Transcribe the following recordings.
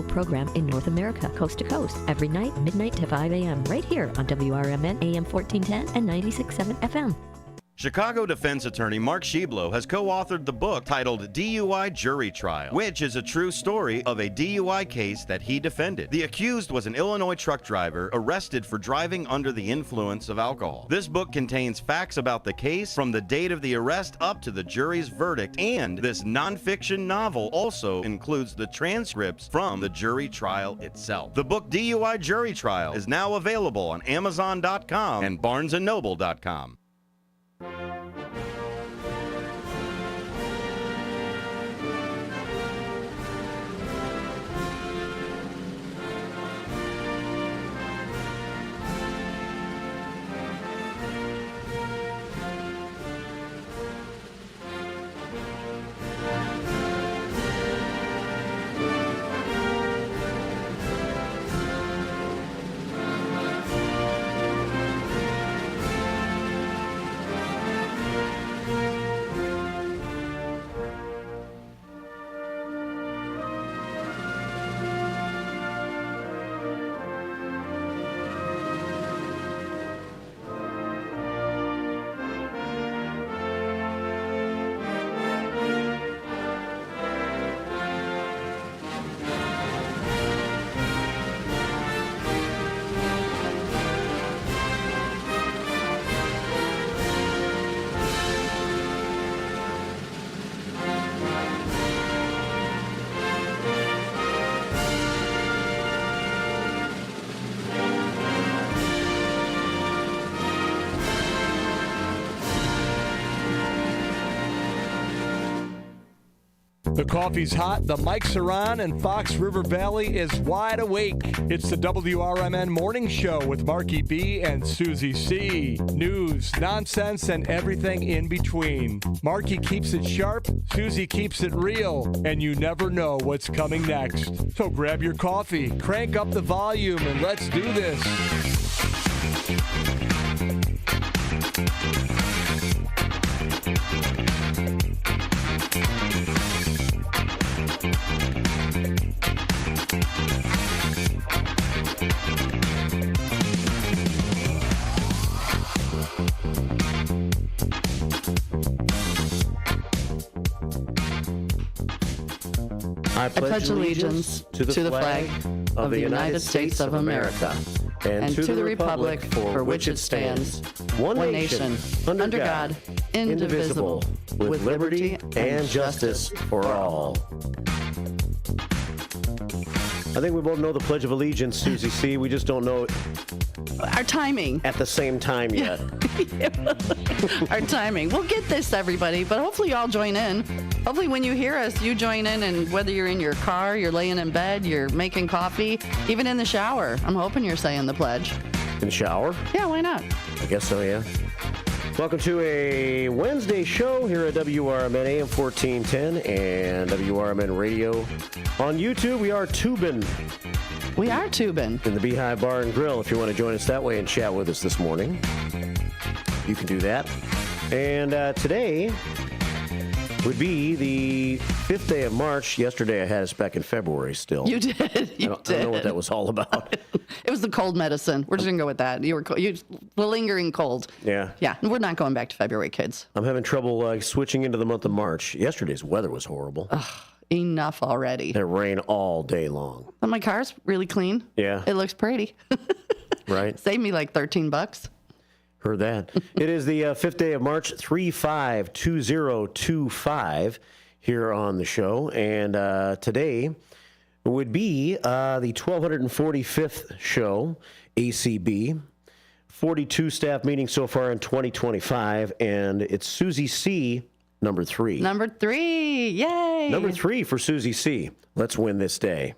program in North America, coast to coast, every night, midnight to 5 a.m., right here on WRMN AM 1410 and 96.7 FM. Chicago defense attorney Mark Schieblo has co-authored the book titled DUI Jury Trial, which is a true story of a DUI case that he defended. The accused was an Illinois truck driver arrested for driving under the influence of alcohol. This book contains facts about the case from the date of the arrest up to the jury's verdict, and this nonfiction novel also includes the transcripts from the jury trial itself. The book DUI Jury Trial is now available on Amazon.com and BarnesandNoble.com. The coffee's hot, the mics are on, and Fox River Valley is wide awake. It's the WRMN Morning Show with Marky B and Susie C. News, nonsense, and everything in between. Marky keeps it sharp, Susie keeps it real, and you never know what's coming next. So grab your coffee, crank up the volume, and let's do this. I pledge allegiance to the flag of the United States of America and to the republic for which it stands, one nation, under God, indivisible, with liberty and justice for all. I think we both know the Pledge of Allegiance, Susie C. We just don't know it Our timing. at the same time yet. Our timing. We'll get this, everybody, but hopefully you all join in. Hopefully when you hear us, you join in, and whether you're in your car, you're laying in bed, you're making coffee, even in the shower, I'm hoping you're saying the pledge. In the shower? Yeah, why not? I guess so, yeah. Welcome to a Wednesday show here at WRMN AM 1410 and WRMN Radio. On YouTube, we are tubing. We are tubing. In the Beehive Bar and Grill. If you want to join us that way and chat with us this morning, you can do that. And today would be the 5th day of March. Yesterday I had us back in February still. You did. I don't know what that was all about. It was the cold medicine. We're just going to go with that. You were the lingering cold. Yeah. Yeah. We're not going back to February, kids. I'm having trouble switching into the month of March. Yesterday's weather was horrible. Enough already. It rained all day long. But my car's really clean. Yeah. It looks pretty. Right. Saved me like $13. Heard that. It is the 5th day of March, 352025 here on the show. And today would be the 1245th show, ACB. 42 staff meetings so far in 2025. And it's Susie C., number 3. Number 3. Yay. Number 3 for Susie C. Let's win this day.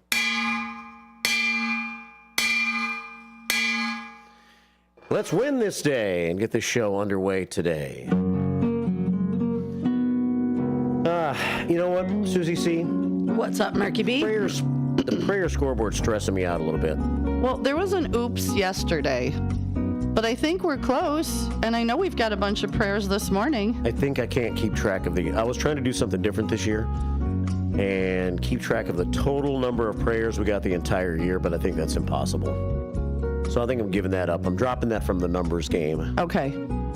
Let's win this day and get this show underway today. You know what, Susie C? What's up, Marky B? The prayer scoreboard's stressing me out a little bit. Well, there was an oops yesterday, but I think we're close, and I know we've got a bunch of prayers this morning. I think I can't keep track of I was trying to do something different this year, and keep track of the total number of prayers we got the entire year, but I think that's impossible. So I think I'm giving that up. I'm dropping that from the numbers game. Okay.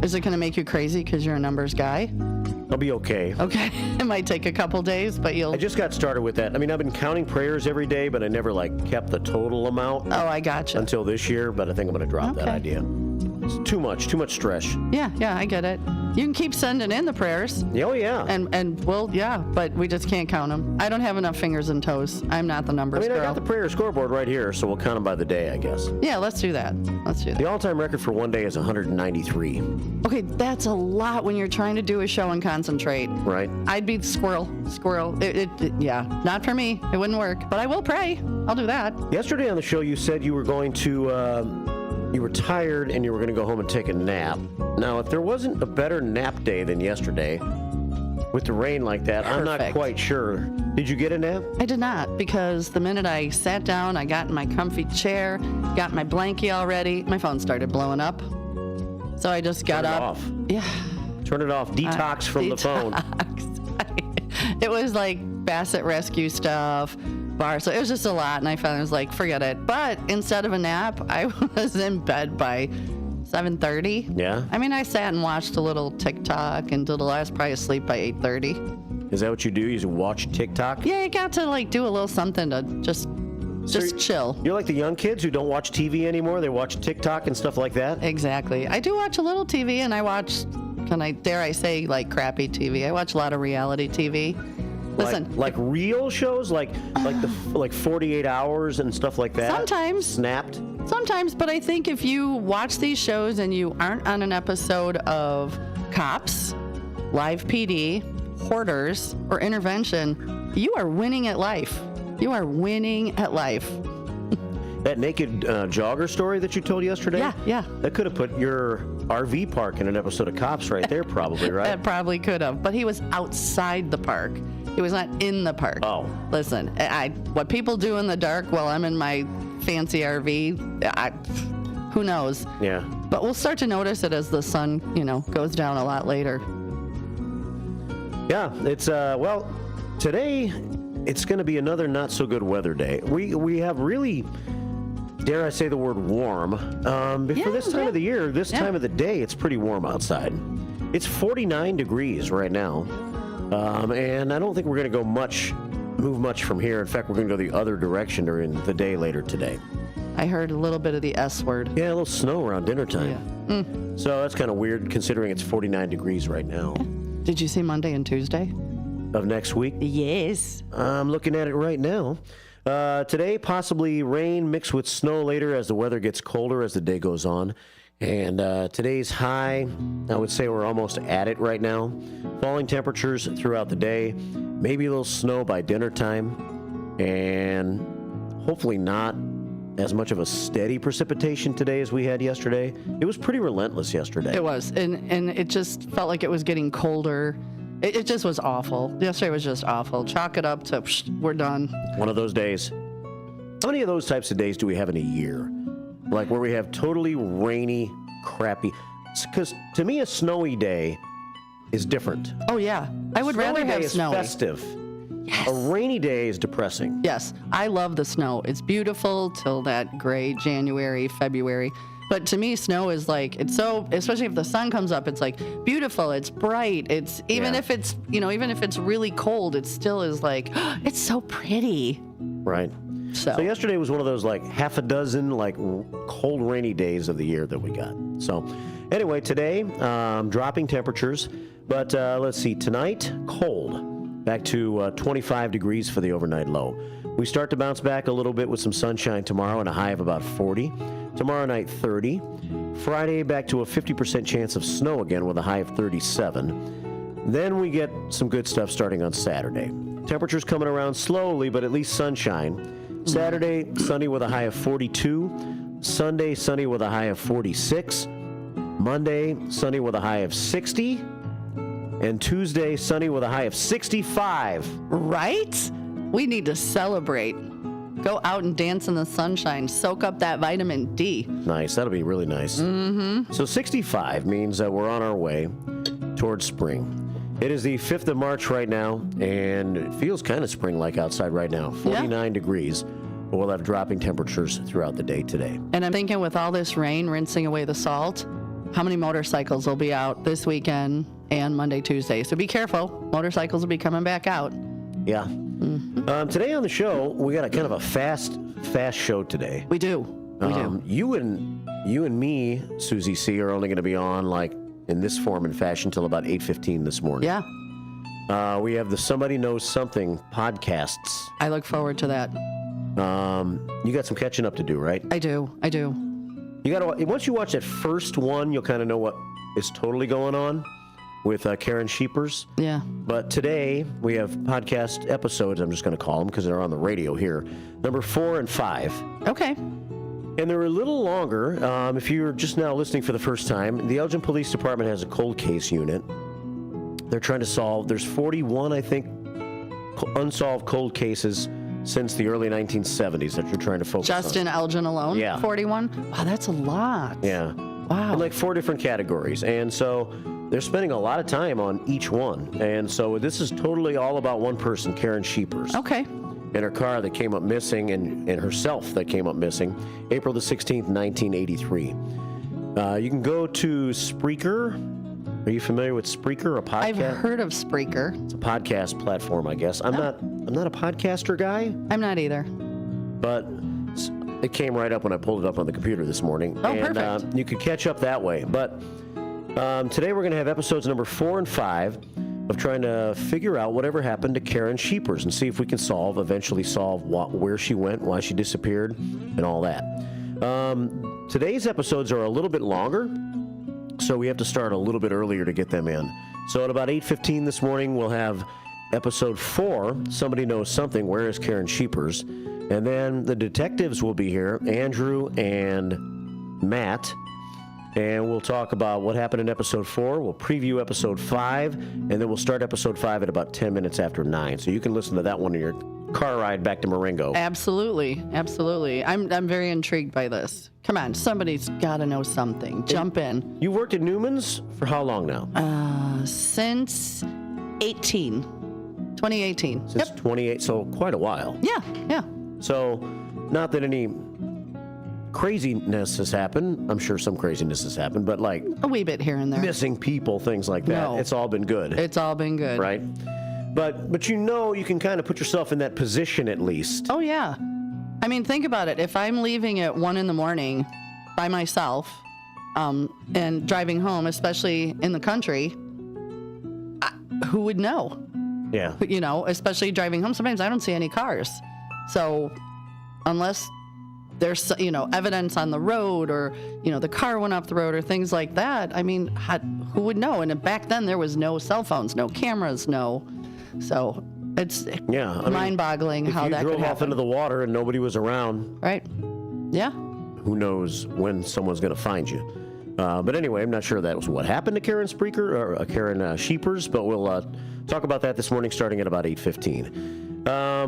Is it going to make you crazy because you're a numbers guy? I'll be okay. Okay. It might take a couple days, but you'll... I just got started with that. I mean, I've been counting prayers every day, but I never, kept the total amount. Oh, I gotcha. Until this year, but I think I'm going to drop that idea. It's too much stress. Yeah, I get it. You can keep sending in the prayers. Oh, yeah. And but we just can't count them. I don't have enough fingers and toes. I'm not the numbers girl. I got the prayer scoreboard right here, so we'll count them by the day, I guess. Yeah, let's do that. The all-time record for one day is 193. Okay, that's a lot when you're trying to do a show and concentrate. Right. I'd be squirrel. Yeah, not for me. It wouldn't work. But I will pray. I'll do that. Yesterday on the show, you said you were going to... You were tired and you were going to go home and take a nap. Now, if there wasn't a better nap day than yesterday, with the rain like that, I'm not quite sure. Did you get a nap? I did not, because the minute I sat down, I got in my comfy chair, got my blankie all ready, my phone started blowing up. So I just got up. Turn it off. Yeah. Turn it off. Detox from the phone. It was like Bassett Rescue stuff. So it was just a lot, and I finally was like, forget it. But instead of a nap, I was in bed by 7:30. Yeah. I mean, I sat and watched a little TikTok until I was probably asleep by 8:30. Is that what you do? You watch TikTok? Yeah, you got to do a little something to just chill. You're like the young kids who don't watch TV anymore. They watch TikTok and stuff like that. Exactly. I do watch a little TV, and I watch, dare I say, crappy TV. I watch a lot of reality TV. Listen, like real shows, like 48 Hours and stuff like that. Sometimes. Snapped. Sometimes, but I think if you watch these shows and you aren't on an episode of Cops, Live PD, Hoarders, or Intervention, you are winning at life. You are winning at life. That naked jogger story that you told yesterday? Yeah. That could have put your RV park in an episode of Cops right there, probably, right? That probably could have, but he was outside the park. He was not in the park. Oh. Listen, what people do in the dark while I'm in my fancy RV, who knows? Yeah. But we'll start to notice it as the sun, goes down a lot later. Yeah, it's, today it's going to be another not so good weather day. We have really, dare I say the word warm. But for this time of the year, time of the day, it's pretty warm outside. It's 49 degrees right now. And I don't think we're going to move much from here. In fact, we're going to go the other direction during the day later today. I heard a little bit of the S word. Yeah, a little snow around dinner time. Yeah. So that's kind of weird considering it's 49 degrees right now. Did you see Monday and Tuesday? Of next week? Yes. I'm looking at it right now. Today, possibly rain mixed with snow later as the weather gets colder as the day goes on. And today's high, I would say we're almost at it right now. Falling temperatures throughout the day, maybe a little snow by dinner time, and hopefully not as much of a steady precipitation today as we had yesterday. It was pretty relentless yesterday. It was, and it just felt like it was getting colder. It just was awful. Yesterday was just awful. Chalk it up to, we're done. One of those days. How many of those types of days do we have in a year? Like where we have totally rainy, crappy. Because to me, a snowy day is different. Oh, yeah. I would rather have snowy. Festive. Yes. A rainy day is depressing. Yes. I love the snow. It's beautiful till that gray January, February. But to me, snow is it's so, especially if the sun comes up, it's beautiful. It's bright. It's even if it's, even if it's really cold, it still is it's so pretty. Right. So yesterday was one of those half a dozen cold rainy days of the year that we got. So anyway, today dropping temperatures, but let's see, tonight cold, back to 25 degrees for the overnight low. We start to bounce back a little bit with some sunshine tomorrow and a high of about 40. Tomorrow night 30. Friday back to a 50% chance of snow again with a high of 37. Then we get some good stuff starting on Saturday. Temperatures coming around slowly, but at least sunshine. Saturday, sunny with a high of 42. Sunday, sunny with a high of 46. Monday, sunny with a high of 60. And Tuesday, sunny with a high of 65. Right? We need to celebrate. Go out and dance in the sunshine. Soak up that vitamin D. Nice. That'll be really nice. Mm-hmm. So 65 means that we're on our way towards spring. It is the 5th of March right now, and it feels kind of spring-like outside right now. 49 degrees. But we'll have dropping temperatures throughout the day today. And I'm thinking with all this rain rinsing away the salt, how many motorcycles will be out this weekend and Monday, Tuesday? So be careful. Motorcycles will be coming back out. Yeah. Today on the show, we got a kind of a fast show today. We do. You and me, Susie C, are only going to be on like in this form and fashion until about 8:15 this morning. Yeah. We have the Somebody Knows Something podcasts. I look forward to that. You got some catching up to do, right? I do. You got to once you watch that first one, you'll kind of know what is totally going on with Karen Sheepers. Yeah. But today we have podcast episodes. I'm just going to call them because they're on the radio here. Number 4 and 5. Okay. And they're a little longer. If you're just now listening for the first time, the Elgin Police Department has a cold case unit. They're trying to solve, there's 41, I think, unsolved cold cases since the early 1970s that you're trying to focus on. Just in Elgin alone? Yeah. 41? Wow, that's a lot. Yeah. Wow. In like 4 different categories. And so they're spending a lot of time on each one. And so this is totally all about one person, Karen Sheepers. Okay. And her car that came up missing and herself that came up missing April the 16th, 1983. You can go to Spreaker. Are you familiar with Spreaker, a podcast? I've heard of Spreaker. It's a podcast platform, I guess. I'm not a podcaster guy. I'm not either. But it came right up when I pulled it up on the computer this morning. Oh, and, perfect. You could catch up that way. But today we're going to have episodes number 4 and 5 of trying to figure out whatever happened to Karen Sheepers and see if we can eventually solve where she went, why she disappeared, and all that. Today's episodes are a little bit longer, so we have to start a little bit earlier to get them in. So at about 8:15 this morning, we'll have episode 4, Somebody Knows Something, Where is Karen Sheepers? And then the detectives will be here, Andrew and Matt, and we'll talk about what happened in episode 4. We'll preview episode 5, and then we'll start episode 5 at about 10 minutes after 9. So you can listen to that one in your car ride back to Marengo. Absolutely. I'm very intrigued by this. Come on, somebody's got to know something. Jump in. You worked at Newman's for how long now? Since 2018. Since 28, so quite a while. Yeah. So, not that any craziness has happened. I'm sure some craziness has happened, but like A wee bit here and there. missing people, things like that. No. It's all been good. It's all been good. Right? But you can kind of put yourself in that position at least. Oh, yeah. I mean, think about it. If I'm leaving at 1 in.the.morning by myself and driving home, especially in the country, who would know? Yeah. You know, especially driving home. Sometimes I don't see any cars. So unless there's, evidence on the road or, the car went off the road or things like that, I mean, who would know? And back then there was no cell phones, no cameras, so it's mind-boggling how that could happen. If you drove off into the water and nobody was around. Right. Yeah. Who knows when someone's going to find you. But anyway, I'm not sure that was what happened to Karen Spreaker or Karen Sheepers, but we'll talk about that this morning starting at about 8:15.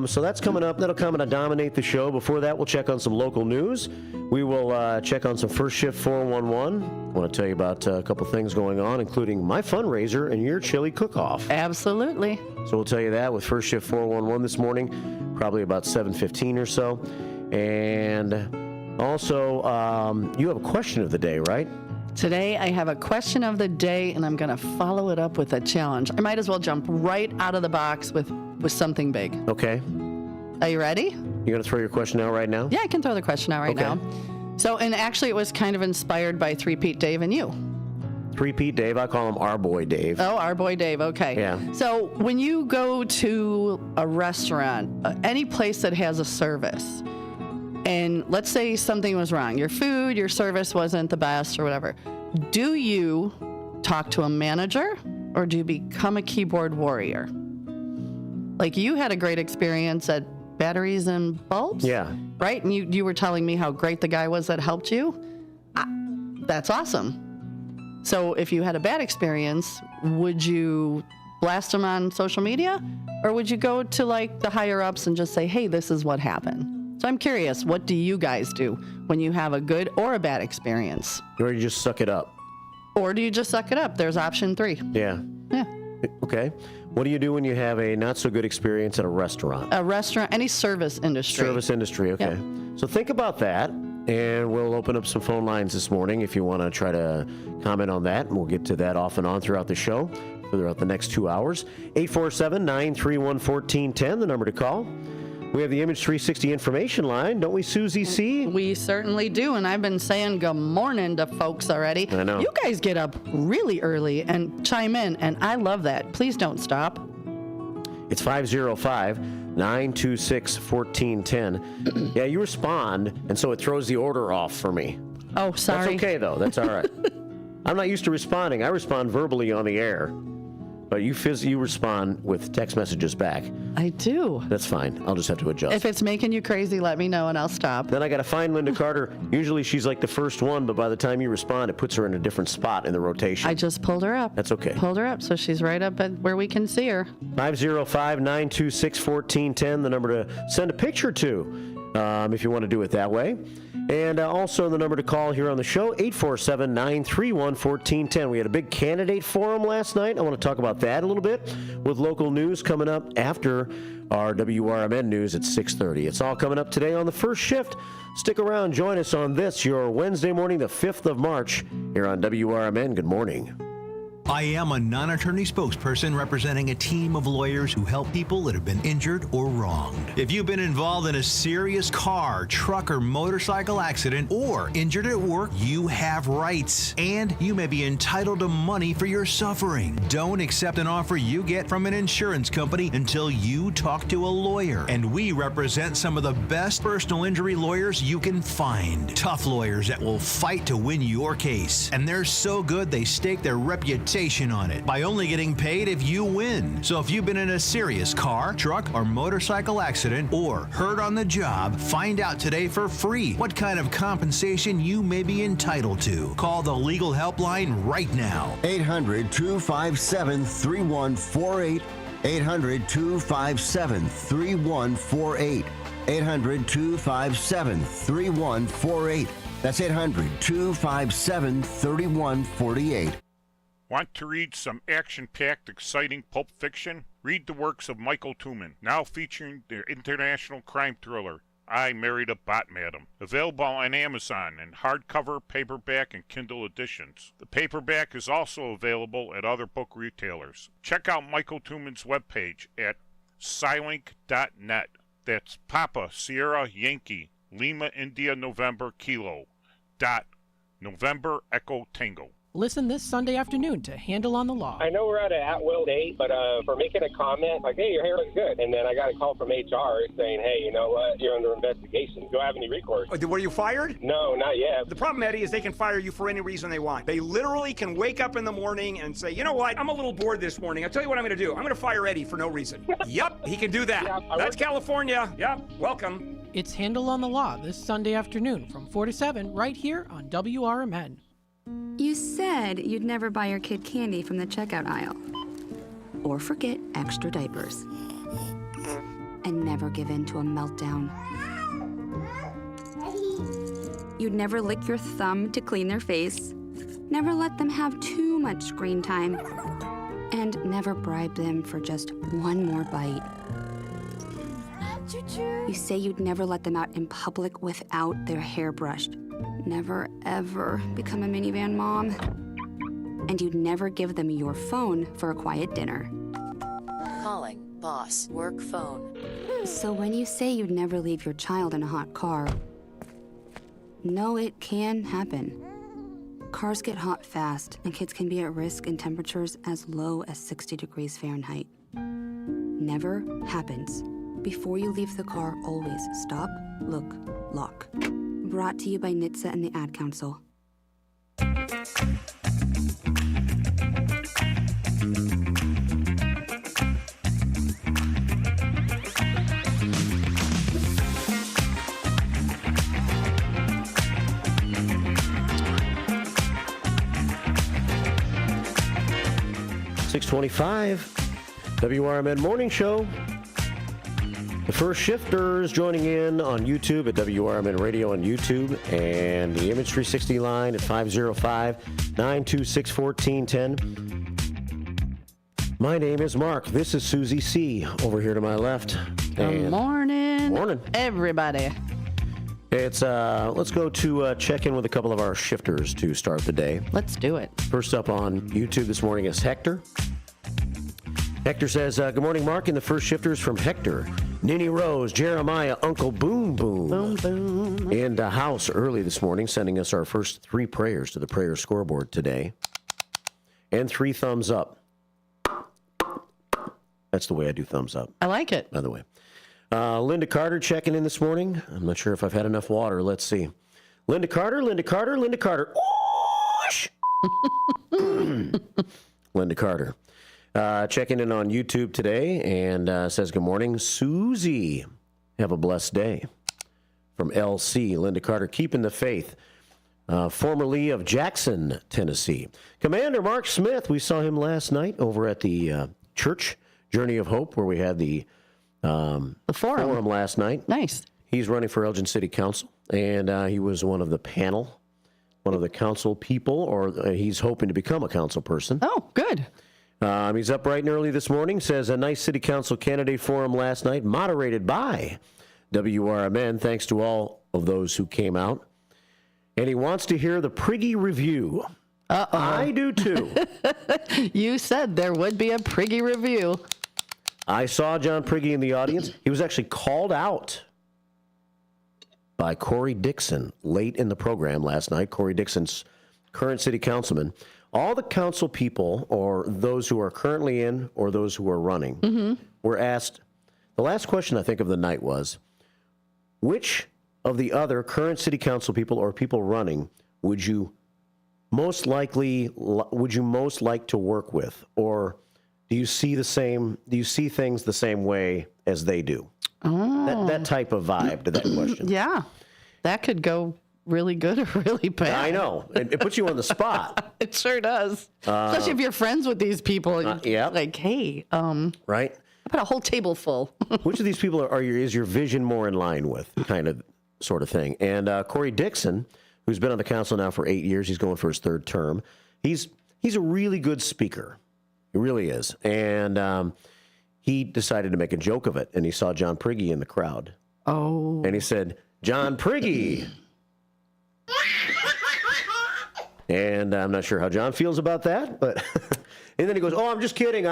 So that's coming up. That'll come and dominate the show. Before that, we'll check on some local news. We will check on some First Shift 411. I want to tell you about a couple things going on, including my fundraiser and your chili cook-off. Absolutely. So we'll tell you that with First Shift 411 this morning, probably about 7:15 or so. And also, you have a question of the day, right? Today I have a question of the day, and I'm going to follow it up with a challenge. I might as well jump right out of the box with something big. Okay. Are you ready? You're going to throw your question out right now? Yeah, I can throw the question out right now. So, and actually it was kind of inspired by Three-Peat Dave and you. Three-Peat Dave, I call him our boy Dave. Oh, our boy Dave, okay. Yeah. So when you go to a restaurant, any place that has a service, and let's say something was wrong, your food, your service wasn't the best or whatever, do you talk to a manager or do you become a keyboard warrior? Like you had a great experience at Batteries and Bulbs? Yeah. Right? And you were telling me how great the guy was that helped you? That's awesome. So if you had a bad experience, would you blast them on social media? Or would you go to like the higher ups and just say, hey, this is what happened? So I'm curious, what do you guys do when you have a good or a bad experience? Or you just suck it up. Or do you just suck it up? There's option 3. Yeah. Yeah. Okay. What do you do when you have a not-so-good experience at a restaurant? A restaurant, any service industry. Service industry, okay. Yep. So think about that, and we'll open up some phone lines this morning if you want to try to comment on that, and we'll get to that off and on throughout the show, throughout the next 2 hours. 847-931-1410, the number to call. We have the Image 360 information line, don't we, Susie C? We certainly do, and I've been saying good morning to folks already. I know. You guys get up really early and chime in, and I love that. Please don't stop. It's 505-926-1410. Yeah, you respond, and so it throws the order off for me. Oh, sorry. That's okay, though. That's all right. I'm not used to responding. I respond verbally on the air. But you respond with text messages back. I do. That's fine. I'll just have to adjust. If it's making you crazy, let me know and I'll stop. Then I got to find Linda Carter. Usually she's like the first one, but by the time you respond, it puts her in a different spot in the rotation. I just pulled her up. That's okay. Pulled her up, so she's right up at where we can see her. 505-926-1410, the number to send a picture to, if you want to do it that way. And also the number to call here on the show, 847-931-1410. We had a big candidate forum last night. I want to talk about that a little bit with local news coming up after our WRMN news at 6:30. It's all coming up today on the first shift. Stick around. Join us on this, your Wednesday morning, the 5th of March, here on WRMN. Good morning. I am a non-attorney spokesperson representing a team of lawyers who help people that have been injured or wronged. If you've been involved in a serious car, truck, or motorcycle accident or injured at work, you have rights, and you may be entitled to money for your suffering. Don't accept an offer you get from an insurance company until you talk to a lawyer. And we represent some of the best personal injury lawyers you can find. Tough lawyers that will fight to win your case. And they're so good they stake their reputation on it by only getting paid if you win. So if you've been in a serious car, truck, or motorcycle accident or hurt on the job, find out today for free what kind of compensation you may be entitled to. Call the legal helpline right now. 800-257-3148. 800-257-3148. 800-257-3148. That's 800-257-3148. Want to read some action-packed, exciting pulp fiction? Read the works of Michael Tooman, now featuring their international crime thriller, I Married a Bot Madam. Available on Amazon in hardcover, paperback, and Kindle editions. The paperback is also available at other book retailers. Check out Michael Tooman's webpage at Scilink.net. That's Papa Sierra Yankee Lima India November Kilo dot November Echo Tango. Listen this Sunday afternoon to Handle on the Law. I know we're at an at-will date, but for making a comment, like, hey, your hair looks good. And then I got a call from HR saying, hey, you know what, you're under investigation. Do I have any recourse? Were you fired? No, not yet. The problem, Eddie, is they can fire you for any reason they want. They literally can wake up in the morning and say, you know what, I'm a little bored this morning. I'll tell you what I'm going to do. I'm going to fire Eddie for no reason. Yep, he can do that. Yeah, that's California. Yep, welcome. It's Handle on the Law this Sunday afternoon from 4 to 7 right here on WRMN. You said you'd never buy your kid candy from the checkout aisle. Or forget extra diapers. And never give in to a meltdown. You'd never lick your thumb to clean their face. Never let them have too much screen time. And never bribe them for just one more bite. You say you'd never let them out in public without their hair brushed. Never, ever become a minivan mom. And you'd never give them your phone for a quiet dinner. Calling boss work phone. So when you say you'd never leave your child in a hot car, no, it can happen. Cars get hot fast, and kids can be at risk in temperatures as low as 60 degrees Fahrenheit. Never happens. Before you leave the car, always stop, look, lock. Brought to you by NHTSA and the Ad Council. .625, WRMN Morning Show. The first shifters joining in on YouTube at WRMN Radio on YouTube, and the Image 360 line at 505-926-1410. My name is Mark. This is Susie C. over here to my left. Good morning. Morning. Everybody. It's let's go to check in with a couple of our shifters to start the day. Let's do it. First up on YouTube this morning is Hector. Hector says, good morning, Mark. And the first shifter is from Hector. Ninny Rose, Jeremiah, Uncle Boom Boom. Boom Boom. In the house early this morning, sending us our first 3 prayers to the prayer scoreboard today. And 3 thumbs up. That's the way I do thumbs up. I like it. By the way. Linda Carter checking in this morning. I'm not sure if I've had enough water. Let's see. Linda Carter, Linda Carter, Linda Carter. Whoosh! Linda Carter. Checking in on YouTube today and says, good morning, Susie. Have a blessed day. From LC, Linda Carter, keeping the faith. Formerly of Jackson, Tennessee. Commander Mark Smith, we saw him last night over at the church Journey of Hope, where we had the forum last night. Nice. He's running for Elgin City Council, and he was one of the panel, one of the council people, or he's hoping to become a council person. Oh, good. He's up bright and early this morning, says a nice city council candidate forum last night, moderated by WRMN. Thanks to all of those who came out. And he wants to hear the Priggy review. Uh-oh. I do too. You said there would be a Priggy review. I saw John Priggy in the audience. He was actually called out by Corey Dixon late in the program last night. Corey Dixon's current city councilman. All the council people, or those who are currently in or those who are running, were asked, the last question I think of the night was, which of the other current city council people or people running would you most like to work with? Or do you see things the same way as they do? Oh. That type of vibe to that question. Yeah. That could go really good or really bad. I know. It puts you on the spot. It sure does. Especially if you're friends with these people. Yeah. Like, hey, right? I put a whole table full. Which of these people is your vision more in line with, kind of, sort of thing? And Corey Dixon, who's been on the council now for 8 years, he's going for his 3rd term. He's a really good speaker. He really is. And he decided to make a joke of it, and he saw John Priggy in the crowd. Oh. And he said, John Priggy. And I'm not sure how John feels about that, but and then he goes, oh, I'm just kidding.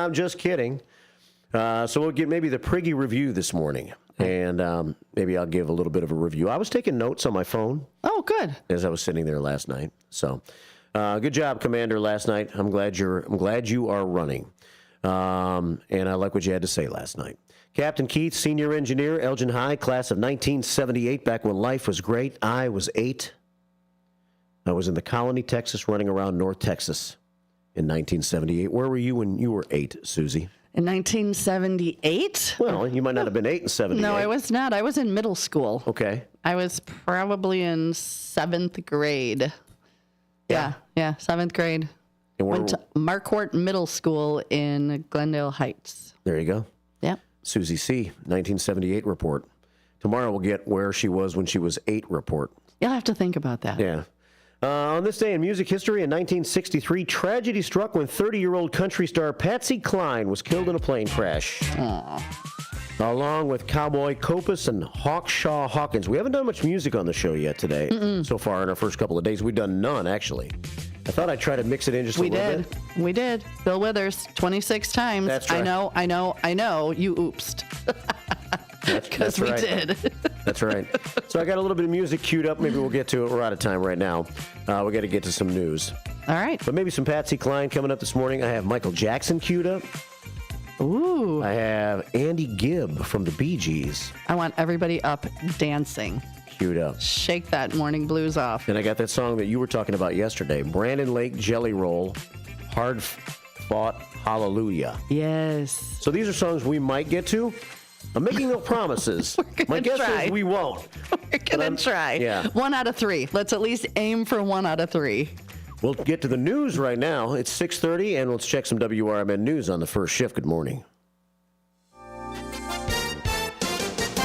So we'll get maybe the Priggy review this morning, and maybe I'll give a little bit of a review. I was taking notes on my phone. Oh, good. As I was sitting there last night. So good job, Commander, last night. I'm glad you are running. And I like what you had to say last night. Captain Keith, senior engineer, Elgin High, class of 1978, back when life was great. I was 8. I was in the Colony, Texas, running around North Texas in 1978. Where were you when you were 8, Susie? In 1978? Well, you might not have been 8 in 78. No, I was not. I was in middle school. Okay. I was probably in 7th grade. Yeah, 7th grade. And went to Marquardt Middle School in Glendale Heights. There you go. Yeah. Susie C., 1978 report. Tomorrow we'll get where she was when she was 8 report. You'll have to think about that. Yeah. On this day in music history, in 1963, tragedy struck when 30-year-old country star Patsy Cline was killed in a plane crash. Aww. Along with Cowboy Copus and Hawkshaw Hawkins. We haven't done much music on the show yet today. So far in our first couple of days. We've done none, actually. I thought I'd try to mix it in just a little bit. We did. Bill Withers, 26 times. That's right. I know. You oopsed. Because we did. That's right. So I got a little bit of music queued up. Maybe we'll get to it. We're out of time right now. We got to get to some news. All right. But maybe some Patsy Cline coming up this morning. I have Michael Jackson queued up. Ooh. I have Andy Gibb from the Bee Gees. I want everybody up dancing. Queued up. Shake that morning blues off. And I got that song that you were talking about yesterday. Brandon Lake Jelly Roll, Hard Fought Hallelujah. Yes. So these are songs we might get to. I'm making no promises. My guess is we won't. We're going to try. Yeah. 1 out of 3. Let's at least aim for 1 out of 3. We'll get to the news right now. It's 6:30, and let's check some WRMN news on the first shift. Good morning.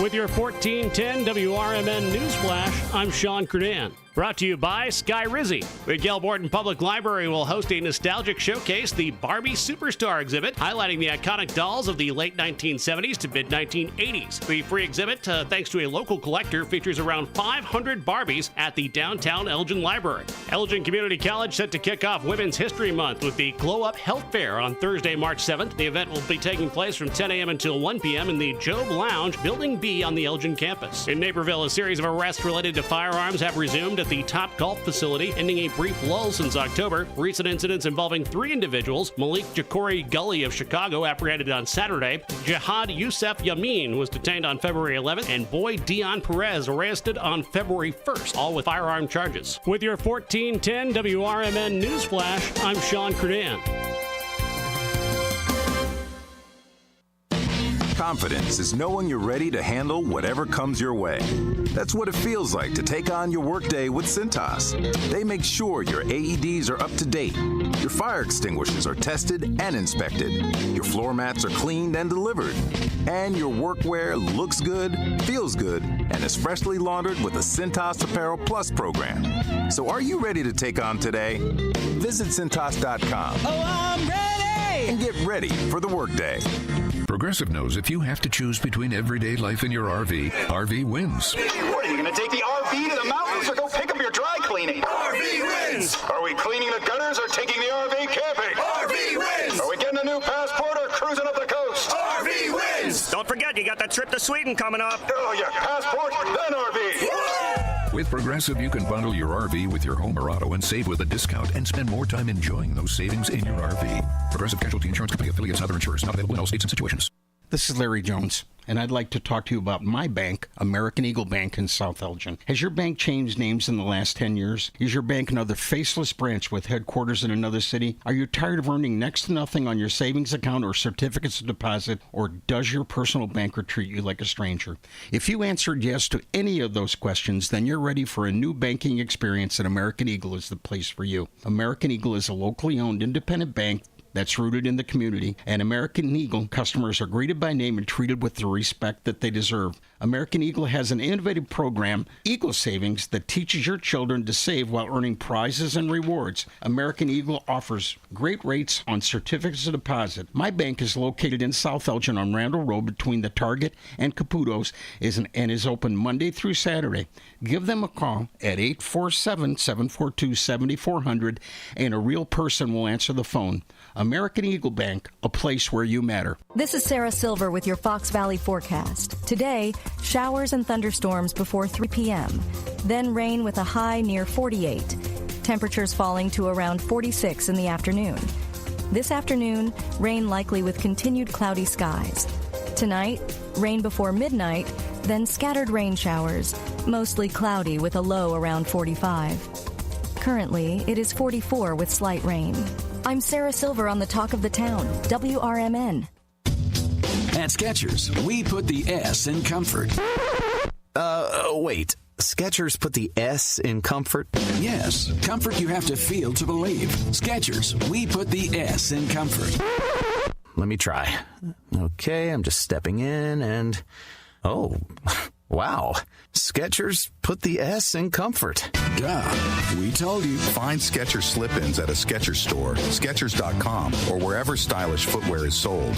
With your 1410 WRMN News Flash, I'm Sean Kernan. Brought to you by Sky Rizzy. The Gail Morton Public Library will host a nostalgic showcase, the Barbie Superstar exhibit, highlighting the iconic dolls of the late 1970s to mid-1980s. The free exhibit, thanks to a local collector, features around 500 Barbies at the downtown Elgin Library. Elgin Community College set to kick off Women's History Month with the Glow Up Health Fair on Thursday, March 7th. The event will be taking place from 10 a.m. until 1 p.m. in the Job Lounge, Building B on the Elgin campus. In Naperville, a series of arrests related to firearms have resumed at the Top Golf facility, ending a brief lull since October. Recent incidents involving 3 individuals: Malik Jacori Gully of Chicago, apprehended on Saturday; Jihad Youssef Yamin was detained on February 11th; and Boy Dion Perez arrested on February 1st, all with firearm charges. With your 1410 WRMN News Flash, I'm Sean Credan. Confidence is knowing you're ready to handle whatever comes your way. That's what it feels like to take on your workday with Cintas. They make sure your AEDs are up to date, your fire extinguishers are tested and inspected, your floor mats are cleaned and delivered, and your workwear looks good, feels good, and is freshly laundered with the Cintas Apparel Plus program. So are you ready to take on today? Visit Cintas.com. Oh, I'm ready! And get ready for the workday. Progressive knows if you have to choose between everyday life and your RV wins. What, are you going to take the RV to the mountains or go pick up your dry cleaning? RV wins! Are we cleaning the gutters or taking the RV camping? RV wins! Are we getting a new passport or cruising up the coast? RV wins! Don't forget, you got that trip to Sweden coming up. Oh, yeah, passport, then RV. With Progressive, you can bundle your RV with your home or auto and save with a discount and spend more time enjoying those savings in your RV. Progressive Casualty Insurance Company affiliates and other insurers not available in all states and situations. This is Larry Jones, and I'd like to talk to you about my bank, American Eagle Bank in South Elgin. Has your bank changed names in the last 10 years? Is your bank another faceless branch with headquarters in another city? Are you tired of earning next to nothing on your savings account or certificates of deposit, or does your personal banker treat you like a stranger? If you answered yes to any of those questions, then you're ready for a new banking experience, and American Eagle is the place for you. American Eagle is a locally owned independent bank that's rooted in the community, and American Eagle customers are greeted by name and treated with the respect that they deserve. American Eagle has an innovative program, Eagle Savings, that teaches your children to save while earning prizes and rewards. American Eagle offers great rates on certificates of deposit. My bank is located in South Elgin on Randall Road between the Target and Caputo's and is open Monday through Saturday. Give them a call at 847-742-7400 and a real person will answer the phone. American Eagle Bank, a place where you matter. This is Sarah Silver with your Fox Valley forecast. Today, showers and thunderstorms before 3 p.m., then rain with a high near 48. Temperatures falling to around 46 in the afternoon. This afternoon, rain likely with continued cloudy skies. Tonight, rain before midnight, then scattered rain showers, mostly cloudy with a low around 45. Currently, it is 44 with slight rain. I'm Sarah Silver on the Talk of the Town, WRMN. At Skechers, we put the S in comfort. Wait. Skechers put the S in comfort? Yes, comfort you have to feel to believe. Skechers, we put the S in comfort. Let me try. Okay, I'm just stepping in and... Oh, wow. Skechers put the S in comfort. Duh, we told you. Find Skechers slip-ins at a Skechers store, Skechers.com, or wherever stylish footwear is sold.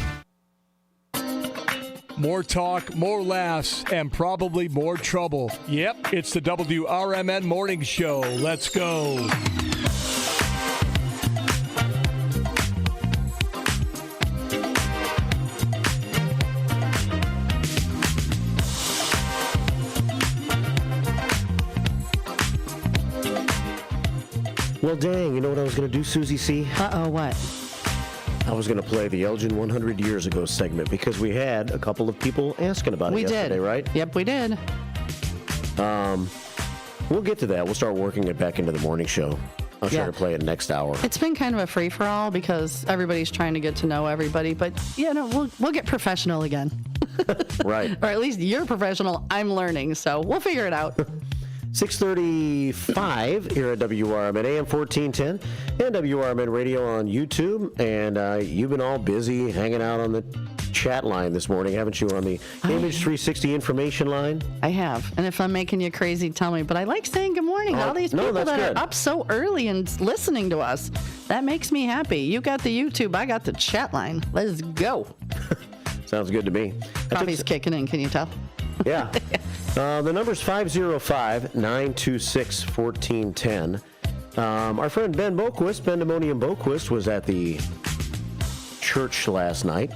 More talk, more laughs, and probably more trouble. Yep, it's the WRMN Morning Show. Let's go. Well, dang, you know what I was going to do, Susie C? Uh-oh, what? I was going to play the Elgin 100 Years Ago segment because we had a couple of people asking about it yesterday, right? Yep, we did. We'll get to that. We'll start working it back into the morning show. I'll try to play it next hour. It's been kind of a free-for-all because everybody's trying to get to know everybody, but, we'll get professional again. Right. Or at least you're professional. I'm learning, so we'll figure it out. 6:35 here at WRMN AM 1410 and WRMN Radio on YouTube. And you've been all busy hanging out on the chat line this morning, haven't you, on the Image 360 information line? I have. And if I'm making you crazy, tell me. But I like saying good morning. All these people that are up so early and listening to us, that makes me happy. You got the YouTube, I got the chat line. Let's go. Sounds good to me. Coffee's kicking in, can you tell? Yeah. The number's 505-926-1410. Our friend Ben Boquist, Bendemonium Boquist, was at the church last night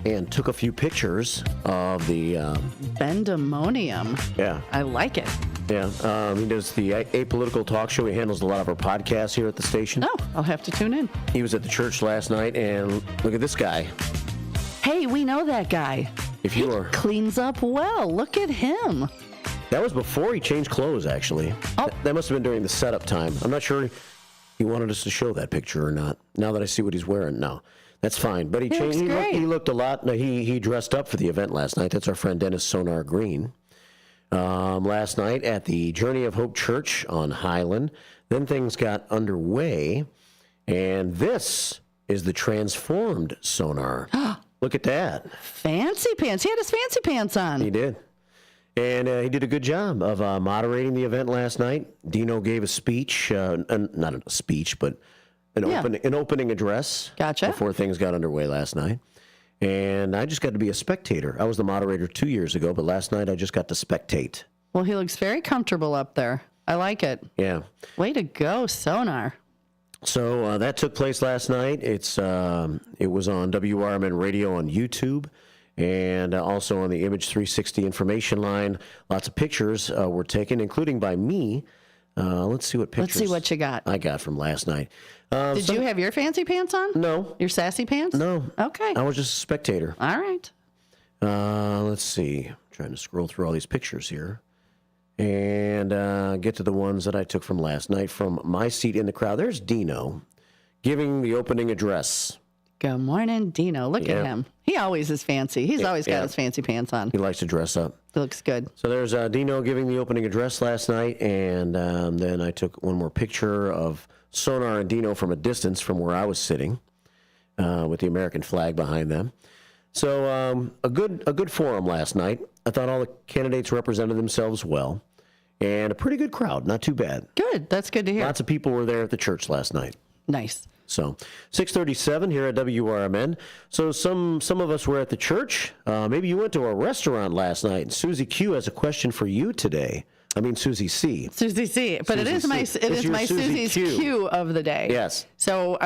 and took a few pictures of the... Bendemonium? Yeah. I like it. Yeah. He does the Apolitical Talk Show. He handles a lot of our podcasts here at the station. Oh, I'll have to tune in. He was at the church last night, and look at this guy. Hey, we know that guy. If you were... cleans up well. Look at him. That was before he changed clothes, actually. Oh. That must have been during the setup time. I'm not sure he wanted us to show that picture or not. Now that I see what he's wearing, no. That's fine. But he changed. He looked a lot. No, he dressed up for the event last night. That's our friend Dennis Sonar Green. Last night at the Journey of Hope Church on Highland. Then things got underway. And this is the transformed Sonar. Look at that. Fancy pants. He had his fancy pants on. He did. And he did a good job of moderating the event last night. Dino gave a speech, not a speech, but an opening address. Gotcha. Before things got underway last night. And I just got to be a spectator. I was the moderator 2 years ago, but last night I just got to spectate. Well, he looks very comfortable up there. I like it. Yeah. Way to go, Sonar. So that took place last night. It was on WRMN Radio on YouTube. And also on the Image 360 information line, lots of pictures were taken, including by me. Let's see what pictures. Let's see what you got. I got from last night. Did you have your fancy pants on? No. Your sassy pants? No. Okay. I was just a spectator. All right. Let's see. I'm trying to scroll through all these pictures here and get to the ones that I took from last night from my seat in the crowd. There's Dino giving the opening address. Good morning, Dino. Look at him. He always is fancy. He's always got his fancy pants on. He likes to dress up. He looks good. So there's Dino giving the opening address last night, and then I took one more picture of Sonar and Dino from a distance from where I was sitting with the American flag behind them. So a good forum last night. I thought all the candidates represented themselves well, and a pretty good crowd. Not too bad. Good. That's good to hear. Lots of people were there at the church last night. Nice. So 6:37 here at WRMN. So some of us were at the church. Maybe you went to a restaurant last night. And Susie Q has a question for you today. I mean Susie C. Susie C. But it is my Susie's Q of the day. Yes. So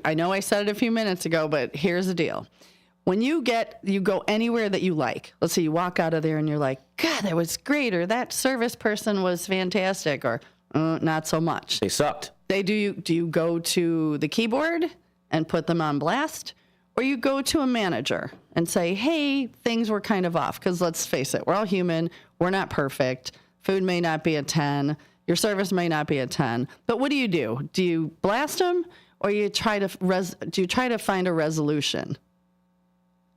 I know I said it a few minutes ago, but here's the deal. When you go anywhere that you like, let's say you walk out of there and you're like, God, that was great, or that service person was fantastic, or not so much. They sucked. Do you go to the keyboard and put them on blast, or you go to a manager and say, hey, things were kind of off? Because let's face it, we're all human. We're not perfect. Food may not be a 10. Your service may not be a 10. But what do? Do you blast them, or you try to find a resolution?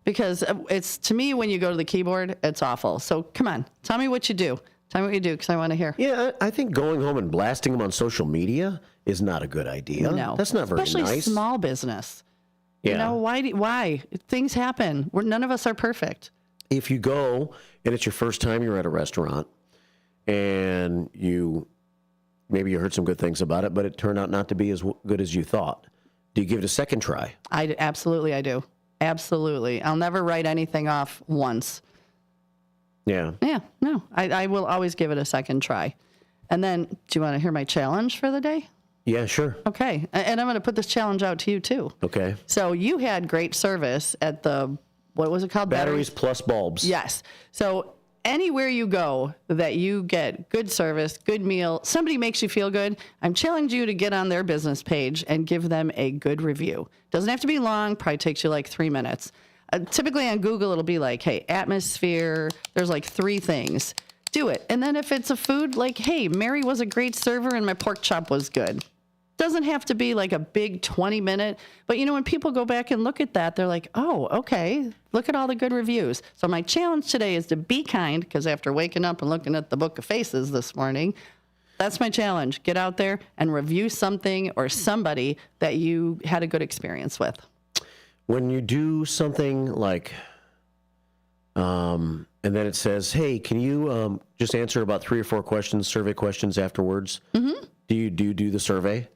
Because it's, to me, when you go to the keyboard, it's awful. So come on, tell me what you do. Tell me what you do, because I want to hear. Yeah, I think going home and blasting them on social media is not a good idea. No. That's not very nice. Especially small business. Yeah. You know, why? Things happen. None of us are perfect. If you go and it's your first time you're at a restaurant and maybe you heard some good things about it, but it turned out not to be as good as you thought, do you give it a second try? Absolutely, I do. Absolutely. I'll never write anything off once. Yeah. Yeah, no. I will always give it a second try. And then, do you want to hear my challenge for the day? Yeah, sure. Okay. And I'm going to put this challenge out to you, too. Okay. So you had great service at the, what was it called? Batteries plus bulbs. Yes. So anywhere you go that you get good service, good meal, somebody makes you feel good, I'm challenging you to get on their business page and give them a good review. Doesn't have to be long. Probably takes you like 3 minutes. Typically on Google, it'll be like, hey, atmosphere, there's like 3 things. Do it. And then if it's a food, like, hey, Mary was a great server and my pork chop was good. Doesn't have to be like a big 20-minute. But, when people go back and look at that, they're like, oh, okay, look at all the good reviews. So my challenge today is to be kind, because after waking up and looking at the Book of Faces this morning, that's my challenge. Get out there and review something or somebody that you had a good experience with. when you do something like, and then it says, hey, can you just answer about 3 or 4 questions, survey questions afterwards? Mm-hmm. Do you do the survey?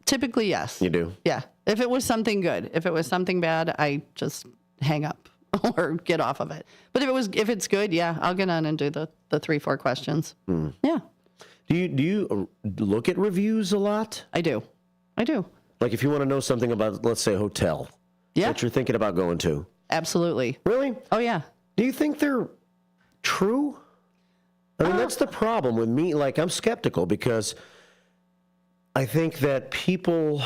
Typically, yes. You do? Yeah. If it was something good. If it was something bad, I just hang up or get off of it. But if it's good, yeah, I'll get on and do the 3-4 questions. Hmm. Yeah. Do you look at reviews a lot? I do. Like if you want to know something about, let's say, a hotel that you're thinking about going to. Absolutely. Really? Oh, yeah. Do you think they're true? I mean, that's the problem with me. Like, I'm skeptical because I think that people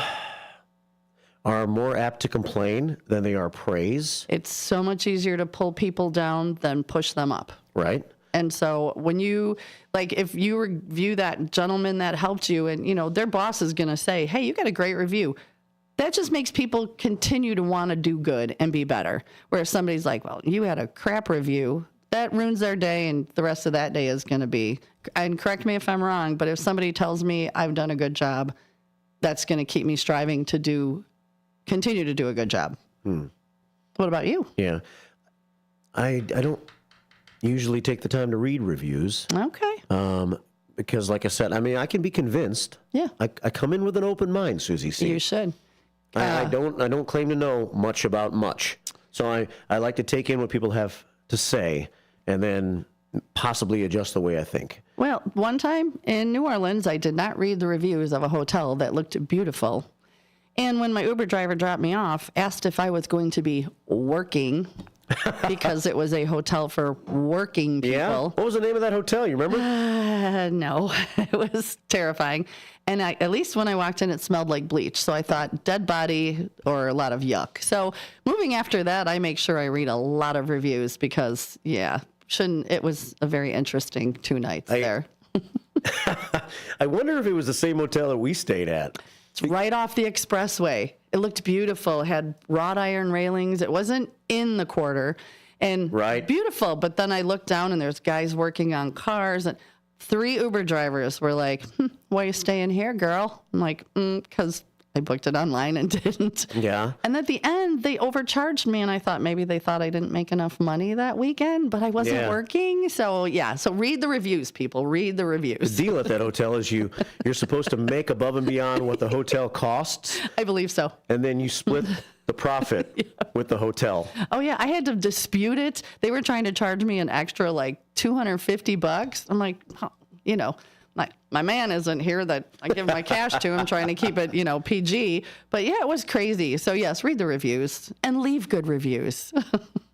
are more apt to complain than they are praise. It's so much easier to pull people down than push them up. Right. And so when you, like, if you review that gentleman that helped you and, you know, their boss is going to say, hey, you got a great review. That just makes people continue to want to do good and be better. Whereas somebody's like, well, you had a crap review. That ruins their day, and the rest of that day is going to be, and correct me if I'm wrong, but if somebody tells me I've done a good job, that's going to keep me striving to continue to do a good job. What about you? Yeah. I don't usually take the time to read reviews. Okay. Because like I said, I mean, I can be convinced. Yeah. I come in with an open mind, Susie C. You should. I don't claim to know much about much. So I like to take in what people have to say and then possibly adjust the way I think. Well, one time in New Orleans, I did not read the reviews of a hotel that looked beautiful. And when my Uber driver dropped me off, asked if I was going to be working because it was a hotel for working people. Yeah? What was the name of that hotel? You remember? No, it was terrifying. And at least when I walked in, it smelled like bleach. So I thought dead body or a lot of yuck. So moving after that, I make sure I read a lot of reviews because, it was a very interesting 2 nights there. I wonder if it was the same hotel that we stayed at. It's right off the expressway. It looked beautiful. It had wrought iron railings. It wasn't in the quarter. And beautiful. But then I looked down and there's guys working on cars. And 3 Uber drivers were like, why are you staying here, girl? I'm like, because I booked it online and didn't. Yeah. And at the end, they overcharged me. And I thought maybe they thought I didn't make enough money that weekend, but I wasn't working. So, So read the reviews, people. Read the reviews. The deal at that hotel is you're supposed to make above and beyond what the hotel costs. I believe so. And then you split the profit with the hotel. Oh, yeah. I had to dispute it. They were trying to charge me an extra like $250. I'm like, my man isn't here that I give my cash to. I'm trying to keep it, PG. But yeah, it was crazy. So yes, read the reviews and leave good reviews.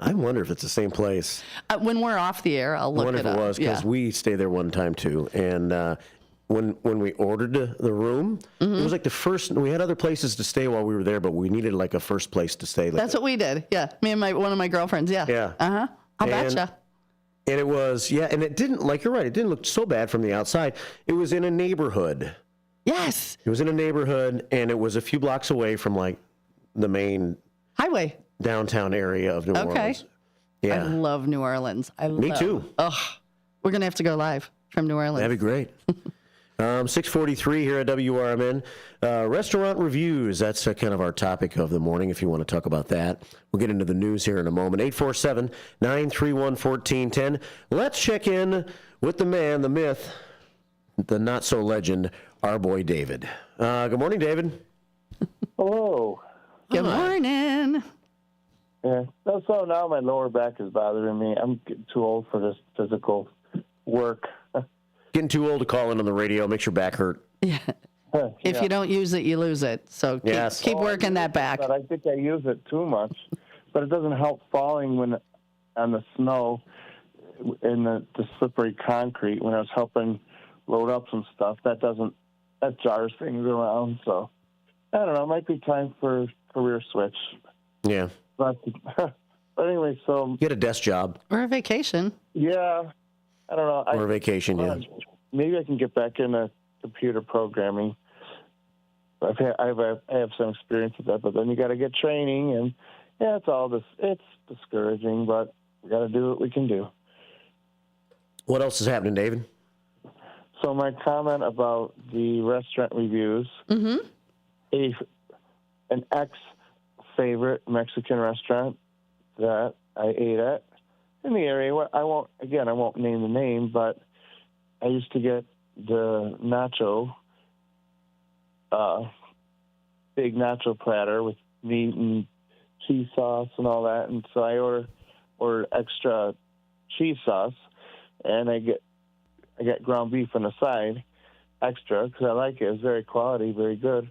I wonder if it's the same place. When we're off the air, I'll look it up. I wonder if it was because we stayed there one time too. And when we ordered the room, it was like the first. We had other places to stay while we were there, but we needed like a first place to stay. That's what we did. Yeah, me and one of my girlfriends. Yeah. Yeah. I'll betcha. And it was, and it didn't, like you're right, it didn't look so bad from the outside. It was in a neighborhood. Yes. It was in a neighborhood, and it was a few blocks away from, like, the main highway downtown area of New Orleans. Yeah. I love New Orleans. Me too. Oh, we're going to have to go live from New Orleans. That'd be great. 6:43 here at WRMN. Restaurant reviews, that's kind of our topic of the morning if you want to talk about that. We'll get into the news here in a moment. 847-931-1410. Let's check in with the man, the myth, the not-so-legend, our boy David. Good morning, David. Hello. Good morning. Yeah. So now my lower back is bothering me. I'm getting too old for this physical work. Getting too old to call in on the radio. Makes your back hurt. Yeah. If you don't use it, you lose it. So keep working that back. But I think I use it too much. But it doesn't help falling on the snow in the slippery concrete when I was helping load up some stuff. That jars things around. So I don't know. It might be time for a career switch. Yeah. But anyway, so get a desk job or a vacation. Yeah. I don't know. Or a vacation, Maybe I can get back into computer programming. I have some experience with that, but then you got to get training, and it's discouraging, but we got to do what we can do. What else is happening, David? So my comment about the restaurant reviews, an favorite Mexican restaurant that I ate at in the area. I won't name the name, but I used to get the big nacho platter with meat and cheese sauce and all that. And so I ordered extra cheese sauce, and I got ground beef on the side, extra, because I like it. It's very quality, very good.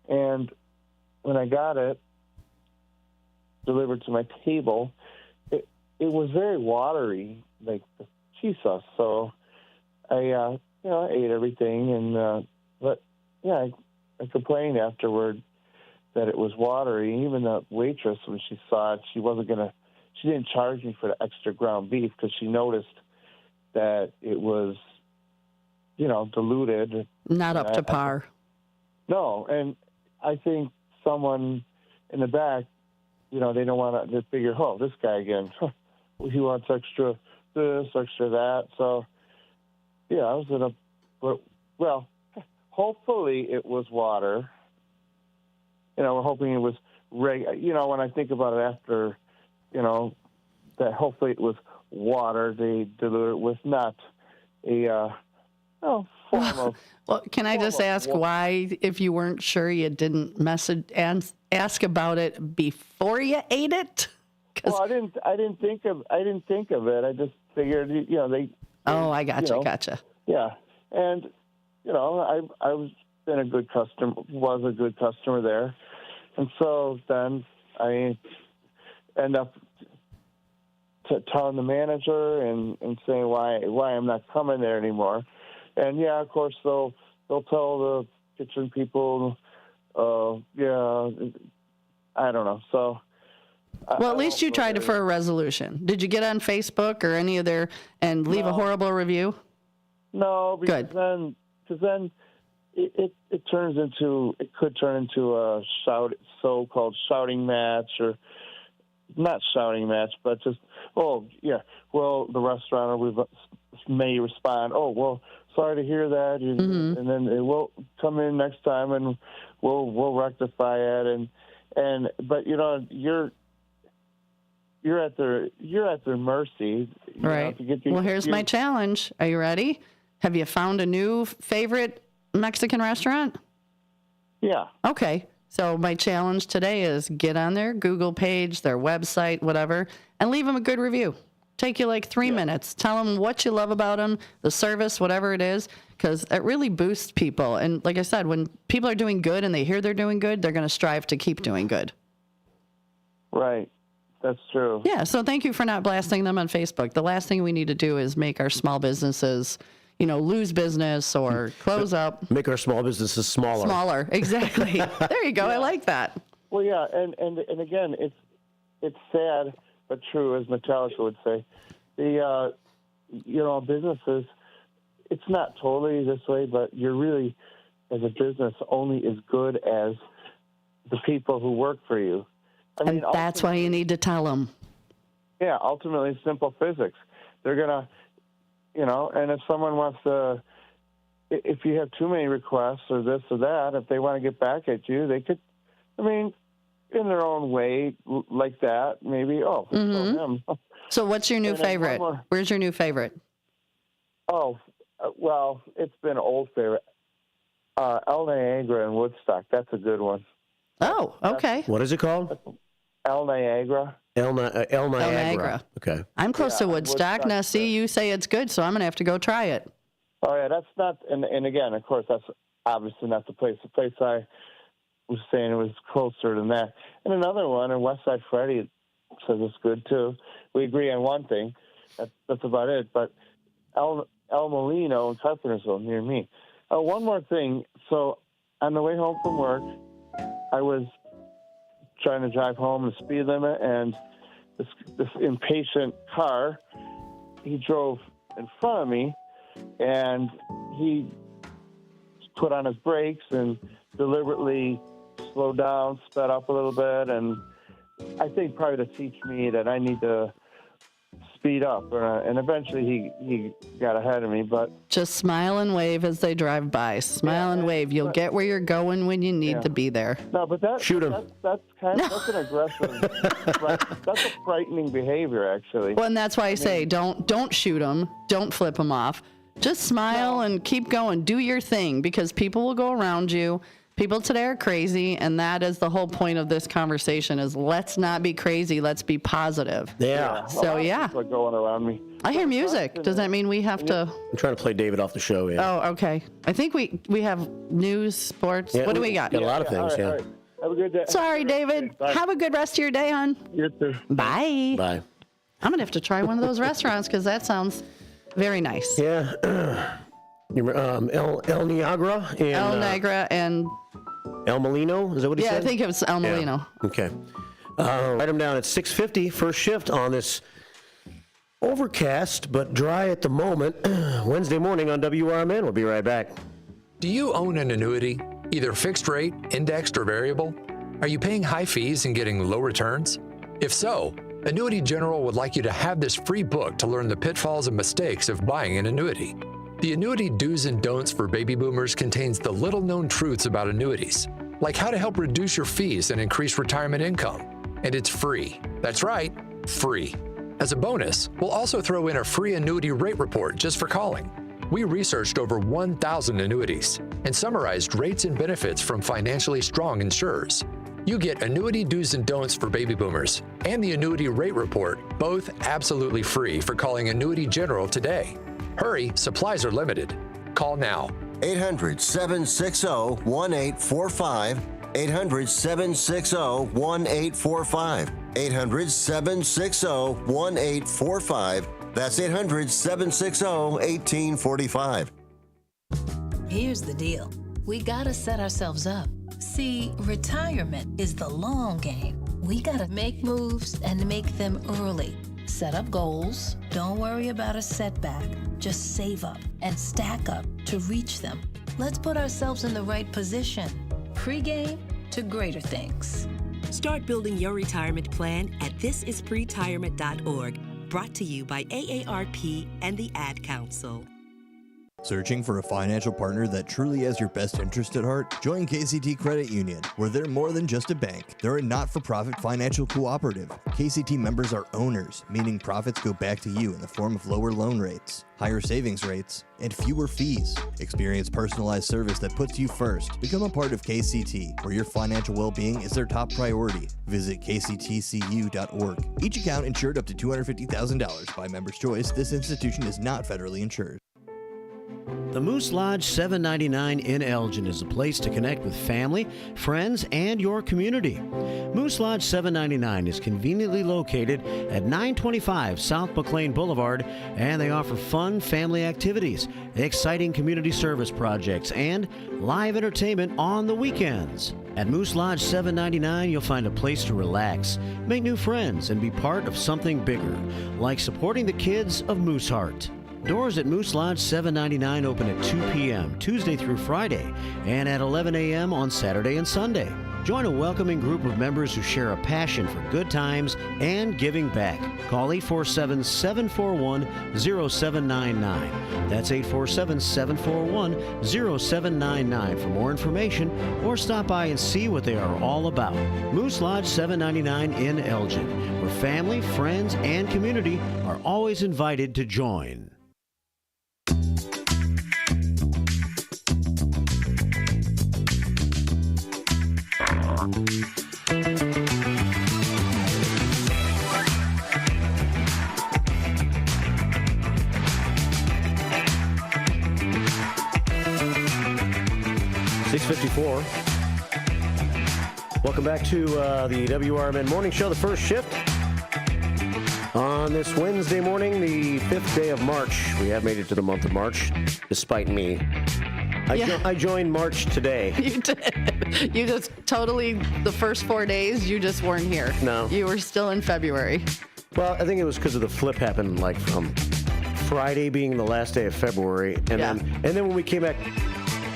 And when I got it delivered to my table, it was very watery, like the cheese sauce. So I ate everything, and I complained afterward that it was watery. Even the waitress, when she saw it, she didn't charge me for the extra ground beef because she noticed that it was, diluted. Not up to par. No, and I think someone in the back, they don't want to figure, this guy again, he wants extra this, extra that. So, yeah, I was hopefully it was water. We're hoping it was, when I think about it after, that hopefully it was water they diluted with, not a form of... Well, can I just ask why, if you weren't sure, you didn't message and ask about it before you ate it? Well, I didn't think of it. I just figured, they. Oh, I gotcha. Yeah, and I was a good customer there, and so then I end up telling the manager and saying why I'm not coming there anymore. And yeah, of course they'll tell the kitchen people, I don't know. So, well, at least you tried for a resolution. Did you get on Facebook or any other and leave a horrible review? No, because then it could turn into a so-called shouting match, or not shouting match, but just the restaurant may respond, sorry to hear that, and then it will come in next time, and we'll rectify it. But you're at their mercy, right? Well, here's my challenge. Are you ready? Have you found a new favorite Mexican restaurant? Yeah. Okay. So my challenge today is get on their Google page, their website, whatever, and leave them a good review. Take you like 3 minutes. Tell them what you love about them, the service, whatever it is, because it really boosts people. And like I said, when people are doing good and they hear they're doing good, they're going to strive to keep doing good. Right. That's true. Yeah. So thank you for not blasting them on Facebook. The last thing we need to do is make our small businesses, lose business or close up. Make our small businesses smaller. Smaller. Exactly. There you go. Yeah. I like that. Well, yeah. And again, it's sad, but true, as Metallica would say. The, businesses, it's not totally this way, but you're really, as a business, only as good as the people who work for you. And that's why you need to tell them. Yeah, ultimately, simple physics. They're going to, and if someone wants to, if you have too many requests or this or that, if they want to get back at you, they could, in their own way, like that, maybe, him. So what's your new favorite? Where's your new favorite? Oh, well, it's been an old favorite. El Niagara in Woodstock. That's a good one. Oh, okay. What is it called? El Niagara. El Niagara. Okay. I'm close to Woodstock. Now, see, you say it's good, so I'm going to have to go try it. Oh, yeah, that's not, and again, of course, that's obviously not the place. The place I was saying it was closer than that. And another one, and Westside Freddy says it's good, too. We agree on one thing. That's about it. But El Molino in Carpentersville, near me. One more thing. So on the way home from work, I was trying to drive home the speed limit, and this impatient car, he drove in front of me, and he put on his brakes and deliberately slowed down, sped up a little bit, and I think probably to teach me that I need to speed up, and eventually he got ahead of me. But just smile and wave as they drive by. Smile and wave. You'll get where you're going when you need to be there. No, but shoot him. That's an aggressive. That's a frightening behavior, actually. Well, and that's why I say don't shoot them. Don't flip them off. Just smile and keep going. Do your thing, because people will go around you. People today are crazy, and that is the whole point of this conversation is let's not be crazy. Let's be positive. Yeah. So, yeah. People are going around me. I hear music. Does that mean we have to? I'm trying to play David off the show, yeah. Oh, okay. I think we have news, sports. Yeah, what do we got? Got a lot of things, all right. Have a good day. Sorry, David. Bye. Have a good rest of your day, hon. You too. Bye. Bye. I'm going to have to try one of those restaurants because that sounds very nice. Yeah. El Niagara and El Niagara and El Molino, is that what he said? Yeah, I think it was El Molino. Yeah. Okay. Write them down at 6:50, first shift on this overcast but dry at the moment Wednesday morning on WRMN. We'll be right back. Do you own an annuity, either fixed rate, indexed, or variable? Are you paying high fees and getting low returns? If so, Annuity General would like you to have this free book to learn the pitfalls and mistakes of buying an annuity. The Annuity Do's and Don'ts for Baby Boomers contains the little-known truths about annuities, like how to help reduce your fees and increase retirement income. And it's free. That's right, free. As a bonus, we'll also throw in a free annuity rate report just for calling. We researched over 1,000 annuities and summarized rates and benefits from financially strong insurers. You get Annuity Do's and Don'ts for Baby Boomers and the Annuity Rate Report, both absolutely free for calling Annuity General today. Hurry, supplies are limited. Call now. 800-760-1845. 800-760-1845. 800-760-1845. That's 800-760-1845. Here's the deal. We gotta set ourselves up. See, retirement is the long game. We gotta make moves and make them early. Set up goals. Don't worry about a setback. Just save up and stack up to reach them. Let's put ourselves in the right position. Pre-game to greater things. Start building your retirement plan at thisispretirement.org. Brought to you by AARP and the Ad Council. Searching for a financial partner that truly has your best interest at heart? Join KCT Credit Union, where they're more than just a bank. They're a not-for-profit financial cooperative. KCT members are owners, meaning profits go back to you in the form of lower loan rates, higher savings rates, and fewer fees. Experience personalized service that puts you first. Become a part of KCT, where your financial well-being is their top priority. Visit kctcu.org. Each account insured up to $250,000 by member's choice. This institution is not federally insured. The Moose Lodge 799 in Elgin is a place to connect with family, friends, and your community. Moose Lodge 799 is conveniently located at 925 South McLean Boulevard, and they offer fun family activities, exciting community service projects, and live entertainment on the weekends. At Moose Lodge 799, you'll find a place to relax, make new friends, and be part of something bigger, like supporting the kids of Mooseheart. Doors at Moose Lodge 799 open at 2 p.m. Tuesday through Friday and at 11 a.m. on Saturday and Sunday. Join a welcoming group of members who share a passion for good times and giving back. Call 847-741-0799. That's 847-741-0799 for more information, or stop by and see what they are all about. Moose Lodge 799 in Elgin, where family, friends, and community are always invited to join. $6:54. Welcome back to the WRMN Morning Show, the first shift. On this Wednesday morning, the 5th day of March. We have made it to the month of March, despite me. I joined March today. You did. You just totally, the first 4 days, you just weren't here. No. You were still in February. Well, I think it was because of the flip happened like from Friday being the last day of February. And then when we came back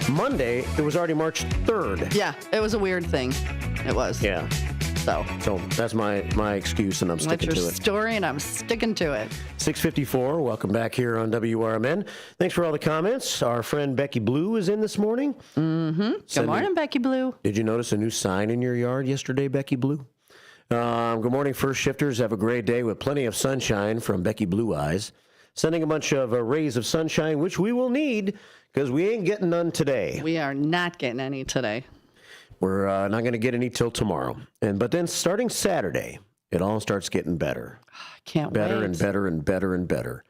Monday, it was already March 3rd. Yeah, it was a weird thing. It was. Yeah. So that's my excuse, and I'm sticking to it. That's your story, and I'm sticking to it. 6:54. Welcome back here on WRMN. Thanks for all the comments. Our friend Becky Blue is in this morning. Mm-hmm. Good morning, Becky Blue. Did you notice a new sign in your yard yesterday, Becky Blue? Good morning, first shifters. Have a great day with plenty of sunshine from Becky Blue Eyes. Sending a bunch of rays of sunshine, which we will need because we ain't getting none today. We are not getting any today. We're not going to get any till tomorrow. But then starting Saturday, it all starts getting better. I can't better wait. And better and better and better.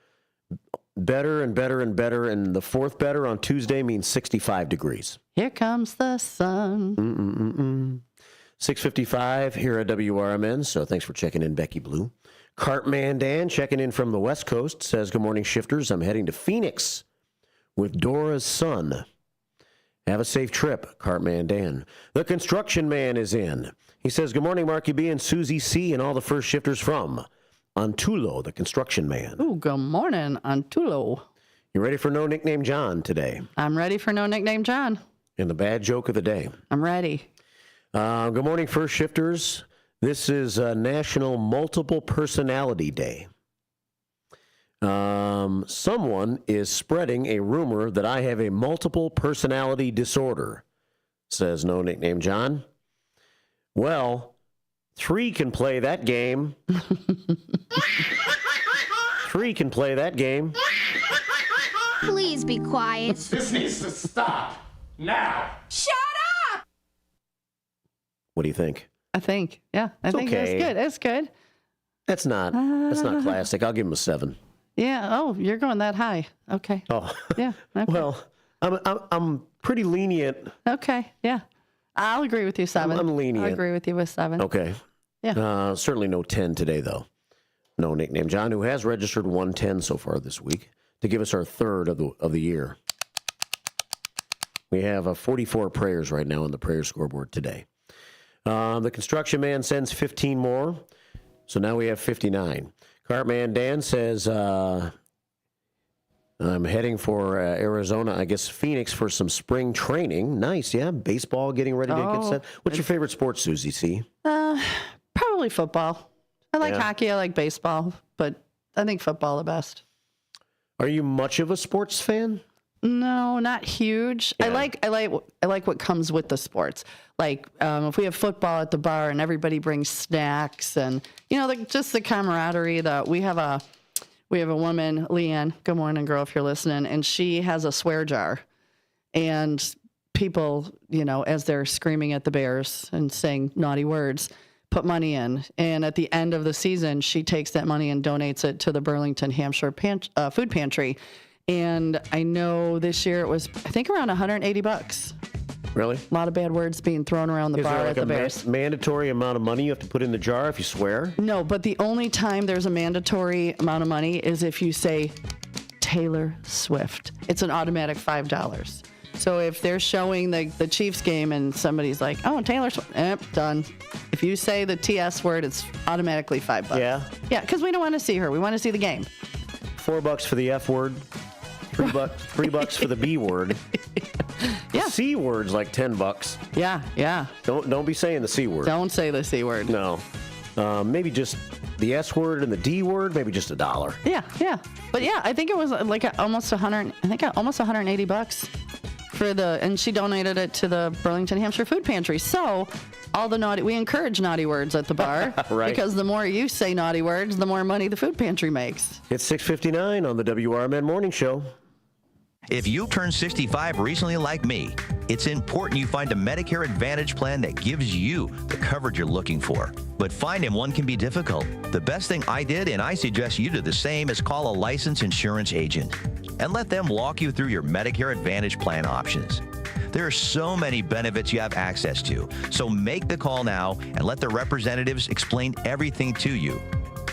Better and better and better. And the fourth better on Tuesday means 65 degrees. Here comes the sun. 6:55 here at WRMN. So thanks for checking in, Becky Blue. Cartman Dan checking in from the West Coast says, good morning, shifters. I'm heading to Phoenix with Dora's son. Have a safe trip, Cartman Dan. The construction man is in. He says, good morning, Marky B and Susie C and all the first shifters from Antulo, the construction man. Ooh, good morning, Antulo. You ready for No Nickname John today? I'm ready for No Nickname John. And the bad joke of the day. I'm ready. Good morning, first shifters. This is National Multiple Personality Day. Someone is spreading a rumor that I have a multiple personality disorder, says No Nickname John. Well, 3 can play that game. 3 can play that game. Please be quiet. This needs to stop now. Shut up! What do you think? I think It's think okay. It's good. It's good. That's not classic. I'll give him a 7. Yeah. Oh, you're going that high. Okay. Oh. Yeah. Okay. Well, I'm pretty lenient. Okay. Yeah. I'll agree with you, 7. I'm lenient. I'll agree with you with 7. Okay. Yeah. Certainly no 10 today, though. No Nickname John, who has registered 110 so far this week to give us our third of the year. We have 44 prayers right now on the prayer scoreboard today. The construction man sends 15 more, so now we have 59. Cartman Dan says, I'm heading for Arizona, I guess Phoenix, for some spring training. Nice, yeah. Baseball getting ready to get set. What's your favorite sport, Susie C? Probably football. I like hockey. I like baseball, but I think football the best. Are you much of a sports fan? No, not huge. Yeah. I like what comes with the sports. Like if we have football at the bar and everybody brings snacks and just the camaraderie that we have a woman, Leanne. Good morning, girl, if you're listening, and she has a swear jar, and people, as they're screaming at the Bears and saying naughty words, put money in, and at the end of the season, she takes that money and donates it to the Burlington, Hampshire food pantry. And I know this year it was, I think, around $180. Really? A lot of bad words being thrown around the bar at the Bears. Is there mandatory amount of money you have to put in the jar if you swear? No, but the only time there's a mandatory amount of money is if you say Taylor Swift. It's an automatic $5. So if they're showing the Chiefs game and somebody's like, oh, Taylor Swift, done. If you say the TS word, it's automatically $5. Yeah? Yeah, because we don't want to see her. We want to see the game. $4 for the F word. $3 for the B word. Yeah. The C word's like $10. Yeah. Don't be saying the C word. Don't say the C word. No. Maybe just the S word and the D word, maybe just $1. Yeah. But yeah, I think it was like almost $180 for and she donated it to the Burlington, Hampshire food pantry. So we encourage naughty words at the bar. Right. Because the more you say naughty words, the more money the food pantry makes. It's 6:59 on the WRMN Morning Show. If you turned 65 recently like me, it's important you find a Medicare Advantage plan that gives you the coverage you're looking for. But finding one can be difficult. The best thing I did, and I suggest you do the same, is call a licensed insurance agent and let them walk you through your Medicare Advantage plan options. There are so many benefits you have access to, so make the call now and let the representatives explain everything to you.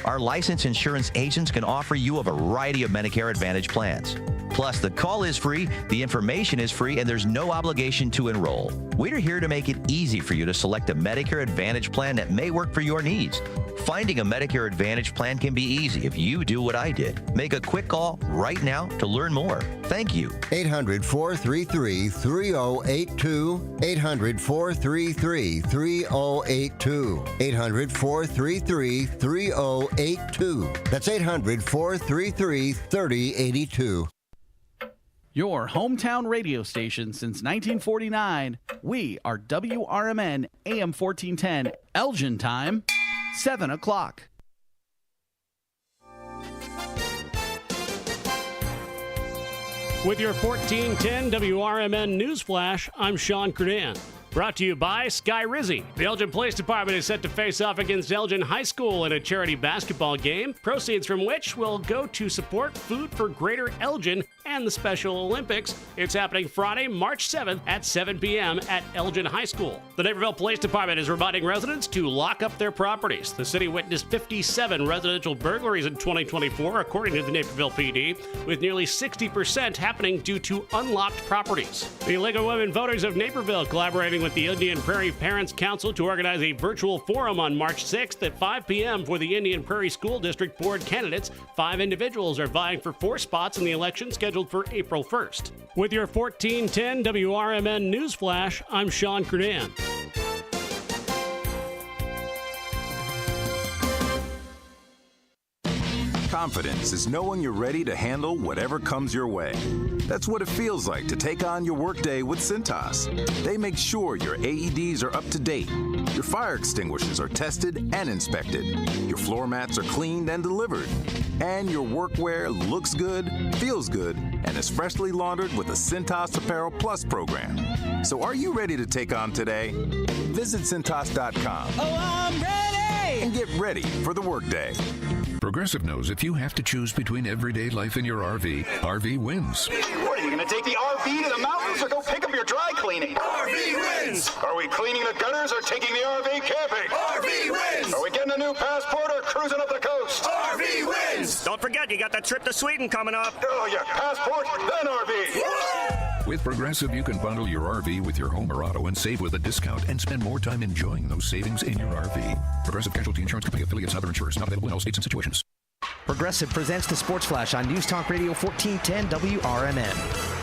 Our licensed insurance agents can offer you a variety of Medicare Advantage plans. Plus, the call is free, the information is free, and there's no obligation to enroll. We're here to make it easy for you to select a Medicare Advantage plan that may work for your needs. Finding a Medicare Advantage plan can be easy if you do what I did. Make a quick call right now to learn more. Thank you. 800-433-3082. 800-433-3082. 800-433-3082. That's 800-433-3082. Your hometown radio station since 1949. We are WRMN AM 1410, Elgin time, 7 o'clock. With your 1410 WRMN News Flash, I'm Sean Credan. Brought to you by Sky Rizzi. The Elgin Police Department is set to face off against Elgin High School in a charity basketball game, proceeds from which will go to support Food for Greater Elgin and the Special Olympics. It's happening Friday, March 7th at 7 p.m. at Elgin High School. The Naperville Police Department is reminding residents to lock up their properties. The city witnessed 57 residential burglaries in 2024, according to the Naperville PD, with nearly 60% happening due to unlocked properties. The League of Women Voters of Naperville collaborating with the Indian Prairie Parents Council to organize a virtual forum on March 6th at 5 p.m. for the Indian Prairie School District Board candidates. 5 individuals are vying for 4 spots in the election scheduled for April 1st. With your 1410 WRMN News Flash, I'm Sean Credan. Confidence is knowing you're ready to handle whatever comes your way. That's what it feels like to take on your workday with Cintas. They make sure your AEDs are up to date, your fire extinguishers are tested and inspected, your floor mats are cleaned and delivered, and your workwear looks good, feels good, and is freshly laundered with the Cintas Apparel Plus program. So are you ready to take on today? Visit Cintas.com. Oh, I'm ready! And get ready for the workday. Progressive knows if you have to choose between everyday life and your RV wins. What, are you going to take the RV to the mountains or go pick up your dry cleaning? RV wins! Are we cleaning the gutters or taking the RV camping? RV wins! Are we getting a new passport or cruising up the coast? RV wins! Don't forget, you got that trip to Sweden coming up. Oh, yeah, passport, then RV. With Progressive, you can bundle your RV with your home or auto and save with a discount and spend more time enjoying those savings in your RV. Progressive Casualty Insurance Company affiliates and other insurers. Not available in all states and situations. Progressive presents the Sports Flash on News Talk Radio 1410 WRMN.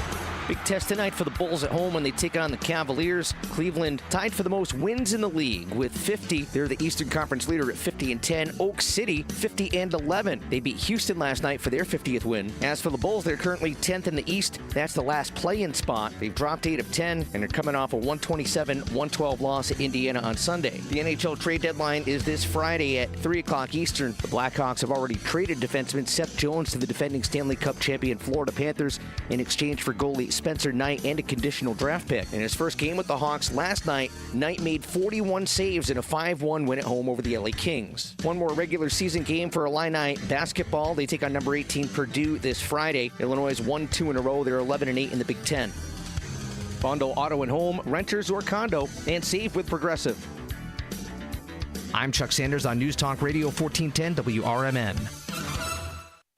Big test tonight for the Bulls at home when they take on the Cavaliers. Cleveland tied for the most wins in the league with 50. They're the Eastern Conference leader at 50-10. Oak City 50-11. They beat Houston last night for their 50th win. As for the Bulls, they're currently 10th in the East. That's the last play-in spot. They've dropped 8 of 10 and are coming off a 127-112 loss at Indiana on Sunday. The NHL trade deadline is this Friday at 3 o'clock Eastern. The Blackhawks have already traded defenseman Seth Jones to the defending Stanley Cup champion Florida Panthers in exchange for goalie Spencer Knight and a conditional draft pick. In his first game with the Hawks last night, Knight made 41 saves in a 5-1 win at home over the LA Kings. One more regular season game for Illini basketball. They take on number 18 Purdue this Friday. Illinois has won 2 in a row. They're 11-8 in the Big Ten. Bundle auto and home, renters or condo, and save with Progressive. I'm Chuck Sanders on News Talk Radio 1410 WRMN.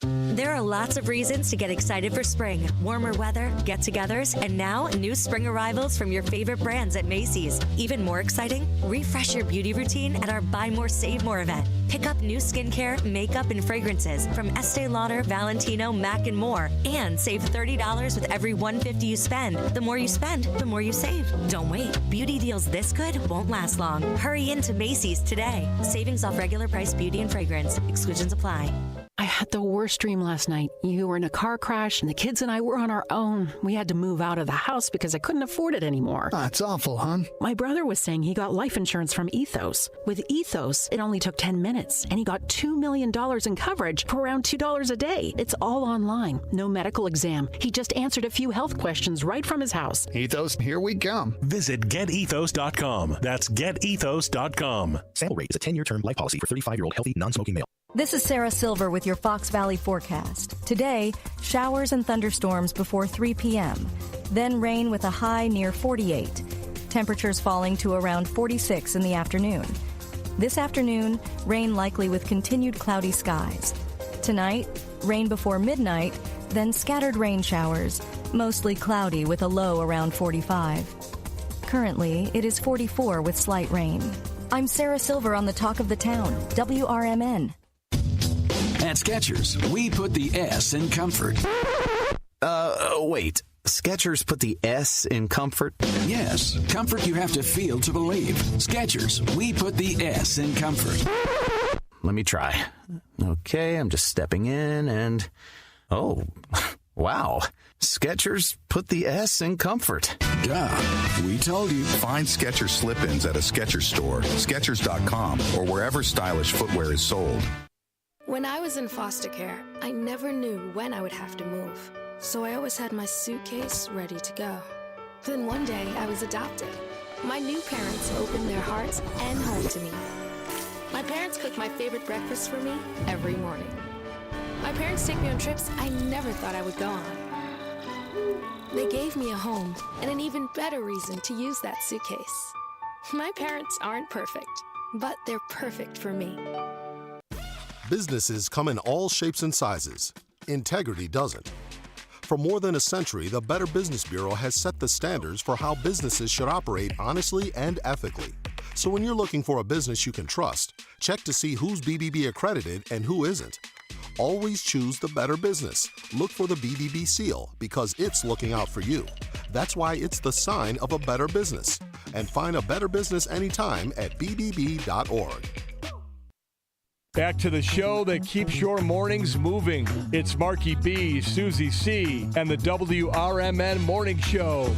There are lots of reasons to get excited for spring. Warmer weather, get-togethers, and now new spring arrivals from your favorite brands at Macy's. Even more exciting, refresh your beauty routine at our Buy More, Save More event. Pick up new skincare, makeup, and fragrances from Estee Lauder, Valentino, MAC, and more. And save $30 with every $150 you spend. The more you spend, the more you save. Don't wait. Beauty deals this good won't last long. Hurry into Macy's today. Savings off regular price beauty and fragrance. Exclusions apply. I had the worst dream last night. You were in a car crash, and the kids and I were on our own. We had to move out of the house because I couldn't afford it anymore. That's awful, hon. My brother was saying he got life insurance from Ethos. With Ethos, it only took 10 minutes, and he got $2 million in coverage for around $2 a day. It's all online. No medical exam. He just answered a few health questions right from his house. Ethos, here we come. Visit getethos.com. That's getethos.com. Sample rate is a 10-year term life policy for 35-year-old healthy, non-smoking male. This is Sarah Silver with your Fox Valley forecast. Today, showers and thunderstorms before 3 p.m. Then rain with a high near 48. Temperatures falling to around 46 in the afternoon. This afternoon, rain likely with continued cloudy skies. Tonight, rain before midnight, then scattered rain showers, mostly cloudy with a low around 45. Currently, it is 44 with slight rain. I'm Sarah Silver on the Talk of the Town, WRMN. At Skechers, we put the S in comfort. Wait. Skechers put the S in comfort? Yes, comfort you have to feel to believe. Skechers, we put the S in comfort. Let me try. Okay, I'm just stepping in and... Oh, wow. Skechers put the S in comfort. Duh, we told you. Find Skechers slip-ins at a Skechers store, Skechers.com, or wherever stylish footwear is sold. When I was in foster care, I never knew when I would have to move. So I always had my suitcase ready to go. Then one day I was adopted. My new parents opened their hearts and home to me. My parents cook my favorite breakfast for me every morning. My parents take me on trips I never thought I would go on. They gave me a home and an even better reason to use that suitcase. My parents aren't perfect, but they're perfect for me. Businesses come in all shapes and sizes. Integrity doesn't. For more than a century, the Better Business Bureau has set the standards for how businesses should operate honestly and ethically. So when you're looking for a business you can trust, check to see who's BBB accredited and who isn't. Always choose the Better Business. Look for the BBB seal because it's looking out for you. That's why it's the sign of a better business. And find a better business anytime at bbb.org. Back to the show that keeps your mornings moving. It's Marky B, Susie C, and the WRMN Morning Show.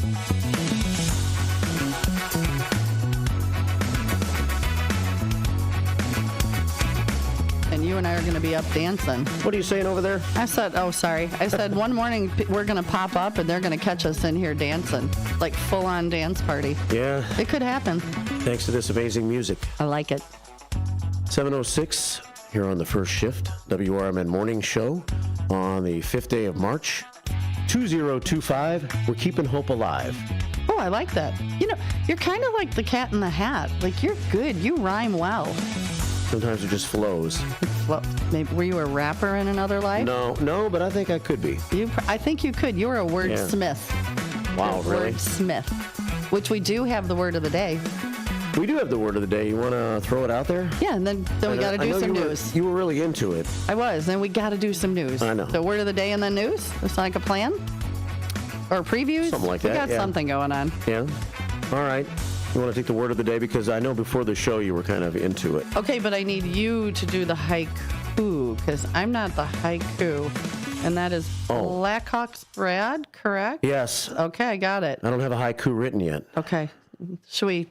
And you and I are going to be up dancing. What are you saying over there? I said one morning we're going to pop up and they're going to catch us in here dancing, like full-on dance party. Yeah. It could happen. Thanks to this amazing music. I like it. 7:06 here on the first shift, WRMN Morning Show on the 5th day of March, 2025. We're keeping hope alive. Oh, I like that. You know, you're kind of like the Cat in the Hat. Like, you're good. You rhyme well. Sometimes it just flows. Well, maybe, were you a rapper in another life? No, but I think I could be. I think you could. You're a wordsmith. Wow, really? Wordsmith. Which we do have the word of the day. We do have the word of the day. You want to throw it out there? Yeah, and then we got to do some news. You were really into it. I was. Then we got to do some news. I know. The word of the day and then news? It's like a plan? Or previews? Something like that. We got something going on. Yeah. All right. You want to take the word of the day? Because I know before the show you were kind of into it. Okay, but I need you to do the haiku because I'm not the haiku. And that is Blackhawks Brad, correct? Yes. Okay, I got it. I don't have a haiku written yet. Okay. Should we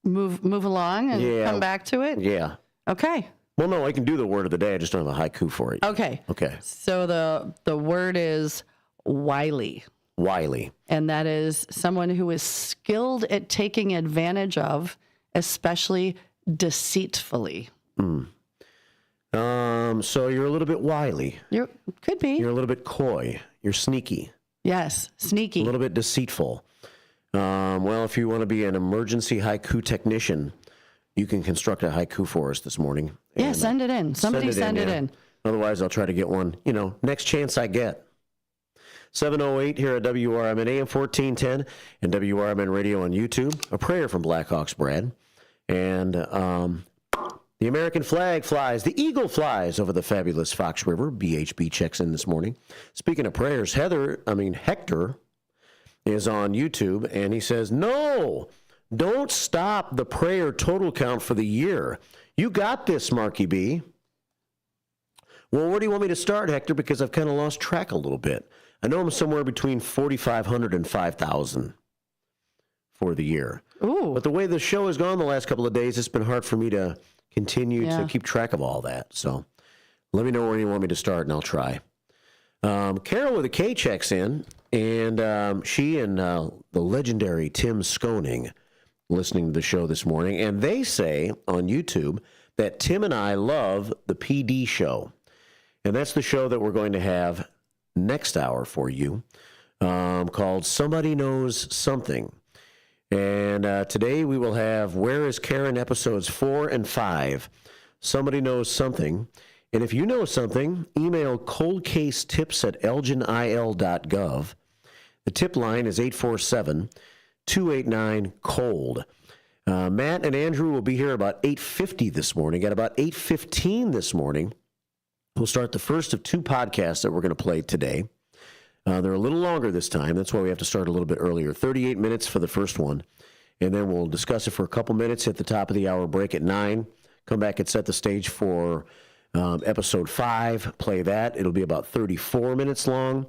move along and come back to it? Yeah. Okay. Well, no, I can do the word of the day. I just don't have a haiku for it. Okay. Okay. So the word is wily. Wily. And that is someone who is skilled at taking advantage of, especially deceitfully. So you're a little bit wily. Could be. You're a little bit coy. You're sneaky. Yes, sneaky. A little bit deceitful. Well, if you want to be an emergency haiku technician, you can construct a haiku for us this morning. Yeah, send it in. Somebody send it in. Otherwise, I'll try to get one, next chance I get. 7:08 here at WRMN AM 1410 and WRMN Radio on YouTube. A prayer from Blackhawks Brad. And the American flag flies. The eagle flies over the fabulous Fox River. BHB checks in this morning. Speaking of prayers, Hector is on YouTube, and he says, no, don't stop the prayer total count for the year. You got this, Marky B. Well, where do you want me to start, Hector? Because I've kind of lost track a little bit. I know I'm somewhere between 4,500 and 5,000 for the year. Ooh. But the way the show has gone the last couple of days, it's been hard for me to continue to keep track of all that. So let me know where you want me to start, and I'll try. Carol with a K checks in, and she and the legendary Tim Skoning listening to the show this morning, and they say on YouTube that Tim and I love the PD show. And that's the show that we're going to have next hour for you, called Somebody Knows Something. And today we will have Where is Karen episodes 4 and 5. Somebody Knows Something. And if you know something, email coldcasetips@elginil.gov. The tip line is 847-289-COLD. Matt and Andrew will be here about 8:50 this morning. At about 8:15 this morning, we'll start the first of two podcasts that we're going to play today. They're a little longer this time. That's why we have to start a little bit earlier. 38 minutes for the first one. And then we'll discuss it for a couple minutes at the top of the hour, break at 9. Come back and set the stage for episode 5. Play that. It'll be about 34 minutes long.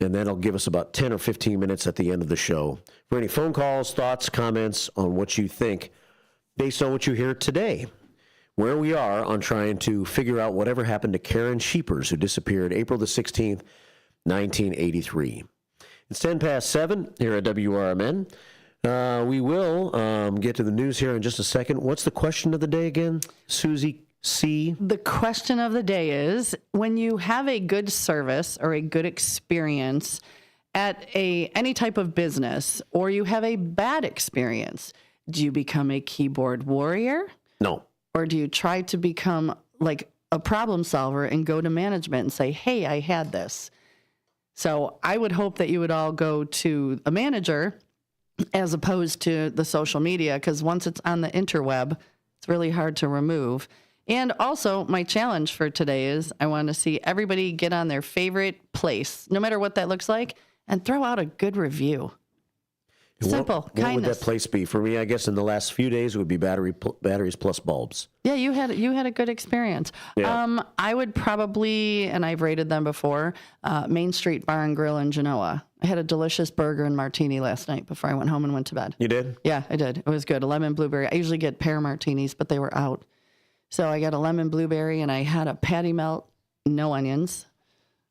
And that'll give us about 10 or 15 minutes at the end of the show for any phone calls, thoughts, comments on what you think based on what you hear today, where we are on trying to figure out whatever happened to Karen Sheepers, who disappeared April the 16th, 1983. It's 10 past 7 here at WRMN. We will get to the news here in just a second. What's the question of the day again, Susie C? The question of the day is, when you have a good service or a good experience at any type of business, or you have a bad experience, do you become a keyboard warrior? No. Or do you try to become like a problem solver and go to management and say, hey, I had this? So I would hope that you would all go to a manager as opposed to the social media, because once it's on the interweb, it's really hard to remove. And also, my challenge for today is I want to see everybody get on their favorite place, no matter what that looks like, and throw out a good review. Simple, what kindness. What would that place be? For me, I guess in the last few days, it would be batteries plus bulbs. Yeah, you had a good experience. Yeah. I would probably, and I've rated them before, Main Street Bar and Grill in Genoa. I had a delicious burger and martini last night before I went home and went to bed. You did? Yeah, I did. It was good. A lemon blueberry. I usually get pear martinis, but they were out. So I got a lemon blueberry, and I had a patty melt, no onions.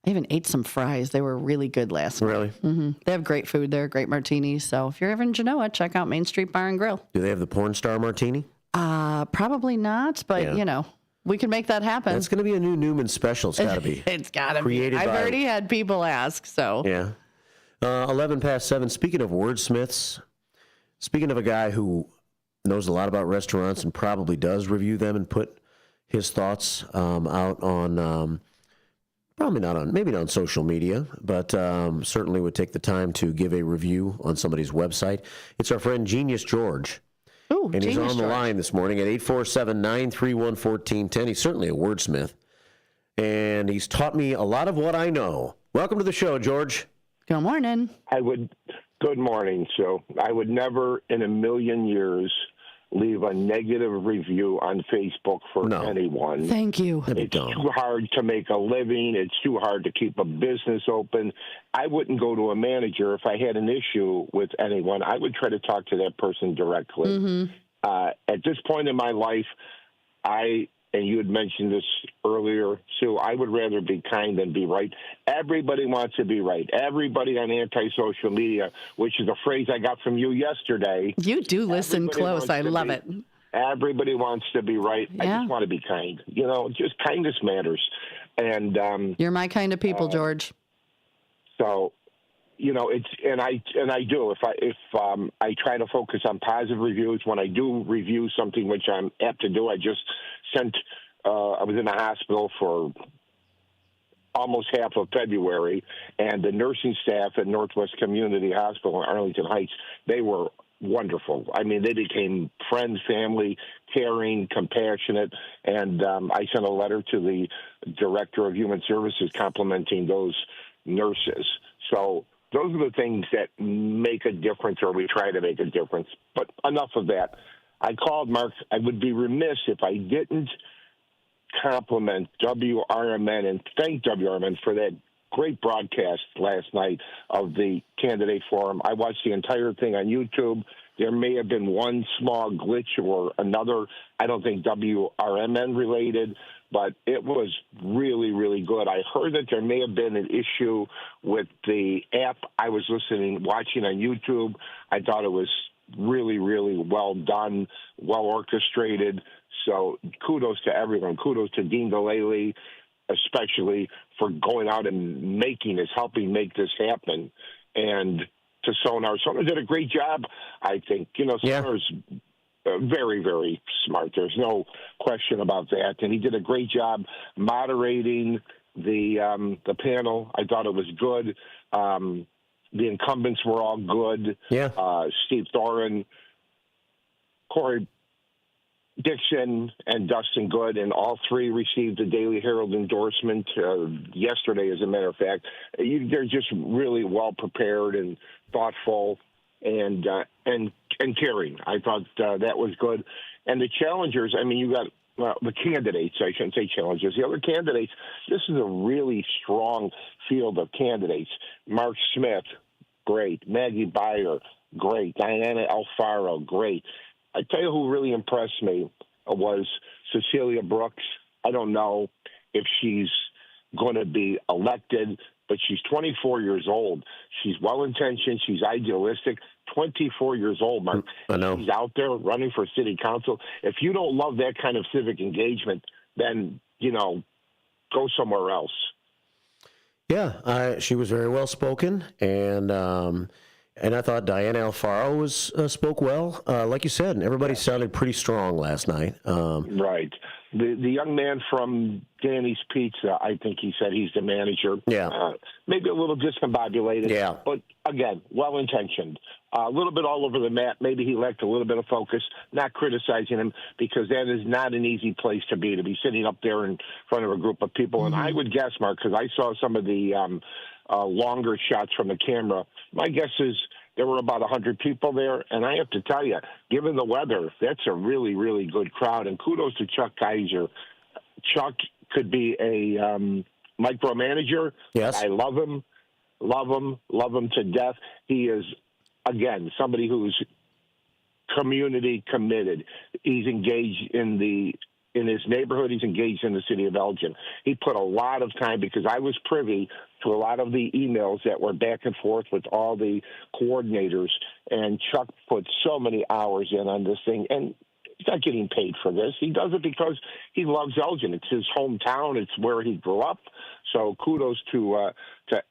I even ate some fries. They were really good last night. Really? Mm-hmm. They have great food there, great martinis. So if you're ever in Genoa, check out Main Street Bar and Grill. Do they have the porn star martini? Probably not, but, we can make that happen. That's going to be a new Newman special. It's got to be. It's got to be. Created I've by- already had people ask, so. Yeah. 11 past 7. Speaking of wordsmiths, speaking of a guy who knows a lot about restaurants and probably does review them and put his thoughts out on, maybe not on social media, but certainly would take the time to give a review on somebody's website. It's our friend Genius George. Ooh, and he's Genius on the George. line this morning at 847-931-1410. He's certainly a wordsmith, and he's taught me a lot of what I know. Welcome to the show, George. Good morning. Good morning. So I would never in a million years leave a negative review on Facebook for anyone. Thank you. It's too hard to make a living. It's too hard to keep a business open. I wouldn't go to a manager if I had an issue with anyone. I would try to talk to that person directly. Mm-hmm. At this point in my life, and you had mentioned this earlier, Sue, I would rather be kind than be right. Everybody wants to be right. Everybody on anti-social media, which is a phrase I got from you yesterday. You do listen close. I love it. Everybody wants to be right. Yeah. I just want to be kind. Just kindness matters. And you're my kind of people, George. So, I do. If I try to focus on positive reviews, when I do review something, which I'm apt to do, I just sent. I was in the hospital for almost half of February, and the nursing staff at Northwest Community Hospital in Arlington Heights, they were wonderful. I mean, they became friends, family, caring, compassionate, and I sent a letter to the Director of Human Services complimenting those nurses. So those are the things that make a difference, or we try to make a difference. But enough of that. I called Mark. I would be remiss if I didn't compliment WRMN and thank WRMN for that great broadcast last night of the candidate forum. I watched the entire thing on YouTube. There may have been one small glitch or another, I don't think WRMN related, but it was really, really good. I heard that there may have been an issue with the app I was watching on YouTube. I thought it was really, really well done, well orchestrated. So kudos to everyone. Kudos to Dean Delaley, especially for going out and helping make this happen. And to Sonar. Sonar did a great job, I think. Sonar's very, very smart. There's no question about that. And he did a great job moderating the panel. I thought it was good. The incumbents were all good. Yeah. Steve Thoren, Corey Dixon, and Dustin Good, and all three received the Daily Herald endorsement yesterday, as a matter of fact. They're just really well prepared and thoughtful and caring. I thought that was good. And the challengers, I mean, you got the candidates, I shouldn't say challengers. The other candidates, this is a really strong field of candidates. Mark Smith, great. Maggie Beyer, great. Diana Alfaro, great. I tell you who really impressed me was Cecilia Brooks. I don't know if she's going to be elected, but she's 24 years old. She's well-intentioned. She's idealistic. 24 years old, Mark. I know. She's out there running for city council. If you don't love that kind of civic engagement, then, go somewhere else. Yeah, she was very well spoken, and I thought Diana Alfaro spoke well. Like you said, everybody sounded pretty strong last night. Right. The young man from Danny's Pizza, I think he said he's the manager. Yeah. Maybe a little discombobulated. Yeah. But, again, well-intentioned. A little bit all over the map. Maybe he lacked a little bit of focus. Not criticizing him, because that is not an easy place to be sitting up there in front of a group of people. Mm-hmm. And I would guess, Mark, because I saw some of the longer shots from the camera, my guess is there were about 100 people there. And I have to tell you, given the weather, that's a really, really good crowd. And kudos to Chuck Kaiser. Chuck could be a micromanager. Yes. I love him to death. He is, again, somebody who's community committed. He's engaged in his neighborhood. He's engaged in the city of Elgin. He put a lot of time, because I was privy to a lot of the emails that were back and forth with all the coordinators, and Chuck put so many hours in on this thing, and he's not getting paid for this. He does it because he loves Elgin. It's his hometown. It's where he grew up. So kudos to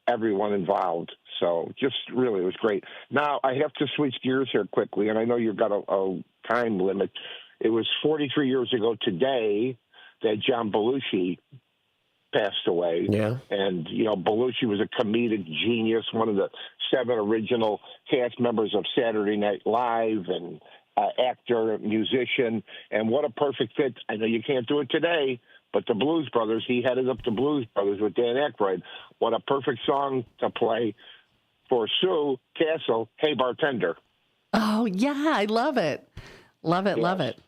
everyone involved. So just really, it was great. Now, I have to switch gears here quickly, and I know you've got a time limit. It was 43 years ago today that John Belushi passed away. Yeah. And, Belushi was a comedic genius, one of the 7 original cast members of Saturday Night Live, and actor, musician, and what a perfect fit. I know you can't do it today, but the Blues Brothers, he headed up the Blues Brothers with Dan Aykroyd. What a perfect song to play for Sue Castle, Hey Bartender. Oh, yeah, I love it. Love it, love it.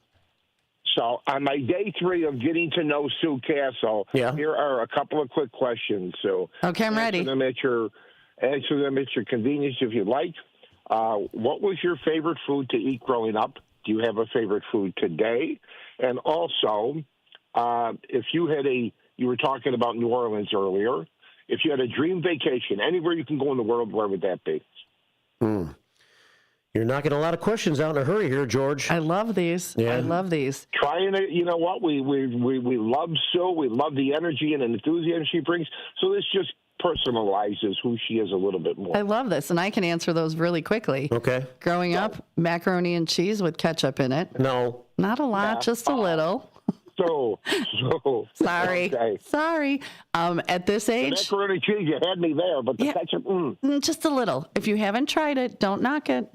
So on my day 3 of getting to know Sue Castle, here are a couple of quick questions. So okay, I'm ready. Answer them at your convenience if you'd like. What was your favorite food to eat growing up? Do you have a favorite food today? And also, if you had you were talking about New Orleans earlier, if you had a dream vacation, anywhere you can go in the world, where would that be? You're knocking a lot of questions out in a hurry here, George. I love these. Yeah. I love these. Trying to, you know what? We love Sue. We love the energy and enthusiasm she brings. So this just personalizes who she is a little bit more. I love this, and I can answer those really quickly. Okay. Growing up, macaroni and cheese with ketchup in it. No. Not a lot, just a little. So sorry. Okay. Sorry. At this age, the macaroni and cheese, you had me there, but the ketchup, just a little. If you haven't tried it, don't knock it.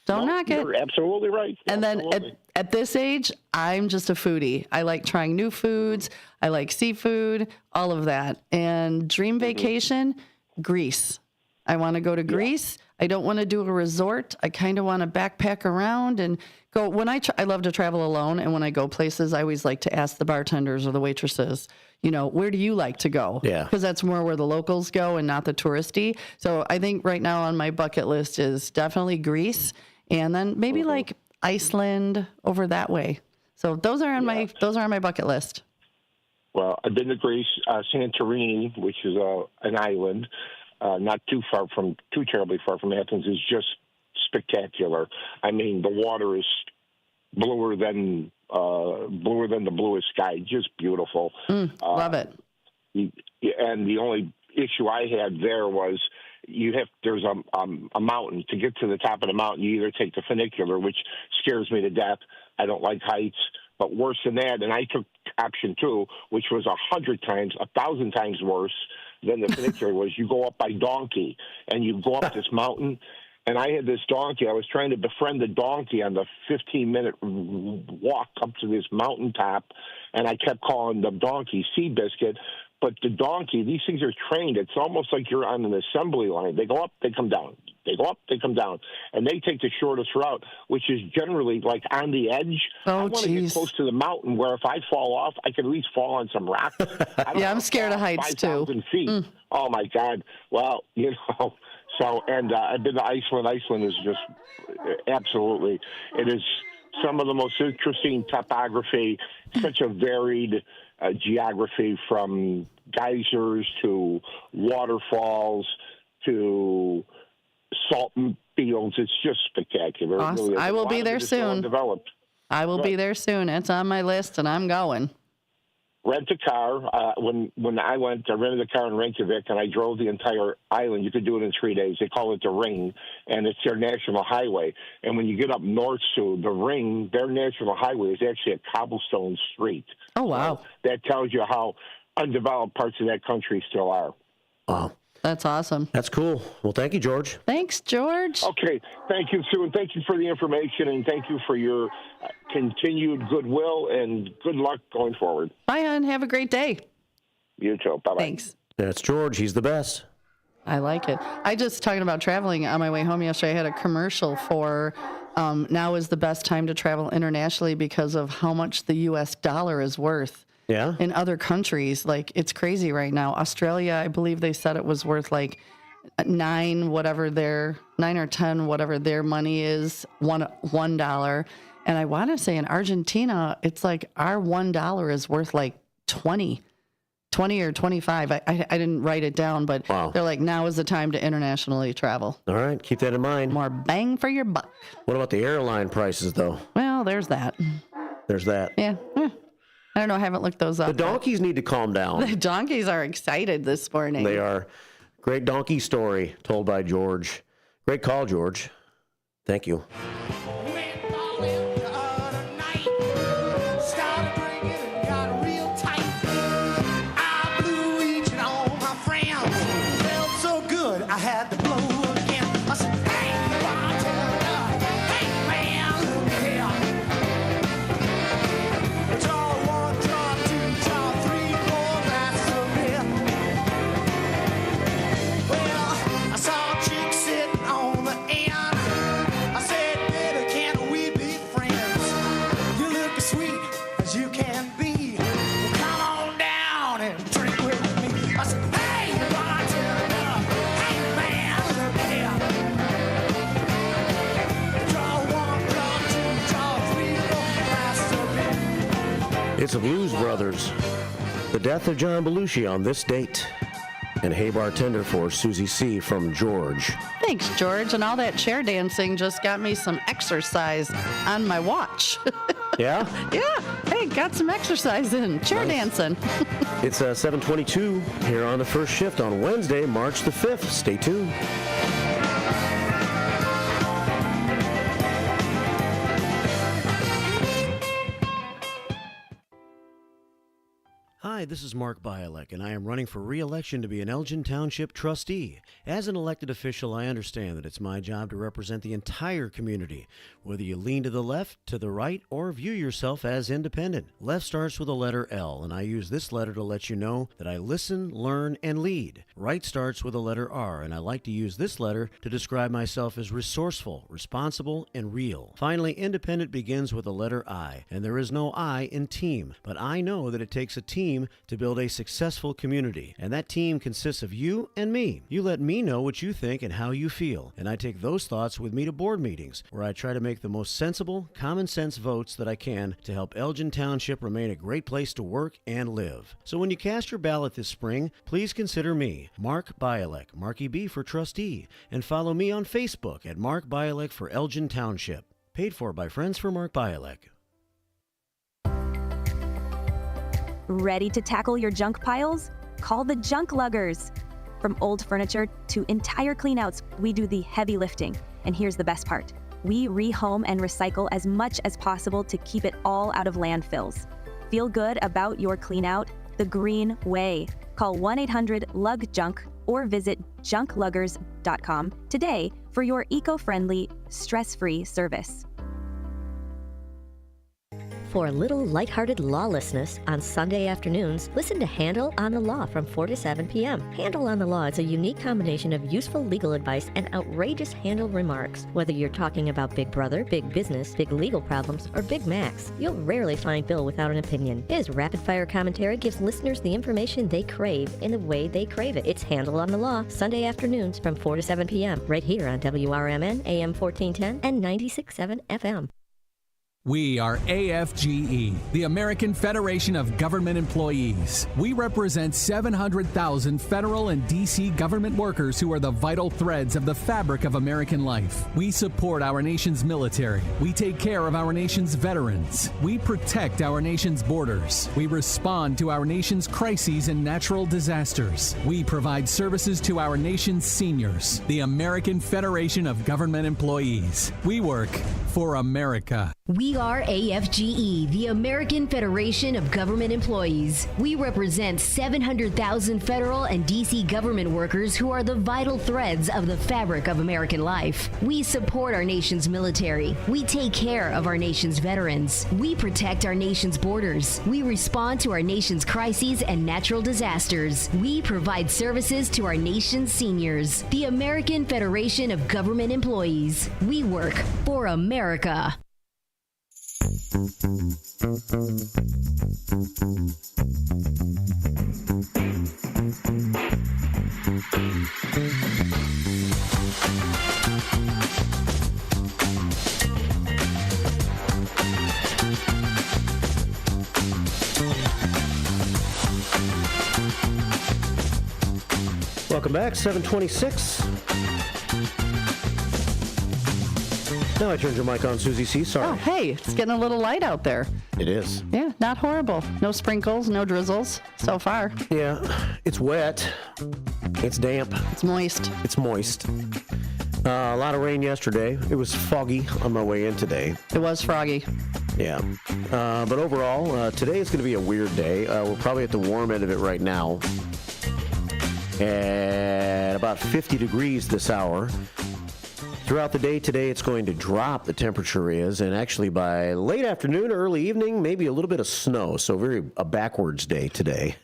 Don't knock it. You're absolutely right. And then at this age, I'm just a foodie. I like trying new foods. I like seafood, all of that. And dream vacation, Greece. I want to go to Greece. I don't want to do a resort. I kind of want to backpack around and go. When I love to travel alone, and when I go places, I always like to ask the bartenders or the waitresses, where do you like to go? Yeah. Because that's more where the locals go and not the touristy. So I think right now on my bucket list is definitely Greece. And then maybe like Iceland over that way. So those are on my bucket list. Well, I've been to Greece, Santorini, which is an island, not too terribly far from Athens, is just spectacular. I mean, the water is bluer than the bluest sky. Just beautiful. Love it. And the only issue I had there was there's a mountain. To get to the top of the mountain, you either take the funicular, which scares me to death. I don't like heights. But worse than that, and I took option 2, which was 1,000 times worse than the funicular was. You go up by donkey, and you go up this mountain. And I had this donkey. I was trying to befriend the donkey on the 15-minute walk up to this mountaintop, and I kept calling the donkey Seabiscuit. But the donkey, these things are trained. It's almost like you're on an assembly line. They go up, they come down. They go up, they come down. And they take the shortest route, which is generally like on the edge. I want to get close to the mountain where if I fall off, I can at least fall on some rocks. Yeah, I'm scared of heights, too. 5,000 feet. Oh, my God. Well, So, and I've been to Iceland. Iceland is just absolutely, it is some of the most interesting topography, such a varied geography from geysers to waterfalls to salt fields. It's just spectacular. Awesome. Really, I will be there soon. Developed. I will be there soon. It's on my list, and I'm going. Rent a car. When I went, I rented a car in Reykjavik, and I drove the entire island. You could do it in 3 days. They call it the Ring, and it's their national highway. And when you get up north to the Ring, their national highway is actually a cobblestone street. Oh, wow. So that tells you how undeveloped parts of that country still are. Wow. That's awesome. That's cool. Well, thank you, George. Thanks, George. Okay. Thank you, Sue, and thank you for the information, and thank you for your continued goodwill, and good luck going forward. Bye, hon. Have a great day. You too. Bye-bye. Thanks. That's George. He's the best. I like it. I just, talking about traveling, on my way home yesterday, I had a commercial for now is the best time to travel internationally because of how much the U.S. dollar is worth. Yeah. In other countries, like, it's crazy right now. Australia, I believe they said it was worth like 9 or 10, whatever their money is, $1. And I want to say in Argentina, it's like our $1 is worth like 20 or 25. I didn't write it down, but They're like, now is the time to internationally travel. All right, keep that in mind. More bang for your buck. What about the airline prices, though? Well, there's that. There's that. Yeah. I don't know. I haven't looked those up. The donkeys need to calm down. The donkeys are excited this morning. They are. Great donkey story told by George. Great call, George. Thank you. It's the Blues Brothers. The death of John Belushi on this date. And Hey Bartender for Susie C. from George. Thanks, George. And all that chair dancing just got me some exercise on my watch. Yeah? Yeah. Hey, got some exercise in. Chair dancing. It's 7:22 here on the first shift on Wednesday, March the 5th. Stay tuned. Hi, this is Mark Bialek, and I am running for re-election to be an Elgin Township trustee. As an elected official, I understand that it's my job to represent the entire community, whether you lean to the left, to the right, or view yourself as independent. Left starts with the letter L, and I use this letter to let you know that I listen, learn, and lead. Right starts with the letter R, and I like to use this letter to describe myself as resourceful, responsible, and real. Finally, independent begins with the letter I, and there is no I in team, but I know that it takes a team to build a successful community, and that team consists of you and me. You let me know what you think and how you feel, and I take those thoughts with me to board meetings, where I try to make the most sensible, common sense votes that I can to help Elgin Township remain a great place to work and live. So when you cast your ballot this spring, please consider me, Mark Bialek, Marky B for trustee, and follow me on Facebook at Mark Bialek for Elgin Township. Paid for by Friends for Mark Bialek. Ready to tackle your junk piles? Call the Junk Luggers. From old furniture to entire cleanouts, we do the heavy lifting. And here's the best part. We rehome and recycle as much as possible to keep it all out of landfills. Feel good about your cleanout the green way. Call 1-800-LUG-JUNK or visit junkluggers.com today for your eco-friendly, stress-free service. For a little lighthearted lawlessness on Sunday afternoons, listen to Handle on the Law from 4 to 7 p.m. Handle on the Law is a unique combination of useful legal advice and outrageous handle remarks. Whether you're talking about Big Brother, big business, big legal problems, or Big Macs, you'll rarely find Bill without an opinion. His rapid-fire commentary gives listeners the information they crave in the way they crave it. It's Handle on the Law, Sunday afternoons from 4 to 7 p.m. right here on WRMN, AM 1410 and 96.7 FM. We are AFGE, the American Federation of Government Employees. We represent 700,000 federal and D.C. government workers who are the vital threads of the fabric of American life. We support our nation's military. We take care of our nation's veterans. We protect our nation's borders. We respond to our nation's crises and natural disasters. We provide services to our nation's seniors. The American Federation of Government Employees. We work for America. We are AFGE, the American Federation of Government Employees. We represent 700,000 federal and D.C. government workers who are the vital threads of the fabric of American life. We support our nation's military. We take care of our nation's veterans. We protect our nation's borders. We respond to our nation's crises and natural disasters. We provide services to our nation's seniors. The American Federation of Government Employees. We work for America. Welcome back, 726. Now I turned your mic on, Susie C. Sorry. Oh, hey, it's getting a little light out there. It is. Yeah, not horrible. No sprinkles, no drizzles so far. Yeah, it's wet. It's damp. It's moist. It's moist. A lot of rain yesterday. It was foggy on my way in today. It was froggy. Yeah. But overall, today is going to be a weird day. We're probably at the warm end of it right now. At about 50 degrees this hour. Throughout the day today, it's going to drop, the temperature is, and actually by late afternoon, early evening, maybe a little bit of snow. So a backwards day today.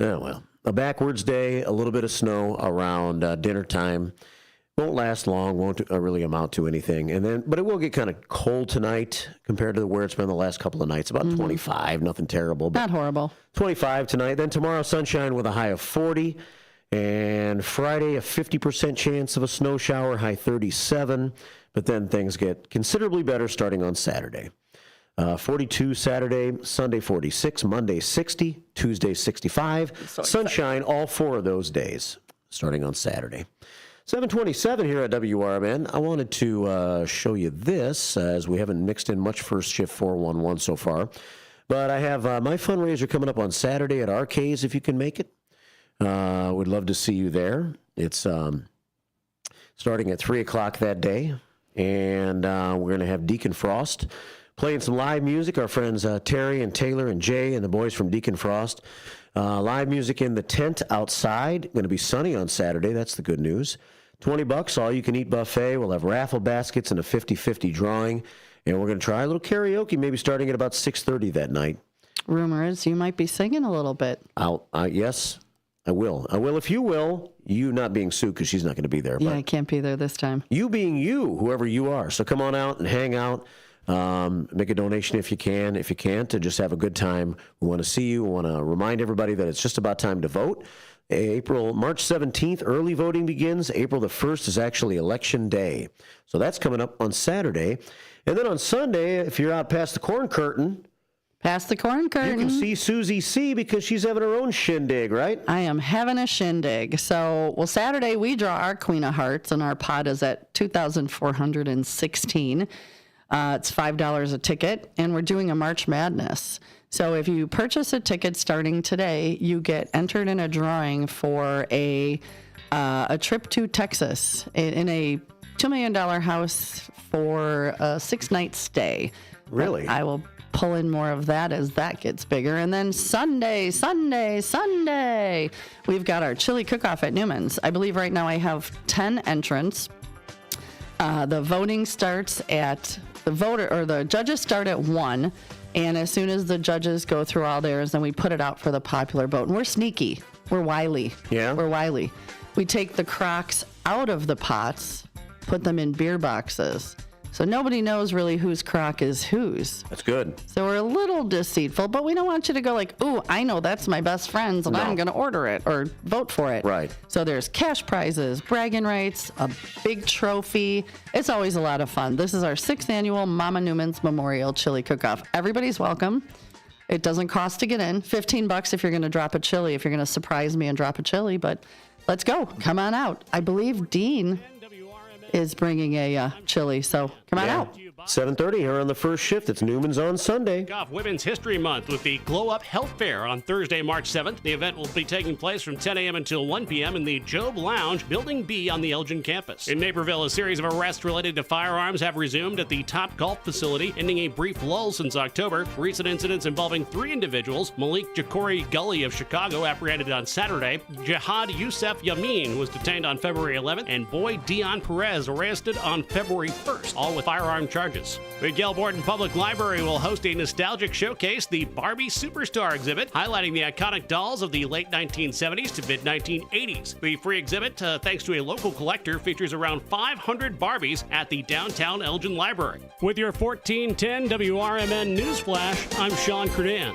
Oh, well, a backwards day, a little bit of snow around dinner time. Won't last long, won't really amount to anything. But it will get kind of cold tonight compared to where it's been the last couple of nights. About 25, nothing terrible. But not horrible. 25 tonight. Then tomorrow, sunshine with a high of 40. And Friday, a 50% chance of a snow shower, high 37. But then things get considerably better starting on Saturday. 42 Saturday, Sunday 46, Monday 60, Tuesday 65. Sunshine all 4 of those days starting on Saturday. 727 here at WRMN. I wanted to show you this, as we haven't mixed in much first shift 411 so far. But I have my fundraiser coming up on Saturday at Arcades, if you can make it. Would love to see you there. It's starting at 3 o'clock that day. And we're going to have Deacon Frost playing some live music. Our friends Terry and Taylor and Jay and the boys from Deacon Frost. Live music in the tent outside. Going to be sunny on Saturday. That's the good news. $20, all-you-can-eat buffet. We'll have raffle baskets and a 50-50 drawing. And we're going to try a little karaoke, maybe starting at about 6:30 that night. Rumor is you might be singing a little bit. Yes, I will. I will if you will. You not being Sue, because she's not going to be there. Yeah, I can't be there this time. You being you, whoever you are. So come on out and hang out. Make a donation if you can. If you can't, to just have a good time. We want to see you. We want to remind everybody that it's just about time to vote. March 17th, early voting begins. April the 1st is actually Election Day. So that's coming up on Saturday. And then on Sunday, if you're out past the corn curtain, you can see Susie C. because she's having her own shindig, right? I am having a shindig. So, Saturday we draw our Queen of Hearts, and our pot is at 2,416. It's $5 a ticket, and we're doing a March Madness. So if you purchase a ticket starting today, you get entered in a drawing for a trip to Texas in a $2 million house for a 6-night stay. Really? But I will pull in more of that as that gets bigger. And then Sunday, we've got our chili cook-off at Newman's. I believe right now I have 10 entrants. The voting starts at the judges start at 1, and as soon as the judges go through all theirs, then we put it out for the popular vote. And we're sneaky. We're wily. Yeah. We're wily. We take the crocks out of the pots, put them in beer boxes. So nobody knows really whose crock is whose. That's good. So we're a little deceitful, but we don't want you to go like, ooh, I know that's my best friend's, and I'm going to order it or vote for it. Right. So there's cash prizes, bragging rights, a big trophy. It's always a lot of fun. This is our 6th annual Mama Newman's Memorial Chili Cook-Off. Everybody's welcome. It doesn't cost to get in. $15 if you're going to drop a chili, if you're going to surprise me and drop a chili, but let's go. Come on out. I believe Dean is bringing a chili, so come on out. 7:30 here on the first shift. It's Newman's on Sunday. Off Women's History Month with the Glow Up Health Fair on Thursday, March 7th. The event will be taking place from 10 a.m. until 1 p.m. in the Job Lounge, Building B on the Elgin campus. In Naperville, a series of arrests related to firearms have resumed at the Top Golf facility, ending a brief lull since October. Recent incidents involving 3 individuals, Malik Jakori Gully of Chicago, apprehended on Saturday. Jihad Youssef Yamin was detained on February 11th, and Boy Dion Perez arrested on February 1st, all with firearm charges. The Gail Borden Public Library will host a nostalgic showcase, the Barbie Superstar exhibit, highlighting the iconic dolls of the late 1970s to mid-1980s. The free exhibit, thanks to a local collector, features around 500 Barbies at the downtown Elgin Library. With your 1410 WRMN News Flash, I'm Sean Kernan.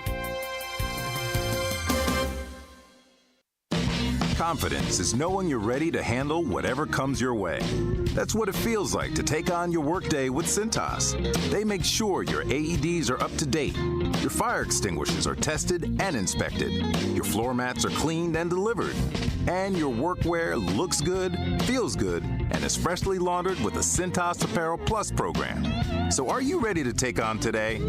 Confidence is knowing you're ready to handle whatever comes your way. That's what it feels like to take on your workday with Cintas. They make sure your AEDs are up to date, your fire extinguishers are tested and inspected, your floor mats are cleaned and delivered, and your workwear looks good, feels good, and is freshly laundered with the Cintas Apparel Plus program. So are you ready to take on today?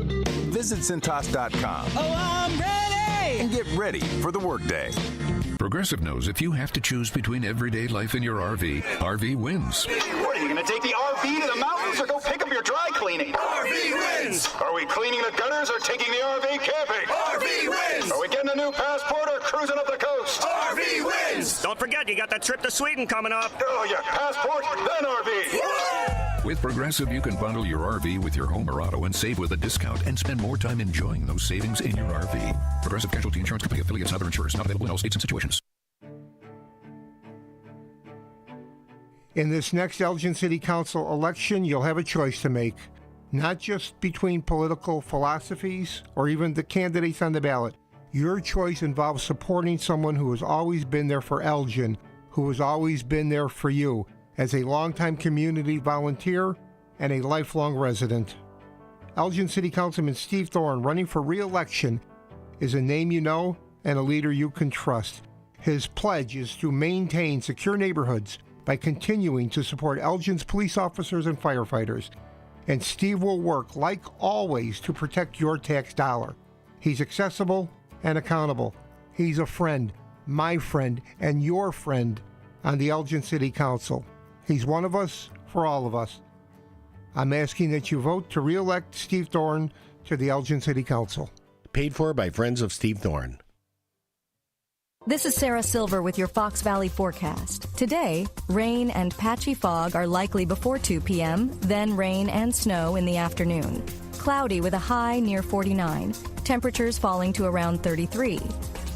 Visit Cintas.com. Oh, I'm ready! And get ready for the workday. Progressive knows if you have to choose between everyday life and your RV wins. What, are you going to take the RV to the mountains or go pick up your dry cleaning? RV wins! Are we cleaning the gutters or taking the RV camping? RV wins! Are we getting a new passport or cruising up the coast? RV wins! Don't forget, you got that trip to Sweden coming up. Oh, yeah, passport, then RV. With Progressive, you can bundle your RV with your home or auto and save with a discount and spend more time enjoying those savings in your RV. Progressive Casualty Insurance Company affiliates and other insurers. Not available in all states and situations. In this next Elgin City Council election, you'll have a choice to make, not just between political philosophies or even the candidates on the ballot. Your choice involves supporting someone who has always been there for Elgin, who has always been there for you, as a longtime community volunteer and a lifelong resident. Elgin City Councilman Steve Thorne, running for re-election, is a name you know and a leader you can trust. His pledge is to maintain secure neighborhoods by continuing to support Elgin's police officers and firefighters. And Steve will work, like always, to protect your tax dollar. He's accessible and accountable. He's a friend, my friend, and your friend on the Elgin City Council. He's one of us for all of us. I'm asking that you vote to re-elect Steve Thorne to the Elgin City Council. Paid for by Friends of Steve Thorne. This is Sarah Silver with your Fox Valley forecast. Today, rain and patchy fog are likely before 2 p.m., then rain and snow in the afternoon. Cloudy with a high near 49, temperatures falling to around 33.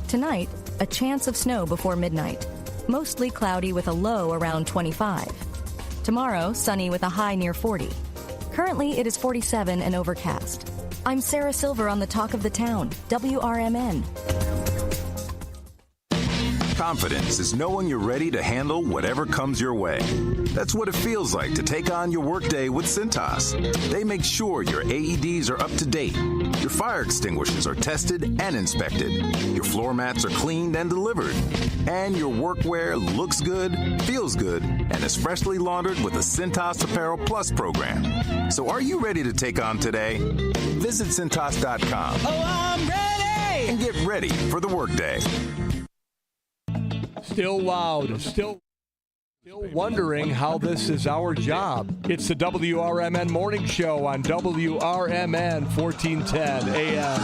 Tonight, a chance of snow before midnight. Mostly cloudy with a low around 25. Tomorrow, sunny with a high near 40. Currently, it is 47 and overcast. I'm Sarah Silver on the Talk of the Town, WRMN. Confidence is knowing you're ready to handle whatever comes your way. That's what it feels like to take on your workday with Cintas. They make sure your AEDs are up to date, your fire extinguishers are tested and inspected, your floor mats are cleaned and delivered, and your workwear looks good, feels good, and is freshly laundered with the Cintas Apparel Plus program. So are you ready to take on today? Visit Cintas.com. Oh, I'm ready! And get ready for the workday. Still loud, still wondering how this is our job. It's the WRMN Morning Show on WRMN 1410 AM.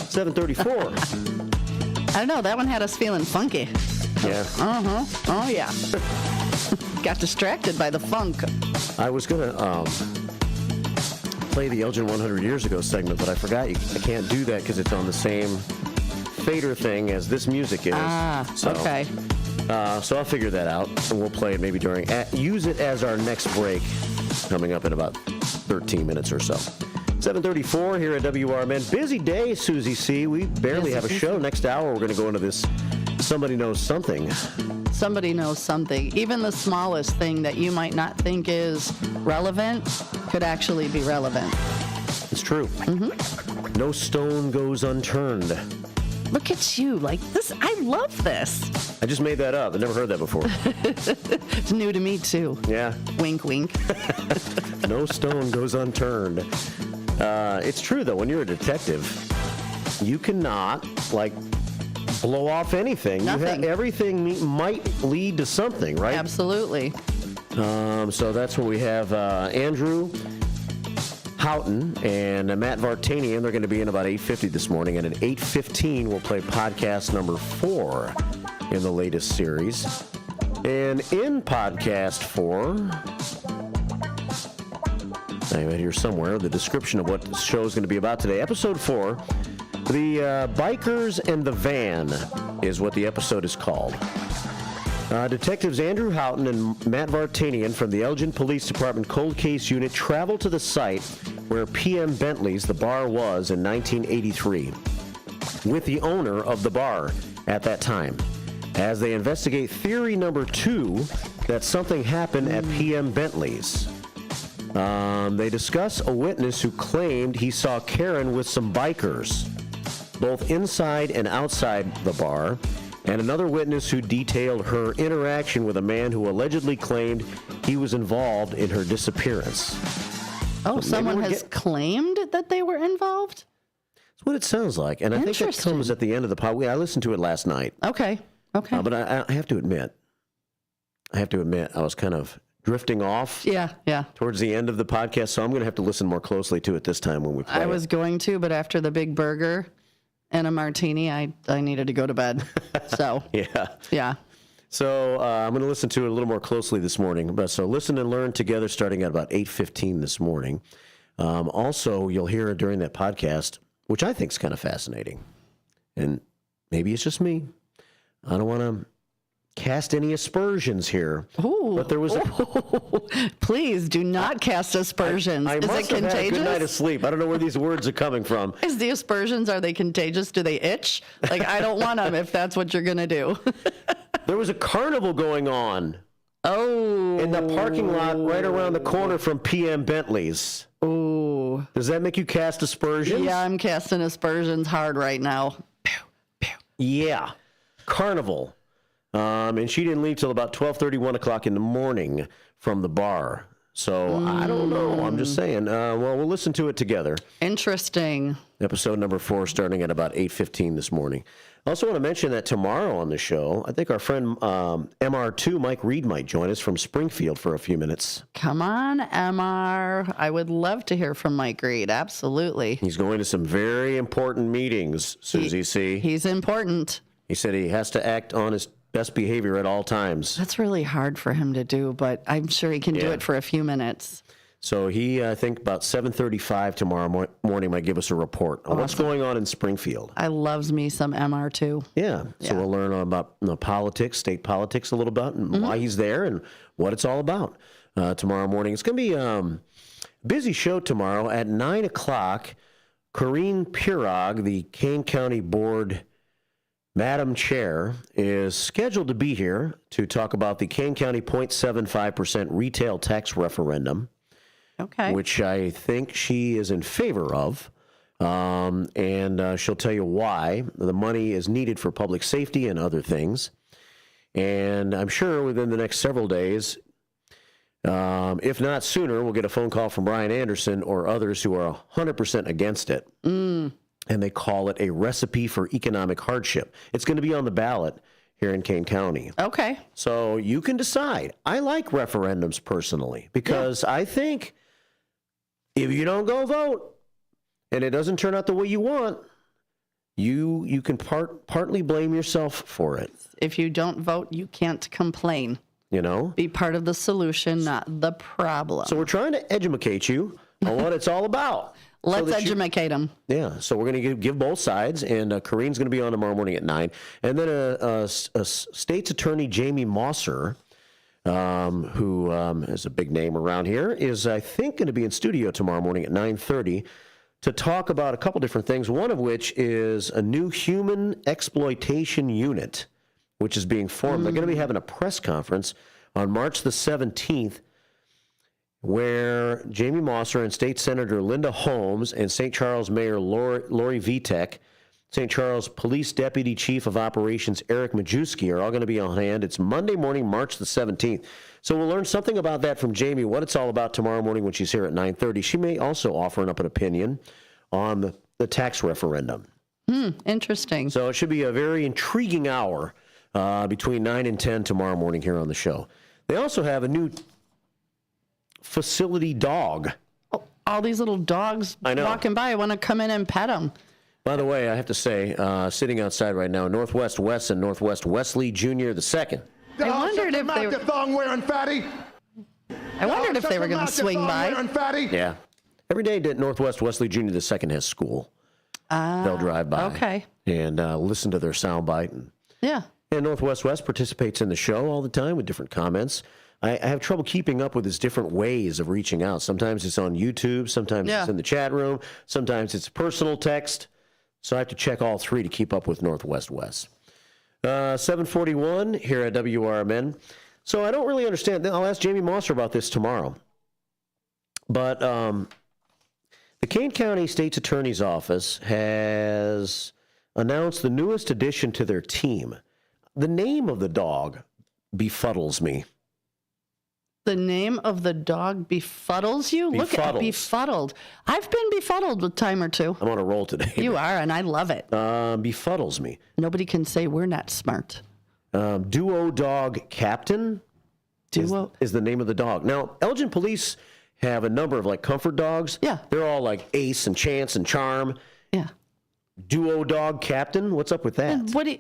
$7:34. I don't know. That one had us feeling funky. Yeah. Oh, yeah. Got distracted by the funk. I was going to play the Elgin 100 Years Ago segment, but I forgot. I can't do that because it's on the same fader thing as this music is. Okay. So I'll figure that out, and we'll play it maybe during. Use it as our next break, coming up in about 13 minutes or so. 7:34 here at WRMN. Busy day, Susie C. We barely have a show. Next hour, we're going to go into this Somebody Knows Something. Somebody knows something. Even the smallest thing that you might not think is relevant could actually be relevant. It's true. Mm-hmm. No stone goes unturned. Look at you. Like this. I love this. I just made that up. I never heard that before. It's new to me, too. Yeah. Wink, wink. No stone goes unturned. It's true, though. When you're a detective, you cannot, blow off anything. Nothing. Everything might lead to something, right? Absolutely. So that's where we have Andrew Houghton and Matt Vartanian. They're going to be in about 8:50 this morning. And at 8:15, we'll play podcast number 4 in the latest series. And in podcast 4... I have it here somewhere, the description of what the show is going to be about today. Episode 4, The Bikers and the Van is what the episode is called. Detectives Andrew Houghton and Matt Vartanian from the Elgin Police Department Cold Case Unit travel to the site where PM Bentley's, the bar, was in 1983, with the owner of the bar at that time, as they investigate theory number 2 that something happened at PM Bentley's. They discuss a witness who claimed he saw Karen with some bikers, both inside and outside the bar, and another witness who detailed her interaction with a man who allegedly claimed he was involved in her disappearance. Oh, someone has claimed that they were involved? That's what it sounds like. And I think that comes at the end of the pod. I listened to it last night. Okay. But I have to admit, I was kind of drifting off towards the end of the podcast, so I'm going to have to listen more closely to it this time when we play I was going to, but after the big burger and a martini, I needed to go to bed. So yeah. So I'm going to listen to it a little more closely this morning. So listen and learn together starting at about 8:15 this morning. Also, you'll hear it during that podcast, which I think is kind of fascinating. And maybe it's just me. I don't want to cast any aspersions here. Ooh. But there was Please do not cast aspersions. I Is must it have contagious? had a good night of sleep. I don't know where these words are coming from. Is the aspersions, are they contagious? Do they itch? I don't want them if that's what you're going to do. There was a carnival going on. Oh. In the parking lot right around the corner from PM Bentley's. Oh. Does that make you cast aspersions? Yeah, I'm casting aspersions hard right now. Yeah. Carnival. And she didn't leave till about 12:30, 1 o'clock in the morning from the bar. So I don't know. I'm just saying. Well, we'll listen to it together. Interesting. Episode number 4 starting at about 8:15 this morning. I also want to mention that tomorrow on the show, I think our friend MR2, Mike Reed, might join us from Springfield for a few minutes. Come on, MR. I would love to hear from Mike Reed. Absolutely. He's going to some very important meetings, Susie C. He's important. He said he has to act on his best behavior at all times. That's really hard for him to do, but I'm sure he can do it for a few minutes. So he, I think, about 7:35 tomorrow morning might give us a report on what's going on in Springfield. I loves me some MR2. Yeah. So we'll learn about politics, state politics a little bit, and why he's there and what it's all about tomorrow morning. It's going to be a busy show tomorrow at 9 o'clock. Corinne Pirog, the Kane County Board Madam Chair, is scheduled to be here to talk about the Kane County 0.75% retail tax referendum. Okay. Which I think she is in favor of. And she'll tell you why. The money is needed for public safety and other things. And I'm sure within the next several days, if not sooner, we'll get a phone call from Brian Anderson or others who are 100% against it. And they call it a recipe for economic hardship. It's going to be on the ballot here in Kane County. Okay. So you can decide. I like referendums personally because I think if you don't go vote and it doesn't turn out the way you want, you can partly blame yourself for it. If you don't vote, you can't complain. You know? Be part of the solution, not the problem. So we're trying to educate you on what it's all about. Let's educate them. Yeah, so we're going to give both sides, and Corinne's going to be on tomorrow morning at 9. And then a state's attorney, Jamie Mosser, who is a big name around here, is, I think, going to be in studio tomorrow morning at 9:30 to talk about a couple different things, one of which is a new human exploitation unit, which is being formed. They're going to be having a press conference on March the 17th, where Jamie Mosser and State Senator Linda Holmes and St. Charles Mayor Lori Vitek, St. Charles Police Deputy Chief of Operations Eric Majewski are all going to be on hand. It's Monday morning, March the 17th. So we'll learn something about that from Jamie, what it's all about tomorrow morning when she's here at 9:30. She may also offer up an opinion on the tax referendum. Interesting. So it should be a very intriguing hour between 9 and 10 tomorrow morning here on the show. They also have a new facility dog. All these little dogs walking by. I want to come in and pet them. By the way, I have to say, sitting outside right now, Northwest Wes and Northwest Wesley Jr. II. I wondered if they were thong-wearing fatty. I wondered if they were going to swing by. Yeah. Every day that Northwest Wesley Jr. II has school. They'll drive by. Okay. And listen to their soundbite. Yeah. And Northwest West participates in the show all the time with different comments. I have trouble keeping up with his different ways of reaching out. Sometimes it's on YouTube. Sometimes it's in the chat room. Sometimes it's personal text. So I have to check all three to keep up with Northwest West. 7:41 here at WRMN. So I don't really understand. I'll ask Jamie Mosser about this tomorrow. But the Kane County State's Attorney's Office has announced the newest addition to their team. The name of the dog befuddles me. The name of the dog befuddles you? Look at befuddled. I've been befuddled a time or two. I'm on a roll today. You are, and I love it. Befuddles me. Nobody can say we're not smart. Duo Dog Captain is the name of the dog. Now, Elgin Police have a number of comfort dogs. Yeah. They're all like Ace and Chance and Charm. Yeah. Duo Dog Captain? What's up with that? And what do you,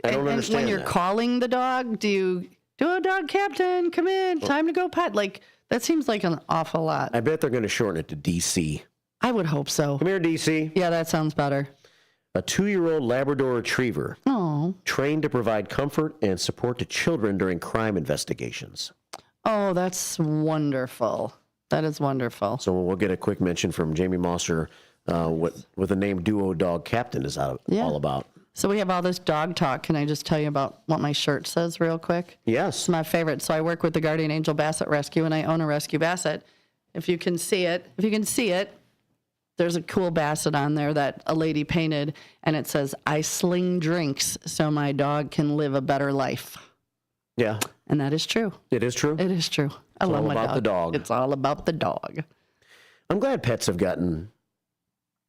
I don't understand when you're that. calling the dog, do you... Duo Dog Captain, come in. Time to go pet. That seems like an awful lot. I bet they're going to shorten it to DC. I would hope so. Come here, DC. Yeah, that sounds better. A 2-year-old Labrador Retriever. Oh. Trained to provide comfort and support to children during crime investigations. Oh, that's wonderful. That is wonderful. So we'll get a quick mention from Jamie Mosser what the name Duo Dog Captain is all about. So we have all this dog talk. Can I just tell you about what my shirt says real quick? Yes. It's my favorite. So I work with the Guardian Angel Basset Rescue, and I own a rescue basset. If you can see it, there's a cool basset on there that a lady painted, and it says, "I sling drinks so my dog can live a better life." Yeah. And that is true. It is true? It is true. I love my dog. It's all about the dog. It's all about the dog. I'm glad pets have gotten,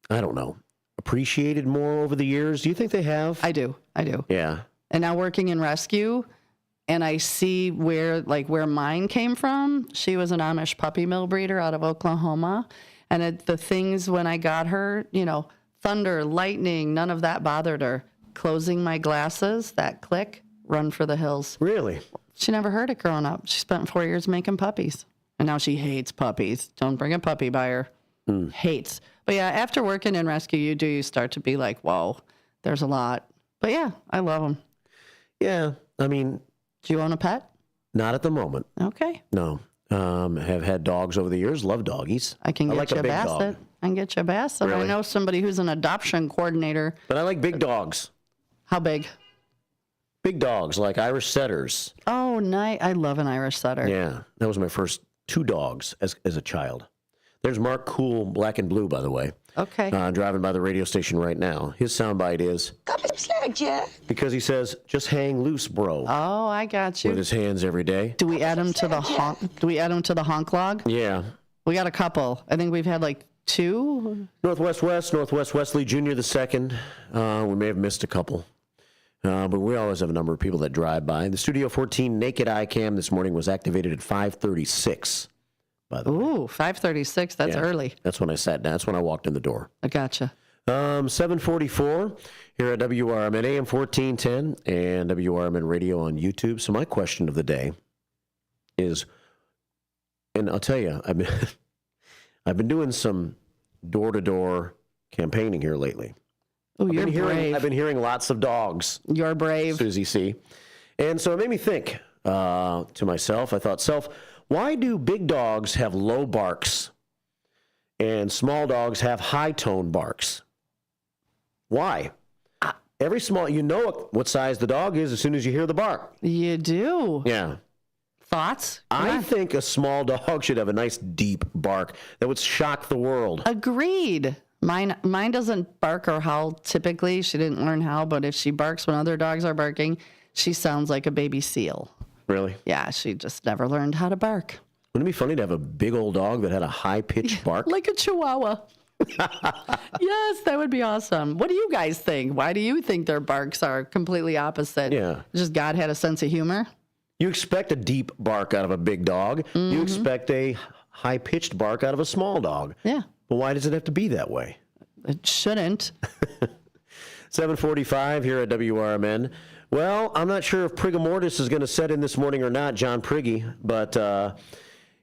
I don't know, appreciated more over the years. Do you think they have? I do. Yeah. And now working in rescue, and I see where mine came from. She was an Amish puppy mill breeder out of Oklahoma. And the things when I got her, thunder, lightning, none of that bothered her. Closing my glasses, that click, run for the hills. Really? She never heard it growing up. She spent 4 years making puppies. And now she hates puppies. Don't bring a puppy by her. Hates. But yeah, after working in rescue, you start to be like, whoa, there's a lot. But yeah, I love them. Yeah, I mean... Do you own a pet? Not at the moment. Okay. No. Have had dogs over the years. Love doggies. I can get like you a a big basset. dog. I can get you a basset. Really? I know somebody who's an adoption coordinator. But I like big dogs. How big? Big dogs, like Irish setters. Oh, nice. I love an Irish setter. Yeah, that was my first 2 dogs as a child. There's Mark Cool, Black and Blue, by the way. Okay. Driving by the radio station right now. His soundbite is, because he says, just hang loose, bro. Oh, I got you. With his hands every day. Do we add him to the honk? Do we add him to the honk log? Yeah. We got a couple. I think we've had like 2. Northwest Wesley Jr. II. We may have missed a couple. But we always have a number of people that drive by. The Studio 14 naked eye cam this morning was activated at 5:36. By the way. Ooh, 5:36. That's early. That's when I sat down. That's when I walked in the door. I gotcha. 7:44 here at WRMN AM 1410 and WRMN Radio on YouTube. So my question of the day is, and I'll tell you, I've been doing some door-to-door campaigning here lately. Oh, you're brave. I've been hearing lots of dogs. You're brave. Susie C. And so it made me think to myself, I thought, why do big dogs have low barks and small dogs have high-tone barks? Why? Every small, you know what size the dog is as soon as you hear the bark. You do. Yeah. Thoughts? I think a small dog should have a nice deep bark that would shock the world. Agreed. Mine doesn't bark or howl typically. She didn't learn how, but if she barks when other dogs are barking, she sounds like a baby seal. Really? Yeah, she just never learned how to bark. Wouldn't it be funny to have a big old dog that had a high-pitched bark? Like a chihuahua. Yes, that would be awesome. What do you guys think? Why do you think their barks are completely opposite? Yeah. Just God had a sense of humor? You expect a deep bark out of a big dog. Mm-hmm. You expect a high-pitched bark out of a small dog. Yeah. But why does it have to be that way? It shouldn't. 7:45 here at WRMN. Well, I'm not sure if Prigomortis is going to set in this morning or not, John Priggy, but,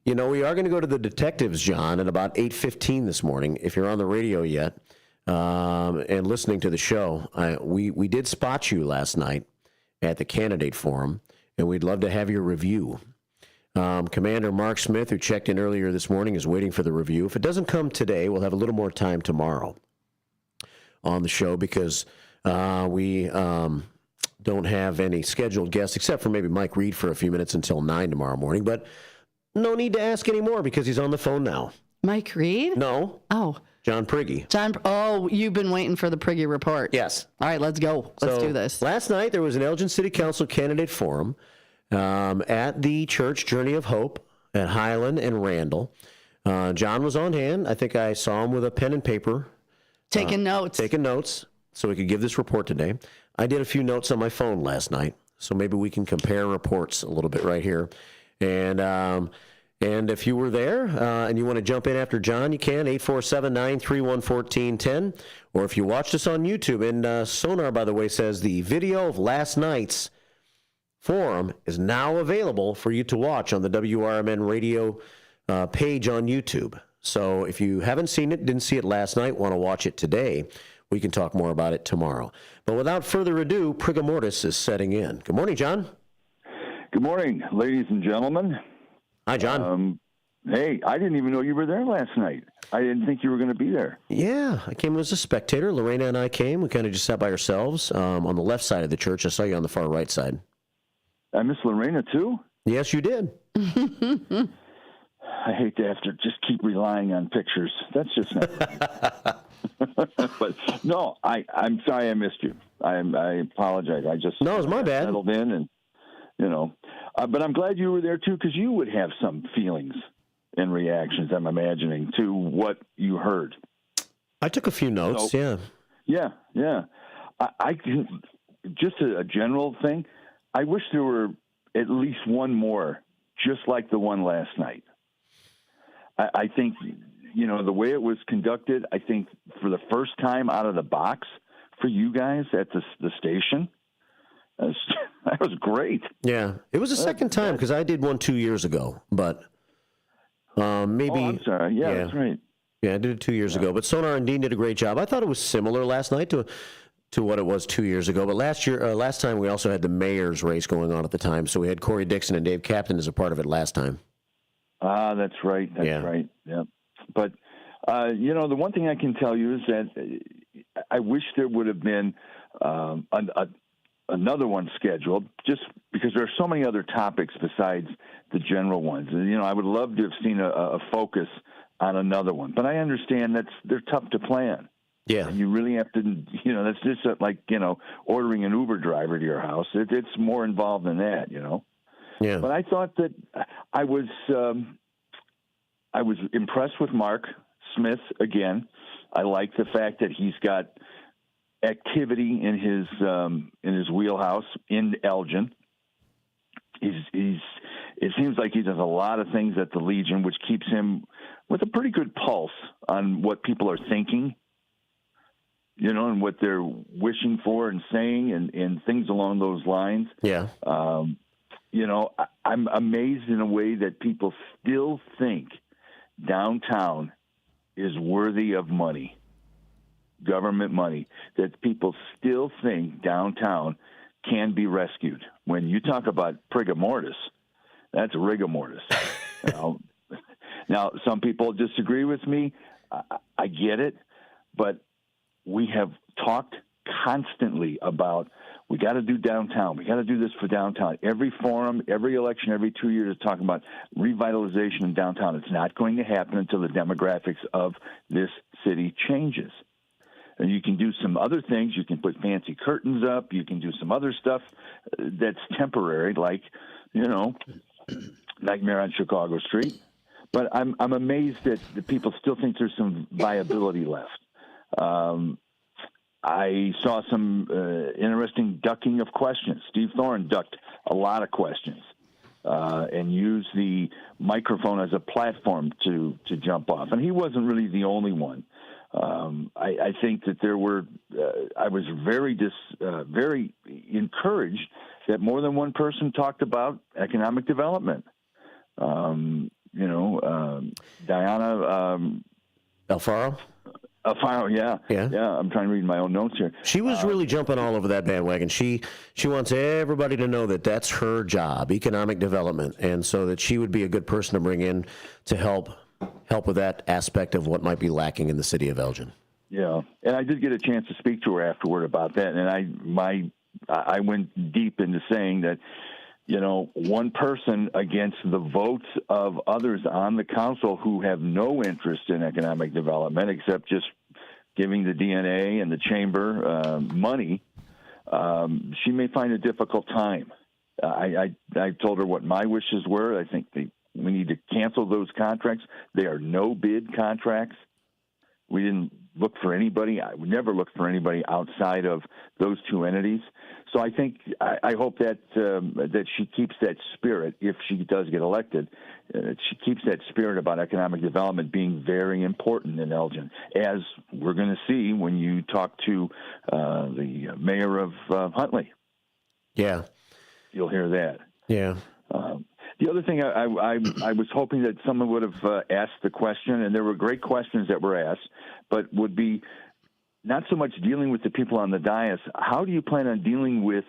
we are going to go to the detectives, John, at about 8:15 this morning. If you're on the radio yet and listening to the show, we did spot you last night at the candidate forum, and we'd love to have your review. Commander Mark Smith, who checked in earlier this morning, is waiting for the review. If it doesn't come today, we'll have a little more time tomorrow on the show because we don't have any scheduled guests except for maybe Mike Reed for a few minutes until 9 tomorrow morning. But no need to ask anymore because he's on the phone now. Mike Reed? No. Oh. John Priggy. You've been waiting for the Priggy report. Yes. All right, let's go. Let's do this. Last night there was an Elgin City Council candidate forum at the Church Journey of Hope at Highland and Randall. John was on hand. I think I saw him with a pen and paper. Taking notes. So we could give this report today. I did a few notes on my phone last night, so maybe we can compare reports a little bit right here. And if you were there and you want to jump in after John, you can, 847-931-1410. Or if you watched us on YouTube, and Sonar, by the way, says the video of last night's forum is now available for you to watch on the WRMN radio page on YouTube. So if you haven't seen it, didn't see it last night, want to watch it today, we can talk more about it tomorrow. But without further ado, Prigomortis is setting in. Good morning, John. Good morning, ladies and gentlemen. Hi, John. Hey, I didn't even know you were there last night. I didn't think you were going to be there. Yeah, I came as a spectator. Lorena and I came. We kind of just sat by ourselves on the left side of the church. I saw you on the far right side. I miss Lorena, too? Yes, you did. I hate to have to just keep relying on pictures. That's just not But, no, I'm sorry I missed you. I apologize. I just... No, it's my bad. Settled in and, but I'm glad you were there, too, because you would have some feelings and reactions, I'm imagining, to what you heard. I took a few notes, yeah. Yeah. I can, just a general thing, I wish there were at least one more, just like the one last night. I think, the way it was conducted, I think for the first time out of the box for you guys at the station, that was great. Yeah, it was the second time because I did one 2 years ago, but Maybe. Oh, I'm sorry. Yeah, that's right. Yeah, I did it 2 years ago. But Sonar and Dean did a great job. I thought it was similar last night to what it was 2 years ago. But last time we also had the mayor's race going on at the time. So we had Corey Dixon and Dave Captain as a part of it last time. That's right. That's right. Yeah. But, the one thing I can tell you is that I wish there would have been another one scheduled, just because there are so many other topics besides the general ones. I would love to have seen a focus on another one. But I understand they're tough to plan. Yeah. And you really have to, that's just like, ordering an Uber driver to your house. It's more involved than that, Yeah. But I thought that I was impressed with Mark Smith again. I like the fact that he's got activity in his wheelhouse in Elgin. It seems like he does a lot of things at the Legion, which keeps him with a pretty good pulse on what people are thinking, and what they're wishing for and saying and things along those lines. Yeah. I'm amazed in a way that people still think downtown is worthy of money, government money, that people still think downtown can be rescued. When you talk about rigor mortis, that's rigor mortis. Now, some people disagree with me. I get it, but we have talked constantly about we got to do downtown. We got to do this for downtown. Every forum, every election, every 2 years is talking about revitalization in downtown. It's not going to happen until the demographics of this city changes. And you can do some other things. You can put fancy curtains up. You can do some other stuff that's temporary, like, Nightmare on Chicago Street. But I'm amazed that the people still think there's some viability left. I saw some interesting ducking of questions. Steve Thorne ducked a lot of questions and used the microphone as a platform to jump off. And he wasn't really the only one. I think that there were. I was very encouraged that more than one person talked about economic development. Diana Alfaro. Yeah. I'm trying to read my own notes here. She was really jumping all over that bandwagon. She wants everybody to know that that's her job, economic development, and so that she would be a good person to bring in to help with that aspect of what might be lacking in the city of Elgin. Yeah, and I did get a chance to speak to her afterward about that, and I went deep into saying that, one person against the votes of others on the council who have no interest in economic development except just giving the DNA and the chamber money, she may find a difficult time. I told her what my wishes were. I think we need to cancel those contracts. They are no-bid contracts. We didn't look for anybody. I would never look for anybody outside of those two entities. So I think I hope that she keeps that spirit if she does get elected. She keeps that spirit about economic development being very important in Elgin, as we're going to see when you talk to the mayor of Huntley. Yeah, you'll hear that. Yeah. The other thing I was hoping that someone would have asked the question, and there were great questions that were asked, but would be not so much dealing with the people on the dais. How do you plan on dealing with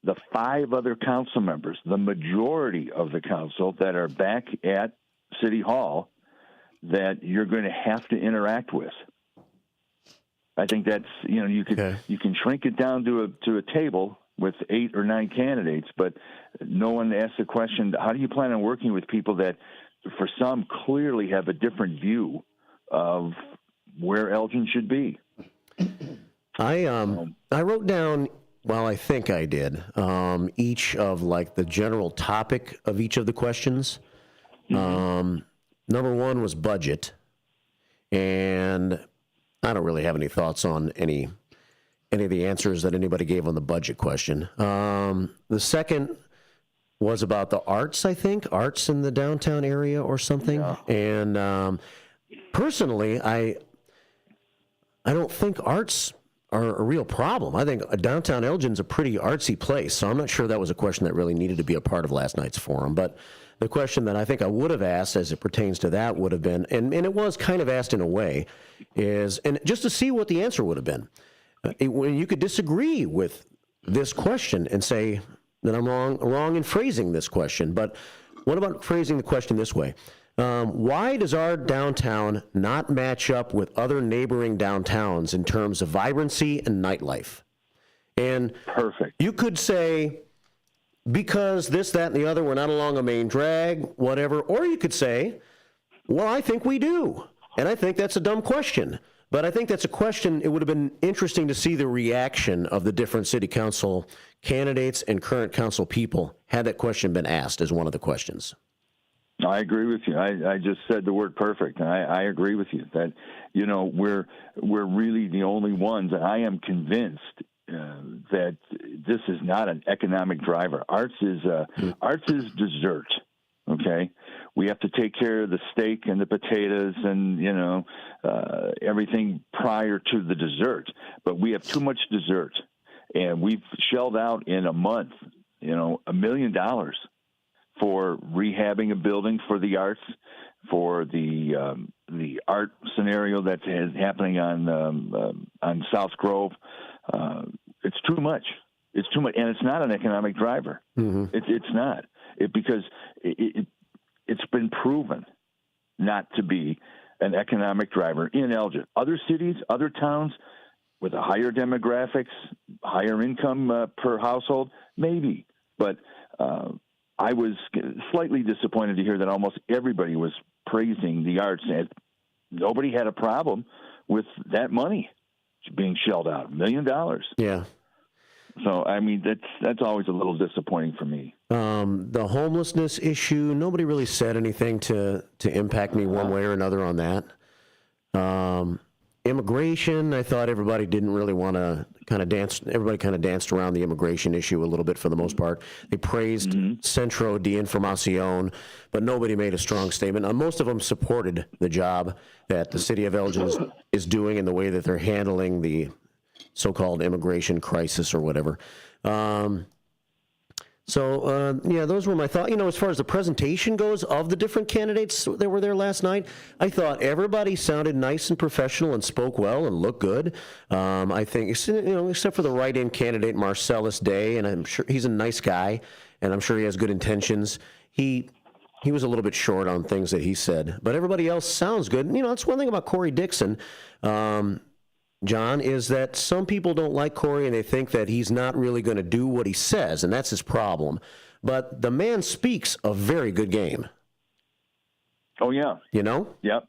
the 5 other council members, the majority of the council that are back at City Hall, that you're going to have to interact with? I think that's, you can shrink it down to a table with 8 or 9 candidates, but no one asked the question, how do you plan on working with people that, for some, clearly have a different view of where Elgin should be? I wrote down, well, I think I did, each of the general topic of each of the questions. Number 1 was budget, and I don't really have any thoughts on any of the answers that anybody gave on the budget question. The second was about the arts, I think, arts in the downtown area or something. Yeah. And personally, I don't think arts are a real problem. I think downtown Elgin's a pretty artsy place, so I'm not sure that was a question that really needed to be a part of last night's forum. But the question that I think I would have asked as it pertains to that would have been, and it was kind of asked in a way, is, and just to see what the answer would have been. When you could disagree with this question and say that I'm wrong in phrasing this question, but what about phrasing the question this way? Why does our downtown not match up with other neighboring downtowns in terms of vibrancy and nightlife? And perfect. You could say, because this, that, and the other, we're not along a main drag, whatever. Or you could say, well, I think we do. And I think that's a dumb question. But I think that's a question, it would have been interesting to see the reaction of the different city council candidates and current council people had that question been asked as one of the questions. I agree with you. I just said the word perfect. I agree with you that, we're really the only ones. I am convinced that this is not an economic driver. Arts is dessert. Okay, we have to take care of the steak and the potatoes and everything prior to the dessert. But we have too much dessert, and we've shelled out in a month, $1 million for rehabbing a building for the arts, for the art scenario that's happening on South Grove. It's too much. It's too much, and it's not an economic driver. Mm-hmm. It's not. Because it's been proven not to be an economic driver in Elgin. Other cities, other towns with a higher demographics, higher income per household, maybe. But I was slightly disappointed to hear that almost everybody was praising the arts, and nobody had a problem with that money being shelled out, $1 million. Yeah. So, I mean, that's always a little disappointing for me. The homelessness issue, nobody really said anything to impact me one way or another on that. Immigration, I thought everybody didn't really want to kind of dance. Everybody kind of danced around the immigration issue a little bit for the most part. They praised Centro de Información, but nobody made a strong statement. Most of them supported the job that the city of Elgin is doing and the way that they're handling the so-called immigration crisis or whatever. Those were my thoughts. As far as the presentation goes of the different candidates that were there last night, I thought everybody sounded nice and professional and spoke well and looked good. I think, except for the write-in candidate, Marcellus Day, and I'm sure he's a nice guy, and I'm sure he has good intentions. He was a little bit short on things that he said, but everybody else sounds good. That's one thing about Corey Dixon. John, is that some people don't like Corey and they think that he's not really going to do what he says, and that's his problem. But the man speaks a very good game. Oh, yeah. Yeah,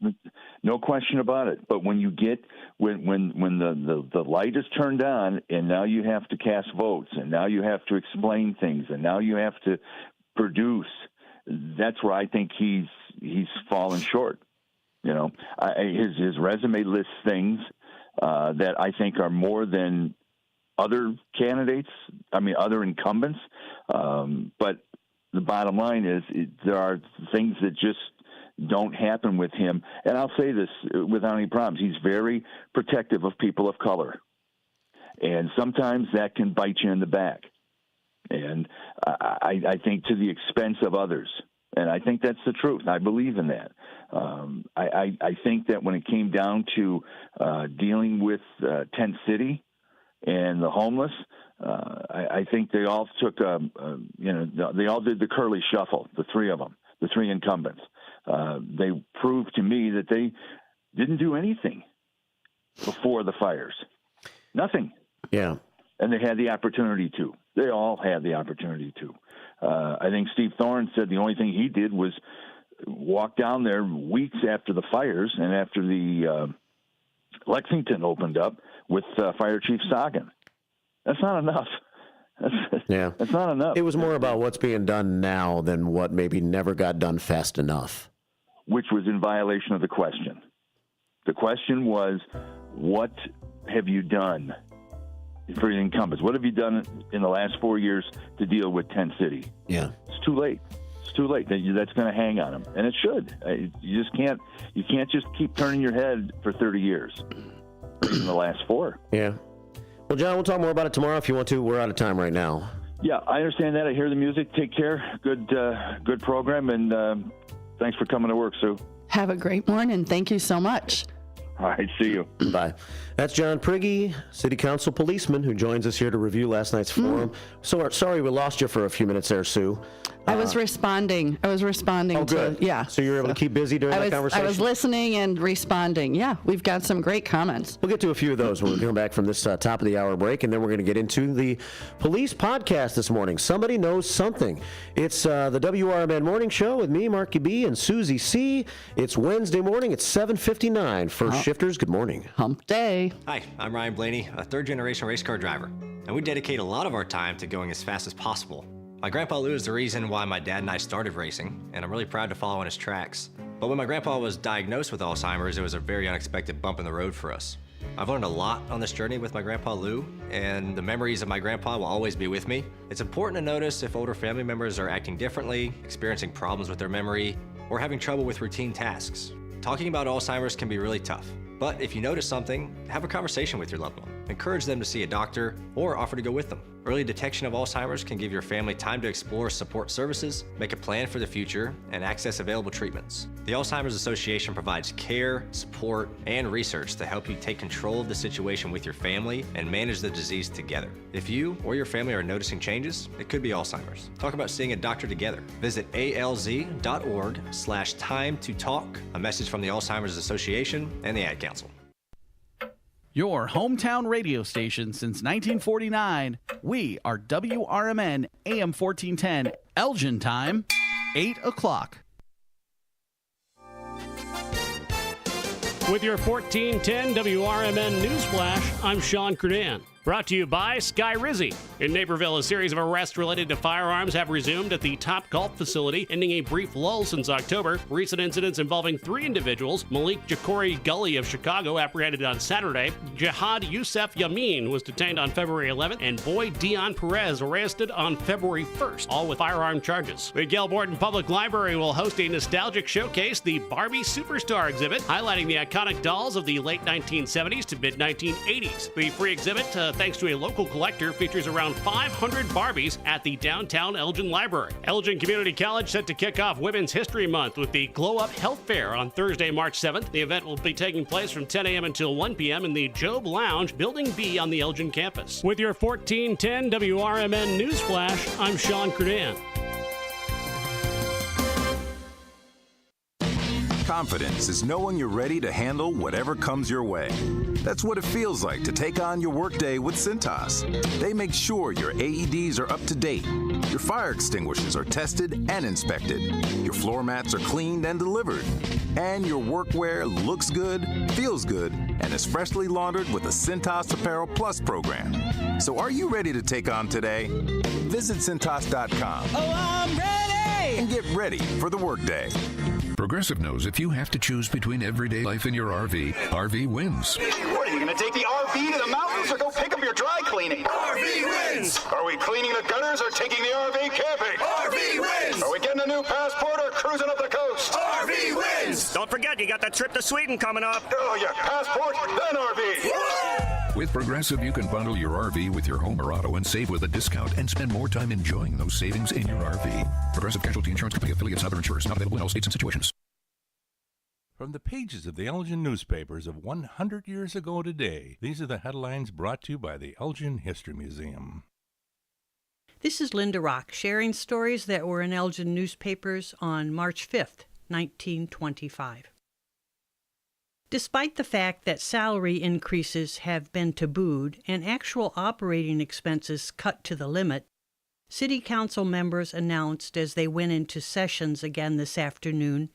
no question about it. But when you get when the light is turned on and now you have to cast votes and now you have to explain things and now you have to produce, that's where I think he's fallen short. His resume lists things that I think are more than other candidates, other incumbents. But the bottom line is there are things that just don't happen with him. And I'll say this without any problems. He's very protective of people of color. And sometimes that can bite you in the back. And I think to the expense of others. And I think that's the truth. I believe in that. I think that when it came down to dealing with Tent City and the homeless, I think they all took they all did the curly shuffle, the three of them, the three incumbents. They proved to me that they didn't do anything before the fires. Nothing. Yeah. And they had the opportunity to. They all had the opportunity to. I think Steve Thorne said the only thing he did was walk down there weeks after the fires and after the Lexington opened up with Fire Chief Sagan. That's not enough. That's not enough. It was more about what's being done now than what maybe never got done fast enough. Which was in violation of the question. The question was, what have you done for the incumbents? What have you done in the last 4 years to deal with Tent City? Yeah. It's too late. It's too late. That's going to hang on them. And it should. You just can't just keep turning your head for 30 years in the last 4. Yeah. Well, John, we'll talk more about it tomorrow if you want to. We're out of time right now. Yeah, I understand that. I hear the music. Take care. Good program, and thanks for coming to work, Sue. Have a great morning. Thank you so much. All right, see you. Bye. That's John Prigge, City Council policeman, who joins us here to review last night's forum. So sorry we lost you for a few minutes there, Sue. I was responding. Oh, good. Yeah. So you were able to keep busy during the conversation? I was listening and responding. Yeah, we've got some great comments. We'll get to a few of those when we come back from this top of the hour break, and then we're going to get into the police podcast this morning. Somebody Knows Something. It's the WRMN Morning Show with me, Marky B, and Susie C. It's Wednesday morning. It's 7:59. First shifters, good morning. Hump day. Hi, I'm Ryan Blaney, a third-generation race car driver, and we dedicate a lot of our time to going as fast as possible. My grandpa Lou is the reason why my dad and I started racing, and I'm really proud to follow in his tracks. But when my grandpa was diagnosed with Alzheimer's, it was a very unexpected bump in the road for us. I've learned a lot on this journey with my grandpa Lou, and the memories of my grandpa will always be with me. It's important to notice if older family members are acting differently, experiencing problems with their memory, or having trouble with routine tasks. Talking about Alzheimer's can be really tough, but if you notice something, have a conversation with your loved one. Encourage them to see a doctor or offer to go with them. Early detection of Alzheimer's can give your family time to explore support services, make a plan for the future, and access available treatments. The Alzheimer's Association provides care, support, and research to help you take control of the situation with your family and manage the disease together. If you or your family are noticing changes, it could be Alzheimer's. Talk about seeing a doctor together. Visit alz.org/time-to-talk. A message from the Alzheimer's Association and the Ad Council. Your hometown radio station since 1949. We are WRMN AM 1410, Elgin time, 8 o'clock. With your 1410 WRMN News Flash, I'm Sean Kernan. Brought to you by Sky Rizzy. In Naperville, a series of arrests related to firearms have resumed at the Top Golf facility, ending a brief lull since October. Recent incidents involving 3 individuals: Malik Jacori Gully of Chicago, apprehended on Saturday; Jihad Youssef Yamin was detained on February 11th; and Boy Dion Perez arrested on February 1st, all with firearm charges. The Gail Borden Public Library will host a nostalgic showcase, the Barbie Superstar exhibit, highlighting the iconic dolls of the late 1970s to mid-1980s. The free exhibit, thanks to a local collector, features around 500 Barbies at the downtown Elgin Library. Elgin Community College set to kick off Women's History Month with the Glow Up Health Fair on Thursday, March 7th. The event will be taking place from 10 a.m. until 1 p.m. in the Job Lounge, Building B on the Elgin campus. With your 1410 WRMN News Flash, I'm Sean Kernan. Confidence is knowing you're ready to handle whatever comes your way. That's what it feels like to take on your workday with Cintas. They make sure your AEDs are up to date, your fire extinguishers are tested and inspected, your floor mats are cleaned and delivered, and your workwear looks good, feels good, and is freshly laundered with the Cintas Apparel Plus program. So are you ready to take on today? Visit Cintas.com. Oh, I'm ready! And get ready for the workday. Progressive knows if you have to choose between everyday life and your RV wins. What, are you going to take the RV to the mountains or go pick up your dry cleaning? RV wins! Are we cleaning the gutters or taking the RV camping? RV wins! Are we getting a new passport or cruising up the coast? RV wins! Don't forget, you got that trip to Sweden coming up. Oh, yeah, passport, then RV. With Progressive, you can bundle your RV with your home or auto and save with a discount and spend more time enjoying those savings in your RV. Progressive Casualty Insurance Company affiliates and other insurers. Not available in all states and situations. From the pages of the Elgin newspapers of 100 years ago today, these are the headlines brought to you by the Elgin History Museum. This is Linda Rock, sharing stories that were in Elgin newspapers on March 5th, 1925. Despite the fact that salary increases have been tabooed and actual operating expenses cut to the limit, City Council members announced as they went into sessions again this afternoon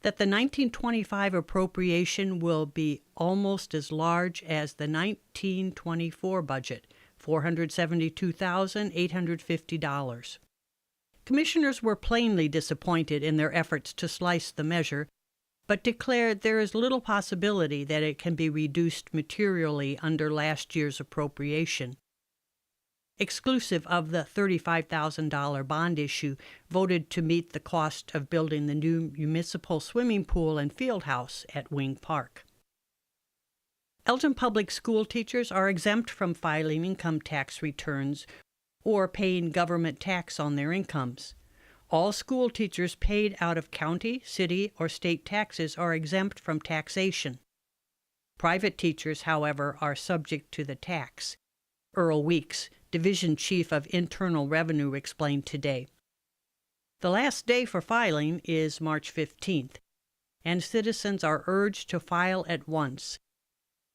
that the 1925 appropriation will be almost as large as the 1924 budget, $472,850. Commissioners were plainly disappointed in their efforts to slice the measure, but declared there is little possibility that it can be reduced materially under last year's appropriation. Exclusive of the $35,000 bond issue voted to meet the cost of building the new municipal swimming pool and field house at Wing Park. Elgin Public School teachers are exempt from filing income tax returns or paying government tax on their incomes. All school teachers paid out of county, city, or state taxes are exempt from taxation. Private teachers, however, are subject to the tax. Earl Weeks, Division Chief of Internal Revenue, explained today. The last day for filing is March 15th, and citizens are urged to file at once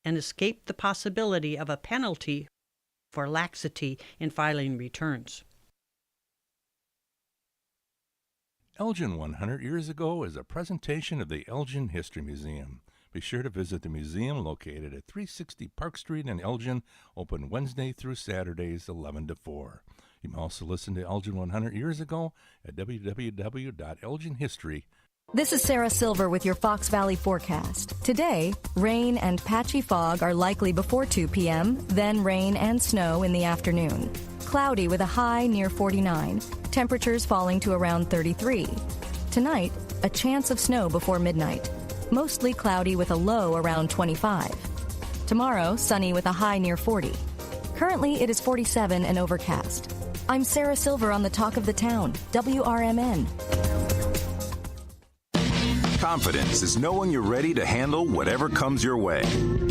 and escape the possibility of a penalty for laxity in filing returns. Elgin 100 Years Ago is a presentation of the Elgin History Museum. Be sure to visit the museum located at 360 Park Street in Elgin, open Wednesday through Saturdays 11 to 4. You can also listen to Elgin 100 Years Ago at www.elginhistory.com. This is Sarah Silver with your Fox Valley forecast. Today, rain and patchy fog are likely before 2 p.m., then rain and snow in the afternoon. Cloudy with a high near 49, temperatures falling to around 33. Tonight, a chance of snow before midnight. Mostly cloudy with a low around 25. Tomorrow, sunny with a high near 40. Currently, it is 47 and overcast. I'm Sarah Silver on the Talk of the Town, WRMN. Confidence is knowing you're ready to handle whatever comes your way.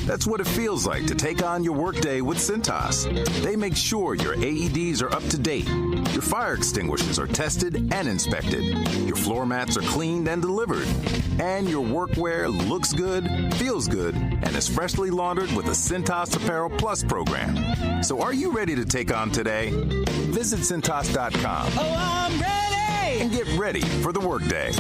That's what it feels like to take on your workday with Cintas. They make sure your AEDs are up to date, your fire extinguishers are tested and inspected, your floor mats are cleaned and delivered, and your workwear looks good, feels good, and is freshly laundered with the Cintas Apparel Plus program. So are you ready to take on today? Visit Cintas.com. Oh, I'm ready! And get ready for the workday.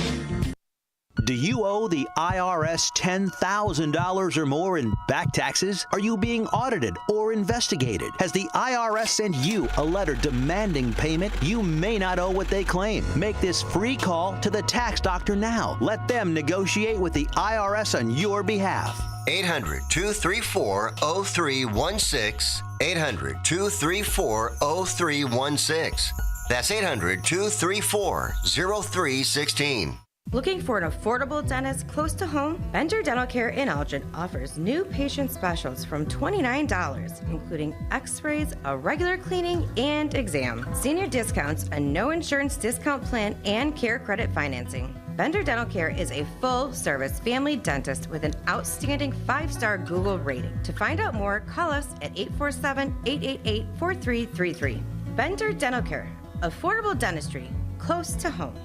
Do you owe the IRS $10,000 or more in back taxes? Are you being audited or investigated? Has the IRS sent you a letter demanding payment? You may not owe what they claim. Make this free call to the tax doctor now. Let them negotiate with the IRS on your behalf. 800-234-0316. 800-234-0316. That's 800-234-0316. Looking for an affordable dentist close to home? Bender Dental Care in Elgin offers new patient specials from $29, including x-rays, a regular cleaning, and exam. Senior discounts, a no insurance discount plan, and care credit financing. Bender Dental Care is a full-service family dentist with an outstanding 5-star Google rating. To find out more, call us at 847-888-4333. Bender Dental Care, affordable dentistry, close to home.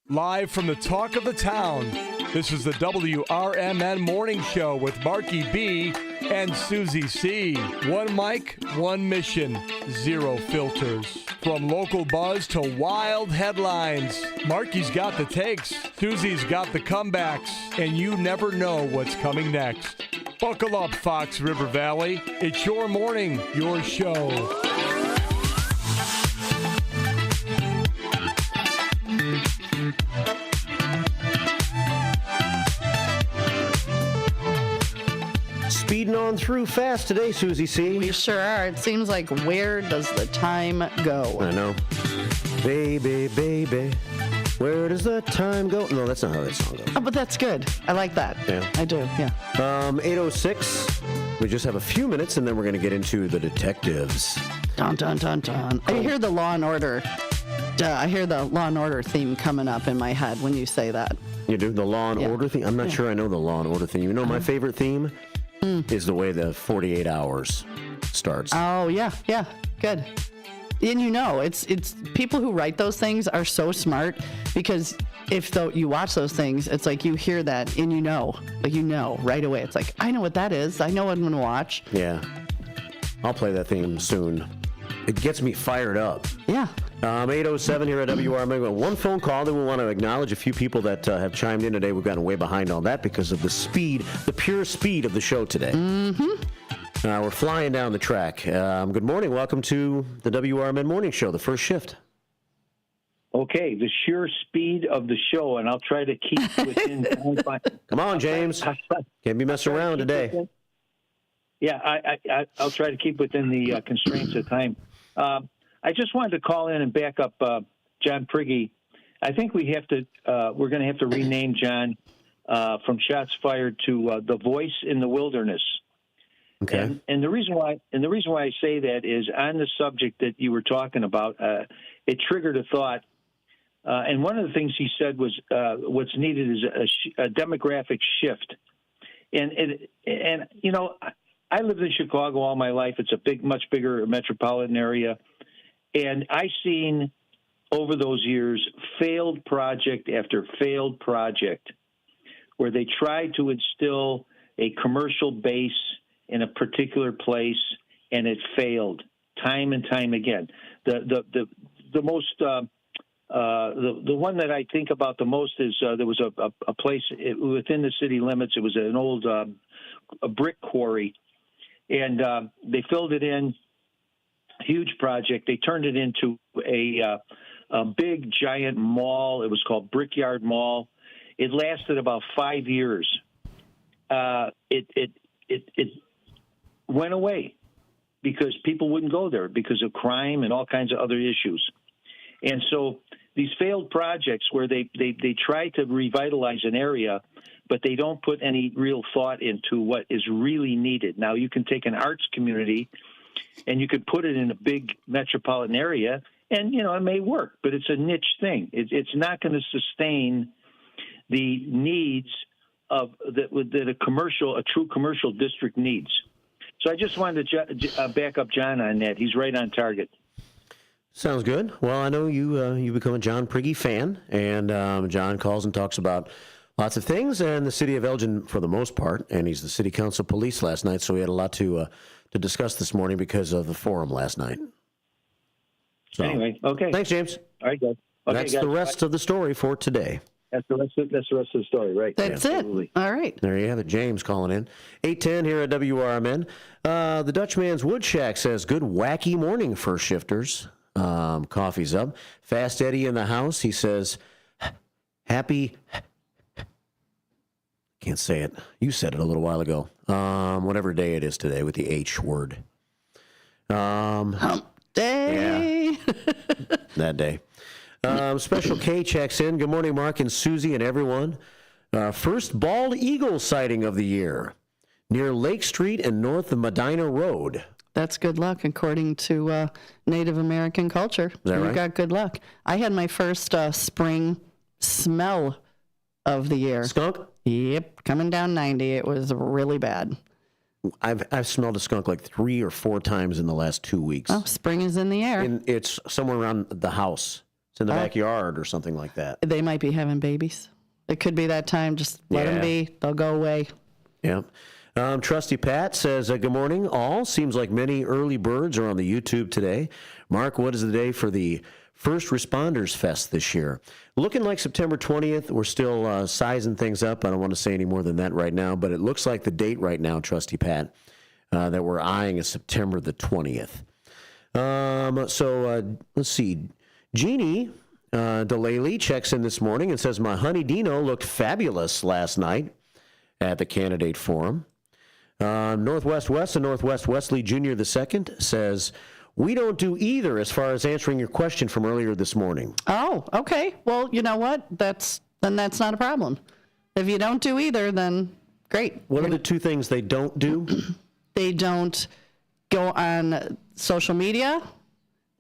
Live from the Talk of the Town, this is the WRMN Morning Show with Marky B and Susie C. One mic, one mission, zero filters. From local buzz to wild headlines, Marky's got the takes, Susie's got the comebacks, and you never know what's coming next. Buckle up, Fox River Valley. It's your morning, your show. Speeding on through fast today, Susie C. We sure are. It seems like where does the time go? I know. Baby, baby, where does the time go? No, that's not how that song goes. Oh, but that's good. I like that. Yeah. I do, yeah. 8:06. We just have a few minutes, and then we're going to get into the detectives. Dun, dun, dun, dun. I hear the Law and Order. I hear the Law and Order theme coming up in my head when you say that. You do? The Law and Order theme? I'm not sure I know the Law and Order theme. You know my favorite theme is the way the 48 hours starts. Oh, yeah, good. And it's people who write those things are so smart, because if you watch those things, it's like you hear that and you know right away. It's like, I know what that is. I know what I'm going to watch. Yeah. I'll play that theme soon. It gets me fired up. Yeah. 8:07 here at WRMN. One phone call, then we want to acknowledge a few people that have chimed in today. We've gotten way behind on that because of the speed, the pure speed of the show today. Mm-hmm. We're flying down the track. Good morning. Welcome to the WRMN Morning Show, the first shift. Okay, the sheer speed of the show, and I'll try to keep within. Come on, James. Can't be messing around today. I'll try to keep within the constraints of time. I just wanted to call in and back up John Prigge. I think we're going to have to rename John from shots fired to The Voice in the Wilderness. Okay. And the reason why I say that is on the subject that you were talking about, it triggered a thought. And one of the things he said was what's needed is a demographic shift. And you know, I lived in Chicago all my life. It's a much bigger metropolitan area. And I've seen over those years failed project after failed project where they tried to instill a commercial base in a particular place, and it failed time and time again. The most the one that I think about the most is there was a place within the city limits. It was an old a brick quarry, and they filled it in. Huge project. They turned it into a big giant mall. It was called Brickyard Mall. It lasted about 5 years. It went away because people wouldn't go there because of crime and all kinds of other issues. And so these failed projects where they try to revitalize an area, but they don't put any real thought into what is really needed. Now, you can take an arts community and you could put it in a big metropolitan area, and, you know, it may work, but it's a niche thing. It's not going to sustain the needs of that a true commercial district needs. So I just wanted to back up John on that. He's right on target. Sounds good. Well, I know you become a John Prigge fan, and John calls and talks about lots of things, and the city of Elgin for the most part, and he's the city council police last night, so we had a lot to discuss this morning because of the forum last night. So, anyway, okay. Thanks, James. All right, guys. Okay, That's guys, the rest of the story for today. That's the rest of the story, right? That's it. All right. There you have it. James calling in. 8:10 here at WRMN. The Dutchman's Wood Shack says, good wacky morning, first shifters. Coffee's up. Fast Eddie in the house. He says, happy... Can't say it. You said it a little while ago. Whatever day it is today with the H word. Hump day. Yeah. That day. Special K checks in. Good morning, Mark and Susie and everyone. First bald eagle sighting of the year near Lake Street and north of Medina Road. That's good luck, according to Native American culture. Is that right? You got good luck. I had my first spring smell of the year. Skunk? Yep, coming down 90. It was really bad. I've smelled a skunk like 3 or 4 times in the last 2 weeks. Oh, spring is in the air. And it's somewhere around the house. It's in the backyard or something like that. They might be having babies. It could be that time. Just let them be. They'll go away. Yeah. Trusty Pat says, good morning, all. Seems like many early birds are on the YouTube today. Mark, what is the day for the First Responders Fest this year? Looking like September 20th. We're still sizing things up. I don't want to say any more than that right now, but it looks like the date right now, Trusty Pat, that we're eyeing is September the 20th. Let's see. Jeannie Delaley checks in this morning and says, my honey Dino looked fabulous last night at the candidate forum. Northwest West and Northwest Wesley Jr. II says, we don't do either as far as answering your question from earlier this morning. Oh, okay. Well, you know what? That's not a problem. If you don't do either, then great. What are the 2 things they don't do? They don't go on social media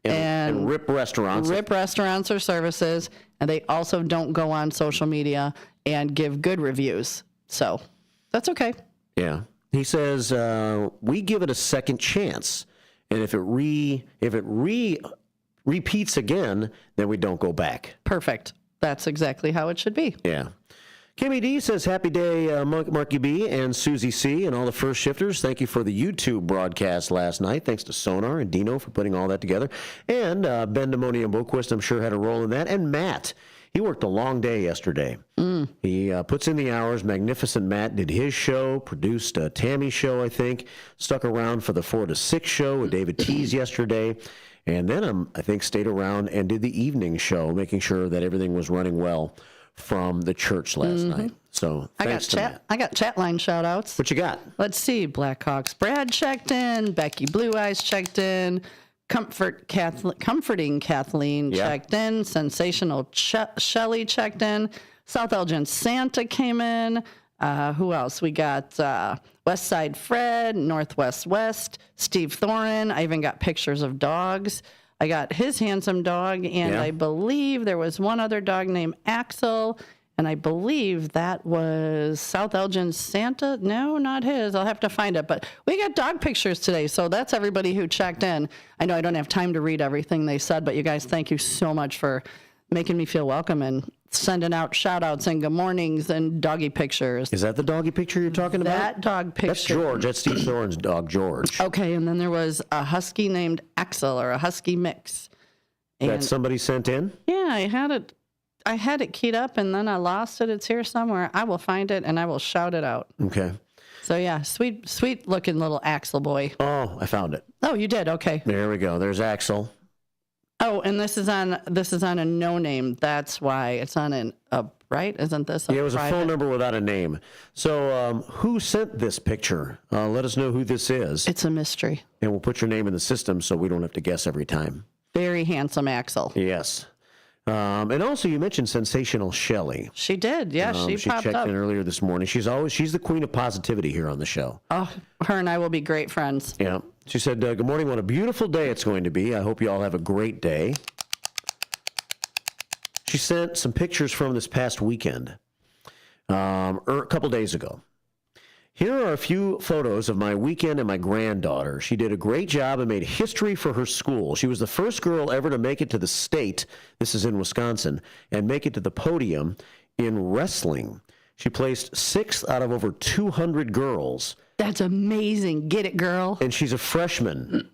and rip restaurants. Rip restaurants or services, and they also don't go on social media and give good reviews. So that's okay. Yeah. He says, we give it a second chance. And if it repeats again, then we don't go back. Perfect. That's exactly how it should be. Yeah. Kimmy D says, happy day, Marky B and Susie C and all the first shifters. Thank you for the YouTube broadcast last night. Thanks to Sonar and Dino for putting all that together. And Ben Demonia Boquist, I'm sure, had a role in that. And Matt. He worked a long day yesterday. He puts in the hours. Magnificent Matt did his show, produced Tammy's show, I think, stuck around for the 4 to 6 show with David Tees yesterday, and then I think stayed around and did the evening show, making sure that everything was running well from the church last night. So thanks to Matt. I got chat line shout outs. What you got? Let's see. Blackhawks Brad checked in. Becky Blue Eyes checked in. Comforting Kathleen checked in. Sensational Shelley checked in. South Elgin Santa came in. Who else? We got West Side Fred, Northwest West, Steve Thorin. I even got pictures of dogs. I got his handsome dog, and I believe there was one other dog named Axel, and I believe that was South Elgin Santa. No, not his. I'll have to find it. But we got dog pictures today, so that's everybody who checked in. I know I don't have time to read everything they said, but you guys, thank you so much for making me feel welcome and sending out shout-outs and good mornings and doggy pictures. Is that the doggy picture you're talking about? That dog picture. That's George. That's Steve Thorne's dog, George. Okay, and then there was a husky named Axel, or a husky mix. And that somebody sent in? Yeah, I had it keyed up, and then I lost it. It's here somewhere. I will find it, and I will shout it out. Okay. So, yeah, sweet-looking little Axel boy. Oh, I found it. Oh, you did? Okay. There we go. There's Axel. Oh, and this is on a no name. That's why it's on right? Isn't this a it was private? A phone number without a name. So who sent this picture? Let us know who this is. It's a mystery. And we'll put your name in the system so we don't have to guess every time. Very handsome Axel. Yes. And also you mentioned Sensational Shelley. She did. Yeah, she popped checked up. in earlier this morning. She's the queen of positivity here on the show. Oh, her and I will be great friends. Yeah. She said, good morning. What a beautiful day it's going to be. I hope you all have a great day. She sent some pictures from this past weekend, a couple days ago. Here are a few photos of my weekend and my granddaughter. She did a great job and made history for her school. She was the first girl ever to make it to the state, this is in Wisconsin, and make it to the podium in wrestling. She placed 6th out of over 200 girls. That's amazing. Get it, girl. And she's a freshman.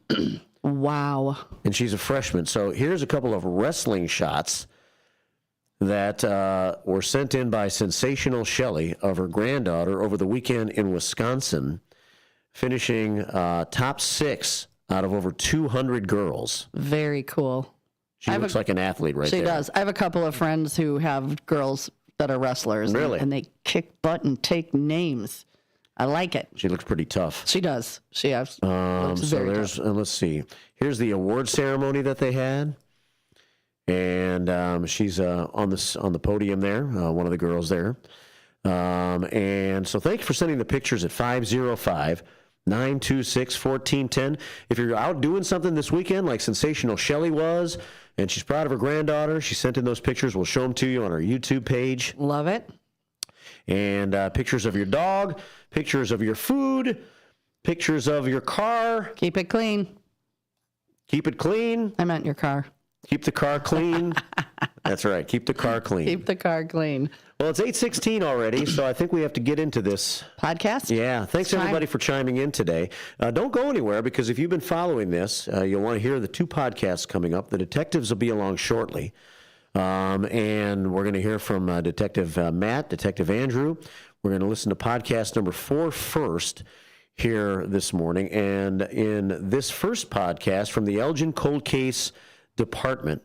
Wow. And she's a freshman. So here's a couple of wrestling shots that were sent in by Sensational Shelley of her granddaughter over the weekend in Wisconsin, finishing top 6 out of over 200 girls. Very cool. She looks like an athlete right there. She does. I have a couple of friends who have girls that are wrestlers. Really? And they kick butt and take names. I like it. She looks pretty tough. She does. She has. Looks so very there's, tough. let's see. Here's the award ceremony that they had. And she's on the podium there, one of the girls there. And so thank you for sending the pictures at 505-926-1410. If you're out doing something this weekend like Sensational Shelley was, and she's proud of her granddaughter, she sent in those pictures. We'll show them to you on our YouTube page. Love it. And pictures of your dog, pictures of your food, pictures of your car. Keep it clean. Keep it clean. I meant your car. Keep the car clean. That's right. Keep the car clean. Keep the car clean. Well, it's 8:16 already, so I think we have to get into this podcast. Yeah. Thanks, everybody, for chiming in today. Don't go anywhere, because if you've been following this, you'll want to hear the 2 podcasts coming up. The detectives will be along shortly. And we're going to hear from Detective Matt, Detective Andrew. We're going to listen to podcast number 4 first here this morning. And in this first podcast from the Elgin Cold Case Department,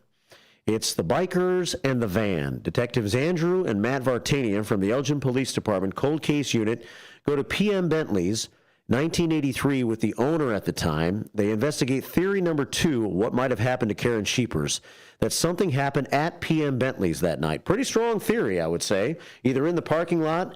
it's the bikers and the van. Detectives Andrew and Matt Vartanian from the Elgin Police Department Cold Case Unit go to PM Bentley's 1983 with the owner at the time. They investigate theory number 2, what might have happened to Karen Sheepers, that something happened at PM Bentley's that night. Pretty strong theory, I would say, either in the parking lot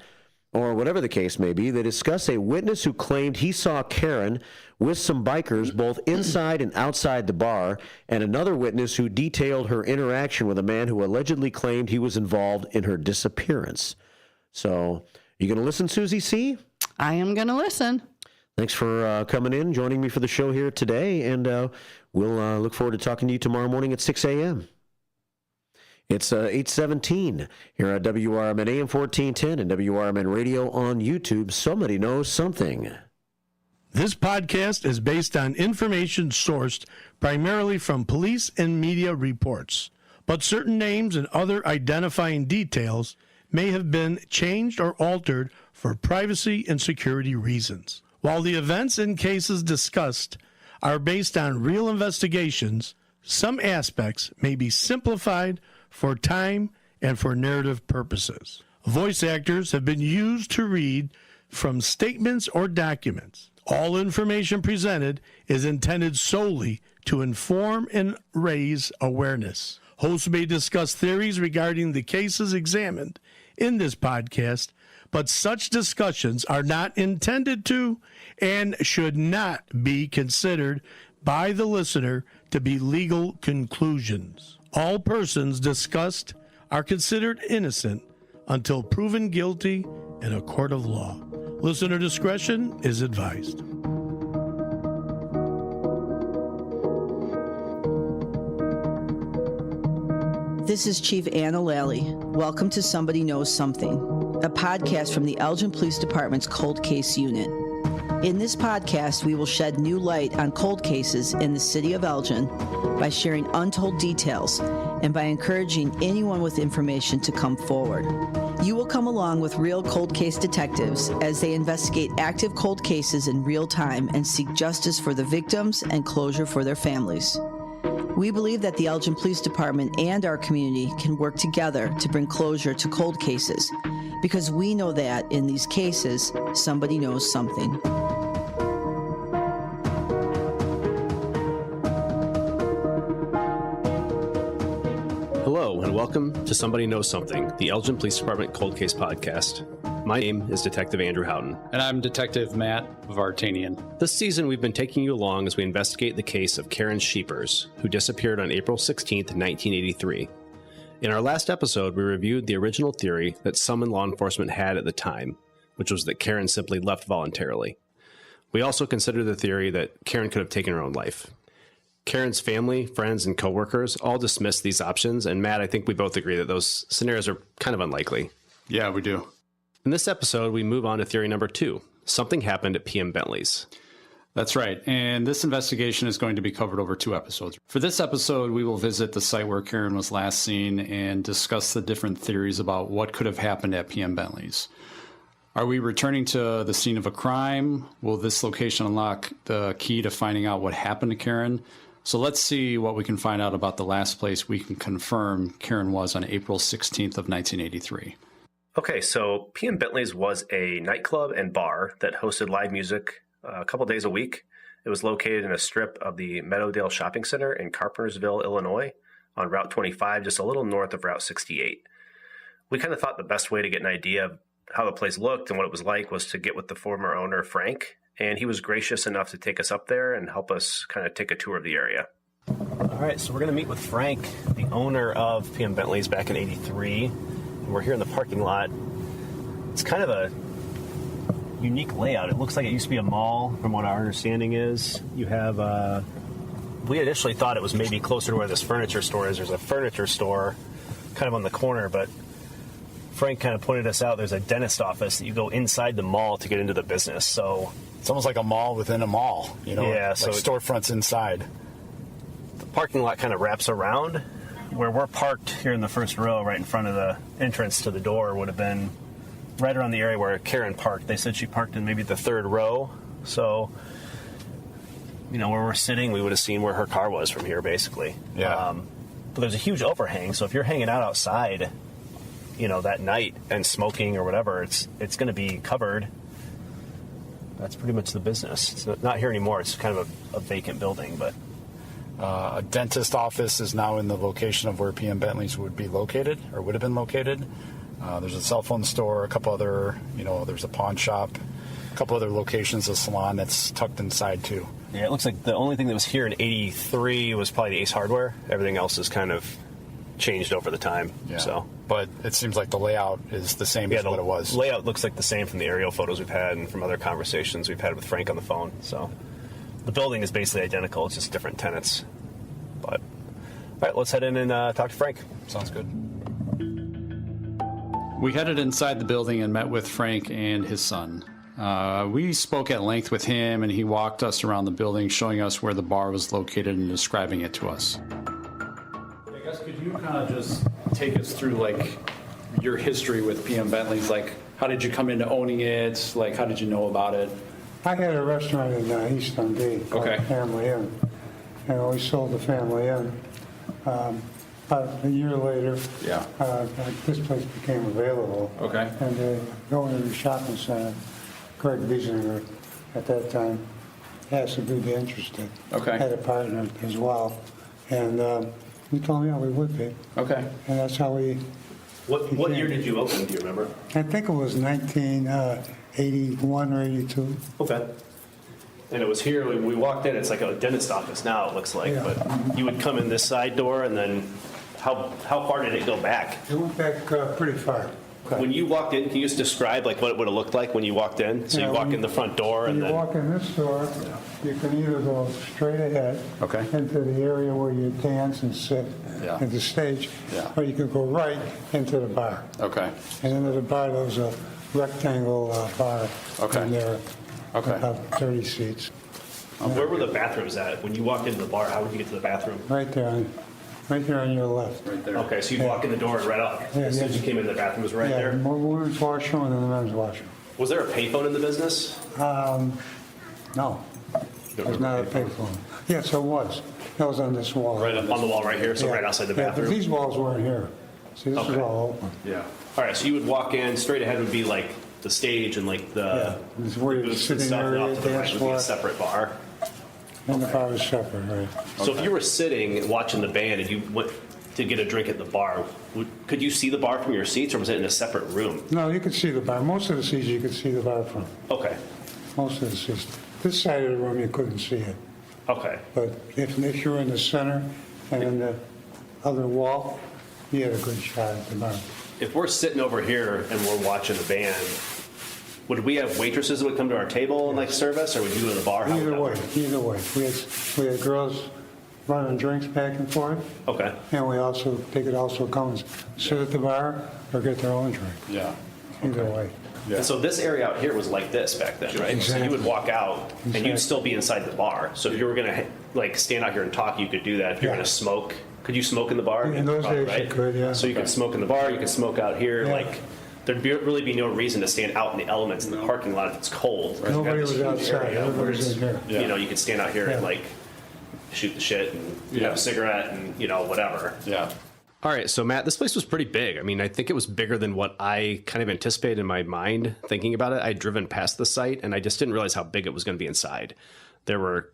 or whatever the case may be. They discuss a witness who claimed he saw Karen with some bikers both inside and outside the bar, and another witness who detailed her interaction with a man who allegedly claimed he was involved in her disappearance. So, you going to listen, Susie C? I am going to listen. Thanks for coming in, joining me for the show here today, and we'll look forward to talking to you tomorrow morning at 6 a.m. It's 8:17 here at WRMN AM 1410 and WRMN Radio on YouTube. Somebody knows something. This podcast is based on information sourced primarily from police and media reports, but certain names and other identifying details may have been changed or altered for privacy and security reasons. While the events and cases discussed are based on real investigations, some aspects may be simplified for time and for narrative purposes. Voice actors have been used to read from statements or documents. All information presented is intended solely to inform and raise awareness. Hosts may discuss theories regarding the cases examined in this podcast, but such discussions are not intended to and should not be considered by the listener to be legal conclusions. All persons discussed are considered innocent until proven guilty in a court of law. Listener discretion is advised. This is Chief Anna Lally. Welcome to Somebody Knows Something, a podcast from the Elgin Police Department's Cold Case Unit. In this podcast, we will shed new light on cold cases in the city of Elgin by sharing untold details and by encouraging anyone with information to come forward. You will come along with real cold case detectives as they investigate active cold cases in real time and seek justice for the victims and closure for their families. We believe that the Elgin Police Department and our community can work together to bring closure to cold cases, because we know that in these cases, somebody knows something. Hello, and welcome to Somebody Knows Something, the Elgin Police Department Cold Case Podcast. My name is Detective Andrew Houghton. And I'm Detective Matt Vartanian. This season, we've been taking you along as we investigate the case of Karen Sheepers, who disappeared on April 16, 1983. In our last episode, we reviewed the original theory that some in law enforcement had at the time, which was that Karen simply left voluntarily. We also considered the theory that Karen could have taken her own life. Karen's family, friends, and coworkers all dismissed these options, and Matt, I think we both agree that those scenarios are kind of unlikely. Yeah, we do. In this episode, we move on to theory number 2. Something happened at PM Bentley's. That's right. And this investigation is going to be covered over 2 episodes. For this episode, we will visit the site where Karen was last seen and discuss the different theories about what could have happened at PM Bentley's. Are we returning to the scene of a crime? Will this location unlock the key to finding out what happened to Karen? So let's see what we can find out about the last place we can confirm Karen was on April 16th of 1983. Okay, so PM Bentley's was a nightclub and bar that hosted live music a couple days a week. It was located in a strip of the Meadowdale Shopping Center in Carpentersville, Illinois, on Route 25, just a little north of Route 68. We kind of thought the best way to get an idea of how the place looked and what it was like was to get with the former owner, Frank, and he was gracious enough to take us up there and help us kind of take a tour of the area. All right, so we're going to meet with Frank, the owner of PM Bentley's back in 83. We're here in the parking lot. It's kind of a unique layout. It looks like it used to be a mall, from what our understanding is. You have, we initially thought it was maybe closer to where this furniture store is. There's a furniture store kind of on the corner, but Frank kind of pointed us out. There's a dentist office that you go inside the mall to get into the business. So it's almost like a mall within a mall, you know, yeah, like so storefronts inside. The parking lot kind of wraps around. Where we're parked here in the first row, right in front of the entrance to the door, would have been right around the area where Karen parked. They said she parked in maybe the 3rd row. So, you know, where we're sitting, we would have seen where her car was from here, basically. Yeah. But there's a huge overhang, so if you're hanging out outside, you know, that night and smoking or whatever, it's going to be covered. That's pretty much the business. It's not here anymore. It's kind of a vacant building, but... A dentist office is now in the location of where PM Bentley's would be located, or would have been located. There's a cell phone store, a couple other, you know, there's a pawn shop, a couple other locations, a salon that's tucked inside too. Yeah, it looks like the only thing that was here in 83 was probably the Ace Hardware. Everything else has kind of changed over the time. Yeah. So, but it seems like the layout is the same as what it was. Layout looks like the same from the aerial photos we've had and from other conversations we've had with Frank on the phone. So the building is basically identical. It's just different tenants. But, all right, let's head in and talk to Frank. Sounds good. We headed inside the building and met with Frank and his son. We spoke at length with him, and he walked us around the building, showing us where the bar was located and describing it to us. I guess could you kind of just take us through, like, your history with PM Bentley's? Like, how did you come into owning it? Like, how did you know about it? I had a restaurant in East Dundee called Family Inn, and we sold the Family Inn. About a year later, this place became available. Okay. And the owner of the shopping center, Greg Biesinger, at that time, asked if we'd be interested. Okay. Had a partner as well. And He told me, yeah, we would be. Okay. And that's how we... What year did you open? Do you remember? I think it was 1981 or 82. Okay. And it was here when we walked in. It's like a dentist office now, it looks like. Yeah. But you would come in this side door, and then how far did it go back? It went back pretty far. When you walked in, can you just describe like what it would have looked like when you walked in? So you walk in the front door, and when then you walk in this door, you can either go straight ahead into the area where you dance and sit at the stage, or you can go right into the bar. Okay. And into the bar, there was a rectangle bar in there, about 30 seats. where were the bathrooms at? When you walked into the bar, how would you get to the bathroom? Right there on your left. Right there. Okay, so you'd walk in the door and right up. As soon as you came in, the bathroom was right there. Yeah, women's washroom and then the men's washroom. Was there a payphone in the business? No, there's not a payphone. Yes, there was. That was on this wall. Right up on the wall right here, so right outside the bathroom? Yeah, but these walls weren't here. See, this is all open. Yeah. All right, so you would walk in, straight ahead would be like the stage and like the This is where you're booths and sitting stuff, and area, off to the right dance would be a floor. separate bar. And the bar is separate, right? So if you were sitting watching the band and you went to get a drink at the bar, could you see the bar from your seats, or was it in a separate room? No, you could see the bar. Most of the seats you could see the bar from. Okay. Most of the seats. This side of the room, you couldn't see it. Okay. But if you were in the center and in the other wall, you had a good shot at the bar. If we're sitting over here and we're watching the band, would we have waitresses that would come to our table and like serve us, or would you go to the bar? How would that work? Either way. We had girls running drinks back and forth. Okay. And they could also come and sit at the bar or get their own drink. Yeah. Either way. And so this area out here was like this back then, right? Exactly. So you would walk out and Exactly. you'd still be inside the bar. So if you were gonna like stand out here and talk, you could do that. If you're gonna smoke, could you smoke in the bar? In those days, right? you could, yeah. So you could smoke in the bar, you could smoke out here. Yeah. Like there'd really be no reason to stand out in the elements in the parking lot if it's cold. Whereas Nobody we've got this was huge outside. area Everybody where was it's, in here. you know, you could stand out here and like shoot the shit and have a cigarette and whatever. Yeah. All right, so Matt, this place was pretty big. I mean, I think it was bigger than what I kind of anticipated in my mind thinking about it. I'd driven past the site, and I just didn't realize how big it was going to be inside. There were,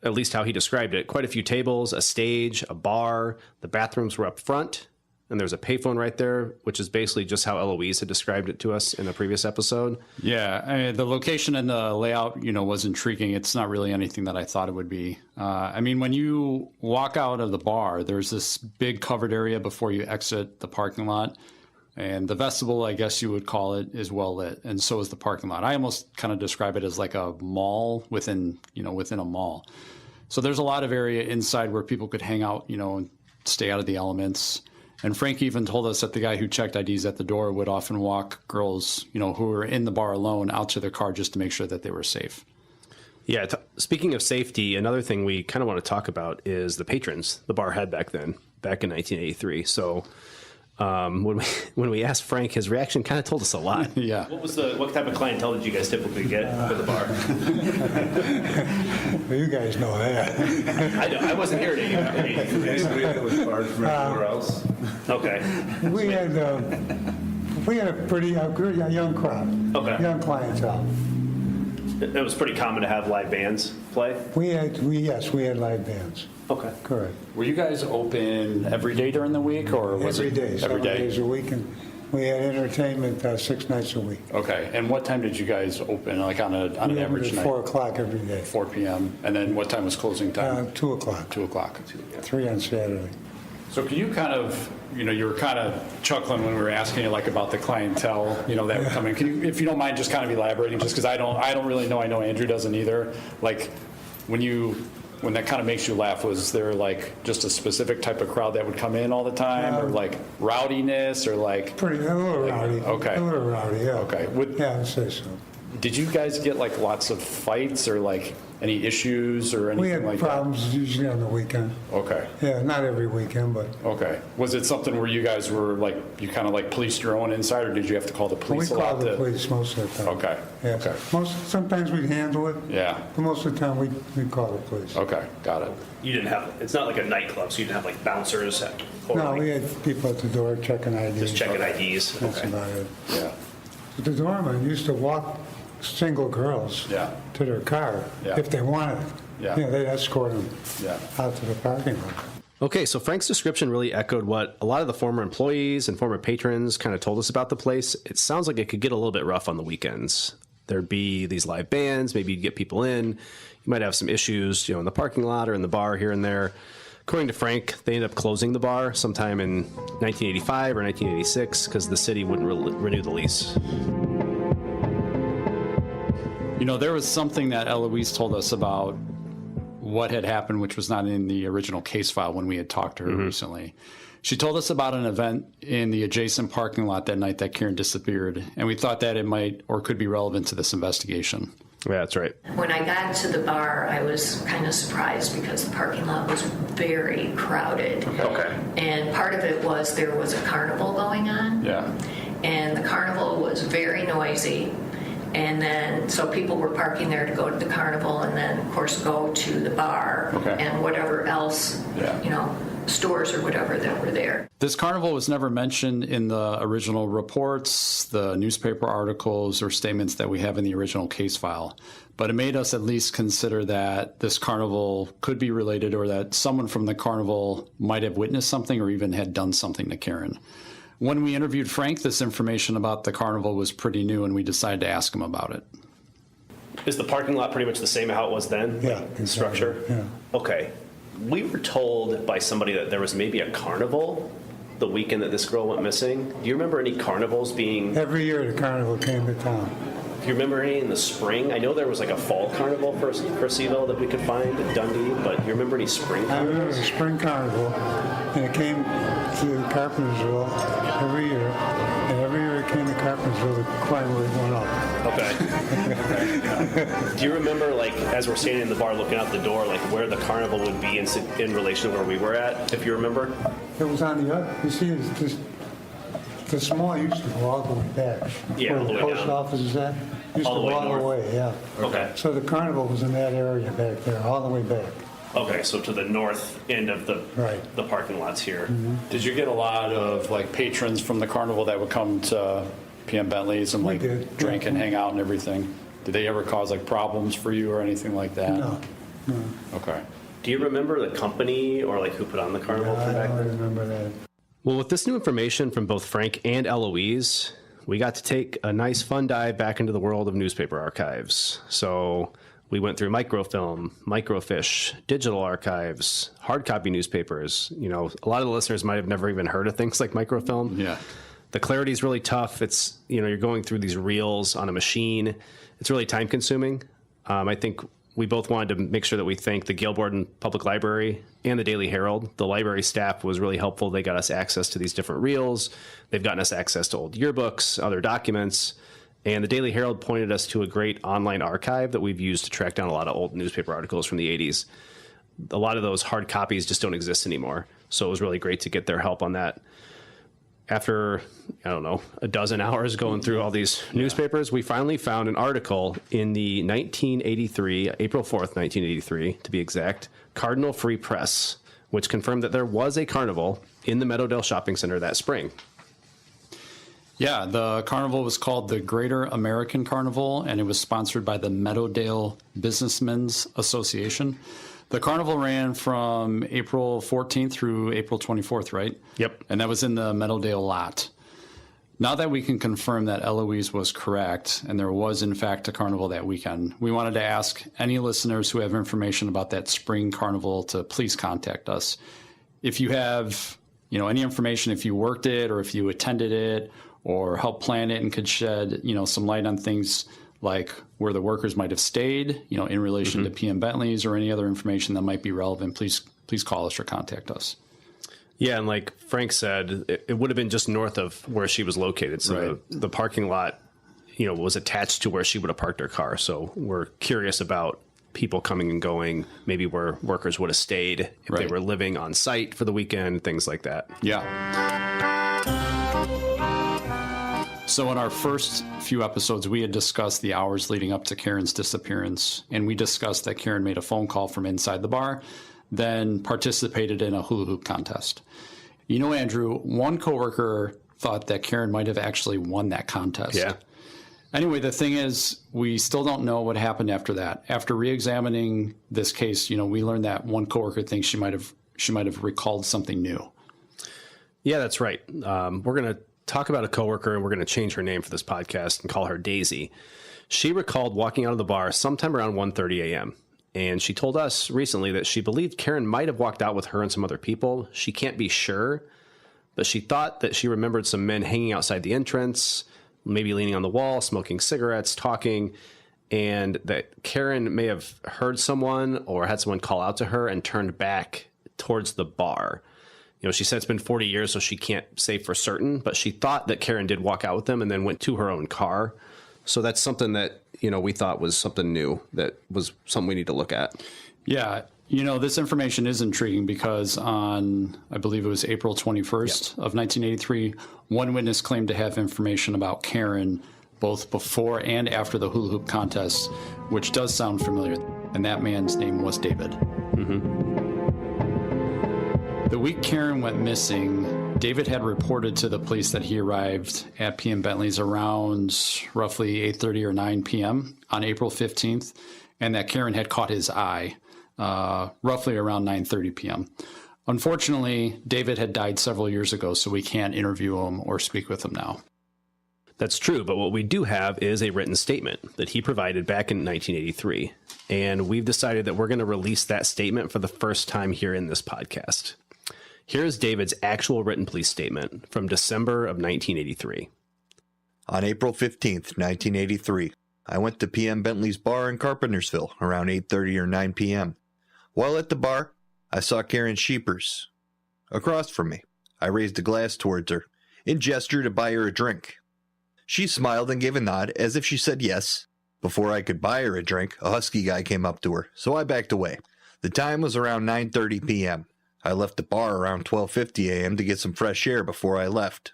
at least how he described it, quite a few tables, a stage, a bar. The bathrooms were up front, and there's a payphone right there, which is basically just how Eloise had described it to us in a previous episode. Yeah, I mean, the location and the layout, was intriguing. It's not really anything that I thought it would be. I mean, when you walk out of the bar, there's this big covered area before you exit the parking lot. And the vestibule, I guess you would call it, is well lit, and so is the parking lot. I almost kind of describe it as like a mall within a mall. So there's a lot of area inside where people could hang out, and stay out of the elements. And Frank even told us that the guy who checked IDs at the door would often walk girls, who were in the bar alone out to their car just to make sure that they were safe. Yeah, speaking of safety, another thing we kind of want to talk about is the patrons the bar had back in 1983. So when we asked Frank, his reaction kind of told us a lot. Yeah. What type of clientele did you guys typically get for the bar? Well, you guys know that. I know. I wasn't here in 83. Basically, it was bars from everywhere else. Okay. We had a pretty good young crowd. Okay. Young clientele. It was pretty common to have live bands play? We had live bands. Okay. Correct. Were you guys open every day during the week, or was Every it day, every 7 day? days a week, and we had entertainment 6 nights a week. Okay. And what time did you guys open, like on an average night? 4 o'clock every day. 4 p.m. And then what time was closing time? 2 o'clock. 2 o'clock. 3 on Saturday. So can you kind of, you were kind of chuckling when we were asking you like about the clientele, that would come in. Can you, if you don't mind, just kind of elaborating, just because I don't really know. I know Andrew doesn't either. Like when that kind of makes you laugh, was there like just a specific type of crowd that would come in all the time, or like rowdiness, or like a little rowdy. Okay. A little rowdy, yeah. Okay. Yeah, I'd say so. Did you guys get like lots of fights or like any issues or anything We had like problems usually on the weekend. that? Okay. Yeah, not every weekend, but Okay. Was it something where you guys were like, you kind of like policed your own inside, or did you have to call the we police a lot? called the police most of the time. Okay. Yeah. Okay. Sometimes we'd handle it, Yeah. but most of the time we'd call the police. Okay. Got it. You didn't have, it's not like a nightclub, so you didn't have like bouncers or No, like we had people at the door checking IDs. just checking IDs. That's Okay. about it. Yeah. But the doorman used to walk single girls to their car Yeah. if they wanted. Yeah. They'd escort them Yeah. out to the parking lot. Okay, so Frank's description really echoed what a lot of the former employees and former patrons kind of told us about the place. It sounds like it could get a little bit rough on the weekends. There'd be these live bands, maybe you'd get people in. You might have some issues, in the parking lot or in the bar here and there. According to Frank, they ended up closing the bar sometime in 1985 or 1986 because the city wouldn't renew the lease. There was something that Eloise told us about what had happened, which was not in the original case file when we had talked to her recently. She told us about an event in the adjacent parking lot that night that Karen disappeared, and we thought that it might or could be relevant to this investigation. Yeah, that's right. When I got to the bar, I was kind of surprised because the parking lot was very crowded. Okay. And part of it was there was a carnival going on. Yeah. And the carnival was very noisy. And then, so people were parking there to go to the carnival and then, of course, go to the bar and whatever else, stores or whatever that were there. This carnival was never mentioned in the original reports, the newspaper articles, or statements that we have in the original case file. But it made us at least consider that this carnival could be related or that someone from the carnival might have witnessed something or even had done something to Karen. When we interviewed Frank, this information about the carnival was pretty new, and we decided to ask him about it. Is the parking lot pretty much the same how it was then? Yeah. Structure? Yeah. Okay. We were told by somebody that there was maybe a carnival the weekend that this girl went missing. Do you remember any carnivals being... Every year the carnival came to town. Do you remember any in the spring? I know there was like a fall carnival for Seaville that we could find at Dundee, but do you remember any spring carnivals? I remember the spring carnival, and it came to Carpentersville every year, and every year it came to Carpentersville, the crime rate went up. Okay. Do you remember, like, as we're standing in the bar looking out the door, like where the carnival would be in relation to where we were at, if you remember? It was on the other, you see, it's just, the small used to go all the way back. Yeah, where all the way post down. office is at. Used All to the way go all north? the way, yeah. Okay. So the carnival was in that area back there, all the way back. Okay, so to the north end of the parking lots here. Did you get a lot of patrons from the carnival that would come to PM Bentley's and drink and hang out and everything? Did they ever cause problems for you or anything like that? No. Okay. Do you remember the company or who put on the carnival from back I then? don't remember that. Well, with this new information from both Frank and Eloise, we got to take a nice fun dive back into the world of newspaper archives. So we went through microfilm, microfiche, digital archives, hard copy newspapers. A lot of the listeners might have never even heard of things like microfilm. Yeah. The clarity is really tough. It's, you're going through these reels on a machine. It's really time consuming. I think we both wanted to make sure that we thank the Gale Borden Public Library and the Daily Herald. The library staff was really helpful. They got us access to these different reels. They've gotten us access to old yearbooks, other documents. And the Daily Herald pointed us to a great online archive that we've used to track down a lot of old newspaper articles from the 80s. A lot of those hard copies just don't exist anymore. So it was really great to get their help on that. After, a dozen hours going through all these newspapers, we finally found an article in the 1983, April 4th, 1983, to be exact, Cardinal Free Press, which confirmed that there was a carnival in the Meadowdale Shopping Center that spring. Yeah, the carnival was called the Greater American Carnival, and it was sponsored by the Meadowdale Businessmen's Association. The carnival ran from April 14th through April 24th, right? Yep. And that was in the Meadowdale lot. Now that we can confirm that Eloise was correct and there was, in fact, a carnival that weekend, we wanted to ask any listeners who have information about that spring carnival to please contact us. If you have, any information, if you worked it or if you attended it or helped plan it and could shed, some light on things like where the workers might have stayed, in relation to PM Bentley's or any other information that might be relevant, please call us or contact us. Yeah, and like Frank said, it would have been just north of where she was located. So the parking lot, was attached to where she would have parked her car. So we're curious about people coming and going, maybe where workers would have stayed if they were living on site for the weekend, things like that. Yeah. So in our first few episodes, we had discussed the hours leading up to Karen's disappearance, and we discussed that Karen made a phone call from inside the bar, then participated in a hula hoop contest. Andrew, one coworker thought that Karen might have actually won that contest. Yeah. Anyway, the thing is, we still don't know what happened after that. After re-examining this case, we learned that one coworker thinks she she might have recalled something new. Yeah, that's right. We're going to talk about a coworker, and we're going to change her name for this podcast and call her Daisy. She recalled walking out of the bar sometime around 1:30 a.m., and she told us recently that she believed Karen might have walked out with her and some other people. She can't be sure, but she thought that she remembered some men hanging outside the entrance, maybe leaning on the wall, smoking cigarettes, talking, and that Karen may have heard someone or had someone call out to her and turned back towards the bar. You know, she said it's been 40 years, so she can't say for certain, but she thought that Karen did walk out with them and then went to her own car. So that's something that, you know, we thought was something new, that was something we need to look at. Yeah. You know, this information is intriguing because on, I believe it was April 21st of 1983, one witness claimed to have information about Karen both before and after the hula hoop contest, which does sound familiar. And that man's name was David. The week Karen went missing, David had reported to the police that he arrived at PM Bentley's around roughly 8:30 or 9 p.m. on April 15th, and that Karen had caught his eye roughly around 9:30 p.m. Unfortunately, David had died several years ago, so we can't interview him or speak with him now. That's true, but what we do have is a written statement that he provided back in 1983, and we've decided that we're going to release that statement for the first time here in this podcast. Here's David's actual written police statement from December of 1983. On April 15th, 1983, I went to PM Bentley's bar in Carpentersville around 8:30 or 9 p.m. While at the bar, I saw Karen Sheepers across from me. I raised a glass towards her in gesture to buy her a drink. She smiled and gave a nod as if she said yes. Before I could buy her a drink, a husky guy came up to her, so I backed away. The time was around 9:30 p.m. I left the bar around 12:50 a.m. to get some fresh air before I left.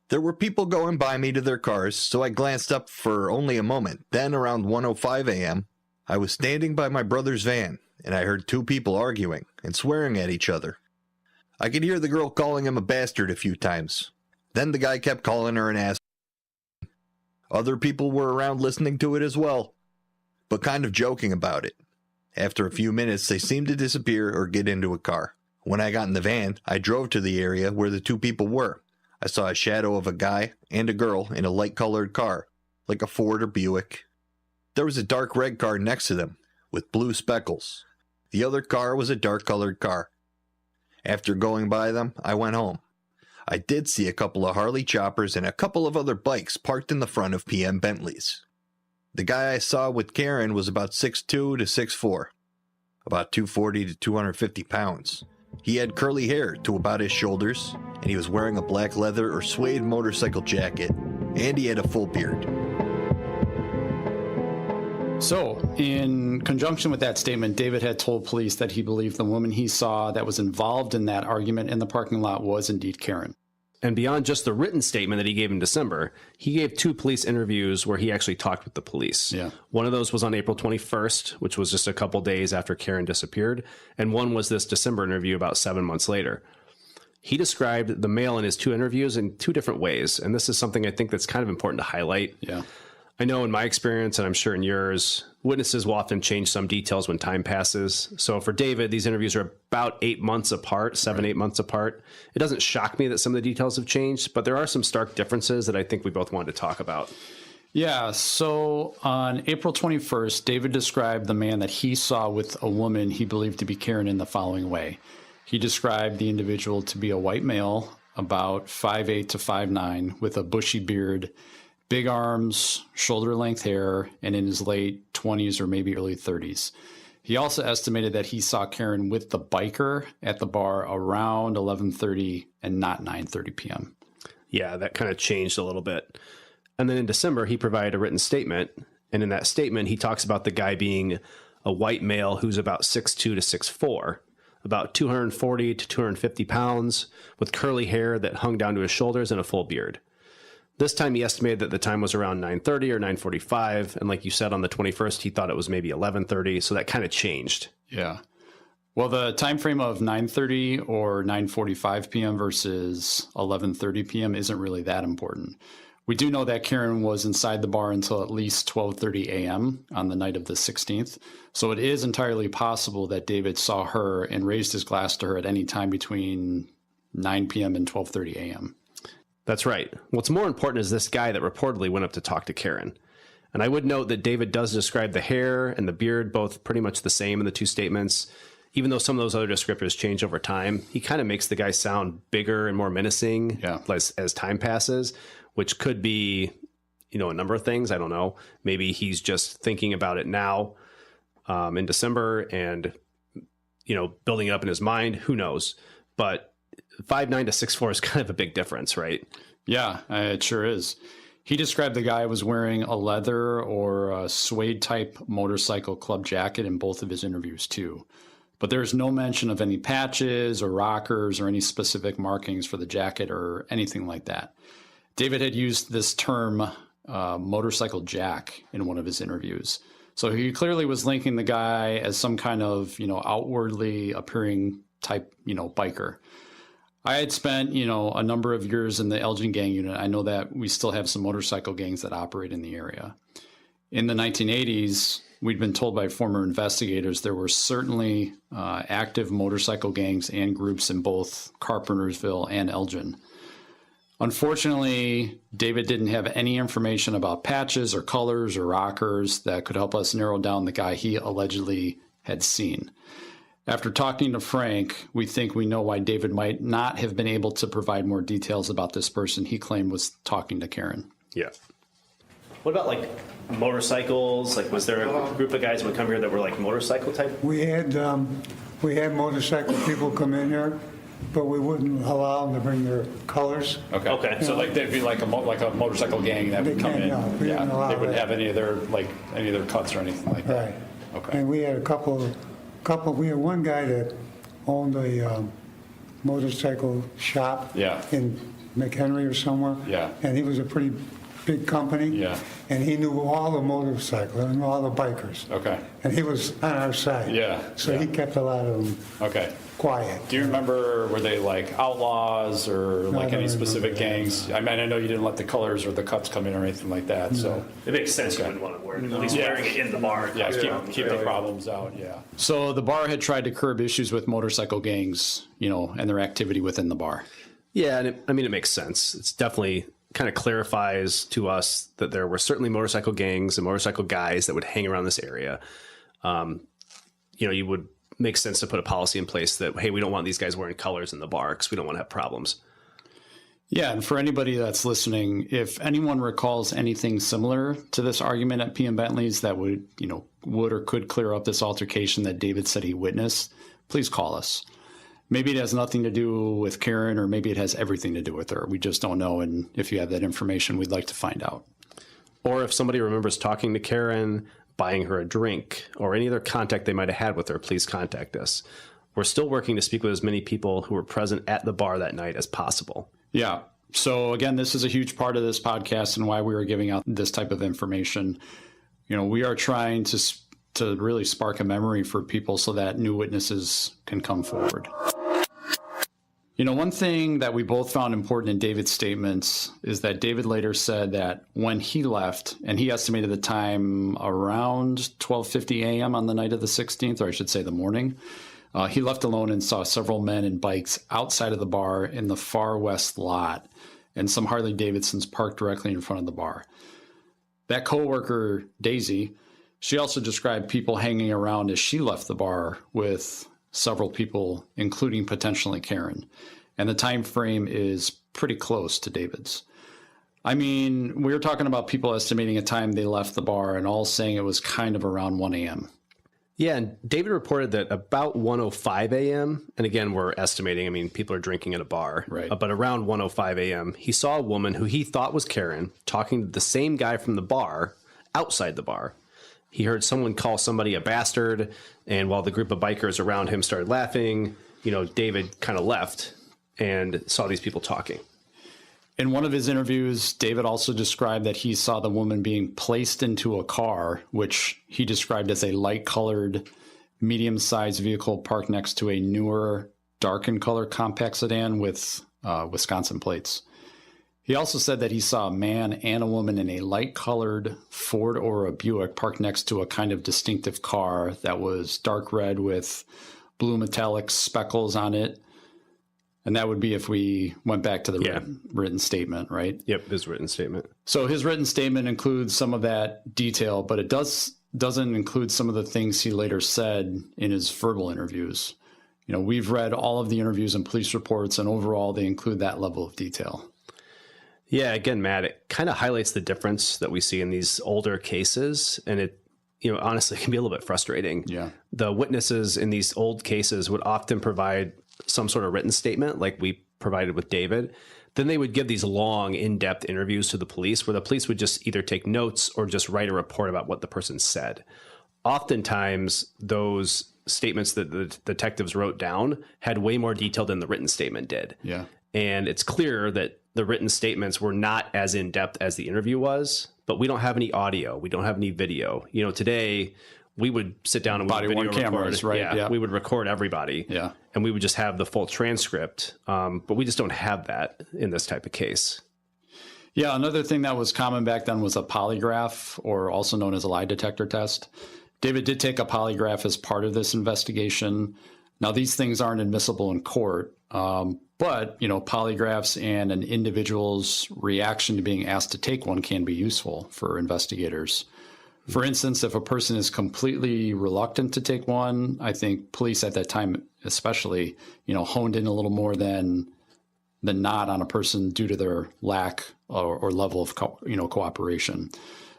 There were people going by me to their cars, so I glanced up for only a moment. Then, around 1:05 a.m., I was standing by my brother's van, and I heard two people arguing and swearing at each other. I could hear the girl calling him a bastard a few times. Then the guy kept calling her an ass. Other people were around listening to it as well, but kind of joking about it. After a few minutes, they seemed to disappear or get into a car. When I got in the van, I drove to the area where the two people were. I saw a shadow of a guy and a girl in a light-colored car, like a Ford or Buick. There was a dark red car next to them, with blue speckles. The other car was a dark-colored car. After going by them, I went home. I did see a couple of Harley choppers and a couple of other bikes parked in the front of PM Bentley's. The guy I saw with Karen was about 6'2 to 6'4, about 240 to 250 pounds. He had curly hair to about his shoulders, and he was wearing a black leather or suede motorcycle jacket, and he had a full beard. So, in conjunction with that statement, David had told police that he believed the woman he saw that was involved in that argument in the parking lot was indeed Karen. And beyond just the written statement that he gave in December, he gave two police interviews where he actually talked with the police. Yeah. One of those was on April 21st, which was just a couple days after Karen disappeared. And one was this December interview about 7 months later. He described the male in his two interviews in two different ways. And this is something I think that's kind of important to highlight. Yeah. I know in my experience, and I'm sure in yours, witnesses will often change some details when time passes. So for David, these interviews are about 8 months apart, 8 months apart. It doesn't shock me that some of the details have changed, but there are some stark differences that I think we both wanted to talk about. Yeah, so on April 21st, David described the man that he saw with a woman he believed to be Karen in the following way. He described the individual to be a white male, about 5'8 to 5'9, with a bushy beard, big arms, shoulder-length hair, and in his late 20s or maybe early 30s. He also estimated that he saw Karen with the biker at the bar around 11:30 and not 9:30 p.m. Yeah, that kind of changed a little bit. And then in December, he provided a written statement. And in that statement, he talks about the guy being a white male who's about 6'2 to 6'4, about 240 to 250 pounds, with curly hair that hung down to his shoulders and a full beard. This time he estimated that the time was around 9:30 or 9:45. And like you said, on the 21st, he thought it was maybe 11:30. So that kind of changed. Yeah. Well, the time frame of 9:30 or 9:45 p.m. versus 11:30 p.m. isn't really that important. We do know that Karen was inside the bar until at least 12:30 a.m. on the night of the 16th. So it is entirely possible that David saw her and raised his glass to her at any time between 9 p.m. and 12:30 a.m. That's right. What's more important is this guy that reportedly went up to talk to Karen. And I would note that David does describe the hair and the beard both pretty much the same in the two statements. Even though some of those other descriptors change over time, he kind of makes the guy sound bigger and more menacing as time passes, which could be, a number of things. I don't know. Maybe he's just thinking about it now in December and, building it up in his mind. Who knows? But 5'9" to 6'4" is kind of a big difference, right? Yeah, it sure is. He described the guy was wearing a leather or a suede type motorcycle club jacket in both of his interviews too. But there's no mention of any patches or rockers or any specific markings for the jacket or anything like that. David had used this term motorcycle jack in one of his interviews. So he clearly was linking the guy as some kind of, outwardly appearing type, biker. I had spent, a number of years in the Elgin gang unit. I know that we still have some motorcycle gangs that operate in the area. In the 1980s, we'd been told by former investigators there were certainly active motorcycle gangs and groups in both Carpentersville and Elgin. Unfortunately, David didn't have any information about patches or colors or rockers that could help us narrow down the guy he allegedly had seen. After talking to Frank, we think we know why David might not have been able to provide more details about this person he claimed was talking to Karen. Yeah. What about motorcycles? Was there a group of guys who would come here that were motorcycle type? We had motorcycle people come in here, but we wouldn't allow them to bring their colors. Okay. So they'd be like a motorcycle gang that would come in. They wouldn't have any of their cuts or anything like that. Right. Okay. And we had we had one guy that owned a motorcycle shop in McHenry or somewhere. Yeah. And he was a pretty big company. Yeah. And he knew all the motorcycles and all the bikers. Okay. And he was on our side. Yeah. So he kept a lot of them quiet. Do you remember, were they outlaws or any specific gangs? I mean, I know you didn't let the colors or the cuts come in or anything like that. No. So it makes sense you wouldn't want to wear it. At least wearing it in the bar. Yeah, keep the problems out, So the bar had tried to curb issues with motorcycle gangs, and their activity within the bar. Yeah, and it makes sense. It's definitely kind of clarifies to us that there were certainly motorcycle gangs and motorcycle guys that would hang around this area. You would make sense to put a policy in place that, hey, we don't want these guys wearing colors in the bar because we don't want to have problems. Yeah, and for anybody that's listening, if anyone recalls anything similar to this argument at PM Bentley's that would or could clear up this altercation that David said he witnessed, please call us. Maybe it has nothing to do with Karen, or maybe it has everything to do with her. We just don't know, and if you have that information, we'd like to find out. Or if somebody remembers talking to Karen, buying her a drink, or any other contact they might have had with her, please contact us. We're still working to speak with as many people who were present at the bar that night as possible. Yeah. So again, this is a huge part of this podcast and why we are giving out this type of information. We are trying to really spark a memory for people so that new witnesses can come forward. One thing that we both found important in David's statements is that David later said that when he left, and he estimated the time around 12:50 a.m. on the night of the 16th, or I should say the morning, he left alone and saw several men in bikes outside of the bar in the far west lot, and some Harley Davidsons parked directly in front of the bar. That coworker, Daisy, she also described people hanging around as she left the bar with several people, including potentially Karen. And the time frame is pretty close to David's. I mean, we were talking about people estimating a time they left the bar and all saying it was kind of around 1 a.m. Yeah, and David reported that about 1:05 a.m., and again, we're estimating, people are drinking at a bar, right? But around 1:05 a.m., he saw a woman who he thought was Karen talking to the same guy from the bar outside the bar. He heard someone call somebody a bastard, and while the group of bikers around him started laughing, David kind of left and saw these people talking. In one of his interviews, David also described that he saw the woman being placed into a car, which he described as a light-colored, medium-sized vehicle parked next to a newer, dark-in-color compact sedan with Wisconsin plates. He also said that he saw a man and a woman in a light-colored Ford or a Buick parked next to a kind of distinctive car that was dark red with blue metallic speckles on it. And that would be if we went back to the written statement, right? Yep, his written statement. So his written statement includes some of that detail, but it doesn't include some of the things he later said in his verbal interviews. You know, we've read all of the interviews and police reports, and overall they include that level of detail. Yeah, again, Matt, it kind of highlights the difference that we see in these older cases, and it, you know, honestly can be a little bit frustrating. Yeah. The witnesses in these old cases would often provide some sort of written statement like we provided with David. Then they would give these long, in-depth interviews to the police where the police would just either take notes or just write a report about what the person said. Oftentimes, those statements that the detectives wrote down had way more detail than the written statement did. Yeah. And it's clear that the written statements were not as in-depth as the interview was, but we don't have any audio. We don't have any video. You know, today we would sit down and body worn cameras, right? Yeah, we would record everybody. Yeah. And we would just have the full transcript. But we just don't have that in this type of case. Yeah, another thing that was common back then was a polygraph, or also known as a lie detector test. David did take a polygraph as part of this investigation. Now, these things aren't admissible in court, but, you know, polygraphs and an individual's reaction to being asked to take one can be useful for investigators. For instance, if a person is completely reluctant to take one, I think police at that time especially, you know, honed in a little more than not on a person due to their lack or level of cooperation.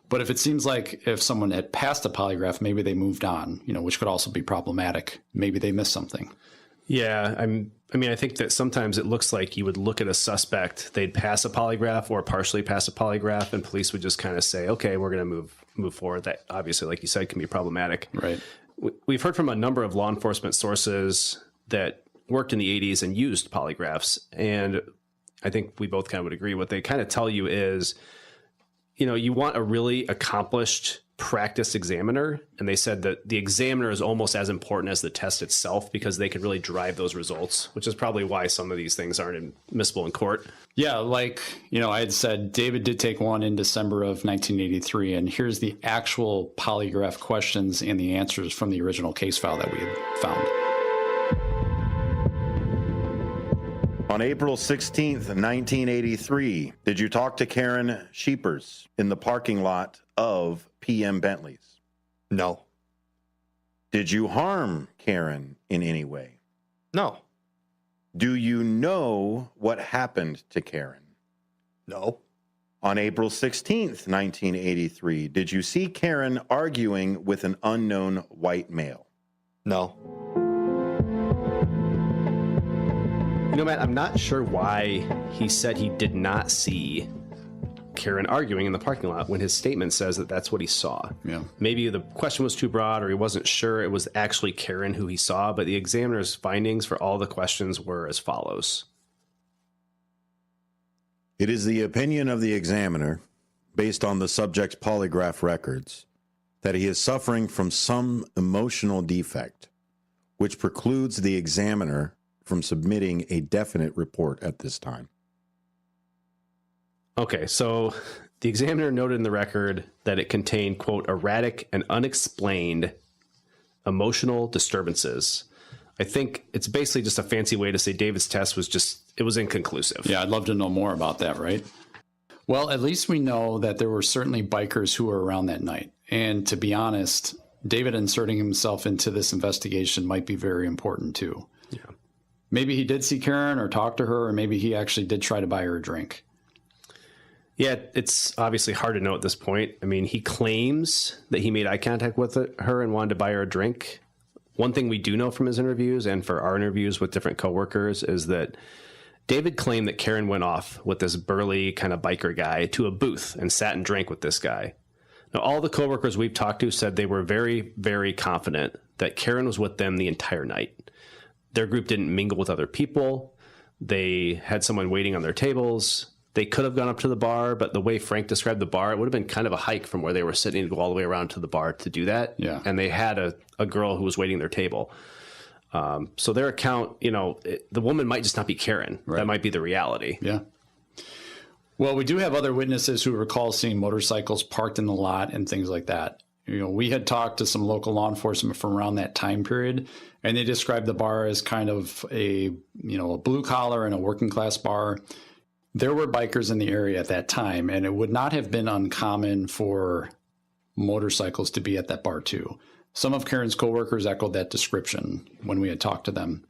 But if it seems like if someone had passed a polygraph, maybe they moved on, you know, which could also be problematic. Maybe they missed something. Yeah, I think that sometimes it looks like you would look at a suspect, they'd pass a polygraph or partially pass a polygraph, and police would just kind of say, okay, we're going to move forward. That obviously, like you said, can be problematic. Right. We've heard from a number of law enforcement sources that worked in the 80s and used polygraphs. And I think we both kind of would agree. What they kind of tell you is, you know, you want a really accomplished practiced examiner. And they said that the examiner is almost as important as the test itself because they can really drive those results, which is probably why some of these things aren't admissible in court. Yeah, like, you know, I had said David did take one in December of 1983, and here's the actual polygraph questions and the answers from the original case file that we had found. On April 16th, 1983, did you talk to Karen Sheepers in the parking lot of PM Bentley's? No. Did you harm Karen in any way? No. Do you know what happened to Karen? No. On April 16th, 1983, did you see Karen arguing with an unknown white male? No. You know, Matt, I'm not sure why he said he did not see Karen arguing in the parking lot when his statement says that that's what he saw. Yeah. Maybe the question was too broad or he wasn't sure it was actually Karen who he saw, but the examiner's findings for all the questions were as follows. It is the opinion of the examiner, based on the subject's polygraph records, that he is suffering from some emotional defect, which precludes the examiner from submitting a definite report at this time. Okay, so the examiner noted in the record that it contained, quote, erratic and unexplained emotional disturbances. I think it's basically just a fancy way to say David's test was inconclusive. Yeah, I'd love to know more about that, right? Well, at least we know that there were certainly bikers who were around that night. And to be honest, David inserting himself into this investigation might be very important too. Yeah. Maybe he did see Karen or talk to her, or maybe he actually did try to buy her a drink. Yeah, it's obviously hard to know at this point. I mean, he claims that he made eye contact with her and wanted to buy her a drink. One thing we do know from his interviews and for our interviews with different coworkers is that David claimed that Karen went off with this burly kind of biker guy to a booth and sat and drank with this guy. Now, all the coworkers we've talked to said they were very, very confident that Karen was with them the entire night. Their group didn't mingle with other people. They had someone waiting on their tables. They could have gone up to the bar, but the way Frank described the bar, it would have been kind of a hike from where they were sitting to go all the way around to the bar to do that. Yeah. And they had a girl who was waiting their table. So their account, the woman might just not be Karen. Right. That might be the reality. Yeah. Well, we do have other witnesses who recall seeing motorcycles parked in the lot and things like that. We had talked to some local law enforcement from around that time period, and they described the bar as kind of a blue collar and a working class bar. There were bikers in the area at that time, and it would not have been uncommon for motorcycles to be at that bar too. Some of Karen's coworkers echoed that description when we had talked to them.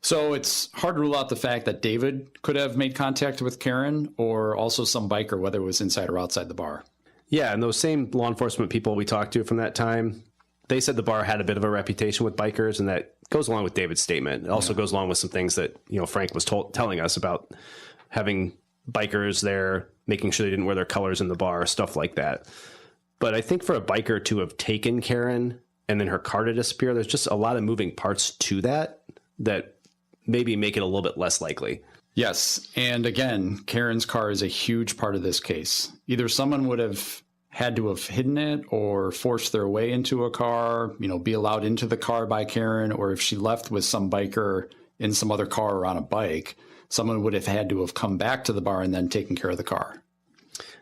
So it's hard to rule out the fact that David could have made contact with Karen, or also some biker, whether it was inside or outside the bar. Yeah, and those same law enforcement people we talked to from that time, they said the bar had a bit of a reputation with bikers, and that goes along with David's statement. It also goes along with some things that Frank was telling us about having bikers there, making sure they didn't wear their colors in the bar, stuff like that. But I think for a biker to have taken Karen and then her car to disappear, there's just a lot of moving parts to that maybe make it a little bit less likely. Yes. And again, Karen's car is a huge part of this case. Either someone would have had to have hidden it or forced their way into a car, be allowed into the car by Karen, or if she left with some biker in some other car or on a bike, someone would have had to have come back to the bar and then taken care of the car.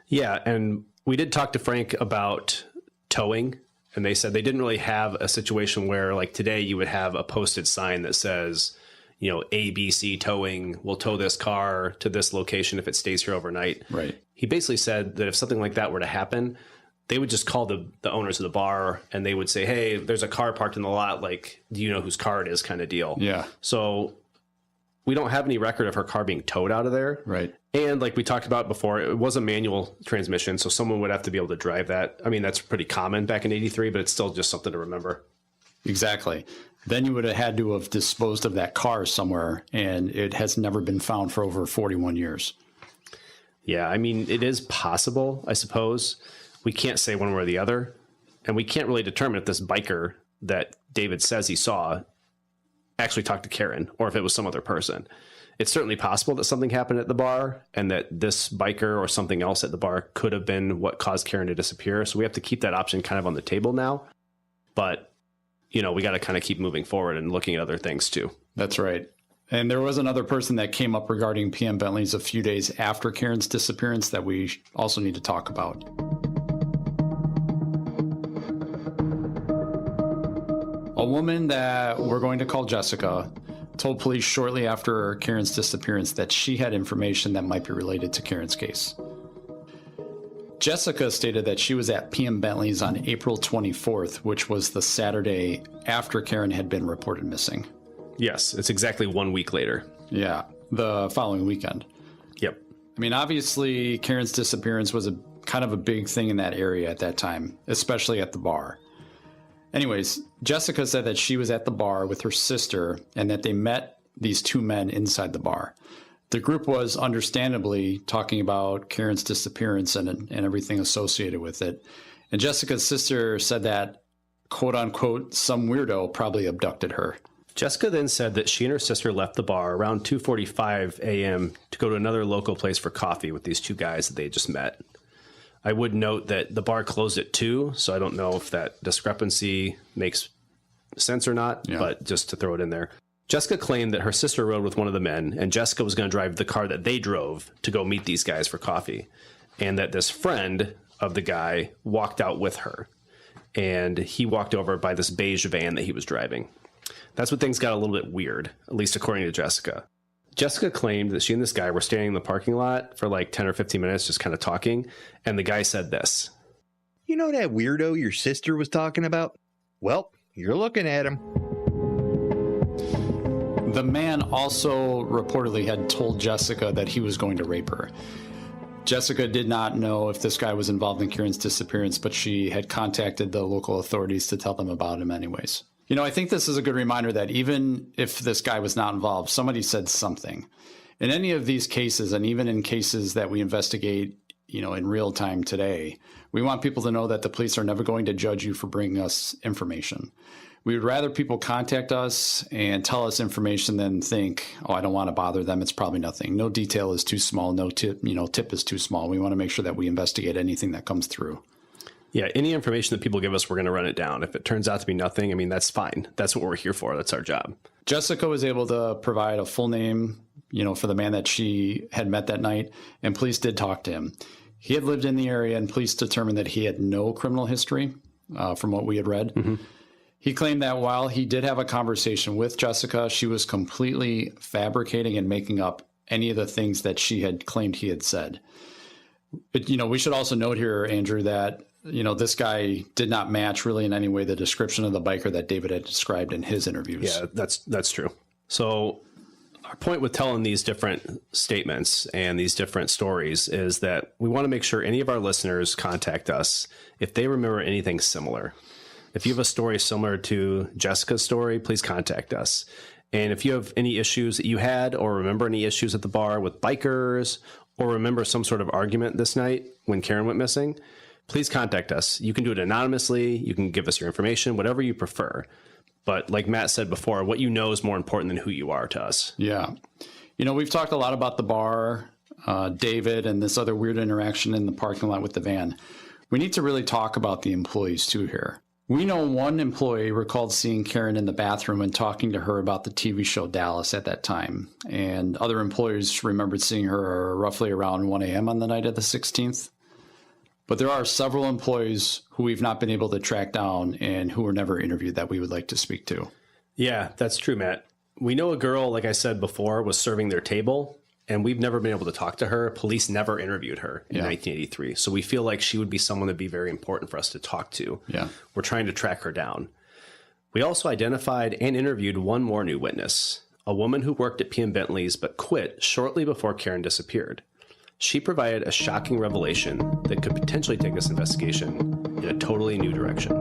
Yeah. And we did talk to Frank about towing, and they said they didn't really have a situation where, like today, you would have a posted sign that says, ABC Towing will tow this car to this location if it stays here overnight. Right. He basically said that if something like that were to happen, they would just call the owners of the bar and they would say, hey, there's a car parked in the lot. Like, do you know whose car it is, kind of deal. Yeah. So we don't have any record of her car being towed out of there. Right. And like we talked about before, it was a manual transmission, so someone would have to be able to drive that. I mean, that's pretty common back in 83, but it's still just something to remember. Exactly. Then you would have had to have disposed of that car somewhere, and it has never been found for over 41 years. Yeah, I mean, it is possible, I suppose. We can't say one way or the other, and we can't really determine if this biker that David says he saw actually talked to Karen or if it was some other person. It's certainly possible that something happened at the bar and that this biker or something else at the bar could have been what caused Karen to disappear. So we have to keep that option kind of on the table now. But, we got to kind of keep moving forward and looking at other things too. That's right. And there was another person that came up regarding PM Bentley's a few days after Karen's disappearance that we also need to talk about. A woman that we're going to call Jessica told police shortly after Karen's disappearance that she had information that might be related to Karen's case. Jessica stated that she was at PM Bentley's on April 24th, which was the Saturday after Karen had been reported missing. Yes, it's exactly 1 week later. Yeah, the following weekend. Yep. I mean, obviously, Karen's disappearance was a kind of a big thing in that area at that time, especially at the bar. Anyways, Jessica said that she was at the bar with her sister and that they met these two men inside the bar. The group was understandably talking about Karen's disappearance and everything associated with it. And Jessica's sister said that, quote unquote, some weirdo probably abducted her. Jessica then said that she and her sister left the bar around 2:45 a.m. to go to another local place for coffee with these two guys that they just met. I would note that the bar closed at 2, so I don't know if that discrepancy makes sense or not, but just to throw it in there. Jessica claimed that her sister rode with one of the men, and Jessica was going to drive the car that they drove to go meet these guys for coffee, and that this friend of the guy walked out with her, and he walked over by this beige van that he was driving. That's when things got a little bit weird, at least according to Jessica. Jessica claimed that she and this guy were standing in the parking lot for like 10 or 15 minutes just kind of talking, and the guy said this. You know that weirdo your sister was talking about? Well, you're looking at him. The man also reportedly had told Jessica that he was going to rape her. Jessica did not know if this guy was involved in Karen's disappearance, but she had contacted the local authorities to tell them about him anyways. I think this is a good reminder that even if this guy was not involved, somebody said something. In any of these cases, and even in cases that we investigate, in real time today, we want people to know that the police are never going to judge you for bringing us information. We would rather people contact us and tell us information than think, oh, I don't want to bother them. It's probably nothing. No detail is too small. No tip is too small. We want to make sure that we investigate anything that comes through. Yeah, any information that people give us, we're going to run it down. If it turns out to be nothing, I mean, that's fine. That's what we're here for. That's our job. Jessica was able to provide a full name, for the man that she had met that night, and police did talk to him. He had lived in the area, and police determined that he had no criminal history, from what we had read. Mm-hmm. He claimed that while he did have a conversation with Jessica, she was completely fabricating and making up any of the things that she had claimed he had said. But, we should also note here, Andrew, that this guy did not match really in any way the description of the biker that David had described in his interviews. Yeah, that's true. So our point with telling these different statements and these different stories is that we want to make sure any of our listeners contact us if they remember anything similar. If you have a story similar to Jessica's story, please contact us. And if you have any issues that you had or remember any issues at the bar with bikers or remember some sort of argument this night when Karen went missing, please contact us. You can do it anonymously. You can give us your information, whatever you prefer. But like Matt said before, what you know is more important than who you are to us. Yeah. We've talked a lot about the bar, David, and this other weird interaction in the parking lot with the van. We need to really talk about the employees too here. We know one employee recalled seeing Karen in the bathroom and talking to her about the TV show Dallas at that time. And other employees remembered seeing her roughly around 1 a.m. on the night of the 16th. But there are several employees who we've not been able to track down and who were never interviewed that we would like to speak to. Yeah, that's true, Matt. We know a girl, like I said before, was serving their table, and we've never been able to talk to her. Police never interviewed her in 1983. So we feel like she would be someone that'd be very important for us to talk to. Yeah. We're trying to track her down. We also identified and interviewed one more new witness, a woman who worked at PM Bentley's but quit shortly before Karen disappeared. She provided a shocking revelation that could potentially take this investigation in a totally new direction.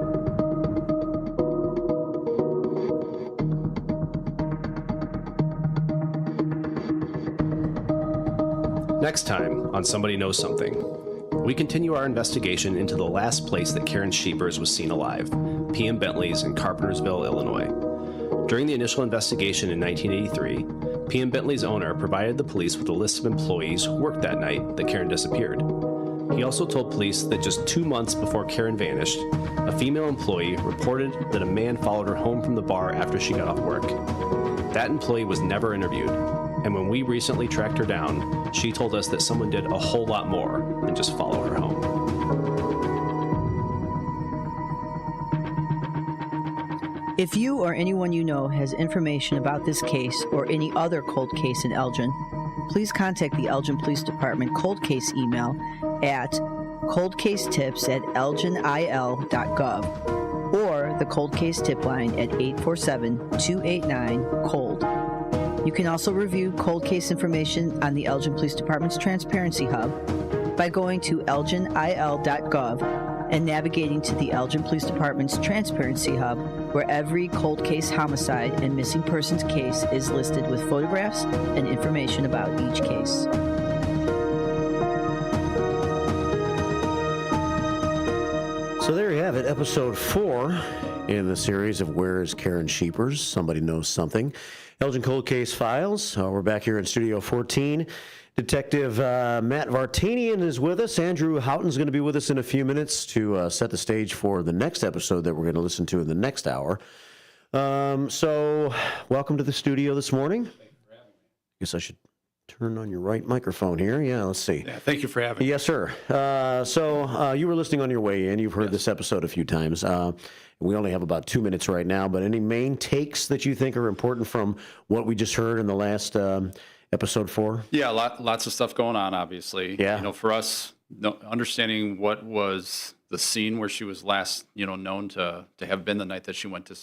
Next time on Somebody Knows Something, we continue our investigation into the last place that Karen Scheepers was seen alive, PM Bentley's in Carpentersville, Illinois. During the initial investigation in 1983, PM Bentley's owner provided the police with a list of employees who worked that night that Karen disappeared. He also told police that just 2 months before Karen vanished, a female employee reported that a man followed her home from the bar after she got off work. That employee was never interviewed, and when we recently tracked her down, she told us that someone did a whole lot more than just follow her home. If you or anyone you know has information about this case or any other cold case in Elgin, please contact the Elgin Police Department cold case email at coldcasetips@elginil.gov or the cold case tip line at 847-289-COLD. You can also review cold case information on the Elgin Police Department's Transparency Hub by going to elginil.gov and navigating to the Elgin Police Department's Transparency Hub, where every cold case homicide and missing persons case is listed with photographs and information about each case. So there you have it, episode 4 in the series of Where is Karen Scheepers? Somebody Knows Something. Elgin Cold Case Files. We're back here in Studio 14. Detective Matt Vartanian is with us. Andrew Houghton's going to be with us in a few minutes to set the stage for the next episode that we're going to listen to in the next hour. So welcome to the studio this morning. Thank you for having me. I guess I should turn on your right microphone here. Yeah, let's see. Yeah, thank you for having me. Yes, sir. So you were listening on your way in. You've heard this episode a few times. We only have about 2 minutes right now, but any main takes that you think are important from what we just heard in the last episode 4? Yeah, lots of stuff going on, obviously. Yeah. For us, understanding what was the scene where she was last, known to have been the night that she went to,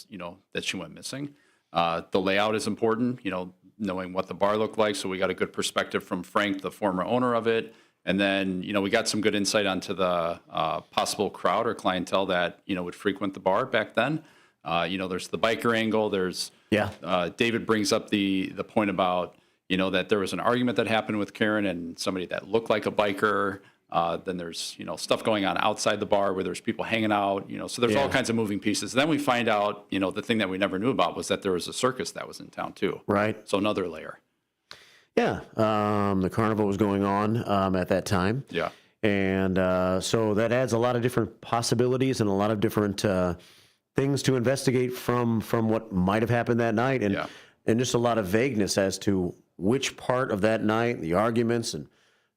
that she went missing. The layout is important, knowing what the bar looked like. So we got a good perspective from Frank, the former owner of it. And then, we got some good insight onto the possible crowd or clientele that, would frequent the bar back then. There's the biker angle. There's David brings up the point about, that there was an argument that happened with Karen and somebody that looked like a biker. Then there's, stuff going on outside the bar where there's people hanging out, so there's all kinds of moving pieces. Then we find out, the thing that we never knew about was that there was a circus that was in town too. Right. So another layer. Yeah. The carnival was going on at that time. Yeah. And so that adds a lot of different possibilities and a lot of different things to investigate from what might have happened that night, and just a lot of vagueness as to which part of that night, the arguments and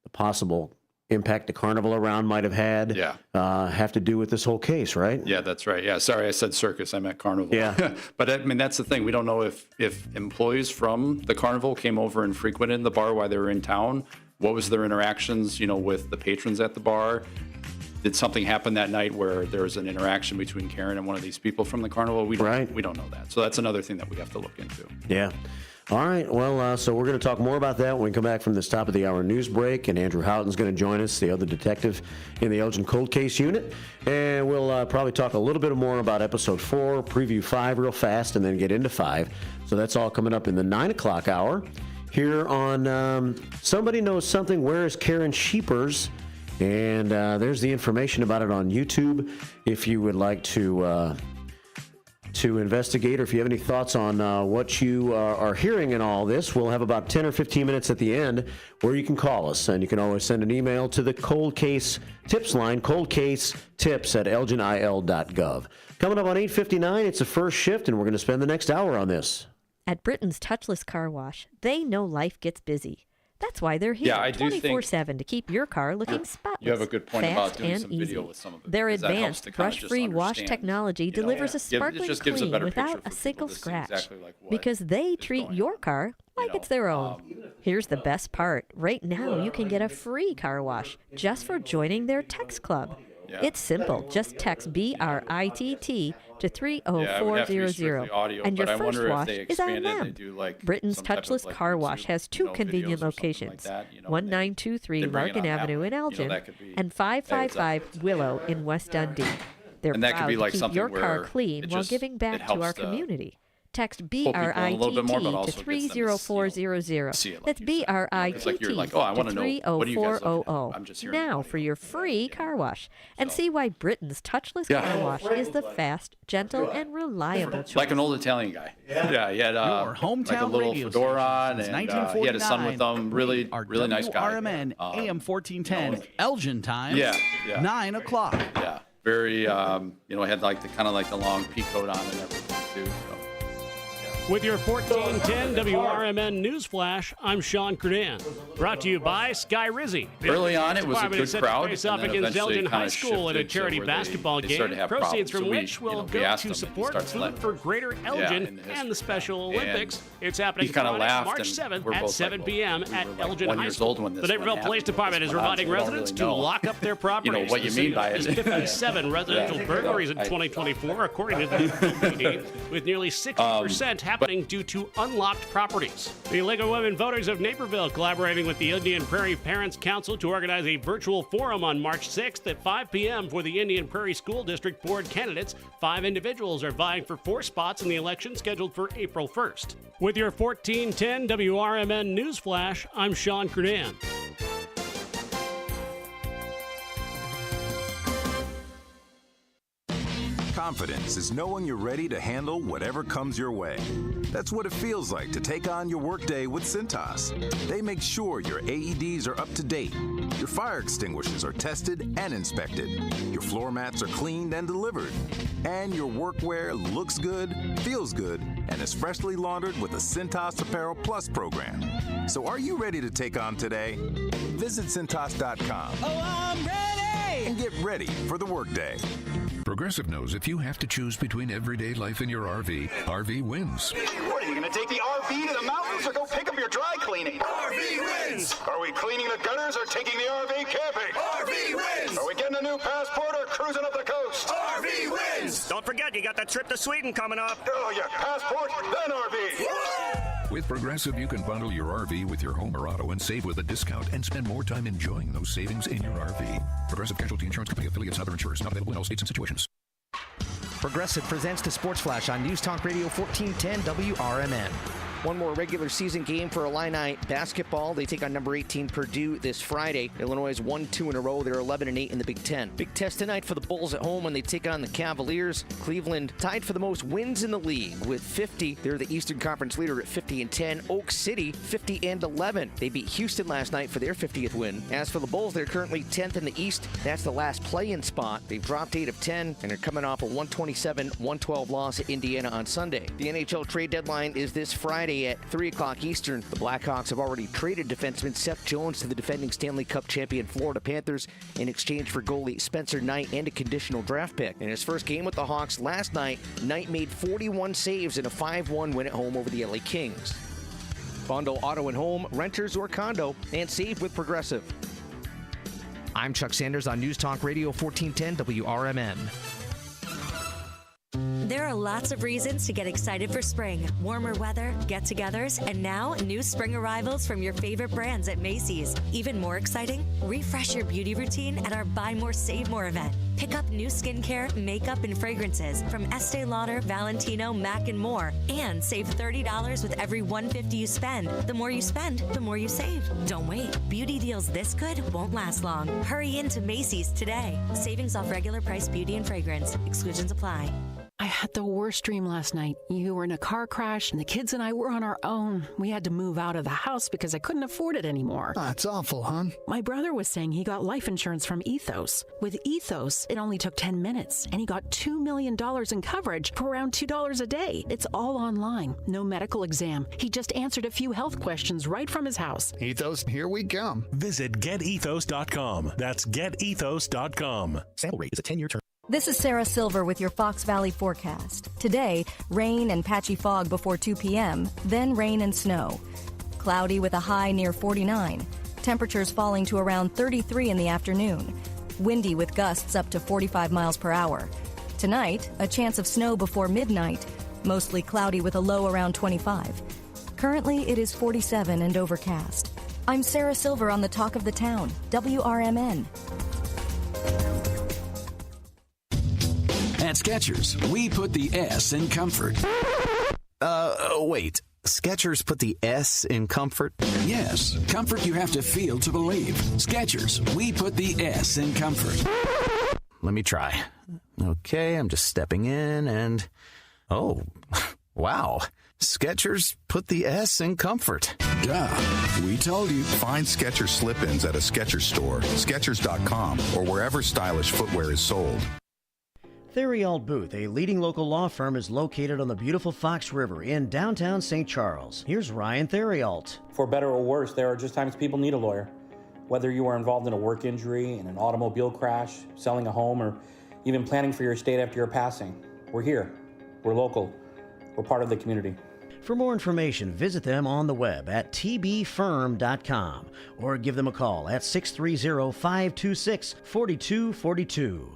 the possible impact the carnival around might have had have to do with this whole case, right? Yeah, that's right. Yeah, sorry, I said circus. I meant carnival. Yeah. But I mean, that's the thing. We don't know if employees from the carnival came over and frequented the bar while they were in town. What was their interactions, with the patrons at the bar? Did something happen that night where there was an interaction between Karen and one of these people from the carnival? We don't know that. So that's another thing that we have to look into. Yeah. All right. Well, so we're going to talk more about that when we come back from this top of the hour news break. And Andrew Houghton's going to join us, the other detective in the Elgin Cold Case Unit. And we'll probably talk a little bit more about episode 4, preview 5 real fast, and then get into 5. So that's all coming up in the 9 o'clock hour here on Somebody Knows Something. Where is Karen Sheepers? And there's the information about it on YouTube if you would like to investigate, or if you have any thoughts on what you are hearing in all this. We'll have about 10 or 15 minutes at the end where you can call us, and you can always send an email to the Cold Case Tips line, coldcasetips@elginil.gov. Coming up on 8:59, it's the first shift, and we're going to spend the next hour on this. At Britain's Touchless Car Wash, they know life gets busy. That's why they're here 24/7 to keep your car looking spotless, you have a good point about fast, doing and some easy. video with some of it. Their Because that helps advanced to kinda just brush-free wash understand, technology delivers a sparkling it just gives a clean better picture without for a single people to see scratch, exactly like what because they treat your car like it's their own. Here's the best part. Right now, you can get a free car wash just for joining their text club. It's simple. Just text BRITT to 30400, and your first wash is on them. Britain's Touchless Car Wash has 2 convenient locations, 1923 Larkin Avenue in Elgin and 555 Willow in West Dundee. They're And that could proud be to like keep something your car where clean it while just- giving back it to our helps to community. Text pull people in a little bit more, but BRITT also to gets them to 30400. see it, like That's It's BRITT like you're like, oh, I want to to know, what do you guys look at? 30400. I'm just hearing Now for your free car wash. And see why Britain's Touchless Car Wash is the fast, gentle, and reliable choice. Like an old Italian guy. Yeah, he had Your hometown like a little radio fedora on, station and since he had a son with 1949. him. Really, really nice guy. WRMN AM 1410 Elgin time. Yeah. 9 o'clock. Yeah, very. Had like the long pea coat on and everything too. So. With your 1410 WRMN News Flash, I'm Sean Kernan. Brought to you by Sky Rizzi. Early on, it was a good crowd, Face and off then against eventually Elgin it kinda High School at a shifted to charity where basketball they game. started to have Proceeds problems. from So which will we go asked to them, and he support starts food letting- for Greater Elgin in the and the Special And Olympics. It's happening he kinda Friday, laughed, March and 7th we're at both 7 like, p.m. we at were like Elgin 1 High years School. old when this The Naperville one Police happened. Department is Went on, reminding so we don't residents really to know, lock up their properties. what you mean by it. 57 residential burglaries in 2024, according to the PD, with nearly 60% happening due to unlocked properties. The League of Women Voters of Naperville collaborating with the Indian Prairie Parents Council to organize a virtual forum on March 6th at 5 p.m. for the Indian Prairie School District Board candidates. 5 individuals are vying for 4 spots in the election scheduled for April 1st. With your 1410 WRMN News Flash, I'm Sean Kernan. Confidence is knowing you're ready to handle whatever comes your way. That's what it feels like to take on your workday with Cintas. They make sure your AEDs are up to date, your fire extinguishers are tested and inspected, your floor mats are cleaned and delivered, and your workwear looks good, feels good, and is freshly laundered with the Cintas Apparel Plus program. So are you ready to take on today? Visit Cintas.com. Oh, I'm ready! And get ready for the workday. Progressive knows if you have to choose between everyday life and your RV, RV wins. What, are you going to take the RV to the mountains or go pick up your dry cleaning? RV wins! Are we cleaning the gutters or taking the RV camping? RV wins! Are we getting a new passport or cruising up the coast? RV wins! Don't forget, you got that trip to Sweden coming up. Oh, yeah, passport, then RV. With Progressive, you can bundle your RV with your home or auto and save with a discount and spend more time enjoying those savings in your RV. Progressive Casualty Insurance Company affiliates and other insurers not available in all states and situations. Progressive presents the Sports Flash on News Talk Radio 1410 WRMN. One more regular season game for Illini basketball. They take on number 18 Purdue this Friday. Illinois has won 2 in a row. They're 11-8 in the Big Ten. Big test tonight for the Bulls at home when they take on the Cavaliers. Cleveland tied for the most wins in the league with 50. They're the Eastern Conference leader at 50-10. Oak City 50-11. They beat Houston last night for their 50th win. As for the Bulls, they're currently 10th in the East. That's the last play-in spot. They've dropped 8 of 10 and are coming off a 127-112 loss at Indiana on Sunday. The NHL trade deadline is this Friday at 3 o'clock Eastern. The Blackhawks have already traded defenseman Seth Jones to the defending Stanley Cup champion Florida Panthers in exchange for goalie Spencer Knight and a conditional draft pick. In his first game with the Hawks last night, Knight made 41 saves in a 5-1 win at home over the LA Kings. Bundle auto and home, renters or condo, and save with Progressive. I'm Chuck Sanders on News Talk Radio 1410 WRMN. There are lots of reasons to get excited for spring. Warmer weather, get-togethers, and now new spring arrivals from your favorite brands at Macy's. Even more exciting, refresh your beauty routine at our Buy More, Save More event. Pick up new skincare, makeup, and fragrances from Estee Lauder, Valentino, MAC, and more. And save $30 with every $150 you spend. The more you spend, the more you save. Don't wait. Beauty deals this good won't last long. Hurry into Macy's today. Savings off regular price beauty and fragrance. Exclusions apply. I had the worst dream last night. You were in a car crash, and the kids and I were on our own. We had to move out of the house because I couldn't afford it anymore. That's awful, hon. My brother was saying he got life insurance from Ethos. With Ethos, it only took 10 minutes, and he got $2 million in coverage for around $2 a day. It's all online. No medical exam. He just answered a few health questions right from his house. Ethos, here we come. Visit getethos.com. That's getethos.com. Sample rate is a 10-year term. This is Sarah Silver with your Fox Valley forecast. Today, rain and patchy fog before 2 p.m., then rain and snow. Cloudy with a high near 49. Temperatures falling to around 33 in the afternoon. Windy with gusts up to 45 miles per hour. Tonight, a chance of snow before midnight. Mostly cloudy with a low around 25. Currently, it is 47 and overcast. I'm Sarah Silver on the Talk of the Town, WRMN. At Skechers, we put the S in comfort. Wait. Skechers put the S in comfort? Yes, comfort you have to feel to believe. Skechers, we put the S in comfort. Let me try. Okay, I'm just stepping in and... Oh, wow. Skechers put the S in comfort. Duh. We told you. Find Skechers slip-ins at a Skechers store, Skechers.com, or wherever stylish footwear is sold. Theriault Booth, a leading local law firm, is located on the beautiful Fox River in downtown St. Charles. Here's Ryan Theriault. For better or worse, there are just times people need a lawyer. Whether you are involved in a work injury, in an automobile crash, selling a home, or even planning for your estate after your passing, we're here. We're local. We're part of the community. For more information, visit them on the web at tbfirm.com or give them a call at 630-526-4242.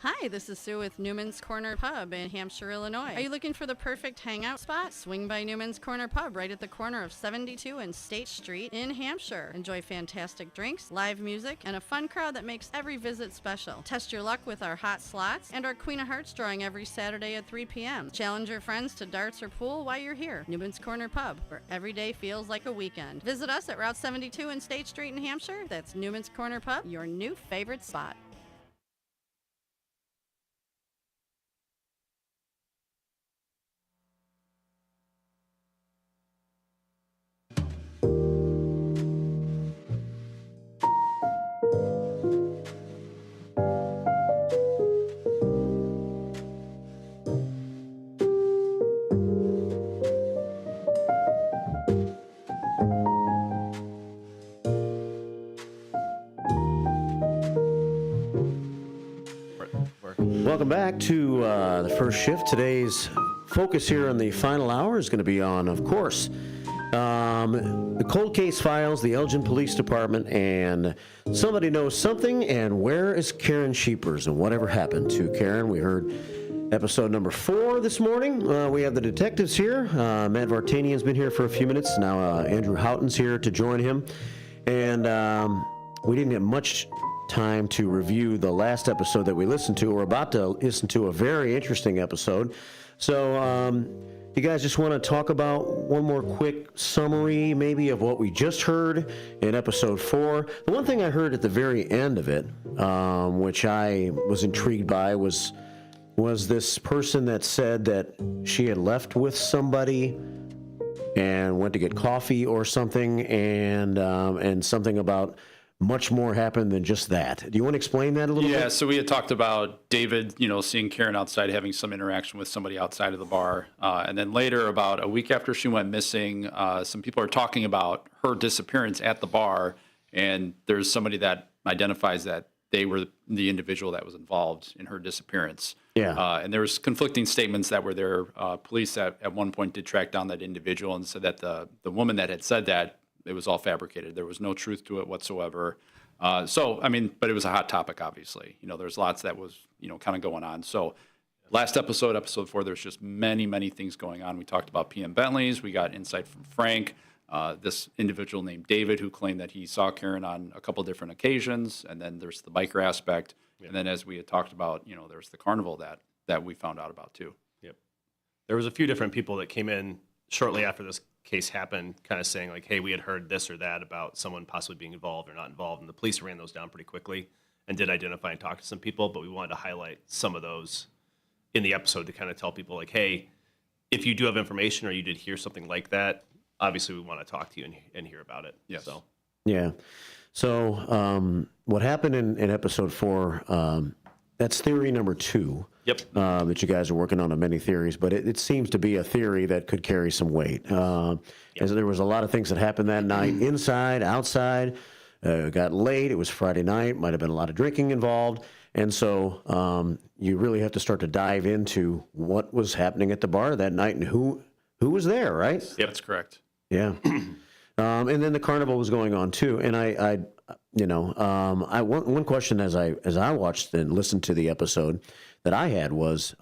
Hi, this is Sue with Newman's Corner Pub in Hampshire, Illinois. Are you looking for the perfect hangout spot? Swing by Newman's Corner Pub right at the corner of 72 and State Street in Hampshire. Enjoy fantastic drinks, live music, and a fun crowd that makes every visit special. Test your luck with our hot slots and our Queen of Hearts drawing every Saturday at 3 p.m. Challenge your friends to darts or pool while you're here. Newman's Corner Pub, where every day feels like a weekend. Visit us at Route 72 and State Street in Hampshire. That's Newman's Corner Pub, your new favorite spot. Welcome back to the first shift. Today's focus here in the final hour is going to be on, of course, the cold case files, the Elgin Police Department, and Somebody Knows Something, and where is Karen Sheepers, and whatever happened to Karen. We heard episode number 4 this morning. We have the detectives here. Matt Vartanian's been here for a few minutes. Now Andrew Houghton's here to join him. And we didn't get much time to review the last episode that we listened to. We're about to listen to a very interesting episode. So, you guys just want to talk about one more quick summary, maybe, of what we just heard in episode 4. The one thing I heard at the very end of it, which I was intrigued by, was this person that said that she had left with somebody and went to get coffee or something, and something about much more happened than just that. Do you want to explain that a little bit? Yeah, so we had talked about David, seeing Karen outside, having some interaction with somebody outside of the bar. And then later, about a week after she went missing, some people are talking about her disappearance at the bar. And there's somebody that identifies that they were the individual that was involved in her disappearance. Yeah. And there was conflicting statements that were there. Police at one point did track down that individual and said that the woman that had said that, it was all fabricated. There was no truth to it whatsoever. But it was a hot topic, obviously. There's lots that was, kind of going on. So last episode 4, there's just many, many things going on. We talked about PM Bentleys. We got insight from Frank, this individual named David, who claimed that he saw Karen on a couple different occasions. And then there's the biker aspect. Yeah. And then as we had talked about, there's the carnival that we found out about too. Yep. There was a few different people that came in shortly after this case happened, kind of saying like, hey, we had heard this or that about someone possibly being involved or not involved. And the police ran those down pretty quickly and did identify and talk to some people. But we wanted to highlight some of those in the episode to kind of tell people like, hey, if you do have information or you did hear something like that, obviously we want to talk to you and hear about it. Yes. So. Yeah. So what happened in episode 4, that's theory number 2. Yep. That you guys are working on many theories, but it seems to be a theory that could carry some weight. As there was a lot of things that happened that night, inside, outside. It got late. It was Friday night. Might have been a lot of drinking involved. And so you really have to start to dive into what was happening at the bar that night and who was there, right? Yep, that's correct. Yeah. And then the carnival was going on too. And one question as I watched and listened to the episode that I had was,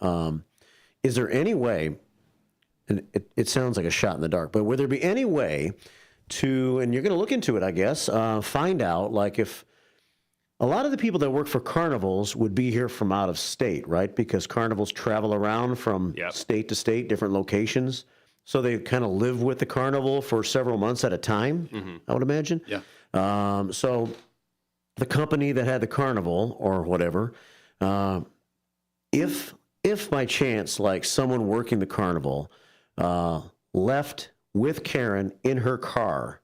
is there any way, and it sounds like a shot in the dark, but would there be any way to, and you're going to look into it, I guess, find out like if a lot of the people that work for carnivals would be here from out of state, right? Because carnivals travel around from state to state, different locations. So they kind of live with the carnival for several months at a time, I would imagine. Yeah. So the company that had the carnival or whatever, if by chance, like someone working the carnival left with Karen in her car,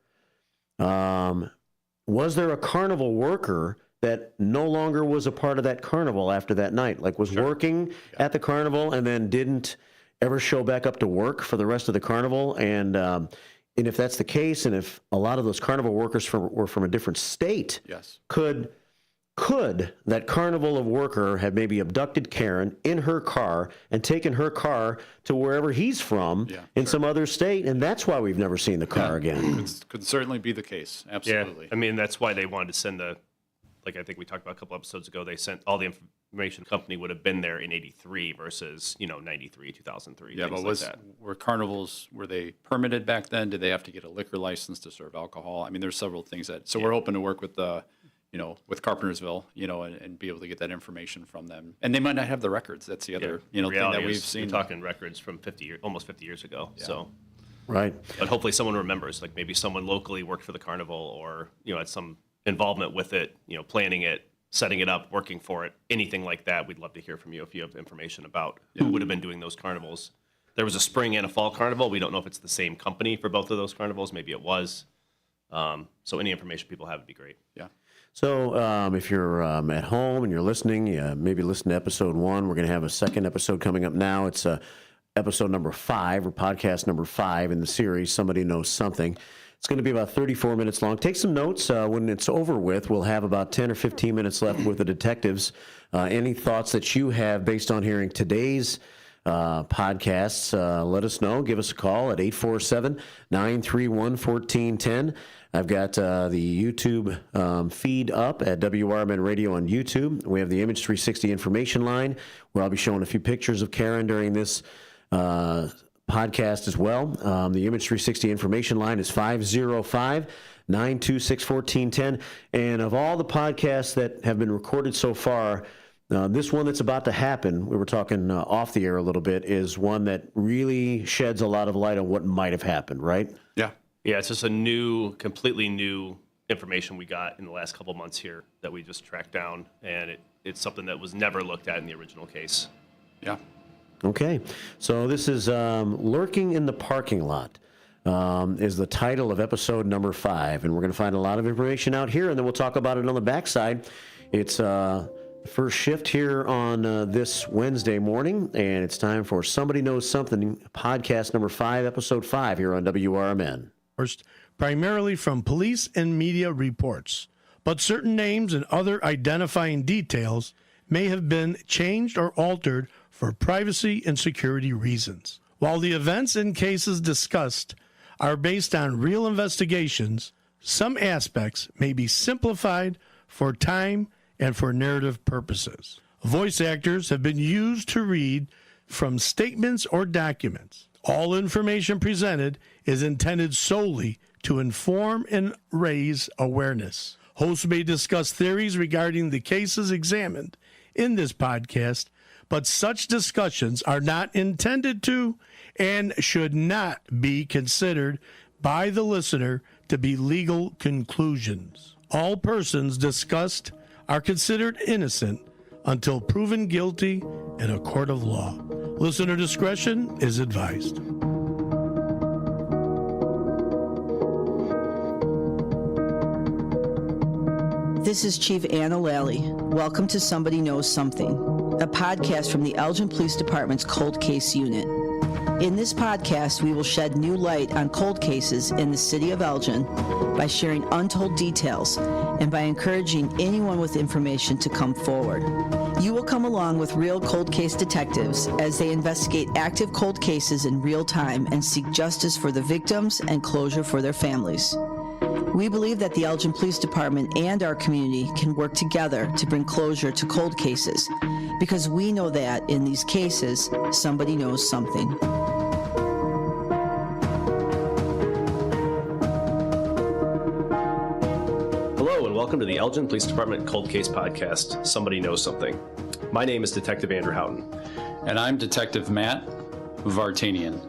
was there a carnival worker that no longer was a part of that carnival after that night? Like was working at the carnival and then didn't ever show back up to work for the rest of the carnival? And if that's the case, and if a lot of those carnival workers were from a different state, yes, could that carnival of worker have maybe abducted Karen in her car and taken her car to wherever he's from in some other state, and that's why we've never seen the car again? Could certainly be the case. Absolutely. Yeah. I mean, that's why they wanted to send like I think we talked about a couple episodes ago, they sent all the information. The company would have been there in 83 versus, 93, 2003. Yeah, but were carnivals, were they permitted back then? Did they have to get a liquor license to serve alcohol? I mean, there's several things so we're hoping to work with with Carpentersville, and be able to get that information from them. And they might not have the records. That's the other, thing that we've seen. We're talking records from almost 50 years ago. Yeah. So. Right. But hopefully someone remembers, like maybe someone locally worked for the carnival or, had some involvement with it, planning it, setting it up, working for it, anything like that. We'd love to hear from you if you have information about who would have been doing those carnivals. There was a spring and a fall carnival. We don't know if it's the same company for both of those carnivals. Maybe it was. So any information people have would be great. Yeah. So if you're at home and you're listening, maybe listen to episode 1. We're going to have a second episode coming up now. It's episode number 5 or podcast number 5 in the series, Somebody Knows Something. It's going to be about 34 minutes long. Take some notes. When it's over with, we'll have about 10 or 15 minutes left with the detectives. Any thoughts that you have based on hearing today's podcasts, let us know. Give us a call at 847-931-1410. I've got the YouTube feed up at WRMN Radio on YouTube. We have the Image 360 information line, where I'll be showing a few pictures of Karen during this podcast as well. The Image 360 information line is 505-926-1410. And of all the podcasts that have been recorded so far, This one that's about to happen, we were talking off the air a little bit, is one that really sheds a lot of light on what might have happened, right? Yeah, it's just completely new information we got in the last couple months here that we just tracked down, and it's something that was never looked at in the original case. Yeah. Okay, so this is Lurking in the Parking Lot is the title of episode number 5, and we're going to find a lot of information out here, and then we'll talk about it on the backside. It's first shift here on this Wednesday morning, and it's time for Somebody Knows Something, podcast number 5, episode 5 here on WRMN. First, primarily from police and media reports, but certain names and other identifying details may have been changed or altered for privacy and security reasons. While the events and cases discussed are based on real investigations, some aspects may be simplified for time and for narrative purposes. Voice actors have been used to read from statements or documents. All information presented is intended solely to inform and raise awareness. Hosts may discuss theories regarding the cases examined in this podcast, but such discussions are not intended to and should not be considered by the listener to be legal conclusions. All persons discussed are considered innocent until proven guilty in a court of law. Listener discretion is advised. This is Chief Anna Lally. Welcome to Somebody Knows Something, a podcast from the Elgin Police Department's Cold Case Unit. In this podcast, we will shed new light on cold cases in the city of Elgin by sharing untold details and by encouraging anyone with information to come forward. You will come along with real cold case detectives as they investigate active cold cases in real time and seek justice for the victims and closure for their families. We believe that the Elgin Police Department and our community can work together to bring closure to cold cases, because we know that in these cases, somebody knows something. Hello, and welcome to the Elgin Police Department Cold Case Podcast, Somebody Knows Something. My name is Detective Andrew Houghton. And I'm Detective Matt Vartanian.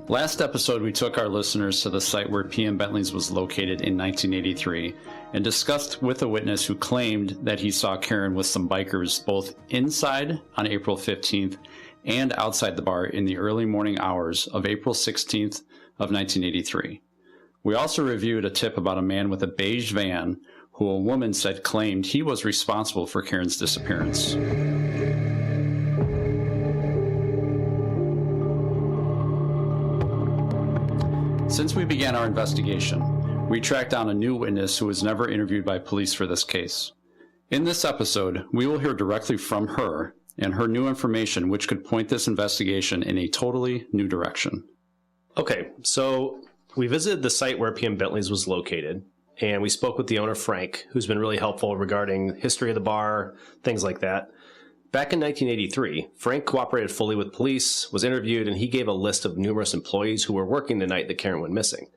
Last episode, we took our listeners to the site where PM Bentley's was located in 1983 and discussed with a witness who claimed that he saw Karen with some bikers both inside on April 15th and outside the bar in the early morning hours of April 16th of 1983. We also reviewed a tip about a man with a beige van who a woman said claimed he was responsible for Karen's disappearance. Since we began our investigation, we tracked down a new witness who was never interviewed by police for this case. In this episode, we will hear directly from her and her new information, which could point this investigation in a totally new direction. Okay, so we visited the site where PM Bentley's was located, and we spoke with the owner, Frank, who's been really helpful regarding the history of the bar, things like that. Back in 1983, Frank cooperated fully with police, was interviewed, and he gave a list of numerous employees who were working the night that Karen went missing.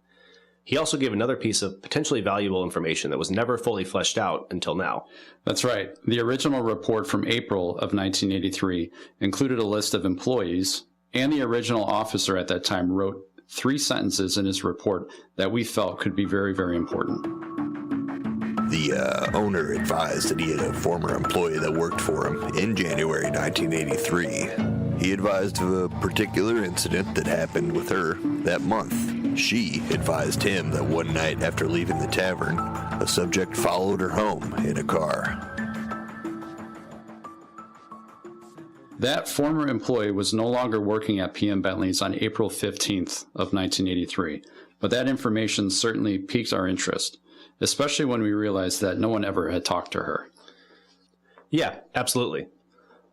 He also gave another piece of potentially valuable information that was never fully fleshed out until now. That's right. The original report from April of 1983 included a list of employees, and the original officer at that time wrote 3 sentences in his report that we felt could be very, very important. The owner advised that he had a former employee that worked for him in January 1983. He advised of a particular incident that happened with her that month. She advised him that one night after leaving the tavern, a subject followed her home in a car. That former employee was no longer working at PM Bentley's on April 15th of 1983, but that information certainly piqued our interest, especially when we realized that no one ever had talked to her. Yeah, absolutely.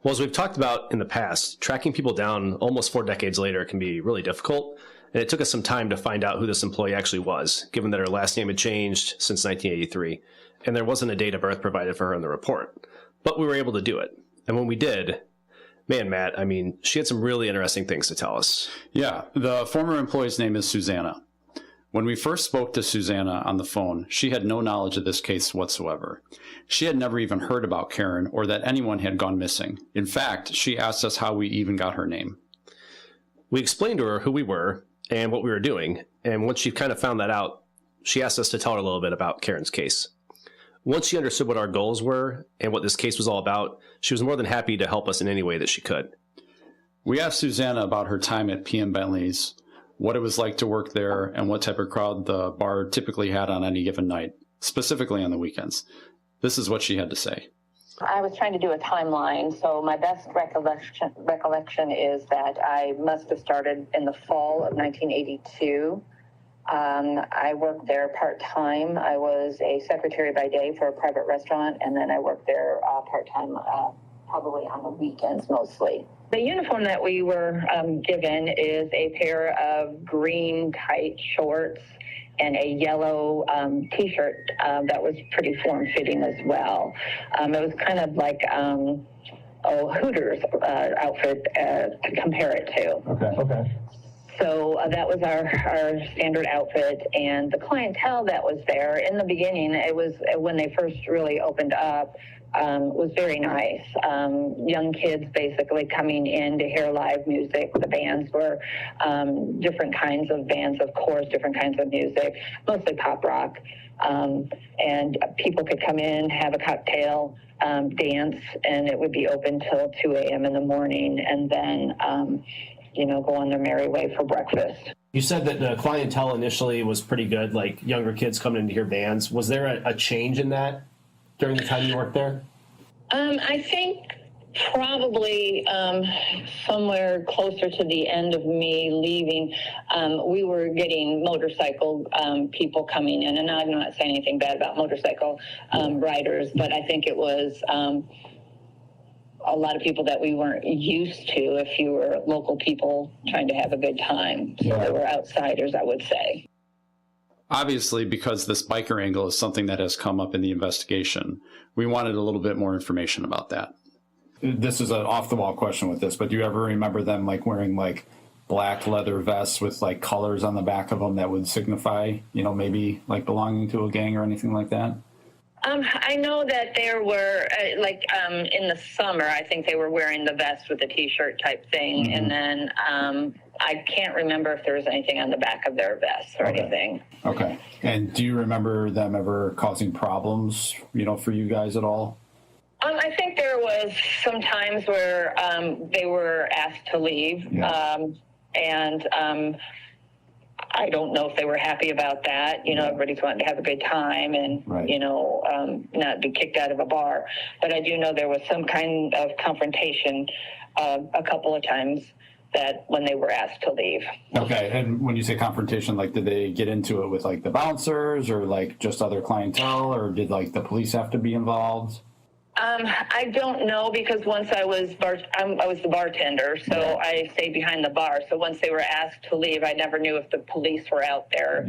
Well, as we've talked about in the past, tracking people down almost 4 decades later can be really difficult, and it took us some time to find out who this employee actually was, given that her last name had changed since 1983, and there wasn't a date of birth provided for her in the report. But we were able to do it. And when we did, man, Matt, she had some really interesting things to tell us. Yeah, the former employee's name is Susanna. When we first spoke to Susanna on the phone, she had no knowledge of this case whatsoever. She had never even heard about Karen or that anyone had gone missing. In fact, she asked us how we even got her name. We explained to her who we were and what we were doing, and once she kind of found that out, she asked us to tell her a little bit about Karen's case. Once she understood what our goals were and what this case was all about, she was more than happy to help us in any way that she could. We asked Susanna about her time at PM Bentley's, what it was like to work there, and what type of crowd the bar typically had on any given night, specifically on the weekends. This is what she had to say. I was trying to do a timeline, so my best recollection is that I must have started in the fall of 1982. I worked there part-time. I was a secretary by day for a private restaurant, and then I worked there part-time, probably on the weekends mostly. The uniform that we were given is a pair of green tight shorts and a yellow T-shirt that was pretty form-fitting as well. It was kind of like Hooters outfit to compare it to. Okay. So that was our standard outfit, and the clientele that was there in the beginning, it was when they first really opened up, was very nice. Young kids basically coming in to hear live music. The bands were different kinds of bands, of course, different kinds of music, mostly pop rock. And people could come in, have a cocktail, dance, and it would be open till 2 a.m. in the morning, and then go on their merry way for breakfast. You said that the clientele initially was pretty good, like younger kids coming in to hear bands. Was there a change in that during the time you worked there? I think probably somewhere closer to the end of me leaving, we were getting motorcycle people coming in, and I'm not saying anything bad about motorcycle riders, but I think it was a lot of people that we weren't used to if you were local people trying to have a good time. So they were outsiders, I would say. Obviously, because this biker angle is something that has come up in the investigation, we wanted a little bit more information about that. This is an off-the-wall question with this, but do you ever remember them wearing black leather vests with colors on the back of them that would signify, maybe belonging to a gang or anything like that? I know that there were, in the summer, I think they were wearing the vest with the T-shirt type thing. Mm-hmm. And then I can't remember if there was anything on the back of their vests or anything. Okay. And do you remember them ever causing problems, for you guys at all? I think there was some times where they were asked to leave. Yeah. I don't know if they were happy about that. Everybody's wanting to have a good time and, not be kicked out of a bar. But I do know there was some kind of confrontation a couple of times that when they were asked to leave. Okay. And when you say confrontation, did they get into it with the bouncers or just other clientele, or did the police have to be involved? I don't know, because once I was the bartender, so I stayed behind the bar. So once they were asked to leave, I never knew if the police were out there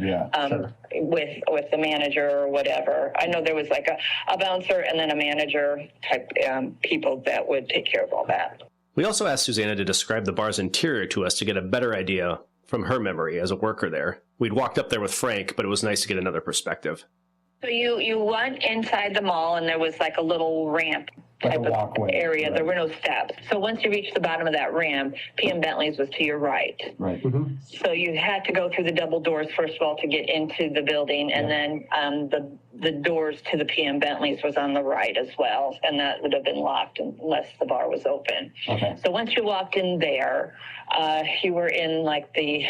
with the manager or whatever. I know there was a bouncer and then a manager type people that would take care of all that. We also asked Susanna to describe the bar's interior to us to get a better idea from her memory as a worker there. We'd walked up there with Frank, but it was nice to get another perspective. So you went inside the mall, and there was a little ramp type of area. Right. There were no steps. So once you reached the bottom of that ramp, PM Bentley's was to your right. Right. Mm-hmm. So you had to go through the double doors, first of all, to get into the building, and then the doors to the PM Bentley's was on the right as well, and that would have been locked unless the bar was open. Okay. So once you walked in there, you were in the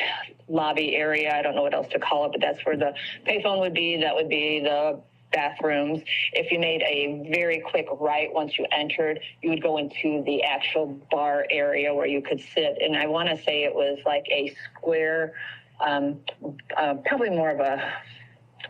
lobby area. I don't know what else to call it, but that's where the payphone would be. That would be the bathrooms. If you made a very quick right once you entered, you would go into the actual bar area where you could sit. And I want to say it was a square, probably more of a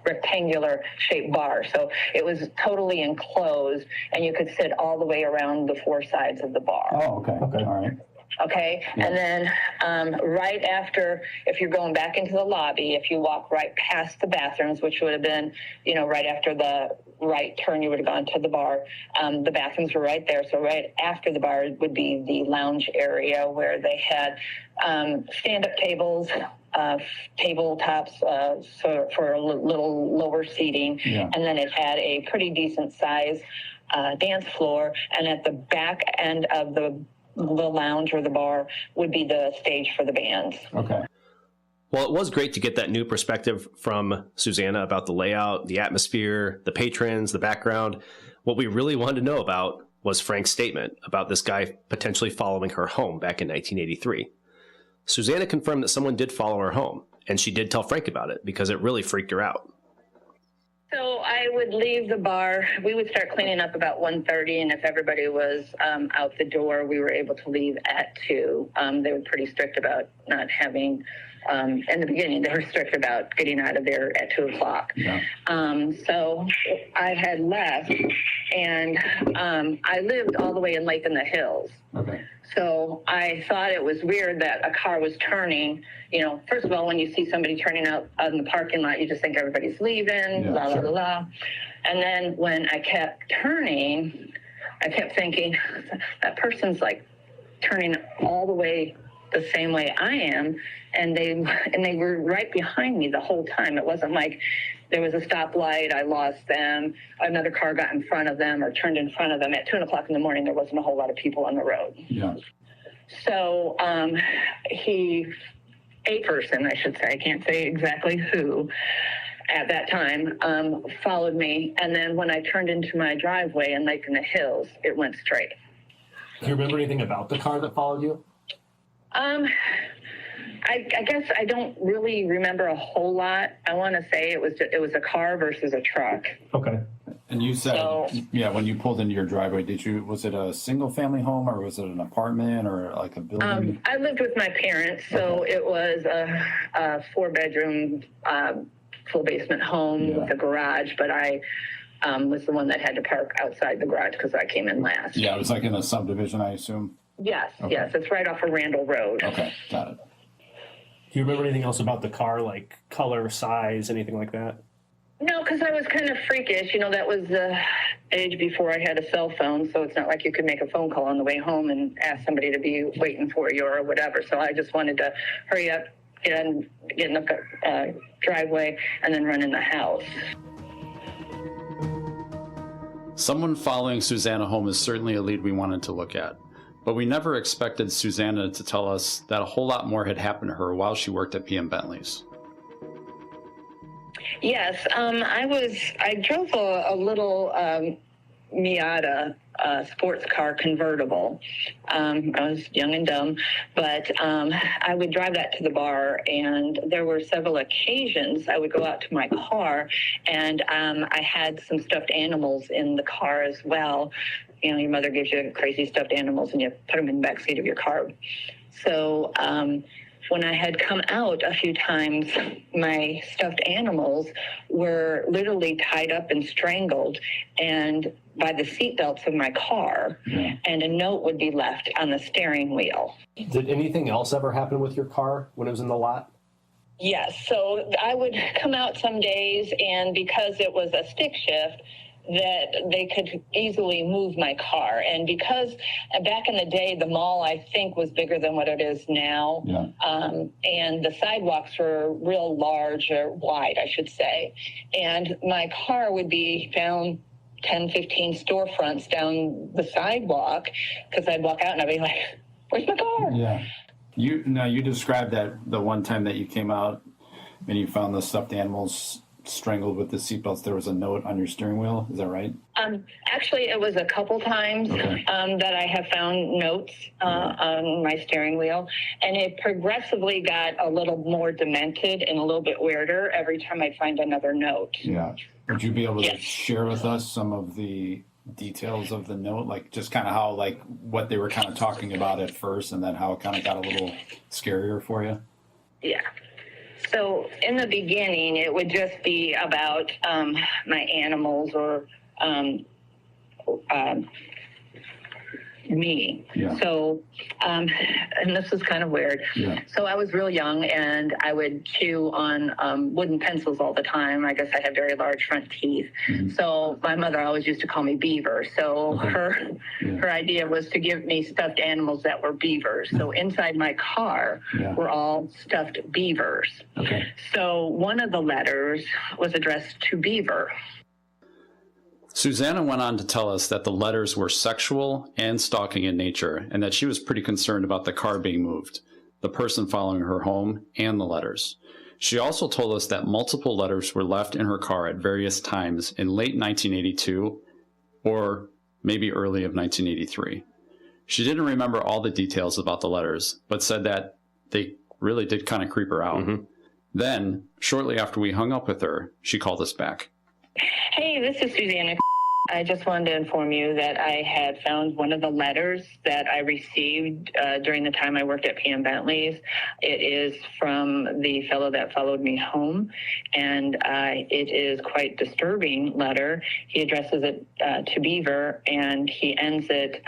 rectangular shaped bar. So it was totally enclosed, and you could sit all the way around the four sides of the bar. Oh, okay. Okay. All right. Okay, yeah. And then right after, if you're going back into the lobby, if you walk right past the bathrooms, which would have been, right after the right turn, you would have gone to the bar. The bathrooms were right there. So right after the bar would be the lounge area where they had stand-up tables tabletops for a little lower seating. Yeah. And then it had a pretty decent size dance floor. And at the back end of the lounge or the bar would be the stage for the bands. Okay. Well, it was great to get that new perspective from Susanna about the layout, the atmosphere, the patrons, the background. What we really wanted to know about was Frank's statement about this guy potentially following her home back in 1983. Susanna confirmed that someone did follow her home, and she did tell Frank about it because it really freaked her out. So I would leave the bar. We would start cleaning up about 1:30, and if everybody was out the door, we were able to leave at 2. They were pretty strict about not having, in the beginning, they were strict about getting out of there at 2 o'clock. Yeah. So I had left, and I lived all the way in Lake in the Hills. Okay. So I thought it was weird that a car was turning. You know, first of all, when you see somebody turning out in the parking lot, you just think everybody's leaving, Yeah, blah, sure. blah, blah. And then when I kept turning, I kept thinking, that person's like turning all the way the same way I am. And they were right behind me the whole time. It wasn't like there was a stoplight, I lost them, another car got in front of them or turned in front of them. At 2 o'clock in the morning, there wasn't a whole lot of people on the road. Yeah. So a person, I should say, I can't say exactly who, at that time, followed me. And then when I turned into my driveway in Lake in the Hills, it went straight. Do you remember anything about the car that followed you? I guess I don't really remember a whole lot. I want to say it was a car versus a truck. Okay. And you said, when you pulled into your driveway, was it a single family home or was it an apartment or like a building? I lived with my parents, so it was a 4-bedroom, full basement home with a garage, but I was the one that had to park outside the garage because I came in last. Yeah, it was like in a subdivision, I assume. Yes, Okay. yes, it's right off of Randall Road. Okay, got it. Do you remember anything else about the car, like color, size, anything like that? No, because I was kind of freakish. You know, that was the age before I had a cell phone, so it's not like you could make a phone call on the way home and ask somebody to be waiting for you or whatever. So I just wanted to hurry up, get in the driveway, and then run in the house. Someone following Susanna home is certainly a lead we wanted to look at. But we never expected Susanna to tell us that a whole lot more had happened to her while she worked at PM Bentley's. Yes, I drove a little Miata sports car convertible. I was young and dumb, but I would drive that to the bar, and there were several occasions I would go out to my car, and I had some stuffed animals in the car as well. You know, your mother gives you crazy stuffed animals, and you put them in the back seat of your car. So when I had come out a few times, my stuffed animals were literally tied up and strangled and by the seat belts of my car, and a note would be left on the steering wheel. Did anything else ever happen with your car when it was in the lot? Yes, so I would come out some days, and because it was a stick shift, that they could easily move my car. And because back in the day, the mall, I think, was bigger than what it is now. And the sidewalks were real large, or wide, I should say. And my car would be found 10, 15 storefronts down the sidewalk, because I'd walk out and I'd be like, where's my car? Yeah. You described that the one time that you came out and you found the stuffed animals strangled with the seatbelts, there was a note on your steering wheel. Is that right? Actually, it was a couple times that I have found notes on my steering wheel, and it progressively got a little more demented and a little bit weirder every time I find another note. Yeah. Would you be able to share with us some of the details of the note, like just kind of how, like, what they were kind of talking about at first, and then how it kind of got a little scarier for you? Yeah. So in the beginning, it would just be about my animals, or me. Yeah. So, and this was kind of weird. Yeah. So I was real young, and I would chew on wooden pencils all the time. I guess I had very large front teeth. Mm-hmm. So my mother always used to call me Beaver. So her idea was to give me stuffed animals that were beavers. So inside my car were all stuffed beavers. Okay. So one of the letters was addressed to Beaver. Susanna went on to tell us that the letters were sexual and stalking in nature, and that she was pretty concerned about the car being moved, the person following her home, and the letters. She also told us that multiple letters were left in her car at various times in late 1982 or maybe early of 1983. She didn't remember all the details about the letters, but said that they really did kind of creep her out. Mm-hmm. Then, shortly after we hung up with her, she called us back. Hey, this is Susanna. I just wanted to inform you that I had found one of the letters that I received during the time I worked at PM Bentley's. It is from the fellow that followed me home, and it is quite disturbing letter. He addresses it to Beaver, and he ends it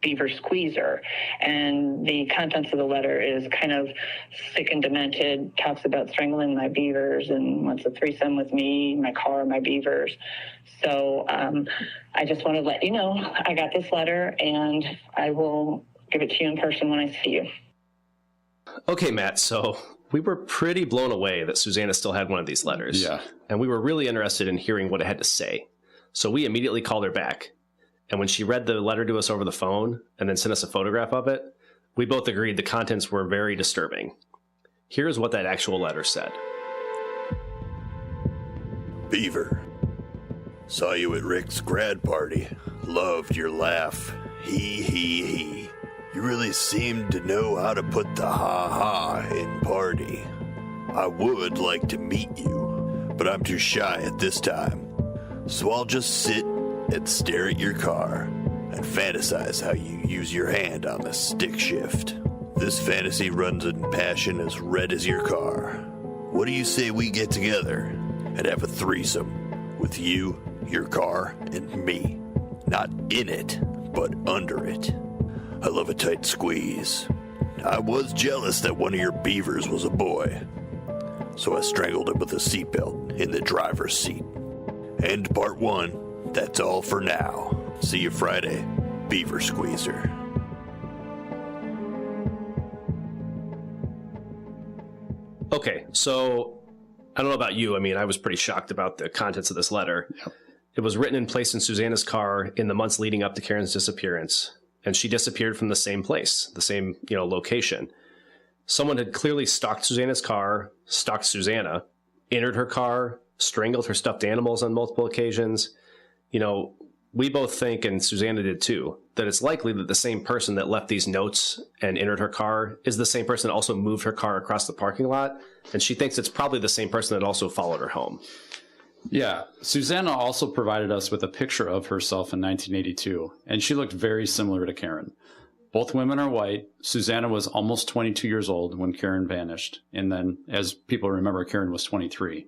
Beaver Squeezer. And the contents of the letter is kind of sick and demented, talks about strangling my beavers and wants a threesome with me, my car, my beavers. So I just want to let you know I got this letter, and I will give it to you in person when I see you. Okay, Matt, so we were pretty blown away that Susanna still had one of these letters. Yeah. And we were really interested in hearing what it had to say. So we immediately called her back. And when she read the letter to us over the phone and then sent us a photograph of it, we both agreed the contents were very disturbing. Here's what that actual letter said. Beaver. Saw you at Rick's grad party. Loved your laugh. He. You really seemed to know how to put the ha-ha in party. I would like to meet you, but I'm too shy at this time. So I'll just sit and stare at your car and fantasize how you use your hand on the stick shift. This fantasy runs in passion as red as your car. What do you say we get together and have a threesome with you, your car, and me? Not in it, but under it. I love a tight squeeze. I was jealous that one of your beavers was a boy, so I strangled him with a seatbelt in the driver's seat. End part 1. That's all for now. See you Friday, Beaver Squeezer. Okay, so I don't know about you. I mean, I was pretty shocked about the contents of this letter. Yep. It was written and placed in Susanna's car in the months leading up to Karen's disappearance, and she disappeared from the same place, the same, location. Someone had clearly stalked Susanna's car, stalked Susanna, entered her car, strangled her stuffed animals on multiple occasions. We both think, and Susanna did too, that it's likely that the same person that left these notes and entered her car is the same person that also moved her car across the parking lot. And she thinks it's probably the same person that also followed her home. Yeah. Susanna also provided us with a picture of herself in 1982, and she looked very similar to Karen. Both women are white. Susanna was almost 22 years old when Karen vanished. And then, as people remember, Karen was 23.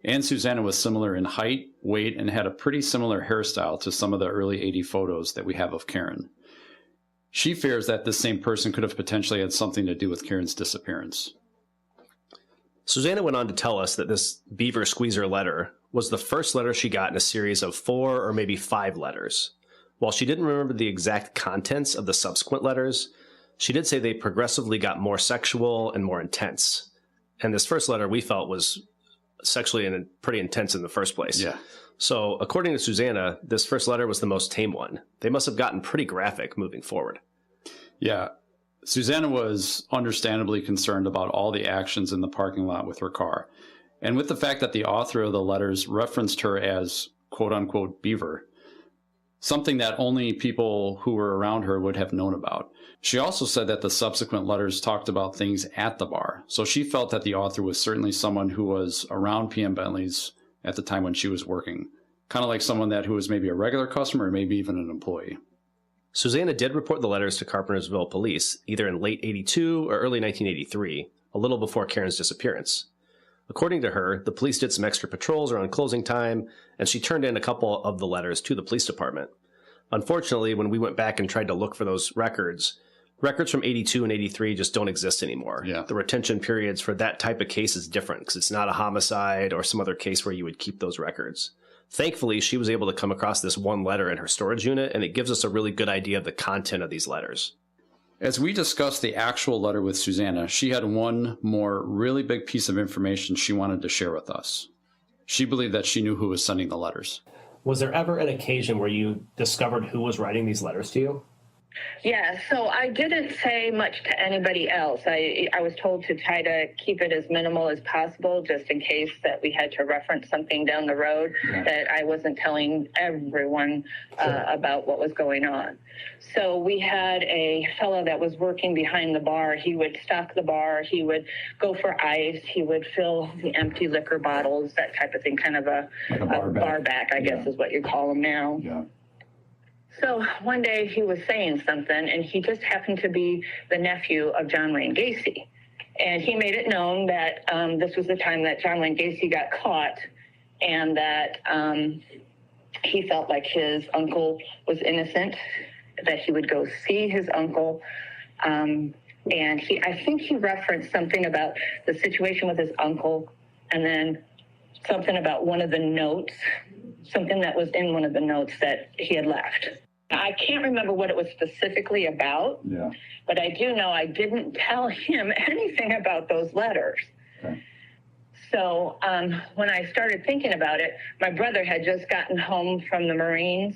And Susanna was similar in height, weight, and had a pretty similar hairstyle to some of the early 80 photos that we have of Karen. She fears that this same person could have potentially had something to do with Karen's disappearance. Susanna went on to tell us that this Beaver Squeezer letter was the first letter she got in a series of 4 or maybe 5 letters. While she didn't remember the exact contents of the subsequent letters, she did say they progressively got more sexual and more intense. And this first letter we felt was sexually and pretty intense in the first place. Yeah. So according to Susanna, this first letter was the most tame one. They must have gotten pretty graphic moving forward. Yeah. Susanna was understandably concerned about all the actions in the parking lot with her car. And with the fact that the author of the letters referenced her as quote unquote Beaver, something that only people who were around her would have known about. She also said that the subsequent letters talked about things at the bar. So she felt that the author was certainly someone who was around PM Bentley's at the time when she was working. Kind of like someone who was maybe a regular customer or maybe even an employee. Susanna did report the letters to Carpentersville police either in late 82 or early 1983, a little before Karen's disappearance. According to her, the police did some extra patrols around closing time, and she turned in a couple of the letters to the police department. Unfortunately, when we went back and tried to look for those records from 82 and 83 just don't exist anymore. Yeah. The retention periods for that type of case is different because it's not a homicide or some other case where you would keep those records. Thankfully, she was able to come across this one letter in her storage unit, and it gives us a really good idea of the content of these letters. As we discussed the actual letter with Susanna, she had one more really big piece of information she wanted to share with us. She believed that she knew who was sending the letters. Was there ever an occasion where you discovered who was writing these letters to you? Yeah, so I didn't say much to anybody else. I was told to try to keep it as minimal as possible, just in case that we had to reference something down the road, that I wasn't telling everyone about what was going on. So we had a fellow that was working behind the bar. He would stock the bar. He would go for ice. He would fill the empty liquor bottles, that type of thing, kind of a bar back, I guess is what you call them now. Yeah. So one day he was saying something, and he just happened to be the nephew of John Wayne Gacy. And he made it known that this was the time that John Wayne Gacy got caught, and that he felt like his uncle was innocent, that he would go see his uncle. And I think he referenced something about the situation with his uncle, and then something about one of the notes, something that was in one of the notes that he had left. I can't remember what it was specifically about, but I do know I didn't tell him anything about those letters. Okay. So when I started thinking about it, my brother had just gotten home from the Marines,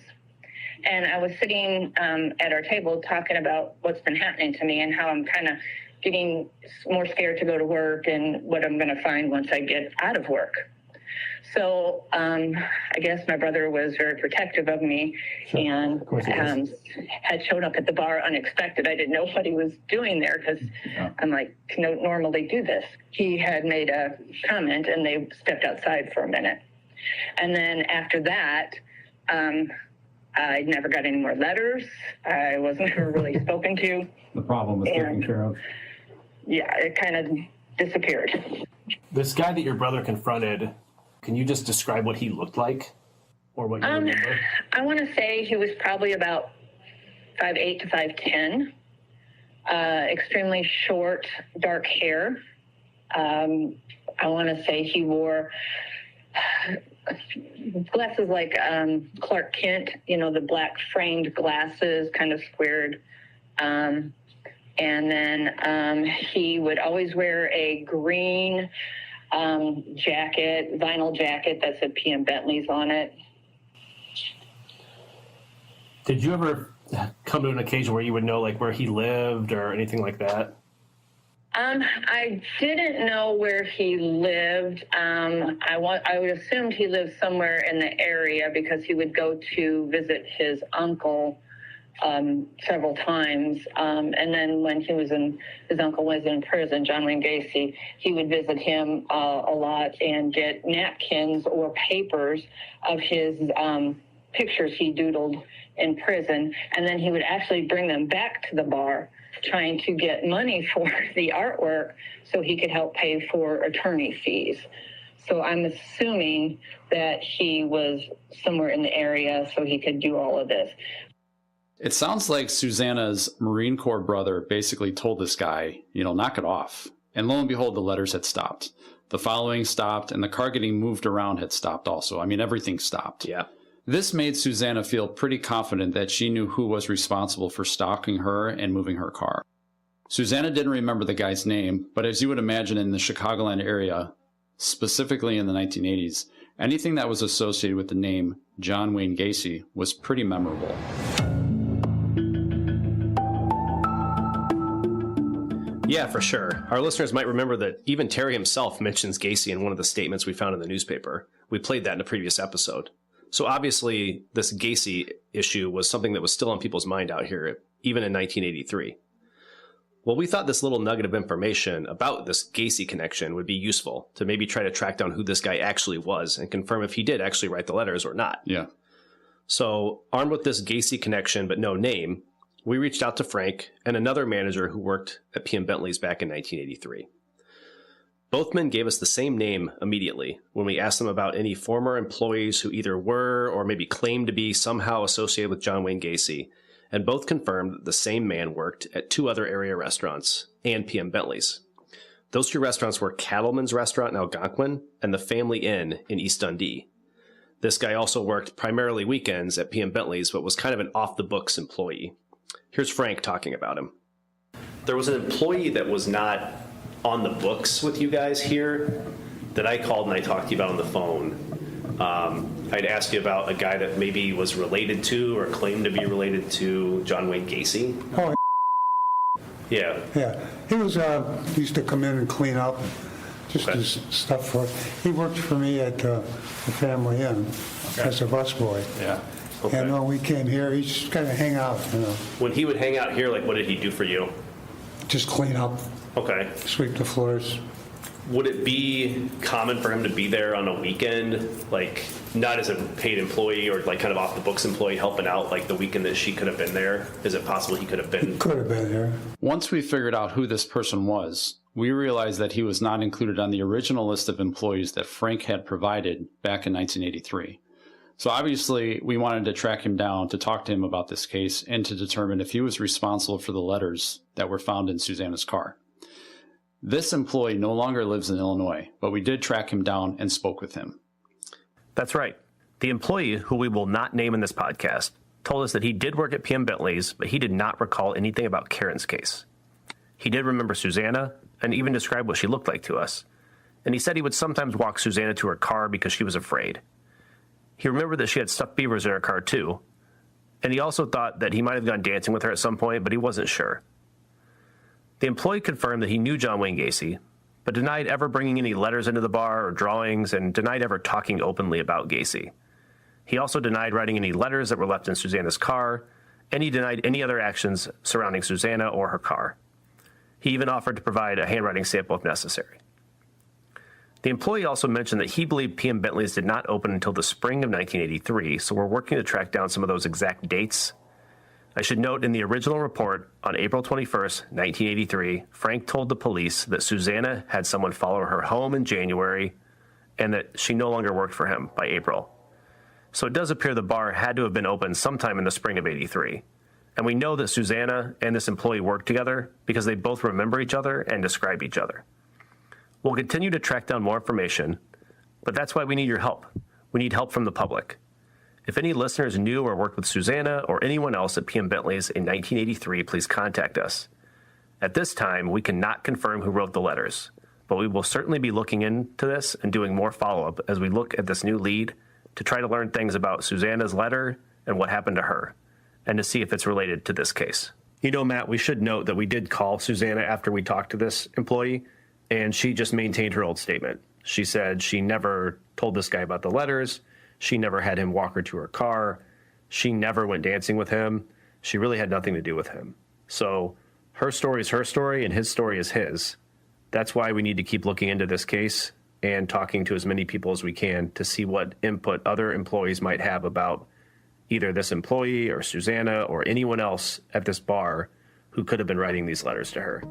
and I was sitting at our table talking about what's been happening to me and how I'm kind of getting more scared to go to work and what I'm going to find once I get out of work. So I guess my brother was very protective of me, and had shown up at the bar unexpected. I didn't know what he was doing there because I'm like, don't normally do this. He had made a comment, and they stepped outside for a minute. And then after that, I never got any more letters. I wasn't ever really spoken to. The problem was taken care of. Yeah, it kind of disappeared. This guy that your brother confronted, can you just describe what he looked like or what you remember? I want to say he was probably about 5'8" to 5'10", extremely short, dark hair. I want to say he wore glasses like Clark Kent, the black framed glasses, kind of squared. And then he would always wear a green vinyl jacket that said PM Bentley's on it. Did you ever come to an occasion where you would know like where he lived or anything like that? I didn't know where he lived. I assumed he lived somewhere in the area because he would go to visit his uncle several times. And then when his uncle was in prison, John Wayne Gacy, he would visit him a lot and get napkins or papers of his pictures he doodled in prison. And then he would actually bring them back to the bar, trying to get money for the artwork so he could help pay for attorney fees. So I'm assuming that he was somewhere in the area so he could do all of this. It sounds like Susanna's Marine Corps brother basically told this guy, knock it off. And lo and behold, the letters had stopped. The following stopped, and the car getting moved around had stopped also. I mean, everything stopped. Yeah. This made Susanna feel pretty confident that she knew who was responsible for stalking her and moving her car. Susanna didn't remember the guy's name, but as you would imagine in the Chicagoland area, specifically in the 1980s, anything that was associated with the name John Wayne Gacy was pretty memorable. Yeah, for sure. Our listeners might remember that even Terry himself mentions Gacy in one of the statements we found in the newspaper. We played that in a previous episode. So obviously, this Gacy issue was something that was still on people's mind out here, even in 1983. Well, we thought this little nugget of information about this Gacy connection would be useful to maybe try to track down who this guy actually was and confirm if he did actually write the letters or not. Yeah. So, armed with this Gacy connection but no name, we reached out to Frank and another manager who worked at PM Bentley's back in 1983. Both men gave us the same name immediately when we asked them about any former employees who either were or maybe claimed to be somehow associated with John Wayne Gacy, and both confirmed that the same man worked at 2 other area restaurants and PM Bentley's. Those 2 restaurants were Cattleman's Restaurant in Algonquin and the Family Inn in East Dundee. This guy also worked primarily weekends at PM Bentley's, but was kind of an off-the-books employee. Here's Frank talking about him. There was an employee that was not on the books with you guys here that I called and I talked to you about on the phone. I'd asked you about a guy that maybe was related to or claimed to be related to John Wayne Gacy. Oh, yeah. Yeah. He was, he used to come in and clean up, just do stuff for, he worked for me at the Family Inn as a busboy. Yeah. Okay. And when we came here, he just kind of hang out, you know. When he would hang out here, like, what did he do for you? Just clean up. Okay. Sweep the floors. Would it be common for him to be there on a weekend, like not as a paid employee or like kind of off the books employee helping out like the weekend that she could have been there? Is it possible he could have been? He could have been there. Once we figured out who this person was, we realized that he was not included on the original list of employees that Frank had provided back in 1983. So obviously we wanted to track him down to talk to him about this case and to determine if he was responsible for the letters that were found in Susanna's car. This employee no longer lives in Illinois, but we did track him down and spoke with him. That's right. The employee, who we will not name in this podcast, told us that he did work at PM Bentley's, but he did not recall anything about Karen's case. He did remember Susanna and even described what she looked like to us. And he said he would sometimes walk Susanna to her car because she was afraid. He remembered that she had stuffed beavers in her car too. And he also thought that he might have gone dancing with her at some point, but he wasn't sure. The employee confirmed that he knew John Wayne Gacy, but denied ever bringing any letters into the bar or drawings and denied ever talking openly about Gacy. He also denied writing any letters that were left in Susanna's car, and he denied any other actions surrounding Susanna or her car. He even offered to provide a handwriting sample if necessary. The employee also mentioned that he believed PM Bentley's did not open until the spring of 1983, so we're working to track down some of those exact dates. I should note in the original report on April 21st, 1983, Frank told the police that Susanna had someone follow her home in January and that she no longer worked for him by April. So it does appear the bar had to have been open sometime in the spring of '83. And we know that Susanna and this employee worked together because they both remember each other and describe each other. We'll continue to track down more information, but that's why we need your help. We need help from the public. If any listeners knew or worked with Susanna or anyone else at PM Bentley's in 1983, please contact us. At this time, we cannot confirm who wrote the letters, but we will certainly be looking into this and doing more follow-up as we look at this new lead to try to learn things about Susanna's letter and what happened to her, and to see if it's related to this case. You know, Matt, we should note that we did call Susanna after we talked to this employee, and she just maintained her old statement. She said she never told this guy about the letters. She never had him walk her to her car. She never went dancing with him. She really had nothing to do with him. So her story is her story and his story is his. That's why we need to keep looking into this case and talking to as many people as we can to see what input other employees might have about either this employee or Susanna or anyone else at this bar who could have been writing these letters to her.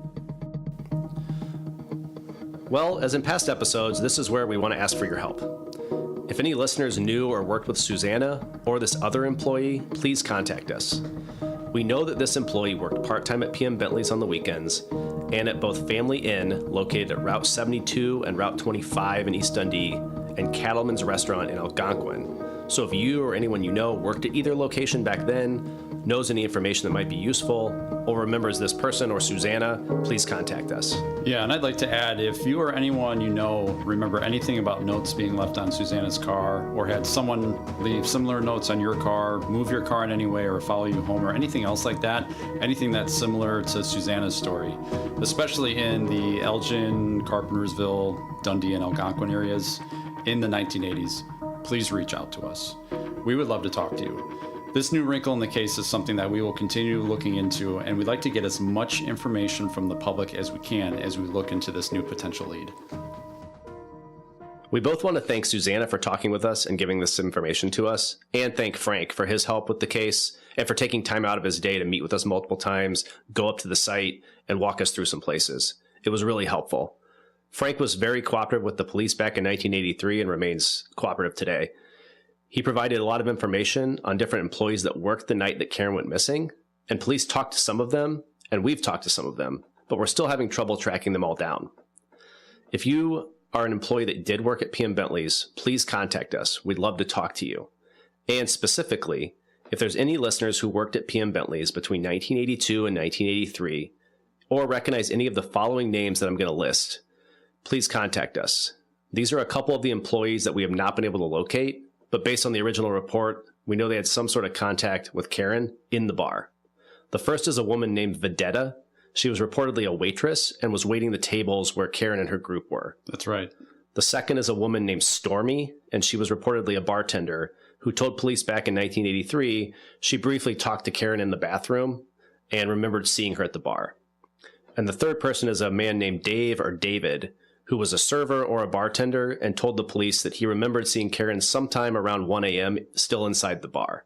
Well, as in past episodes, this is where we want to ask for your help. If any listeners knew or worked with Susanna or this other employee, please contact us. We know that this employee worked part-time at PM Bentley's on the weekends and at both Family Inn, located at Route 72 and Route 25 in East Dundee, and Cattleman's Restaurant in Algonquin. So if you or anyone you know worked at either location back then, knows any information that might be useful, or remembers this person or Susanna, please contact us. Yeah, and I'd like to add, if you or anyone you know remember anything about notes being left on Susanna's car, or had someone leave similar notes on your car, move your car in any way, or follow you home, or anything else like that, anything that's similar to Susanna's story, especially in the Elgin, Carpentersville, Dundee, and Algonquin areas in the 1980s, please reach out to us. We would love to talk to you. This new wrinkle in the case is something that we will continue looking into, and we'd like to get as much information from the public as we can as we look into this new potential lead. We both want to thank Susanna for talking with us and giving this information to us, and thank Frank for his help with the case and for taking time out of his day to meet with us multiple times, go up to the site, and walk us through some places. It was really helpful. Frank was very cooperative with the police back in 1983 and remains cooperative today. He provided a lot of information on different employees that worked the night that Karen went missing, and police talked to some of them, and we've talked to some of them, but we're still having trouble tracking them all down. If you are an employee that did work at PM Bentley's, please contact us. We'd love to talk to you. And specifically, if there's any listeners who worked at PM Bentley's between 1982 and 1983, or recognize any of the following names that I'm going to list, please contact us. These are a couple of the employees that we have not been able to locate, but based on the original report, we know they had some sort of contact with Karen in the bar. The first is a woman named Vedetta. She was reportedly a waitress and was waiting the tables where Karen and her group were. That's right. The second is a woman named Stormy, and she was reportedly a bartender who told police back in 1983 she briefly talked to Karen in the bathroom and remembered seeing her at the bar. And the third person is a man named Dave or David, who was a server or a bartender and told the police that he remembered seeing Karen sometime around 1 a.m. still inside the bar.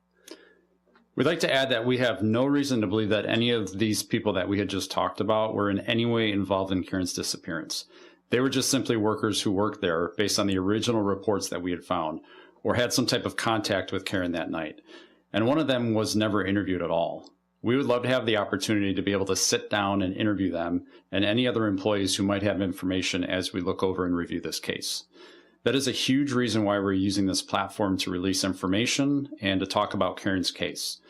We'd like to add that we have no reason to believe that any of these people that we had just talked about were in any way involved in Karen's disappearance. They were just simply workers who worked there based on the original reports that we had found, or had some type of contact with Karen that night. And one of them was never interviewed at all. We would love to have the opportunity to be able to sit down and interview them and any other employees who might have information as we look over and review this case. That is a huge reason why we're using this platform to release information and to talk about Karen's case.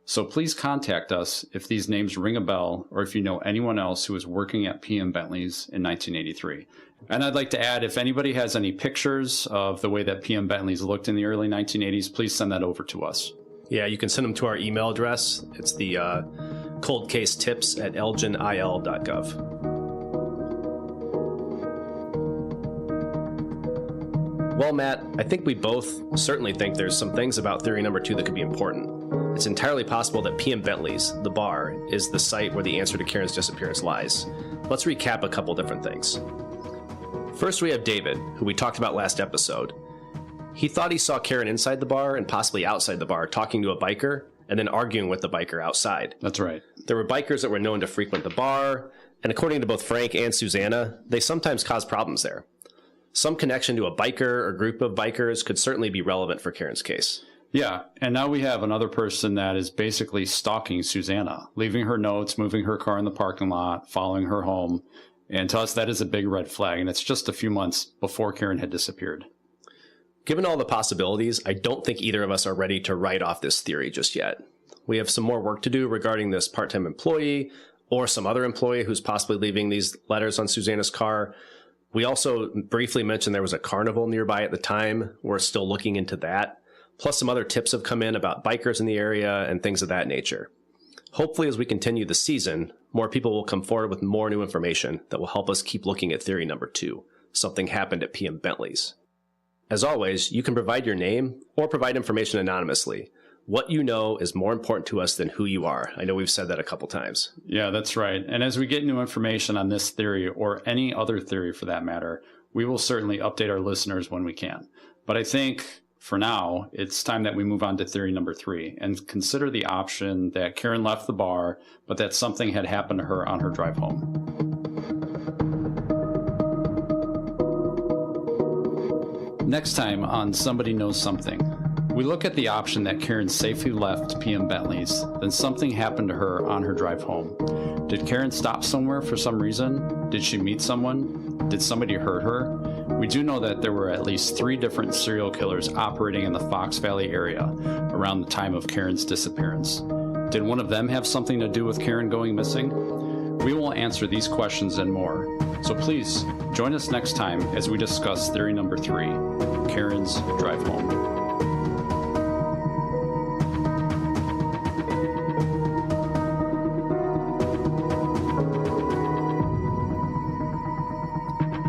So please contact us if these names ring a bell or if you know anyone else who was working at PM Bentley's in 1983. And I'd like to add, if anybody has any pictures of the way that PM Bentley's looked in the early 1980s, please send that over to us. Yeah, you can send them to our email address. It's the coldcasetips@elginil.gov. Well, Matt, I think we both certainly think there's some things about theory number 2 that could be important. It's entirely possible that PM Bentley's, the bar, is the site where the answer to Karen's disappearance lies. Let's recap a couple different things. First, we have David, who we talked about last episode. He thought he saw Karen inside the bar and possibly outside the bar talking to a biker and then arguing with the biker outside. That's right. There were bikers that were known to frequent the bar, and according to both Frank and Susanna, they sometimes cause problems there. Some connection to a biker or group of bikers could certainly be relevant for Karen's case. Yeah, and now we have another person that is basically stalking Susanna, leaving her notes, moving her car in the parking lot, following her home. And to us, that is a big red flag, and it's just a few months before Karen had disappeared. Given all the possibilities, I don't think either of us are ready to write off this theory just yet. We have some more work to do regarding this part-time employee or some other employee who's possibly leaving these letters on Susanna's car. We also briefly mentioned there was a carnival nearby at the time. We're still looking into that. Plus some other tips have come in about bikers in the area and things of that nature. Hopefully, as we continue the season, more people will come forward with more new information that will help us keep looking at theory number 2. Something happened at PM Bentley's. As always, you can provide your name or provide information anonymously. What you know is more important to us than who you are. I know we've said that a couple times. Yeah, that's right. And as we get new information on this theory or any other theory for that matter, we will certainly update our listeners when we can. But I think for now, it's time that we move on to theory number 3 and consider the option that Karen left the bar, but that something had happened to her on her drive home. Next time on Somebody Knows Something, we look at the option that Karen safely left PM Bentley's, then something happened to her on her drive home. Did Karen stop somewhere for some reason? Did she meet someone? Did somebody hurt her? We do know that there were at least 3 different serial killers operating in the Fox Valley area around the time of Karen's disappearance. Did one of them have something to do with Karen going missing? We will answer these questions and more. So please join us next time as we discuss theory number 3, Karen's drive home.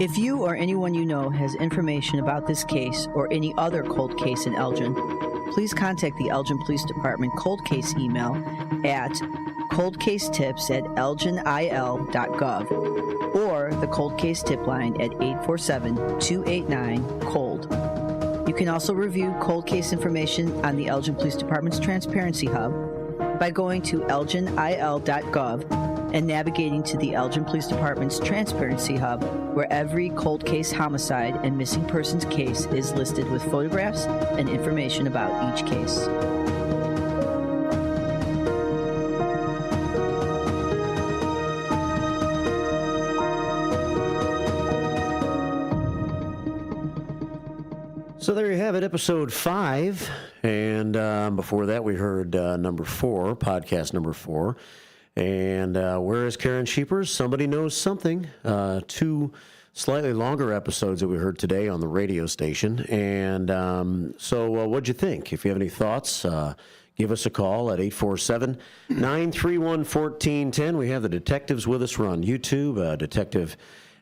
If you or anyone you know has information about this case or any other cold case in Elgin, please contact the Elgin Police Department cold case email at coldcasetips@elginil.gov or the cold case tip line at 847-289-COLD. You can also review cold case information on the Elgin Police Department's Transparency Hub by going to elginil.gov and navigating to the Elgin Police Department's Transparency Hub, where every cold case homicide and missing persons case is listed with photographs and information about each case. So there you have it, episode 5. And before that, we heard number 4, podcast number 4. And where is Karen Sheepers? Somebody Knows Something. 2 slightly longer episodes that we heard today on the radio station. And so what'd you think? If you have any thoughts, give us a call at 847-931-1410. We have the detectives with us. We're on YouTube, Detective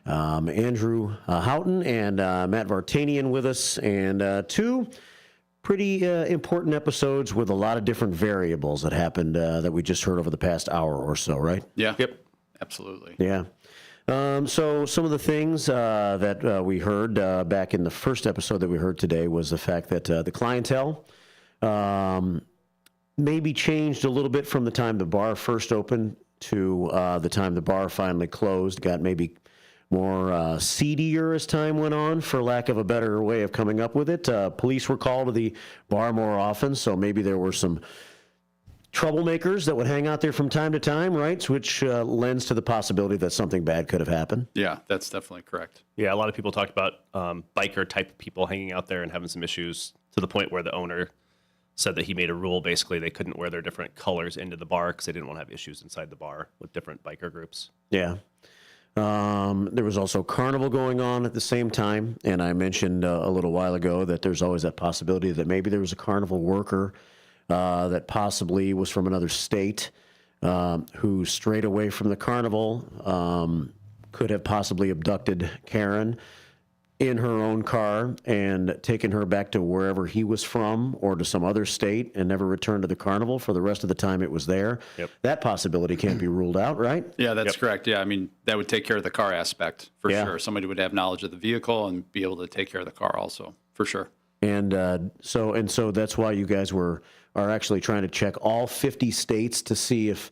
Andrew Houghton and Matt Vartanian with us, and 2 pretty important episodes with a lot of different variables that happened that we just heard over the past hour or so, right? Yeah. Yep. Absolutely. Yeah. So some of the things that we heard back in the first episode that we heard today was the fact that the clientele maybe changed a little bit from the time the bar first opened to the time the bar finally closed. Got maybe more seedier as time went on, for lack of a better way of coming up with it. Police were called to the bar more often, so maybe there were some troublemakers that would hang out there from time to time, right? Which lends to the possibility that something bad could have happened. Yeah, that's definitely correct. Yeah, a lot of people talked about biker type people hanging out there and having some issues, to the point where the owner said that he made a rule, basically they couldn't wear their different colors into the bar because they didn't want to have issues inside the bar with different biker groups. Yeah. There was also carnival going on at the same time, and I mentioned a little while ago that there's always that possibility that maybe there was a carnival worker that possibly was from another state who strayed away from the carnival, could have possibly abducted Karen in her own car and taken her back to wherever he was from or to some other state and never returned to the carnival for the rest of the time it was there. Yep. That possibility can't be ruled out, right? Yeah, that's correct. Yeah, I mean, that would take care of the car aspect for sure. Somebody would have knowledge of the vehicle and be able to take care of the car also, for sure. And so that's why you guys are actually trying to check all 50 states to see if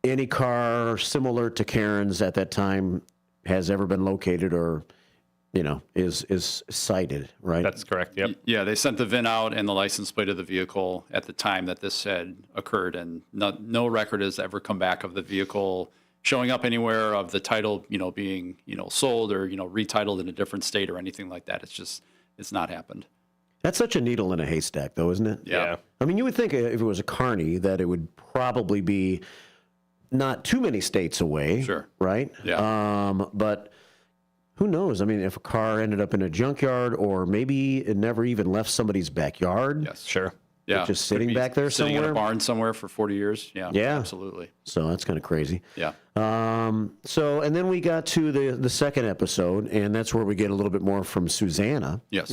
any car similar to Karen's at that time has ever been located or, you know, is cited, right? That's correct. Yep. Yeah, they sent the VIN out and the license plate of the vehicle at the time that this had occurred, and no record has ever come back of the vehicle showing up anywhere, of the title, you know, being, you know, sold or, you know, retitled in a different state or anything like that. It's not happened. That's such a needle in a haystack, though, isn't it? Yeah. I mean, you would think if it was a carny that it would probably be not too many states away. Sure. Right? Yeah. But who knows? I mean, if a car ended up in a junkyard, or maybe it never even left somebody's backyard. Yes. Sure. Yeah. Just sitting back there sitting somewhere. in a barn somewhere for 40 years. Yeah. Yeah. Absolutely. So that's kind of crazy. Yeah. So, and then we got to the second episode, and that's where we get a little bit more from Susanna. Yes.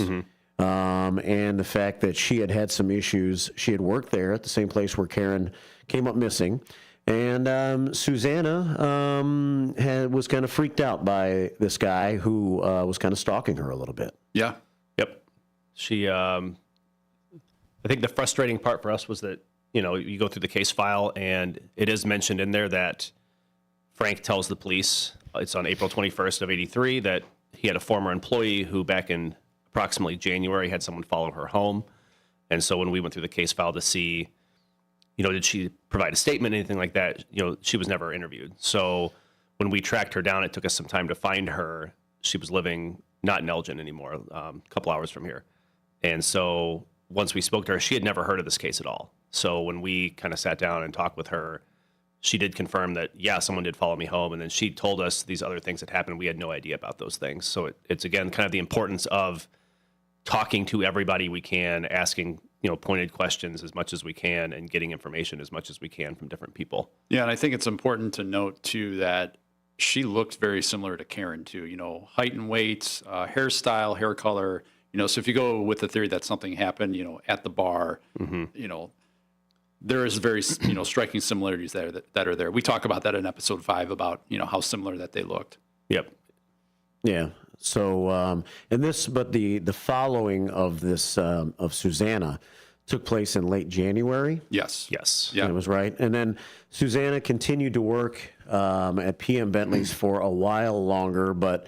And the fact that she had some issues. She had worked there at the same place where Karen came up missing. And Susanna was kind of freaked out by this guy who was kind of stalking her a little bit. Yeah. Yep. She, I think the frustrating part for us was that, you know, you go through the case file and it is mentioned in there that Frank tells the police, it's on April 21st of 83, that he had a former employee who back in approximately January had someone follow her home. And so when we went through the case file to see, you know, did she provide a statement, anything like that? You know, she was never interviewed. So when we tracked her down, it took us some time to find her. She was living not in Elgin anymore, a couple hours from here. And so once we spoke to her, she had never heard of this case at all. So when we kind of sat down and talked with her, she did confirm that, yeah, someone did follow me home. And then she told us these other things that happened. We had no idea about those things. So it's again, kind of the importance of talking to everybody we can, asking, you know, pointed questions as much as we can, and getting information as much as we can from different people. Yeah, and I think it's important to note too that she looked very similar to Karen too. You know, height and weight, hairstyle, hair color. You know, so if you go with the theory that something happened, you know, at the bar, you know, there is very, you know, striking similarities there that are there. We talk about that in episode 5 about, you know, how similar that they looked. Yep. Yeah. So, and this, but the following of this, of Susanna took place in late January. Yes. Yes. Yeah. That was right. And then Susanna continued to work at PM Bentley's for a while longer, but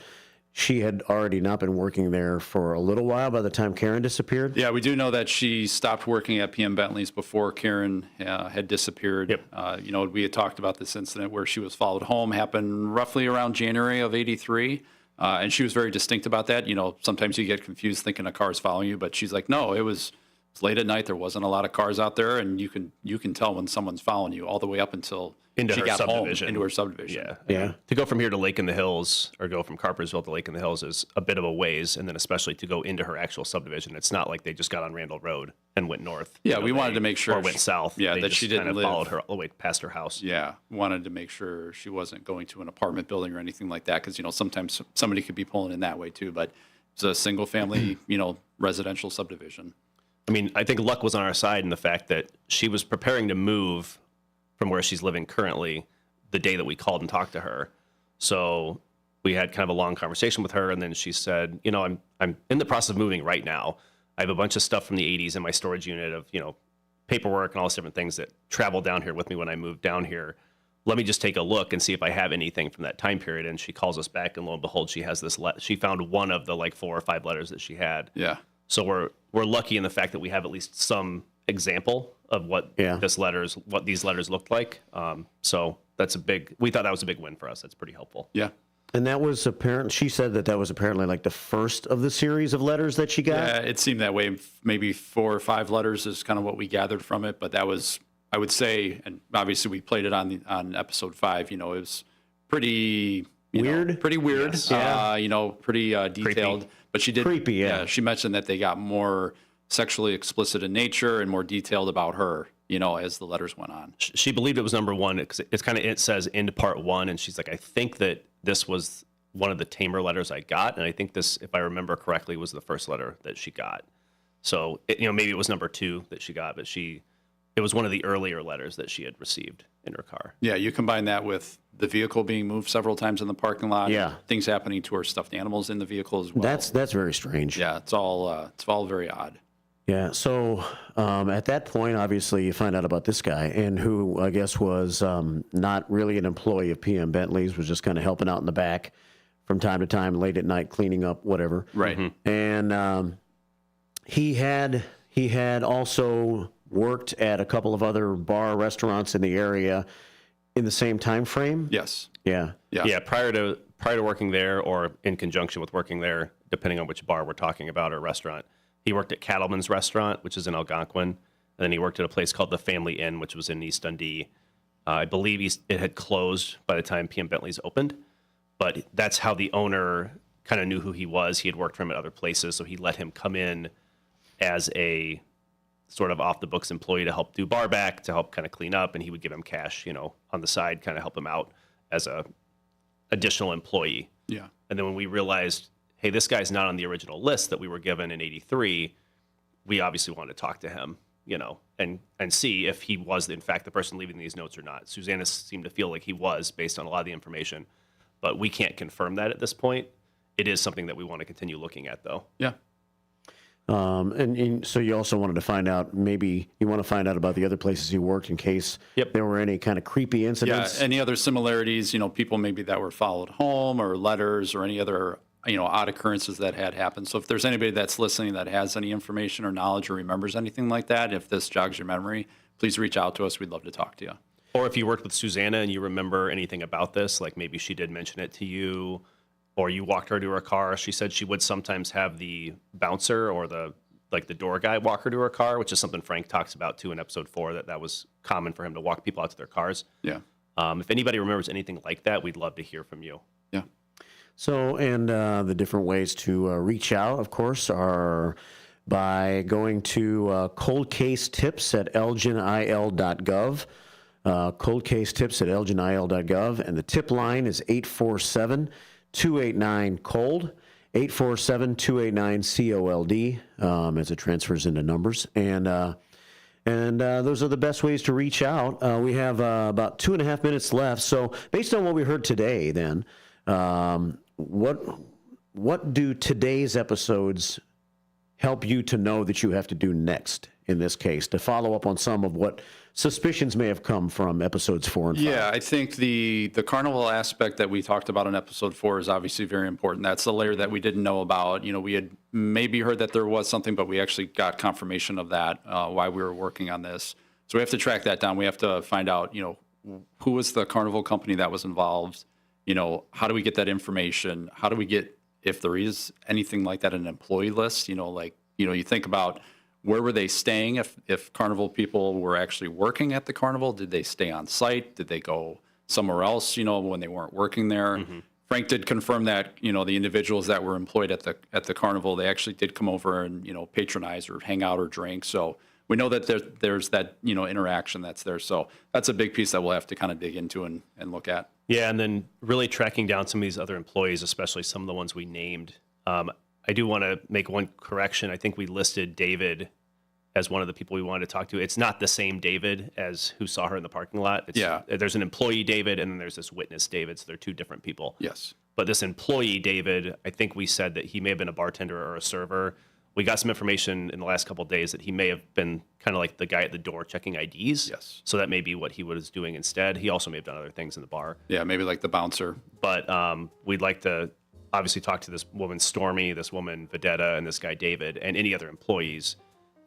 she had already not been working there for a little while by the time Karen disappeared. Yeah, we do know that she stopped working at PM Bentley's before Karen had disappeared. Yep. You know, we had talked about this incident where she was followed home, happened roughly around January of '83. And she was very distinct about that. You know, sometimes you get confused thinking a car's following you, but she's like, no, it was late at night. There wasn't a lot of cars out there, and you can tell when someone's following you all the way up until she got home into her subdivision. Yeah. To go from here to Lake in the Hills, or go from Carpersville to Lake in the Hills, is a bit of a ways, and then especially to go into her actual subdivision. It's not like they just got on Randall Road and went north. Yeah, we wanted to make sure or went south. Yeah, They that just she didn't kind of live, followed her all the way past her house. Yeah, wanted to make sure she wasn't going to an apartment building or anything like that, because sometimes somebody could be pulling in that way too. But it's a single family, residential subdivision. I mean, I think luck was on our side in the fact that she was preparing to move from where she's living currently the day that we called and talked to her. So we had kind of a long conversation with her, and then she said, I'm in the process of moving right now. I have a bunch of stuff from the 80s in my storage unit of, paperwork and all these different things that traveled down here with me when I moved down here. Let me just take a look and see if I have anything from that time period. And she calls us back, and lo and behold, she has this. She found one of the 4 or 5 letters that she had. Yeah. So we're lucky in the fact that we have at least some example of what these letters looked like. So we thought that was a big win for us. That's pretty helpful. Yeah. And that was apparent. She said that was apparently the first of the series of letters that she got. Yeah, it seemed that way. Maybe 4 or 5 letters is kind of what we gathered from it. But that was, I would say, and obviously we played it on episode 5. It was pretty weird. Pretty weird. Yes. Yeah. Pretty detailed. Creepy. But she did. Creepy. Yeah. She mentioned that they got more sexually explicit in nature and more detailed about her, as the letters went on. She believed it was number 1 because it says into part 1, and she's like, I think that this was one of the tamer letters I got, and I think this, if I remember correctly, was the first letter that she got. So maybe it was number 2 that she got, but it was one of the earlier letters that she had received in her car. Yeah, you combine that with the vehicle being moved several times in the parking lot. Yeah, things happening to her stuffed animals in the vehicle as well. That's very strange. Yeah, it's all very odd. Yeah, so at that point, obviously, you find out about this guy, and who I guess was not really an employee of PM Bentley's, was just kind of helping out in the back from time to time, late at night, cleaning up, whatever. Right. Mm-hmm. And he had also worked at a couple of other bar restaurants in the area in the same time frame. Yes. Yeah. Yeah. Prior to working there, or in conjunction with working there, depending on which bar we're talking about or restaurant. He worked at Cattleman's Restaurant, which is in Algonquin, and then he worked at a place called the Family Inn, which was in East Dundee. I believe it had closed by the time PM Bentley's opened, but that's how the owner kind of knew who he was. He had worked for him at other places, so he let him come in as a sort of off-the-books employee to help do bar back, to help kind of clean up, and he would give him cash, on the side, kind of help him out as a additional employee. Yeah. And then when we realized, hey, this guy's not on the original list that we were given in '83, we obviously wanted to talk to him, and see if he was, in fact, the person leaving these notes or not. Susanna seemed to feel like he was, based on a lot of the information, but we can't confirm that at this point. It is something that we want to continue looking at, though. Yeah. And so you also wanted to find out, maybe you want to find out about the other places he worked in case there were any kind of creepy incidents. Yeah, any other similarities, people maybe that were followed home, or letters, or any other odd occurrences that had happened. So if there's anybody that's listening that has any information or knowledge or remembers anything like that, if this jogs your memory, please reach out to us. We'd love to talk to you. Or if you worked with Susanna and you remember anything about this, like maybe she did mention it to you, or you walked her to her car. She said she would sometimes have the bouncer or the door guy walk her to her car, which is something Frank talks about too in episode 4, that was common for him to walk people out to their cars. Yeah. If anybody remembers anything like that, we'd love to hear from you. Yeah. So, and the different ways to reach out, of course, are by going to cold case tips at elginil.gov. Cold case tips at elginil.gov. And the tip line is 847-289-COLD. 847-289-COLD as it transfers into numbers. And those are the best ways to reach out. We have about 2.5 minutes left. So based on what we heard today, then, what do today's episodes help you to know that you have to do next in this case to follow up on some of what suspicions may have come from episodes 4 and 5. Yeah, I think the carnival aspect that we talked about in episode 4 is obviously very important. That's the layer that we didn't know about. We had maybe heard that there was something, but we actually got confirmation of that while we were working on this. So we have to track that down. We have to find out, who was the carnival company that was involved? How do we get that information? How do we get, if there is anything like that, an employee list? You think about, where were they staying if carnival people were actually working at the carnival? Did they stay on site? Did they go somewhere else, when they weren't working there? Mm-hmm. Frank did confirm that, the individuals that were employed at the carnival, they actually did come over and, patronize or hang out or drink. So we know that there's that, interaction that's there. So that's a big piece that we'll have to kind of dig into and look at. Yeah, and then really tracking down some of these other employees, especially some of the ones we named. I do want to make one correction. I think we listed David as one of the people we wanted to talk to. It's not the same David as who saw her in the parking lot. There's an employee David, and then there's this witness David, so they're two different people. Yes. But this employee David, I think we said that he may have been a bartender or a server. We got some information in the last couple of days that he may have been kind of like the guy at the door checking IDs. Yes. So that may be what he was doing instead. He also may have done other things in the bar. Yeah, maybe like the bouncer. But we'd like to obviously talk to this woman Stormy, this woman Vedetta, and this guy David, and any other employees.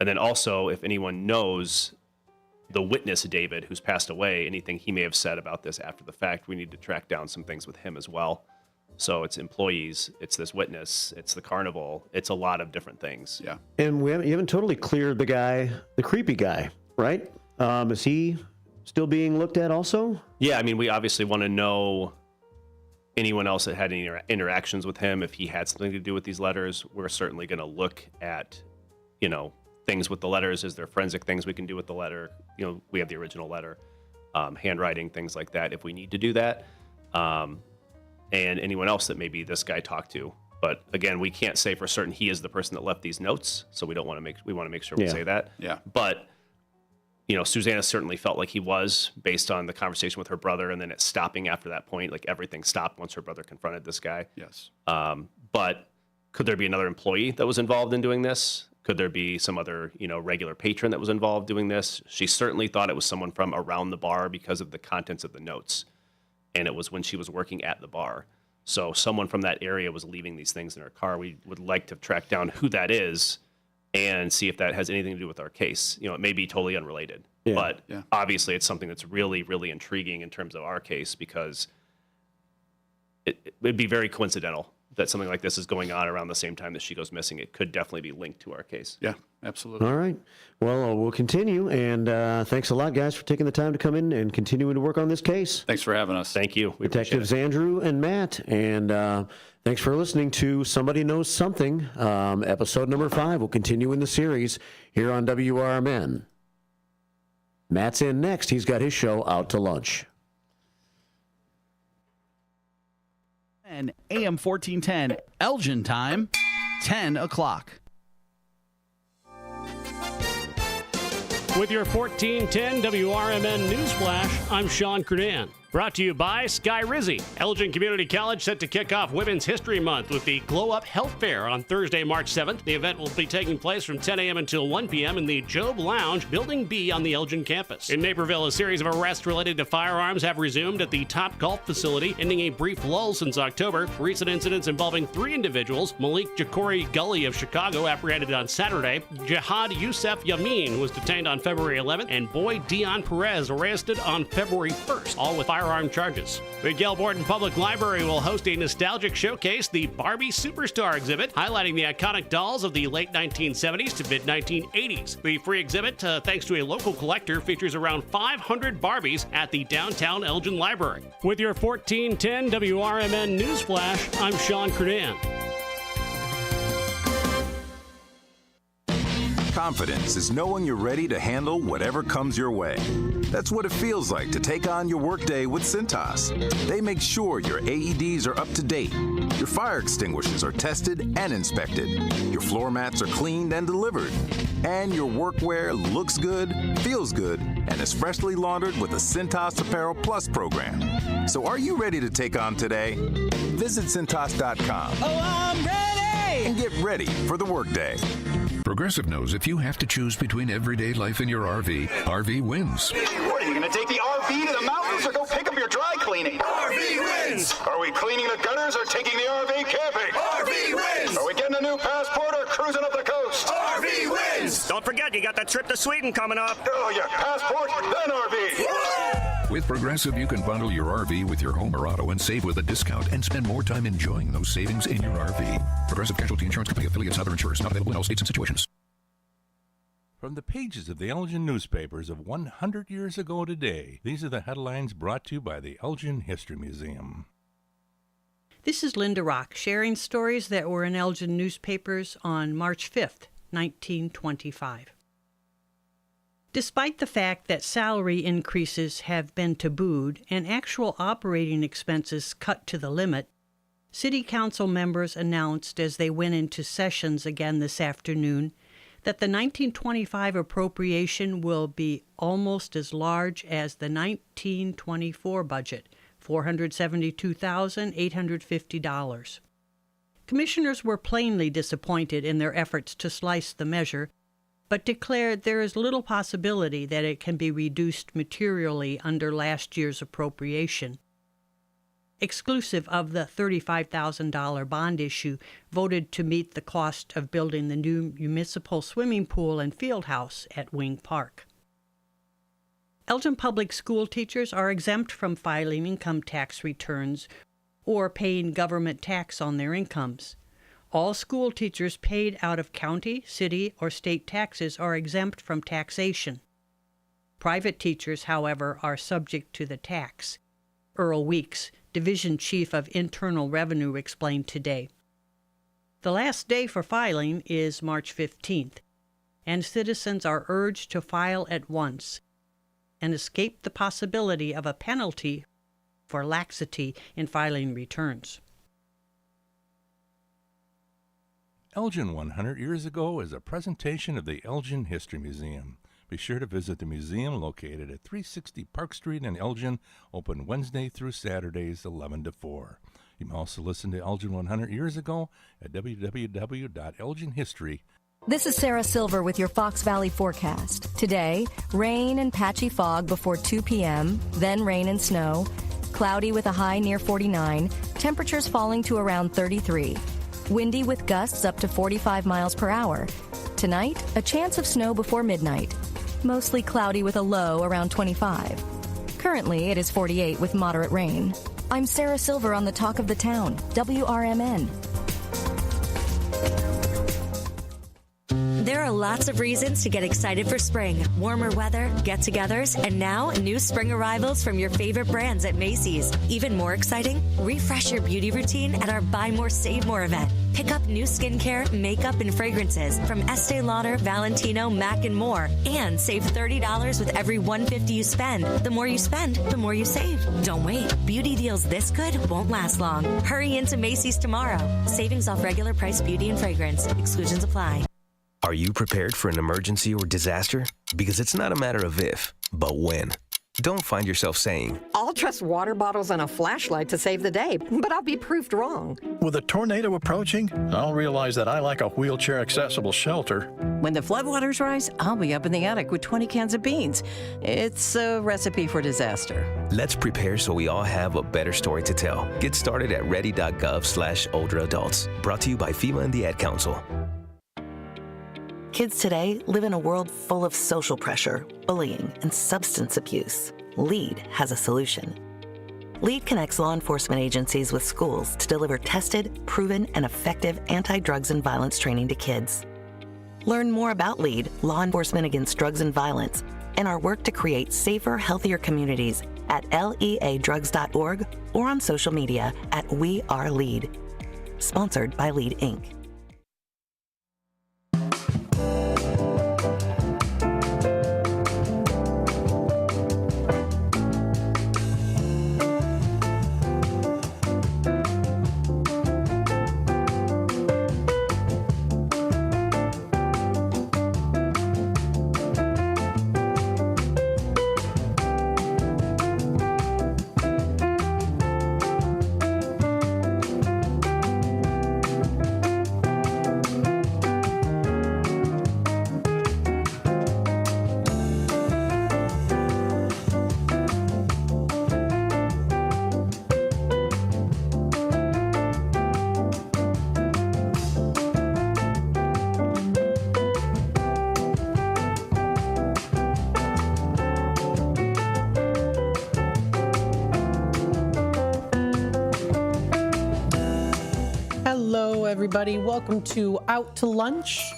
And then also, if anyone knows the witness David, who's passed away, anything he may have said about this after the fact, we need to track down some things with him as well. So it's employees, it's this witness, it's the carnival, it's a lot of different things. Yeah. And you haven't totally cleared the creepy guy, right? Is he still being looked at also? Yeah, I mean, we obviously want to know anyone else that had any interactions with him. If he had something to do with these letters, we're certainly going to look at, things with the letters. Is there forensic things we can do with the letter? We have the original letter, handwriting, things like that, if we need to do that. And anyone else that maybe this guy talked to. But again, we can't say for certain he is the person that left these notes, so we want to make sure we say that. Yeah. But Susanna certainly felt like he was, based on the conversation with her brother, and then it stopping after that point. Like everything stopped once her brother confronted this guy. Yes. But could there be another employee that was involved in doing this? Could there be some other, regular patron that was involved doing this? She certainly thought it was someone from around the bar because of the contents of the notes. And it was when she was working at the bar. So someone from that area was leaving these things in her car. We would like to track down who that is and see if that has anything to do with our case. It may be totally unrelated. Yeah. But obviously it's something that's really, really intriguing in terms of our case, because it would be very coincidental that something like this is going on around the same time that she goes missing. It could definitely be linked to our case. Yeah, absolutely. All right. Well, we'll continue. And thanks a lot, guys, for taking the time to come in and continuing to work on this case. Thanks for having us. Thank you. Detectives Andrew and Matt. And thanks for listening to Somebody Knows Something. Episode number 5 will continue in the series here on WRMN. Matt's in next. He's got his show Out to Lunch. And AM 1410, Elgin time, 10 o'clock. With your 1410 WRMN Newsflash, I'm Sean Kernan. Brought to you by Sky Rizzi. Elgin Community College set to kick off Women's History Month with the Glow Up Health Fair on Thursday, March 7th. The event will be taking place from 10 a.m. until 1 p.m. in the Job Lounge, Building B on the Elgin campus. In Naperville, a series of arrests related to firearms have resumed at the Top Golf facility, ending a brief lull since October. Recent incidents involving 3 individuals: Malik Jacori Gully of Chicago, apprehended on Saturday; Jihad Youssef Yamin was detained on February 11th; and Boy Dion Perez arrested on February 1st, all with firearm charges. The Gilborton Public Library will host a nostalgic showcase, the Barbie Superstar exhibit, highlighting the iconic dolls of the late 1970s to mid-1980s. The free exhibit, thanks to a local collector, features around 500 Barbies at the downtown Elgin Library. With your 1410 WRMN Newsflash, I'm Sean Kernan. Confidence is knowing you're ready to handle whatever comes your way. That's what it feels like to take on your workday with Cintas. They make sure your AEDs are up to date, your fire extinguishers are tested and inspected, your floor mats are cleaned and delivered, and your workwear looks good, feels good, and is freshly laundered with the Cintas Apparel Plus program. So are you ready to take on today? Visit Cintas.com. Oh, I'm ready! And get ready for the workday. Progressive knows if you have to choose between everyday life and your RV wins. What, are you going to take the RV to the mountains or go pick up your dry cleaning? RV wins! Are we cleaning the gutters or taking the RV camping? RV wins! Are we getting a new passport or cruising up the coast? RV wins! Don't forget, you got that trip to Sweden coming up. Oh, yeah, passport, then RV. With Progressive, you can bundle your RV with your home or auto and save with a discount and spend more time enjoying those savings in your RV. Progressive Casualty Insurance Company affiliates and other insurers. Not available in all states and situations. From the pages of the Elgin newspapers of 100 years ago today, these are the headlines brought to you by the Elgin History Museum. This is Linda Rock, sharing stories that were in Elgin newspapers on March 5th, 1925. Despite the fact that salary increases have been tabooed and actual operating expenses cut to the limit, City Council members announced as they went into sessions again this afternoon that the 1925 appropriation will be almost as large as the 1924 budget, $472,850. Commissioners were plainly disappointed in their efforts to slice the measure, but declared there is little possibility that it can be reduced materially under last year's appropriation. Exclusive of the $35,000 bond issue voted to meet the cost of building the new municipal swimming pool and field house at Wing Park. Elgin Public School teachers are exempt from filing income tax returns or paying government tax on their incomes. All school teachers paid out of county, city, or state taxes are exempt from taxation. Private teachers, however, are subject to the tax. Earl Weeks, Division Chief of Internal Revenue, explained today. The last day for filing is March 15th, and citizens are urged to file at once and escape the possibility of a penalty for laxity in filing returns. Elgin 100 years ago is a presentation of the Elgin History Museum. Be sure to visit the museum located at 360 Park Street in Elgin, open Wednesday through Saturdays 11 to 4. You can also listen to Elgin 100 years ago at www.elginhistory.com. This is Sarah Silver with your Fox Valley forecast. Today, rain and patchy fog before 2 p.m., then rain and snow, cloudy with a high near 49, temperatures falling to around 33. Windy with gusts up to 45 miles per hour. Tonight, a chance of snow before midnight. Mostly cloudy with a low around 25. Currently, it is 48 with moderate rain. I'm Sarah Silver on the Talk of the Town, WRMN. There are lots of reasons to get excited for spring. Warmer weather, get-togethers, and now new spring arrivals from your favorite brands at Macy's. Even more exciting, refresh your beauty routine at our Buy More, Save More event. Pick up new skincare, makeup, and fragrances from Estee Lauder, Valentino, MAC, and more. And save $30 with every $150 you spend. The more you spend, the more you save. Don't wait. Beauty deals this good won't last long. Hurry into Macy's tomorrow. Savings off regular price beauty and fragrance. Exclusions apply. Are you prepared for an emergency or disaster? Because it's not a matter of if, but when. Don't find yourself saying, I'll trust water bottles and a flashlight to save the day, but I'll be proved wrong. With a tornado approaching, I'll realize that I lack a wheelchair-accessible shelter. When the floodwaters rise, I'll be up in the attic with 20 cans of beans. It's a recipe for disaster. Let's prepare so we all have a better story to tell. Get started at ready.gov/older adults. Brought to you by FEMA and the Ad Council. Kids today live in a world full of social pressure, bullying, and substance abuse. LEAD has a solution. LEAD connects law enforcement agencies with schools to deliver tested, proven, and effective anti-drugs and violence training to kids. Learn more about LEAD, Law Enforcement Against Drugs and Violence, and our work to create safer, healthier communities at leadrugs.org or on social media at We Are LEAD. Sponsored by LEAD, Inc. everybody. Welcome to Out to Lunch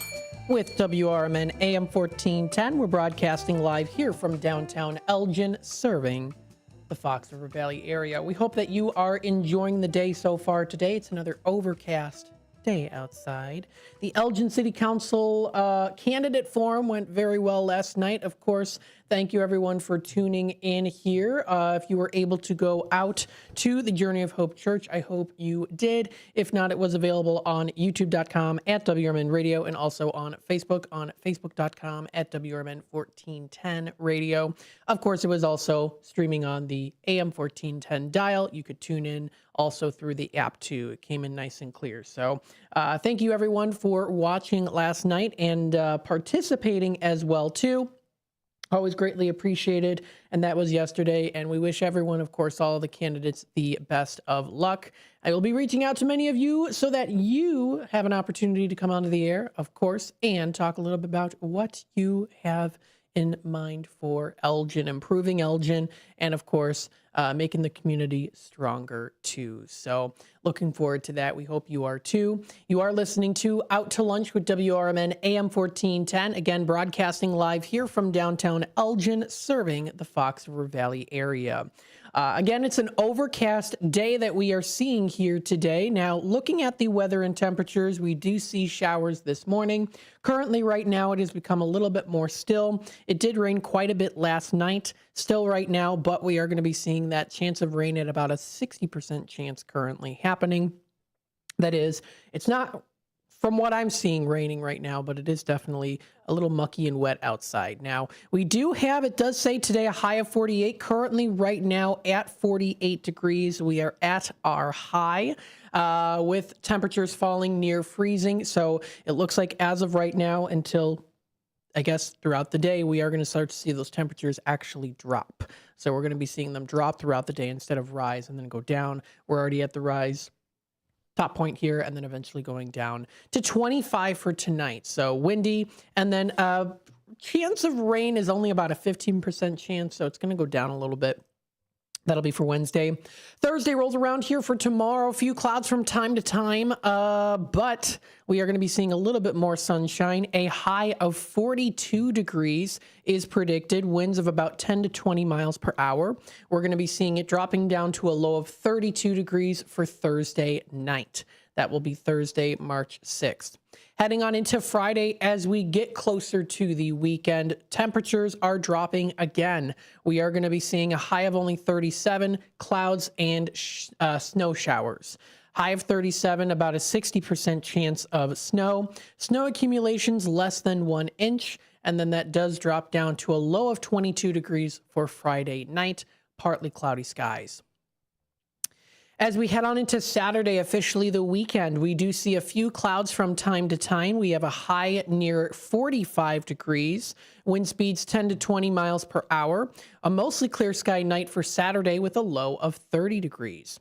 with WRMN AM 1410. We're broadcasting live here from downtown Elgin, serving the Fox River Valley area. We hope that you are enjoying the day so far today. It's another overcast day outside. The Elgin City Council candidate forum went very well last night. Of course, thank you everyone for tuning in here. If you were able to go out to the Journey of Hope Church, I hope you did. If not, it was available on youtube.com at WRMN Radio and also on facebook.com at WRMN 1410 Radio. Of course, it was also streaming on the AM 1410 dial. You could tune in also through the app too. It came in nice and clear. So thank you everyone for watching last night and participating as well too. Always greatly appreciated. And that was yesterday. And we wish everyone, of course, all of the candidates the best of luck. I will be reaching out to many of you so that you have an opportunity to come onto the air, of course, and talk a little bit about what you have in mind for Elgin, improving Elgin, and of course, making the community stronger too. So looking forward to that. We hope you are too. You are listening to Out to Lunch with WRMN AM 1410, again, broadcasting live here from downtown Elgin, serving the Fox River Valley area. Again, it's an overcast day that we are seeing here today. Now, looking at the weather and temperatures, we do see showers this morning. Currently, right now, it has become a little bit more still. It did rain quite a bit last night, still right now, but we are going to be seeing that chance of rain at about a 60% chance currently happening. That is, it's not, from what I'm seeing, raining right now, but it is definitely a little mucky and wet outside. Now, we do have, it does say today, a high of 48. Currently, right now, at 48 degrees. We are at our high with temperatures falling near freezing. So it looks like as of right now, until, I guess, throughout the day, we are going to start to see those temperatures actually drop. So we're going to be seeing them drop throughout the day instead of rise and then go down. We're already at the rise top point here, and then eventually going down to 25 for tonight. So windy, and then chance of rain is only about a 15% chance, so it's going to go down a little bit. That'll be for Wednesday. Thursday rolls around here for tomorrow. A few clouds from time to time, but we are going to be seeing a little bit more sunshine. A high of 42 degrees is predicted. Winds of about 10 to 20 miles per hour. We're going to be seeing it dropping down to a low of 32 degrees for Thursday night. That will be Thursday, March 6th. Heading on into Friday, as we get closer to the weekend, temperatures are dropping again. We are going to be seeing a high of only 37, clouds and snow showers. High of 37, about a 60% chance of snow. Snow accumulations less than 1 inch, and then that does drop down to a low of 22 degrees for Friday night, partly cloudy skies. As we head on into Saturday, officially the weekend, we do see a few clouds from time to time. We have a high near 45 degrees, wind speeds 10 to 20 miles per hour, a mostly clear sky night for Saturday with a low of 30 degrees.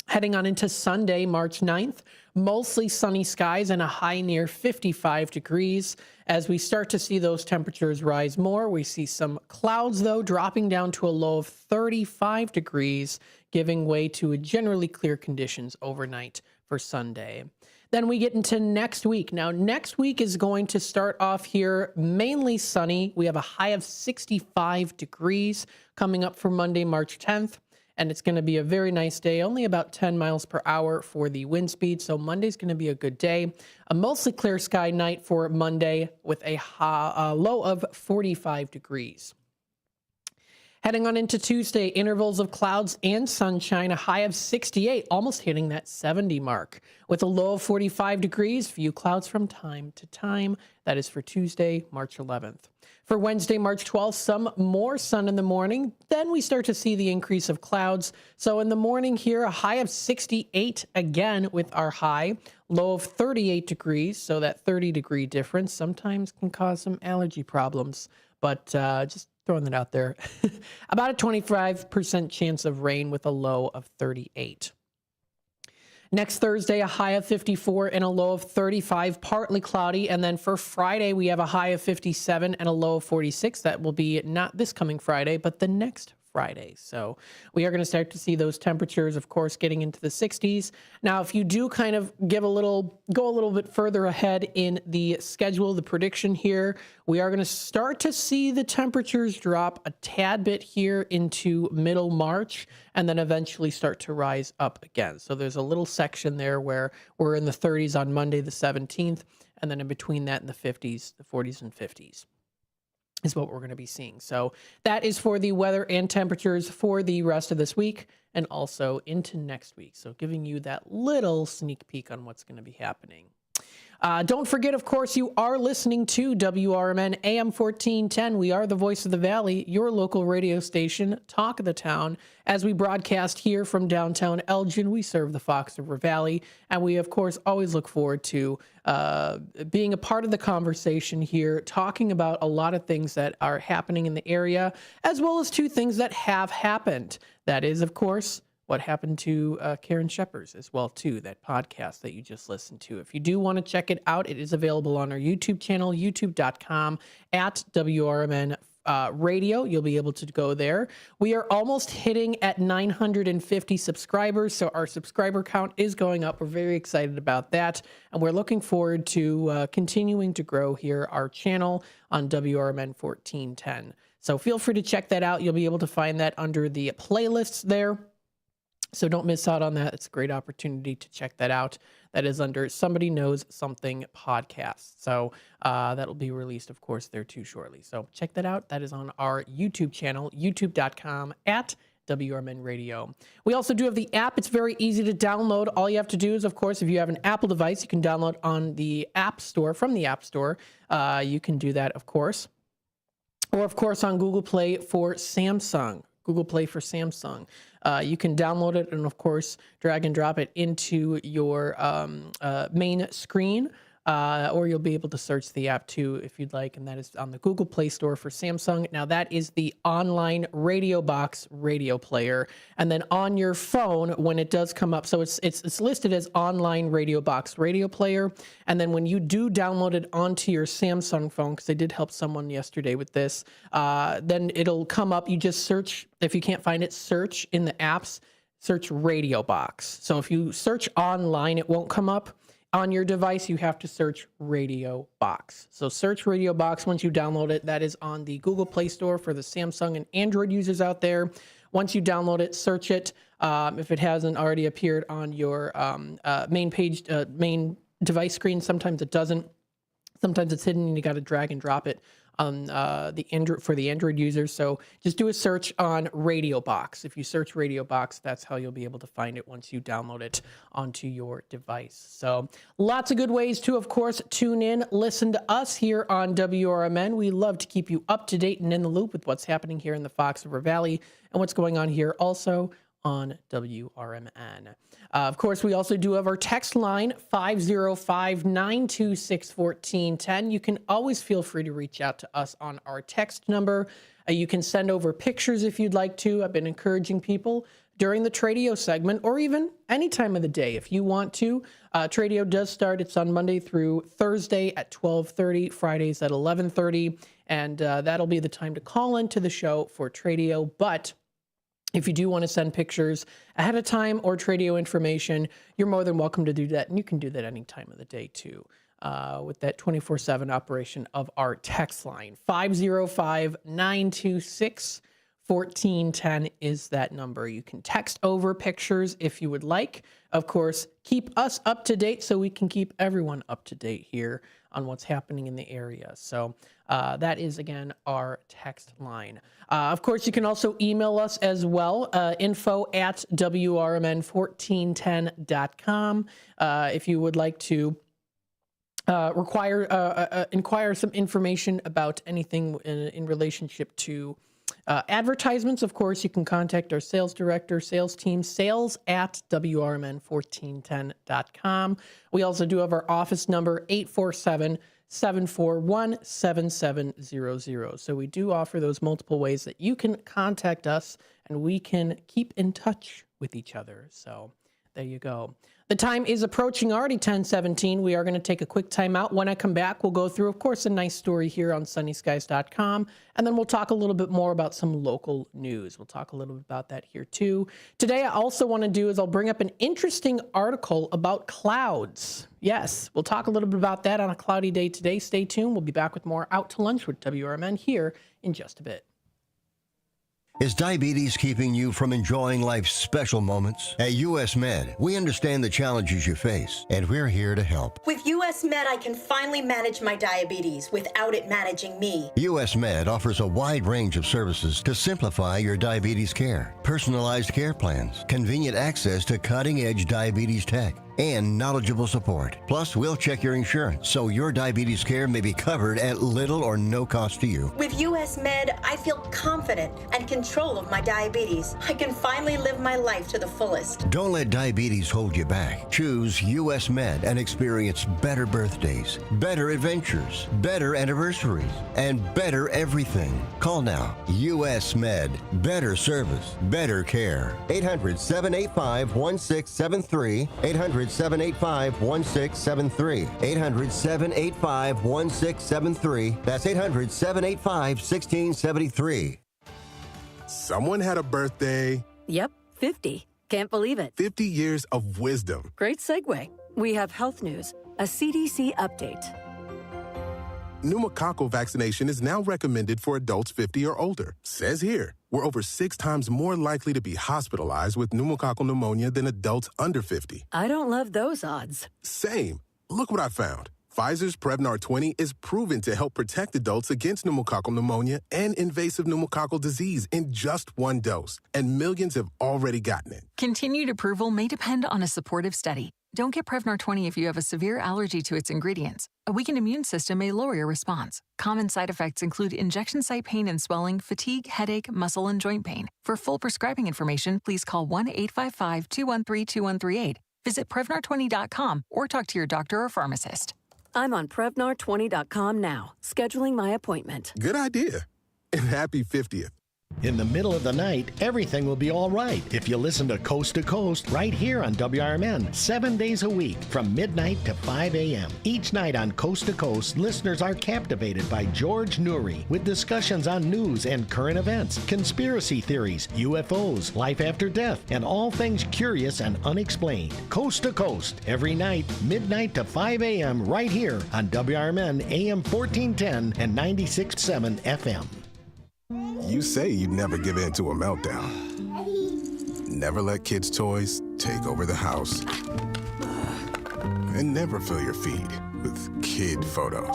Heading on into Sunday, March 9th, mostly sunny skies and a high near 55 degrees. As we start to see those temperatures rise more, we see some clouds, though, dropping down to a low of 35 degrees, giving way to a generally clear conditions overnight for Sunday. Then we get into next week. Now, next week is going to start off here mainly sunny. We have a high of 65 degrees coming up for Monday, March 10th. And it's going to be a very nice day, only about 10 miles per hour for the wind speed. So Monday's going to be a good day. A mostly clear sky night for Monday with a low of 45 degrees. Heading on into Tuesday, intervals of clouds and sunshine, a high of 68, almost hitting that 70 mark. With a low of 45 degrees, few clouds from time to time. That is for Tuesday, March 11th. For Wednesday, March 12th, some more sun in the morning. Then we start to see the increase of clouds. So in the morning here, a high of 68 again with our high. Low of 38 degrees. So that 30-degree difference sometimes can cause some allergy problems. But just throwing that out there. About a 25% chance of rain with a low of 38. Next Thursday, a high of 54 and a low of 35, partly cloudy. And then for Friday, we have a high of 57 and a low of 46. That will be not this coming Friday, but the next Friday. So we are going to start to see those temperatures, of course, getting into the 60s. Now, if you do kind of go a little bit further ahead in the schedule, the prediction here, we are going to start to see the temperatures drop a tad bit here into middle March, and then eventually start to rise up again. So there's a little section there where we're in the 30s on Monday the 17th, and then in between that in the 50s, the 40s and 50s is what we're going to be seeing. So that is for the weather and temperatures for the rest of this week and also into next week. So giving you that little sneak peek on what's going to be happening. Don't forget, of course, you are listening to WRMN AM 1410. We are the voice of the Valley, your local radio station, talk of the town. As we broadcast here from downtown Elgin, we serve the Fox River Valley, and we, of course, always look forward to being a part of the conversation here, talking about a lot of things that are happening in the area, as well as two things that have happened. That is, of course, what happened to Karen Shepherd's as well, too, that podcast that you just listened to. If you do want to check it out, it is available on our YouTube channel, youtube.com at WRMN Radio. You'll be able to go there. We are almost hitting at 950 subscribers, so our subscriber count is going up. We're very excited about that, and we're looking forward to continuing to grow here, our channel on WRMN 1410. So feel free to check that out. You'll be able to find that under the playlists there. So don't miss out on that. It's a great opportunity to check that out. That is under Somebody Knows Something podcast. So that'll be released, of course, there too shortly. So check that out. That is on our YouTube channel, youtube.com at WRMN Radio. We also do have the app. It's very easy to download. All you have to do is, of course, if you have an Apple device, you can download on the App Store, from the App Store. You can do that, of course. Or, of course, on Google Play for Samsung. Google Play for Samsung. You can download it and, of course, drag and drop it into your main screen, or you'll be able to search the app too if you'd like, and that is on the Google Play Store for Samsung. Now, that is the online Radio Box radio player, and then on your phone, when it does come up, so it's listed as online Radio Box radio player, and then when you do download it onto your Samsung phone, because I did help someone yesterday with this, then it'll come up. You just search, if you can't find it, search in the apps, search Radio Box. So if you search online, it won't come up. On your device, you have to search Radio Box. So search Radio Box once you download it. That is on the Google Play Store for the Samsung and Android users out there. Once you download it, search it. If it hasn't already appeared on your main page, main device screen, sometimes it doesn't. Sometimes it's hidden and you got to drag and drop it on the Android for the Android users. So just do a search on Radio Box. If you search Radio Box, that's how you'll be able to find it once you download it onto your device. So lots of good ways to, of course, tune in, listen to us here on WRMN. We love to keep you up to date and in the loop with what's happening here in the Fox River Valley and what's going on here also on WRMN. Of course, we also do have our text line, 505-926-1410. You can always feel free to reach out to us on our text number. You can send over pictures if you'd like to. I've been encouraging people during the Tradio segment, or even any time of the day if you want to. Tradio does start. It's on Monday through Thursday at 12:30, Fridays at 11:30, and that'll be the time to call into the show for Tradio. But if you do want to send pictures ahead of time or Tradio information, you're more than welcome to do that. And you can do that any time of the day, too, with that 24/7 operation of our text line. 505-926-1410 is that number. You can text over pictures if you would like. Of course, keep us up to date so we can keep everyone up to date here on what's happening in the area. So that is, again, our text line. Of course, you can also email us as well, info@WRMN1410.com. If you would like to inquire some information about anything in relationship to advertisements, of course, you can contact our sales director, sales team, sales@WRMN1410.com. We also do have our office number, 847-741-7700. So we do offer those multiple ways that you can contact us and we can keep in touch with each other. So There you go. The time is approaching already 10:17. We are going to take a quick time out. When I come back, we'll go through, of course, a nice story here on sunnyskies.com, and then we'll talk a little bit more about some local news. We'll talk a little bit about that here, too. Today, I also want to do is I'll bring up an interesting article about clouds. Yes, we'll talk a little bit about that on a cloudy day today. Stay tuned. We'll be back with more Out to Lunch with WRMN here in just a bit. Is diabetes keeping you from enjoying life's special moments? At US Med, we understand the challenges you face, and we're here to help. With US Med, I can finally manage my diabetes without it managing me. US Med offers a wide range of services to simplify your diabetes care. Personalized care plans, convenient access to cutting-edge diabetes tech, and knowledgeable support. Plus, we'll check your insurance so your diabetes care may be covered at little or no cost to you. With US Med, I feel confident and control of my diabetes. I can finally live my life to the fullest. Don't let diabetes hold you back. Choose US Med and experience better birthdays, better adventures, better anniversaries, and better everything. Call now. US Med. Better service, better care. 800-785-1673. 800-785-1673. 800-785-1673. That's 800-785-1673. Someone had a birthday. Yep, 50. Can't believe it. 50 years of wisdom. Great segue. We have health news, a CDC update. Pneumococcal vaccination is now recommended for adults 50 or older. Says here, we're over 6 times more likely to be hospitalized with pneumococcal pneumonia than adults under 50. I don't love those odds. Same. Look what I found. Pfizer's Prevnar 20 is proven to help protect adults against pneumococcal pneumonia and invasive pneumococcal disease in just 1 dose, and millions have already gotten it. Continued approval may depend on a supportive study. Don't get Prevnar 20 if you have a severe allergy to its ingredients. A weakened immune system may lower your response. Common side effects include injection site pain and swelling, fatigue, headache, muscle, and joint pain. For full prescribing information, please call 1-855-213-2138. Visit Prevnar20.com or talk to your doctor or pharmacist. I'm on Prevnar20.com now, scheduling my appointment. Good idea. And happy 50th. In the middle of the night, everything will be all right if you listen to Coast right here on WRMN, 7 days a week from midnight to 5 a.m. Each night on Coast to Coast, listeners are captivated by George Noory with discussions on news and current events, conspiracy theories, UFOs, life after death, and all things curious and unexplained. Coast to Coast, every night, midnight to 5 a.m. right here on WRMN AM 1410 and 96.7 FM. You say you'd never give in to a meltdown. Never let kids' toys take over the house. And never fill your feed with kid photos.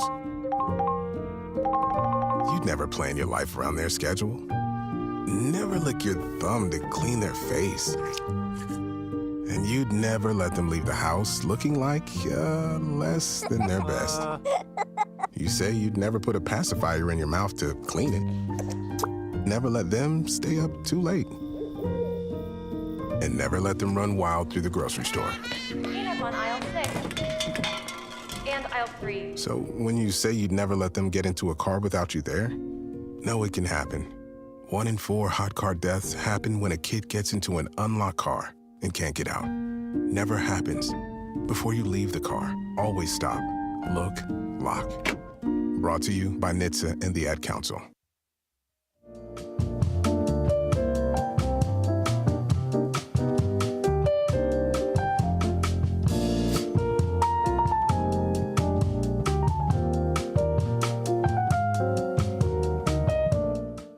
You'd never plan your life around their schedule. Never lick your thumb to clean their face. And you'd never let them leave the house looking like less than their best. You say you'd never put a pacifier in your mouth to clean it. Never let them stay up too late. And never let them run wild through the grocery store. Peanut on aisle 6. And aisle 3. So when you say you'd never let them get into a car without you there, know it can happen. 1 in 4 hot car deaths happen when a kid gets into an unlocked car and can't get out. Never happens. Before you leave the car, always stop, look, lock. Brought to you by NHTSA and the Ad Council.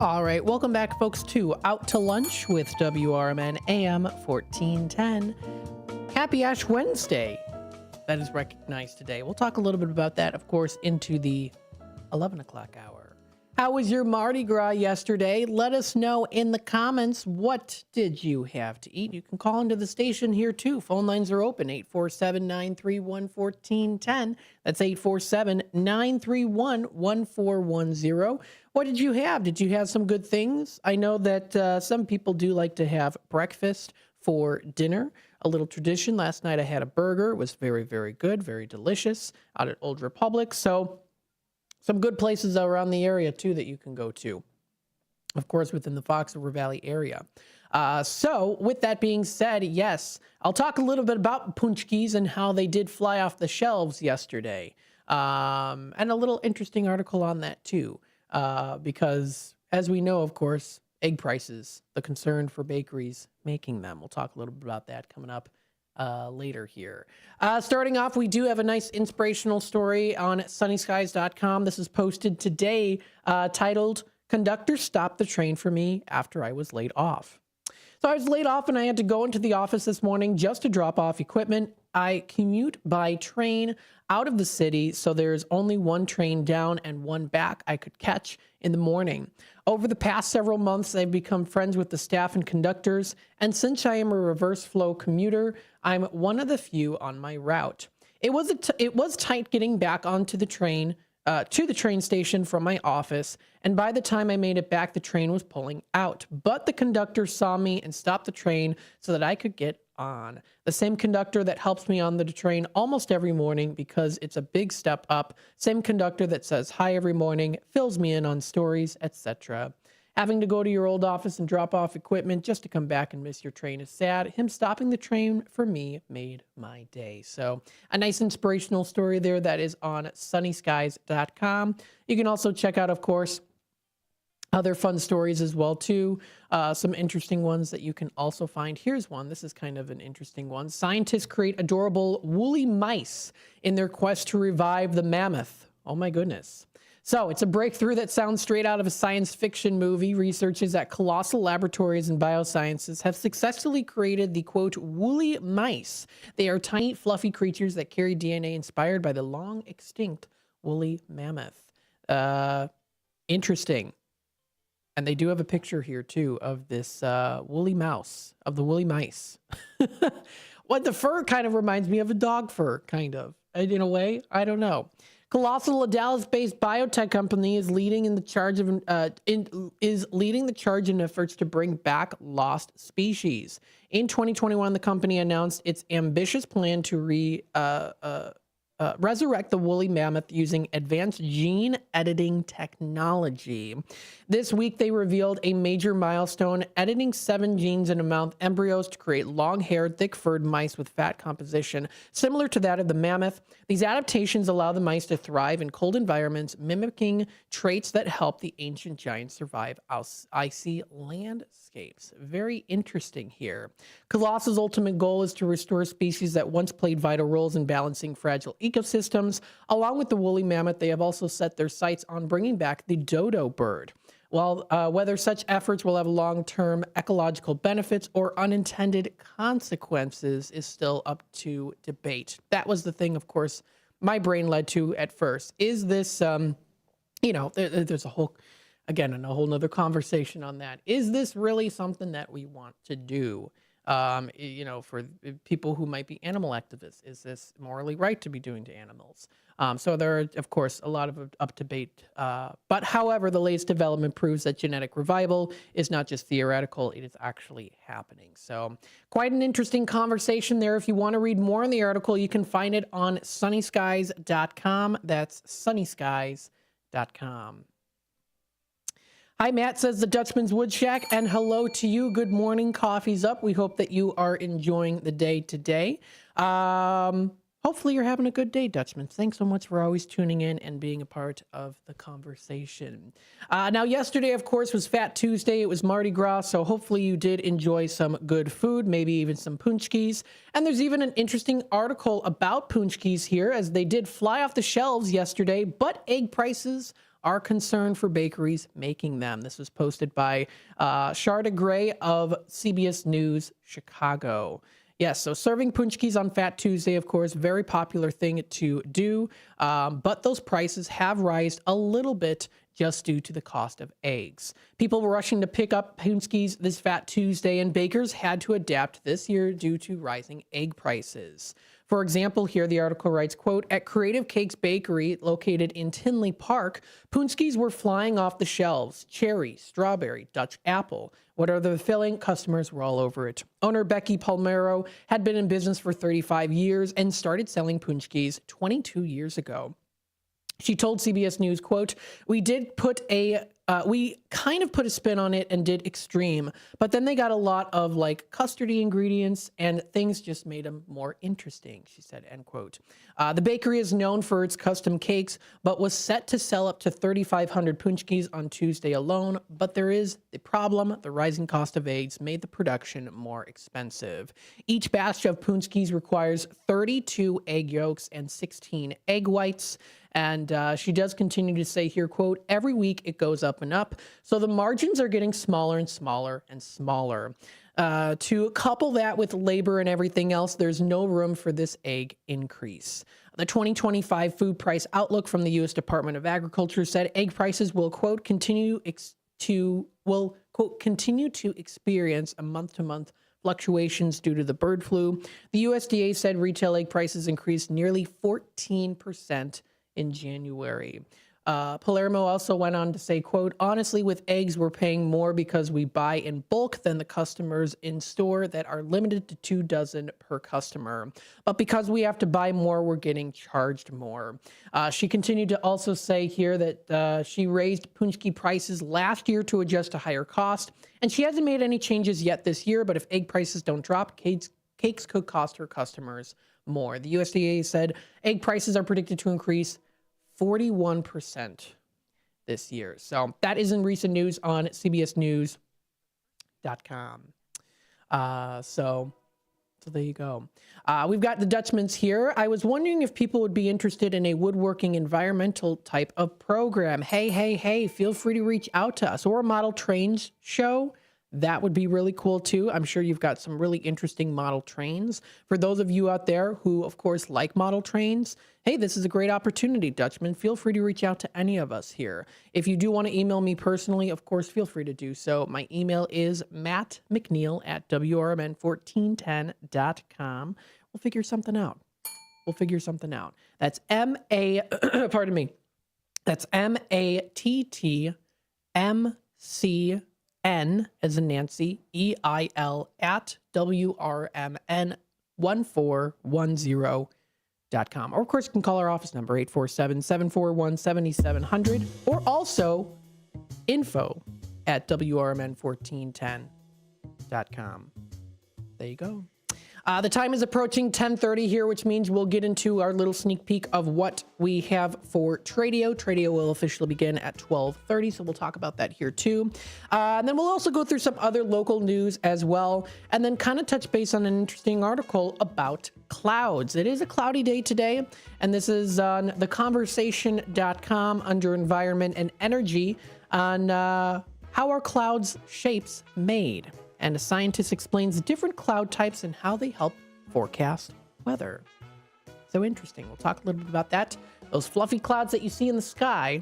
All right, welcome back, folks, to Out to Lunch with WRMN AM 1410. Happy Ash Wednesday. That is recognized today. We'll talk a little bit about that, of course, into the 11 o'clock hour. How was your Mardi Gras yesterday? Let us know in the comments, what did you have to eat? You can call into the station here, too. Phone lines are open, 847-931-1410. That's 847-931-1410. What did you have? Did you have some good things? I know that some people do like to have breakfast for dinner, a little tradition. Last night I had a burger. It was very, very good, very delicious out at Old Republic. So some good places around the area, too, that you can go to. of course, within the Fox River Valley area. So with that being said, yes, I'll talk a little bit about punchkis and how they did fly off the shelves yesterday. And a little interesting article on that too, because as we know, of course, egg prices, the concern for bakeries making them. We'll talk a little bit about that coming up later here. Starting off, we do have a nice inspirational story on sunnyskies.com. This is posted today, titled, "Conductor Stopped the Train for Me After I Was Laid Off." So I was laid off and I had to go into the office this morning just to drop off equipment. I commute by train out of the city, so there's only one train down and one back I could catch in the morning. Over the past several months, I've become friends with the staff and conductors, and since I am a reverse flow commuter, I'm one of the few on my route. It was tight getting back onto the train, to the train station from my office, and by the time I made it back, the train was pulling out. But the conductor saw me and stopped the train so that I could get on. The same conductor that helps me on the train almost every morning because it's a big step up. Same conductor that says hi every morning, fills me in on stories, etc. Having to go to your old office and drop off equipment just to come back and miss your train is sad. Him stopping the train for me made my day. So a nice inspirational story there that is on sunnyskies.com. You can also check out, of course, other fun stories as well, too. Some interesting ones that you can also find. Here's one. This is kind of an interesting one. Scientists create adorable woolly mice in their quest to revive the mammoth. Oh, my goodness. So it's a breakthrough that sounds straight out of a science fiction movie. Researchers at Colossal Laboratories in Biosciences have successfully created the, quote, woolly mice. They are tiny, fluffy creatures that carry DNA inspired by the long extinct woolly mammoth. Interesting. And they do have a picture here, too, of this woolly mouse, of the woolly mice. What the fur kind of reminds me of a dog fur, kind of, in a way. I don't know. Colossal, a Dallas-based biotech company, is leading the charge in efforts to bring back lost species. In 2021, the company announced its ambitious plan to resurrect the woolly mammoth using advanced gene editing technology. This week, they revealed a major milestone, editing 7 genes in mammoth embryos to create long-haired, thick-furred mice with fat composition similar to that of the mammoth. These adaptations allow the mice to thrive in cold environments, mimicking traits that help the ancient giants survive icy landscapes. Very interesting here. Colossal's ultimate goal is to restore species that once played vital roles in balancing fragile ecosystems. Along with the woolly mammoth, they have also set their sights on bringing back the dodo bird. While whether such efforts will have long-term ecological benefits or unintended consequences is still up to debate. That was the thing, of course, my brain led to at first. Is this, there's a whole, again, a whole nother conversation on that. Is this really something that we want to do? For people who might be animal activists, is this morally right to be doing to animals? So there are, of course, a lot of up debate. But however, the latest development proves that genetic revival is not just theoretical, it is actually happening. So quite an interesting conversation there. If you want to read more in the article, you can find it on sunnyskies.com. That's sunnyskies.com. Hi, Matt says the Dutchman's Wood Shack, and hello to you. Good morning. Coffee's up. We hope that you are enjoying the day today. Hopefully you're having a good day, Dutchman. Thanks so much for always tuning in and being a part of the conversation. Now, yesterday, of course, was Fat Tuesday. It was Mardi Gras, so hopefully you did enjoy some good food, maybe even some punchkis. And there's even an interesting article about punchkis here, as they did fly off the shelves yesterday, but egg prices are concerned for bakeries making them. This was posted by Sharda Gray of CBS News Chicago. Yes, so serving punchkis on Fat Tuesday, of course, very popular thing to do, but those prices have risen a little bit just due to the cost of eggs. People were rushing to pick up punchkis this Fat Tuesday, and bakers had to adapt this year due to rising egg prices. For example, here the article writes, quote, at Creative Cakes Bakery located in Tinley Park, punchkis were flying off the shelves. Cherry, strawberry, Dutch apple. What are the filling? Customers were all over it. Owner Becky Palmero had been in business for 35 years and started selling punchkis 22 years ago. She told CBS News, quote, we did put a we kind of put a spin on it and did extreme, but then they got a lot of like custardy ingredients and things just made them more interesting, she said, end quote. The bakery is known for its custom cakes, but was set to sell up to 3,500 punchkis on Tuesday alone. But there is the problem. The rising cost of eggs made the production more expensive. Each batch of punchkis requires 32 egg yolks and 16 egg whites. And she does continue to say here, quote, every week it goes up and up. So the margins are getting smaller and smaller and smaller. To couple that with labor and everything else, there's no room for this egg increase. The 2025 food price outlook from the U.S. Department of Agriculture said egg prices will, quote, continue to experience a month-to-month fluctuations due to the bird flu. The USDA said retail egg prices increased nearly 14% in January. Palermo also went on to say, quote, honestly, with eggs, we're paying more because we buy in bulk than the customers in store that are limited to 2 dozen per customer. But because we have to buy more, we're getting charged more. She continued to also say here that she raised punchki prices last year to adjust to higher cost, and she hasn't made any changes yet this year, but if egg prices don't drop, cakes could cost her customers more. The USDA said egg prices are predicted to increase 41% this year. So that is in recent news on CBSnews.com. So there you go. We've got the Dutchman's here. I was wondering if people would be interested in a woodworking environmental type of program. Hey, feel free to reach out to us, or a model trains show. That would be really cool too. I'm sure you've got some really interesting model trains. For those of you out there who, of course, like model trains, hey, this is a great opportunity, Dutchman. Feel free to reach out to any of us here. If you do want to email me personally, of course, feel free to do so. My email is mattmcneil@WRMN1410.com. We'll figure something out. That's pardon me. That's MATTMCN as in Nancy, EIL at WRMN1410.com. Or, of course, you can call our office number, 847-741-7700, or also info at WRMN1410.com. There you go. The time is approaching 10:30 here, which means we'll get into our little sneak peek of what we have for Tradio. Tradio will officially begin at 12:30, so we'll talk about that here too. And then we'll also go through some other local news as well, and then kind of touch base on an interesting article about clouds. It is a cloudy day today, and this is on theconversation.com under Environment and Energy on how are clouds' shapes made. And a scientist explains the different cloud types and how they help forecast weather. So interesting. We'll talk a little bit about that. Those fluffy clouds that you see in the sky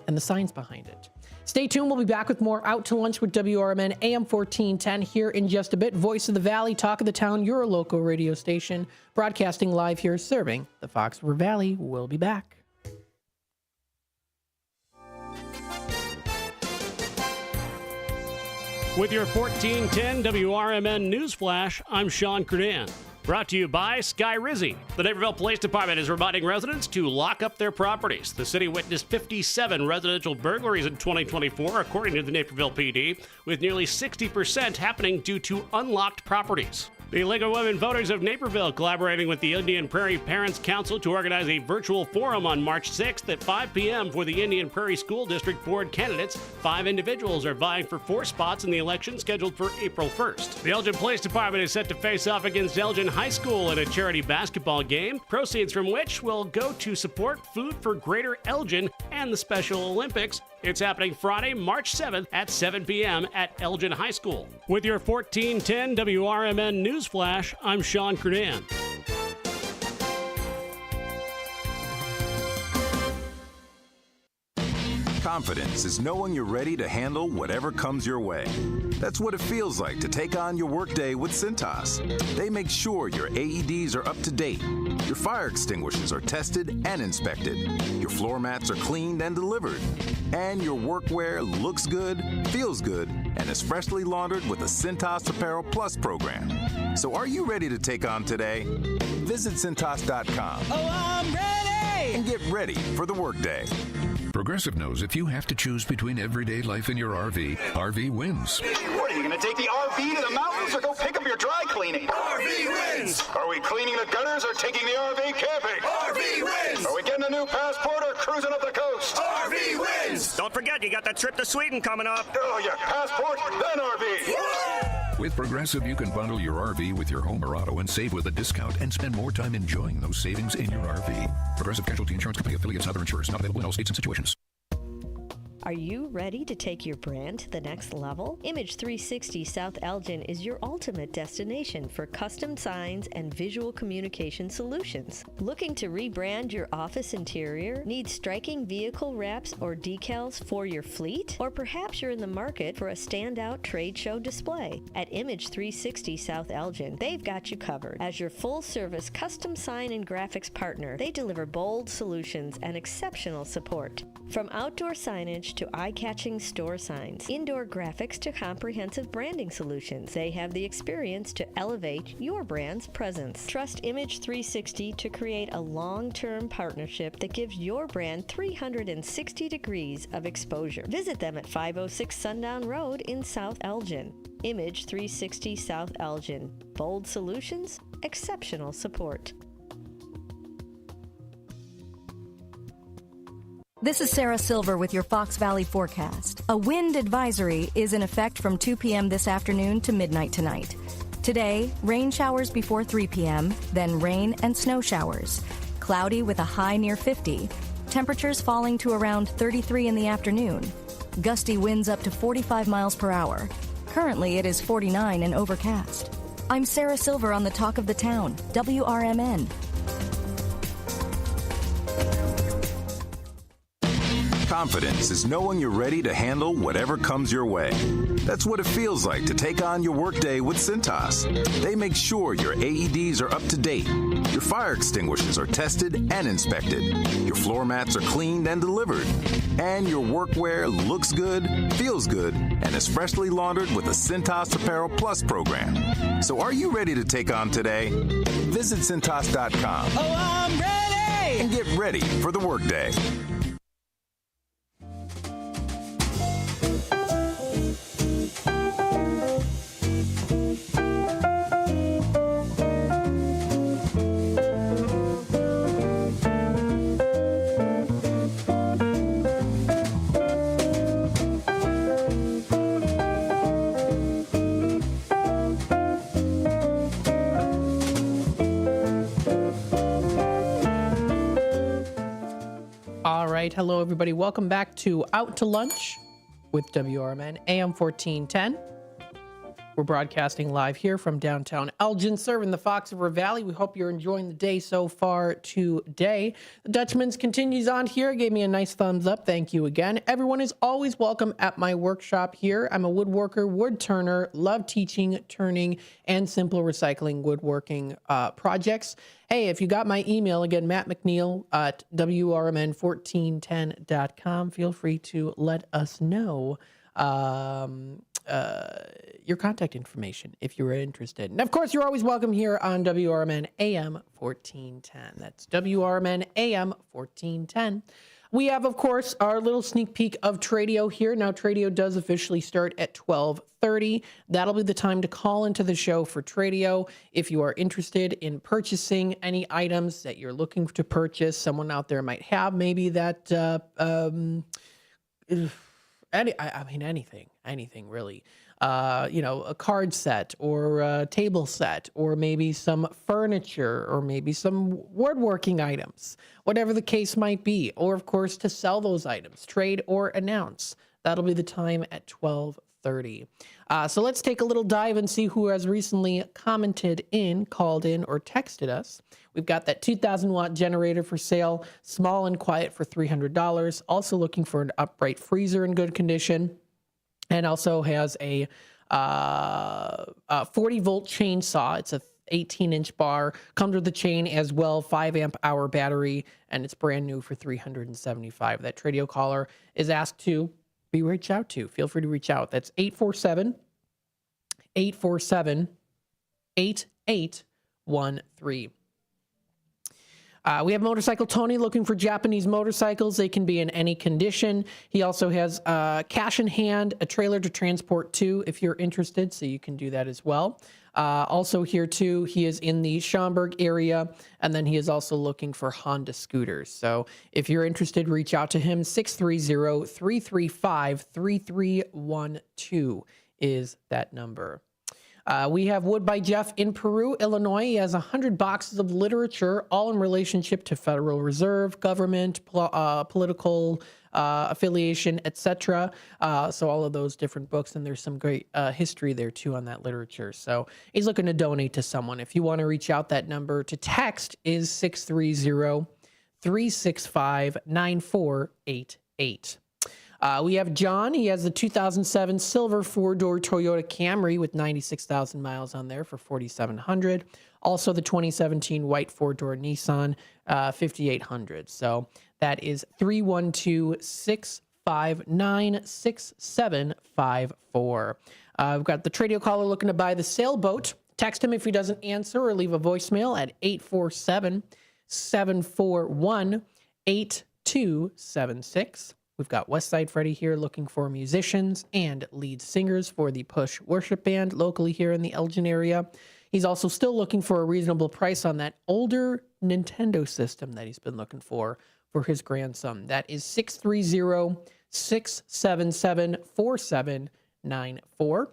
and the science behind it. Stay tuned. We'll be back with more Out to Lunch with WRMN AM 1410 here in just a bit. Voice of the Valley, Talk of the Town, your local radio station, broadcasting live here, serving the Fox River Valley. We'll be back. With your 1410 WRMN News Flash, I'm Sean Kernan. Brought to you by Sky Rizzi. The Naperville Police Department is reminding residents to lock up their properties. The city witnessed 57 residential burglaries in 2024, according to the Naperville PD, with nearly 60% happening due to unlocked properties. The League of Women Voters of Naperville collaborating with the Indian Prairie Parents Council to organize a virtual forum on March 6th at 5 p.m. for the Indian Prairie School District Board candidates. 5 individuals are vying for 4 spots in the election scheduled for April 1st. The Elgin Police Department is set to face off against Elgin High School in a charity basketball game, proceeds from which will go to support Food for Greater Elgin and the Special Olympics. It's happening Friday, March 7th at 7 p.m. at Elgin High School. With your 1410 WRMN News Flash, I'm Sean Kernan. Confidence is knowing you're ready to handle whatever comes your way. That's what it feels like to take on your workday with Cintas. They make sure your AEDs are up to date, your fire extinguishers are tested and inspected, your floor mats are cleaned and delivered, and your workwear looks good, feels good, and is freshly laundered with the Cintas Apparel Plus program. So are you ready to take on today? Visit Cintas.com. Oh, I'm ready! And get ready for the workday. Program Progressive knows if you have to choose between everyday life and your RV wins. What, are you going to take the RV to the mountains or go pick up your dry cleaning? RV wins! Are we cleaning the gutters or taking the RV camping? RV wins! Are we getting a new passport or cruising up the coast? RV wins! Don't forget, you got that trip to Sweden coming up. Oh, yeah, passport, then RV. With Progressive, you can bundle your RV with your home or auto and save with a discount and spend more time enjoying those savings in your RV. Progressive Casualty Insurance Company affiliates and other insurers. Not available in all states and situations. Are you ready to take your brand to the next level? Image 360 South Elgin is your ultimate destination for custom signs and visual communication solutions. Looking to rebrand your office interior? Need striking vehicle wraps or decals for your fleet? Or perhaps you're in the market for a standout trade show display? At Image 360 South Elgin, they've got you covered. As your full-service custom sign and graphics partner, they deliver bold solutions and exceptional support. From outdoor signage to eye-catching store signs, indoor graphics to comprehensive branding solutions, they have the experience to elevate your brand's presence. Trust Image 360 to create a long-term partnership that gives your brand 360 degrees of exposure. Visit them at 506 Sundown Road in South Elgin. Image 360 South Elgin. Bold solutions, exceptional support. This is Sarah Silver with your Fox Valley forecast. A wind advisory is in effect from 2 p.m. this afternoon to midnight tonight. Today, rain showers before 3 p.m., then rain and snow showers. Cloudy with a high near 50. Temperatures falling to around 33 in the afternoon. Gusty winds up to 45 miles per hour. Currently, it is 49 and overcast. I'm Sarah Silver on the Talk of the Town, WRMN. Confidence is knowing you're ready to handle whatever comes your way. That's what it feels like to take on your workday with Cintas. They make sure your AEDs are up to date, your fire extinguishers are tested and inspected, your floor mats are cleaned and delivered, and your workwear looks good, feels good, and is freshly laundered with the Cintas Apparel Plus program. So are you ready to take on today? Visit Cintas.com. Oh, I'm ready! And get ready for the workday. Hello, everybody. Welcome back to Out to Lunch with WRMN AM 1410. We're broadcasting live here from downtown Elgin, serving the Fox River Valley. We hope you're enjoying the day so far today. The Dutchman's continues on here. Gave me a nice thumbs up. Thank you again. Everyone is always welcome at my workshop here. I'm a woodworker, wood turner, love teaching, turning, and simple recycling woodworking projects. Hey, if you got my email, again, Matt McNeil at WRMN1410.com, feel free to let us know your contact information if you're interested. And of course, you're always welcome here on WRMN AM 1410. That's WRMN AM 1410. We have, of course, our little sneak peek of Tradio here. Now, Tradio does officially start at 12:30. That'll be the time to call into the show for Tradio. If you are interested in purchasing any items that you're looking to purchase, someone out there might have maybe that, anything really. A card set or a table set or maybe some furniture or maybe some woodworking items, whatever the case might be. Or, of course, to sell those items, trade or announce. That'll be the time at 12:30. So let's take a little dive and see who has recently commented in, called in, or texted us. We've got that 2,000-watt generator for sale, small and quiet for $300. Also looking for an upright freezer in good condition. And also has a 40-volt chainsaw. It's a 18-inch bar. Comes with the chain as well, 5-amp-hour battery, and it's brand new for $375. That Tradio caller is asked to be reached out to. Feel free to reach out. That's 847-8813. We have Motorcycle Tony looking for Japanese motorcycles. They can be in any condition. He also has cash in hand, a trailer to transport to if you're interested, so you can do that as well. Also here too, he is in the Schaumburg area, and then he is also looking for Honda scooters. So if you're interested, reach out to him. 630-335-3312 is that number. We have Wood by Jeff in Peru, Illinois. He has 100 boxes of literature, all in relationship to Federal Reserve, government, political affiliation, etc. So all of those different books, and there's some great history there too on that literature. So he's looking to donate to someone. If you want to reach out, that number to text is 630-365-9488. We have John. He has the 2007 silver four-door Toyota Camry with 96,000 miles on there for $4,700. Also the 2017 white four-door Nissan 5,800. So that is 312-659-6754. We've got the Tradio caller looking to buy the sailboat. Text him if he doesn't answer, or leave a voicemail at 847-741-8276. We've got Westside Freddy here looking for musicians and lead singers for the Push Worship Band locally here in the Elgin area. He's also still looking for a reasonable price on that older Nintendo system that he's been looking for his grandson. That is 630-677-4794.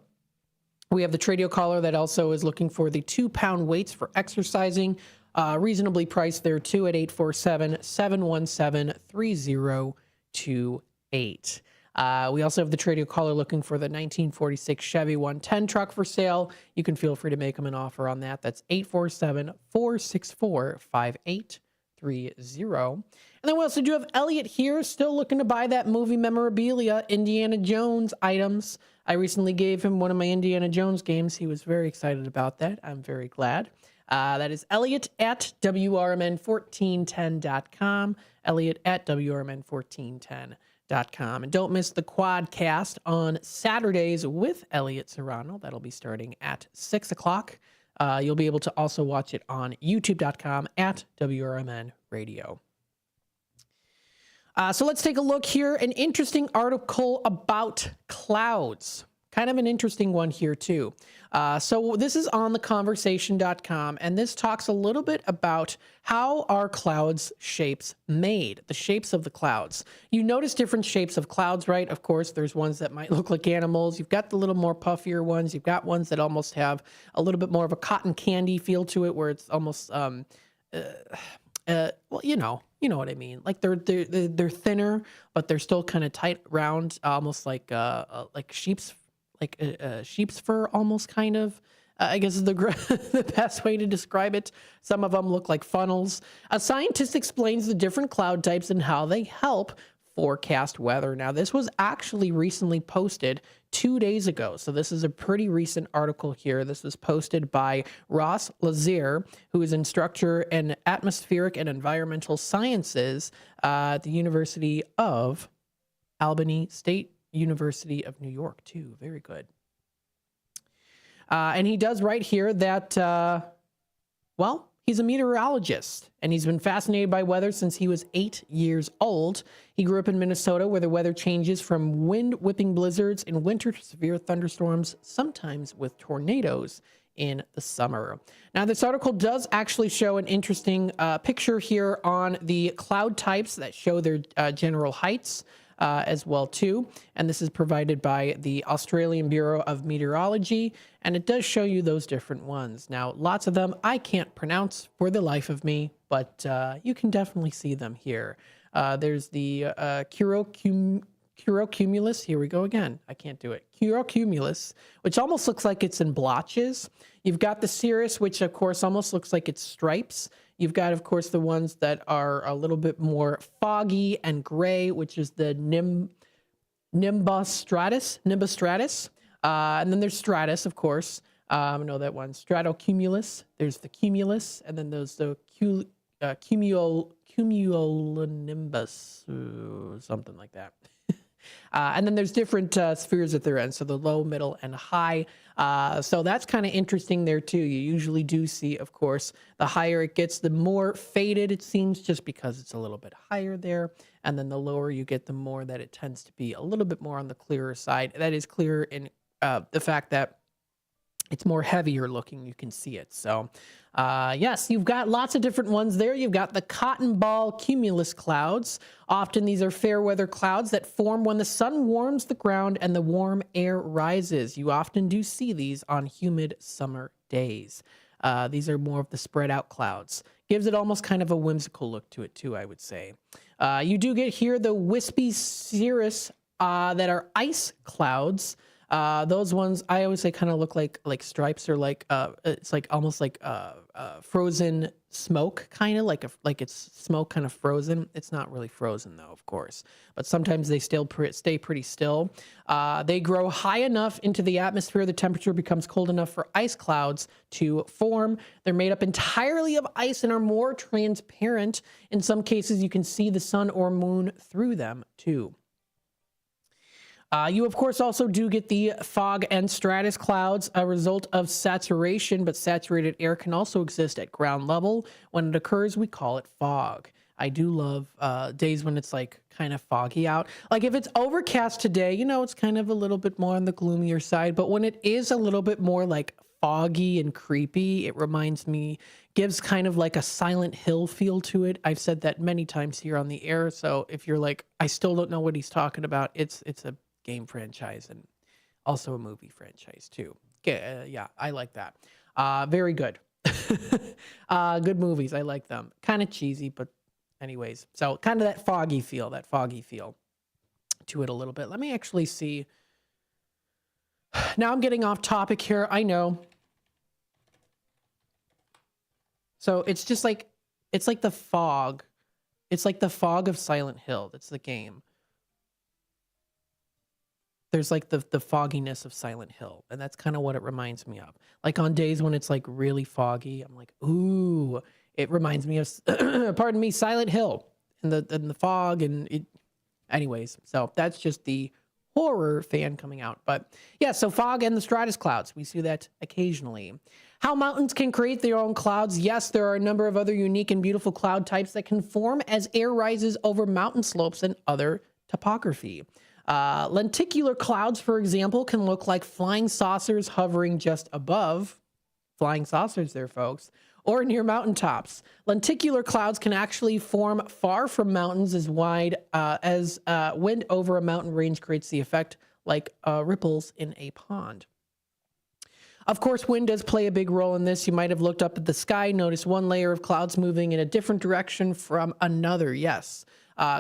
We have the Tradio caller that also is looking for the 2-pound weights for exercising. Reasonably priced there too at 847-717-3028. We also have the Tradio caller looking for the 1946 Chevy 110 truck for sale. You can feel free to make him an offer on that. That's 847-464-5830. And then we also do have Elliot here, still looking to buy that movie memorabilia, Indiana Jones items. I recently gave him one of my Indiana Jones games. He was very excited about that. I'm very glad. That is Elliot at WRMN1410.com. Elliot at WRMN1410.com. And don't miss the Quadcast on Saturdays with Elliot Serrano. That'll be starting at 6 o'clock. You'll be able to also watch it on youtube.com at WRMN Radio. So let's take a look here. An interesting article about clouds. Kind of an interesting one here too. So this is on theconversation.com, and this talks a little bit about how are clouds shapes made, the shapes of the clouds. You notice different shapes of clouds, right? Of course, there's ones that might look like animals. You've got the little more puffier ones. You've got ones that almost have a little bit more of a cotton candy feel to it, where it's almost, well, you know what I mean. Like they're thinner, but they're still kind of tight, round, almost like sheep's fur, almost kind of. I guess is the best way to describe it. Some of them look like funnels. A scientist explains the different cloud types and how they help forecast weather. Now, this was actually recently posted 2 days ago. So this is a pretty recent article here. This was posted by Ross Lazier, who is instructor in atmospheric and environmental sciences at the University of Albany State University of New York, too. Very good. And he does write here that, well, he's a meteorologist, and he's been fascinated by weather since he was 8 years old. He grew up in Minnesota, where the weather changes from wind-whipping blizzards in winter to severe thunderstorms, sometimes with tornadoes in the summer. Now, this article does actually show an interesting picture here on the cloud types that show their general heights. As well too, and this is provided by the Australian Bureau of Meteorology, and it does show you those different ones. Now, lots of them I can't pronounce for the life of me, but you can definitely see them here. There's the Cirrocumulus. Here we go again. I can't do it. Cirrocumulus, which almost looks like it's in blotches. You've got the Cirrus, which of course almost looks like it's stripes. You've got, of course, the ones that are a little bit more foggy and gray, which is the Nimbus stratus. And then there's stratus, of course. I know that one. Stratocumulus. There's the cumulus. And then there's the cumulonimbus, something like that. And then there's different spheres at their end. So the low, middle, and high. So that's kind of interesting there too. You usually do see, of course, the higher it gets, the more faded it seems, just because it's a little bit higher there. And then the lower you get, the more that it tends to be a little bit more on the clearer side. That is clear in the fact that it's more heavier looking. You can see it. So yes, you've got lots of different ones there. You've got the cotton ball cumulus clouds. Often these are fair weather clouds that form when the sun warms the ground and the warm air rises. You often do see these on humid summer days. These are more of the spread out clouds. Gives it almost kind of a whimsical look to it too, I would say. You do get here the wispy cirrus that are ice clouds. Those ones I always say kind of look like stripes, or like it's like almost like frozen smoke, kind of like it's smoke kind of frozen. It's not really frozen though, of course, but sometimes they still stay pretty still. They grow high enough into the atmosphere, the temperature becomes cold enough for ice clouds to form. They're made up entirely of ice and are more transparent. In some cases, you can see the sun or moon through them too. You, of course, also do get the fog and stratus clouds, a result of saturation, but saturated air can also exist at ground level. When it occurs, we call it fog. I do love days when it's like kind of foggy out. Like if it's overcast today, you know, it's kind of a little bit more on the gloomier side, but when it is a little bit more like foggy and creepy, it reminds me, gives kind of like a Silent Hill feel to it. I've said that many times here on the air, so if you're like, I still don't know what he's talking about, it's a game franchise and also a movie franchise too. Yeah, I like that. Very good. Good movies. I like them. Kind of cheesy, but anyways. So kind of that foggy feel to it a little bit. Let me actually see. Now I'm getting off topic here. I know. So it's just like, it's like the fog. It's like the fog of Silent Hill. That's the game. There's like the fogginess of Silent Hill, and that's kind of what it reminds me of. Like on days when it's like really foggy, I'm like, ooh, it reminds me of, pardon me, Silent Hill and the fog and it. Anyways, so that's just the horror fan coming out. But yeah, so fog and the stratus clouds, we see that occasionally. How mountains can create their own clouds. Yes, there are a number of other unique and beautiful cloud types that can form as air rises over mountain slopes and other topography. Lenticular clouds, for example, can look like flying saucers hovering just above. Flying saucers there, folks. Or near mountaintops. Lenticular clouds can actually form far from mountains as wide as wind over a mountain range creates the effect like ripples in a pond. Of course, wind does play a big role in this. You might have looked up at the sky, noticed one layer of clouds moving in a different direction from another. Yes.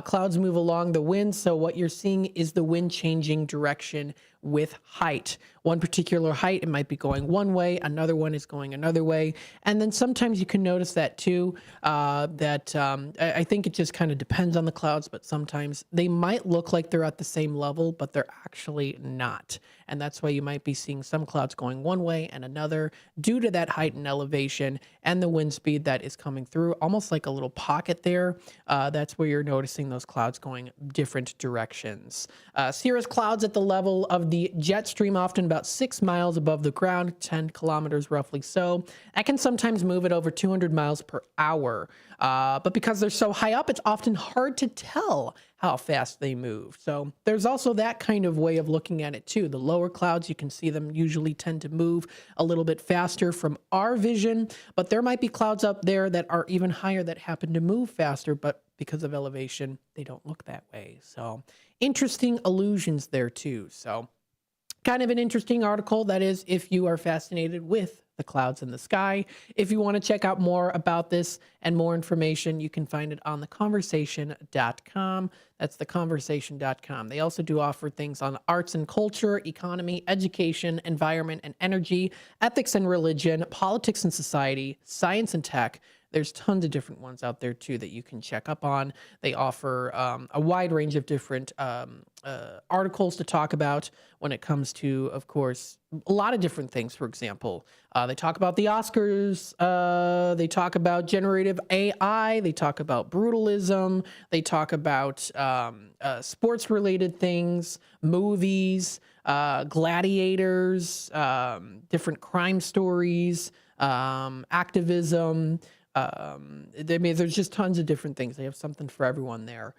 Clouds move along the wind, so what you're seeing is the wind changing direction with height. One particular height, it might be going one way, another one is going another way. And then sometimes you can notice that too, I think it just kind of depends on the clouds, but sometimes they might look like they're at the same level, but they're actually not. And that's why you might be seeing some clouds going one way and another due to that height and elevation and the wind speed that is coming through, almost like a little pocket there. That's where you're noticing those clouds going different directions. Cirrus clouds at the level of the jet stream, often about 6 miles above the ground, 10 kilometers roughly so. That can sometimes move at over 200 miles per hour. But because they're so high up, it's often hard to tell how fast they move. So there's also that kind of way of looking at it too. The lower clouds, you can see them usually tend to move a little bit faster from our vision, but there might be clouds up there that are even higher that happen to move faster, but because of elevation, they don't look that way. So interesting illusions there too. So kind of an interesting article, that is, if you are fascinated with the clouds in the sky. If you want to check out more about this and more information, you can find it on theconversation.com. That's theconversation.com. They also do offer things on arts and culture, economy, education, environment and energy, ethics and religion, politics and society, science and tech. There's tons of different ones out there too that you can check up on. They offer a wide range of different articles to talk about when it comes to, of course, a lot of different things. For example, they talk about the Oscars. They talk about generative AI. They talk about brutalism. They talk about sports-related things, movies, gladiators, different crime stories, activism. There's just tons of different things. They have something for everyone there.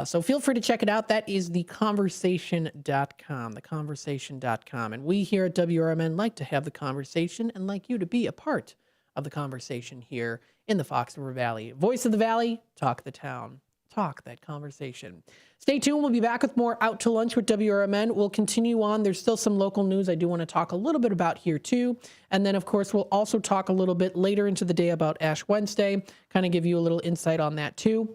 So feel free to check it out. That is theconversation.com, theconversation.com. And we here at WRMN like to have the conversation and like you to be a part of the conversation here in the Fox River Valley. Voice of the Valley, talk the town. Talk that conversation. Stay tuned. We'll be back with more Out to Lunch with WRMN. We'll continue on. There's still some local news I do want to talk a little bit about here too. And then, of course, we'll also talk a little bit later into the day about Ash Wednesday, kind of give you a little insight on that too.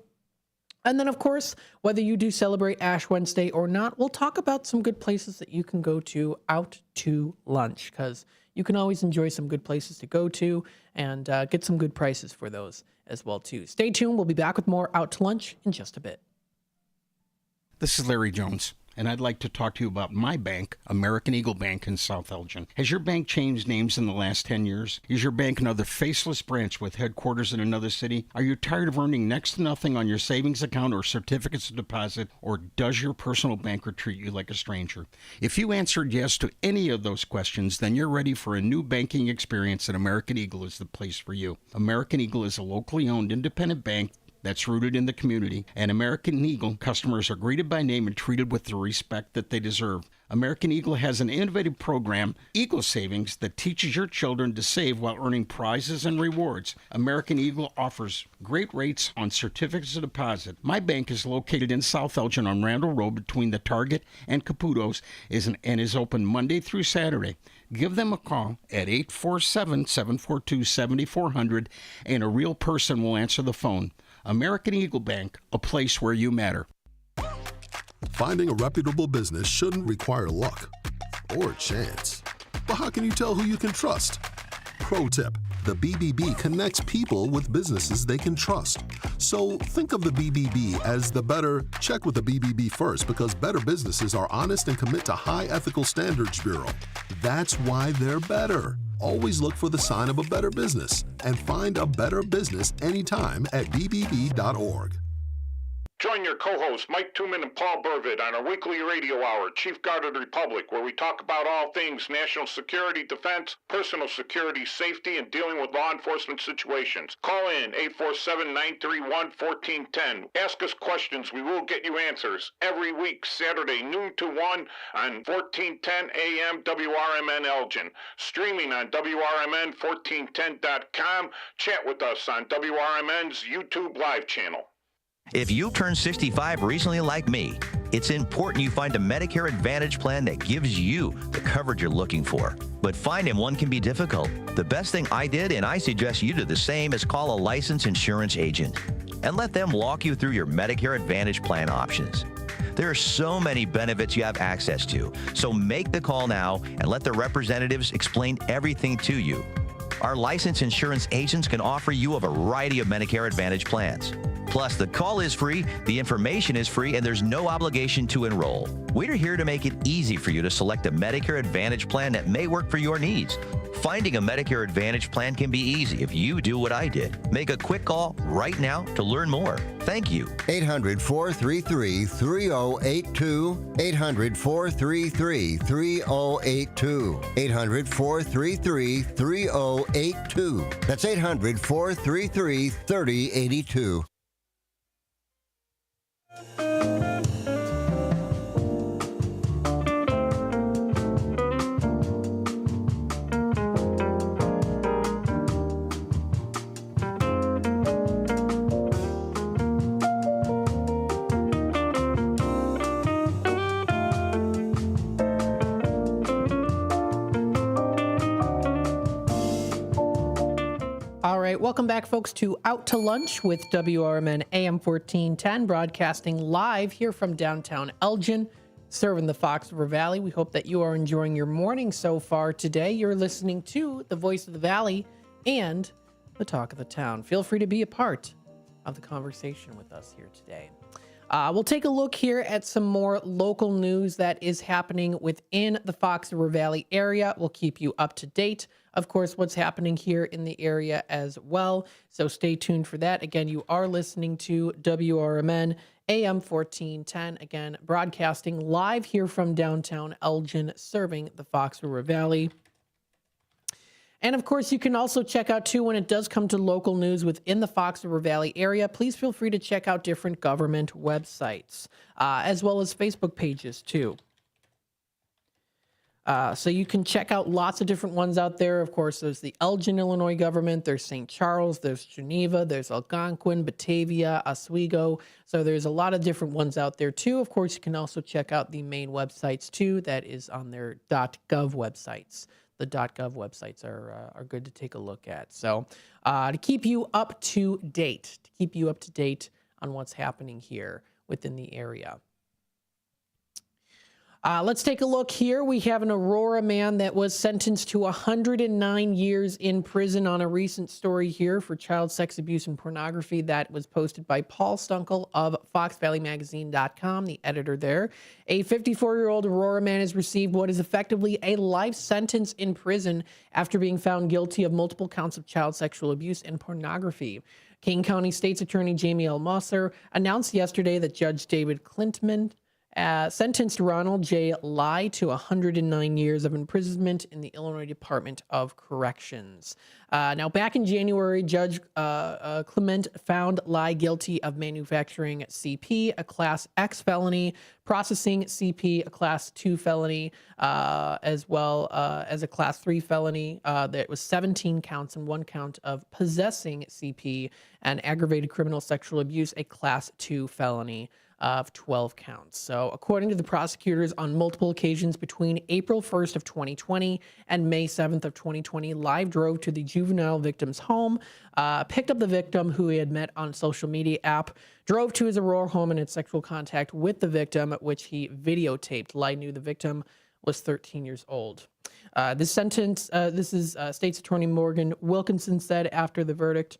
And then, of course, whether you do celebrate Ash Wednesday or not, we'll talk about some good places that you can go to out to lunch, because you can always enjoy some good places to go to and get some good prices for those as well too. Stay tuned. We'll be back with more Out to Lunch in just a bit. This is Larry Jones, and I'd like to talk to you about my bank, American Eagle Bank in South Elgin. Has your bank changed names in the last 10 years? Is your bank another faceless branch with headquarters in another city? Are you tired of earning next to nothing on your savings account or certificates of deposit, or does your personal banker treat you like a stranger? If you answered yes to any of those questions, then you're ready for a new banking experience, and American Eagle is the place for you. American Eagle is a locally owned independent bank that's rooted in the community, and American Eagle customers are greeted by name and treated with the respect that they deserve. American Eagle has an innovative program, Eagle Savings, that teaches your children to save while earning prizes and rewards. American Eagle offers great rates on certificates of deposit. My bank is located in South Elgin on Randall Road between the Target and Caputo's and is open Monday through Saturday. Give them a call at 847-742-7400, and a real person will answer the phone. American Eagle Bank, a place where you matter. Finding a reputable business shouldn't require luck or chance. But how can you tell who you can trust? Pro tip, the BBB connects people with businesses they can trust. So think of the BBB as the better, check with the BBB first, because better businesses are honest and commit to High Ethical Standards Bureau. That's why they're better. Always look for the sign of a better business and find a better business anytime at bbb.org. Join your co-hosts Mike Tooman and Paul Burvitt on our weekly radio hour, Chief Guard of the Republic, where we talk about all things national security, defense, personal security, safety, and dealing with law enforcement situations. Call in 847-931-1410. Ask us questions. We will get you answers. Every week, Saturday, noon to 1 on 1410 AM WRMN Elgin. Streaming on WRMN1410.com. Chat with us on WRMN's YouTube live channel. If you turned 65 recently like me, it's important you find a Medicare Advantage plan that gives you the coverage you're looking for. But finding one can be difficult. The best thing I did, and I suggest you do the same, is call a licensed insurance agent and let them walk you through your Medicare Advantage plan options. There are so many benefits you have access to, so make the call now and let the representatives explain everything to you. Our licensed insurance agents can offer you a variety of Medicare Advantage plans. Plus, the call is free, the information is free, and there's no obligation to enroll. We're here to make it easy for you to select a Medicare Advantage plan that may work for your needs. Finding a Medicare Advantage plan can be easy if you do what I did. Make a quick call right now to learn more. Thank you. 800-433-3082. 800-433-3082. 800-433-3082. That's 800-433-3082. All right, welcome back, folks, to Out to Lunch with WRMN AM 1410, broadcasting live here from downtown Elgin, serving the Fox River Valley. We hope that you are enjoying your morning so far today. You're listening to the Voice of the Valley and the talk of the town. Feel free to be a part of the conversation with us here today. We'll take a look here at some more local news that is happening within the Fox River Valley area. We'll keep you up to date, of course, what's happening here in the area as well. So stay tuned for that. Again, you are listening to WRMN AM 1410, again, broadcasting live here from downtown Elgin, serving the Fox River Valley. And of course, you can also check out, too, when it does come to local news within the Fox River Valley area, please feel free to check out different government websites, as well as Facebook pages, too. So you can check out lots of different ones out there. Of course, there's the Elgin, Illinois government, there's St. Charles, there's Geneva, there's Algonquin, Batavia, Oswego. So there's a lot of different ones out there, too. Of course, you can also check out the main websites, too, that is on their .gov websites. The .gov websites are good to take a look at. So to keep you up to date, on what's happening here within the area. Let's take a look here. We have an Aurora man that was sentenced to 109 years in prison on a recent story here for child sex abuse and pornography that was posted by Paul Stunkel of FoxValleyMagazine.com, the editor there. A 54-year-old Aurora man has received what is effectively a life sentence in prison after being found guilty of multiple counts of child sexual abuse and pornography. King County State's Attorney Jamie L. Musser announced yesterday that Judge David Clintman sentenced Ronald J. Lai to 109 years of imprisonment in the Illinois Department of Corrections. Now, back in January, Judge Clement found Lai guilty of manufacturing CP, a Class X felony, processing CP, a Class 2 felony, as well as a Class 3 felony. There was 17 counts and 1 count of possessing CP, and aggravated criminal sexual abuse, a Class 2 felony of 12 counts. So according to the prosecutors, on multiple occasions between April 1st of 2020 and May 7th of 2020, Lai drove to the juvenile victim's home, picked up the victim who he had met on a social media app, drove to his Aurora home and had sexual contact with the victim, which he videotaped. Lai knew the victim was 13 years old. This sentence, this is State's Attorney Morgan Wilkinson said after the verdict.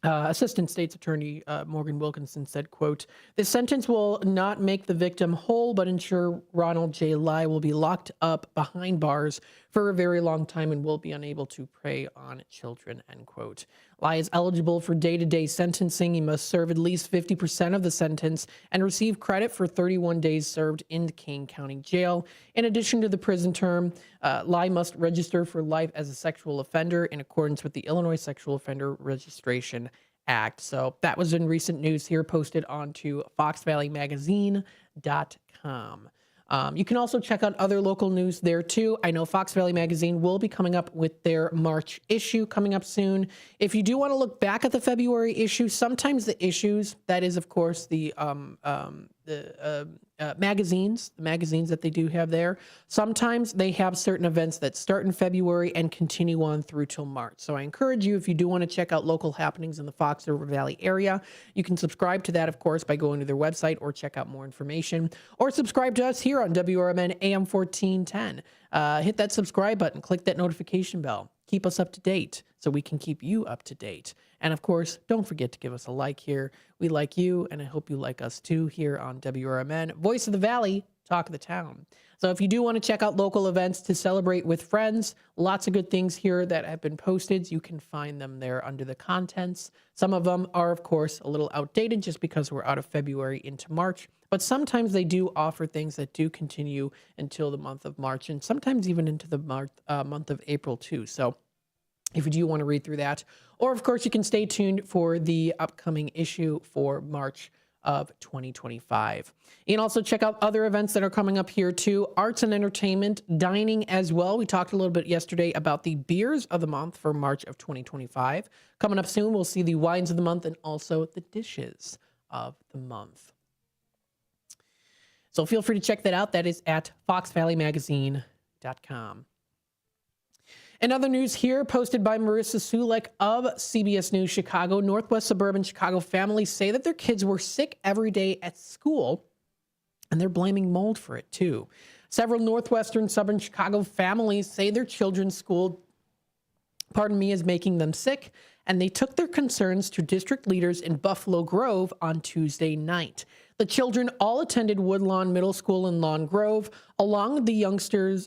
Assistant State's Attorney Morgan Wilkinson said, quote, "This sentence will not make the victim whole, but ensure Ronald J. Lai will be locked up behind bars for a very long time and will be unable to prey on children," end quote. Lai is eligible for day-to-day sentencing. He must serve at least 50% of the sentence and receive credit for 31 days served in the Kane County Jail. In addition to the prison term, Lai must register for life as a sexual offender in accordance with the Illinois Sexual Offender Registration Act. So that was in recent news here, posted onto FoxValleyMagazine.com. You can also check out other local news there too. I know Fox Valley Magazine will be coming up with their March issue coming up soon. If you do want to look back at the February issue, sometimes the issues, that is of course the magazines that they do have there, sometimes they have certain events that start in February and continue on through till March. So I encourage you, if you do want to check out local happenings in the Fox River Valley area, you can subscribe to that, of course, by going to their website or check out more information, or subscribe to us here on WRMN AM 1410. Hit that subscribe button, click that notification bell. Keep us up to date so we can keep you up to date. And of course, don't forget to give us a like here. We like you, and I hope you like us too here on WRMN, Voice of the Valley, Talk of the Town. So if you do want to check out local events to celebrate with friends, lots of good things here that have been posted. You can find them there under the contents. Some of them are, of course, a little outdated just because we're out of February into March. But sometimes they do offer things that do continue until the month of March, and sometimes even into the month of April too. So if you do want to read through that, or of course you can stay tuned for the upcoming issue for March of 2025. You can also check out other events that are coming up here too. Arts and entertainment, dining as well. We talked a little bit yesterday about the beers of the month for March of 2025. Coming up soon, we'll see the wines of the month and also the dishes of the month. So feel free to check that out. That is at FoxValleyMagazine.com. And other news here posted by Marissa Sulek of CBS News Chicago. Northwest suburban Chicago families say that their kids were sick every day at school, and they're blaming mold for it too. Several northwestern suburban Chicago families say their children's school, is making them sick and they took their concerns to district leaders in Buffalo Grove on Tuesday night. The children all attended Woodlawn Middle School in Lawn Grove. Among the youngsters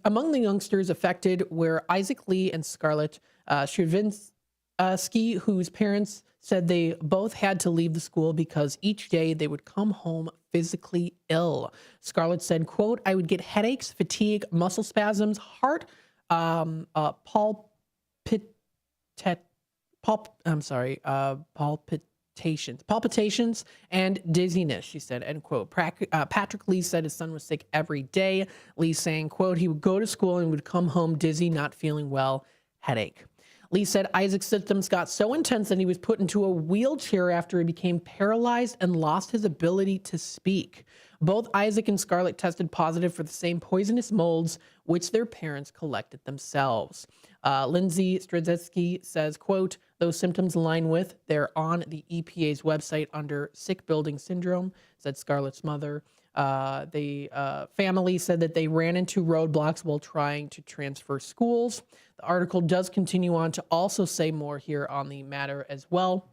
affected were Isaac Lee and Scarlett Shrivinsky, whose parents said they both had to leave the school because each day they would come home physically ill. Scarlett said, quote, "I would get headaches, fatigue, muscle spasms, heart palpitations, and dizziness," she said, end quote. Patrick Lee said his son was sick every day. Lee saying, quote, "He would go to school and would come home dizzy, not feeling well, headache." Lee said Isaac's symptoms got so intense that he was put into a wheelchair after he became paralyzed and lost his ability to speak. Both Isaac and Scarlett tested positive for the same poisonous molds, which their parents collected themselves. Lindsay Strzelecki says, quote, "Those symptoms align with, they're on the EPA's website under sick building syndrome," said Scarlett's mother. The family said that they ran into roadblocks while trying to transfer schools. The article does continue on to also say more here on the matter as well.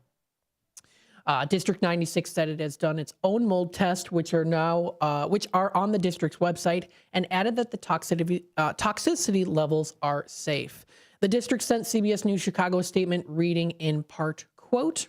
District 96 said it has done its own mold test, which are on the district's website, and added that the toxicity levels are safe. The district sent CBS News Chicago a statement reading in part, quote,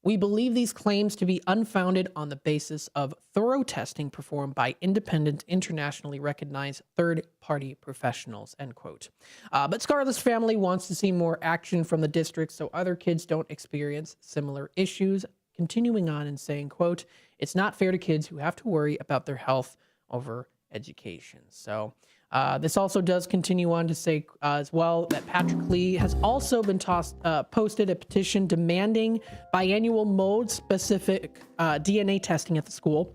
"We believe these claims to be unfounded on the basis of thorough testing performed by independent, internationally recognized third-party professionals," end quote. But Scarlett's family wants to see more action from the district so other kids don't experience similar issues, continuing on and saying, quote, "It's not fair to kids who have to worry about their health over education." So this also does continue on to say as well that Patrick Lee has also been posted a petition demanding biannual mold-specific DNA testing at the school,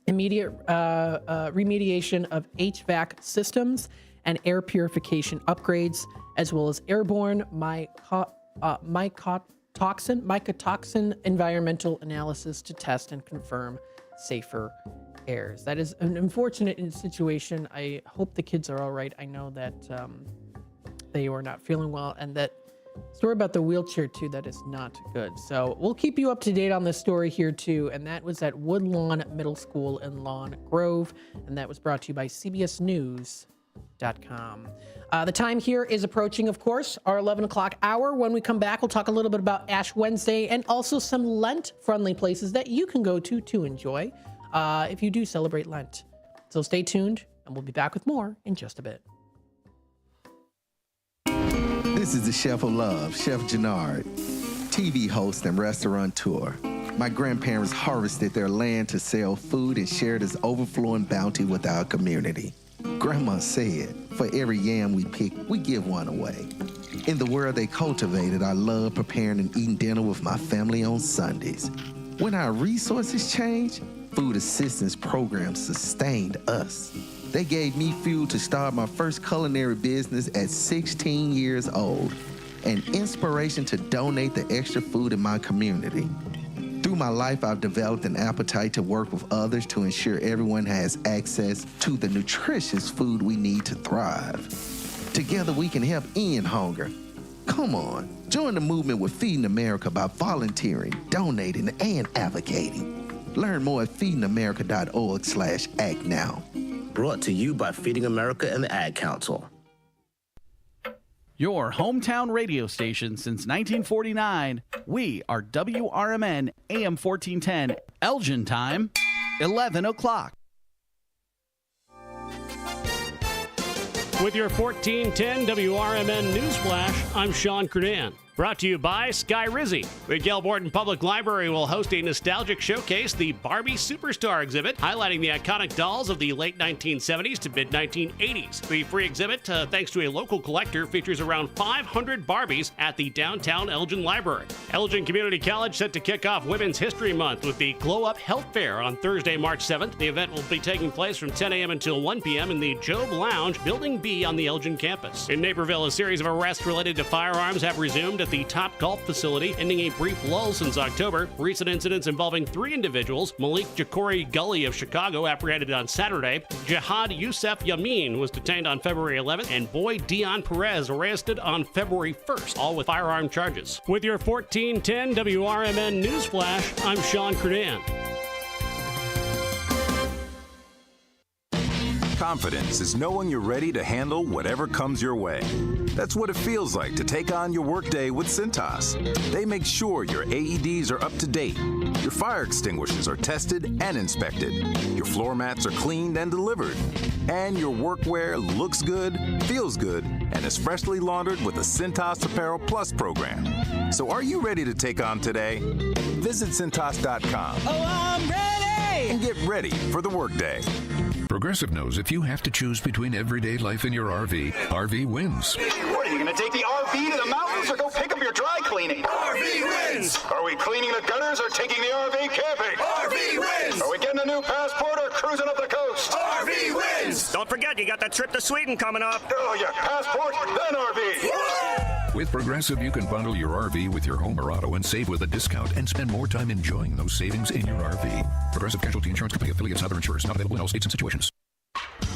immediate remediation of HVAC systems and air purification upgrades, as well as airborne mycotoxin environmental analysis to test and confirm safer airs. That is an unfortunate situation. I hope the kids are all right. I know that they were not feeling well, and that story about the wheelchair too, that is not good. So we'll keep you up to date on this story here too, and that was at Woodlawn Middle School in Lawn Grove, and that was brought to you by CBSNews.com. The time here is approaching, of course, our 11 o'clock hour. When we come back, we'll talk a little bit about Ash Wednesday and also some Lent-friendly places that you can go to enjoy if you do celebrate Lent. So stay tuned, and we'll be back with more in just a bit. This is the Chef of Love, Chef Jannard, TV host and restaurateur. My grandparents harvested their land to sell food and share this overflowing bounty with our community. Grandma said, for every yam we pick, we give one away. In the world they cultivated, I love preparing and eating dinner with my family on Sundays. When our resources changed, food assistance programs sustained us. They gave me fuel to start my first culinary business at 16 years old, and inspiration to donate the extra food in my community. Through my life, I've developed an appetite to work with others to ensure everyone has access to the nutritious food we need to thrive. Together, we can help end hunger. Come on, join the movement with Feeding America by volunteering, donating, and advocating. Learn more at feedingamerica.org/act now. Brought to you by Feeding America and the Ad Council. Your hometown radio station since 1949. We are WRMN AM 1410. Elgin time, 11 o'clock. With your 1410 WRMN Newsflash, I'm Sean Kernan. Brought to you by Sky Rizzi. The Gilborton Public Library will host a nostalgic showcase, the Barbie Superstar exhibit, highlighting the iconic dolls of the late 1970s to mid-1980s. The free exhibit, thanks to a local collector, features around 500 Barbies at the downtown Elgin Library. Elgin Community College set to kick off Women's History Month with the Glow Up Health Fair on Thursday, March 7th. The event will be taking place from 10 a.m. until 1 p.m. in the Job Lounge, Building B on the Elgin campus. In Naperville, a series of arrests related to firearms have resumed at at the Top Golf facility, ending a brief lull since October. Recent incidents involving 3 individuals: Malik Jacori Gully of Chicago, apprehended on Saturday; Jihad Youssef Yamin was detained on February 11th; and Boy Dion Perez arrested on February 1st, all with firearm charges. With your 1410 WRMN News Flash, I'm Sean Kernan. Confidence is knowing you're ready to handle whatever comes your way. That's what it feels like to take on your workday with Cintas. They make sure your AEDs are up to date, your fire extinguishers are tested and inspected, your floor mats are cleaned and delivered, and your workwear looks good, feels good, and is freshly laundered with the Cintas Apparel Plus program. So are you ready to take on today? Visit Cintas.com. Oh, I'm ready! And get ready for the workday. Progressive knows if you have to choose between everyday life and your RV, RV wins. What, are you going to take the RV to the mountains or go pick up your dry cleaning? RV wins! Are we cleaning the gutters or taking the RV camping? RV wins! Are we getting a new passport or cruising up the coast? RV wins! Don't forget, you got that trip to Sweden coming up. Oh, yeah, passport, then RV. With Progressive, you can bundle your RV with your home or auto and save with a discount and spend more time enjoying those savings in your RV. Progressive Casualty Insurance Company, affiliates, and other insurers. Not available in all states and situations.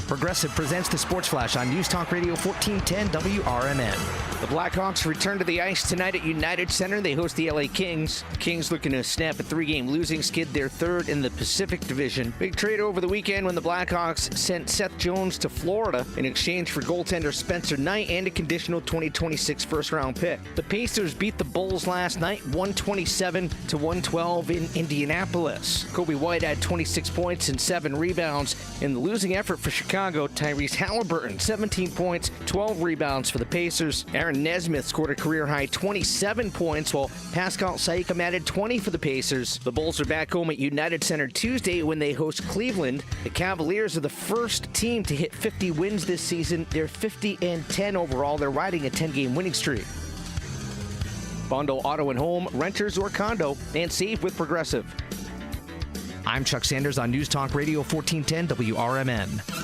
Progressive presents the Sports Flash on News Talk Radio 1410 WRMN. The Blackhawks return to the ice tonight at United Center. They host the LA Kings. The Kings looking to snap a 3-game losing skid, their 3rd in the Pacific Division. Big trade over the weekend when the Blackhawks sent Seth Jones to Florida in exchange for goaltender Spencer Knight and a conditional 2026 first-round pick. The Pacers beat the Bulls last night, 127-112 in Indianapolis. Kobe White had 26 points and 7 rebounds in the losing effort for Chicago. Tyrese Halliburton, 17 points, 12 rebounds for the Pacers. Aaron Nesmith scored a career-high 27 points, while Pascal Siakam added 20 for the Pacers. The Bulls are back home at United Center Tuesday when they host Cleveland. The Cavaliers are the first team to hit 50 wins this season. They're 50-10 overall. They're riding a 10-game winning streak. Bundle auto and home, renters or condo, and save with Progressive. I'm Chuck Sanders on News Talk Radio 1410 WRMN.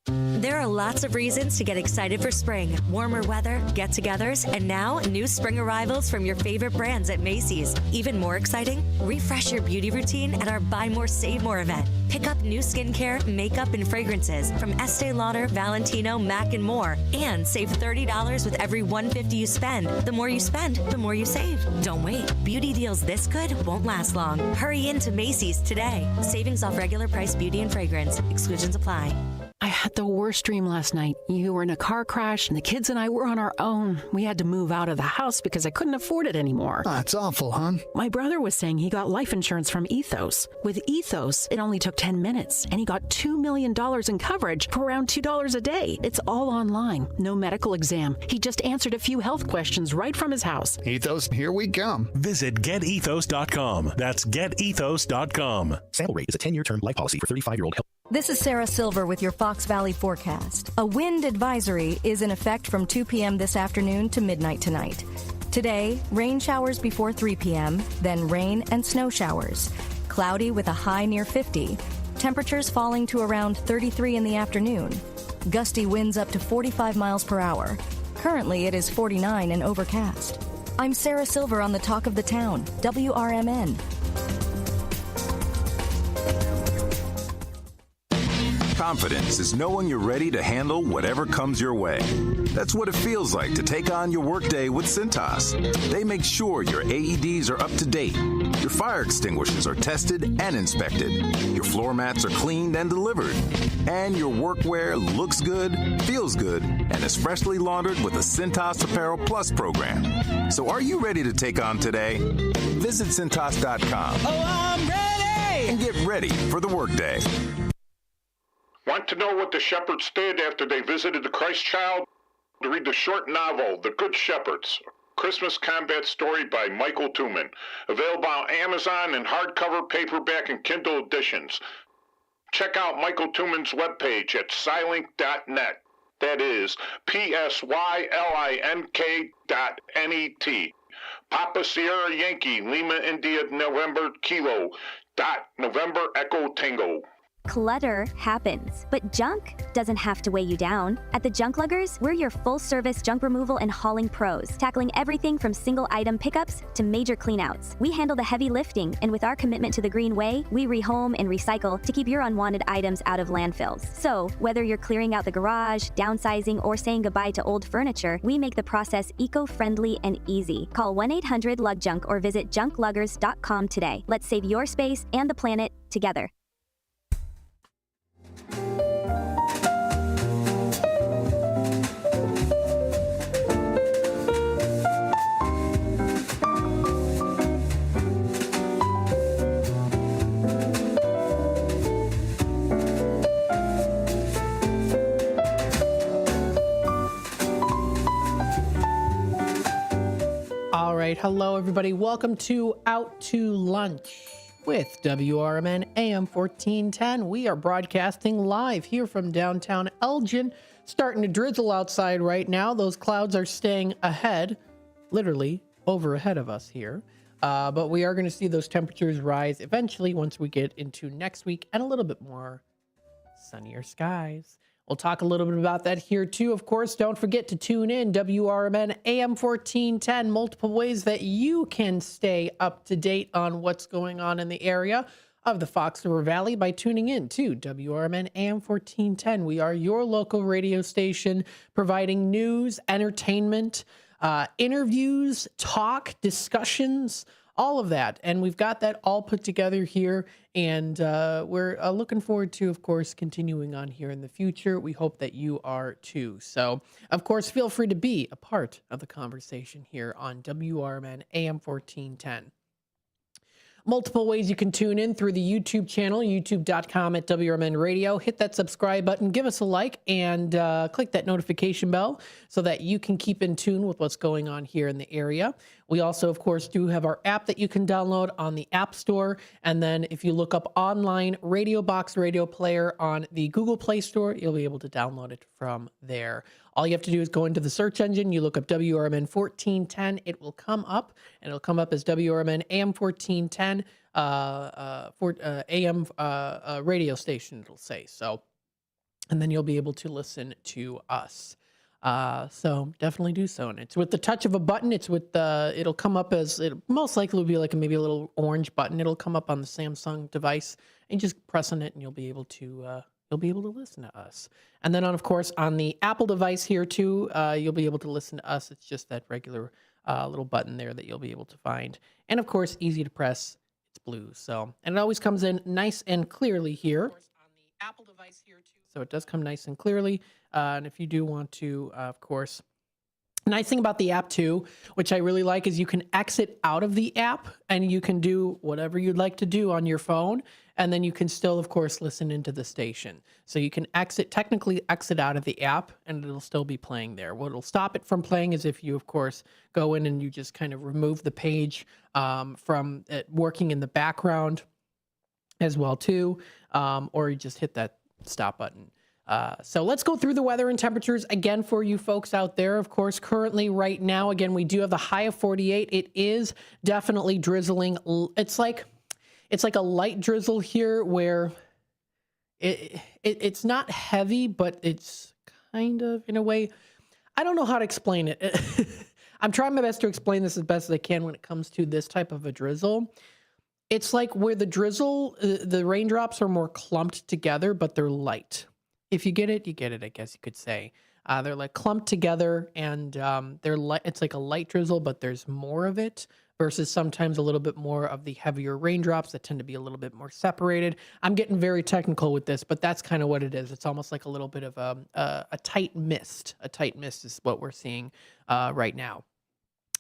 There are lots of reasons to get excited for spring. Warmer weather, get-togethers, and now new spring arrivals from your favorite brands at Macy's. Even more exciting, refresh your beauty routine at our Buy More, Save More event. Pick up new skincare, makeup, and fragrances from Estee Lauder, Valentino, MAC, and more. And save $30 with every $150 you spend. The more you spend, the more you save. Don't wait. Beauty deals this good won't last long. Hurry into Macy's today. Savings off regular price beauty and fragrance. Exclusions apply. I had the worst dream last night. You were in a car crash, and the kids and I were on our own. We had to move out of the house because I couldn't afford it anymore. That's awful, hon. My brother was saying he got life insurance from Ethos. With Ethos, it only took 10 minutes, and he got $2 million in coverage for around $2 a day. It's all online. No medical exam. He just answered a few health questions right from his house. Ethos, here we come. Visit GetEthos.com. That's GetEthos.com. Sample rate is a 10-year term life policy for 35-year-old health. This is Sarah Silver with your Fox Valley forecast. A wind advisory is in effect from 2 p.m. this afternoon to midnight tonight. Today, rain showers before 3 p.m., then rain and snow showers. Cloudy with a high near 50. Temperatures falling to around 33 in the afternoon. Gusty winds up to 45 miles per hour. Currently, it is 49 and overcast. I'm Sarah Silver on the Talk of the Town, WRMN. Confidence is knowing you're ready to handle whatever comes your way. That's what it feels like to take on your workday with Cintas. They make sure your AEDs are up to date, your fire extinguishers are tested and inspected, your floor mats are cleaned and delivered, and your workwear looks good, feels good, and is freshly laundered with the Cintas Apparel Plus program. So are you ready to take on today? Visit Cintas.com. Oh, I'm ready! And get ready for the workday. Want to know what the shepherds did after they visited the Christ child? Read the short novel, The Good Shepherds, Christmas combat story by Michael Tooman. Available on Amazon in hardcover, paperback, and Kindle editions. Check out Michael Tooman's webpage at Scilink.net. That is PSYLINK.net. Papa Sierra Yankee, Lima India November Kilo, November Echo Tango. Clutter happens, but junk doesn't have to weigh you down. At the Junk Luggers, we're your full-service junk removal and hauling pros, tackling everything from single-item pickups to major cleanouts. We handle the heavy lifting, and with our commitment to the green way, we rehome and recycle to keep your unwanted items out of landfills. So, whether you're clearing out the garage, downsizing, or saying goodbye to old furniture, we make the process eco-friendly and easy. Call 1-800-LUG-JUNK or visit junkluggers.com today. Let's save your space and the planet together. All right. Hello, everybody. Welcome to Out to Lunch with WRMN AM 1410. We are broadcasting live here from downtown Elgin. Starting to drizzle outside right now. Those clouds are staying ahead, literally over ahead of us here. But we are going to see those temperatures rise eventually once we get into next week and a little bit more sunnier skies. We'll talk a little bit about that here too. Of course, don't forget to tune in WRMN AM 1410. Multiple ways that you can stay up to date on what's going on in the area of the Fox River Valley by tuning in to WRMN AM 1410. We are your local radio station providing news, entertainment, interviews, talk, discussions, all of that. And we've got that all put together here. And we're looking forward to, of course, continuing on here in the future. We hope that you are too. So, of course, feel free to be a part of the conversation here on WRMN AM 1410. Multiple ways you can tune in through the YouTube channel, youtube.com/WRMN Radio. Hit that subscribe button, give us a like, and click that notification bell so that you can keep in tune with what's going on here in the area. We also, of course, do have our app that you can download on the App Store. And then if you look up online Radio Box Radio Player on the Google Play Store, you'll be able to download it from there. All you have to do is go into the search engine. You look up WRMN 1410. It will come up, and it'll come up as WRMN AM 1410 AM radio station, it'll say. So, and then you'll be able to listen to us. So definitely do so. And it's with the touch of a button. It's with it'll come up as, it most likely will be like maybe a little orange button. It'll come up on the Samsung device, and just press on it and you'll be able to listen to us. And then of course, on the Apple device here too, you'll be able to listen to us. It's just that regular little button there that you'll be able to find. And of course, easy to press. It's blue. So, and it always comes in nice and clearly here. On the Apple device here too. So it does come nice and clearly. And if you do want to, of course, nice thing about the app too, which I really like, is you can exit out of the app and you can do whatever you'd like to do on your phone. And then you can still, of course, listen into the station. So you can technically exit out of the app and it'll still be playing there. What will stop it from playing is if you, of course, go in and you just kind of remove the page from it working in the background as well too, or you just hit that stop button. So let's go through the weather and temperatures again for you folks out there. Of course, currently right now, again, we do have the high of 48. It is definitely drizzling. It's like a light drizzle here where it's not heavy, but it's kind of, in a way, I don't know how to explain it. I'm trying my best to explain this as best as I can when it comes to this type of a drizzle. It's like where the drizzle, the raindrops are more clumped together, but they're light. If you get it, you get it, I guess you could say. They're like clumped together, and they're it's like a light drizzle, but there's more of it versus sometimes a little bit more of the heavier raindrops that tend to be a little bit more separated. I'm getting very technical with this, but that's kind of what it is. It's almost like a little bit of a tight mist. A tight mist is what we're seeing right now.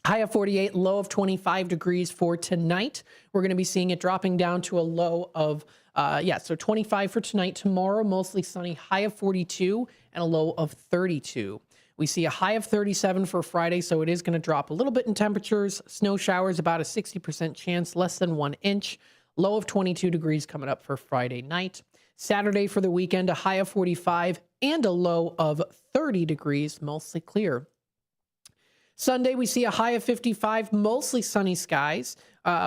High of 48, low of 25 degrees for tonight. We're going to be seeing it dropping down to a low of, so 25 for tonight. Tomorrow, mostly sunny, high of 42 and a low of 32. We see a high of 37 for Friday, so it is going to drop a little bit in temperatures. Snow showers, about a 60% chance, less than 1 inch. Low of 22 degrees coming up for Friday night. Saturday for the weekend, a high of 45 and a low of 30 degrees, mostly clear. Sunday, we see a high of 55, mostly sunny skies,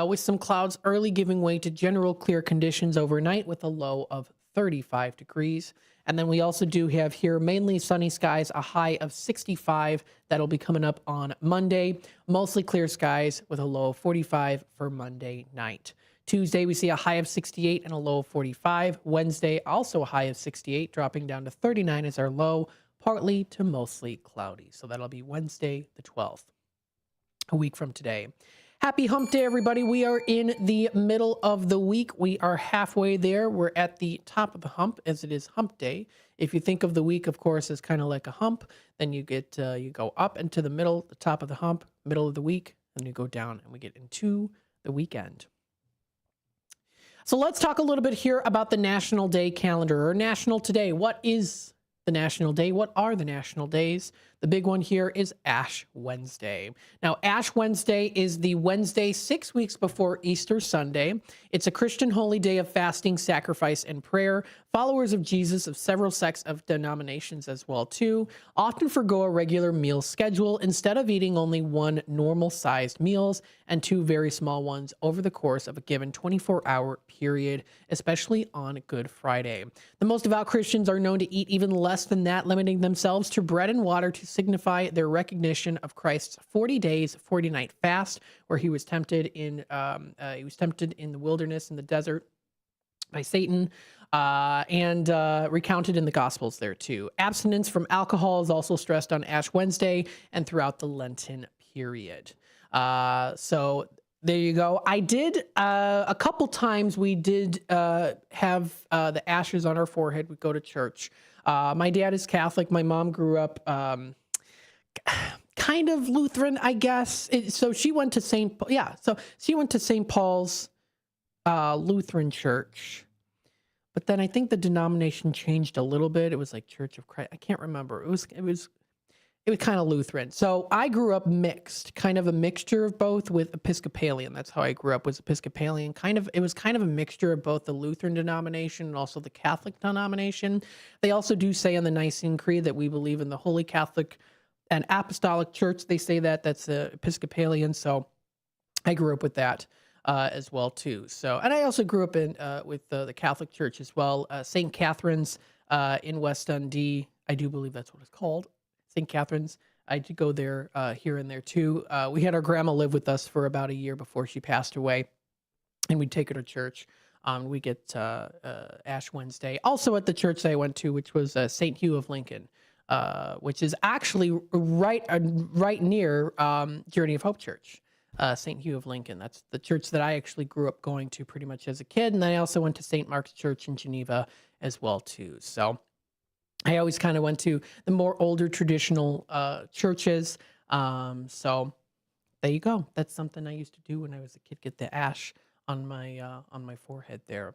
with some clouds early giving way to general clear conditions overnight with a low of 35 degrees. And then we also do have here mainly sunny skies, a high of 65. That'll be coming up on Monday. Mostly clear skies with a low of 45 for Monday night. Tuesday, we see a high of 68 and a low of 45. Wednesday, also a high of 68, dropping down to 39 as our low, partly to mostly cloudy. So that'll be Wednesday, the 12th, a week from today. Happy hump day, everybody. We are in the middle of the week. We are halfway there. We're at the top of the hump as it is hump day. If you think of the week, of course, as kind of like a hump, then you get you go up into the middle, the top of the hump, middle of the week, and you go down and we get into the weekend. So let's talk a little bit here about the National Day calendar or National Today. What is the National Day? What are the national days? The big one here is Ash Wednesday. Now, Ash Wednesday is the Wednesday 6 weeks before Easter Sunday. It's a Christian holy day of fasting, sacrifice, and prayer. Followers of Jesus of several sects of denominations as well, too, often forgo a regular meal schedule instead of eating only one normal-sized meals and two very small ones over the course of a given 24-hour period, especially on Good Friday. The most devout Christians are known to eat even less than that, limiting themselves to bread and water to signify their recognition of Christ's 40 days, 40-night fast, where he was tempted in the wilderness in the desert by Satan, and recounted in the Gospels there too. Abstinence from alcohol is also stressed on Ash Wednesday and throughout the Lenten period. So there you go. I did a couple times. We did have the ashes on our forehead. We go to church. My dad is Catholic. My mom grew up kind of Lutheran, I guess. So she went to St. Paul's Lutheran Church. But then I think the denomination changed a little bit. It was like Church of Christ. I can't remember. It was kind of Lutheran. So I grew up mixed, kind of a mixture of both with Episcopalian. That's how I grew up, was Episcopalian. It was kind of a mixture of both the Lutheran denomination and also the Catholic denomination. They also do say in the Nicene Creed that we believe in the Holy Catholic and Apostolic Church. They say that's Episcopalian. So I grew up with that as well too. So, and I also grew up in with the Catholic Church as well. St. Catherine's in West Dundee. I do believe that's what it's called. St. Catherine's. I did go there here and there too. We had our grandma live with us for about a year before she passed away, and we'd take her to church. We get Ash Wednesday. Also at the church that I went to, which was St. Hugh of Lincoln, which is actually right near Journey of Hope Church. St. Hugh of Lincoln. That's the church that I actually grew up going to pretty much as a kid. And then I also went to St. Mark's Church in Geneva as well too. So I always kind of went to the more older traditional churches. So there you go. That's something I used to do when I was a kid, get the ash on my forehead there.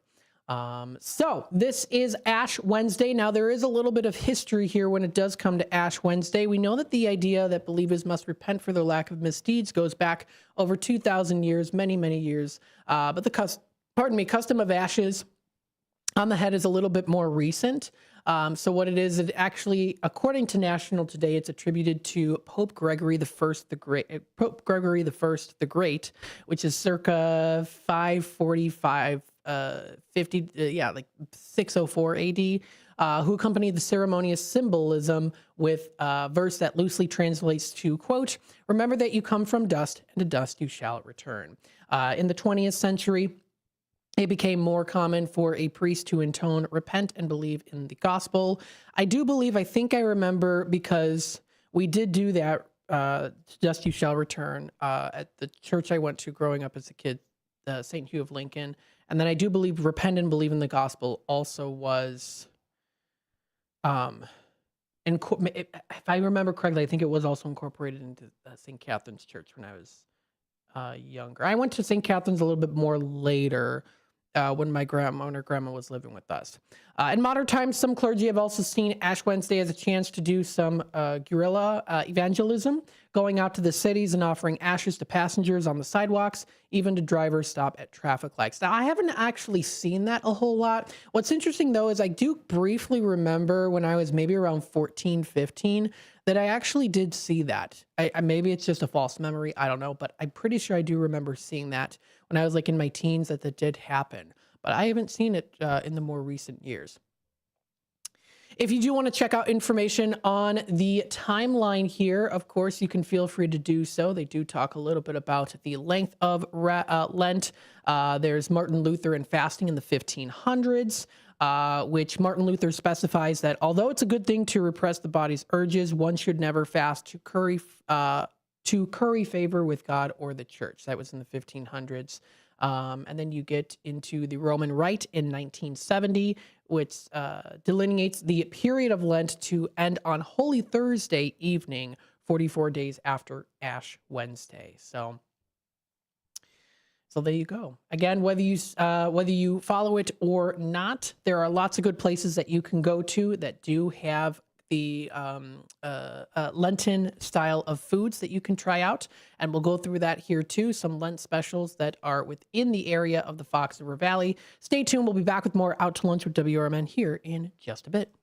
So this is Ash Wednesday. Now, there is a little bit of history here when it does come to Ash Wednesday. We know that the idea that believers must repent for their lack of misdeeds goes back over 2,000 years, many, many years. But the custom of ashes on the head is a little bit more recent. So what it is, it actually, according to National Today, it's attributed to Pope Gregory the First the Great, which is circa 545. like 604 AD, who accompanied the ceremonious symbolism with a verse that loosely translates to, quote, "Remember that you come from dust, and to dust you shall return." In the 20th century, it became more common for a priest to intone, repent, and believe in the gospel. I think I remember, because we did do that, dust you shall return, at the church I went to growing up as a kid, St. Hugh of Lincoln. And then I do believe repent and believe in the gospel also was, if I remember correctly, I think it was also incorporated into St. Catherine's Church when I was younger. I went to St. Catherine's a little bit more later, when my grandma was living with us. In modern times, some clergy have also seen Ash Wednesday as a chance to do some guerrilla evangelism, going out to the cities and offering ashes to passengers on the sidewalks, even to drivers stopped at traffic lights. Now, I haven't actually seen that a whole lot. What's interesting, though, is I do briefly remember when I was maybe around 14, 15, that I actually did see that. Maybe it's just a false memory. I don't know, but I'm pretty sure I do remember seeing that when I was like in my teens, that did happen. but I haven't seen it in the more recent years. If you do want to check out information on the timeline here, of course, you can feel free to do so. They do talk a little bit about the length of Lent. There's Martin Luther and fasting in the 1500s, which Martin Luther specifies that although it's a good thing to repress the body's urges, one should never fast to curry favor with God or the church. That was in the 1500s. And then you get into the Roman Rite in 1970, which delineates the period of Lent to end on Holy Thursday evening, 44 days after Ash Wednesday. So there you go. Again, whether you follow it or not, there are lots of good places that you can go to that do have the Lenten style of foods that you can try out. And we'll go through that here too. Some Lent specials that are within the area of the Fox River Valley. Stay tuned. We'll be back with more Out to Lunch with WRMN here in just a bit.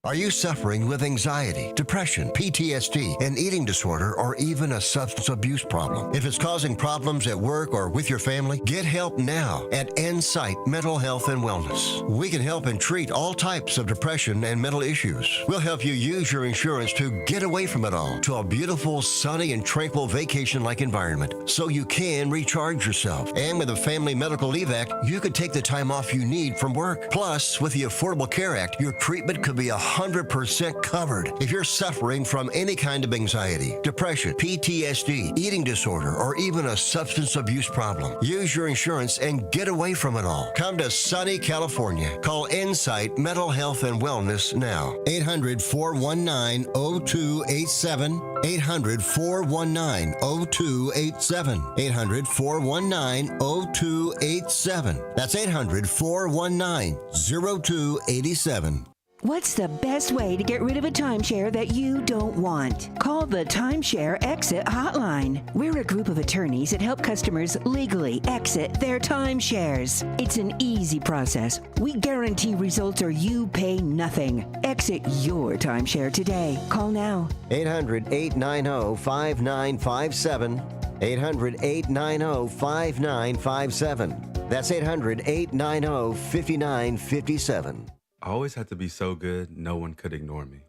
Are you suffering with anxiety, depression, PTSD, an eating disorder, or even a substance abuse problem? If it's causing problems at work or with your family, get help now at Insight Mental Health and Wellness. We can help and treat all types of depression and mental issues. We'll help you use your insurance to get away from it all to a beautiful, sunny, and tranquil vacation-like environment so you can recharge yourself. And with a Family Medical Leave Act, you could take the time off you need from work. Plus, with the Affordable Care Act, your treatment could be 100% covered if you're suffering from any kind of anxiety, depression, PTSD, eating disorder, or even a substance abuse problem. Use your insurance and get away from it all. Come to sunny California. Call Insight Mental Health and Wellness now. 800-419-0287. 800-419-0287. 800-419-0287. That's 800-419-0287. What's the best way to get rid of a timeshare that you don't want? Call the Timeshare Exit Hotline. We're a group of attorneys that help customers legally exit their timeshares. It's an easy process. We guarantee results or you pay nothing. Exit your timeshare today. Call now. 800-890-5957. 800-890-5957. That's 800-890-5957. I always had to be so good, no one could ignore me.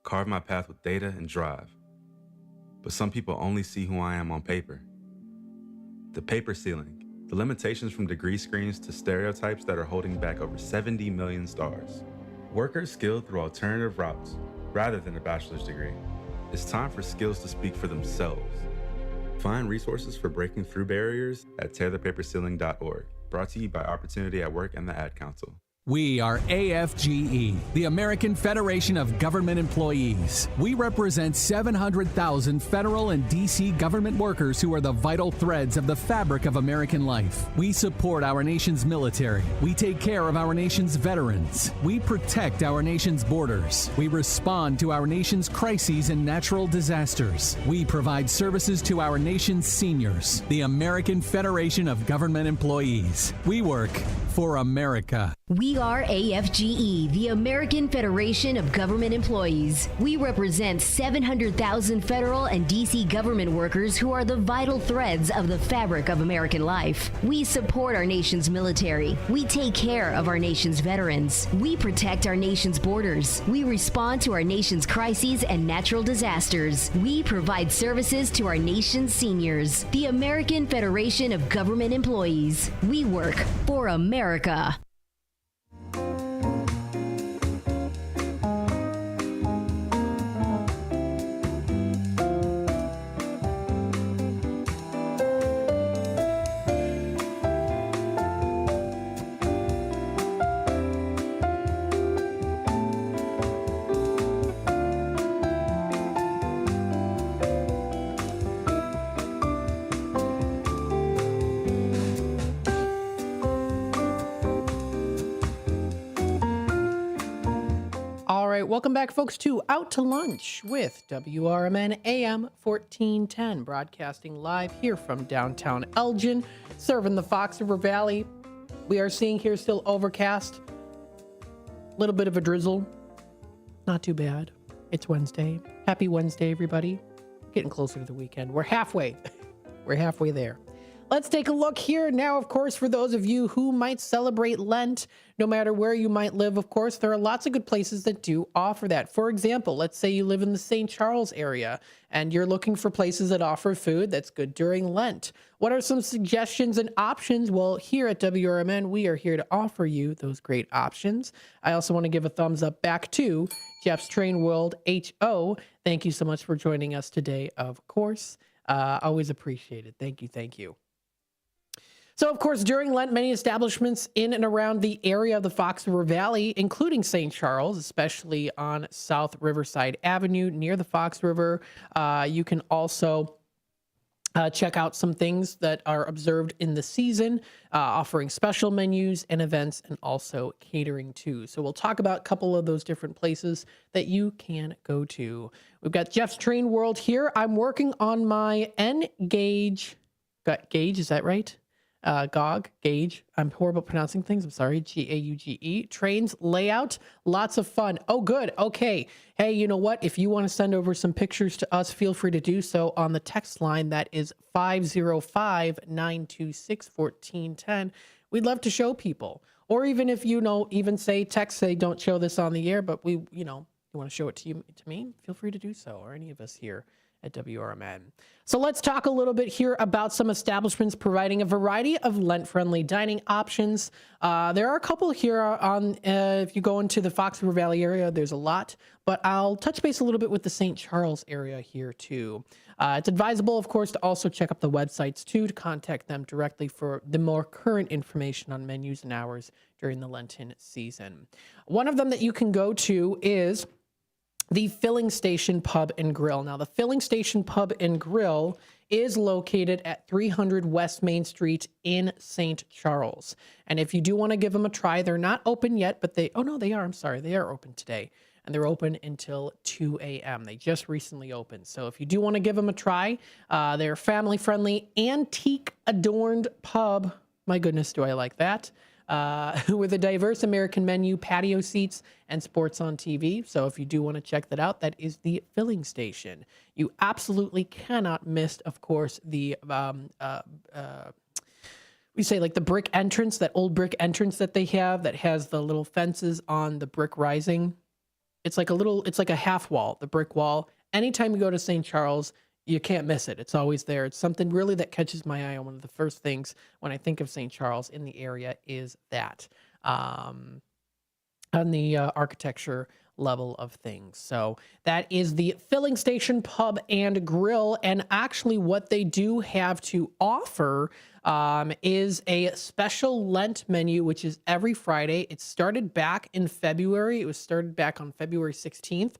Carve my path with data and drive. But some people only see who I am on paper. The paper ceiling, the limitations from degree screens to stereotypes that are holding back over 70 million stars. Workers skilled through alternative routes, rather than a bachelor's degree. It's time for skills to speak for themselves. Find resources for breaking through barriers at tearthepaperceiling.org. Brought to you by Opportunity at Work and the Ad Council. We are AFGE, the American Federation of Government Employees. We represent 700,000 federal and D.C. government workers who are the vital threads of the fabric of American life. We support our nation's military. We take care of our nation's veterans. We protect our nation's borders. We respond to our nation's crises and natural disasters. We provide services to our nation's seniors. The American Federation of Government Employees. We work for America. We are AFGE, the American Federation of Government Employees. We represent 700,000 federal and D.C. government workers who are the vital threads of the fabric of American life. We support our nation's military. We take care of our nation's veterans. We protect our nation's borders. We respond to our nation's crises and natural disasters. We provide services to our nation's seniors. The American Federation of Government Employees. We work for America. Welcome back, folks, to Out to Lunch with WRMN AM 1410, broadcasting live here from downtown Elgin, serving the Fox River Valley. We are seeing here still overcast, a little bit of a drizzle. Not too bad. It's Wednesday. Happy Wednesday, everybody. Getting closer to the weekend. We're halfway. We're halfway there. let's take a look here now. Of course, for those of you who might celebrate Lent, no matter where you might live, of course, there are lots of good places that do offer that. For example, let's say you live in the St. Charles area and you're looking for places that offer food that's good during Lent. What are some suggestions and options? Well, here at WRMN, we are here to offer you those great options. I also want to give a thumbs up back to Jeff's Train World HO. Thank you so much for joining us today, of course. Always appreciated. Thank you. Thank you. So, of course, during Lent, many establishments in and around the area of the Fox River Valley, including St. Charles, especially on South Riverside Avenue near the Fox River, you can also check out some things that are observed in the season, offering special menus and events and also catering too. So we'll talk about a couple of those different places that you can go to. We've got Jeff's Train World here. I'm working on my N-Gauge. Gauge, is that right? Gauge. I'm horrible at pronouncing things. I'm sorry. Gauge. Trains layout. Lots of fun. Oh, good. Okay. Hey, you know what? If you want to send over some pictures to us, feel free to do so on the text line. That is 505-926-1410. We'd love to show people. Or even if even say don't show this on the air, but you want to show it to me, feel free to do so, or any of us here at WRMN. So let's talk a little bit here about some establishments providing a variety of Lent-friendly dining options. There are a couple here on, if you go into the Fox River Valley area, there's a lot, but I'll touch base a little bit with the St. Charles area here too. It's advisable, of course, to also check up the websites too, to contact them directly for the more current information on menus and hours during the Lenten season. One of them that you can go to is the Filling Station Pub and Grill. Now, the Filling Station Pub and Grill is located at 300 West Main Street in St. Charles. And if you do want to give them a try, they're not open yet, but they are. I'm sorry. They are open today. And they're open until 2 a.m. They just recently opened. So if you do want to give them a try, they're family-friendly, antique-adorned pub. My goodness, do I like that. With a diverse American menu, patio seats, and sports on TV. So if you do want to check that out, that is the Filling Station. You absolutely cannot miss, of course, the we say like the brick entrance, that old brick entrance that they have that has the little fences on the brick rising. It's like a half wall, the brick wall. Anytime you go to St. Charles, you can't miss it. It's always there. It's something really that catches my eye. One of the first things when I think of St. Charles in the area is that on the architecture level of things. So that is the Filling Station Pub and Grill. And actually what they do have to offer is a special Lent menu, which is every Friday. It started back in February. It was started back on February 16th.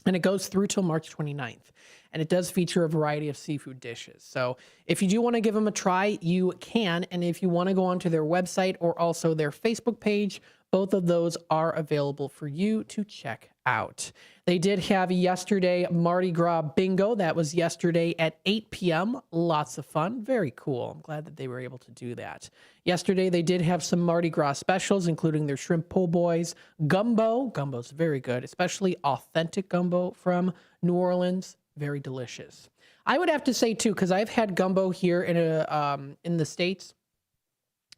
And it goes through till March 29th. And it does feature a variety of seafood dishes. So if you do want to give them a try, you can. And if you want to go onto their website or also their Facebook page, both of those are available for you to check out. They did have yesterday Mardi Gras bingo. That was yesterday at 8 p.m. Lots of fun. Very cool. I'm glad that they were able to do that. Yesterday, they did have some Mardi Gras specials, including their shrimp po' boys, gumbo. Gumbo's very good, especially authentic gumbo from New Orleans. Very delicious. I would have to say, too, because I've had gumbo here in the States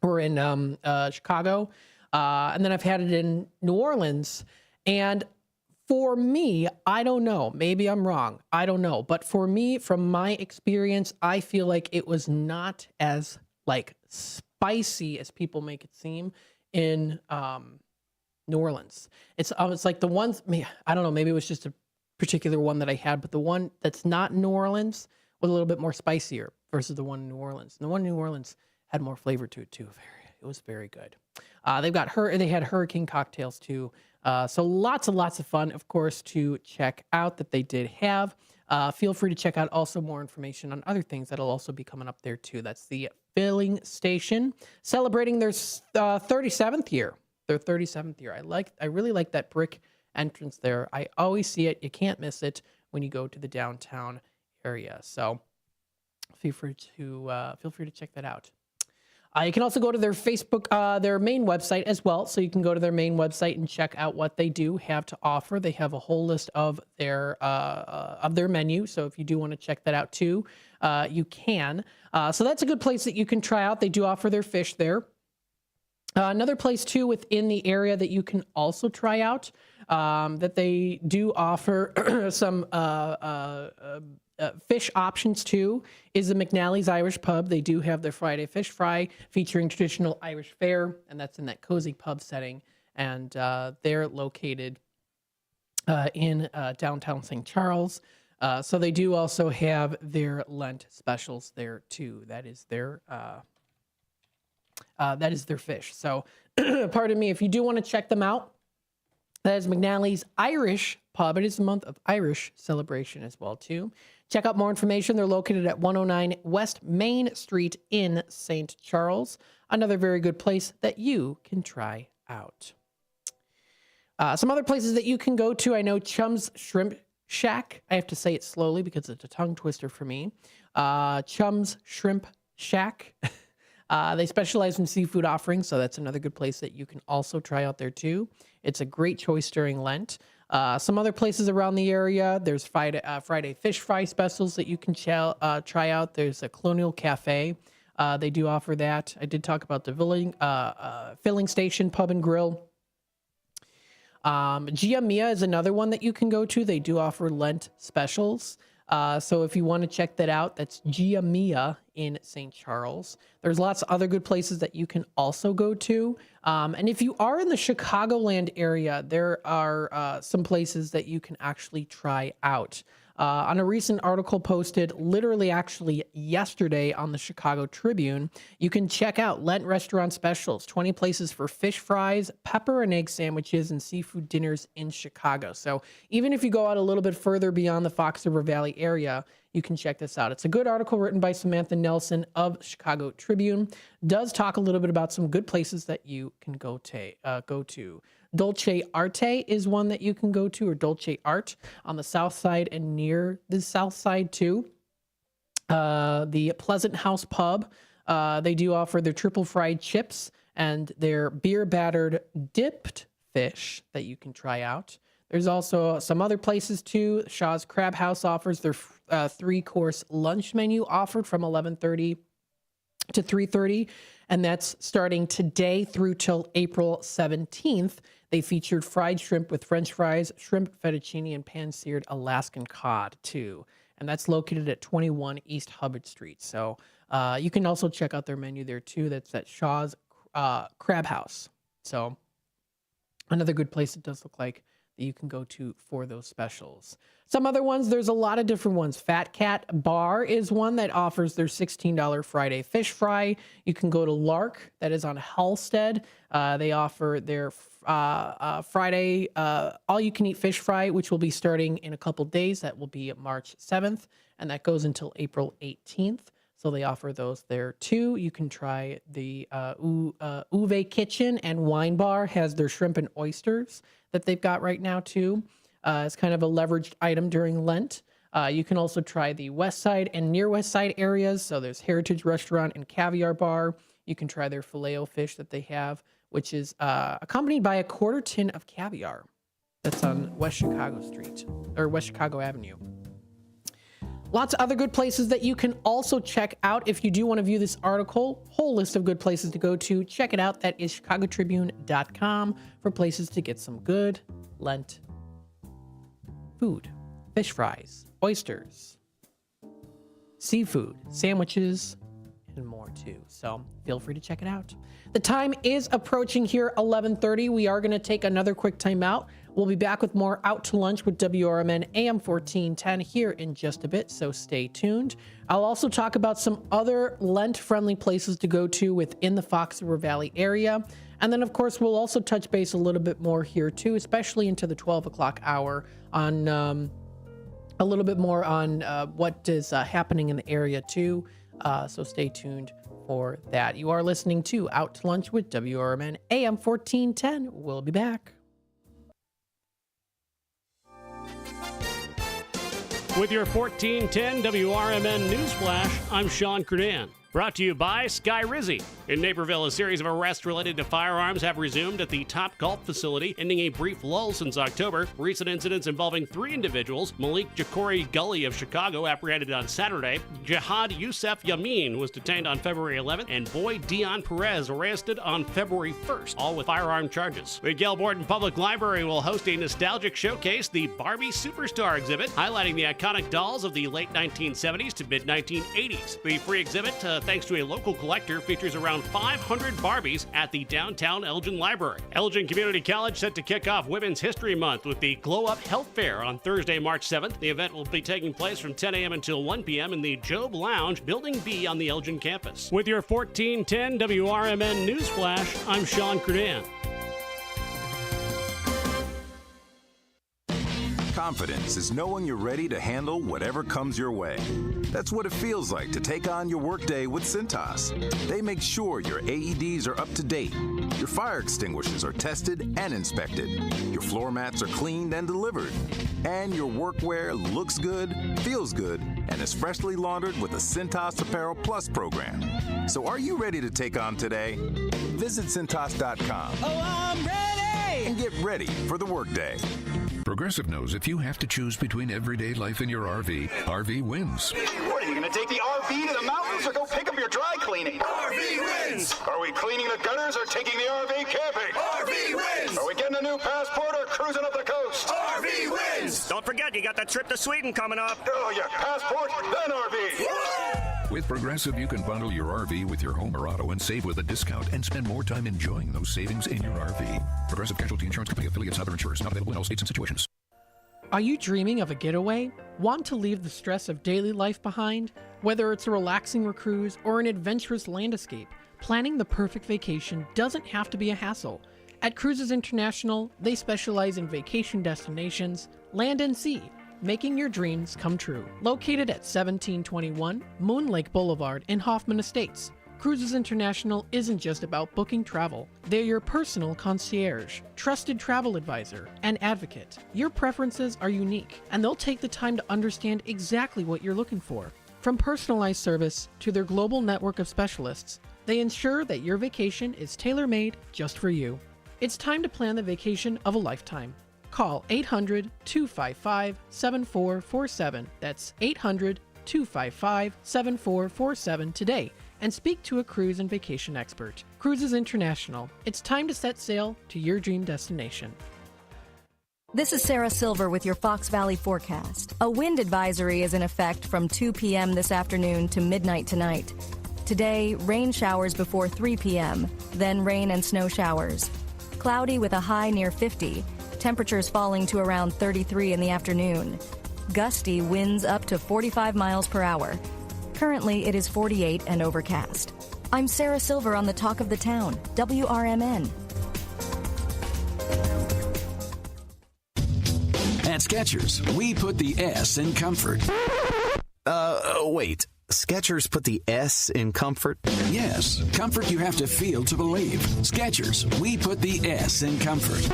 or in Chicago, and then I've had it in New Orleans. And for me, I don't know. Maybe I'm wrong. I don't know. But for me, from my experience, I feel like it was not as spicy as people make it seem in New Orleans. It's like the ones, I don't know, maybe it was just a particular one that I had, but the one that's not New Orleans was a little bit more spicier versus the one in New Orleans. And the one in New Orleans had more flavor to it too. It was very good. They had hurricane cocktails too. So lots and lots of fun, of course, to check out that they did have. Feel free to check out also more information on other things that'll also be coming up there too. That's the Filling Station, celebrating their 37th year. Their 37th year. I really like that brick entrance there. I always see it. You can't miss it when you go to the downtown area. So feel free to check that out. You can also go to their Facebook, their main website as well. So you can go to their main website and check out what they do have to offer. They have a whole list of their menu. So if you do want to check that out too, you can. So that's a good place that you can try out. They do offer their fish there. Another place too within the area that you can also try out, that they do offer some fish options too, is the McNally's Irish Pub. They do have their Friday fish fry featuring traditional Irish fare, and that's in that cozy pub setting. And they're located in downtown St. Charles. So they do also have their Lent specials there too. That is their fish. So pardon me, if you do want to check them out, that is McNally's Irish Pub. It is the month of Irish celebration as well too. Check out more information. They're located at 109 West Main Street in St. Charles. Another very good place that you can try out. Some other places that you can go to, I know Chum's Shrimp Shack. I have to say it slowly because it's a tongue twister for me. Chum's Shrimp Shack. They specialize in seafood offerings, so that's another good place that you can also try out there too. It's a great choice during Lent. Some other places around the area, there's Friday fish fry specials that you can try out. There's a Colonial Cafe. They do offer that. I did talk about the Filling Station Pub and Grill. Gia Mia is another one that you can go to. They do offer Lent specials. So if you want to check that out, that's Gia Mia in St. Charles. There's lots of other good places that you can also go to. And if you are in the Chicagoland area, there are some places that you can actually try out. On a recent article posted literally actually yesterday on the Chicago Tribune, you can check out Lent restaurant specials, 20 places for fish fries, pepper and egg sandwiches, and seafood dinners in Chicago. So even if you go out a little bit further beyond the Fox River Valley area, you can check this out. It's a good article written by Samantha Nelson of Chicago Tribune. Does talk a little bit about some good places that you can go to. Dolce Arte is one that you can go to, or Dolce Art on the south side and near the south side too. The Pleasant House Pub, they do offer their triple fried chips and their beer battered dipped fish that you can try out. There's also some other places too. Shaw's Crab House offers their 3-course lunch menu offered from 11:30 to 3:30, and that's starting today through till April 17th. They featured fried shrimp with French fries, shrimp fettuccine, and pan-seared Alaskan cod too. And that's located at 21 East Hubbard Street. So you can also check out their menu there too. That's at Shaw's Crab House. So another good place it does look like that you can go to for those specials. Some other ones, there's a lot of different ones. Fat Cat Bar is one that offers their $16 Friday fish fry. You can go to Lark, that is on Halstead. They offer their Friday all-you-can-eat fish fry, which will be starting in a couple days. That will be March 7th, and that goes until April 18th. So they offer those there too. You can try the Uwe Kitchen and Wine Bar has their shrimp and oysters that they've got right now too. It's kind of a leveraged item during Lent. You can also try the West Side and near West Side areas. So there's Heritage Restaurant and Caviar Bar. You can try their Filet-O-Fish that they have, which is accompanied by a quarter tin of caviar. That's on West Chicago Street, or West Chicago Avenue. Lots of other good places that you can also check out. If you do want to view this article, whole list of good places to go to, check it out. That is chicagotribune.com for places to get some good Lent food, fish fries, oysters, seafood, sandwiches, and more too. So feel free to check it out. The time is approaching here, 11:30. We are going to take another quick time out. We'll be back with more Out to Lunch with WRMN AM 1410 here in just a bit, so stay tuned. I'll also talk about some other Lent-friendly places to go to within the Fox River Valley area. And then, of course, we'll also touch base a little bit more here, too, especially into the 12 o'clock hour on a little bit more on what is happening in the area, too. So stay tuned for that. You are listening to Out to Lunch with WRMN AM 1410. We'll be back. With your 1410 WRMN Newsflash, I'm Sean Curdan. Brought to you by Sky Rizzy. In Naperville, a series of arrests related to firearms have resumed at the Top Golf facility, ending a brief lull since October. Recent incidents involving 3 individuals: Malik Jakori Gully of Chicago, apprehended on Saturday; Jihad Youssef Yamin was detained on February 11th; and Boy Dion Perez arrested on February 1st, all with firearm charges. The Gail Borden Public Library will host a nostalgic showcase, the Barbie Superstar exhibit, highlighting the iconic dolls of the late 1970s to mid-1980s. The free exhibit, thanks to a local collector, features around 500 Barbies at the downtown Elgin Library. Elgin Community College set to kick off Women's History Month with the Glow Up Health Fair on Thursday, March 7th. The event will be taking place from 10 a.m. until 1 p.m. in the Job Lounge, Building B on the Elgin campus. With your 1410 WRMN News Flash, I'm Sean Kernan. Confidence is knowing you're ready to handle whatever comes your way. That's what it feels like to take on your workday with Cintas. They make sure your AEDs are up to date, your fire extinguishers are tested and inspected, your floor mats are cleaned and delivered, and your workwear looks good, feels good, and is freshly laundered with the Cintas Apparel Plus program. So are you ready to take on today? Visit Cintas.com. Oh, I'm ready! And get ready for the workday. Progressive knows if you have to choose between everyday life and your RV wins. What, are you going to take the RV to the mountains or go pick up your dry cleaning? RV wins! Are we cleaning the gutters or taking the RV camping? RV wins! Are we getting a new passport or cruising up the coast? RV wins! Don't forget, you got that trip to Sweden coming up. Oh, yeah, passport, then RV. With Progressive, you can bundle your RV with your home or auto and save with a discount and spend more time enjoying those savings in your RV. Progressive Casualty Insurance Company affiliates, other insurers, not available in all states and situations. Are you dreaming of a getaway? Want to leave the stress of daily life behind? Whether it's a relaxing cruise or an adventurous land escape, planning the perfect vacation doesn't have to be a hassle. At Cruises International, they specialize in vacation destinations, land and sea, making your dreams come true. Located at 1721 Moon Lake Boulevard in Hoffman Estates, Cruises International isn't just about booking travel. They're your personal concierge, trusted travel advisor, and advocate. Your preferences are unique, and they'll take the time to understand exactly what you're looking for. From personalized service to their global network of specialists, they ensure that your vacation is tailor-made just for you. It's time to plan the vacation of a lifetime. Call 800-255-7447. That's 800-255-7447 today and speak to a cruise and vacation expert. Cruises International. It's time to set sail to your dream destination. This is Sarah Silver with your Fox Valley forecast. A wind advisory is in effect from 2 p.m. this afternoon to midnight tonight. Today, rain showers before 3 p.m., then rain and snow showers. Cloudy with a high near 50. Temperatures falling to around 33 in the afternoon. Gusty winds up to 45 miles per hour. Currently, it is 48 and overcast. I'm Sarah Silver on the Talk of the Town, WRMN. At Skechers, we put the S in comfort. Wait. Skechers put the S in comfort? Yes, comfort you have to feel to believe. Skechers, we put the S in comfort.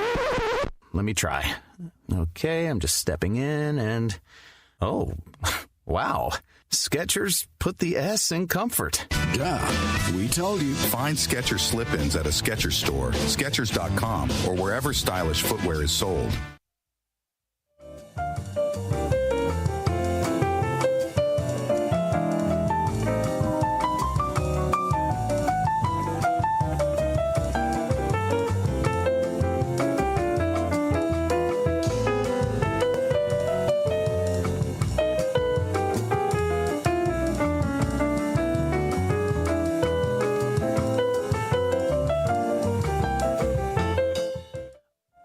Let me try. Okay, I'm just stepping in and... Oh, wow. Skechers put the S in comfort. Duh, we told you. Find Skechers slip-ins at a Skechers store, Skechers.com, or wherever stylish footwear is sold.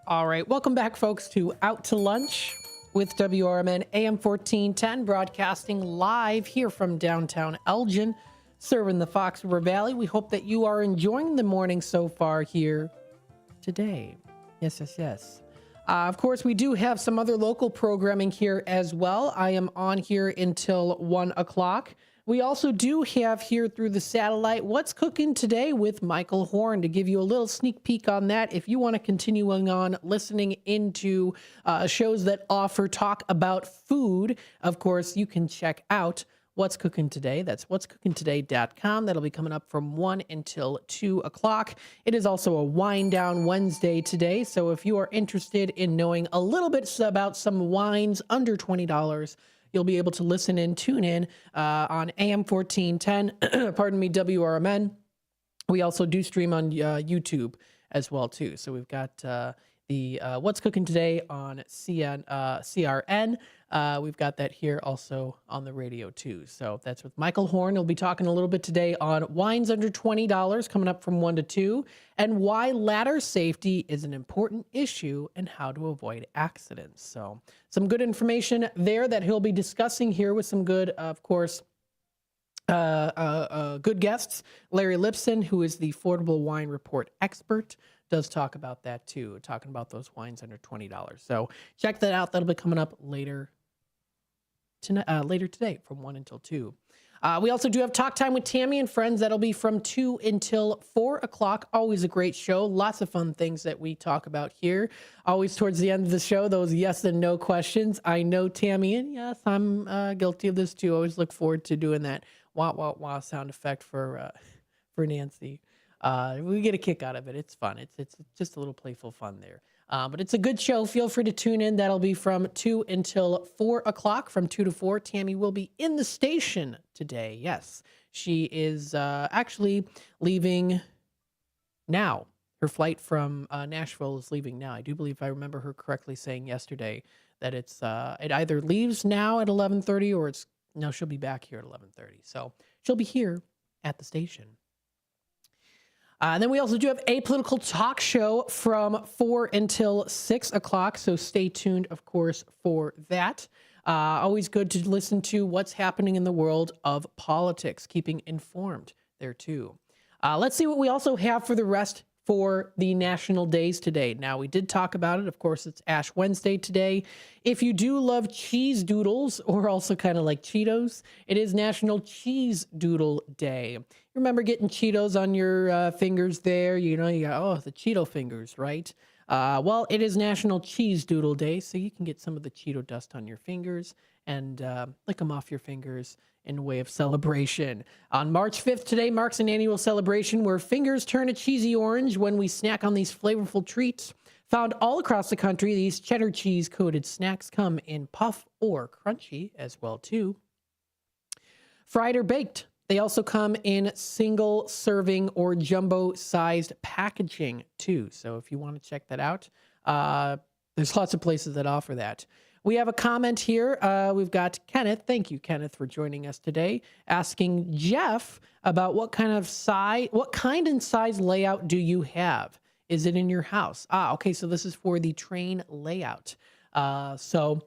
All right, welcome back, folks, to Out to Lunch with WRMN AM 1410, broadcasting live here from downtown Elgin, serving the Fox River Valley. We hope that you are enjoying the morning so far here today. Yes. Of course, we do have some other local programming here as well. I am on here until 1 o'clock. We also do have here through the satellite What's Cooking Today with Michael Horn to give you a little sneak peek on that. If you want to continue on listening into shows that offer talk about food, of course, you can check out What's Cooking Today. That's what'scookingtoday.com. That'll be coming up from 1 until 2 o'clock. It is also a wind down Wednesday today. So if you are interested in knowing a little bit about some wines under $20, you'll be able to listen in, tune in on AM 1410, pardon me, WRMN. We also do stream on YouTube as well, too. So we've got the What's Cooking Today on CRN. We've got that here also on the radio, too. So that's with Michael Horn. He'll be talking a little bit today on wines under $20 coming up from 1 to 2 and why ladder safety is an important issue and how to avoid accidents. So some good information there that he'll be discussing here with some good, of course, good guests. Larry Lipson, who is the Affordable Wine Report expert, does talk about that too, talking about those wines under $20. So check that out. That'll be coming up later today from 1 until 2. We also do have Talk Time with Tammy and Friends. That'll be from 2 until 4 o'clock. Always a great show. Lots of fun things that we talk about here. Always towards the end of the show, those yes and no questions. I know, Tammy, and yes, I'm guilty of this too. Always look forward to doing that wah, wah, wah sound effect for Nancy. We get a kick out of it. It's fun. It's just a little playful fun there. But it's a good show. Feel free to tune in. That'll be from 2 until 4 o'clock. From 2 to 4, Tammy will be in the station today. Yes, she is actually leaving now. Her flight from Nashville is leaving now. I do believe I remember her correctly saying yesterday that it either leaves now at 11:30 or she'll be back here at 11:30. So she'll be here at the station. And then we also do have a political talk show from 4 until 6 o'clock. So stay tuned, of course, for that. Always good to listen to what's happening in the world of politics, keeping informed there, too. Let's see what we also have for the rest for the national days today. Now, we did talk about it. Of course, it's Ash Wednesday today. If you do love cheese doodles, or also kind of like Cheetos, it is National Cheese Doodle Day. Remember getting Cheetos on your fingers there? You got, the Cheeto fingers, right? Well, it is National Cheese Doodle Day, so you can get some of the Cheeto dust on your fingers and lick them off your fingers in a way of celebration. On March 5th today marks an annual celebration where fingers turn a cheesy orange when we snack on these flavorful treats. Found all across the country, these cheddar cheese-coated snacks come in puff or crunchy as well, too. Fried or baked, they also come in single serving or jumbo-sized packaging, too. So if you want to check that out, there's lots of places that offer that. We have a comment here. We've got Kenneth. Thank you, Kenneth, for joining us today. Asking Jeff about what kind and size layout do you have? Is it in your house? Okay. So this is for the train layout. So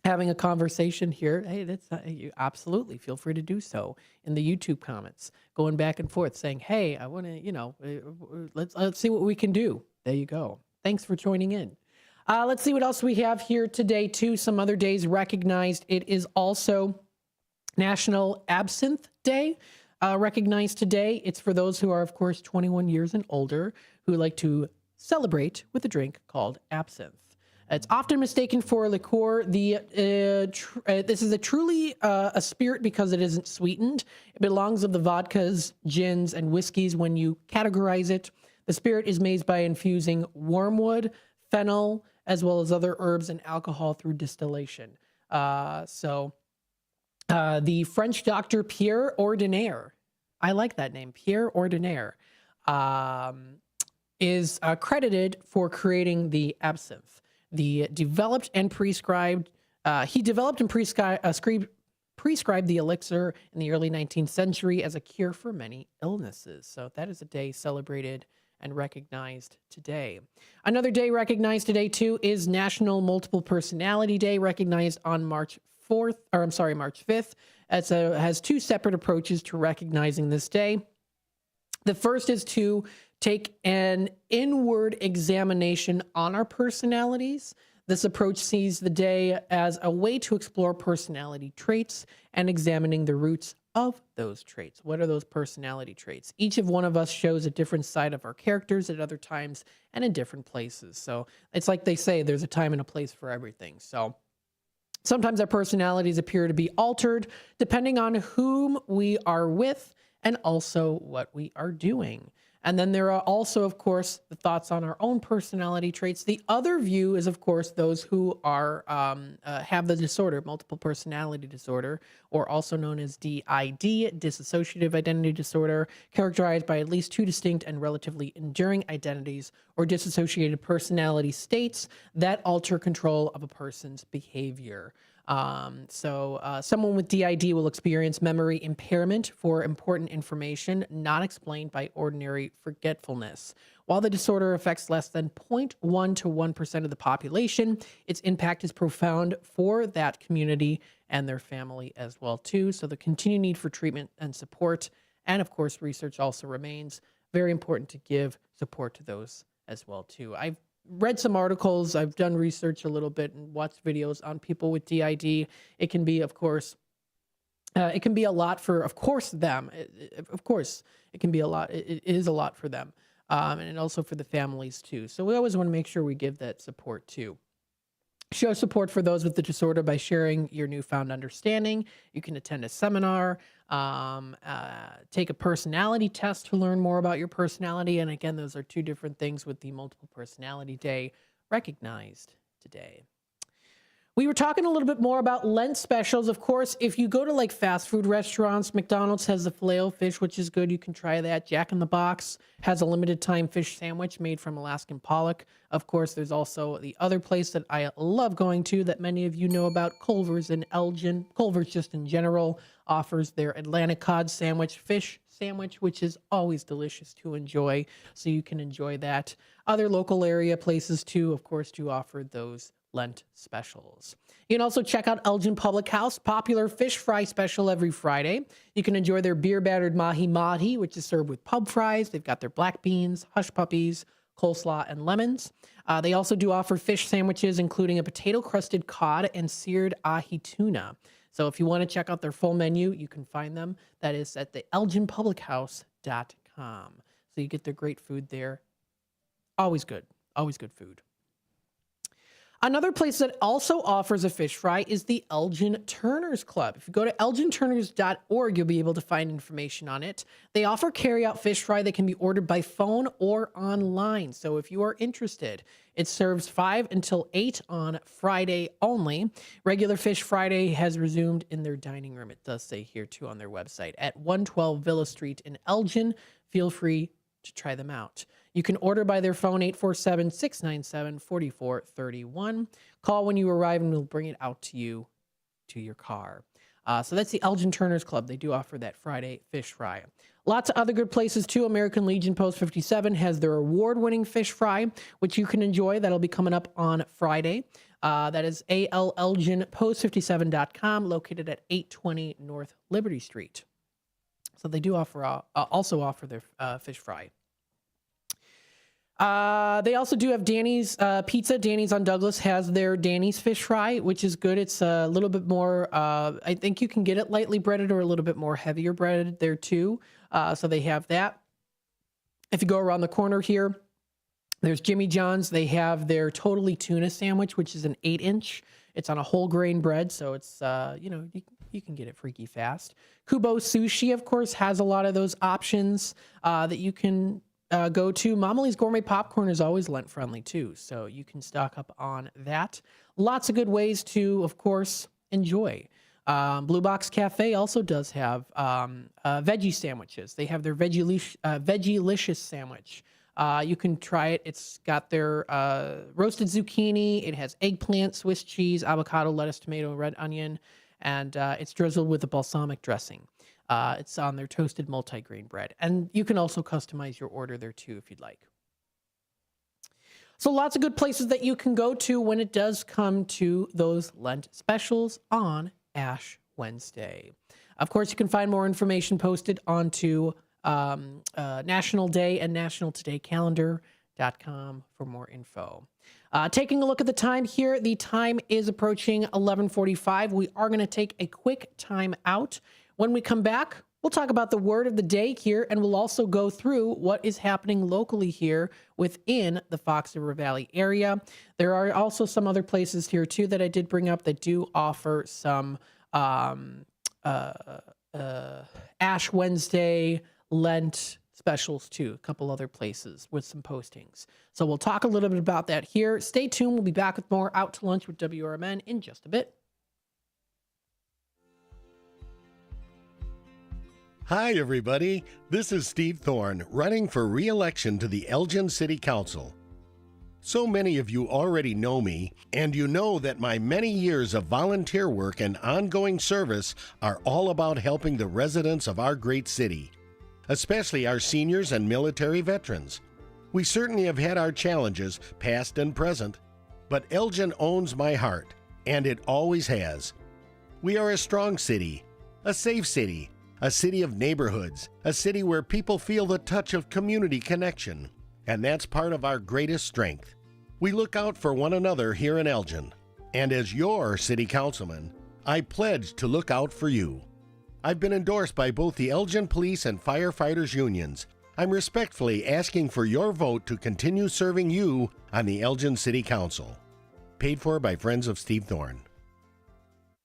having a conversation here. Hey, you absolutely feel free to do so in the YouTube comments, going back and forth, saying, "Hey, I want to, let's see what we can do." There you go. Thanks for joining in. Let's see what else we have here today, too. Some other days recognized. It is also National Absinthe Day, recognized today. It's for those who are, of course, 21 years and older who like to celebrate with a drink called absinthe. It's often mistaken for liqueur. This is truly a spirit because it isn't sweetened. It belongs with the vodkas, gins, and whiskeys when you categorize it. The spirit is made by infusing wormwood, fennel, as well as other herbs and alcohol through distillation. The French doctor Pierre Ordinaire, I like that name, Pierre Ordinaire, is credited for creating the absinthe. He developed and prescribed the elixir in the early 19th century as a cure for many illnesses. So that is a day celebrated and recognized today. Another day recognized today, too, is National Multiple Personality Day, recognized on March 5th. It has two separate approaches to recognizing this day. The first is to take an inward examination on our personalities. This approach sees the day as a way to explore personality traits and examining the roots of those traits. What are those personality traits? Each of one of us shows a different side of our characters at other times and in different places. So it's like they say, there's a time and a place for everything. So Sometimes our personalities appear to be altered depending on whom we are with and also what we are doing. And then there are also, of course, the thoughts on our own personality traits. The other view is, of course, those who are have the disorder, multiple personality disorder, or also known as DID, dissociative identity disorder, characterized by at least two distinct and relatively enduring identities or dissociated personality states that alter control of a person's behavior. Someone with DID will experience memory impairment for important information not explained by ordinary forgetfulness. While the disorder affects less than 0.1 to 1% of the population, its impact is profound for that community and their family as well too. So the continued need for treatment and support, and of course, research also remains very important to give support to those as well too. I've read some articles, I've done research a little bit and watched videos on people with DID. It can be, of course, it can be a lot for, of course, them. Of course, it can be a lot. It is a lot for them, and also for the families too. So we always want to make sure we give that support too. Show support for those with the disorder by sharing your newfound understanding. You can attend a seminar, take a personality test to learn more about your personality. And again, those are two different things with the Multiple Personality Day recognized today. We were talking a little bit more about Lent specials. Of course, if you go to like fast food restaurants, McDonald's has the Filet-O-Fish, which is good. You can try that. Jack in the Box has a limited time fish sandwich made from Alaskan pollock. Of course, there's also the other place that I love going to that many of you know about, Culver's in Elgin. Culver's just in general offers their Atlantic cod sandwich, fish sandwich, which is always delicious to enjoy. So you can enjoy that. Other local area places too, of course, do offer those Lent specials. You can also check out Elgin Public House, popular fish fry special every Friday. You can enjoy their beer battered mahi-mahi, which is served with pub fries. They've got their black beans, hush puppies, coleslaw, and lemons. They also do offer fish sandwiches, including a potato crusted cod and seared ahi tuna. So if you want to check out their full menu, you can find them. That is at the elginpublichouse.com. So you get their great food there. Always good food. Another place that also offers a fish fry is the Elgin Turners Club. If you go to elginturners.org, you'll be able to find information on it. They offer carry-out fish fry that can be ordered by phone or online. So if you are interested, it serves 5 until 8 on Friday only. Regular Fish Friday has resumed in their dining room. It does say here too on their website at 112 Villa Street in Elgin. Feel free to try them out. You can order by their phone, 847-697-4431. Call when you arrive and we'll bring it out to you to your car. So that's the Elgin Turners Club. They do offer that Friday fish fry. Lots of other good places too. American Legion Post 57 has their award-winning fish fry, which you can enjoy. That'll be coming up on Friday. That is ALElginpost57.com, located at 820 North Liberty Street. So they do offer also offer their fish fry. They also do have Danny's Pizza. Danny's on Douglas has their Danny's fish fry, which is good. It's a little bit more, I think you can get it lightly breaded or a little bit more heavier breaded there too. So they have that. If you go around the corner here, there's Jimmy John's. They have their Totally Tuna sandwich, which is an 8-inch. It's on a whole grain bread, so it's, you can get it freaky fast. Kubo Sushi, of course, has a lot of those options that you can go to. Mamali's Gourmet Popcorn is always Lent friendly too, so you can stock up on that. Lots of good ways to, of course, enjoy. Blue Box Cafe also does have veggie sandwiches. They have their Veggielicious sandwich. You can try it. It's got their roasted zucchini. It has eggplant, Swiss cheese, avocado, lettuce, tomato, red onion, and it's drizzled with a balsamic dressing. It's on their toasted multigrain bread. And you can also customize your order there too if you'd like. So lots of good places that you can go to when it does come to those Lent specials on Ash Wednesday. Of course, you can find more information posted onto National Day and National Today Calendar.com for more info. Taking a look at the time here, the time is approaching 11:45. We are going to take a quick time out. When we come back, We'll talk about the word of the day here, and we'll also go through what is happening locally here within the Fox River Valley area. There are also some other places here, too, that I did bring up that do offer some Ash Wednesday, Lent specials, too. A couple other places with some postings. So we'll talk a little bit about that here. Stay tuned. We'll be back with more Out to Lunch with WRMN in just a bit. Hi, everybody. This is Steve Thorne, running for re-election to the Elgin City Council. So many of you already know me, and you know that my many years of volunteer work and ongoing service are all about helping the residents of our great city, especially our seniors and military veterans. We certainly have had our challenges, past and present, but Elgin owns my heart, and it always has. We are a strong city, a safe city, a city of neighborhoods, a city where people feel the touch of community connection, and that's part of our greatest strength. We look out for one another here in Elgin, and as your city councilman, I pledge to look out for you. I've been endorsed by both the Elgin Police and Firefighters Unions. I'm respectfully asking for your vote to continue serving you on the Elgin City Council. Paid for by Friends of Steve Thorne.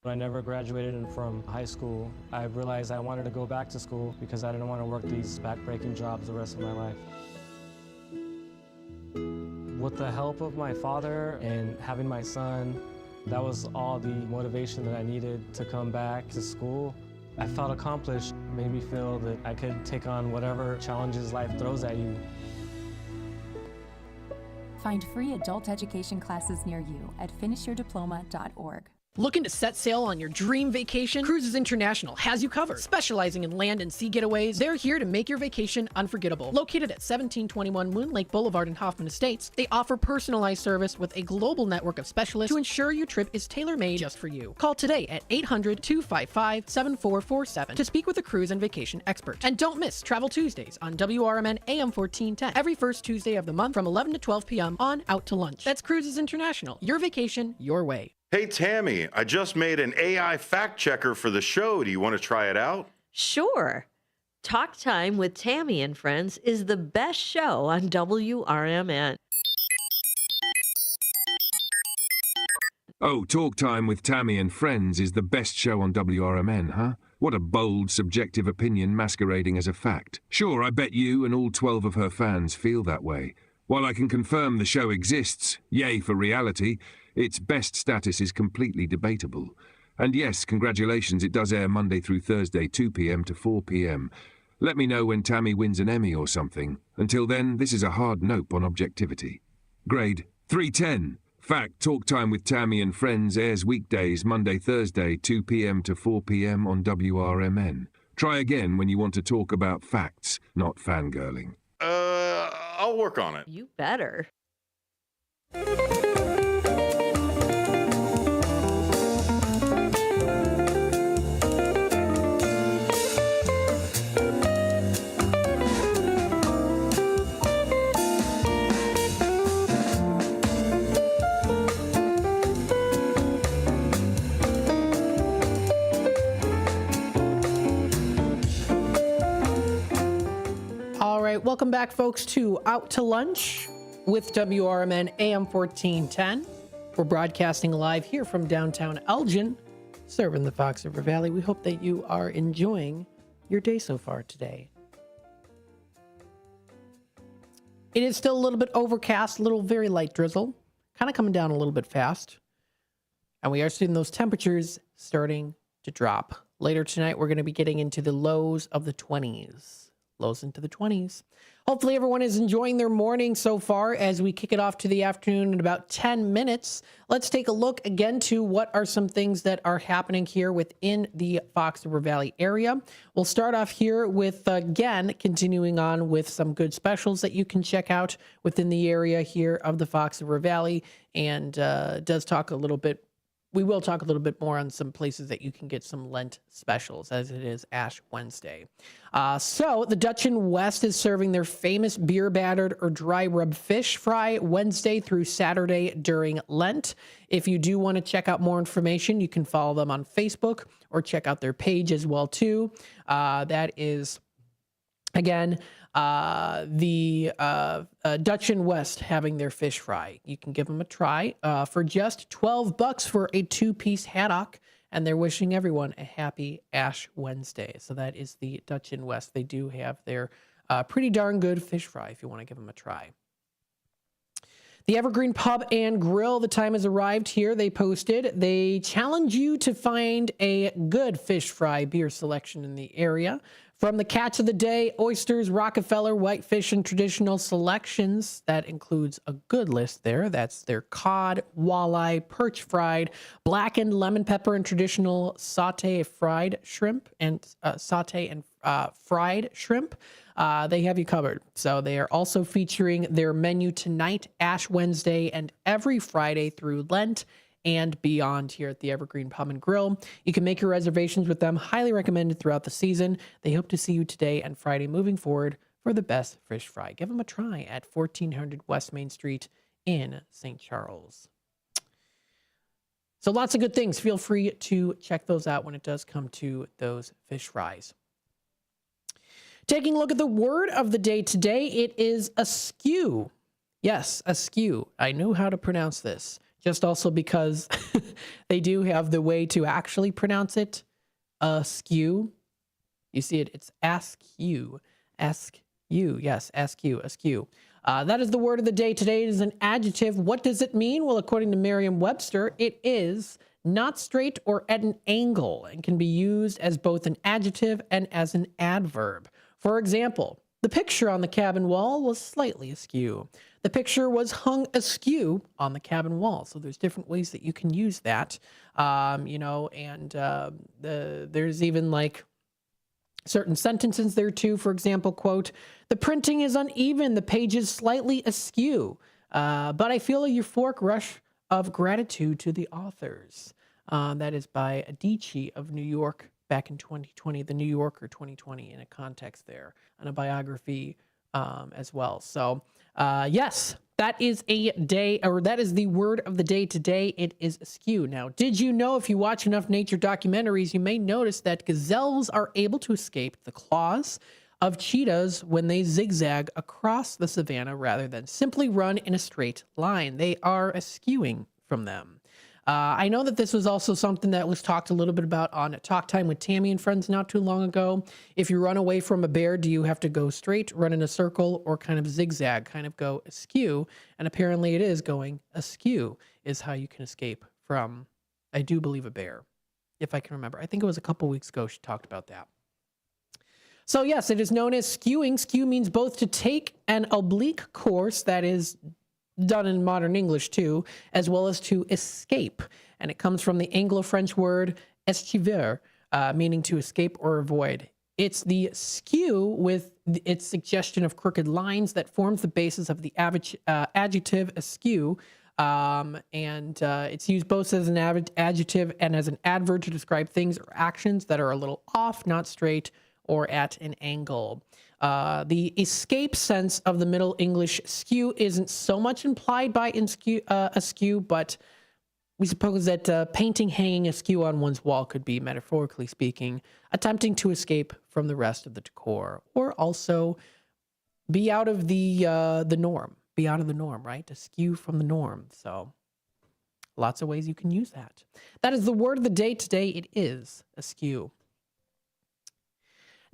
When I never graduated from high school, I realized I wanted to go back to school because I didn't want to work these back-breaking jobs the rest of my life. With the help of my father and having my son, that was all the motivation that I needed to come back to school. I felt accomplished, made me feel that I could take on whatever challenges life throws at you. Find free adult education classes near you at finishyourdiploma.org. Looking to set sail on your dream vacation? Cruises International has you covered. Specializing in land and sea getaways, they're here to make your vacation unforgettable. Located at 1721 Moon Lake Boulevard in Hoffman Estates, they offer personalized service with a global network of specialists to ensure your trip is tailor-made just for you. Call today at 800-255-7447 to speak with a cruise and vacation expert. And don't miss Travel Tuesdays on WRMN AM 1410 every first Tuesday of the month from 11 to 12 p.m. on Out to Lunch. That's Cruises International. Your vacation, your way. Hey, Tammy, I just made an AI fact checker for the show. Do you want to try it out? Sure. Talk Time with Tammy and Friends is the best show on WRMN. Oh, Talk Time with Tammy and Friends is the best show on WRMN, huh? What a bold, subjective opinion masquerading as a fact. Sure, I bet you and all 12 of her fans feel that way. While I can confirm the show exists, yay for reality, its best status is completely debatable. And yes, congratulations, it does air Monday through Thursday, 2 p.m. to 4 p.m. Let me know when Tammy wins an Emmy or something. Until then, this is a hard nope on objectivity. Grade 310. Fact, Talk Time with Tammy and Friends airs weekdays, Monday, Thursday, 2 p.m. to 4 p.m. on WRMN. Try again when you want to talk about facts, not fangirling. I'll work on it. You better. All right, welcome back, folks, to Out to Lunch with WRMN AM 1410. We're broadcasting live here from downtown Elgin, serving the Fox River Valley. We hope that you are enjoying your day so far today. It is still a little bit overcast, a little very light drizzle, kind of coming down a little bit fast. And we are seeing those temperatures starting to drop. Later tonight, we're going to be getting into the lows of the 20s. Lows into the 20s. Hopefully everyone is enjoying their morning so far as we kick it off to the afternoon in about 10 minutes. Let's take a look again to what are some things that are happening here within the Fox River Valley area. We'll start off here with, again, continuing on with some good specials that you can check out within the area here of the Fox River Valley, and does talk a little bit we will talk a little bit more on some places that you can get some Lent specials, as it is Ash Wednesday. So the Dutch in West is serving their famous beer battered or dry rub fish fry Wednesday through Saturday during Lent. If you do want to check out more information, you can follow them on Facebook or check out their page as well too. That is, again, the Dutch in West having their fish fry. You can give them a try for just $12 for a 2-piece haddock, and they're wishing everyone a happy Ash Wednesday. So that is the Dutch in West. They do have their pretty darn good fish fry if you want to give them a try. The Evergreen Pub and Grill, the time has arrived here. They posted, they challenge you to find a good fish fry beer selection in the area. From the catch of the day, oysters, Rockefeller, whitefish, and traditional selections. That includes a good list there. That's their cod, walleye, perch fried, blackened lemon pepper, and traditional fried shrimp. They have you covered. So they are also featuring their menu tonight, Ash Wednesday, and every Friday through Lent and beyond here at the Evergreen Pub and Grill. You can make your reservations with them. Highly recommended throughout the season. They hope to see you today and Friday moving forward for the best fish fry. Give them a try at 1400 West Main Street in St. Charles. So lots of good things. Feel free to check those out when it does come to those fish fries. Taking a look at the word of the day today, it is askew. Yes, askew. I know how to pronounce this. Just also because they do have the way to actually pronounce it, askew. You see it, it's askew. Askew, yes, askew, askew. That is the word of the day today. It is an adjective. What does it mean? Well, according to Merriam-Webster, it is not straight or at an angle and can be used as both an adjective and as an adverb. For example, the picture on the cabin wall was slightly askew. The picture was hung askew on the cabin wall. So there's different ways that you can use that, there's even like certain sentences there too. For example, quote, the printing is uneven, the page is slightly askew, but I feel a euphoric rush of gratitude to the authors. That is by Adichie of New York back in 2020, the New Yorker 2020 in a context there, and a biography as well. So yes, that is that is the word of the day today. It is askew. Now, did you know if you watch enough nature documentaries, you may notice that gazelles are able to escape the claws of cheetahs when they zigzag across the savanna rather than simply run in a straight line. They are askewing from them. I know that this was also something that was talked a little bit about on Talk Time with Tammy and Friends not too long ago. If you run away from a bear, do you have to go straight, run in a circle, or kind of zigzag, kind of go askew? And apparently it is going askew is how you can escape from, I do believe, a bear, if I can remember. I think it was a couple weeks ago she talked about that. So yes, it is known as skewing. Skew means both to take an oblique course, that is done in modern English too, as well as to escape. And it comes from the Anglo-French word esquiver, meaning to escape or avoid. It's the skew with its suggestion of crooked lines that forms the basis of the adjective askew. It's used both as an adjective and as an adverb to describe things or actions that are a little off, not straight, or at an angle. The escape sense of the Middle English skew isn't so much implied by askew, but we suppose that painting hanging askew on one's wall could be, metaphorically speaking, attempting to escape from the rest of the decor, or also be out of the norm. Be out of the norm, right? Askew from the norm. So lots of ways you can use that. That is the word of the day today. It is askew.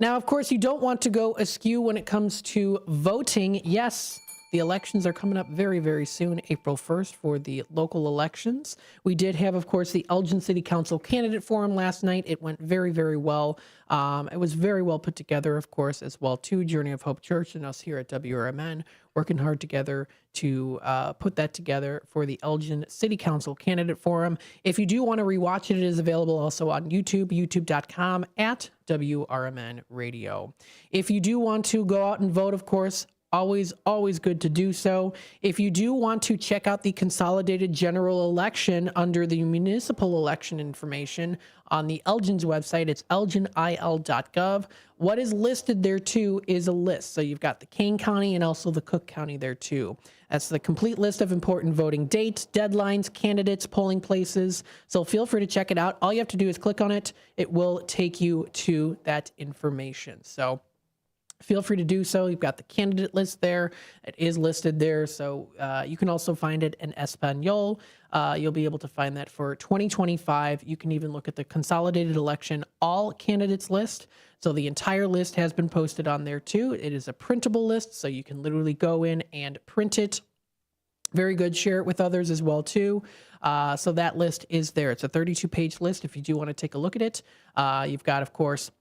Now, of course, you don't want to go askew when it comes to voting. Yes, the elections are coming up very, very soon, April 1st, for the local elections. We did have, of course, the Elgin City Council candidate forum last night. It went very, very well. It was very well put together, of course, as well, too. Journey of Hope Church and us here at WRMN working hard together to put that together for the Elgin City Council candidate forum. If you do want to rewatch it, it is available also on YouTube, youtube.com @ WRMN Radio. If you do want to go out and vote, of course, always good to do so. If you do want to check out the consolidated general election under the municipal election information on the Elgin's website, it's elginil.gov. What is listed there too is a list. So you've got the Kane County and also the Cook County there too. That's the complete list of important voting dates, deadlines, candidates, polling places. So feel free to check it out. All you have to do is click on it. It will take you to that information. So feel free to do so. You've got the candidate list there. It is listed there. So you can also find it in Espanol. You'll be able to find that for 2025. You can even look at the consolidated election all candidates list. So the entire list has been posted on there too. It is a printable list, so you can literally go in and print it. Very good. Share it with others as well too. So that list is there. It's a 32-page list if you do want to take a look at it. You've got, of course,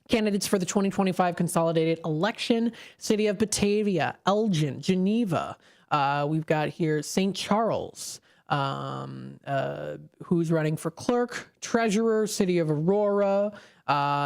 candidates for the 2025 consolidated election, City of Batavia, Elgin, Geneva. We've got here St. Charles, who's running for clerk, treasurer, City of Aurora,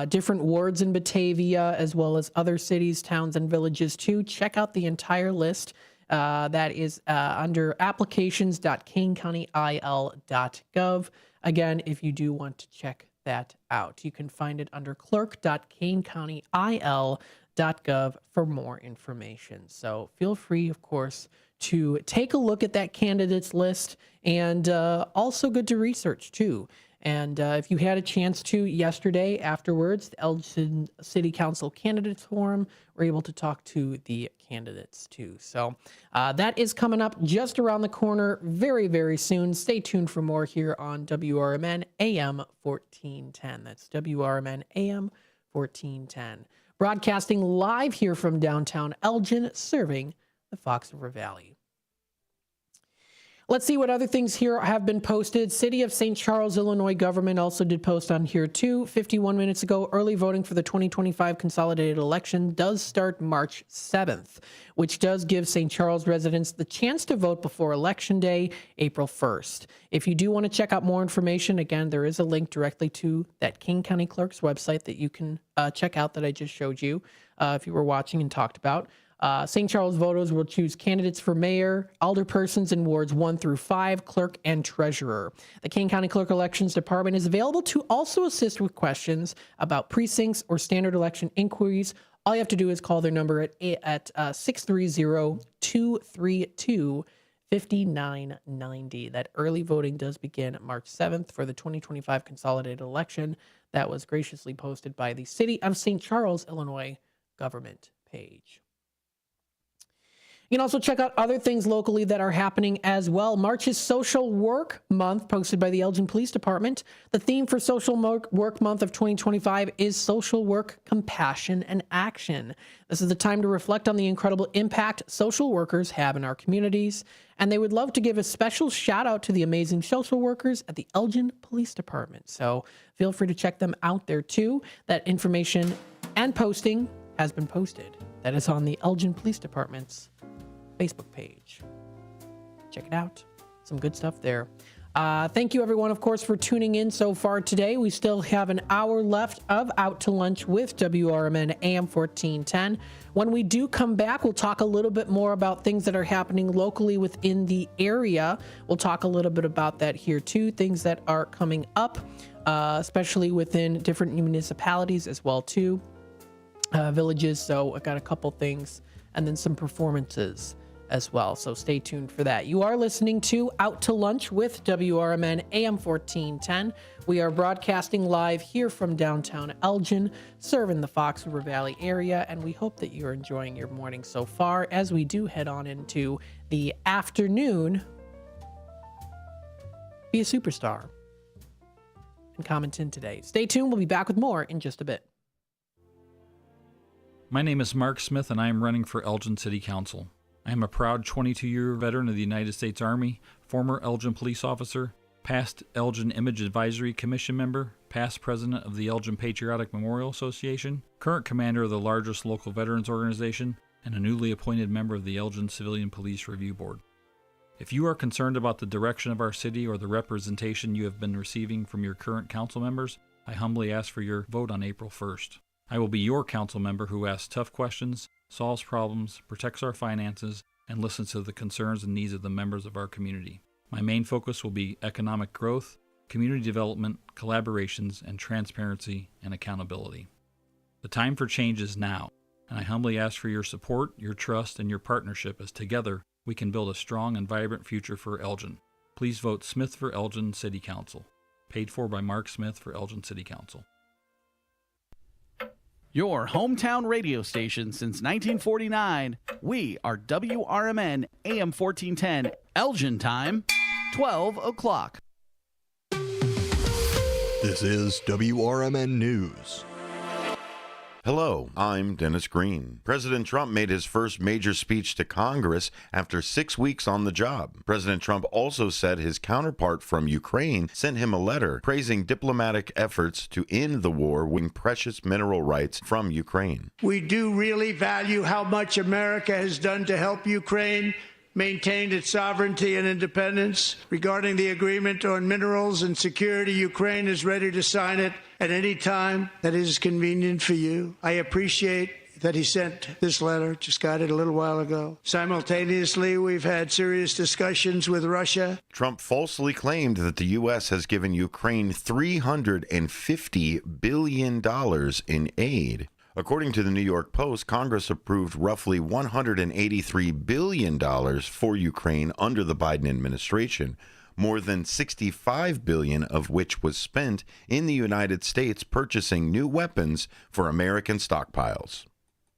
different wards in Batavia, as well as other cities, towns, and villages too. Check out the entire list. That is under applications.kanecountyil.gov. Again, if you do want to check that out, you can find it under clerk.kanecountyil.gov for more information. So feel free, of course, to take a look at that candidates list, and also good to research too. And if you had a chance to yesterday afterwards, the Elgin City Council Candidates Forum, we're able to talk to the candidates too. So that is coming up just around the corner very, very soon. Stay tuned for more here on WRMN AM 1410. That's WRMN AM 1410. Broadcasting live here from downtown Elgin, serving the Fox River Valley. Let's see what other things here have been posted. City of St. Charles, Illinois government also did post on here too. 51 minutes ago, early voting for the 2025 consolidated election does start March 7th, which does give St. Charles residents the chance to vote before Election Day, April 1st. If you do want to check out more information, again, there is a link directly to that King County Clerk's website that you can check out that I just showed you if you were watching and talked about. St. Charles voters will choose candidates for mayor, alderpersons in wards 1 through 5, clerk, and treasurer. The Kane County Clerk Elections Department is available to also assist with questions about precincts or standard election inquiries. All you have to do is call their number at 630-232-5990. That early voting does begin March 7th for the 2025 consolidated election. That was graciously posted by the City of St. Charles, Illinois government page. You can also check out other things locally that are happening as well. March is Social Work Month, posted by the Elgin Police Department. The theme for Social Work Month of 2025 is Social Work, Compassion, and Action. This is the time to reflect on the incredible impact social workers have in our communities, and they would love to give a special shout out to the amazing social workers at the Elgin Police Department. So feel free to check them out there too. That information and posting has been posted. That is on the Elgin Police Department's Facebook page. Check it out. Some good stuff there. Thank you, everyone, of course, for tuning in so far today. We still have an hour left of Out to Lunch with WRMN AM 1410. When we do come back, we'll talk a little bit more about things that are happening locally within the area. We'll talk a little bit about that here, too. Things that are coming up, especially within different municipalities as well, too. Villages. So I got a couple things, and then some performances as well. So stay tuned for that. You are listening to Out to Lunch with WRMN AM 1410. We are broadcasting live here from downtown Elgin, serving the Fox River Valley area, and we hope that you're enjoying your morning so far as we do head on into the afternoon. Be a superstar and comment in today. Stay tuned. We'll be back with more in just a bit. My name is Mark Smith, and I am running for Elgin City Council. I am a proud 22-year veteran of the United States Army, former Elgin police officer, past Elgin Image Advisory Commission member, past president of the Elgin Patriotic Memorial Association, current commander of the largest local veterans organization, and a newly appointed member of the Elgin Civilian Police Review Board. If you are concerned about the direction of our city or the representation you have been receiving from your current council members, I humbly ask for your vote on April 1st. I will be your council member who asks tough questions, solves problems, protects our finances, and listens to the concerns and needs of the members of our community. My main focus will be economic growth, community development, collaborations, and transparency and accountability. The time for change is now, and I humbly ask for your support, your trust, and your partnership as together we can build a strong and vibrant future for Elgin. Please vote Smith for Elgin City Council. Paid for by Mark Smith for Elgin City Council. Your hometown radio station since 1949. We are WRMN AM 1410, Elgin time, 12 o'clock. This is WRMN News. Hello, I'm Dennis Green. President Trump made his first major speech to Congress after 6 weeks on the job. President Trump also said his counterpart from Ukraine sent him a letter praising diplomatic efforts to end the war with precious mineral rights from Ukraine. We do really value how much America has done to help Ukraine maintain its sovereignty and independence. Regarding the agreement on minerals and security, Ukraine is ready to sign it at any time that is convenient for you. I appreciate that he sent this letter, just got it a little while ago. Simultaneously, we've had serious discussions with Russia. Trump falsely claimed that the U.S. has given Ukraine $350 billion in aid. According to the New York Post, Congress approved roughly $183 billion for Ukraine under the Biden administration, more than $65 billion of which was spent in the United States purchasing new weapons for American stockpiles.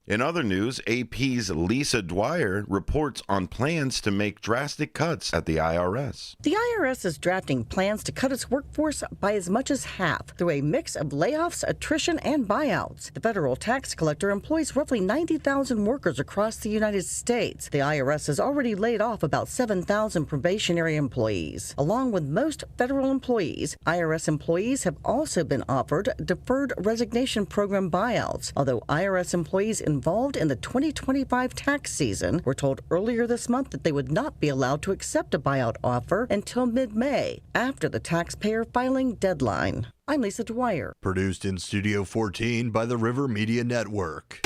In other news, AP's Lisa Dwyer reports on plans to make drastic cuts at the IRS. The IRS is drafting plans to cut its workforce by as much as half through a mix of layoffs, attrition, and buyouts. The federal tax collector employs roughly 90,000 workers across the United States. The IRS has already laid off about 7,000 probationary employees. Along with most federal employees, IRS employees have also been offered deferred resignation program buyouts, although IRS employees involved in the 2025 tax season were told earlier this month that they would not be allowed to accept a buyout offer until mid-May, after the taxpayer filing deadline. I'm Lisa Dwyer. Produced in Studio 14 by the River Media Network.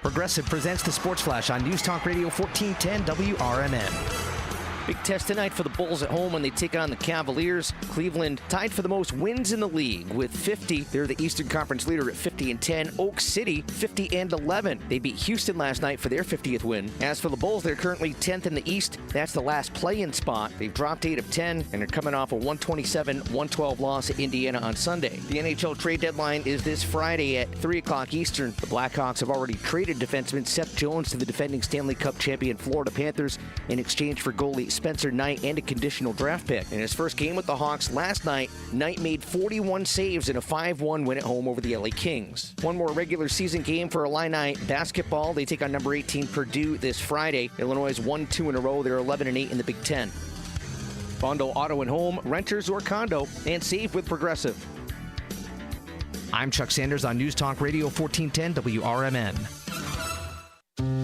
Progressive presents the Sports Flash on News Talk Radio 1410 WRMN. Big test tonight for the Bulls at home when they take on the Cavaliers. Cleveland tied for the most wins in the league with 50. They're the Eastern Conference leader at 50-10. Oak City 50-11. They beat Houston last night for their 50th win. As for the Bulls, they're currently 10th in the East. That's the last play-in spot. They've dropped 8 of 10 and are coming off a 127-112 loss at Indiana on Sunday. The NHL trade deadline is this Friday at 3 o'clock Eastern. The Blackhawks have already traded defenseman Seth Jones to the defending Stanley Cup champion Florida Panthers in exchange for goalie Spencer Knight and a conditional draft pick. In his first game with the Hawks last night, Knight made 41 saves in a 5-1 win at home over the LA Kings. One more regular season game for Illini basketball. They take on number 18 Purdue this Friday. Illinois won 2 in a row. They're 11-8 in the Big Ten. Bundle auto and home, renters or condo, and save with Progressive. I'm Chuck Sanders on News Talk Radio 1410 WRMN.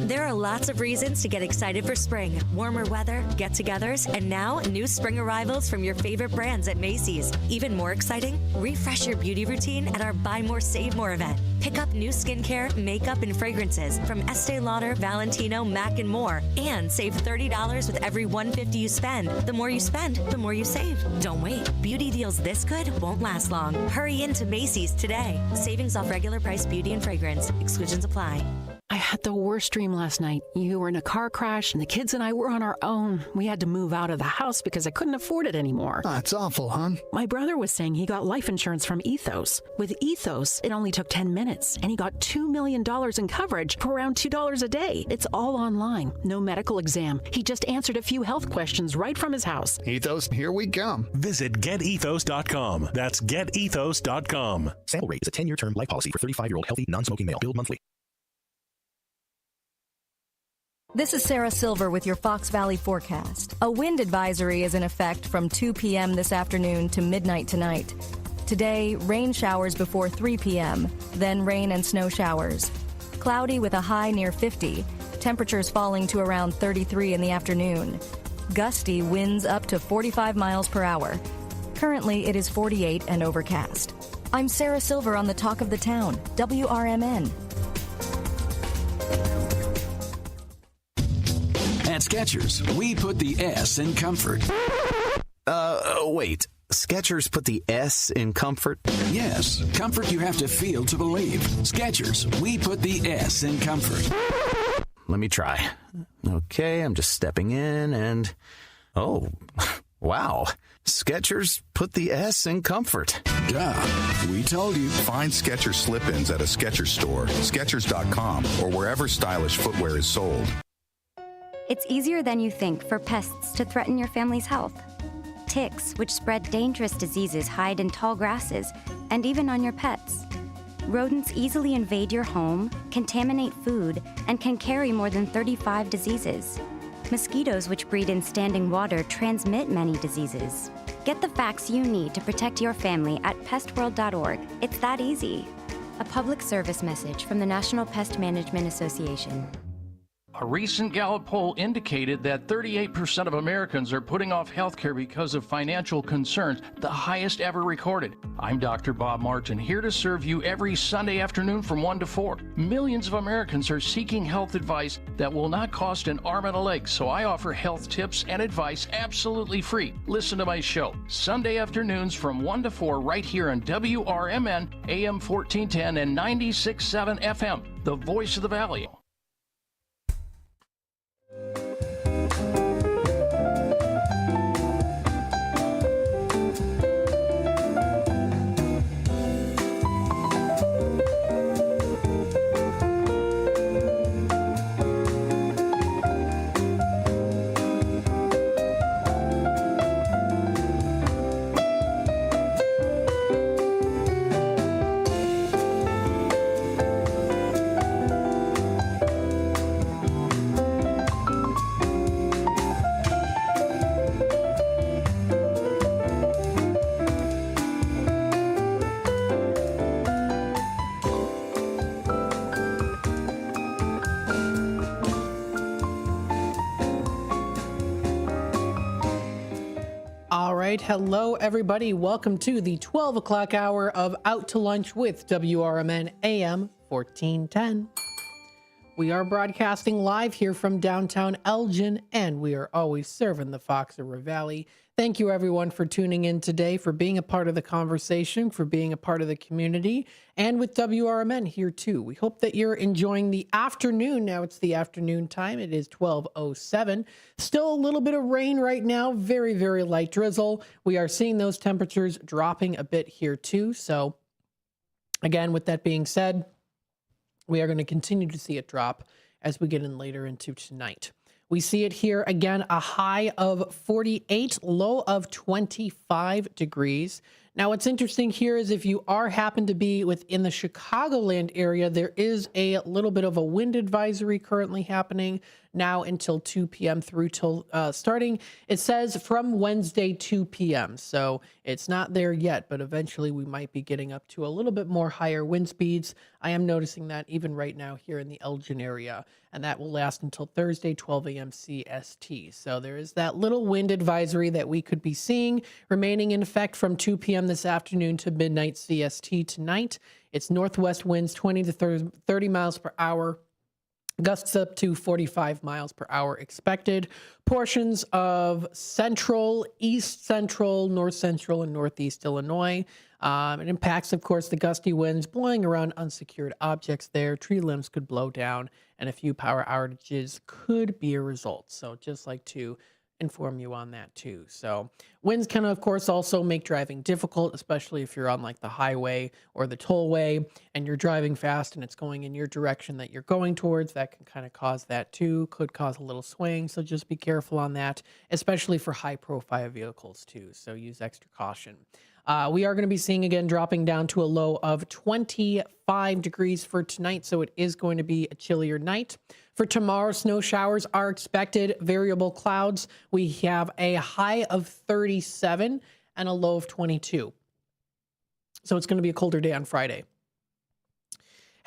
There are lots of reasons to get excited for spring. Warmer weather, get-togethers, and now new spring arrivals from your favorite brands at Macy's. Even more exciting, refresh your beauty routine at our Buy More, Save More event. Pick up new skincare, makeup, and fragrances from Estee Lauder, Valentino, MAC, and more. And save $30 with every $150 you spend. The more you spend, the more you save. Don't wait. Beauty deals this good won't last long. Hurry into Macy's today. Savings off regular price beauty and fragrance. Exclusions apply. I had the worst dream last night. You were in a car crash, and the kids and I were on our own. We had to move out of the house because I couldn't afford it anymore. That's awful, hon. My brother was saying he got life insurance from Ethos. With Ethos, it only took 10 minutes, and he got $2 million in coverage for around $2 a day. It's all online. No medical exam. He just answered a few health questions right from his house. Ethos, here we come. Visit GetEthos.com. That's GetEthos.com. Sample rate is a 10-year term life policy for 35-year-old healthy, non-smoking male. Billed monthly. This is Sarah Silver with your Fox Valley forecast. A wind advisory is in effect from 2 p.m. this afternoon to midnight tonight. Today, rain showers before 3 p.m., then rain and snow showers. Cloudy with a high near 50, temperatures falling to around 33 in the afternoon. Gusty winds up to 45 miles per hour. Currently, it is 48 and overcast. I'm Sarah Silver on the Talk of the Town, WRMN. At Skechers, we put the S in comfort. Wait. Skechers put the S in comfort? Yes, comfort you have to feel to believe. Skechers, we put the S in comfort. Let me try. Okay, I'm just stepping in and... Oh, wow. Skechers put the S in comfort. Duh, we told you. Find Skechers slip-ins at a Skechers store, Skechers.com, or wherever stylish footwear is sold. It's easier than you think for pests to threaten your family's health. Ticks, which spread dangerous diseases, hide in tall grasses and even on your pets. Rodents easily invade your home, contaminate food, and can carry more than 35 diseases. Mosquitoes, which breed in standing water, transmit many diseases. Get the facts you need to protect your family at pestworld.org. It's that easy. A public service message from the National Pest Management Association. A recent Gallup poll indicated that 38% of Americans are putting off health care because of financial concerns, the highest ever recorded. I'm Dr. Bob Martin, here to serve you every Sunday afternoon from 1 to 4. Millions of Americans are seeking health advice that will not cost an arm and a leg, so I offer health tips and advice absolutely free. Listen to my show, Sunday afternoons from 1 to 4 right here on WRMN, AM 1410 and 96.7 FM, the voice of the Valley. Hello, everybody. Welcome to the 12 o'clock hour of Out to Lunch with WRMN AM 1410. We are broadcasting live here from downtown Elgin, and we are always serving the Fox River Valley. Thank you, everyone, for tuning in today, for being a part of the conversation, for being a part of the community, and with WRMN here, too. We hope that you're enjoying the afternoon. Now it's the afternoon time. It is 12:07. Still a little bit of rain right now. Very, very light drizzle. We are seeing those temperatures dropping a bit here, too. So, again, with that being said, we are going to continue to see it drop as we get in later into tonight. We see it here again, a high of 48, low of 25 degrees. Now, what's interesting here is if you happen to be within the Chicagoland area, there is a little bit of a wind advisory currently happening now until 2 p.m. through till starting, it says from Wednesday 2 p.m. So it's not there yet, but eventually we might be getting up to a little bit more higher wind speeds. I am noticing that even right now here in the Elgin area, and that will last until Thursday 12 a.m. CST. So there is that little wind advisory that we could be seeing remaining in effect from 2 p.m. this afternoon to midnight CST tonight. It's northwest winds 20 to 30 miles per hour. Gusts up to 45 miles per hour expected. Portions of central, east central, north central, and northeast Illinois. It impacts, of course, the gusty winds blowing around unsecured objects there. Tree limbs could blow down, and a few power outages could be a result. So just like to inform you on that too. So winds can, of course, also make driving difficult, especially if you're on like the highway or the tollway and you're driving fast and it's going in your direction that you're going towards. That can kind of cause that too, could cause a little swing. So just be careful on that, especially for high profile vehicles too. So use extra caution. We are going to be seeing again dropping down to a low of 25 degrees for tonight. So it is going to be a chillier night. For tomorrow, snow showers are expected, variable clouds. We have a high of 37 and a low of 22. So it's going to be a colder day on Friday.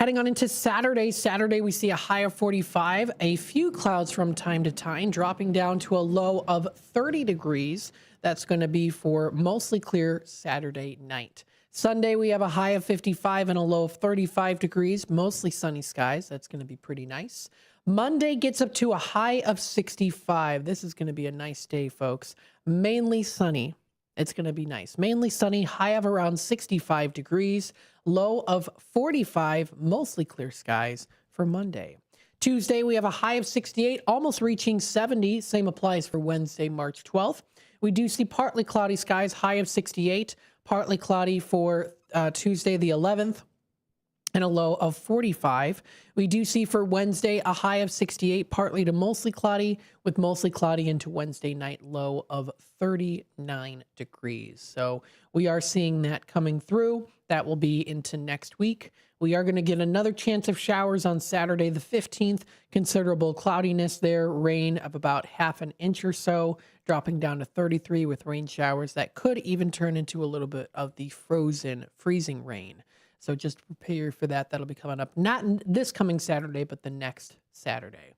Heading on into Saturday. Saturday, we see a high of 45, a few clouds from time to time, dropping down to a low of 30 degrees. That's going to be for mostly clear Saturday night. Sunday, we have a high of 55 and a low of 35 degrees, mostly sunny skies. That's going to be pretty nice. Monday gets up to a high of 65. This is going to be a nice day, folks. Mainly sunny. It's going to be nice. Mainly sunny, high of around 65 degrees, low of 45, mostly clear skies for Monday. Tuesday, we have a high of 68, almost reaching 70. Same applies for Wednesday, March 12th. We do see partly cloudy skies, high of 68, partly cloudy for Tuesday, the 11th, and a low of 45. We do see for Wednesday a high of 68, partly to mostly cloudy, with mostly cloudy into Wednesday night, low of 39 degrees. So we are seeing that coming through. That will be into next week. We are going to get another chance of showers on Saturday, the 15th. Considerable cloudiness there, rain of about half an inch or so, dropping down to 33 with rain showers that could even turn into a little bit of the freezing rain. So just prepare for that. That'll be coming up not this coming Saturday, but the next Saturday.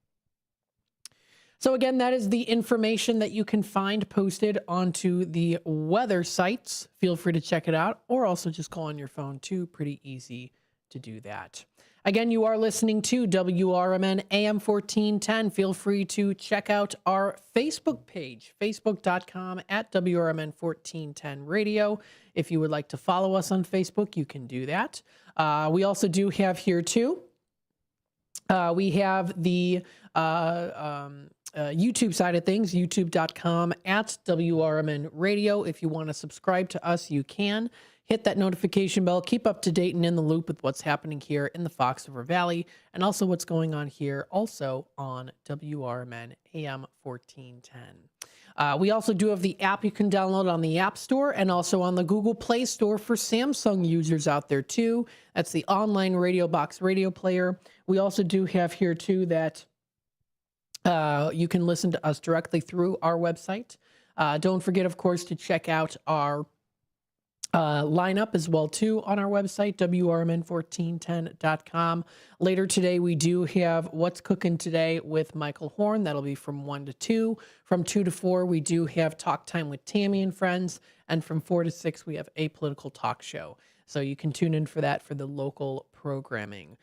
So again, that is the information that you can find posted onto the weather sites. Feel free to check it out, or also just call on your phone too. Pretty easy to do that. Again, you are listening to WRMN AM 1410. Feel free to check out our Facebook page, facebook.com at WRMN 1410 Radio. If you would like to follow us on Facebook, you can do that. We also do have here too, we have the YouTube side of things, youtube.com at WRMN Radio. If you want to subscribe to us, you can. Hit that notification bell. Keep up to date and in the loop with what's happening here in the Fox River Valley, and also what's going on here also on WRMN AM 1410. We also do have the app you can download on the App Store and also on the Google Play Store for Samsung users out there too. That's the online Radio Box radio player. We also do have here too that you can listen to us directly through our website. Don't forget, of course, to check out our lineup as well too on our website, WRMN1410.com. Later today, we do have What's Cooking Today with Michael Horn. That'll be from 1 to 2. From 2 to 4, we do have Talk Time with Tammy and Friends. And from 4 to 6, we have a political talk show. So you can tune in for that for the local programming.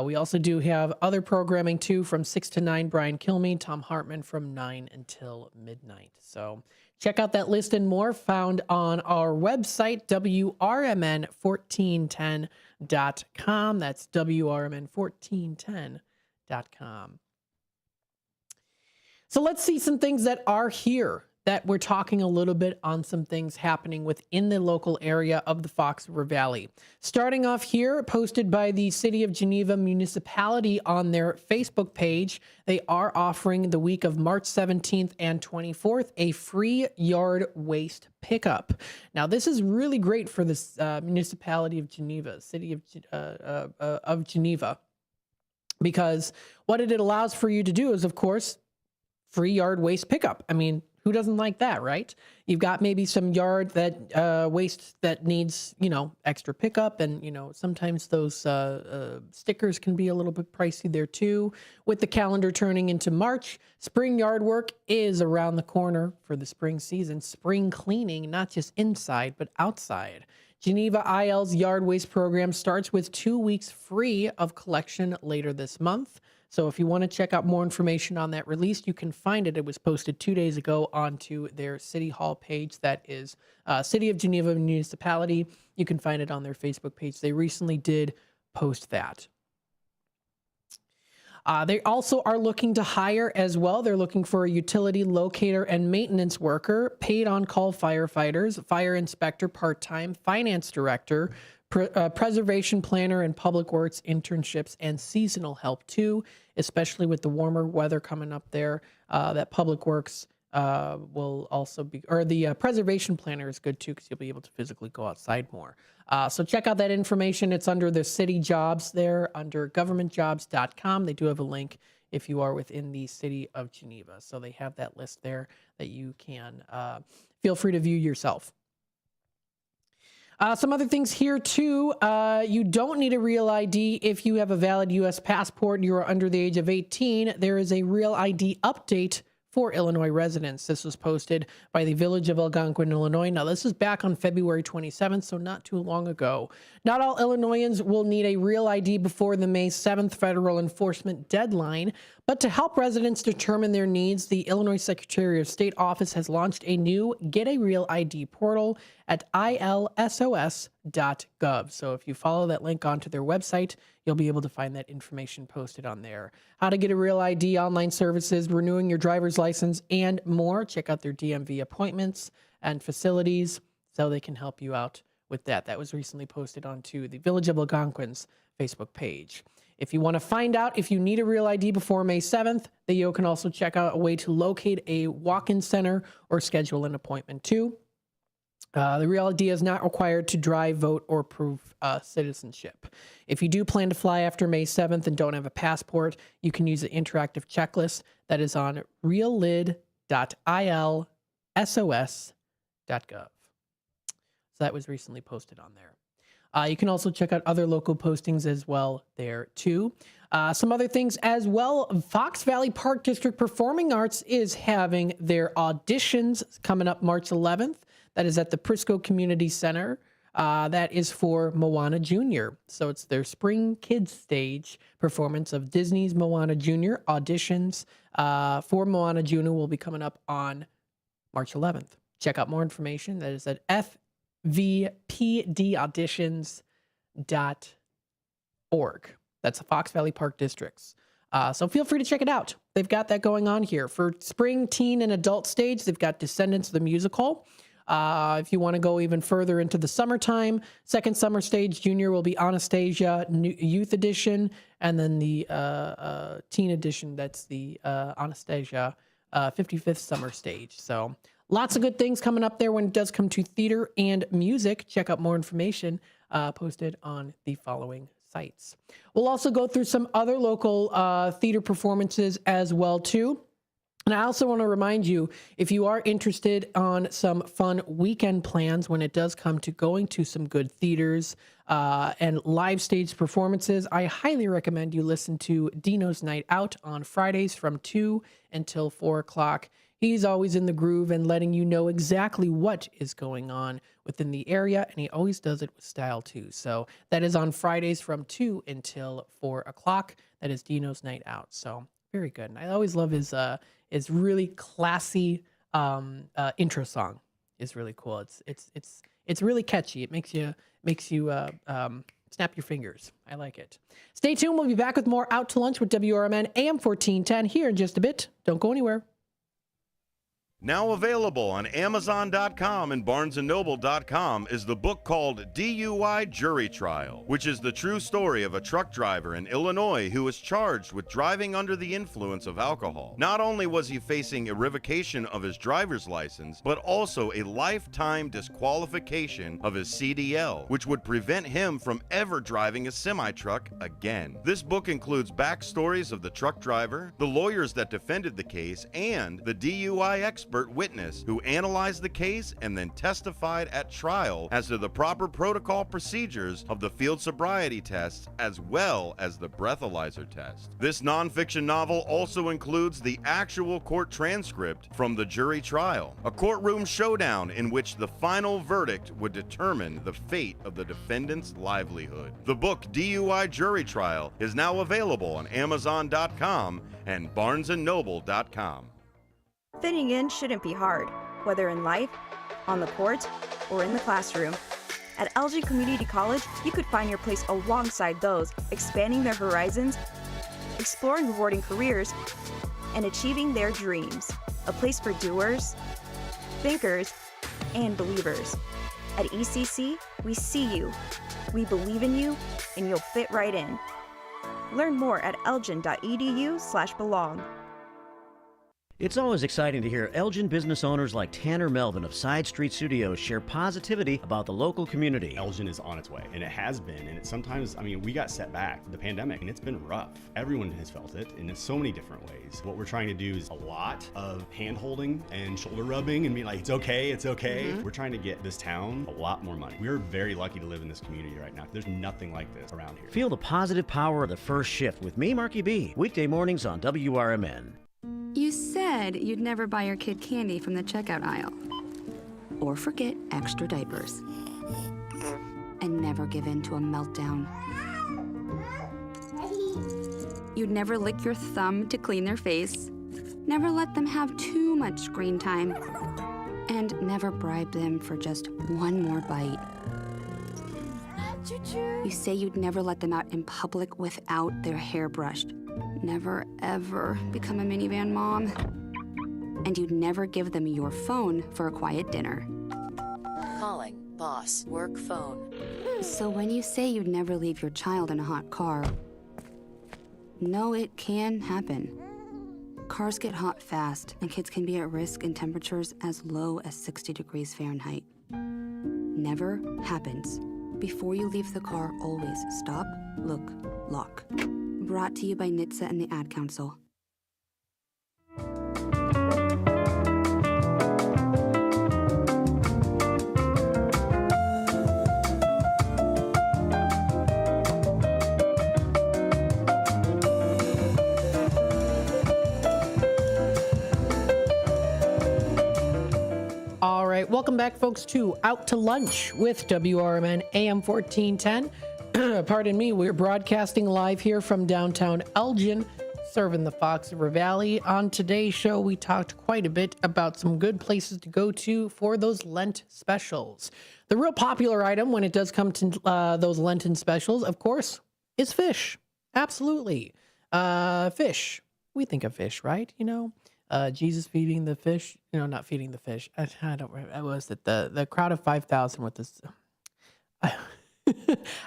We also do have other programming too from 6 to 9, Brian Kilmeade, Tom Hartman from 9 until midnight. So check out that list and more found on our website, WRMN1410.com. That's WRMN1410.com. So let's see some things that are here that we're talking a little bit on some things happening within the local area of the Fox River Valley. Starting off here, posted by the City of Geneva Municipality on their Facebook page, they are offering the week of March 17th and 24th a free yard waste pickup. Now, this is really great for the Municipality of Geneva, City of Geneva, because what it allows for you to do is, of course, free yard waste pickup. I mean, who doesn't like that, right? You've got maybe some yard that waste that needs, extra pickup. And, sometimes those stickers can be a little bit pricey there too. With the calendar turning into March, spring yard work is around the corner for the spring season. Spring cleaning, not just inside, but outside. Geneva IL's yard waste program starts with 2 weeks free of collection later this month. So if you want to check out more information on that release, you can find it. It was posted 2 days ago onto their City Hall page. That is City of Geneva Municipality. You can find it on their Facebook page. They recently did post that. They also are looking to hire as well. They're looking for a utility locator and maintenance worker, paid on-call firefighters, fire inspector part-time, finance director, preservation planner and public works internships, and seasonal help too, especially with the warmer weather coming up there. That public works will also be, or the preservation planner is good too, because you'll be able to physically go outside more. So check out that information. It's under the city jobs there, under governmentjobs.com. They do have a link if you are within the City of Geneva. So they have that list there that you can feel free to view yourself. Some other things here, too. You don't need a real ID if you have a valid U.S. passport and you are under the age of 18. There is a real ID update for Illinois residents. This was posted by the Village of Algonquin, Illinois. Now, this is back on February 27th, so not too long ago. Not all Illinoisans will need a real ID before the May 7th federal enforcement deadline, but to help residents determine their needs, the Illinois Secretary of State office has launched a new Get a Real ID portal at ilsos.gov. So if you follow that link onto their website, you'll be able to find that information posted on there. How to get a real ID, online services, renewing your driver's license, and more. Check out their DMV appointments and facilities so they can help you out with that. That was recently posted onto the Village of Algonquin's Facebook page. If you want to find out if you need a real ID before May 7th, then you can also check out a way to locate a walk-in center or schedule an appointment too. The Real ID is not required to drive, vote, or prove citizenship. If you do plan to fly after May 7th and don't have a passport, you can use the interactive checklist that is on reallid.ilsos.gov. So that was recently posted on there. You can also check out other local postings as well there too. Some other things as well. Fox Valley Park District Performing Arts is having their auditions coming up March 11th. That is at the Prisco Community Center. That is for Moana Jr. So it's their Spring Kids Stage performance of Disney's Moana Jr. Auditions for Moana Jr. will be coming up on March 11th. Check out more information. That is at fvpdauditions.org. That's the Fox Valley Park Districts. So feel free to check it out. They've got that going on here. For spring, teen, and adult stage, they've got Descendants of the Musical. If you want to go even further into the summertime, second summer stage, junior will be Anastasia Youth Edition, and then the teen edition, that's the Anastasia 55th summer stage. So lots of good things coming up there when it does come to theater and music. Check out more information posted on the following sites. We'll also go through some other local theater performances as well, too. And I also want to remind you, if you are interested on some fun weekend plans when it does come to going to some good theaters and live stage performances, I highly recommend you listen to Dino's Night Out on Fridays from 2 until 4 o'clock. He's always in the groove and letting you know exactly what is going on within the area, and he always does it with style too. So that is on Fridays from 2 until 4 o'clock. That is Dino's Night Out. So very good. And I always love his really classy intro song. Is really cool. It's really catchy. It makes you snap your fingers. I like it. Stay tuned. We'll be back with more Out to Lunch with WRMN AM 1410 here in just a bit. Don't go anywhere. Now available on Amazon.com and BarnesandNoble.com is the book called DUI Jury Trial, which is the true story of a truck driver in Illinois who was charged with driving under the influence of alcohol. Not only was he facing a revocation of his driver's license, but also a lifetime disqualification of his CDL, which would prevent him from ever driving a semi-truck again. This book includes backstories of the truck driver, the lawyers that defended the case, and the DUI expert witness who analyzed the case and then testified at trial as to the proper protocol procedures of the field sobriety tests as well as the breathalyzer test. This nonfiction novel also includes the actual court transcript from the jury trial, a courtroom showdown in which the final verdict would determine the fate of the defendant's livelihood. The book DUI Jury Trial is now available on Amazon.com and BarnesandNoble.com. Fitting in shouldn't be hard, whether in life, on the court, or in the classroom. At Elgin Community College, you could find your place alongside those expanding their horizons, exploring rewarding careers, and achieving their dreams. A place for doers, thinkers, and believers. At ECC, we see you, we believe in you, and you'll fit right in. Learn more at elgin.edu/belong. It's always exciting to hear Elgin business owners like Tanner Melvin of Side Street Studios share positivity about the local community. Elgin is on its way, and it has been, and sometimes, we got set back, the pandemic, and it's been rough. Everyone has felt it, and in so many different ways. What we're trying to do is a lot of hand-holding and shoulder rubbing and being like, it's okay, it's okay. Mm-hmm. We're trying to get this town a lot more money. We're very lucky to live in this community right now. There's nothing like this around here. Feel the positive power of the first shift with me, Marky B, weekday mornings on WRMN. You said said you'd never buy your kid candy from the checkout aisle. Or forget extra diapers. And never give in to a meltdown. You'd never lick your thumb to clean their face. Never let them have too much screen time. And never bribe them for just one more bite. You say you'd never let them out in public without their hair brushed. Never, ever become a minivan mom. And you'd never give them your phone for a quiet dinner. Calling boss work phone. So when you say you'd never leave your child in a hot car, no, it can happen. Cars get hot fast, and kids can be at risk in temperatures as low as 60 degrees Fahrenheit. Never happens. Before you leave the car, always stop, look, lock. Brought to you by NHTSA and the Ad Council. All right, welcome back, folks, to Out to Lunch with WRMN AM 1410. Pardon me, we're broadcasting live here from downtown Elgin, serving the Fox River Valley. On today's show, we talked quite a bit about some good places to go to for those Lent specials. The real popular item when it does come to those Lenten specials, of course, is fish. Absolutely. Fish. We think of fish, right? You know, Jesus feeding the fish. You know, not feeding the fish. I don't remember. It was that the crowd of 5,000 with this.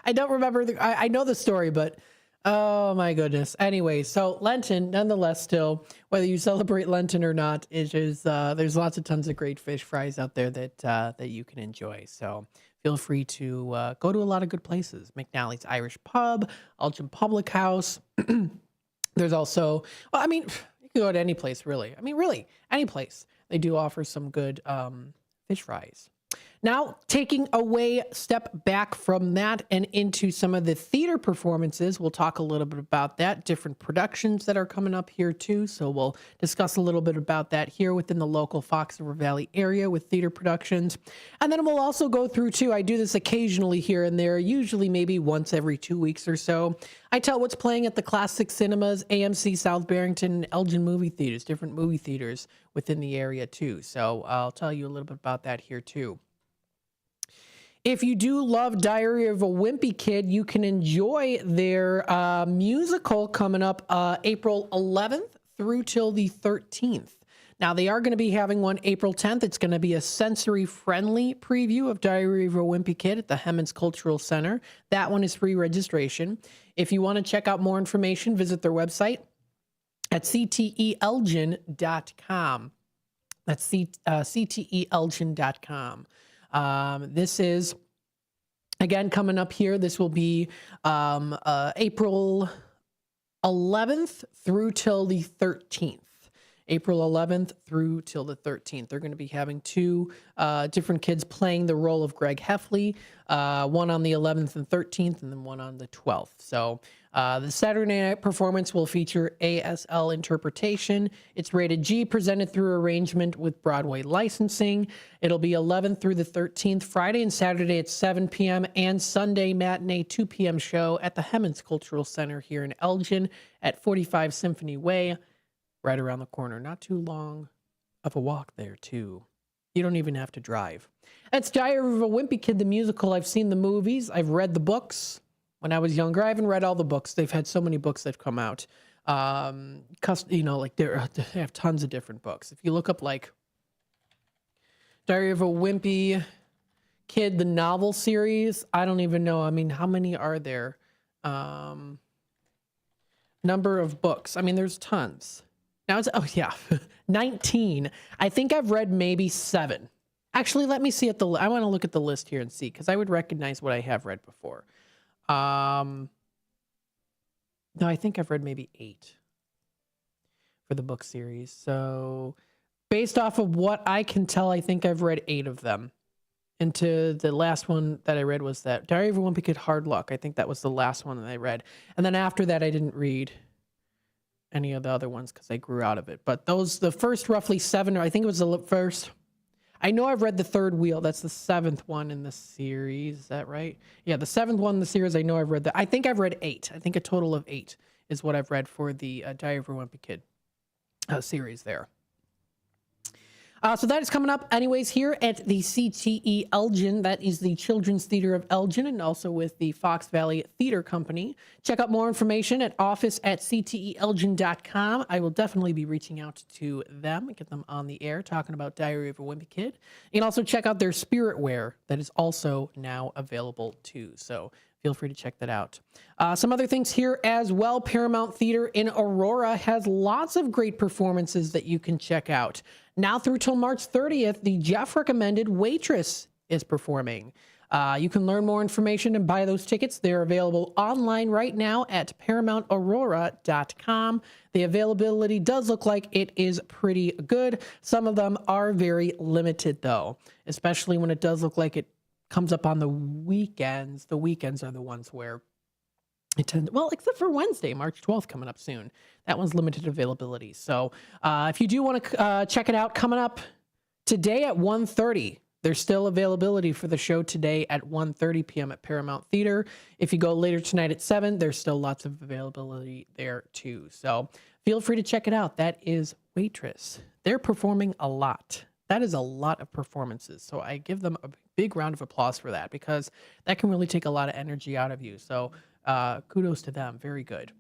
I don't remember. I know the story, but oh my goodness. Anyway, so Lenten, nonetheless, still, whether you celebrate Lenten or not, there's lots of tons of great fish fries out there that you can enjoy. So feel free to go to a lot of good places. McNally's Irish Pub, Elgin Public House. There's also, well, I mean, you can go to any place, really. I mean, really, any place. They do offer some good fish fries. Now, taking a step back from that and into some of the theater performances, we'll talk a little bit about that, different productions that are coming up here too. So we'll discuss a little bit about that here within the local Fox River Valley area with theater productions. And then we'll also go through too, I do this occasionally here and there, usually maybe once every 2 weeks or so. I tell what's playing at the Classic Cinemas, AMC South Barrington, Elgin movie theaters, different movie theaters within the area too. So I'll tell you a little bit about that here too. If you do love Diary of a Wimpy Kid, you can enjoy their musical coming up April 11th through till the 13th. Now, they are going to be having one April 10th. It's going to be a sensory-friendly preview of Diary of a Wimpy Kid at the Hemmons Cultural Center. That one is free registration. If you want to check out more information, visit their website at cteelgin.com. That's cteelgin.com. This is, again, coming up here. This will be April 11th through till the 13th. April 11th through till the 13th. They're going to be having two different kids playing the role of Greg Heffley, one on the 11th and 13th, and then one on the 12th. So the Saturday night performance will feature ASL interpretation. It's rated G, presented through arrangement with Broadway licensing. It'll be 11th through the 13th, Friday and Saturday at 7 p.m. and Sunday matinee 2 p.m. show at the Hemmons Cultural Center here in Elgin at 45 Symphony Way. Right around the corner. Not too long of a walk there, too. You don't even have to drive. That's Diary of a Wimpy Kid, the musical. I've seen the movies. I've read the books when I was younger. I haven't read all the books. They've had so many books that have come out. You know, like they have tons of different books. If you look up, like, Diary of a Wimpy Kid, the novel series, I don't even know. I mean, how many are there? Number of books. I mean, there's tons. Now it's, 19. I think I've read maybe 7. Actually, let me see I want to look at the list here and see, because I would recognize what I have read before. No, I think I've read maybe 8 for the book series. So based off of what I can tell, I think I've read 8 of them. And the last one that I read was that Diary of a Wimpy Kid Hard Luck. I think that was the last one that I read. And then after that, I didn't read any of the other ones because I grew out of it. But the first roughly 7, or I think it was the first. I know I've read the third wheel. That's the 7th one in the series. Is that right? Yeah, the 7th one in the series. I know I've read that. I think I've read 8. I think a total of 8 is what I've read for the Diary of a Wimpy Kid series there. So that is coming up anyways here at the CTE Elgin. That is the Children's Theater of Elgin, and also with the Fox Valley Theater Company. Check out more information at office@cteelgin.com. I will definitely be reaching out to them and get them on the air talking about Diary of a Wimpy Kid. You can also check out their spirit wear that is also now available too. So feel free to check that out. Some other things here as well. Paramount Theater in Aurora has lots of great performances that you can check out. Now through till March 30th, the Jeff recommended Waitress is performing. You can learn more information and buy those tickets. They're available online right now at ParamountAurora.com. The availability does look like it is pretty good. Some of them are very limited though, especially when it does look like it comes up on the weekends. The weekends are the ones where it tends, well, except for Wednesday, March 12th coming up soon. That one's limited availability. So if you do want to check it out, coming up today at 1:30, there's still availability for the show today at 1:30 p.m. at Paramount Theater. If you go later tonight at 7, there's still lots of availability there too. So feel free to check it out. That is Waitress. They're performing a lot. That is a lot of performances. So I give them a big round of applause for that, because that can really take a lot of energy out of you. So kudos to them. Very good.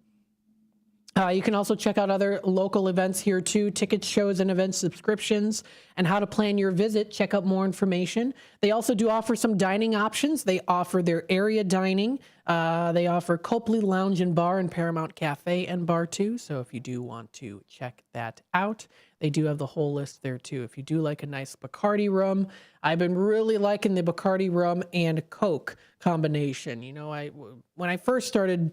You can also check out other local events here too, tickets, shows, and event subscriptions, and how to plan your visit. Check out more information. They also do offer some dining options. They offer their area dining. They offer Copley Lounge and Bar and Paramount Cafe and Bar too. So if you do want to check that out, they do have the whole list there too. If you do like a nice Bacardi rum, I've been really liking the Bacardi rum and Coke combination. You know, when I first started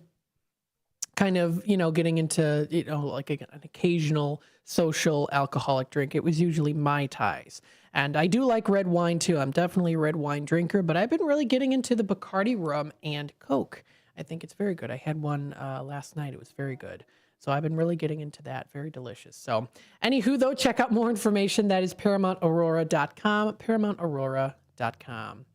kind of, getting into, like an occasional social alcoholic drink, it was usually Mai Tais. And I do like red wine too. I'm definitely a red wine drinker, but I've been really getting into the Bacardi rum and Coke. I think it's very good. I had one last night. It was very good. So I've been really getting into that. Very delicious. So anywho, though, check out more information. That is ParamountAurora.com, ParamountAurora.com.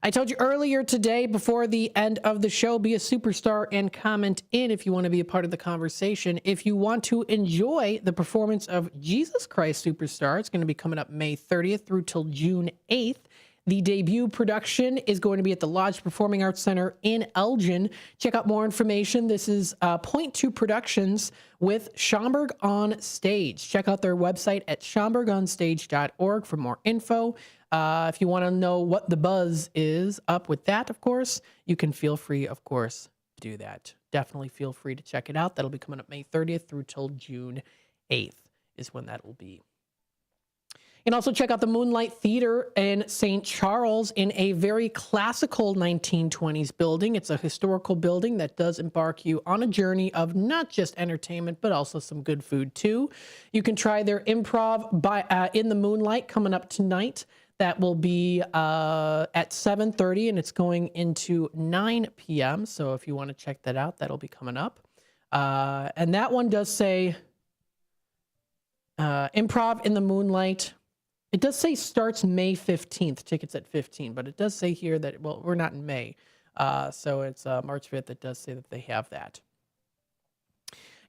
I told you earlier today, before the end of the show, be a superstar and comment in if you want to be a part of the conversation. If you want to enjoy the performance of Jesus Christ Superstar, it's going to be coming up May 30th through till June 8th. The debut production is going to be at the Lodge Performing Arts Center in Elgin. Check out more information. This is Point 2 Productions with Schaumburg on Stage. Check out their website at schaumburgonstage.org for more info. If you want to know what the buzz is up with that, of course, you can feel free, of course, to do that. Definitely feel free to check it out. That'll be coming up May 30th through till June 8th is when that will be. You can also check out the Moonlight Theater in St. Charles in a very classical 1920s building. It's a historical building that does embark you on a journey of not just entertainment, but also some good food too. You can try their improv in the Moonlight coming up tonight. That will be at 7:30, and it's going into 9 p.m. So if you want to check that out, that'll be coming up. And that one does say improv in the Moonlight. It does say starts May 15th, tickets at 15, but it does say here that, well, we're not in May. So it's March 5th. It does say that they have that.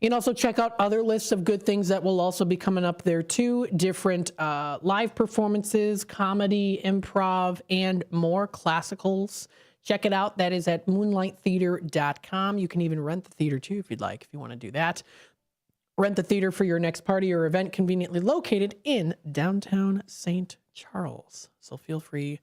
You can also check out other lists of good things that will also be coming up there too. Different live performances, comedy, improv, and more classicals. Check it out. That is at moonlighttheater.com. You can even rent the theater too if you'd like, if you want to do that. Rent the theater for your next party or event, conveniently located in downtown St. Charles. So feel free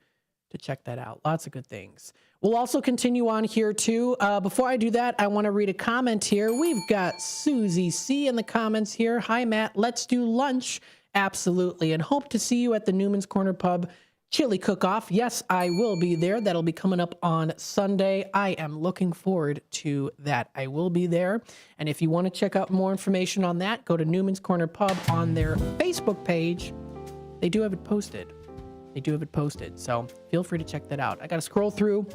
to check that out. Lots of good things. We'll also continue on here too. Before I do that, I want to read a comment here. We've got Susie C in the comments here. Hi, Matt. Let's do lunch. Absolutely. And hope to see you at the Newman's Corner Pub Chili Cook-Off. Yes, I will be there. That'll be coming up on Sunday. I am looking forward to that. I will be there. And if you want to check out more information on that, go to Newman's Corner Pub on their Facebook page. They do have it posted. So feel free to check that out. I got to scroll through.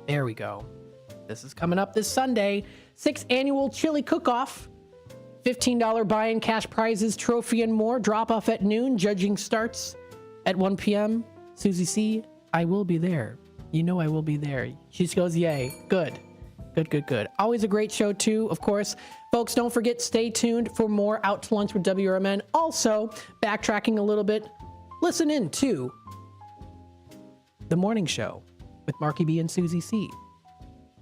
There we go. This is coming up this Sunday. 6th annual chili cook-off. $15 buy-in, cash prizes, trophy, and more. Drop-off at noon. Judging starts at 1 p.m. Susie C., I will be there. You know I will be there. She goes, yay. Good. Good. Always a great show, too, of course. Folks, don't forget, stay tuned for more Out to Lunch with WRMN. Also, backtracking a little bit, listen in to The Morning Show with Marky B and Susie C.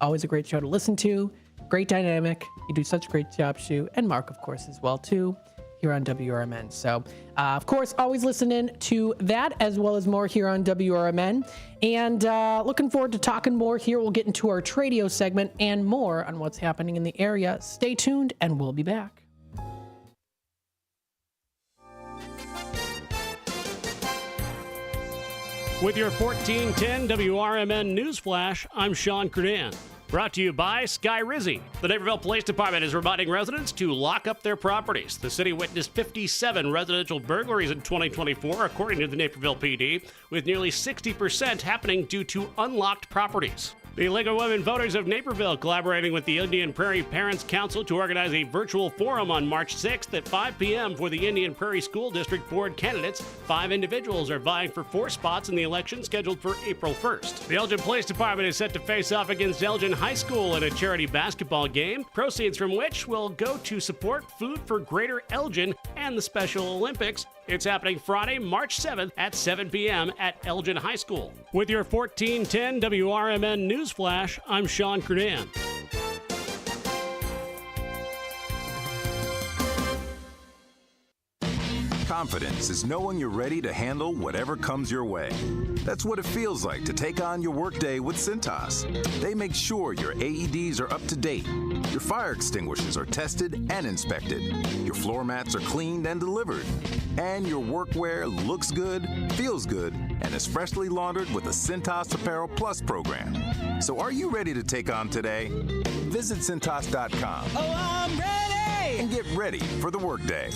Always a great show to listen to. Great dynamic. You do such a great job, Shu. And Mark, of course, as well, too, here on WRMN. So, of course, always listen in to that as well as more here on WRMN. And looking forward to talking more here. We'll get into our Tradio segment and more on what's happening in the area. Stay tuned, and we'll be back. With your 1410 WRMN News Flash, I'm Sean Kernan. Brought to you by Sky Rizzi. The Naperville Police Department is reminding residents to lock up their properties. The city witnessed 57 residential burglaries in 2024, according to the Naperville PD, with nearly 60% happening due to unlocked properties. The League of Women Voters of Naperville, collaborating with the Indian Prairie Parents Council to organize a virtual forum on March 6th at 5 p.m. for the Indian Prairie School District Board candidates. 5 individuals are vying for 4 spots in the election scheduled for April 1st. The Elgin Police Department is set to face off against Elgin High School in a charity basketball game, proceeds from which will go to support Food for Greater Elgin and the Special Olympics. It's happening Friday, March 7th at 7 p.m. at Elgin High School. With your 1410 WRMN News Flash, I'm Sean Kernan. Confidence is knowing you're ready to handle whatever comes your way. That's what it feels like to take on your workday with Cintas. They make sure your AEDs are up to date, your fire extinguishers are tested and inspected, your floor mats are cleaned and delivered, and your workwear looks good, feels good, and is freshly laundered with the Cintas Apparel Plus program. So are you ready to take on today? Visit Cintas.com. Oh, I'm ready! And get ready for the workday.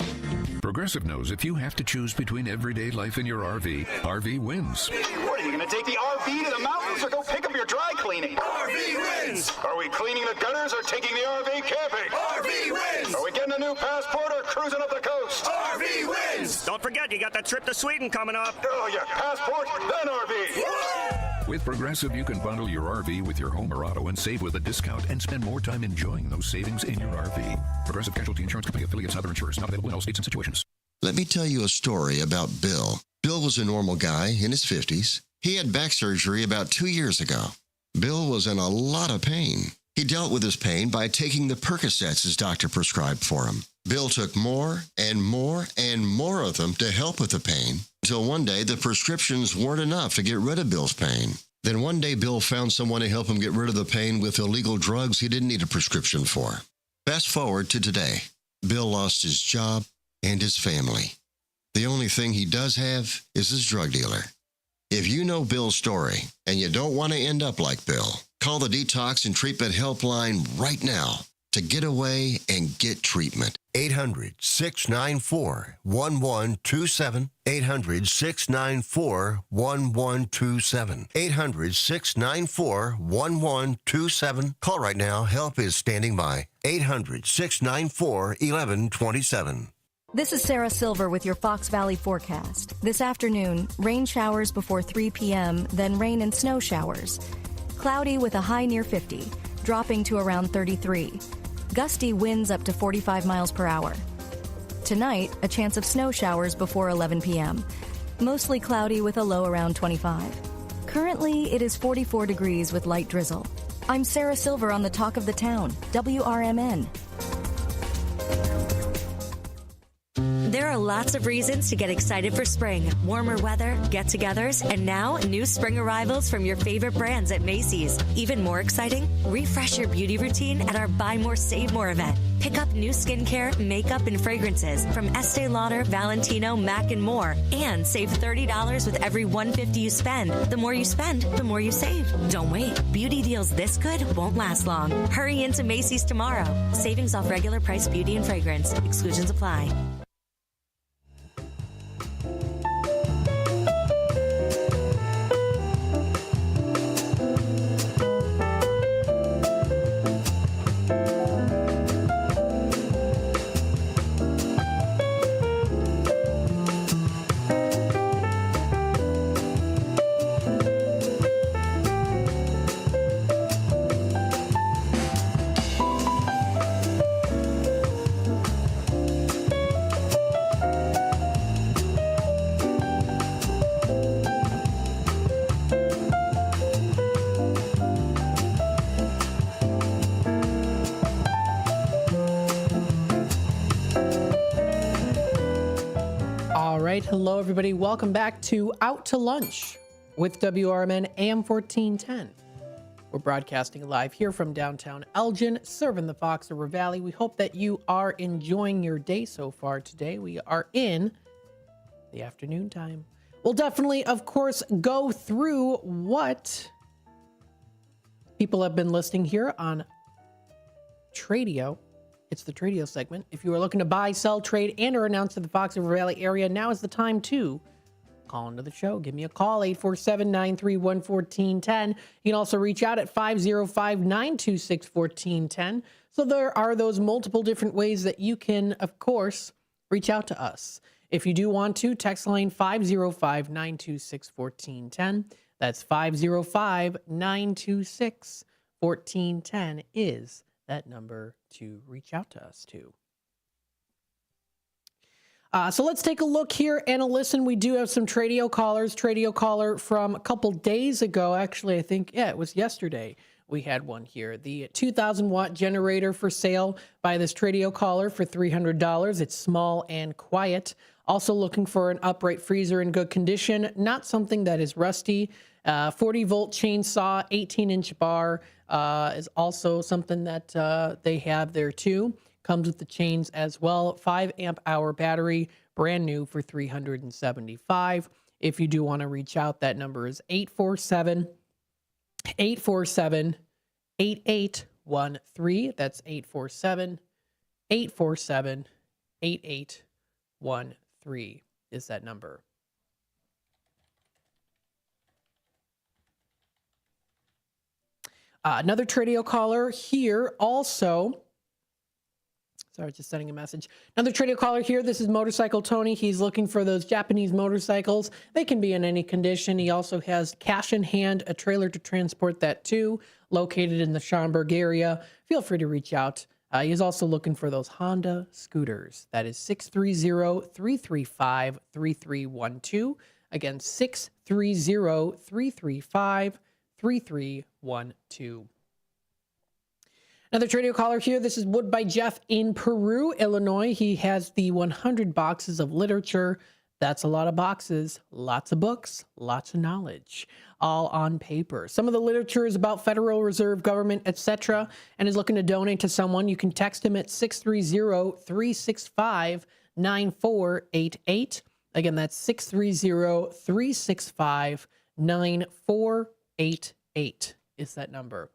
Progressive knows if you have to choose between everyday life and your RV wins. What, are you going to take the RV to the mountains or go pick up your dry cleaning? RV wins! Are we cleaning the gutters or taking the RV camping? RV wins! Are we getting a new passport or cruising up the coast? RV wins! Don't forget, you got that trip to Sweden coming up. Oh, yeah, passport, then RV. With Progressive, you can bundle your RV with your home or auto and save with a discount and spend more time enjoying those savings in your RV. Progressive Casualty Insurance Company, affiliates, and other insurers. Not available in all states and situations. Let me tell you a story about Bill. Bill was a normal guy in his 50s. He had back surgery about 2 years ago. Bill was in a lot of pain. He dealt with his pain by taking the Percocets his doctor prescribed for him. Bill took more and more and more of them to help with the pain, until one day the prescriptions weren't enough to get rid of Bill's pain. Then one day Bill found someone to help him get rid of the pain with illegal drugs he didn't need a prescription for. Fast forward to today. Bill lost his job and his family. The only thing he does have is his drug dealer. If you know Bill's story and you don't want to end up like Bill, call the Detox and Treatment Helpline right now to get away and get treatment. 800-694-1127. 800-694-1127. 800-694-1127. Call right now. Help is standing by. 800-694-1127. This is Sarah Silver with your Fox Valley forecast. This afternoon, rain showers before 3 p.m., then rain and snow showers. Cloudy with a high near 50, dropping to around 33. Gusty winds up to 45 miles per hour. Tonight, a chance of snow showers before 11 p.m. Mostly cloudy with a low around 25. Currently, it is 44 degrees with light drizzle. I'm Sarah Silver on the Talk of the Town, WRMN. There are lots of reasons to get excited for spring. Warmer weather, get-togethers, and now new spring arrivals from your favorite brands at Macy's. Even more exciting, refresh your beauty routine at our Buy More, Save More event. Pick up new skincare, makeup, and fragrances from Estee Lauder, Valentino, MAC, and more. And save $30 with every $150 you spend. The more you spend, the more you save. Don't wait. Beauty deals this good won't last long. Hurry into Macy's tomorrow. Savings off regular price beauty and fragrance. Exclusions apply. right. Hello, everybody. Welcome back to Out to Lunch with WRMN AM 1410. We're broadcasting live here from downtown Elgin, serving the Fox River Valley. We hope that you are enjoying your day so far today. We are in the afternoon time. We'll definitely, of course, go through what people have been listening here on Tradio. It's the Tradio segment. If you are looking to buy, sell, trade, and or announce to the Fox River Valley area, now is the time to call into the show. Give me a call, 847-931-1410. You can also reach out at 505-926-1410. So there are those multiple different ways that you can, of course, reach out to us. If you do want to, text line 505-926-1410. That's 505-926-1410 is that number to reach out to us to. So let's take a look here and a listen. We do have some Tradio callers. Tradio caller from a couple days ago. Actually, I think, it was yesterday. We had one here. The 2,000 watt generator for sale by this Tradio caller for $300. It's small and quiet. Also looking for an upright freezer in good condition, not something that is rusty. 40 volt chainsaw, 18-inch bar is also something that they have there too. Comes with the chains as well. 5 amp hour battery, brand new for $375. If you do want to reach out, that number is 847-8813. That's 847-8813 is that number. Another Tradio caller here also. Sorry, just sending a message. Another Tradio caller here. This is Motorcycle Tony. He's looking for those Japanese motorcycles. They can be in any condition. He also has cash in hand, a trailer to transport that too, located in the Schaumburg area. Feel free to reach out. He's also looking for those Honda scooters. That is 630-335-3312. Again, 630-335-3312. Another Tradio caller here. This is Wood by Jeff in Peru, Illinois. He has the 100 boxes of literature. That's a lot of boxes, lots of books, lots of knowledge, all on paper. Some of the literature is about Federal Reserve, government, etc., and is looking to donate to someone. You can text him at 630-365-9488. Again, that's 630-365-9488 is that number.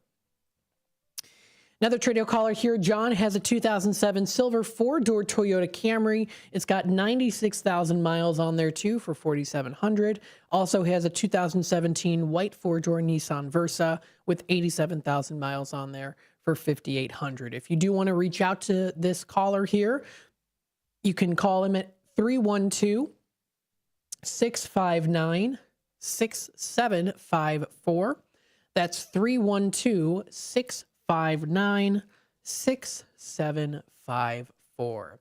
Another Tradio caller here. John has a 2007 silver 4-door Toyota Camry. It's got 96,000 miles on there too for $4,700. Also has a 2017 white 4-door Nissan Versa with 87,000 miles on there for $5,800. If you do want to reach out to this caller here, you can call him at 312-659-6754. That's 312-659-6754.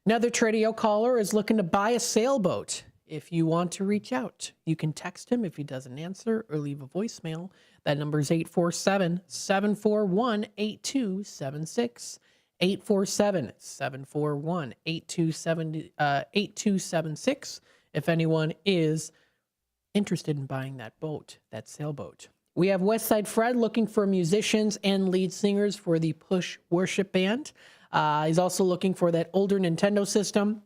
Another Tradio caller is looking to buy a sailboat. If you want to reach out, you can text him if he doesn't answer or leave a voicemail. That number is 847-741-8276. 847-741-8276 if anyone is interested in buying that boat, that sailboat. We have Westside Fred looking for musicians and lead singers for the Push Worship Band. He's also looking for that older Nintendo system.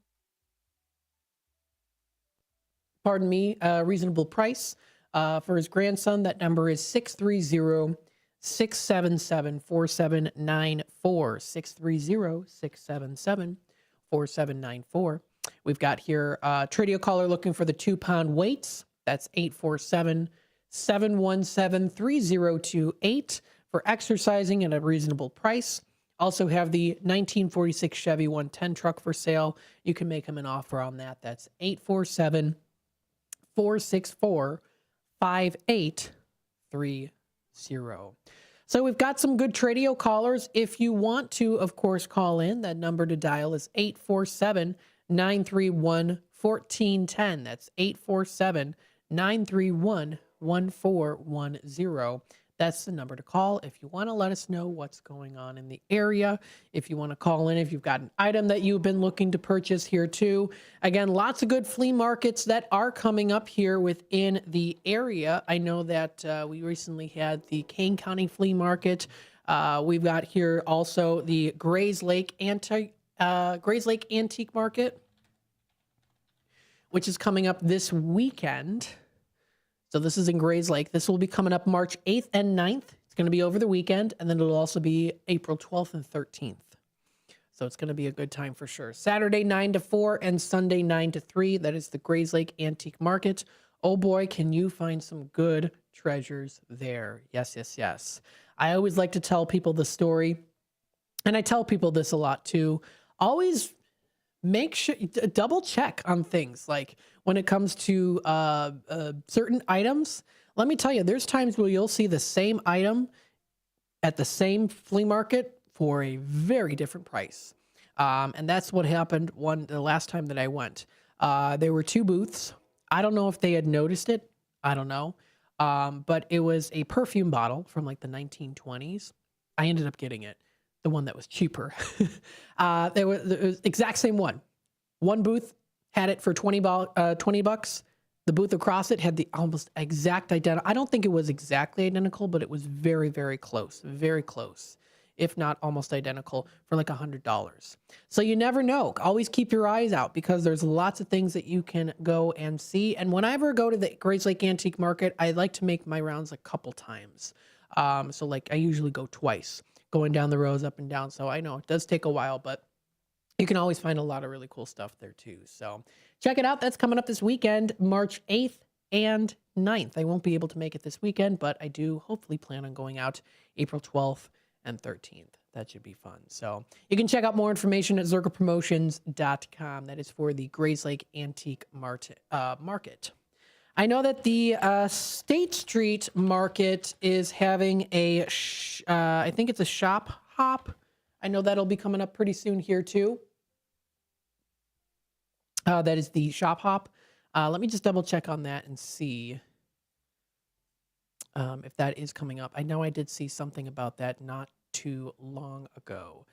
Pardon me, reasonable price for his grandson. That number is 630-677-4794. 630-677-4794. We've got here Tradio caller looking for the 2-pound weights. That's 847-717-3028 for exercising at a reasonable price. Also have the 1946 Chevy 110 truck for sale. You can make him an offer on that. That's 847-464-5830. So we've got some good Tradio callers. If you want to, of course, call in, that number to dial is 847-931-1410. That's 847-931-1410. That's the number to call if you want to let us know what's going on in the area. If you want to call in, if you've got an item that you've been looking to purchase here too. Again, lots of good flea markets that are coming up here within the area. I know that we recently had the Kane County Flea Market. We've got here also the Grays Lake Antique Market, which is coming up this weekend. So this is in Grays Lake. This will be coming up March 8th and 9th. It's going to be over the weekend, and then it'll also be April 12th and 13th. So it's going to be a good time for sure. Saturday 9 to 4 and Sunday 9 to 3. That is the Grays Lake Antique Market. Oh boy, can you find some good treasures there. Yes, yes, yes. I always like to tell people the story, and I tell people this a lot too. Always make sure, double check on things. Like when it comes to certain items, let me tell you, there's times where you'll see the same item at the same flea market for a very different price. And that's what happened the last time that I went. There were two booths. I don't know if they had noticed it. I don't know. But it was a perfume bottle from like the 1920s. I ended up getting it. The one that was cheaper. There was exact same one. One booth had it for 20 bucks. The booth across it had the almost exact identical. I don't think it was exactly identical, but it was very, very close. Very close. If not almost identical for like $100. So you never know. Always keep your eyes out because there's lots of things that you can go and see. And whenever I go to the Grays Lake Antique Market, I like to make my rounds a couple times. So like I usually go twice, going down the rows up and down. So I know it does take a while, but you can always find a lot of really cool stuff there too. So check it out. That's coming up this weekend, March 8th and 9th. I won't be able to make it this weekend, but I do hopefully plan on going out April 12th and 13th. That should be fun. So you can check out more information at zerkapromotions.com. That is for the Grays Lake Antique Market. I know that the State Street Market is having I think it's a shop hop. I know that'll be coming up pretty soon here too. That is the shop hop. Let me just double check on that and see if that is coming up. I know I did see something about that not too long ago.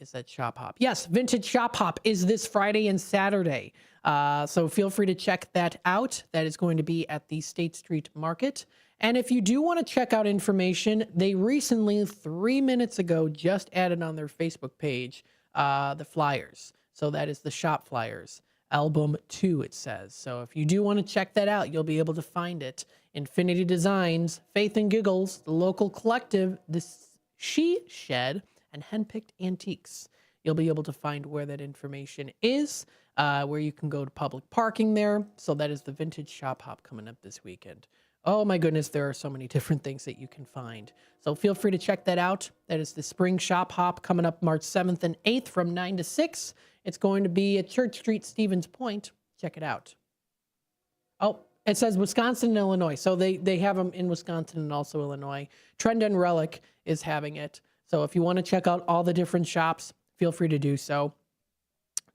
Is that shop hop? Yes, Vintage Shop Hop is this Friday and Saturday. So feel free to check that out. That is going to be at the State Street Market. And if you do want to check out information, they recently, 3 minutes ago, just added on their Facebook page the flyers. So that is the shop flyers. Album 2, it says. So if you do want to check that out, you'll be able to find it. Infinity Designs, Faith and Giggles, the local collective, the She Shed, and Handpicked Antiques. You'll be able to find where that information is, where you can go to public parking there. So that is the Vintage Shop Hop coming up this weekend. Oh my goodness, there are so many different things that you can find. So feel free to check that out. That is the Spring Shop Hop coming up March 7th and 8th from 9 to 6. It's going to be at Church Street, Stevens Point. Check it out. Oh, it says Wisconsin and Illinois. So they have them in Wisconsin and also Illinois. Trend and Relic is having it. So if you want to check out all the different shops, feel free to do so.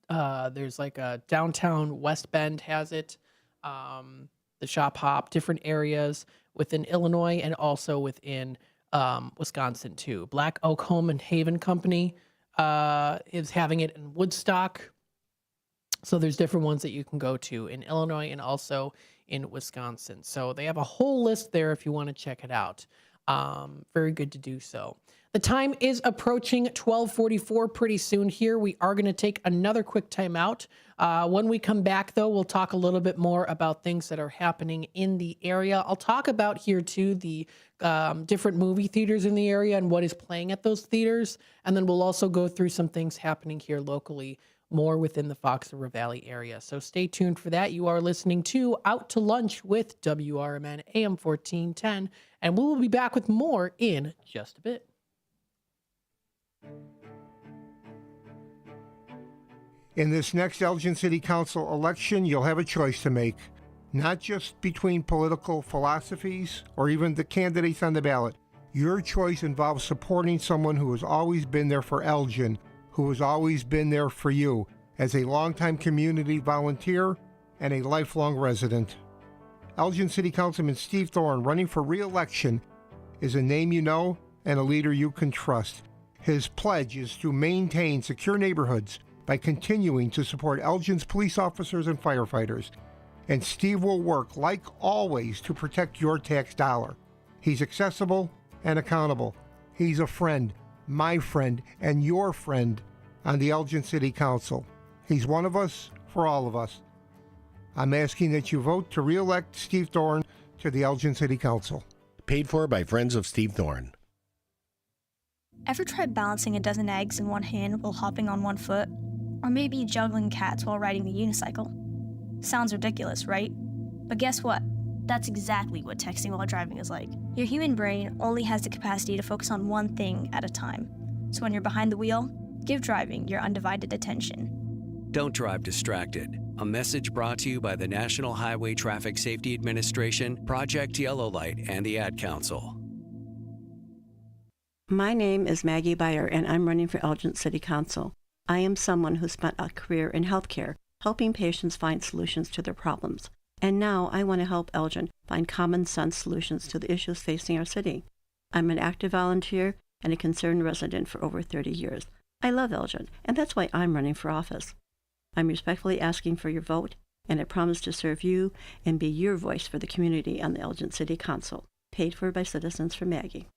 There's like a downtown West Bend has it. The shop hop, different areas within Illinois and also within Wisconsin too. Black Oak Home and Haven Company is having it in Woodstock. So there's different ones that you can go to in Illinois and also in Wisconsin. So they have a whole list there if you want to check it out. Very good to do so. The time is approaching 12:44 pretty soon here. We are going to take another quick time out. When we come back, though, we'll talk a little bit more about things that are happening in the area. I'll talk about here, too, the different movie theaters in the area and what is playing at those theaters. And then we'll also go through some things happening here locally, more within the Fox River Valley area. So stay tuned for that. You are listening to Out to Lunch with WRMN AM 1410. And we will be back with more in just a bit. In this next Elgin City Council election, you'll have a choice to make, not just between political philosophies or even the candidates on the ballot. Your choice involves supporting someone who has always been there for Elgin, who has always been there for you as a longtime community volunteer and a lifelong resident. Elgin City Councilman Steve Thorne, running for re-election, is a name you know and a leader you can trust. His pledge is to maintain secure neighborhoods by continuing to support Elgin's police officers and firefighters. And Steve will work, like always, to protect your tax dollar. He's accessible and accountable. He's a friend, my friend, and your friend on the Elgin City Council. He's one of us for all of us. I'm asking that you vote to re-elect Steve Thorne to the Elgin City Council. Paid for by Friends of Steve Thorne. Ever tried balancing a dozen eggs in one hand while hopping on one foot? Or maybe juggling cats while riding the unicycle? Sounds ridiculous, right? But guess what? That's exactly what texting while driving is like. Your human brain only has the capacity to focus on one thing at a time. So when you're behind the wheel, give driving your undivided attention. Don't drive distracted. A message brought to you by the National Highway Traffic Safety Administration, Project Yellow Light, and the Ad Council. My name is Maggie Beyer, and I'm running for Elgin City Council. I am someone who spent a career in healthcare, helping patients find solutions to their problems. And now I want to help Elgin find common sense solutions to the issues facing our city. I'm an active volunteer and a concerned resident for over 30 years. I love Elgin, and that's why I'm running for office. I'm respectfully asking for your vote, and I promise to serve you and be your voice for the community on the Elgin City Council. Paid for by Citizens for Maggie.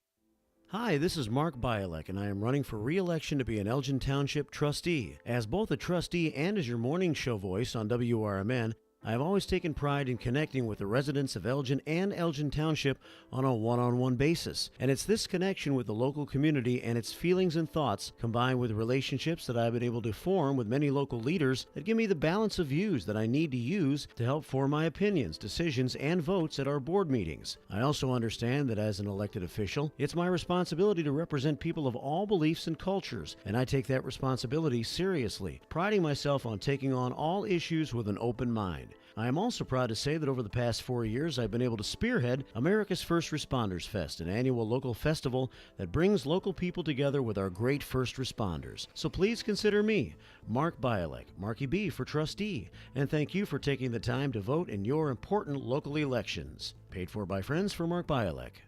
Hi, this is Mark Bialek, and I am running for re-election to be an Elgin Township trustee. As both a trustee and as your morning show voice on WRMN, I have always taken pride in connecting with the residents of Elgin and Elgin Township on a one-on-one basis. And it's this connection with the local community and its feelings and thoughts, combined with relationships that I've been able to form with many local leaders, that give me the balance of views that I need to use to help form my opinions, decisions, and votes at our board meetings. I also understand that as an elected official, it's my responsibility to represent people of all beliefs and cultures, and I take that responsibility seriously, priding myself on taking on all issues with an open mind. I am also proud to say that over the past 4 years, I've been able to spearhead America's First Responders Fest, an annual local festival that brings local people together with our great first responders. So please consider me, Mark Bialek, Marky B for trustee, and thank you for taking the time to vote in your important local elections. Paid for by Friends for Mark Bialek.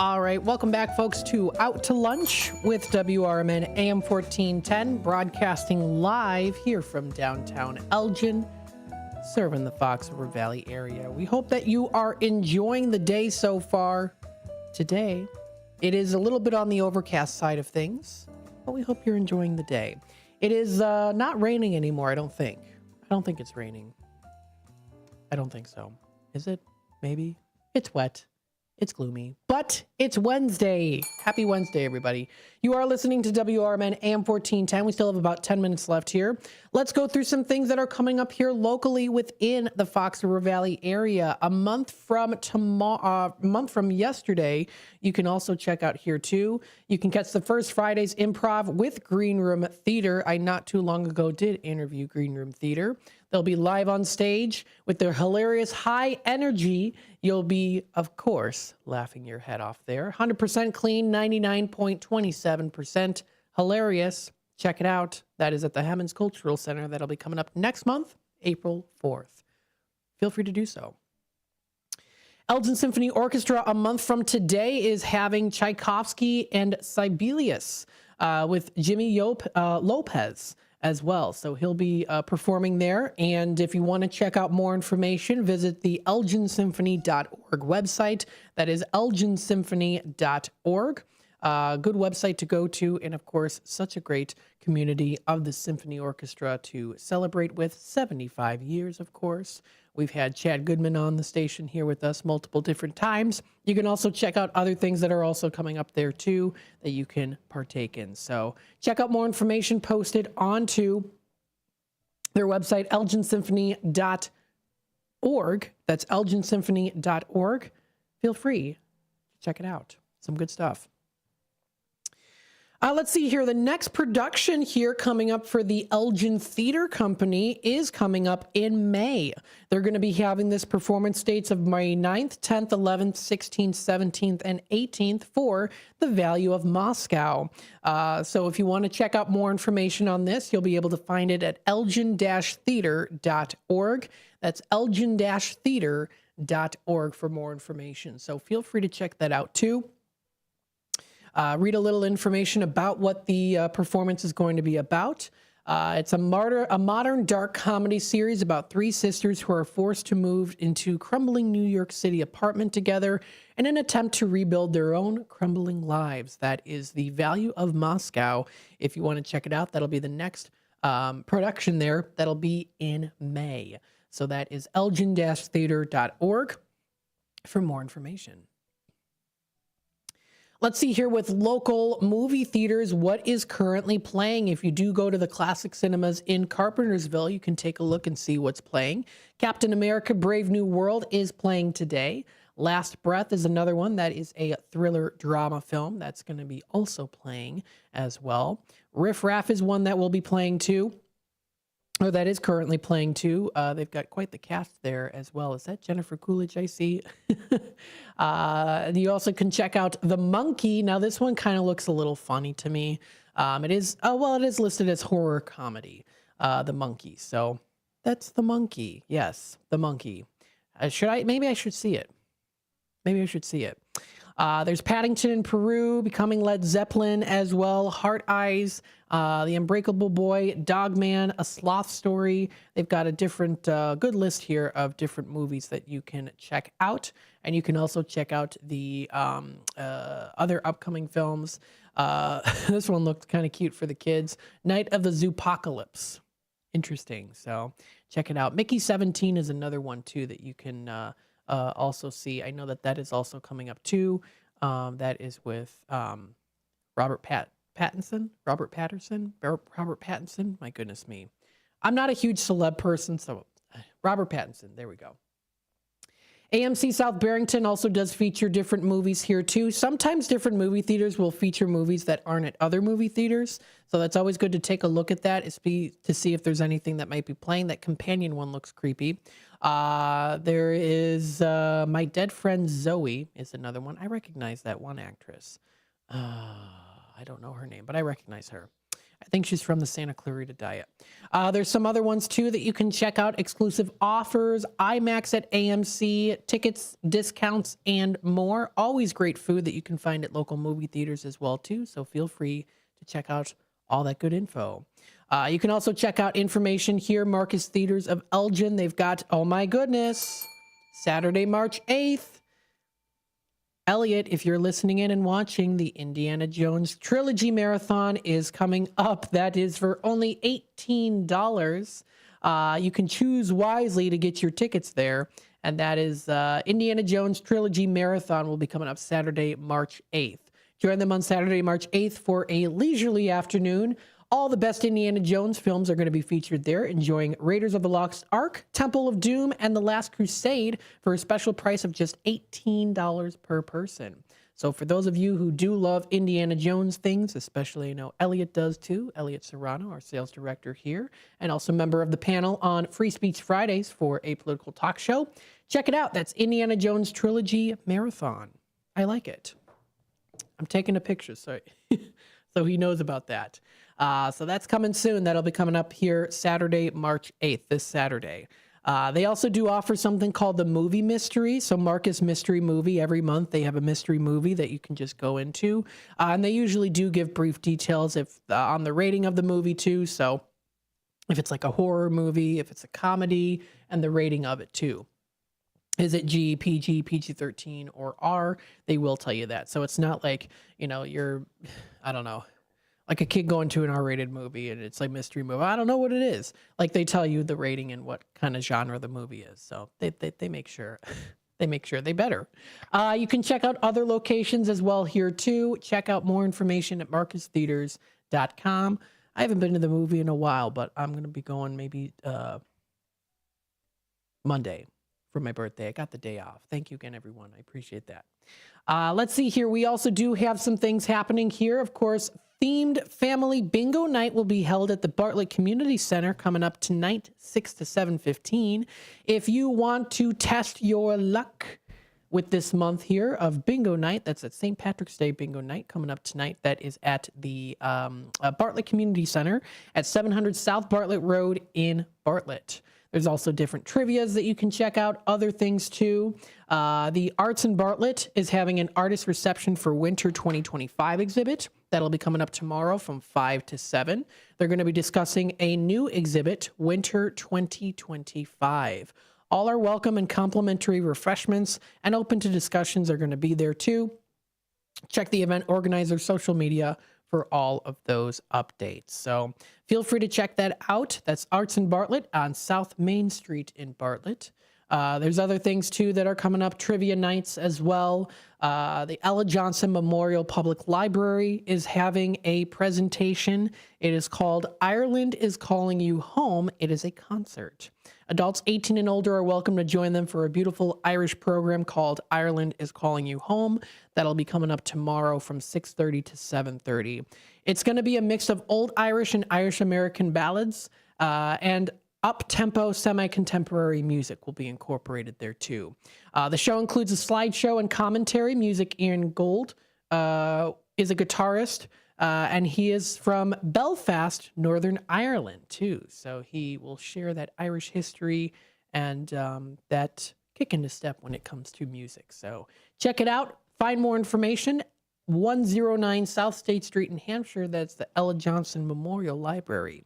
All right, welcome back, folks, to Out to Lunch with WRMN AM 1410, broadcasting live here from downtown Elgin, serving the Fox River Valley area. We hope that you are enjoying the day so far. Today, it is a little bit on the overcast side of things, but we hope you're enjoying the day. It is not raining anymore, I don't think. I don't think it's raining. I don't think so. Is it? Maybe. It's wet. It's gloomy, but it's Wednesday. Happy Wednesday, everybody. You are listening to WRMN AM 1410. We still have about 10 minutes left here. Let's go through some things that are coming up here locally within the Fox River Valley area. A month from yesterday, you can also check out here too. You can catch the First Fridays Improv with Green Room Theater. I not too long ago did interview Green Room Theater. They'll be live on stage with their hilarious high energy. You'll be, of course, laughing your head off there. 100% clean, 99.27% hilarious. Check it out. That is at the Hammond's Cultural Center. That'll be coming up next month, April 4th. Feel free to do so. Elgin Symphony Orchestra, a month from today, is having Tchaikovsky and Sibelius with Jimmy Lopez as well. So he'll be performing there. And if you want to check out more information, visit the elginsymphony.org website. That is elginsymphony.org. Good website to go to. And of course, such a great community of the Symphony Orchestra to celebrate with. 75 years, of course, We've had Chad Goodman on the station here with us multiple different times. You can also check out other things that are also coming up there too that you can partake in. So check out more information posted onto their website, elginsymphony.org. That's elginsymphony.org. Feel free to check it out. Some good stuff. Let's see here. The next production here coming up for the Elgin Theater Company is coming up in May. They're going to be having this performance dates of May 9th, 10th, 11th, 16th, 17th, and 18th for The Value of Moscow. So if you want to check out more information on this, you'll be able to find it at elgin-theater.org. That's elgin-theater.org for more information. So feel free to check that out too. Read a little information about what the performance is going to be about. It's a modern dark comedy series about three sisters who are forced to move into crumbling New York City apartment together in an attempt to rebuild their own crumbling lives. That is The Value of Moscow. If you want to check it out, that'll be the next production there. That'll be in May. So that is elgin-theater.org for more information. Let's see here with local movie theaters, what is currently playing. If you do go to the Classic Cinemas in Carpentersville, you can take a look and see what's playing. Captain America: Brave New World is playing today. Last Breath is another one that is a thriller drama film that's going to be also playing as well. Riff Raff is one that will be playing too. Or that is currently playing too. They've got quite the cast there as well. Is that Jennifer Coolidge I see? You also can check out The Monkey. Now this one kind of looks a little funny to me. It is listed as horror comedy, The Monkey. So that's The Monkey. Yes, The Monkey. Maybe I should see it. Maybe I should see it. There's Paddington in Peru, Becoming Led Zeppelin as well, Heart Eyes, The Unbreakable Boy, Dogman, A Sloth Story. They've got a different good list here of different movies that you can check out. And you can also check out the other upcoming films. This one looked kind of cute for the kids. Night of the Zoopocalypse. Interesting. So check it out. Mickey 17 is another one too that you can also see. I know that is also coming up too. That is with Robert Pattinson. My goodness me. I'm not a huge celeb person, so Robert Pattinson. There we go. AMC South Barrington also does feature different movies here too. Sometimes different movie theaters will feature movies that aren't at other movie theaters. So that's always good to take a look at that to see if there's anything that might be playing. That companion one looks creepy. There is My Dead Friend Zoe is another one. I recognize that one actress. I don't know her name, but I recognize her. I think she's from the Santa Clarita Diet. There's some other ones too that you can check out. Exclusive offers, IMAX at AMC, tickets, discounts, and more. Always great food that you can find at local movie theaters as well too. So feel free to check out all that good info. You can also check out information here. Marcus Theaters of Elgin. They've got, oh my goodness, Saturday, March 8th. Elliot, if you're listening in and watching, the Indiana Jones Trilogy Marathon is coming up. That is for only $18. You can choose wisely to get your tickets there. And that is Indiana Jones Trilogy Marathon will be coming up Saturday, March 8th. Join them on Saturday, March 8th for a leisurely afternoon. All the best Indiana Jones films are going to be featured there, enjoying Raiders of the Lost Ark, Temple of Doom, and The Last Crusade for a special price of just $18 per person. So for those of you who do love Indiana Jones things, especially I know Elliot does too, Elliot Serrano, our sales director here, and also member of the panel on Free Speech Fridays for a political talk show, check it out. That's Indiana Jones Trilogy Marathon. I like it. I'm taking a picture, so he knows about that. So that's coming soon. That'll be coming up here Saturday, March 8th, this Saturday. They also do offer something called the Movie Mystery. So Marcus Mystery Movie, every month they have a mystery movie that you can just go into. And they usually do give brief details on the rating of the movie too. So if it's like a horror movie, if it's a comedy, and the rating of it too. Is it G, PG, PG-13, or R? They will tell you that. So it's not like, I don't know, like a kid going to an R-rated movie and it's like mystery movie. I don't know what it is. Like they tell you the rating and what kind of genre the movie is. So they make sure they better. You can check out other locations as well here too. Check out more information at marcustheaters.com. I haven't been to the movie in a while, but I'm going to be going maybe Monday for my birthday. I got the day off. Thank you again, everyone. I appreciate that. Let's see here. We also do have some things happening here. Of course, themed family bingo night will be held at the Bartlett Community Center coming up tonight, 6 to 7:15. If you want to test your luck with this month here of bingo night, that's at St. Patrick's Day bingo night coming up tonight. That is at the Bartlett Community Center at 700 South Bartlett Road in Bartlett. There's also different trivias that you can check out, other things too. The Arts in Bartlett is having an artist reception for Winter 2025 exhibit. That'll be coming up tomorrow from 5 to 7. They're going to be discussing a new exhibit, Winter 2025. All are welcome and complimentary refreshments and open to discussions are going to be there too. Check the event organizer's social media for all of those updates. So feel free to check that out. That's Arts in Bartlett on South Main Street in Bartlett. There's other things too that are coming up, trivia nights as well. The Ella Johnson Memorial Public Library is having a presentation. It is called Ireland is Calling You Home. It is a concert. Adults 18 and older are welcome to join them for a beautiful Irish program called Ireland is Calling You Home. That'll be coming up tomorrow from 6:30 to 7:30. It's going to be a mix of old Irish and Irish American ballads and up-tempo, semi-contemporary music will be incorporated there too. The show includes a slideshow and commentary. Music Ian Gold is a guitarist, and he is from Belfast, Northern Ireland too. So he will share that Irish history and that kick into step when it comes to music. So check it out. Find more information. 109 South State Street in Hampshire. That's the Ella Johnson Memorial Library.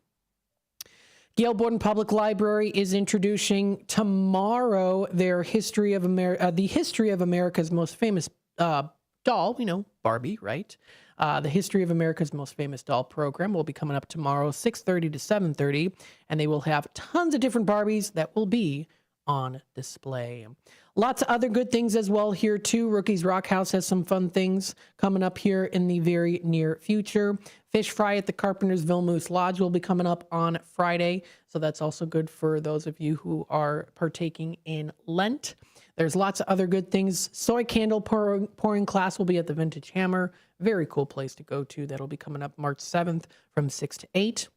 Gail Borden Public Library is introducing tomorrow their History of the History of America's Most Famous Doll. We know Barbie, right? The History of America's Most Famous Doll program will be coming up tomorrow, 6:30 to 7:30, and they will have tons of different Barbies that will be on display. Lots of other good things as well here too. Rookies Rock House has some fun things coming up here in the very near future. Fish fry at the Carpentersville Moose Lodge will be coming up on Friday. So that's also good for those of you who are partaking in Lent. There's lots of other good things. Soy candle pouring class will be at the Vintage Hammer. Very cool place to go to. That'll be coming up March 7th from 6 to 8.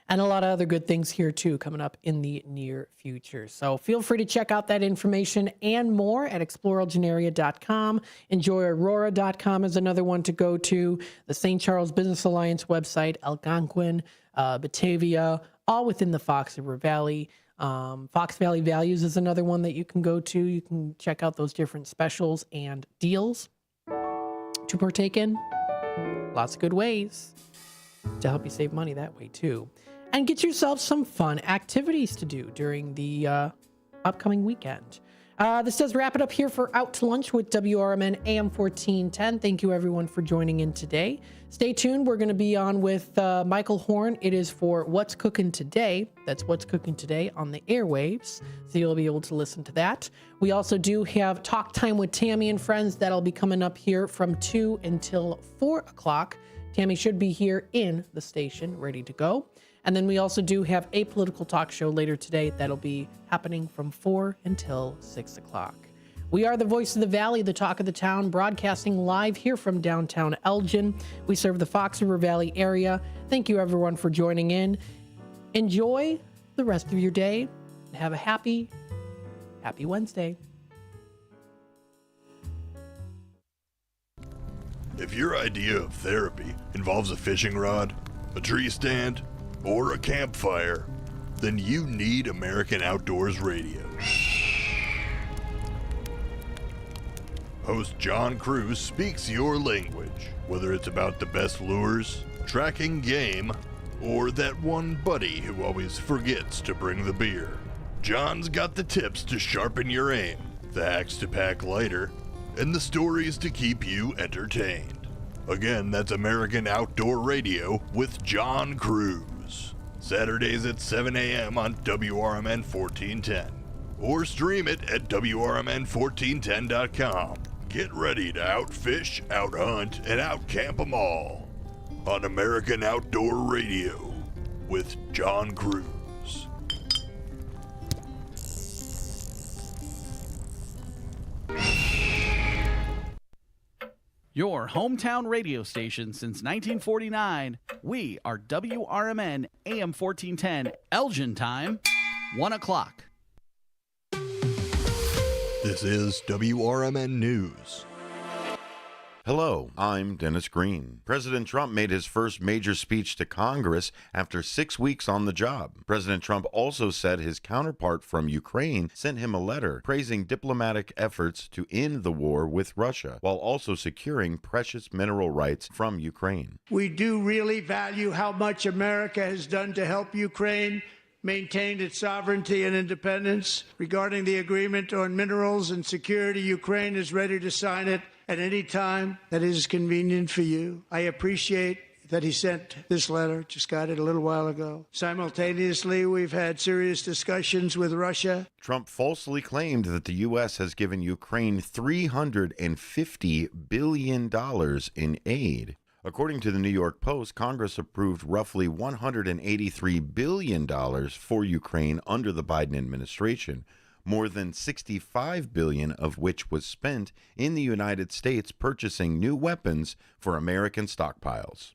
And a lot of other good things here too coming up in the near future. So feel free to check out that information and more at exploreelginaria.com. Enjoyaurora.com is another one to go to. The St. Charles Business Alliance website, Algonquin, Batavia, all within the Fox River Valley. Fox Valley Values is another one that you can go to. You can check out those different specials and deals to partake in. Lots of good ways to help you save money that way too. And get yourself some fun activities to do during the upcoming weekend. This does wrap it up here for Out to Lunch with WRMN AM 1410. Thank you everyone for joining in today. Stay tuned. We're going to be on with Michael Horn. It is for What's Cooking Today. That's What's Cooking Today on the airwaves. So you'll be able to listen to that. We also do have Talk Time with Tammy and Friends. That'll be coming up here from 2 until 4 o'clock. Tammy should be here in the station, ready to go. And then we also do have a political talk show later today that'll be happening from 4 until 6 o'clock. We are the voice of the Valley, the talk of the town, broadcasting live here from downtown Elgin. We serve the Fox River Valley area. Thank you everyone for joining in. Enjoy the rest of your day and have a happy Wednesday. If your idea of therapy involves a fishing rod, a tree stand, or a campfire, then you need American Outdoors Radio. Host John Cruz speaks your language, whether it's about the best lures, tracking game, or that one buddy who always forgets to bring the beer. John's got the tips to sharpen your aim, the hacks to pack lighter, and the stories to keep you entertained. Again, that's American Outdoor Radio with John Cruz. Saturdays at 7 a.m. on WRMN 1410. Or stream it at WRMN1410.com. Get ready to outfish, outhunt, and outcamp them all on American Outdoor Radio with John Cruz. Your hometown radio station since 1949. We are WRMN AM 1410, Elgin time, 1 o'clock. This is WRMN News. Hello, I'm Dennis Green. President Trump made his first major speech to Congress after 6 weeks on the job. President Trump also said his counterpart from Ukraine sent him a letter praising diplomatic efforts to end the war with Russia, while also securing precious mineral rights from Ukraine. We do really value how much America has done to help Ukraine maintain its sovereignty and independence. Regarding the agreement on minerals and security, Ukraine is ready to sign it at any time that is convenient for you. I appreciate that he sent this letter, just got it a little while ago. Simultaneously, we've had serious discussions with Russia. Trump falsely claimed that the U.S. has given Ukraine $350 billion in aid. According to the New York Post, Congress approved roughly $183 billion for Ukraine under the Biden administration, more than $65 billion of which was spent in the United States purchasing new weapons for American stockpiles.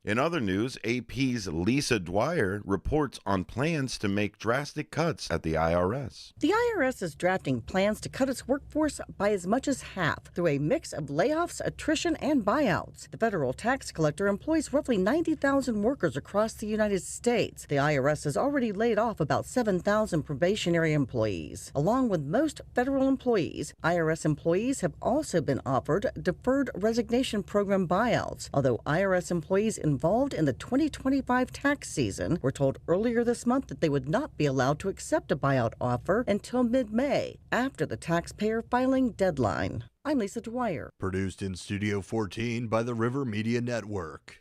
In other news, AP's Lisa Dwyer reports on plans to make drastic cuts at the IRS. The IRS is drafting plans to cut its workforce by as much as half through a mix of layoffs, attrition, and buyouts. The federal tax collector employs roughly 90,000 workers across the United States. The IRS has already laid off about 7,000 probationary employees. Along with most federal employees, IRS employees have also been offered deferred resignation program buyouts, although IRS employees involved in the 2025 tax season were told earlier this month that they would not be allowed to accept a buyout offer until mid-May, after the taxpayer filing deadline. I'm Lisa Dwyer. Produced in Studio 14 by the River Media Network.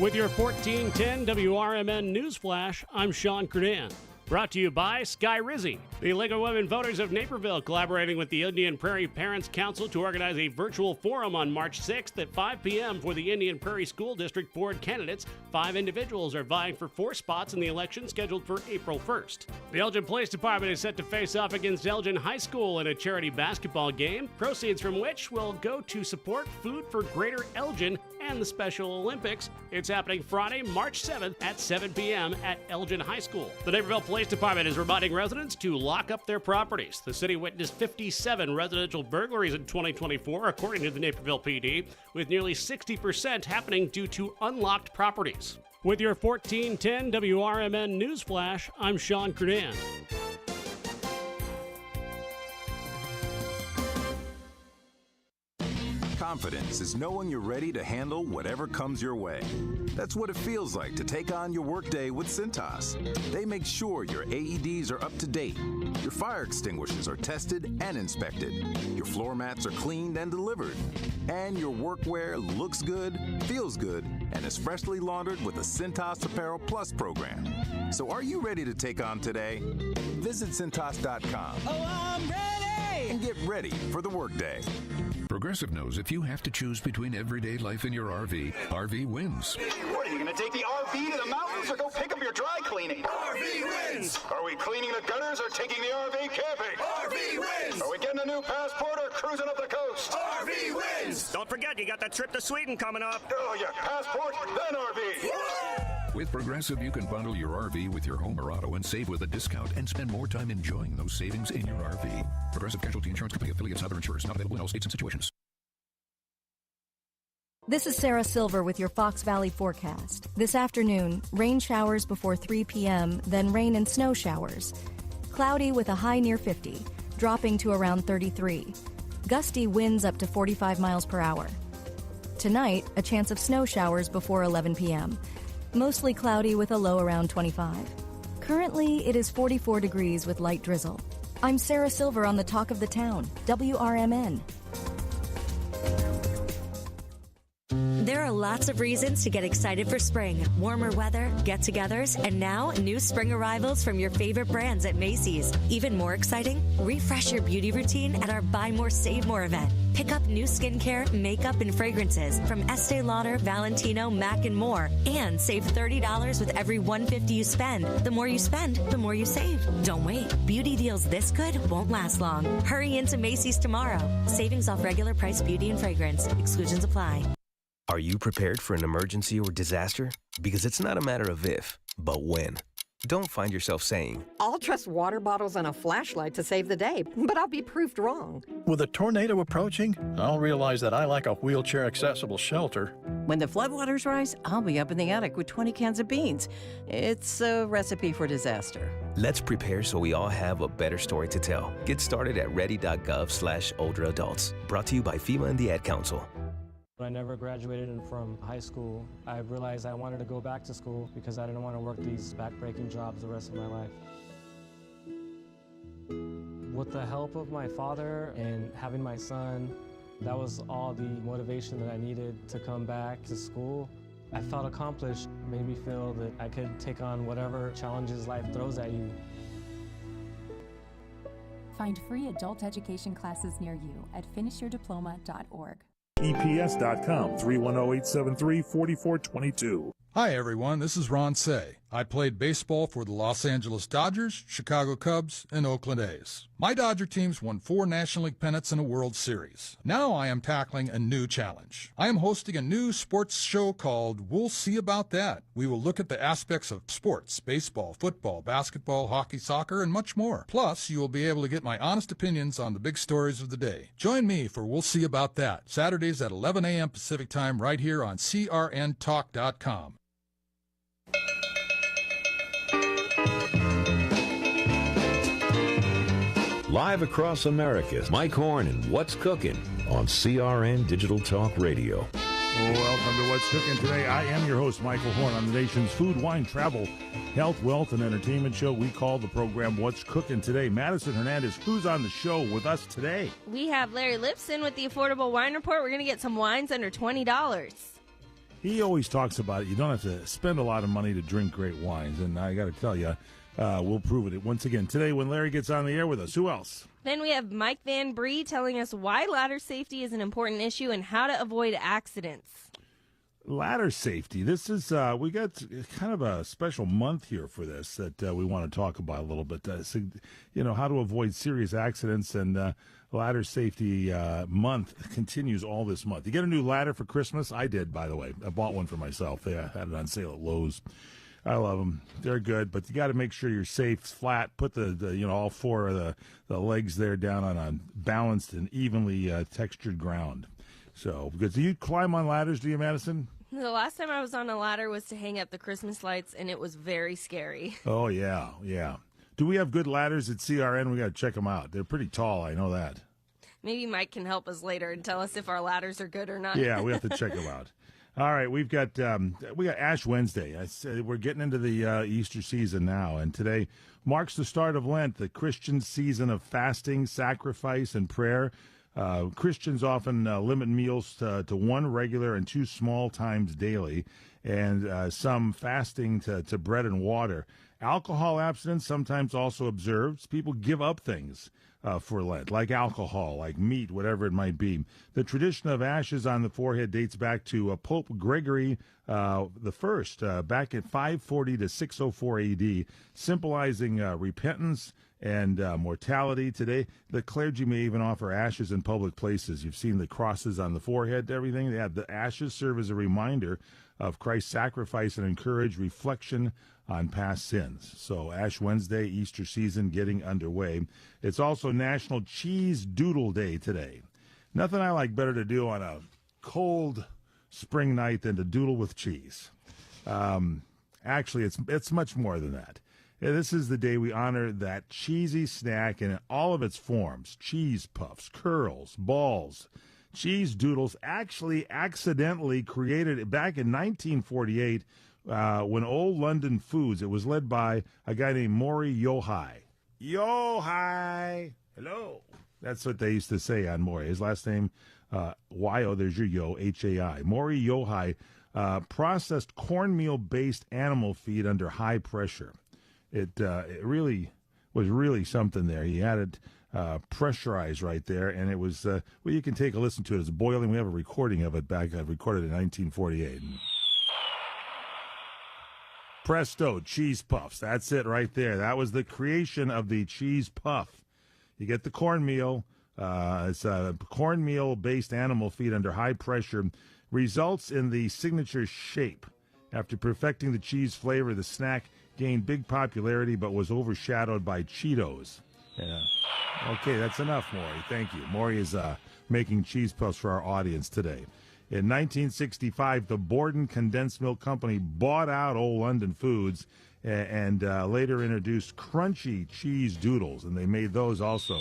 With your 1410 WRMN News Flash, I'm Sean Credan. Brought to you by Sky Rizzi. The League of Women Voters of Naperville collaborating with the Indian Prairie Parents Council to organize a virtual forum on March 6th at 5 p.m. for the Indian Prairie School District Board candidates. 5 individuals are vying for 4 spots in the election scheduled for April 1st. The Elgin Police Department is set to face off against Elgin High School in a charity basketball game, proceeds from which will go to support Food for Greater Elgin and the Special Olympics. It's happening Friday, March 7th at 7 p.m. at Elgin High School. The Naperville Police Department is reminding residents to lock up their properties. The city witnessed 57 residential burglaries in 2024, according to the Naperville PD, with nearly 60% happening due to unlocked properties. With your 1410 WRMN News Flash, I'm Sean Credan. Confidence is knowing you're ready to handle whatever comes your way. That's what it feels like to take on your workday with Cintas. They make sure your AEDs are up to date, your fire extinguishers are tested and inspected, your floor mats are cleaned and delivered, and your workwear looks good, feels good, and is freshly laundered with the Cintas Apparel Plus program. So are you ready to take on today? Visit Cintas.com. Oh, I'm ready! And get ready for the workday. Progressive knows if you have to choose between everyday life and your RV, RV wins. What, are you going to take the RV to the mountains or go pick up your dry cleaning? RV wins! Are we cleaning the gutters or taking the RV camping? RV wins! Are we getting a new passport or cruising up the coast? RV wins! Don't forget, you got that trip to Sweden coming up. Oh, yeah, passport, then RV. With Progressive, you can bundle your RV with your home or auto and save with a discount and spend more time enjoying those savings in your RV. Progressive Casualty Insurance Company affiliates and other insurers. Not available in all states and situations. This is Sarah Silver with your Fox Valley forecast. This afternoon, rain showers before 3 p.m., then rain and snow showers. Cloudy with a high near 50, dropping to around 33. Gusty winds up to 45 miles per hour. Tonight, a chance of snow showers before 11 p.m. Mostly cloudy with a low around 25. Currently, it is 44 degrees with light drizzle. I'm Sarah Silver on the Talk of the Town, WRMN. There are lots of reasons to get excited for spring. Warmer weather, get-togethers, and now new spring arrivals from your favorite brands at Macy's. Even more exciting, refresh your beauty routine at our Buy More, Save More event. Pick up new skincare, makeup, and fragrances from Estee Lauder, Valentino, MAC, and more. And save $30 with every $150 you spend. The more you spend, the more you save. Don't wait. Beauty deals this good won't last long. Hurry into Macy's tomorrow. Savings off regular price beauty and fragrance. Exclusions apply. Are you prepared for an emergency or disaster? Because it's not a matter of if, but when. Don't find yourself saying, I'll trust water bottles and a flashlight to save the day, but I'll be proved wrong. With a tornado approaching, I'll realize that I lack a wheelchair-accessible shelter. When the floodwaters rise, I'll be up in the attic with 20 cans of beans. It's a recipe for disaster. let's prepare so we all have a better story to tell. Get started at ready.gov/older adults. Brought to you by FEMA and the Ad Council. When I never graduated from high school, I realized I wanted to go back to school because I didn't want to work these back-breaking jobs the rest of my life. With the help of my father and having my son, that was all the motivation that I needed to come back to school. I felt accomplished, made me feel that I could take on whatever challenges life throws at you. Find free adult education classes near you at finishyourdiploma.org. EPS.com, 310-873-4422. Hi, everyone. This is Ron Say. I played baseball for the Los Angeles Dodgers, Chicago Cubs, and Oakland A's. My Dodger teams won 4 National League pennants and a World Series. Now I am tackling a new challenge. I am hosting a new sports show called We'll See About That. We will look at the aspects of sports, baseball, football, basketball, hockey, soccer, and much more. Plus, you will be able to get my honest opinions on the big stories of the day. Join me for We'll See About That, Saturdays at 11 a.m. Pacific Time right here on crntalk.com. Live across America, Mike Horn and What's Cooking on CRN Digital Talk Radio. Welcome to What's Cooking today. I am your host, Michael Horn, on the nation's food, wine, travel, health, wealth, and entertainment show. We call the program What's Cooking Today. Madison Hernandez, who's on the show with us today? We have Larry Lipson with the Affordable Wine Report. We're going to get some wines under $20. He always talks about it. You don't have to spend a lot of money to drink great wines, and I got to tell you, we'll prove it once again today when Larry gets on the air with us. Who else? Then we have Mike Van Bree telling us why ladder safety is an important issue and how to avoid accidents. Ladder safety. This is, we got kind of a special month here for this that we want to talk about a little bit. So, how to avoid serious accidents, and ladder safety month continues all this month. You get a new ladder for Christmas? I did, by the way. I bought one for myself. I had it on sale at Lowe's. I love them. They're good, but you got to make sure you're safe, flat. Put the all 4 of the legs there down on a balanced and evenly textured ground. So, because do you climb on ladders? Do you, Madison? The last time I was on a ladder was to hang up the Christmas lights, and it was very scary. Oh yeah. Do we have good ladders at CRN? We got to check them out. They're pretty tall. I know that. Maybe Mike can help us later and tell us if our ladders are good or not. Yeah, we have to check them out. All right, we got Ash Wednesday. We're getting into the Easter season now, and today marks the start of Lent, the Christian season of fasting, sacrifice, and prayer. Christians often limit meals to 1 regular and 2 small times daily, and some fasting to bread and water. Alcohol abstinence sometimes also observed. People give up things for Lent, like alcohol, like meat, whatever it might be. The tradition of ashes on the forehead dates back to Pope Gregory the First, back at 540 to 604 AD, symbolizing repentance and mortality. Today, the clergy may even offer ashes in public places. You've seen the crosses on the forehead, everything. They have the ashes serve as a reminder of Christ's sacrifice and encourage reflection on past sins. So Ash Wednesday, Easter season getting underway. It's also National Cheese Doodle Day today. Nothing I like better to do on a cold spring night than to doodle with cheese. Actually, it's much more than that. This is the day we honor that cheesy snack in all of its forms. Cheese puffs, curls, balls. Cheese doodles actually accidentally created back in 1948 when Old London Foods, it was led by a guy named Maury Yohai. Yohai! Hello! That's what they used to say on Maury. His last name, Y-O, there's your yo, H-A-I. Maury Yohai processed cornmeal-based animal feed under high pressure. It really was really something there. He had it pressurized right there, and it was, well, you can take a listen to it. It's boiling. We have a recording of it back. I recorded it in 1948. Presto, cheese puffs. That's it right there. That was the creation of the cheese puff. You get the cornmeal. It's cornmeal-based animal feed under high pressure. Results in the signature shape. After perfecting the cheese flavor, the snack gained big popularity but was overshadowed by Cheetos. Yeah. Okay, that's enough, Maury. Thank you. Maury is making cheese puffs for our audience today. In 1965, the Borden Condensed Milk Company bought out Old London Foods and later introduced crunchy cheese doodles, and they made those also.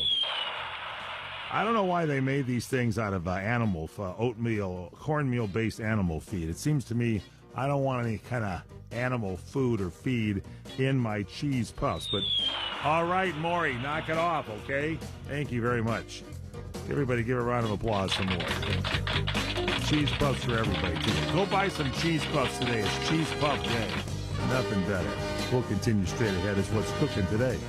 I don't know why they made these things out of animal oatmeal, cornmeal-based animal feed. It seems to me I don't want any kind of animal food or feed in my cheese puffs. But all right, Maury, knock it off, okay? Thank you very much. Everybody give a round of applause for Maury. Cheese puffs for everybody, too. Go buy some cheese puffs today. It's Cheese Puff Day. Nothing better. We'll continue straight ahead as what's cooking today.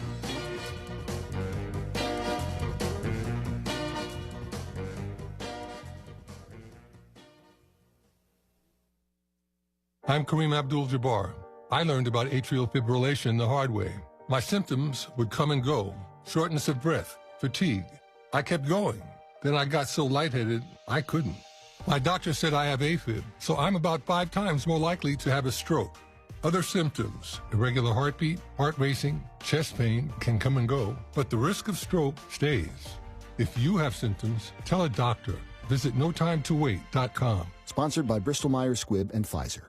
I'm Kareem Abdul-Jabbar. I learned about atrial fibrillation the hard way. My symptoms would come and go. Shortness of breath, fatigue. I kept going. Then I got so lightheaded, I couldn't. My doctor said I have AFib, so I'm about 5 times more likely to have a stroke. Other symptoms, irregular heartbeat, heart racing, chest pain can come and go, but the risk of stroke stays. If you have symptoms, tell a doctor. Visit notimetowait.com. Sponsored by Bristol-Myers Squibb and Pfizer.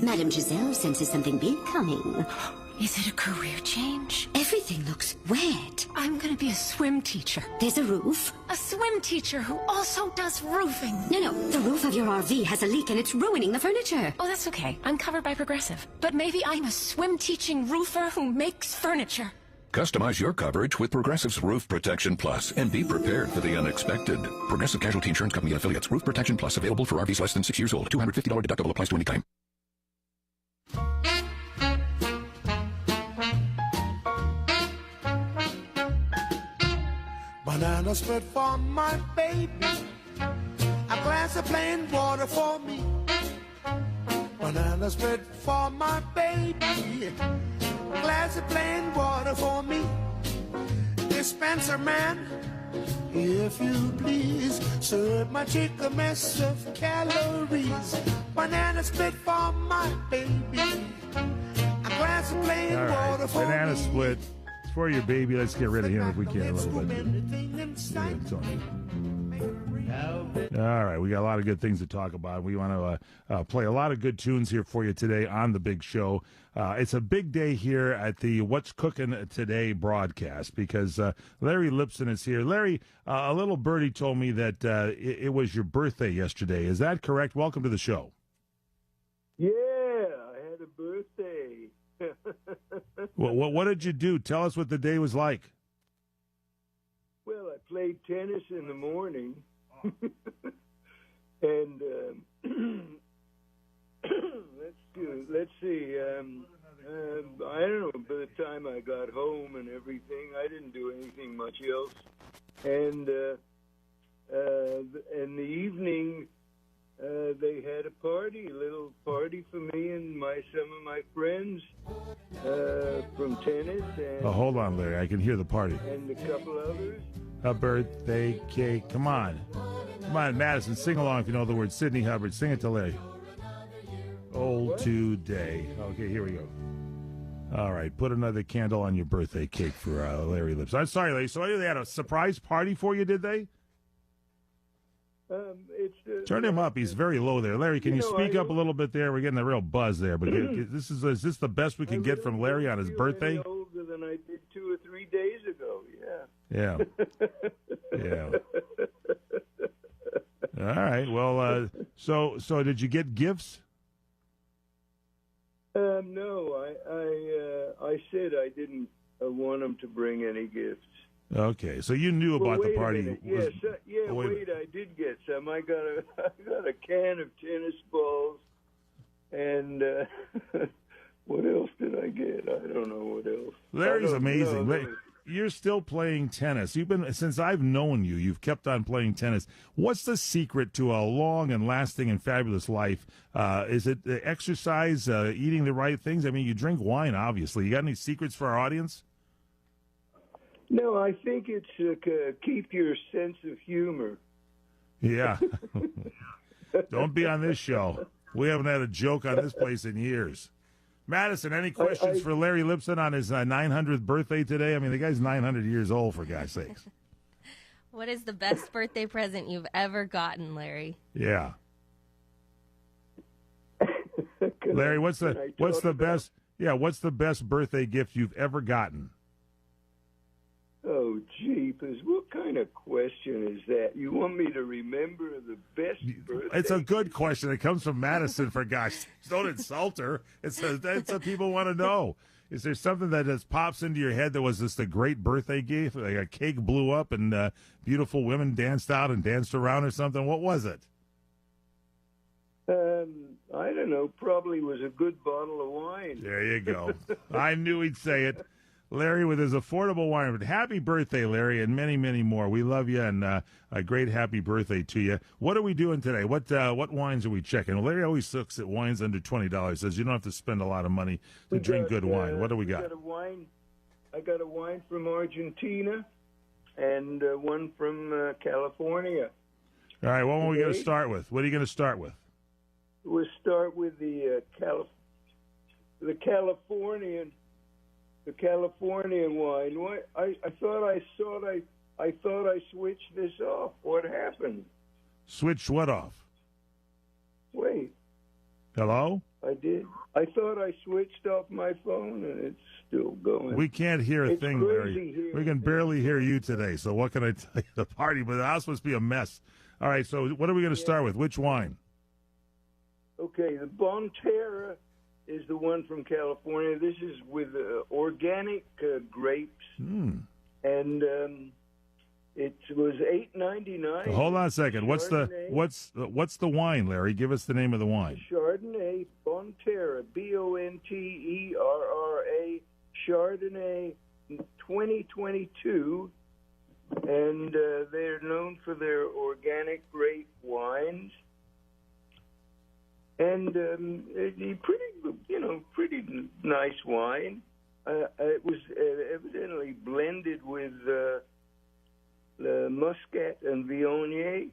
Madame Giselle senses something big coming. Is it a career change? Everything looks red. I'm gonna be a swim teacher. There's a roof. A swim teacher who also does roofing. No, the roof of your RV has a leak and it's ruining the furniture. Oh, that's okay. I'm covered by Progressive. But maybe I'm a swim teaching roofer who makes furniture. Customize your coverage with Progressive's Roof Protection Plus and be prepared for the unexpected. Progressive Casualty Insurance Company and Affiliates. Roof Protection Plus available for RVs less than 6 years old. $250 deductible applies to any claim. Banana split for my baby, a glass of plain water for me. Banana split for my baby, a glass of plain water for me. Dispenser man, if you please, serve my chick a mess of calories. Banana split for my baby, a glass of plain water for Banana me. split. For your baby, let's get rid of him if we can a little bit. All right, we got a lot of good things to talk about. We want to play a lot of good tunes here for you today on the big show. It's a big day here at the What's Cooking Today broadcast because Larry Lipson is here. Larry, a little birdie told me that it was your birthday yesterday. Is that correct? Welcome to the show. Yeah, I had a birthday. What did you do? Tell us what the day was like. Well, I played tennis in the morning, and let's see. I don't know. By the time I got home and everything, I didn't do anything much else. And in the evening, they had a party, a little party for me and some of my friends from tennis. And, hold on, Larry. I can hear the party. And a couple others. A birthday cake. Come on. Come on, Madison. Sing along if you know the words. Sidney Hubbard. Sing it to Larry. Old what? Today. Okay, here we go. All right. Put another candle on your birthday cake for Larry Lips. I'm sorry, Larry. So they had a surprise party for you, did they? Turn him up. He's very low there. Larry, can you speak up a little bit there? We're getting a real buzz there. But is this the best we can get from Larry on his birthday? Older than I did 2 or 3 days ago. Yeah. Yeah. All right. Well, so did you get gifts? No, I said I didn't want them to bring any gifts. Okay, so you knew about the Wait a party. minute. Yes, wait, I did get some. I got a can of tennis balls, and what else did I get? I don't know what else. Larry's I don't amazing. know. You're still playing tennis. You've been, since I've known you, you've kept on playing tennis. What's the secret to a long and lasting and fabulous life? Is it the exercise, eating the right things? I mean, you drink wine, obviously. You got any secrets for our audience? No, I think it's keep your sense of humor. Yeah. Don't be on this show. We haven't had a joke on this place in years. Madison, any questions for Larry Lipson on his 900th birthday today? I mean, the guy's 900 years old, for God's sakes. What is the best birthday present you've ever gotten, Larry? Yeah. Larry, what's the best birthday gift you've ever gotten? Oh, jeepers. What kind of question is that? You want me to remember the best birthday? It's a good question. It comes from Madison, for gosh sakes. Don't insult her. That's what people want to know. Is there something that just pops into your head that was just a great birthday gift? Like a cake blew up and beautiful women danced out and danced around or something? What was it? I don't know. Probably was a good bottle of wine. There you go. I knew he'd say it. Larry with his affordable wine. But happy birthday, Larry, and many, many more. We love you, and a great happy birthday to you. What are we doing today? What wines are we checking? Well, Larry always looks at wines under $20. Says you don't have to spend a lot of money to drink good wine. What do we got? I got a wine from Argentina and one from California. All right, what are we going to start with? What are you going to start with? We'll start with the Californian. The Californian wine. What? I thought I switched this off. What happened? Switch what off? Wait. Hello? I did. I thought I switched off my phone, and it's still going. We can't hear a thing, Larry. Here. We can barely hear you today. So what can I tell you? The party, but the house must be a mess. All right. So what are we going to start with? Which wine? Okay, the Bonterra is the one from California. This is with organic grapes, and it was $8.99. Hold on a second. What's the wine, Larry? Give us the name of the wine. Chardonnay Bonterra, Bonterra, Chardonnay 2022, and they're known for their organic grape wines. And pretty nice wine. It was evidently blended with Muscat and Viognier.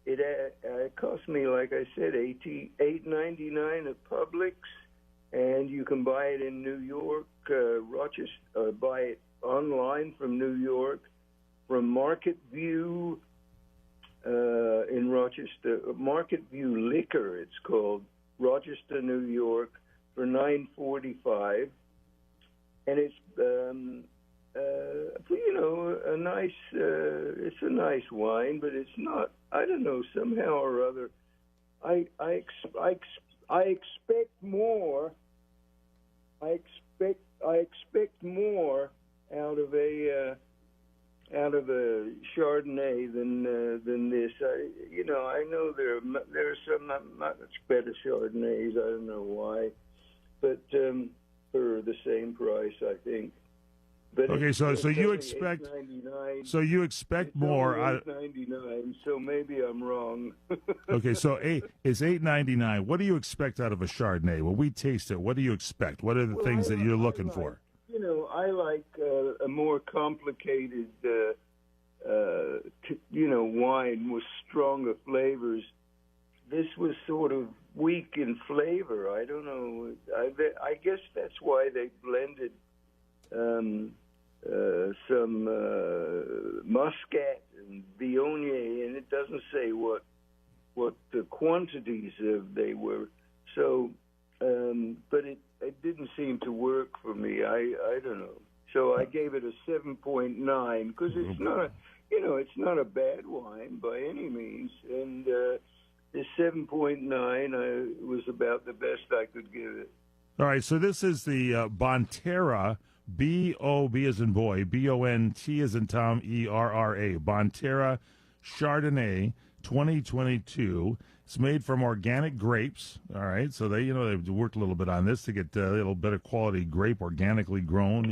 It cost me, like I said, $8.99 at Publix, and you can buy it in New York, Rochester, or buy it online from New York, from Market View. In Rochester, Market View Liquor, it's called, Rochester, New York, for $9.45, and it's a nice. It's a nice wine, but it's not. I don't know. Somehow or other, I expect more. I expect more out of a Chardonnay than this. I know there are some not much better Chardonnays. I don't know why, but for the same price, I think. But okay, so you expect more. $8.99, so maybe I'm wrong. Okay, so it's $8.99. What do you expect out of a Chardonnay? When we taste it, what do you expect? What are the things that you're looking for? I like a more complicated, wine with stronger flavors. This was sort of weak in flavor. I don't know. I guess that's why they blended some Muscat and Viognier, and it doesn't say what the quantities of they were. So, but it didn't seem to work for me. I don't know. So I gave it a 7.9 because it's not, it's not a bad wine by any means. And this 7.9 was about the best I could give it. All right, so this is the Bonterra, B-O-B as in boy, B-O-N-T as in Tom, E-R-R-A, Bonterra Chardonnay 2022. It's made from organic grapes. All right, so they've worked a little bit on this to get a little better quality grape, organically grown,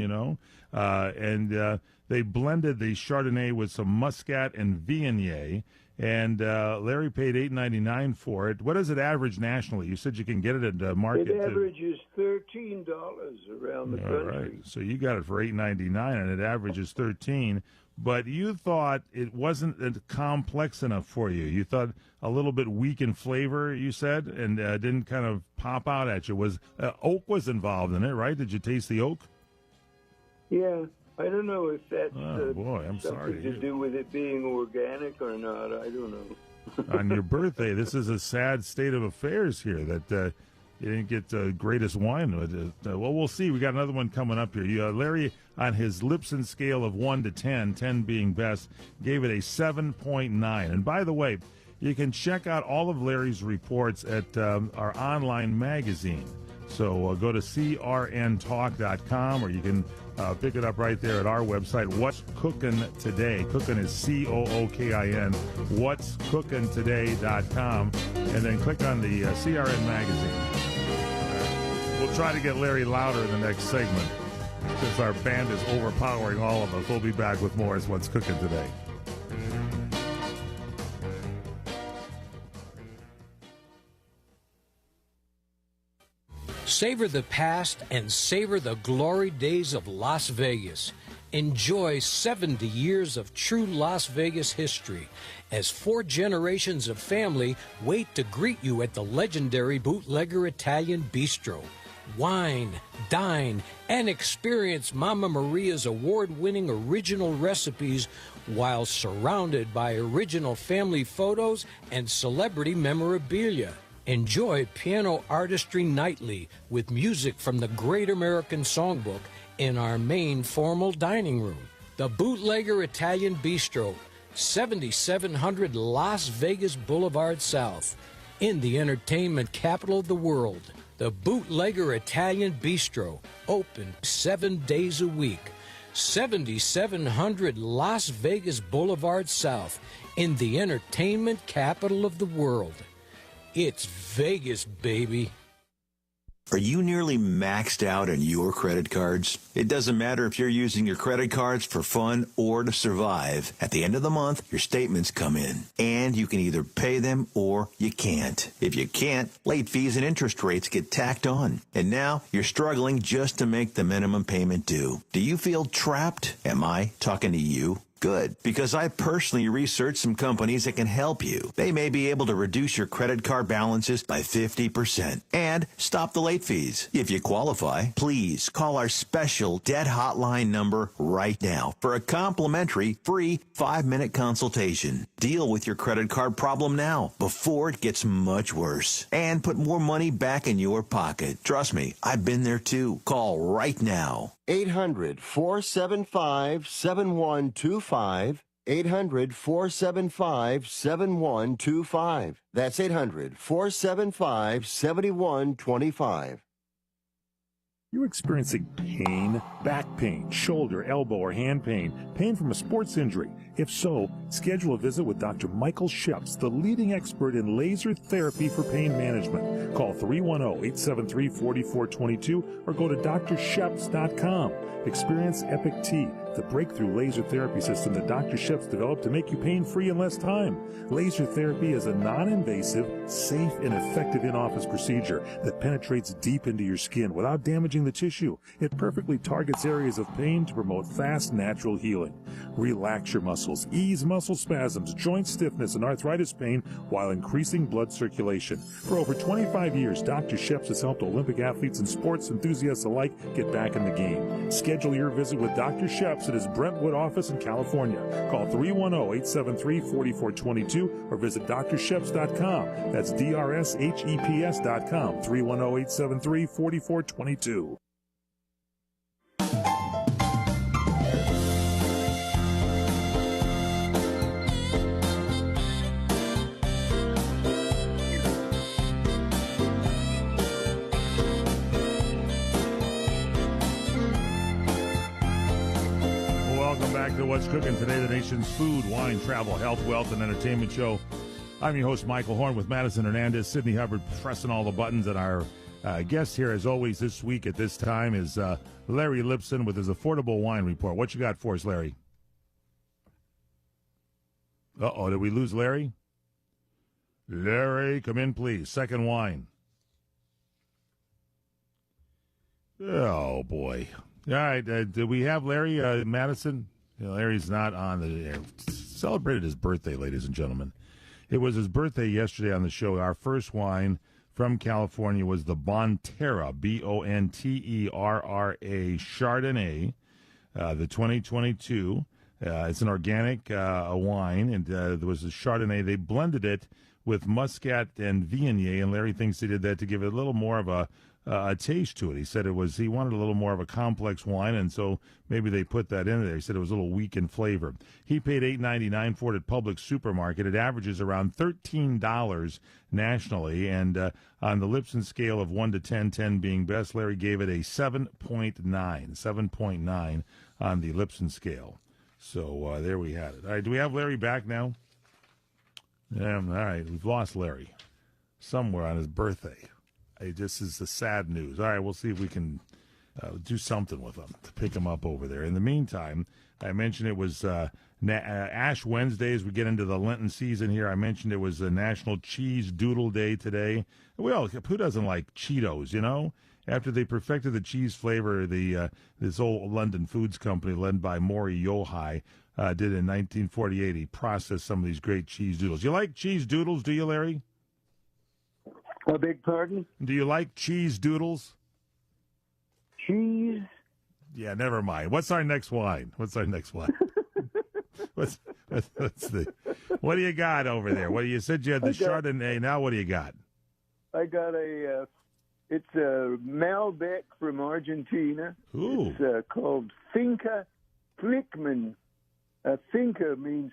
and they blended the Chardonnay with some Muscat and Viognier. And Larry paid $8.99 for it. What does it average nationally? You said you can get it at the market. It averages $13 around the country. All right. So you got it for $8.99, and it averages $13. But you thought it wasn't complex enough for you. You thought a little bit weak in flavor, you said, and didn't kind of pop out at you. Was oak was involved in it, right? Did you taste the oak? Yeah. I don't know if that's something to do with it being organic or not. I don't know. On your birthday, this is a sad state of affairs here that you didn't get the greatest wine. Well, we'll see. We got another one coming up here. Larry, on his Lipson scale of 1 to 10, 10 being best, gave it a 7.9. And by the way, you can check out all of Larry's reports at our online magazine. So go to crntalk.com, or you can pick it up right there at our website, What's Cookin' Today. Cookin' is C-O-O-K-I-N, what'scookintoday.com, and then click on the CRN magazine. We'll try to get Larry louder in the next segment, since our band is overpowering all of us. We'll be back with more as What's Cookin' Today. Savor the past and savor the glory days of Las Vegas. Enjoy 70 years of true Las Vegas history as 4 generations of family wait to greet you at the legendary Bootlegger Italian Bistro. Wine, dine, and experience Mama Maria's award-winning original recipes while surrounded by original family photos and celebrity memorabilia. Enjoy piano artistry nightly with music from the Great American Songbook in our main formal dining room. The Bootlegger Italian Bistro, 7700 Las Vegas Boulevard South, in the entertainment capital of the world. The Bootlegger Italian Bistro, open 7 days a week. 7700 Las Vegas Boulevard South, in the entertainment capital of the world. It's Vegas, baby. Are you nearly maxed out on your credit cards? It doesn't matter if you're using your credit cards for fun or to survive. At the end of the month, your statements come in, and you can either pay them or you can't. If you can't, late fees and interest rates get tacked on. And now you're struggling just to make the minimum payment due. Do you feel trapped? Am I talking to you? Good, because I personally researched some companies that can help you. They may be able to reduce your credit card balances by 50% and stop the late fees. If you qualify, please call our special debt hotline number right now for a complimentary free 5-minute consultation. Deal with your credit card problem now before it gets much worse and put more money back in your pocket. Trust me, I've been there too. Call right now. 800-475-7125. 800-475-7125. That's 800-475-7125. You experiencing pain, back pain, shoulder, elbow, or hand pain, pain from a sports injury? If so, schedule a visit with Dr. Michael Sheps, the leading expert in laser therapy for pain management. Call 310-873-4422 or go to drsheps.com. Experience Epic T, the breakthrough laser therapy system that Dr. Sheps developed to make you pain-free in less time. Laser therapy is a non-invasive, safe, and effective in-office procedure that penetrates deep into your skin without damaging the tissue. It perfectly targets areas of pain to promote fast, natural healing. Relax your muscles, ease muscle spasms, joint stiffness, and arthritis pain while increasing blood circulation. For over 25 years, Dr. Sheps has helped Olympic athletes and sports enthusiasts alike get back in the game. Schedule your visit with Dr. Sheps at his Brentwood office in California. Call 310-873-4422 or visit drsheps.com. That's DRSHEPS.com. 310-873-4422. Welcome back to What's Cooking Today, the nation's food, wine, travel, health, wealth, and entertainment show. I'm your host, Michael Horn, with Madison Hernandez, Sydney Hubbard pressing all the buttons, and our guest here, as always, this week at this time is Larry Lipson with his Affordable Wine Report. What you got for us, Larry? Uh-oh, did we lose Larry? Larry, come in, please. Second wine. Oh, boy. All right, did we have Larry Madison? Larry's not on the air. Celebrated his birthday, ladies and gentlemen. It was his birthday yesterday on the show. Our first wine from California was the Bonterra, Bonterra Chardonnay, the 2022. It's an organic wine, and there was a Chardonnay. They blended it with Muscat and Viognier, and Larry thinks they did that to give it a little more of a taste to it. He said he wanted a little more of a complex wine, and so maybe they put that in there. He said it was a little weak in flavor. He paid $8.99 for it at Publix supermarket. It averages around $13 nationally, and on the Lipson scale of 1 to 10, 10 being best, Larry gave it a 7.9 on the Lipson scale. So there we had it. All right, do we have Larry back now? Yeah, all right, we've lost Larry somewhere on his birthday. This is the sad news. All right, we'll see if we can do something with him to pick him up over there. In the meantime, I mentioned it was Ash Wednesday as we get into the Lenten season here. I mentioned it was a National Cheese Doodle Day today. Who doesn't like Cheetos, you know? After they perfected the cheese flavor, this old London foods company led by Maury Yohai did in 1948. He processed some of these great cheese doodles. You like cheese doodles, do you, Larry? I beg pardon? Do you like cheese doodles? Cheese? Yeah, never mind. What's our next wine? What do you got over there? You said you had the Chardonnay. Now what do you got? I got it's a Malbec from Argentina. Ooh. It's called Finca Flickman. Finca means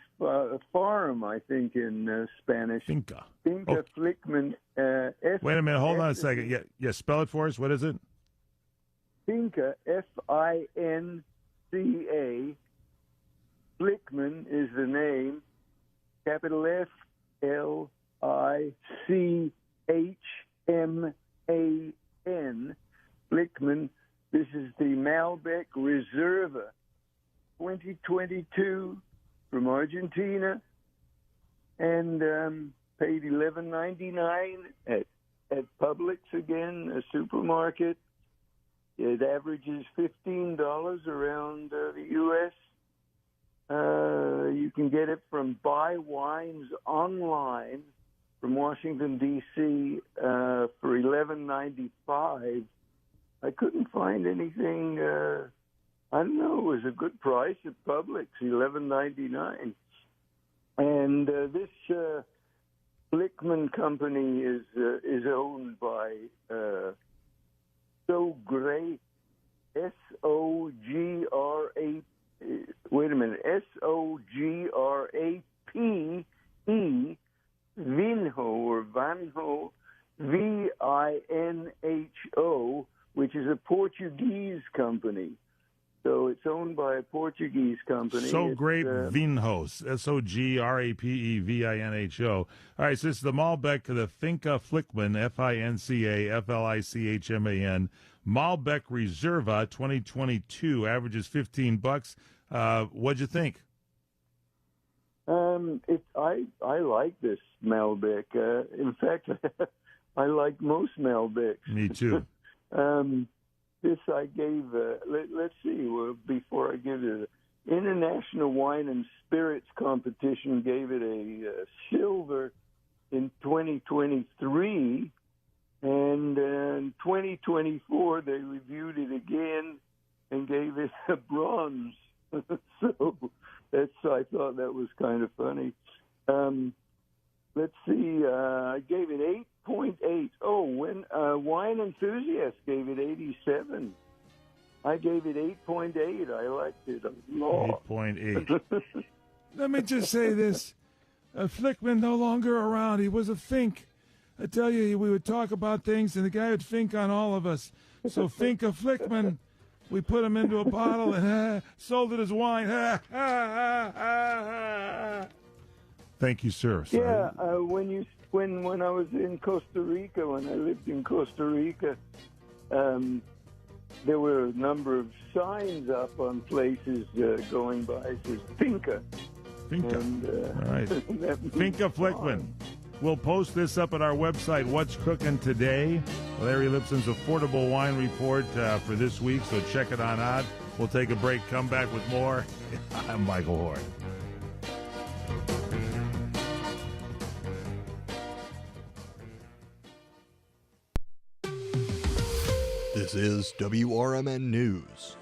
farm, I think, in Spanish. Finca Flickman. Wait a minute. Hold on a second. Yeah, spell it for us. What is it? Finca, Finca. Flickman is the name. Capital Flichman. Flickman. This is the Malbec Reserva 2022 from Argentina, and paid $11.99 at Publix again, a supermarket. It averages $15 around the U.S. You can get it from Buy Wines online from Washington, D.C. For $11.95. I couldn't find anything. I don't know. It was a good price at Publix, $11.99. And this Flickman company is owned by So Great, S-O-G-R-A. Wait a minute, S-O-G-R-A-P-E, Vinho or Vanho, V-I-N-H-O, which is a Portuguese company. So it's owned by a Portuguese company. So Great Vinhos, S-O-G-R-A-P-E-V-I-N-H-O. All right, so this is the Malbec, the Finca Flickman, F-I-N-C-A-F-L-I-C-H-M-A-N, Malbec Reserva 2022, averages $15. What'd you think? I like this Malbec. In fact, I like most Malbecs. Me too. This I gave, let's see, before I give it, International Wine and Spirits Competition gave it a silver in 2023, and in 2024 they reviewed it again and gave it a bronze. So I thought that was kind of funny. Let's see, I gave it 8.8. Oh, when Wine Enthusiast gave it 87. I gave it 8.8. I liked it a lot. 8.8. Let me just say this. Flickman no longer around. He was a Fink. I tell you, we would talk about things, and the guy would Fink on all of us. So Finca Flickman, We put him into a bottle and sold it as wine. Thank you, sir. Yeah, when I was in Costa Rica, when I lived in Costa Rica, there were a number of signs up on places going by. It says Finca. Finca. And, all right. Finca Flickman. We'll post this up at our website, What's Cooking Today. Larry Lipson's Affordable Wine Report for this week, so check it on out. We'll take a break, come back with more. I'm Michael Horn. This is WRMN News.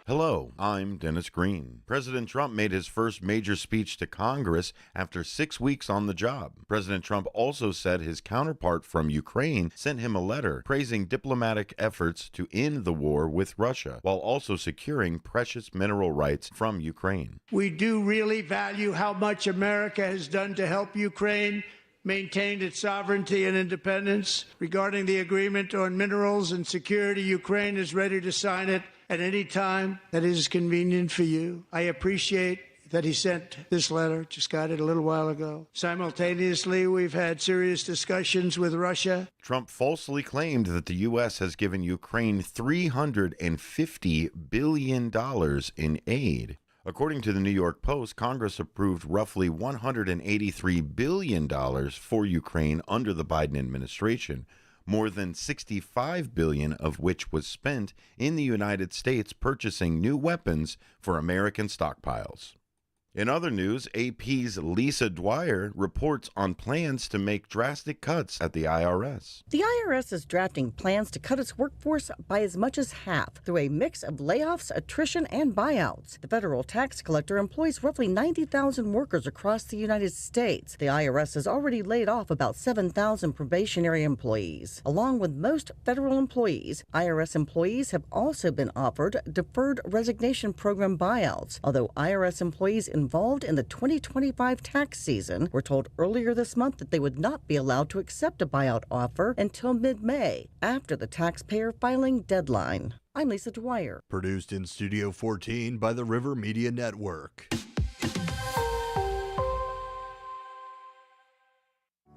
Hello, I'm Dennis Green. President Trump made his first major speech to Congress after 6 weeks on the job. President Trump also said his counterpart from Ukraine sent him a letter praising diplomatic efforts to end the war with Russia, while also securing precious mineral rights from Ukraine. We do really value how much America has done to help Ukraine maintain its sovereignty and independence. Regarding the agreement on minerals and security, Ukraine is ready to sign it at any time that is convenient for you. I appreciate that he sent this letter, just got it a little while ago. Simultaneously, we've had serious discussions with Russia. Trump falsely claimed that the U.S. has given Ukraine $350 billion in aid. According to the New York Post, Congress approved roughly $183 billion for Ukraine under the Biden administration, more than $65 billion of which was spent in the United States purchasing new weapons for American stockpiles. In other news, AP's Lisa Dwyer reports on plans to make drastic cuts at the IRS. The IRS is drafting plans to cut its workforce by as much as half through a mix of layoffs, attrition, and buyouts. The federal tax collector employs roughly 90,000 workers across the United States. The IRS has already laid off about 7,000 probationary employees. Along with most federal employees, IRS employees have also been offered deferred resignation program buyouts, although IRS employees involved in the 2025 tax season were told earlier this month that they would not be allowed to accept a buyout offer until mid-May, after the taxpayer filing deadline. I'm Lisa Dwyer. Produced in Studio 14 by the River Media Network.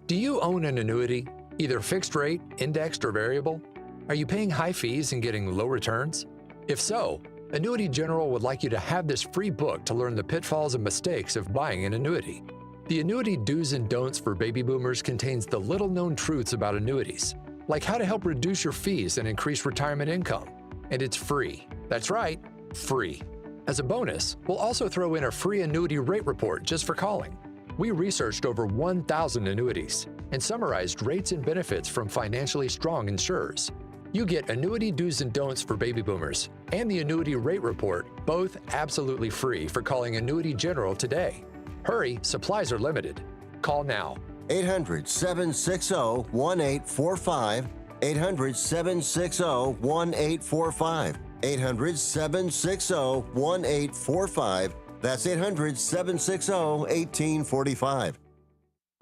Do you own an annuity, either fixed rate, indexed, or variable? Are you paying high fees and getting low returns? If so, Annuity General would like you to have this free book to learn the pitfalls and mistakes of buying an annuity. The Annuity Do's and Don'ts for Baby Boomers contains the little-known truths about annuities, like how to help reduce your fees and increase retirement income. And it's free. That's right, free. As a bonus, we'll also throw in a free annuity rate report just for calling. We researched over 1,000 annuities and summarized rates and benefits from financially strong insurers. You get Annuity Do's and Don'ts for Baby Boomers and the Annuity Rate Report, both absolutely free for calling Annuity General today. Hurry, supplies are limited. Call now. 800-760-1845. 800-760-1845. 800-760-1845. That's 800-760-1845.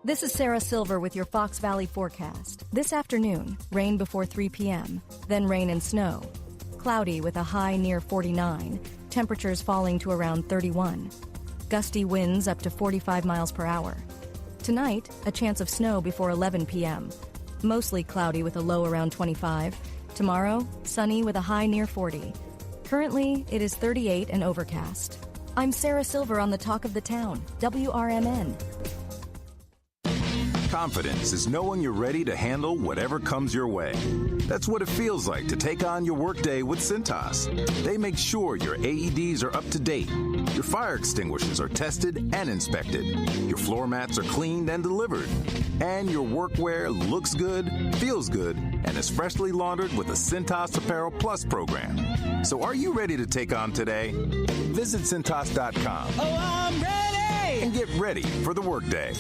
This is Sarah Silver with your Fox Valley forecast. This afternoon, rain before 3 p.m., then rain and snow. Cloudy with a high near 49, temperatures falling to around 31. Gusty winds up to 45 miles per hour. Tonight, a chance of snow before 11 p.m. Mostly cloudy with a low around 25. Tomorrow, sunny with a high near 40. Currently, it is 38 and overcast. I'm Sarah Silver on the Talk of the Town, WRMN. Confidence is knowing you're ready to handle whatever comes your way. That's what it feels like to take on your workday with Cintas. They make sure your AEDs are up to date, your fire extinguishers are tested and inspected, your floor mats are cleaned and delivered, and your workwear looks good, feels good, and is freshly laundered with the Cintas Apparel Plus program. So are you ready to take on today? Visit Cintas.com. Oh, I'm ready! And get ready for the workday.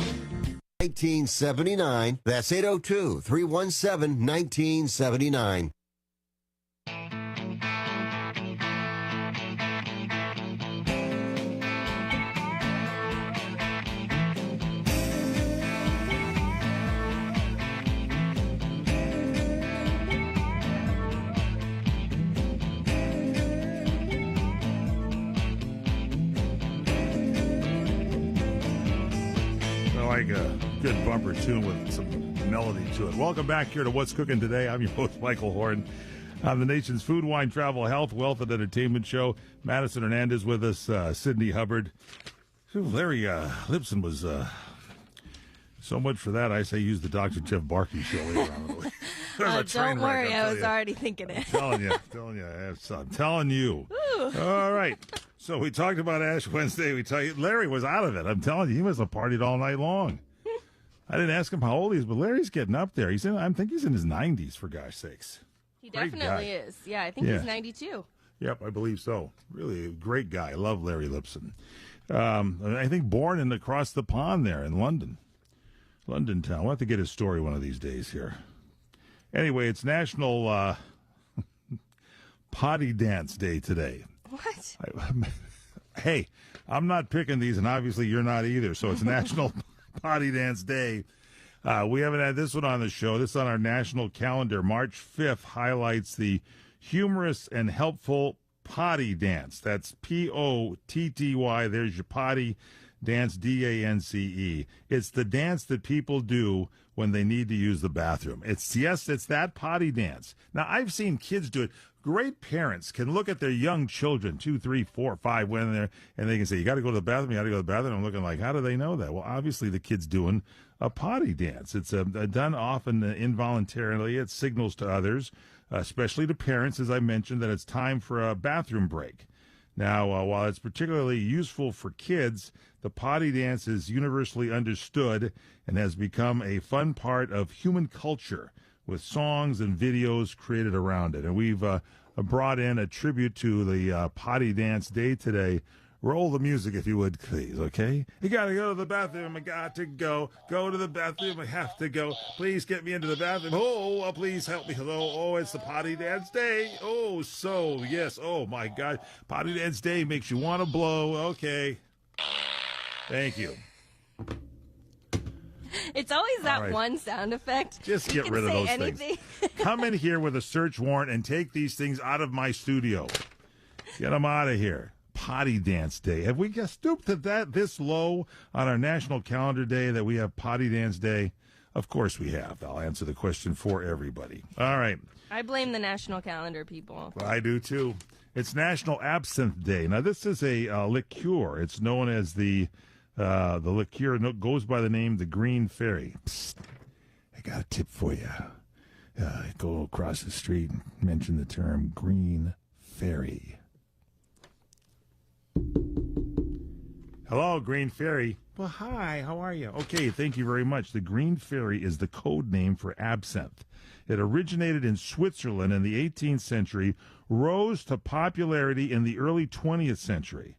1979. That's 802-317-1979. like a good bumper tune with some melody to it. Welcome back here to What's Cooking Today. I'm your host, Michael Horn. On the nation's food, wine, travel, health, wealth, and entertainment show. Madison Hernandez with us, Sydney Hubbard. Larry Lipson was... so much for that. I say use the Dr. Jeff Barkley show later on in the week. Don't worry, I was already thinking it. I'm telling you. All right. So we talked about Ash Wednesday. Larry was out of it. I'm telling you, he must have partied all night long. I didn't ask him how old he is, but Larry's getting up there. I think he's in his 90s, for gosh sakes. He definitely is. Yeah, I think he's 92. Yep, I believe so. Really a great guy. I love Larry Lipson. I think born across the pond there in London. London town. We'll have to get his story one of these days here. Anyway, it's National Potty Dance Day today. What? Hey, I'm not picking these, and obviously you're not either, so it's National Potty Dance Day. We haven't had this one on the show. This is on our national calendar. March 5th highlights the humorous and helpful potty dance. That's Potty. There's your potty dance, D-A-N-C-E. It's the dance that people do when they need to use the bathroom. It's that potty dance. Now, I've seen kids do it. Great parents can look at their young children, 2, 3, 4, 5, when they're, and they can say, you got to go to the bathroom, you got to go to the bathroom. I'm looking like, how do they know that? Well, obviously the kid's doing a potty dance. It's done often involuntarily. It signals to others, especially to parents, as I mentioned, that it's time for a bathroom break. Now, while it's particularly useful for kids, the potty dance is universally understood and has become a fun part of human culture with songs and videos created around it. And we've brought in a tribute to the Potty Dance Day today. Roll the music, if you would, please, okay? You got to go to the bathroom. I got to go. Go to the bathroom. I have to go. Please get me into the bathroom. Oh, please help me. Hello. Oh, it's the Potty Dance Day. Oh, so, yes. Oh, my God. Potty Dance Day makes you want to blow. Okay. Thank you. It's always that one sound effect. Just get rid of those things. Come in here with a search warrant and take these things out of my studio. Get them out of here. Potty Dance Day. Have we stooped to that this low on our national calendar day that we have Potty Dance Day? Of course we have. I'll answer the question for everybody. All right. I blame the national calendar people. I do too. It's National Absinthe Day. Now this is a liqueur. It's known as the liqueur goes by the name the Green Fairy. Psst, I got a tip for you. Go across the street and mention the term Green Fairy. Hello, Green Fairy. Well, hi, how are you? Okay, thank you very much. The Green Fairy is the code name for absinthe. It originated in Switzerland in the 18th century, rose to popularity in the early 20th century.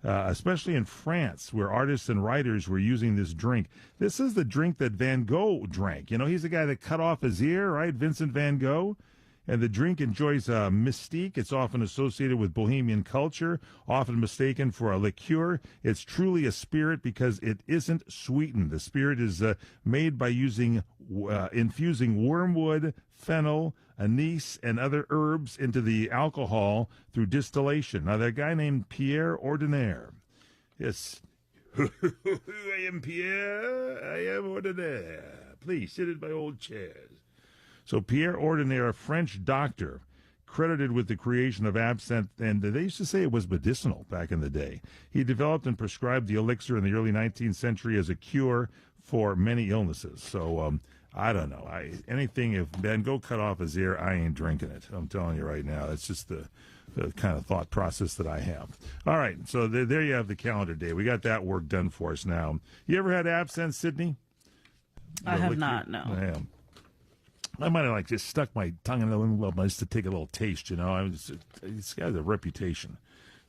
Especially in France, where artists and writers were using this drink. This is the drink that Van Gogh drank. You know, he's the guy that cut off his ear, right? Vincent Van Gogh. And the drink enjoys mystique. It's often associated with bohemian culture, often mistaken for a liqueur. It's truly a spirit because it isn't sweetened. The spirit is made by infusing wormwood, fennel, anise, and other herbs into the alcohol through distillation. Now, that guy named Pierre Ordinaire. Yes. I am Pierre. I am Ordinaire. Please sit in my old chairs. So Pierre Ordinaire, a French doctor, credited with the creation of absinthe, and they used to say it was medicinal back in the day. He developed and prescribed the elixir in the early 19th century as a cure for many illnesses. So I don't know. Anything, if Van Gogh cut off his ear, I ain't drinking it. I'm telling you right now. It's just the kind of thought process that I have. All right, so there you have the calendar day. We got that work done for us now. You ever had absinthe, Sydney? I have not, no. Yeah. I might have just stuck my tongue in a little bit just to take a little taste, you know. It's got a reputation.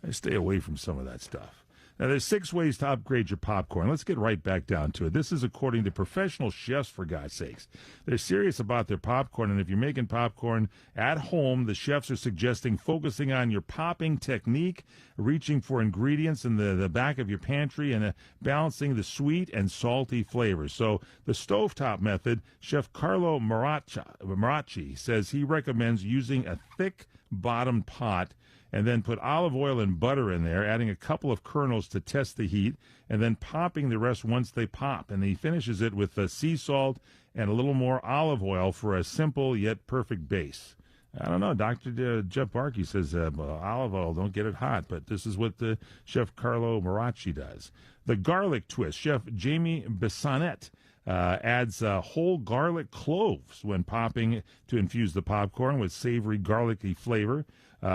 I stay away from some of that stuff. Now, there's 6 ways to upgrade your popcorn. Let's get right back down to it. This is according to professional chefs, for God's sakes. They're serious about their popcorn, and if you're making popcorn at home, the chefs are suggesting focusing on your popping technique, reaching for ingredients in the back of your pantry, and balancing the sweet and salty flavors. So the stovetop method, Chef Carlo Maracci says he recommends using a thick bottom pot and then put olive oil and butter in there, adding a couple of kernels to test the heat, and then popping the rest once they pop. And he finishes it with sea salt and a little more olive oil for a simple yet perfect base. I don't know. Dr. Jeff Barkey says olive oil, don't get it hot, but this is what the Chef Carlo Maracci does. The garlic twist. Chef Jamie Bissonette adds whole garlic cloves when popping to infuse the popcorn with savory, garlicky flavor.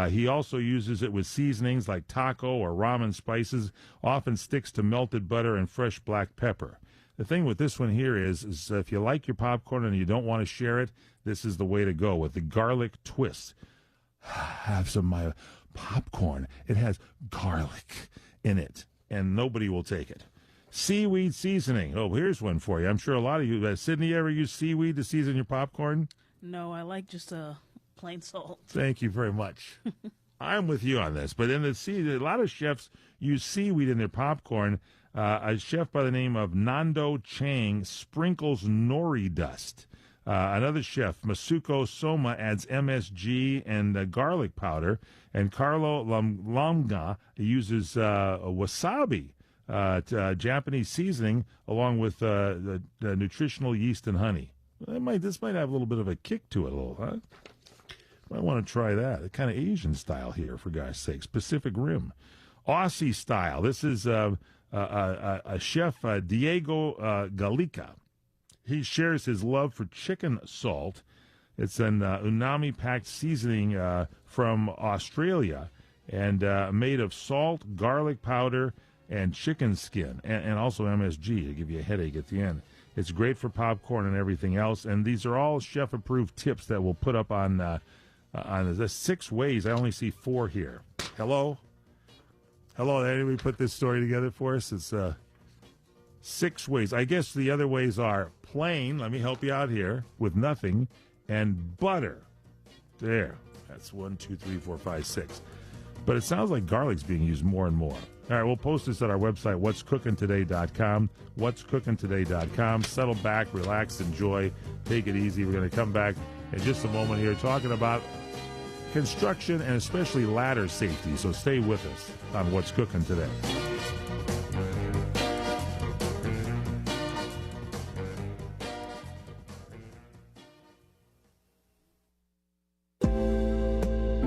He also uses it with seasonings like taco or ramen spices, often sticks to melted butter and fresh black pepper. The thing with this one here is if you like your popcorn and you don't want to share it, this is the way to go with the garlic twist. Have some of my popcorn. It has garlic in it, and nobody will take it. Seaweed seasoning. Oh, here's one for you. I'm sure a lot of you, Sydney, you ever use seaweed to season your popcorn? No, I like just plain salt. Thank you very much. I'm with you on this. But in a lot of chefs use seaweed in their popcorn. A chef by the name of Nando Chang sprinkles nori dust. Another chef, Masuko Soma, adds MSG and garlic powder. And Carlo Longa uses wasabi, Japanese seasoning, along with the nutritional yeast and honey. This might have a little bit of a kick to it, huh? Might want to try that. Kind of Asian style here, for gosh sakes. Pacific Rim. Aussie style. This is a chef, Diego Galica. He shares his love for chicken salt. It's an umami-packed seasoning from Australia and made of salt, garlic powder, and chicken skin, and also MSG to give you a headache at the end. It's great for popcorn and everything else, and these are all chef-approved tips that we'll put up on the 6 ways. I only see 4 here. Hello? Hello, did anybody put this story together for us? It's 6 ways. I guess the other ways are plain, let me help you out here, with nothing, and butter. There. That's 1, 2, 3, 4, 5, 6. But it sounds like garlic's being used more and more. All right, we'll post this at our website, what'scookingtoday.com. What'scookingtoday.com. Settle back, relax, enjoy, take it easy. We're going to come back in just a moment here talking about construction and especially ladder safety. So stay with us on What's Cooking Today.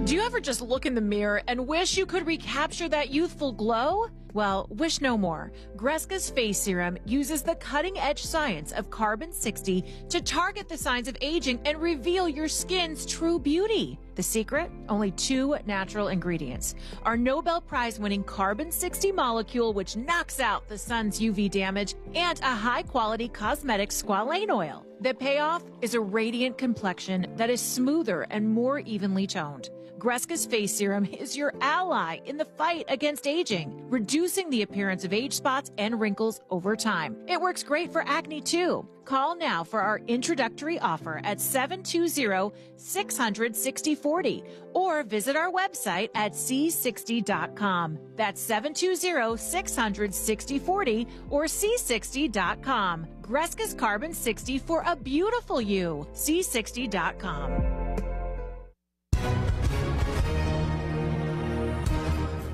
Do you ever just look in the mirror and wish you could recapture that youthful glow? Well, wish no more. Greska's Face Serum uses the cutting-edge science of carbon-60 to target the signs of aging and reveal your skin's true beauty. The secret? Only 2 natural ingredients. Our Nobel Prize-winning carbon-60 molecule, which knocks out the sun's UV damage, and a high-quality cosmetic squalane oil. The payoff is a radiant complexion that is smoother and more evenly toned. Greska's Face Serum is your ally in the fight against aging, reducing the appearance of age spots and wrinkles over time. It works great for acne too. Call now for our introductory offer at 720-600-6040 or visit our website at c60.com. That's 720-600-6040 or c60.com. Greska's Carbon 60 for a beautiful you. c60.com.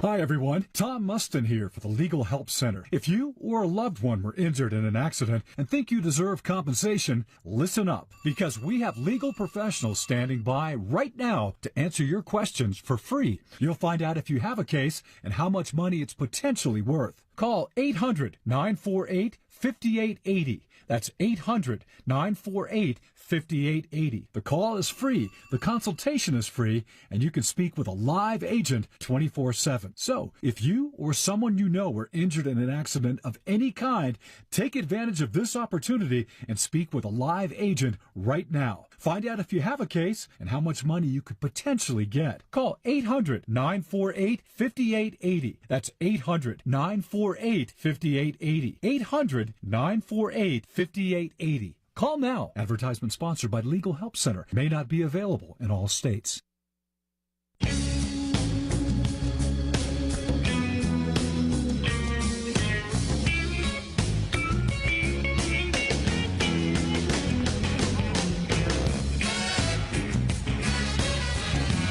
Hi everyone, Tom Mustin here for the Legal Help Center. If you or a loved one were injured in an accident and think you deserve compensation, listen up, because we have legal professionals standing by right now to answer your questions for free. You'll find out if you have a case and how much money it's potentially worth. Call 800-948-5880. That's 800-948-5880. The call is free, the consultation is free, and you can speak with a live agent 24/7. So, if you or someone you know were injured in an accident of any kind, take advantage of this opportunity and speak with a live agent right now. Find out if you have a case and how much money you could potentially get. Call 800-948-5880. That's 800-948-5880. 800-948-5880. Call now. Advertisement sponsored by Legal Help Center. May not be available in all states.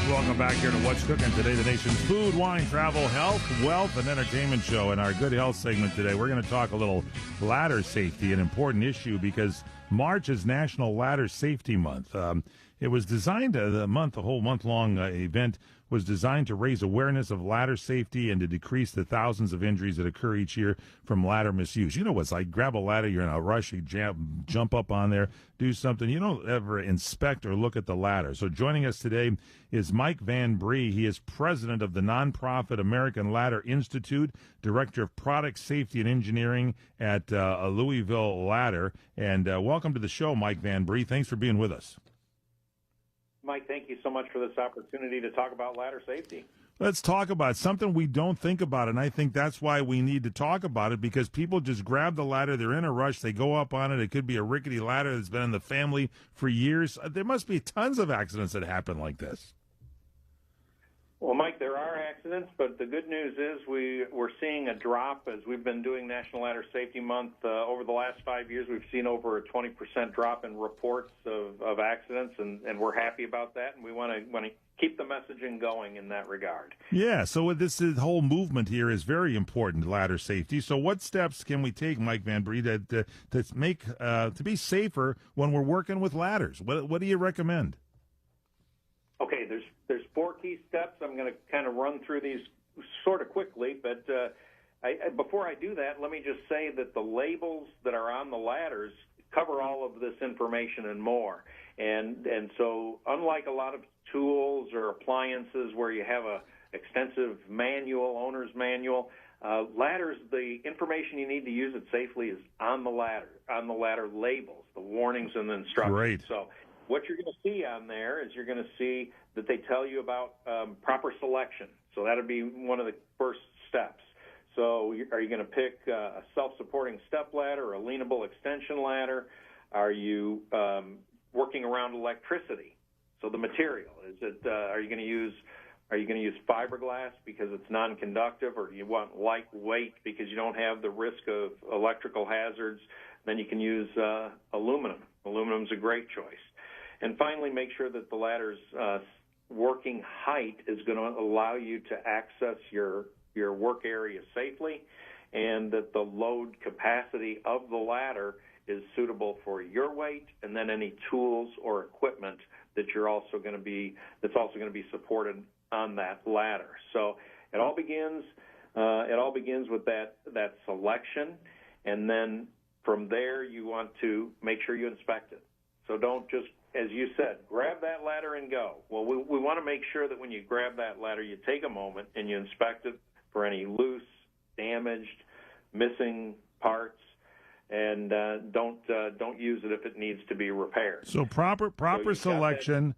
Welcome back here to What's Cooking Today, the nation's food, wine, travel, health, wealth, and entertainment show. In our Good Health segment today, we're going to talk a little ladder safety, an important issue because March is National Ladder Safety Month. It was designed, a whole month-long event was designed to raise awareness of ladder safety and to decrease the thousands of injuries that occur each year from ladder misuse. You know what it's like, grab a ladder, you're in a rush, you jump up on there, do something. You don't ever inspect or look at the ladder. So joining us today is Mike Van Bree. He is president of the nonprofit American Ladder Institute, director of product safety and engineering at Louisville Ladder. And welcome to the show, Mike Van Bree. Thanks for being with us. Mike, thank you so much for this opportunity to talk about ladder safety. Let's talk about something we don't think about, and I think that's why we need to talk about it, because people just grab the ladder, they're in a rush, they go up on it. It could be a rickety ladder that's been in the family for years. There must be tons of accidents that happen like this. Well, Mike, there are accidents, but the good news is we're seeing a drop as we've been doing National Ladder Safety Month. Over the last 5 years, we've seen over a 20% drop in reports of accidents, and we're happy about that, and we want to keep the messaging going in that regard. Yeah, so this whole movement here is very important, ladder safety. So what steps can we take, Mike Van Bree, to make to be safer when we're working with ladders? What do you recommend? Okay, there's 4 key steps. I'm going to kind of run through these sort of quickly, but before I do that, let me just say that the labels that are on the ladders cover all of this information and more. And so unlike a lot of tools or appliances where you have a extensive manual, owner's manual, ladders, the information you need to use it safely is on the ladder labels, the warnings and the instructions. Great. So what you're going to see on there is you're going to see that they tell you about proper selection. So that would be one of the first steps. So are you going to pick a self-supporting step ladder or a leanable extension ladder? Are you working around electricity? So the material, is it? Are you going to use fiberglass because it's non-conductive, or do you want lightweight because you don't have the risk of electrical hazards? Then you can use aluminum. Aluminum's a great choice. And finally, make sure that the ladder's working height is going to allow you to access your work area safely, and that the load capacity of the ladder is suitable for your weight, and then any tools or equipment that that's also going to be supported on that ladder. So it all begins with that selection, and then from there you want to make sure you inspect it. So don't just, as you said, grab that ladder and go. Well, we want to make sure that when you grab that ladder, you take a moment and you inspect it for any loose, damaged, missing parts, and don't use it if it needs to be repaired. So proper selection,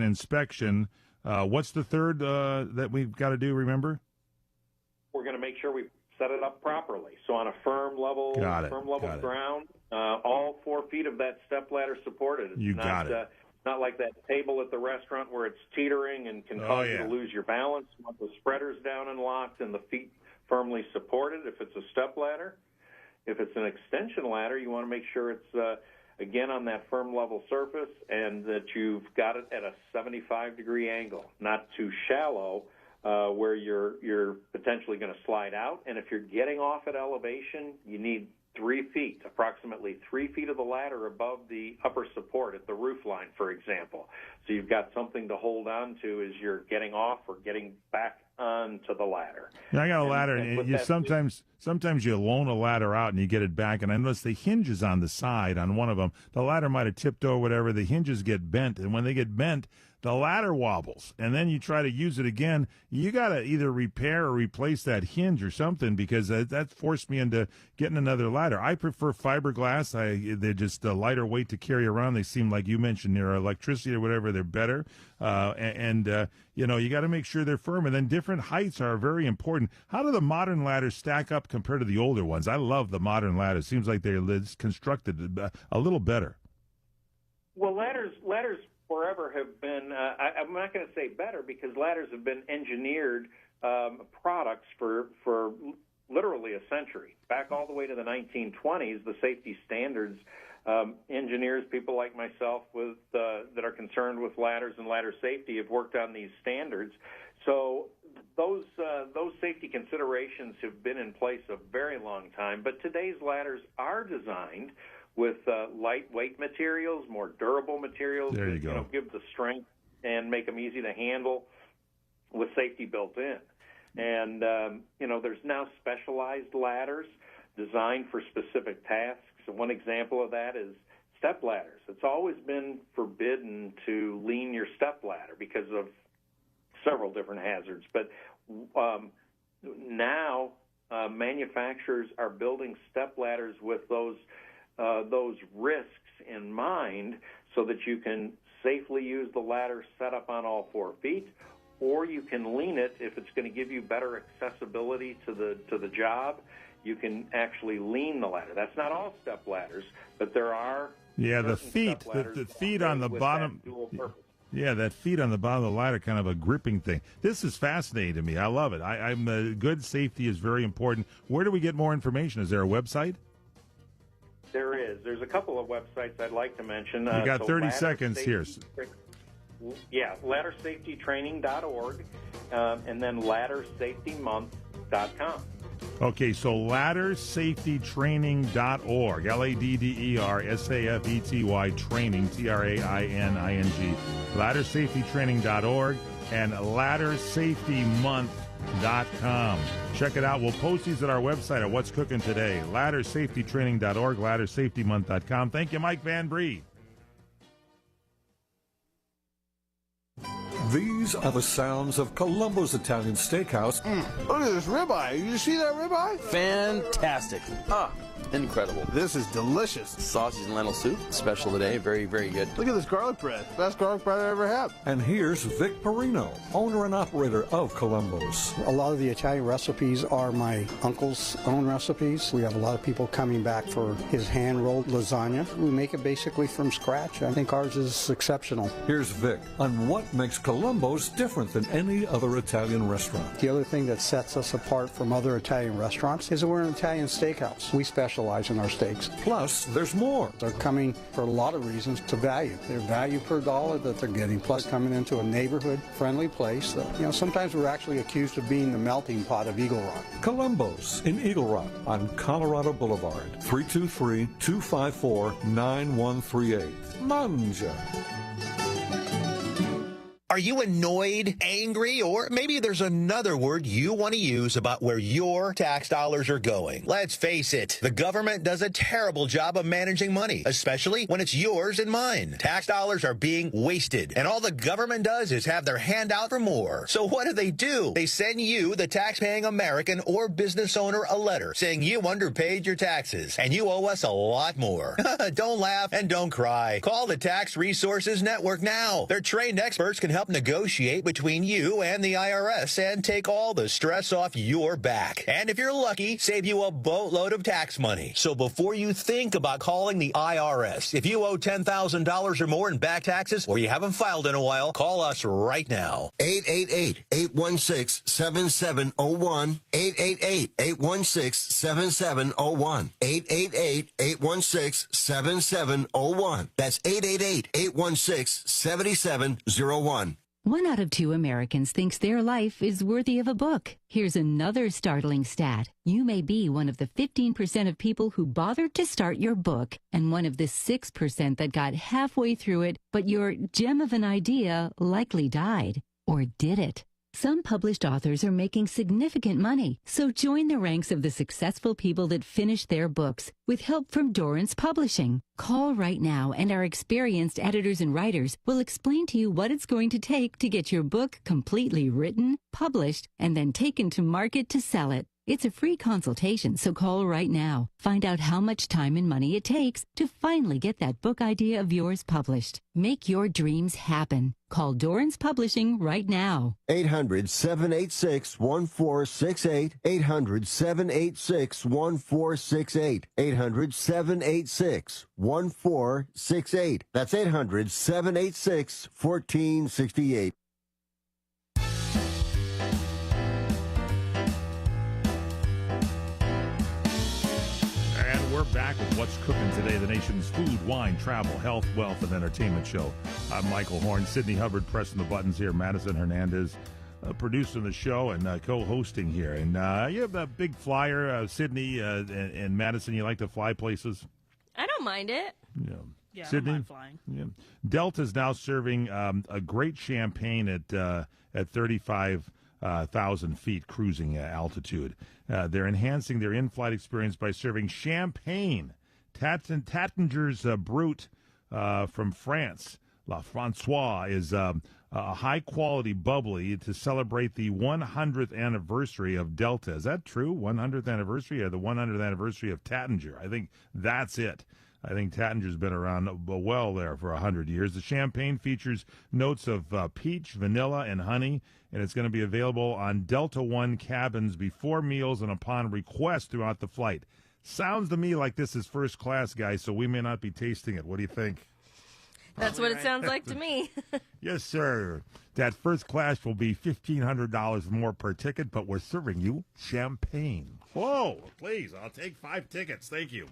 inspection. What's the third that we've got to do? Remember, we're going to make sure we set it up properly. So on a firm level ground. All 4 feet of that step ladder supported. It's not like that table at the restaurant where it's teetering and can cause you to lose your balance. You want the spreaders down and locked and the feet firmly supported if it's a step ladder. If it's an extension ladder, you want to make sure it's, again, on that firm level surface and that you've got it at a 75-degree angle, not too shallow where you're potentially going to slide out. And if you're getting off at elevation, you need 3 feet, approximately 3 feet of the ladder above the upper support at the roof line, for example. So you've got something to hold on to as you're getting off or getting back onto the ladder. Yeah, I got a ladder, and you sometimes you loan a ladder out and you get it back, and I notice the hinges on the side on one of them, the ladder might have tipped over, whatever, the hinges get bent, and when they get bent, the ladder wobbles, and then you try to use it again. You got to either repair or replace that hinge or something, because that forced me into getting another ladder. I prefer fiberglass. They're just a lighter weight to carry around. They seem, like you mentioned, near electricity or whatever, they're better. You got to make sure they're firm. And then different heights are very important. How do the modern ladders stack up compared to the older ones? I love the modern ladders. Seems like they're constructed a little better. Well, ladders forever have been, I'm not going to say better, because ladders have been engineered products for literally a century. Back all the way to the 1920s, the safety standards Engineers, people like myself that are concerned with ladders and ladder safety have worked on these standards. So those safety considerations have been in place a very long time, but today's ladders are designed with lightweight materials, more durable materials There you that go. give the strength and make them easy to handle with safety built in. And, there's now specialized ladders designed for specific tasks. So one example of that is step ladders. It's always been forbidden to lean your step ladder because of several different hazards. But now manufacturers are building step ladders with those risks in mind so that you can safely use the ladder set up on all 4 feet, or you can lean it if it's going to give you better accessibility to the job. You can actually lean the ladder. That's not all step ladders, but there are the feet, the feet on the bottom. Yeah, that feet on the bottom of the ladder, kind of a gripping thing. This is fascinating to me. I love it. Good safety is very important. Where do we get more information? Is there a website? There is. There's a couple of websites I'd like to mention. You got 30 seconds here. Yeah, laddersafetytraining.org, and then laddersafetymonth.com. Okay, so laddersafetytraining.org, LADDERSAFETY training, TRAINING, laddersafetytraining.org, and laddersafetymonth.com. Check it out. We'll post these at our website at What's Cooking Today, laddersafetytraining.org, laddersafetymonth.com. Thank you, Mike Van Bree. These are the sounds of Columbo's Italian Steakhouse. Look at this ribeye. You see that ribeye? Fantastic. Incredible. This is delicious. Sausage and lentil soup, special today. Very, very good. Look at this garlic bread. Best garlic bread I ever had. And here's Vic Perino, owner and operator of Columbo's. A lot of the Italian recipes are my uncle's own recipes. We have a lot of people coming back for his hand-rolled lasagna. We make it basically from scratch. I think ours is exceptional. Here's Vic on what makes Columbo's different than any other Italian restaurant. The other thing that sets us apart from other Italian restaurants is that we're an Italian steakhouse. We specialize in our steaks. Plus, there's more. They're coming for a lot of reasons to value. Their value per dollar that they're getting, plus coming into a neighborhood-friendly place that, sometimes we're actually accused of being the melting pot of Eagle Rock. Columbo's in Eagle Rock on Colorado Boulevard, 323-254-9138. Manja. Are you annoyed, angry, or maybe there's another word you want to use about where your tax dollars are going? Let's face it, the government does a terrible job of managing money, especially when it's yours and mine. Tax dollars are being wasted, and all the government does is have their hand out for more. So what do? They send you, the tax-paying American or business owner, a letter saying you underpaid your taxes, and you owe us a lot more. Don't laugh and don't cry. Call the Tax Resources Network now. Their trained experts can help negotiate between you and the IRS and take all the stress off your back. And if you're lucky, save you a boatload of tax money. So before you think about calling the IRS, if you owe $10,000 or more in back taxes or you haven't filed in a while, call us right now. 888-816-7701. 888-816-7701. 888-816-7701. That's 888-816-7701. 1 out of 2 Americans thinks their life is worthy of a book. Here's another startling stat. You may be one of the 15% of people who bothered to start your book and one of the 6% that got halfway through it, but your gem of an idea likely died. Or did it? Some published authors are making significant money, so join the ranks of the successful people that finish their books with help from Dorrance Publishing. Call right now and our experienced editors and writers will explain to you what it's going to take to get your book completely written, published, and then taken to market to sell it. It's a free consultation, so call right now. Find out how much time and money it takes to finally get that book idea of yours published. Make your dreams happen. Call Dorrance Publishing right now. 800-786-1468. 800-786-1468. 800-786-1468. That's 800-786-1468. We're back with What's Cooking Today, the nation's food, wine, travel, health, wealth, and entertainment show. I'm Michael Horn. Sydney Hubbard pressing the buttons here. Madison Hernandez producing the show and co-hosting here. And you have that big flyer, Sydney and Madison. You like to fly places? I don't mind it. Yeah, Sydney? I don't mind flying. Yeah. Delta's now serving a great champagne at 35,000 feet cruising altitude. They're enhancing their in-flight experience by serving champagne. Tattinger's Brut from France. La Francois is a high-quality bubbly to celebrate the 100th anniversary of Delta. Is that true? 100th anniversary or the 100th anniversary of Tattinger? I think that's it. I think Tattinger's been around well there for 100 years. The champagne features notes of peach, vanilla, and honey, and it's going to be available on Delta One cabins before meals and upon request throughout the flight. Sounds to me like this is first class, guys, so we may not be tasting it. What do you think? That's what it sounds like to me. Yes, sir. That first class will be $1,500 more per ticket, but we're serving you champagne. Whoa, please, I'll take 5 tickets. Thank you.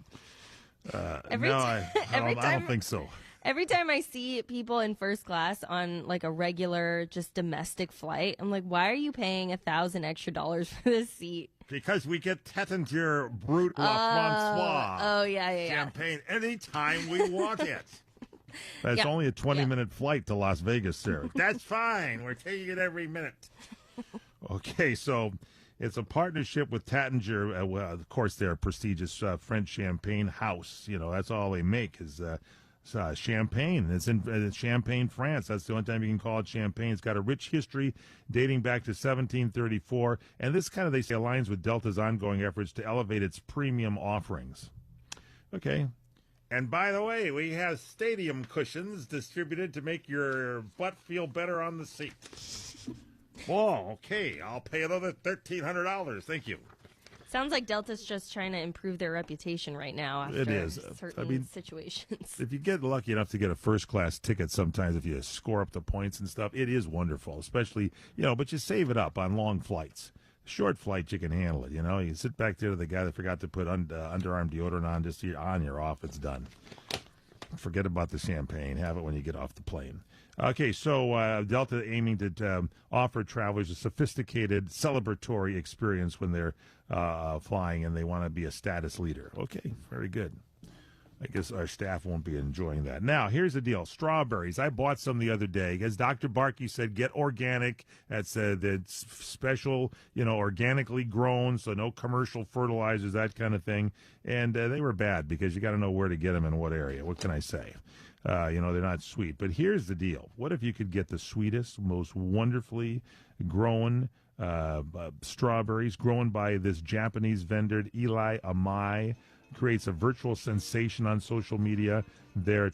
I don't think so. Every time I see people in first class on like a regular, just domestic flight, I'm like, why are you paying $1,000 extra for this seat? Because we get Tattinger Brut La Francois. Oh, yeah. Champagne anytime we want it. That's only a 20-minute flight to Las Vegas, sir. That's fine. We're taking it every minute. Okay, so it's a partnership with Tattinger. Well, of course, they're a prestigious French champagne house. You know, that's all they make is champagne. It's in Champagne, France. That's the only time you can call it champagne. It's got a rich history dating back to 1734. And this kind of, they say, aligns with Delta's ongoing efforts to elevate its premium offerings. Okay. And by the way, we have stadium cushions distributed to make your butt feel better on the seat. Whoa, okay. I'll pay another $1,300. Thank you. Sounds like Delta's just trying to improve their reputation right now after It is. certain situations. If you get lucky enough to get a first-class ticket sometimes, if you score up the points and stuff, it is wonderful, especially, but you save it up on long flights. Short flight, you can handle it, You sit back there to the guy that forgot to put underarm deodorant on, just you're on, you're off, it's done. Forget about the champagne. Have it when you get off the plane. Okay, so Delta aiming to offer travelers a sophisticated, celebratory experience when they're flying and they want to be a status leader. Okay, very good. I guess our staff won't be enjoying that. Now, here's the deal. Strawberries. I bought some the other day. As Dr. Barkey said, get organic. That's special, organically grown, so no commercial fertilizers, that kind of thing. And they were bad because you got to know where to get them and what area. What can I say? They're not sweet. But here's the deal. What if you could get the sweetest, most wonderfully grown strawberries grown by this Japanese vendor, Eli Amai? Creates a virtual sensation on social media. They're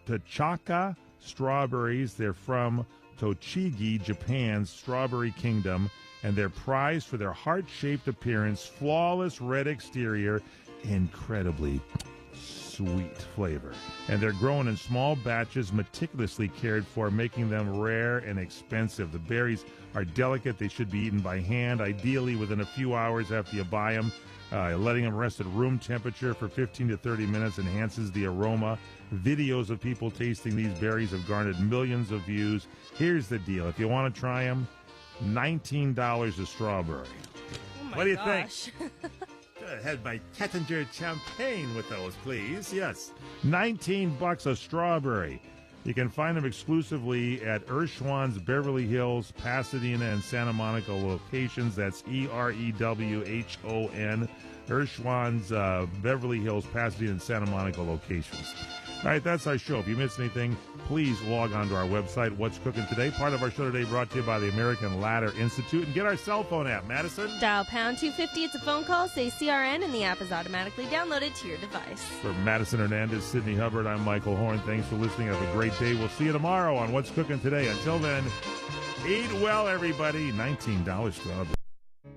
Tachaka strawberries. They're from Tochigi, Japan's strawberry kingdom, and they're prized for their heart-shaped appearance, flawless red exterior, incredibly sweet flavor. And they're grown in small batches, meticulously cared for, making them rare and expensive. The berries are delicate. They should be eaten by hand, ideally within a few hours after you buy them. Letting them rest at room temperature for 15 to 30 minutes enhances the aroma. Videos of people tasting these berries have garnered millions of views. Here's the deal. If you want to try them, $19 a strawberry. What do you think? I had my Tattinger champagne with those, please. Yes, $19 a strawberry. You can find them exclusively at Erschwan's Beverly Hills, Pasadena, and Santa Monica locations. That's EREWHON. Erschwan's Beverly Hills, Pasadena, and Santa Monica locations. All right, that's our show. If you missed anything, please log on to our website, What's Cooking Today. Part of our show today brought to you by the American Ladder Institute. And get our cell phone app, Madison. Dial pound 250. It's a phone call. Say CRN, and the app is automatically downloaded to your device. For Madison Hernandez, Sydney Hubbard, I'm Michael Horn. Thanks for listening. Have a great day. We'll see you tomorrow on What's Cooking Today. Until then, eat well, everybody. $19 strawberry.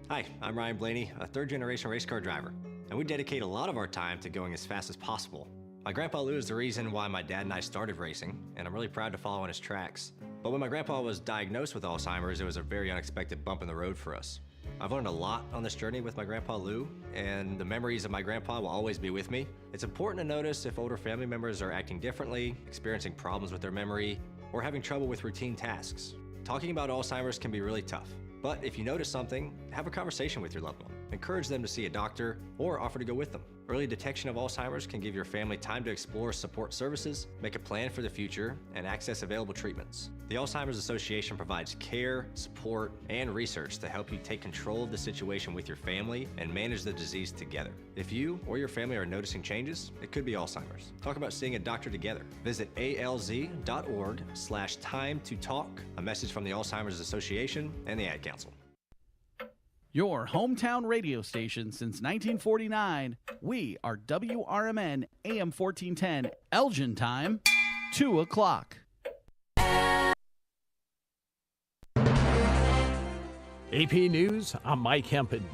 Hi, I'm Ryan Blaney, a third-generation race car driver, and we dedicate a lot of our time to going as fast as possible. My grandpa Lou is the reason why my dad and I started racing, and I'm really proud to follow in his tracks. But when my grandpa was diagnosed with Alzheimer's, it was a very unexpected bump in the road for us. I've learned a lot on this journey with my Grandpa Lou, and the memories of my grandpa will always be with me. It's important to notice if older family members are acting differently, experiencing problems with their memory, or having trouble with routine tasks. Talking about Alzheimer's can be really tough, but if you notice something, have a conversation with your loved one. Encourage them to see a doctor or offer to go with them. Early detection of Alzheimer's can give your family time to explore support services, make a plan for the future, and access available treatments. The Alzheimer's Association provides care, support, and research to help you take control of the situation with your family and manage the disease together. If you or your family are noticing changes, it could be Alzheimer's. Talk about seeing a doctor together. Visit alz.org/time-to-talk. A message from the Alzheimer's Association and the Ad Council. Your hometown radio station since 1949. We are WRMN AM 1410, Elgin time, 2 o'clock. AP News, I'm Mike Hempen.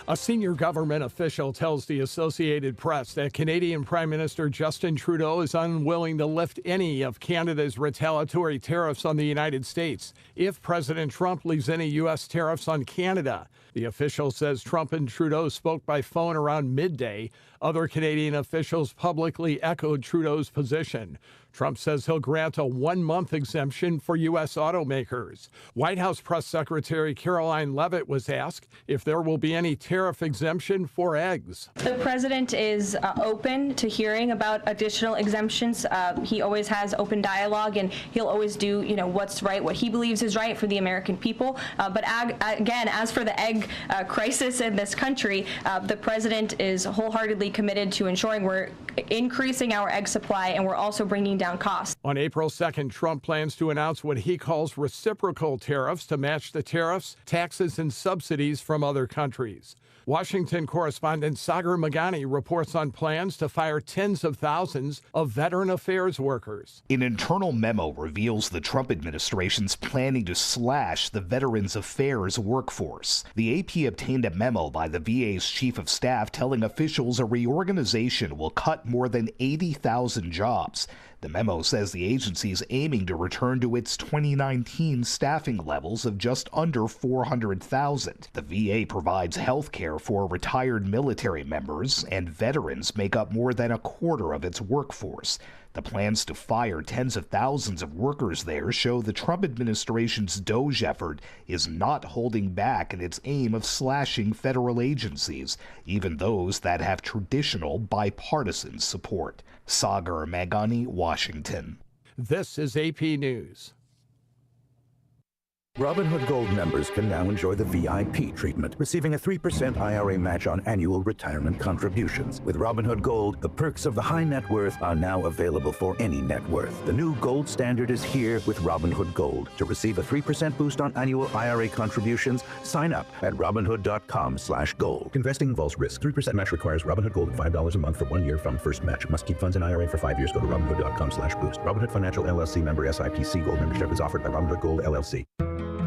A senior government official tells the Associated Press that Canadian Prime Minister Justin Trudeau is unwilling to lift any of Canada's retaliatory tariffs on the United States if President Trump leaves any U.S. tariffs on Canada. The official says Trump and Trudeau spoke by phone around midday. Other Canadian officials publicly echoed Trudeau's position. Trump says he'll grant a 1-month exemption for U.S. automakers. White House Press Secretary Caroline Leavitt was asked if there will be any tariff exemption for eggs. The president is open to hearing about additional exemptions. He always has open dialogue, and he'll always do, what's right, what he believes is right for the American people. But again, as for the egg crisis in this country, the president is wholeheartedly committed to ensuring we're increasing our egg supply, and we're also bringing down costs. On April 2nd, Trump plans to announce what he calls reciprocal tariffs to match the tariffs, taxes, and subsidies from other countries. Washington correspondent Sagar Magani reports on plans to fire tens of thousands of Veteran Affairs workers. An internal memo reveals the Trump administration's planning to slash the Veterans Affairs workforce. The AP obtained a memo by the VA's chief of staff telling officials a reorganization will cut more than 80,000 jobs. The memo says the agency is aiming to return to its 2019 staffing levels of just under 400,000. The VA provides health care for retired military members, and veterans make up more than a quarter of its workforce. The plans to fire tens of thousands of workers there show the Trump administration's DOGE effort is not holding back in its aim of slashing federal agencies, even those that have traditional bipartisan support. Sagar Magani, Washington. This is AP News. Robinhood Gold members can now enjoy the VIP treatment, receiving a 3% IRA match on annual retirement contributions. With Robinhood Gold, the perks of the high net worth are now available for any net worth. The new gold standard is here with Robinhood Gold. To receive a 3% boost on annual IRA contributions, sign up at Robinhood.com/gold. Investing involves risk. 3% match requires Robinhood Gold at $5 a month for 1 year from first match. Must keep funds in IRA for 5 years. Go to Robinhood.com/boost. Robinhood Financial LLC member SIPC. Gold membership is offered by Robinhood Gold LLC.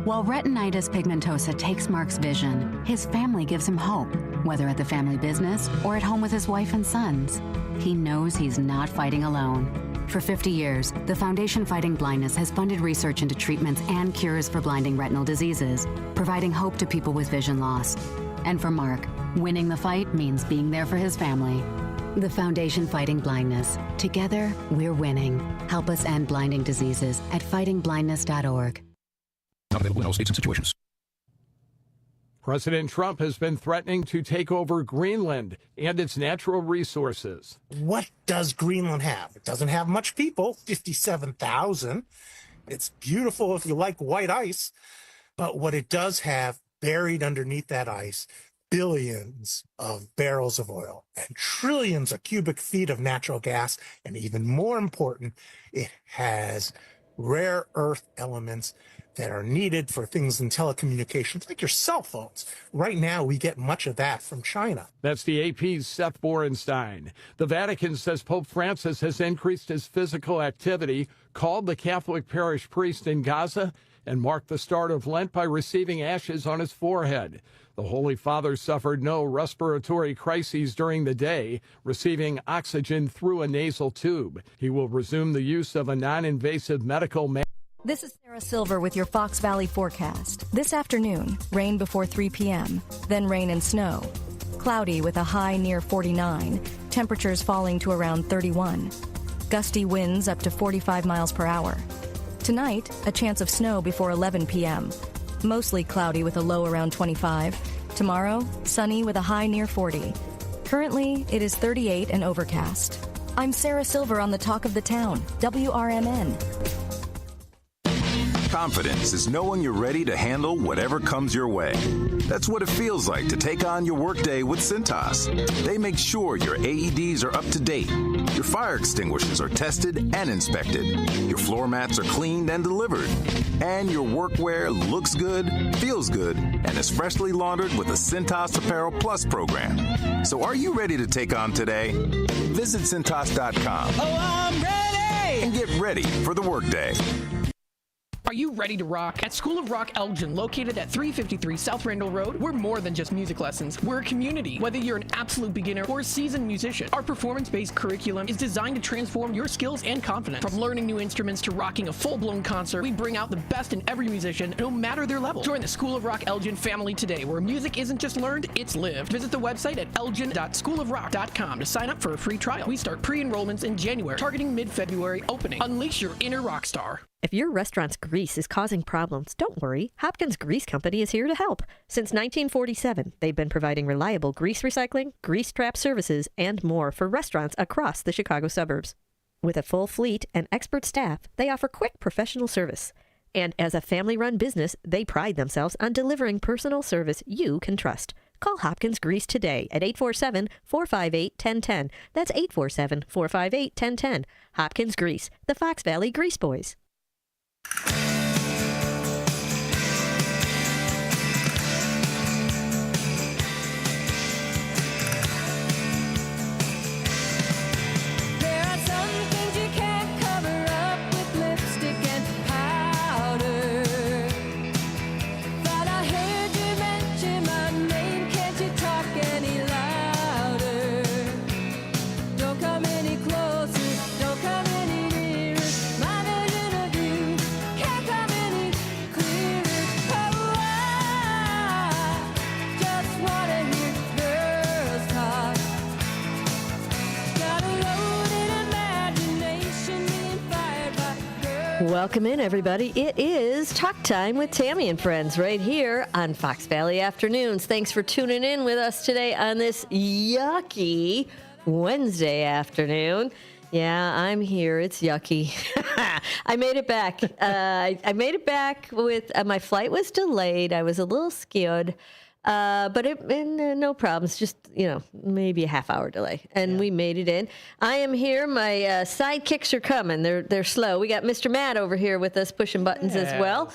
While retinitis pigmentosa takes Mark's vision, his family gives him hope, whether at the family business or at home with his wife and sons. He knows he's not fighting alone. For 50 years, the Foundation Fighting Blindness has funded research into treatments and cures for blinding retinal diseases, providing hope to people with vision loss. And for Mark, winning the fight means being there for his family. The Foundation Fighting Blindness. Together, we're winning. Help us end blinding diseases at fightingblindness.org. Not available in all states and situations. President Trump has been threatening to take over Greenland and its natural resources. What does Greenland have? It doesn't have much people, 57,000. It's beautiful if you like white ice. But what it does have buried underneath that ice, billions of barrels of oil and trillions of cubic feet of natural gas. And even more important, it has rare earth elements that are needed for things in telecommunications, like your cell phones. Right now, we get much of that from China. That's the AP's Seth Borenstein. The Vatican says Pope Francis has increased his physical activity, called the Catholic parish priest in Gaza, and marked the start of Lent by receiving ashes on his forehead. The Holy Father suffered no respiratory crises during the day, receiving oxygen through a nasal tube. He will resume the use of a non-invasive medical This is Sarah Silver with your Fox Valley forecast. This afternoon, rain before 3 p.m., then rain and snow. Cloudy with a high near 49, temperatures falling to around 31. Gusty winds up to 45 miles per hour. Tonight, a chance of snow before 11 p.m. Mostly cloudy with a low around 25. Tomorrow, sunny with a high near 40. Currently, it is 38 and overcast. I'm Sarah Silver on the Talk of the Town, WRMN. Confidence is knowing you're ready to handle whatever comes your way. That's what it feels like to take on your workday with Cintas. They make sure your AEDs are up to date, your fire extinguishers are tested and inspected, your floor mats are cleaned and delivered, and your workwear looks good, feels good, and is freshly laundered with the Cintas Apparel Plus program. So are you ready to take on today? Visit Cintas.com. Oh, I'm ready! And get ready for the workday. Are you ready to rock? At School of Rock Elgin, located at 353 South Randall Road, we're more than just music lessons. We're a community. Whether you're an absolute beginner or a seasoned musician, our performance-based curriculum is designed to transform your skills and confidence. From learning new instruments to rocking a full-blown concert, we bring out the best in every musician, no matter their level. Join the School of Rock Elgin family today, where music isn't just learned, it's lived. Visit the website at elgin.schoolofrock.com to sign up for a free trial. We start pre-enrollments in January, targeting mid-February opening. Unleash your inner rock star. If your restaurant's grease is causing problems, don't worry. Hopkins Grease Company is here to help. Since 1947, they've been providing reliable grease recycling, grease trap services, and more for restaurants across the Chicago suburbs. With a full fleet and expert staff, they offer quick professional service. And as a family-run business, they pride themselves on delivering personal service you can trust. Call Hopkins Grease today at 847-458-1010. That's 847-458-1010. Hopkins Grease, the Fox Valley Grease Boys. Welcome in, everybody. It is Talk Time with Tammy and Friends right here on Fox Valley Afternoons. Thanks for tuning in with us today on this yucky Wednesday afternoon. Yeah, I'm here. It's yucky. I made it back. I made it back with my flight was delayed. I was a little scared. But no problems, just, maybe a half-hour delay. And we made it in. I am here. My sidekicks are coming. They're slow. We got Mr. Matt over here with us pushing buttons as well.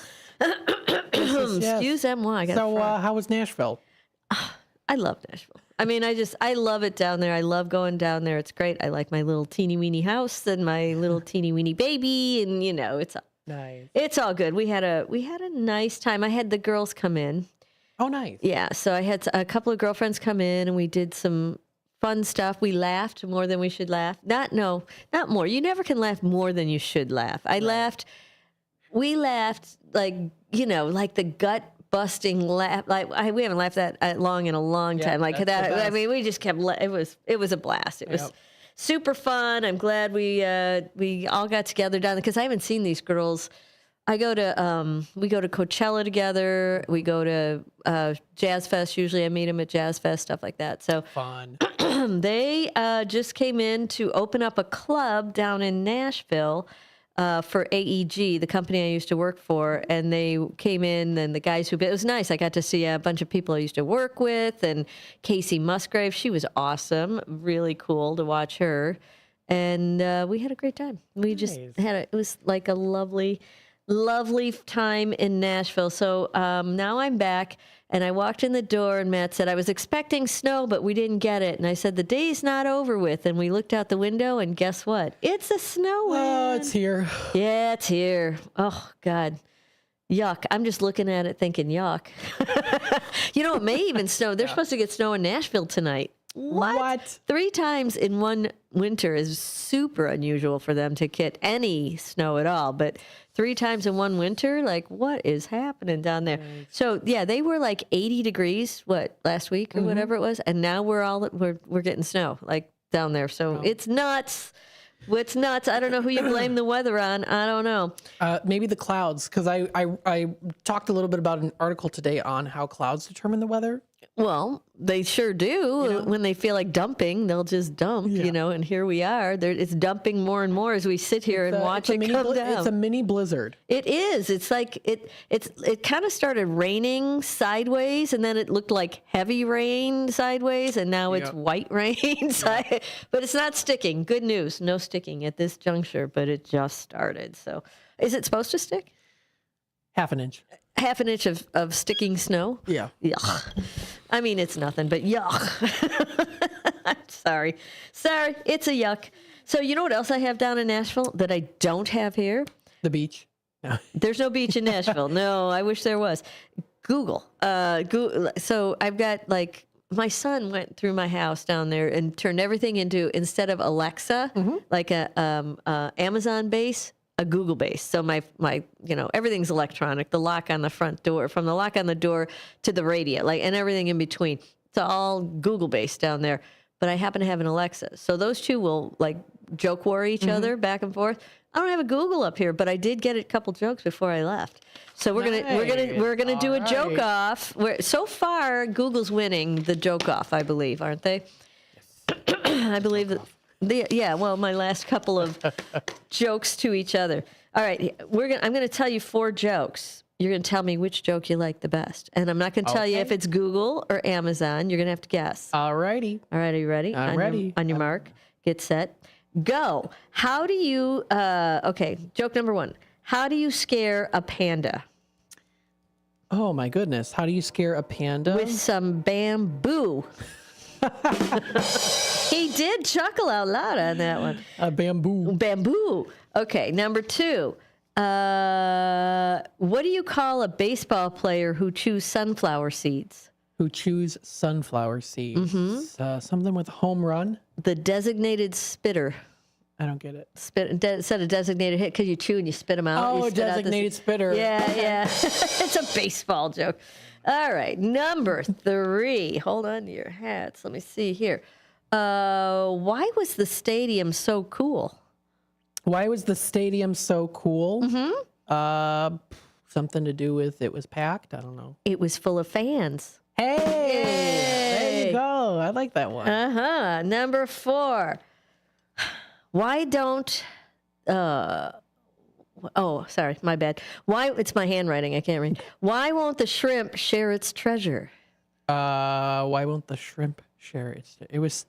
Excuse-moi. So how was Nashville? I love Nashville. I mean, I love it down there. I love going down there. It's great. I like my little teeny-weeny house and my little teeny-weeny baby. And, it's nice. It's all good. We had a nice time. I had the girls come in. Oh, nice. Yeah, so I had a couple of girlfriends come in, and we did some fun stuff. We laughed more than we should laugh. Not more. You never can laugh more than you should laugh. We laughed like the gut-busting laugh. We haven't laughed that long in a long time. Like that. I mean, we just kept, it was a blast. It was super fun. I'm glad we all got together down there, because I haven't seen these girls. We go to Coachella together. We go to Jazz Fest. Usually I meet them at Jazz Fest, stuff like that. So fun. They just came in to open up a club down in Nashville for AEG, the company I used to work for. And they came in, and the guys it was nice. I got to see a bunch of people I used to work with, and Casey Musgrave. She was awesome. Really cool to watch her. And we had a great time. We just it was like a lovely time in Nashville. So now I'm back, and I walked in the door, and Matt said, I was expecting snow, but we didn't get it. And I said, the day's not over with. And we looked out the window, and guess what? It's a snowing. Oh, it's here. Yeah, it's here. Oh, God. Yuck. I'm just looking at it thinking, yuck. It may even snow. They're supposed to get snow in Nashville tonight. What? 3 times in one winter is super unusual for them to get any snow at all. But 3 times in one winter, like, what is happening down there? Right. So, yeah, they were like 80 degrees, last week or whatever it was. And now we're getting snow, like, down there. So it's nuts. It's nuts. I don't know who you blame the weather on. I don't know. Maybe the clouds, because I talked a little bit about an article today on how clouds determine the weather. Well, they sure do. When they feel like dumping, they'll just dump, and here we are. It's dumping more and more as we sit here and watch it come down. It's a mini blizzard. It is. It's like it kind of started raining sideways, and then it looked like heavy rain sideways, and now it's white rain side. But it's not sticking. Good news. No sticking at this juncture, but it just started. So is it supposed to stick? Half an inch. Half an inch of sticking snow? Yeah. Yuck. I mean, it's nothing, but yuck. I'm sorry. Sorry, it's a yuck. So you know what else I have down in Nashville that I don't have here? The beach. No. There's no beach in Nashville. No, I wish there was. Google. So I've got, like, my son went through my house down there and turned everything into, instead of Alexa, like a Amazon base, a Google base. So my everything's electronic. The lock on the front door, from the lock on the door to the radio, and everything in between. It's all Google based down there. But I happen to have an Alexa, so those two will joke war each other back and forth. I don't have a Google up here, but I did get a couple jokes before I left. So we're gonna do a joke off. So far, Google's winning the joke off, I believe, aren't they? Yes. I believe that. My last couple of jokes to each other. All right, I'm going to tell you 4 jokes. You're going to tell me which joke you like the best. And I'm not going to tell you if it's Google or Amazon. You're going to have to guess. All righty. All right, are you ready? I'm ready. On your mark, get set, go. How do you, joke number 1. How do you scare a panda? Oh, my goodness. How do you scare a panda? With some bamboo. He did chuckle out loud on that one. Bamboo. Bamboo. Okay, number 2. What do you call a baseball player who chews sunflower seeds? Who chews sunflower seeds? Something with home run? The designated spitter. I don't get it. Instead of designated hit, because you chew and you spit them out. Oh, designated spitter. Yeah. It's a baseball joke. All right, number 3. Hold on to your hats. Let me see here. Why was the stadium so cool? Why was the stadium so cool? Something to do with it was packed? I don't know. It was full of fans. Hey! There you go. I like that one. Number 4. Why don't... Oh, sorry, my bad. Why? It's my handwriting. I can't read. Why won't the shrimp share its treasure? Why won't the shrimp share its? It was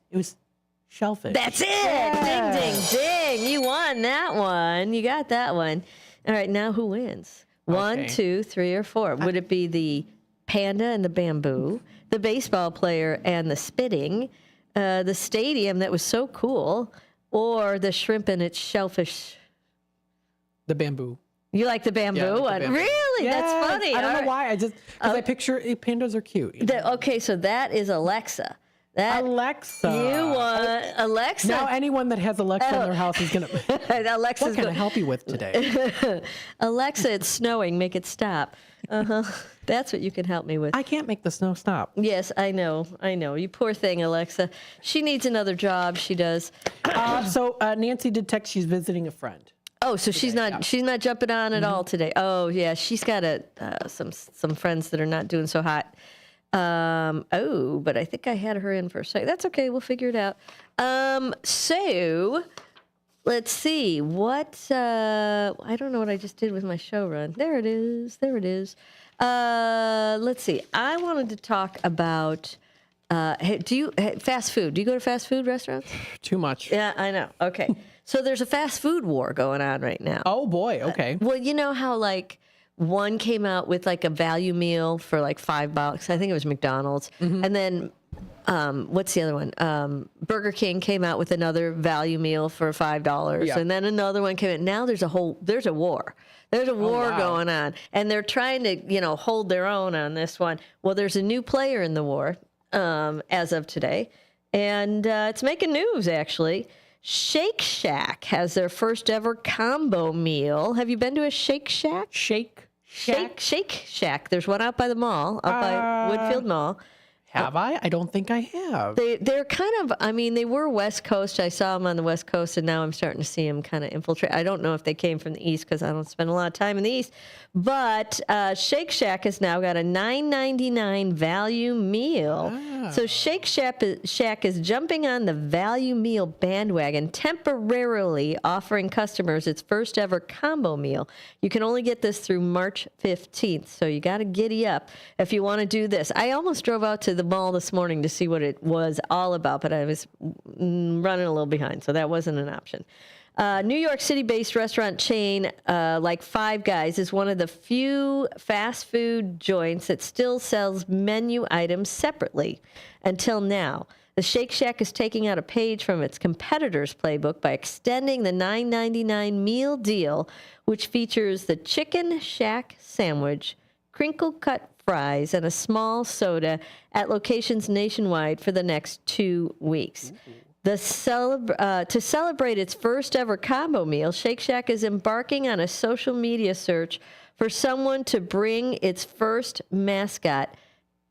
shellfish. That's it. Yeah. Ding, ding, ding. You won that one. You got that one. All right, now who wins? 1, 2, 3, or 4. Would it be the panda and the bamboo, the baseball player and the spitting, the stadium that was so cool, or the shrimp and its shellfish? The bamboo. You like the bamboo one? Bamboo. Really? Yes. That's funny. I don't know why. Because I picture pandas are cute. Okay, so that is Alexa. Alexa. You want Alexa. Now anyone that has Alexa in their house is going to... Alexa's what can I help you with today? Alexa, it's snowing. Make it stop. That's what you can help me with. I can't make the snow stop. Yes, I know. You poor thing, Alexa. She needs another job. She does. So Nancy did text she's visiting a friend. Oh, so today, she's not jumping on at all today. Oh, yeah, she's got some friends that are not doing so hot. But I think I had her in for a second. That's okay. We'll figure it out. So let's see what, I don't know what I just did with my show run. There it is. Let's see. I wanted to talk about, fast food. Do you go to fast food restaurants? Too much. Yeah, I know. Okay. So there's a fast food war going on right now. Oh boy. Okay. Well, you know how one came out with a value meal for $5. I think it was McDonald's. And then what's the other one? Burger King came out with another value meal for $5. Yeah. And then another one came in. Now there's a war. There's a war going on. And they're trying to, hold their own on this one. Well, there's a new player in the war as of today. And it's making news, actually. Shake Shack has their first ever combo meal. Have you been to a Shake Shack? Shake Shack. There's one out by the mall, out by Woodfield Mall. Have I? I don't think I have. They're kind of, I mean, they were West Coast. I saw them on the West Coast, and now I'm starting to see them kind of infiltrate. I don't know if they came from the East because I don't spend a lot of time in the East. But Shake Shack has now got a $9.99 value meal. So Shake Shack is jumping on the value meal bandwagon, temporarily offering customers its first ever combo meal. You can only get this through March 15th, so you got to giddy up if you want to do this. I almost drove out to the mall this morning to see what it was all about, but I was running a little behind, so that wasn't an option. New York City-based restaurant chain like Five Guys is one of the few fast food joints that still sells menu items separately. Until now, the Shake Shack is taking out a page from its competitor's playbook by extending the $9.99 meal deal, which features the Chicken Shack sandwich, crinkle-cut fries, and a small soda at locations nationwide for the next 2 weeks. To celebrate its first ever combo meal, Shake Shack is embarking on a social media search for someone to bring its first mascot,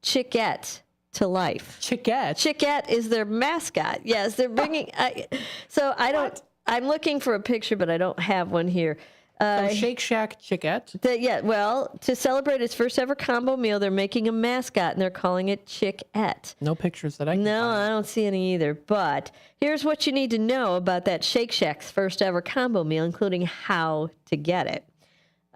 Chickette, to life. Chickette is their mascot. Yes, they're bringing. I'm looking for a picture, but I don't have one here. Shake Shack Chickette? To celebrate its first ever combo meal, they're making a mascot, and they're calling it Chickette. No pictures that I can find. I don't see any either. But here's what you need to know about that Shake Shack's first ever combo meal, including how to get it.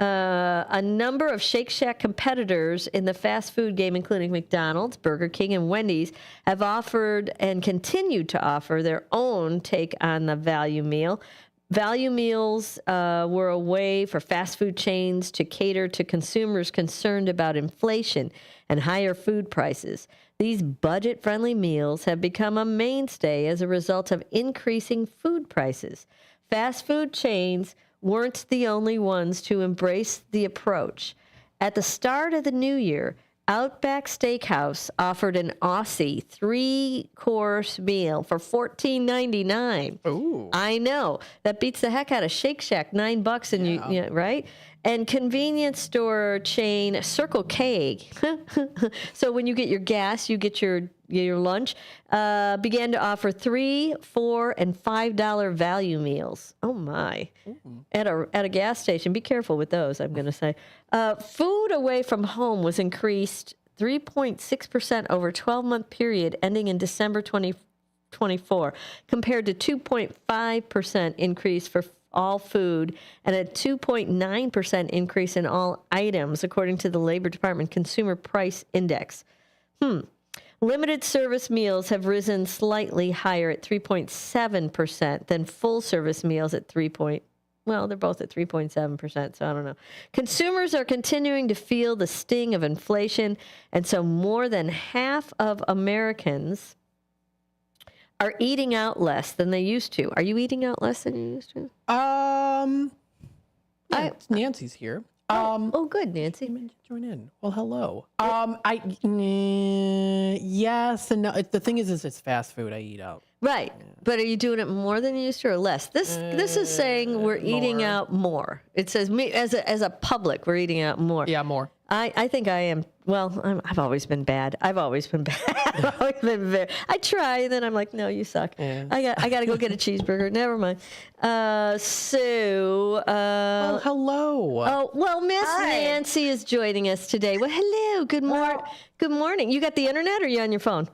A number of Shake Shack competitors in the fast food game, including McDonald's, Burger King, and Wendy's, have offered and continue to offer their own take on the value meal. Value meals were a way for fast food chains to cater to consumers concerned about inflation and higher food prices. These budget-friendly meals have become a mainstay as a result of increasing food prices. Fast food chains weren't the only ones to embrace the approach. At the start of the new year, Outback Steakhouse offered an Aussie 3-course meal for $14.99. Ooh. I know. That beats the heck out of Shake Shack, $9 and you right? And convenience store chain Circle K. So when you get your gas, you get your lunch, began to offer $3, $4, and $5 value meals. Oh my. At a gas station. Be careful with those, I'm going to say. Food away from home was increased 3.6% over a 12-month period ending in December 2024, compared to 2.5% increase for all food and a 2.9% increase in all items, according to the Labor Department Consumer Price Index. Limited service meals have risen slightly higher at 3.7% than full service meals at they're both at 3.7%, so I don't know. Consumers are continuing to feel the sting of inflation, and so more than half of Americans are eating out less than they used to. Are you eating out less than you used to? Nancy's here. Good, Nancy. Join in. Well, hello. Yes and no. The thing is it's fast food. I eat out. Right, but are you doing it more than you used to or less? This is saying we're eating out more. It says me as a public, we're eating out more. Yeah, more. I think I am. Well, I've always been bad. I've always been bad. I try, and then I'm like, no, you suck. Yeah. I got to go get a cheeseburger. Never mind. Hello. Oh, well, Miss Nancy is joining us today. Well, hello. Good morning. Good morning. You got the internet, or are you on your phone?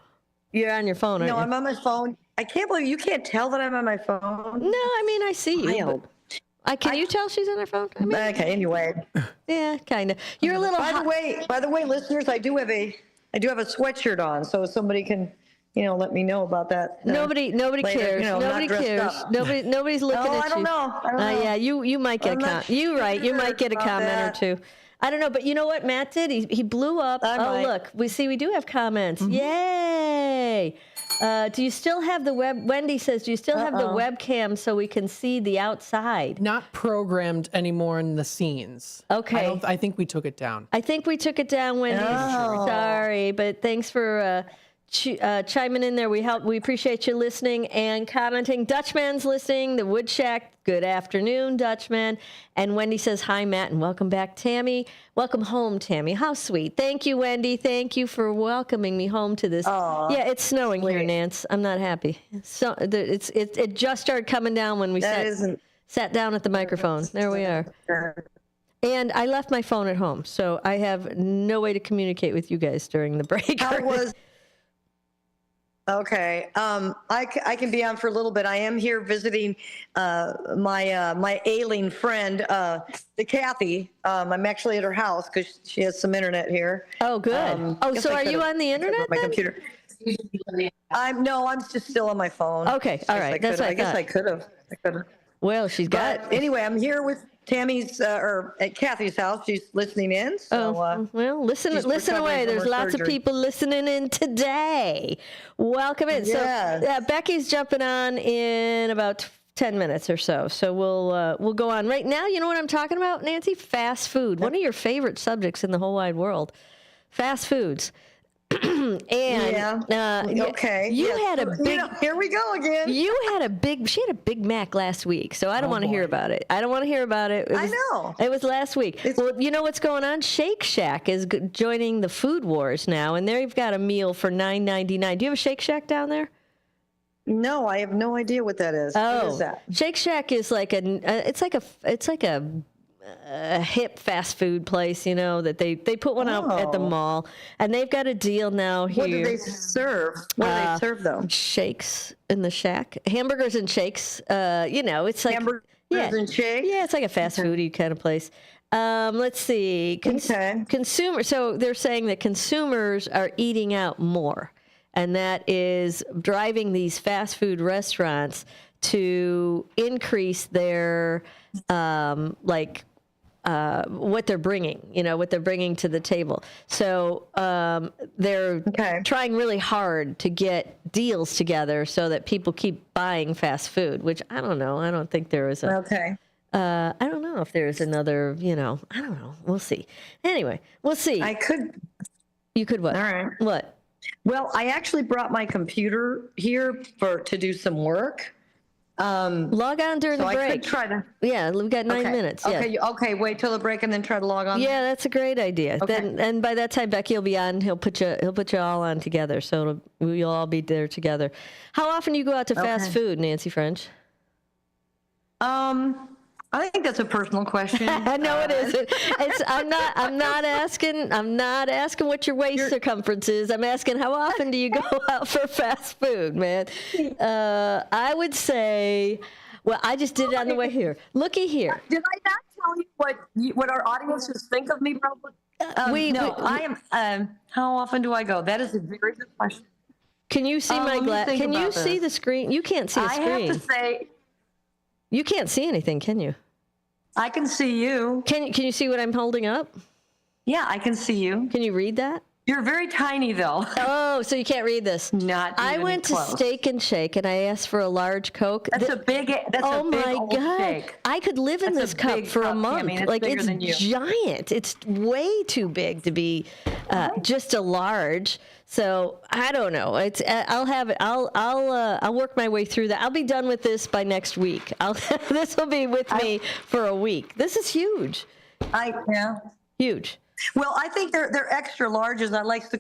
You're on your phone, aren't you? No, I'm on my phone. I can't believe you can't tell that I'm on my phone. No, I mean, I see you. Can you tell she's on her phone? I mean, okay, anyway. Yeah, kind of. You're a little. By the way, listeners, I do have a sweatshirt on, so somebody can, let me know about that. Nobody later, cares. Nobody cares. Nobody's looking at you. I don't know. Yeah, you might get a comment. You might get a comment or two. I don't know, but you know what Matt did? He blew up. Look, we do have comments. Mm-hmm. Yay! Do you still have the Wendy says, do you still have the webcam so we can see the outside? Not programmed anymore in the scenes. Okay. I think we took it down. I think we took it down, Wendy. Oh. Sorry, but thanks for chiming in there. We appreciate you listening and commenting. Dutchman's listening. The Wood Shack. Good afternoon, Dutchman. And Wendy says, hi, Matt, and welcome back, Tammy. Welcome home, Tammy. How sweet. Thank you, Wendy. Thank you for welcoming me home to this. Aww, yeah, it's snowing here, Nance. I'm not happy. So it just started coming down when we sat down at the microphone. There we are. And I left my phone at home, so I have no way to communicate with you guys during the break. Okay. I can be on for a little bit. I am here visiting my ailing friend, Kathy. I'm actually at her house because she has some internet here. Oh, good. So are you on the internet? My computer. I'm just still on my phone. Okay. All right. That's what I guess I could have. Well, she's got. But anyway, I'm here with Tammy's or at Kathy's house. She's listening in. So, well, listen away. There's lots of people listening in today. Welcome in. Yes. So Becky's jumping on in about 10 minutes or so. So we'll go on right now. You know what I'm talking about, Nancy? Fast food. One of your favorite subjects in the whole wide world. Fast foods. Okay. You had a big. Here we go again. She had a Big Mac last week, so I don't want to hear about it. I know. It was last week. Well, you know what's going on? Shake Shack is joining the food wars now, and they've got a meal for $9.99. Do you have a Shake Shack down there? No, I have no idea what that is. Oh, what is that? Shake Shack is like it's like a hip fast food place, that they put one out at the mall, and they've got a deal now here. What do they serve? What do they serve though? Shakes in the shack, hamburgers and shakes. It's like hamburgers and shakes. Yeah, it's like a fast foodie kind of place. Let's see, consumer. So they're saying that consumers are eating out more, and that is driving these fast food restaurants to increase their what they're bringing, to the table. So they're trying really hard to get deals together so that people keep buying fast food, which I don't know. I don't think there is a. Okay. I don't know if there's another, I don't know. We'll see. Anyway, we'll see. You could what? All right. What? Well, I actually brought my computer here to do some work. Log on during the break. I could try to. Yeah, we've got 9 minutes. Yeah. Okay. Wait till the break and then try to log on. Yeah, that's a great idea. Okay. And by that time, Becky will be on. He'll put you all on together, so you'll all be there together. How often do you go out to fast food, Nancy French? I think that's a personal question. No, it isn't. I'm not asking what your waist circumference is. I'm asking how often do you go out for fast food, man? I would say, well, I just did it on the way here. Looky here. Did I not tell you what our audiences think of me, probably? I am. How often do I go? That is a very good question. Can you see my glass? Can you see the screen? You can't see a screen. I have to say. You can't see anything, can you? I can see you. Can you see what I'm holding up? Yeah, I can see you. Can you read that? You're very tiny, though. Oh, so you can't read this. Not even I went close. to Steak and Shake, and I asked for a large Coke. That's a big old shake. I could live in this cup for a month. It's giant. It's way too big to be just a large. So I don't know. I'll have it. I'll work my way through that. I'll be done with this by next week. This will be with me for a week. This is huge. Huge. Well, I think they're extra larges. I like to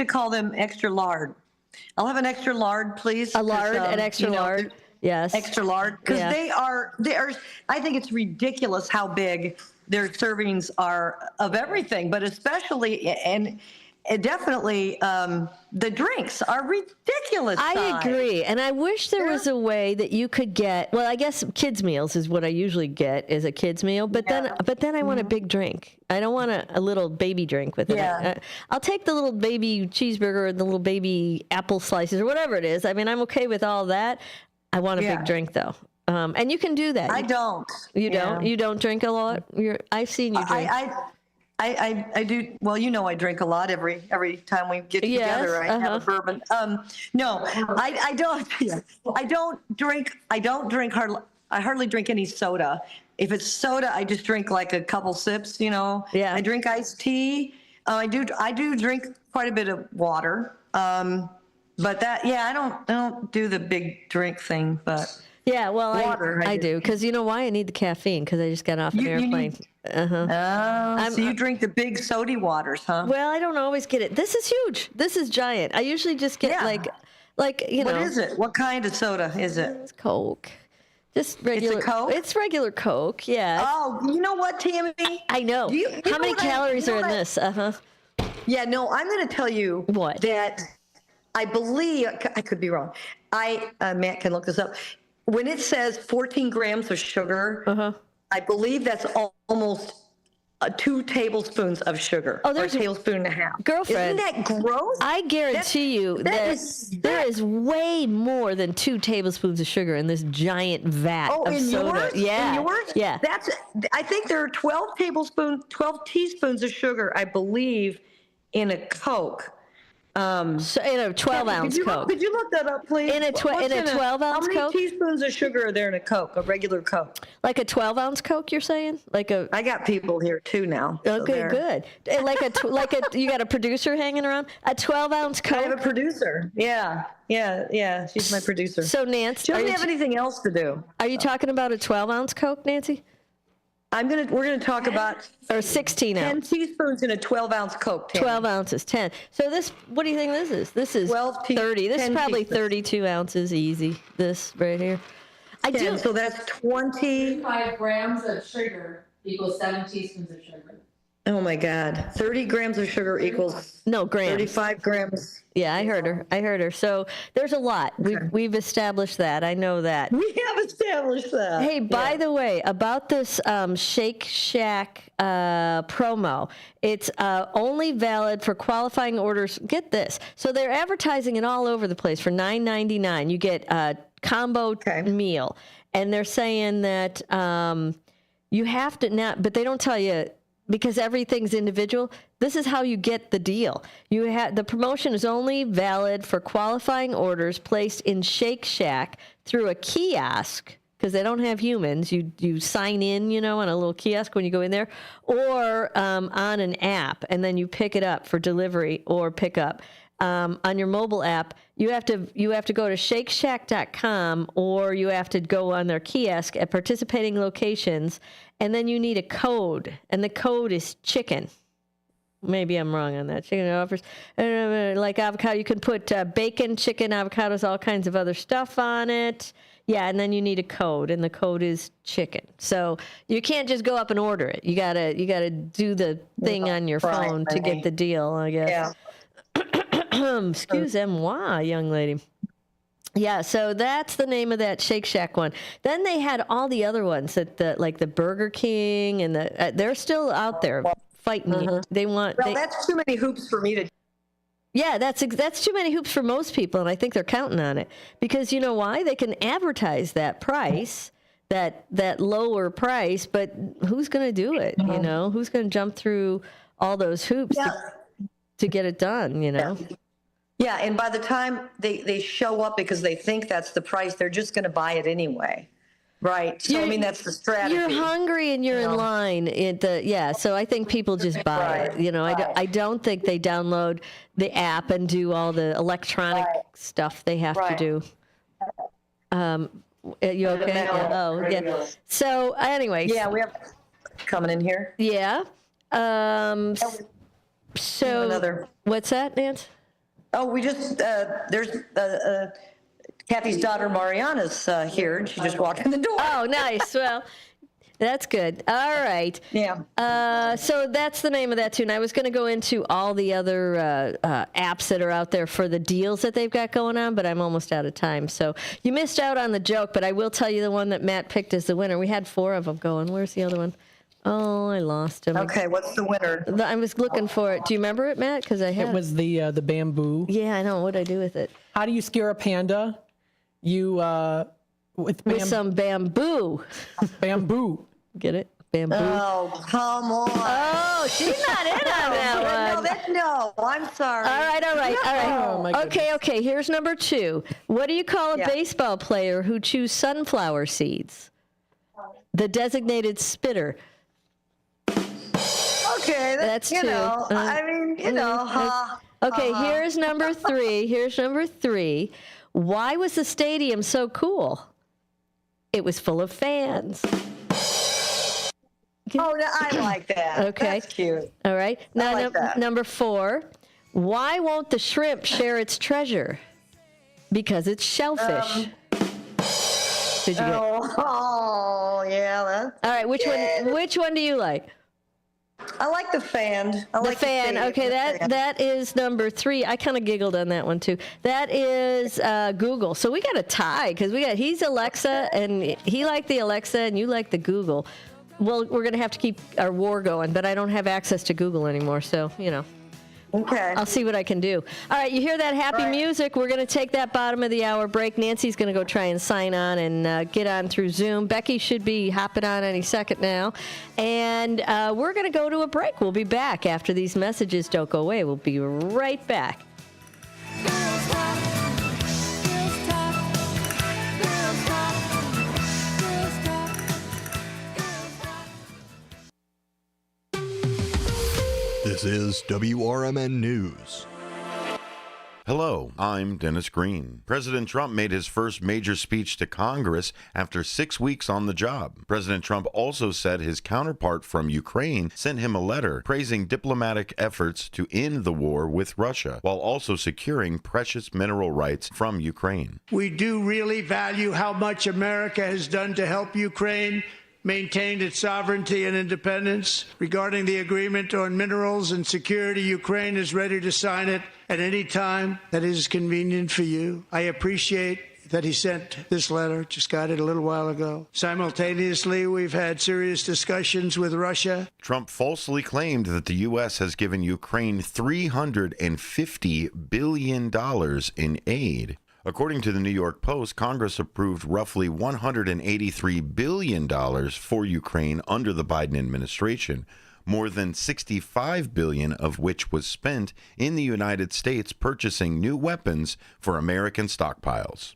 call them extra lard. I'll have an extra lard, please. A lard, an extra lard. Yes. Extra lard, because they are. I think it's ridiculous how big their servings are of everything, but especially and definitely the drinks are ridiculous. I agree, and I wish there was a way that you could get. Well, I guess kids meals is what I usually get is a kids meal, but then I want a big drink. I don't want a little baby drink with it. I'll take the little baby cheeseburger or the little baby apple slices or whatever it is. I mean, I'm okay with all that. I want a big drink though. And you can do that. I don't. You don't? You don't drink a lot? I've seen you drink. I do. Well, I drink a lot every time we get together. I have a bourbon. No, I don't. I don't drink. I hardly drink any soda. If it's soda, I just drink like a couple sips. I drink iced tea. I do drink quite a bit of water. But I don't do the big drink thing, but yeah, well, water, I do, because you know why? I need the caffeine, because I just got off an airplane. So you drink the big soda waters, huh? Well, I don't always get it. This is huge. This is giant. I usually just get like you know. What is it? What kind of soda is it? It's Coke. Just regular. It's a Coke? It's regular Coke, yeah. Oh, you know what, Tammy? I know. How many calories are in this? Yeah, no, I'm going to tell you that I believe, I could be wrong. Matt can look this up. When it says 14 grams of sugar, I believe that's almost 2 tablespoons of sugar. Oh, or a tablespoon and a half. Girlfriend. Isn't that gross? I guarantee you that there is way more than 2 tablespoons of sugar in this giant vat of in soda. yours? Yeah. In yours? Yeah. I think there are 12 teaspoons of sugar, I believe, in a Coke. So in a 12-ounce Coke. Could you look that up, please? In a 12-ounce Coke? How many teaspoons of sugar are there in a Coke, a regular Coke? Like a 12-ounce Coke, you're saying? I got people here too now. Okay, good. You got a producer hanging around? A 12-ounce Coke? I have a producer. Yeah. She's my producer. So Nancy, she doesn't have anything else to do. Are you talking about a 12-ounce Coke, Nancy? We're gonna talk about 16 10 teaspoons in a 12-ounce Coke. 12 ounces, 10. So what do you think this is? This is 30. This is probably 32 ounces easy. This right here. So that's 25 grams of sugar equals 7 teaspoons of sugar. Oh my God. 30 grams of sugar equals grams. 35 grams. Yeah, I heard her. So there's a lot. Okay. We've established that. I know that. We have established that. Hey, by the way, about this Shake Shack promo, it's only valid for qualifying orders. Get this. So they're advertising it all over the place for $9.99. You get a combo meal. And they're saying that you have to now, but they don't tell you, because everything's individual. This is how you get the deal. The promotion is only valid for qualifying orders placed in Shake Shack through a kiosk, because they don't have humans. You sign in, on a little kiosk when you go in there, or on an app, and then you pick it up for delivery or pickup. On your mobile app, you have to go to shakeshack.com, or you have to go on their kiosk at participating locations, and then you need a code, and the code is chicken. Maybe I'm wrong on that. Chicken offers like avocado. You can put bacon, chicken, avocados, all kinds of other stuff on it. Yeah, and then you need a code, and the code is chicken. So you can't just go up and order it. You gotta do the thing on your phone to get the deal, I guess. Yeah. Excuse-moi, young lady. Yeah, so that's the name of that Shake Shack one. Then they had all the other ones like the Burger King, and they're still out there fighting. They want. That's too many hoops for me to. Yeah, that's too many hoops for most people, and I think they're counting on it, because you know why? They can advertise that price, that lower price, but who's going to do it? Who's going to jump through all those hoops to get it done? Yeah, and by the time they show up because they think that's the price, they're just going to buy it anyway. Right. So, that's the strategy. You're hungry and you're in line. So I think people just buy it. I don't think they download the app and do all the electronic stuff they have to do. You okay? Yeah. So anyway. Yeah, we have coming in here. Yeah. So what's that, Nance? Oh, we just, there's Kathy's daughter Mariana's here, and she just walked in the door. Oh, nice. Well, that's good. All right. Yeah. So that's the name of that tune. I was going to go into all the other apps that are out there for the deals that they've got going on, but I'm almost out of time. So you missed out on the joke, but I will tell you the one that Matt picked as the winner. We had 4 of them going. Where's the other one? Oh, I lost him. Okay, what's the winner? I was looking for it. Do you remember it, Matt? Because I had it. Was the bamboo. Yeah, I know. What'd I do with it? How do you scare a panda? You with some bamboo. Bamboo. Get it? Bamboo. Oh, come on. Oh, she's not in on that one. No, I'm sorry. All right. Oh, my goodness. Okay. Here's number 2. What do you call a baseball player who chews sunflower seeds? The designated spitter. Okay, that's 2. Okay, here's number 3. Here's number 3. Why was the stadium so cool? It was full of fans. Oh, I like that. Okay. That's cute. All right. Now, I like that. number 4. Why won't the shrimp share its treasure? Because it's shellfish. Did you get it? Yeah. All right. Which one do you like? I like the fan. The fan. Okay, that is number 3. I kind of giggled on that one too. That is Google. So we got a tie because he's Alexa and he liked the Alexa and you like the Google. Well, we're going to have to keep our war going, but I don't have access to Google anymore, so, Okay. I'll see what I can do. All right, you hear that happy music? We're going to take that bottom of the hour break. Nancy's going to go try and sign on and get on through Zoom. Becky should be hopping on any second now. And we're going to go to a break. We'll be back after these messages. Don't go away. We'll be right back. This is WRMN News. Hello, I'm Dennis Green. President Trump made his first major speech to Congress after 6 weeks on the job. President Trump also said his counterpart from Ukraine sent him a letter praising diplomatic efforts to end the war with Russia, while also securing precious mineral rights from Ukraine. We do really value how much America has done to help Ukraine maintain its sovereignty and independence. Regarding the agreement on minerals and security, Ukraine is ready to sign it at any time that is convenient for you. I appreciate that he sent this letter, just got it a little while ago. Simultaneously, we've had serious discussions with Russia. Trump falsely claimed that the U.S. has given Ukraine $350 billion in aid. According to the New York Post, Congress approved roughly $183 billion for Ukraine under the Biden administration, more than $65 billion of which was spent in the United States purchasing new weapons for American stockpiles.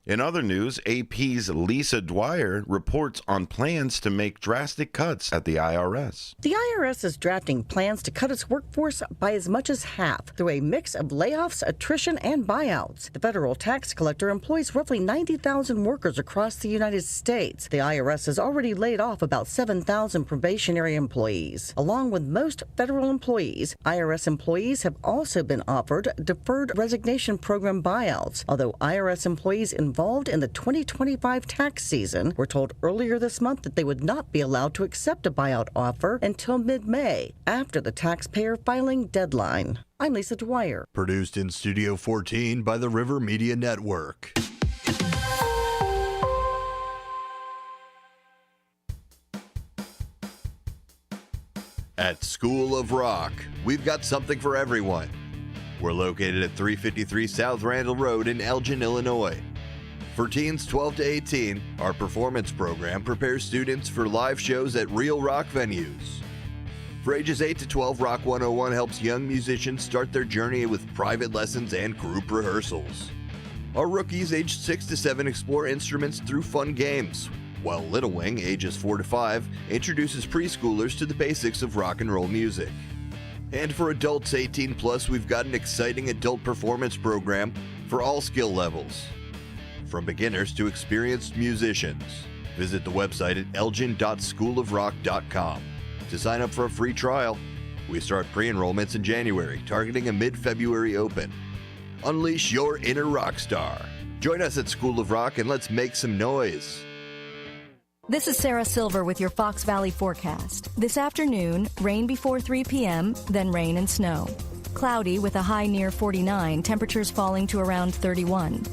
In other news, AP's Lisa Dwyer reports on plans to make drastic cuts at the IRS. The IRS is drafting plans to cut its workforce by as much as half through a mix of layoffs, attrition, and buyouts. The federal tax collector employs roughly 90,000 workers across the United States. The IRS has already laid off about 7,000 probationary employees. Along with most federal employees, IRS employees have also been offered deferred resignation program buyouts, although IRS employees involved in the 2025 tax season were told earlier this month that they would not be allowed to accept a buyout offer until mid-May, after the taxpayer filing deadline. I'm Lisa Dwyer. Produced in Studio 14 by the River Media Network. At School of Rock, we've got something for everyone. We're located at 353 South Randall Road in Elgin, Illinois. For teens 12 to 18, our performance program prepares students for live shows at real rock venues. For ages 8 to 12, Rock 101 helps young musicians start their journey with private lessons and group rehearsals. Our rookies aged 6 to 7 explore instruments through fun games, while Little Wing, ages 4 to 5, introduces preschoolers to the basics of rock and roll music. And for adults 18 plus, we've got an exciting adult performance program for all skill levels, from beginners to experienced musicians. Visit the website at elgin.schoolofrock.com to sign up for a free trial. We start pre-enrollments in January, targeting a mid-February open. Unleash your inner rock star. Join us at School of Rock and let's make some noise. This is Sarah Silver with your Fox Valley forecast. This afternoon, rain before 3 p.m., then rain and snow. Cloudy with a high near 49, temperatures falling to around 31.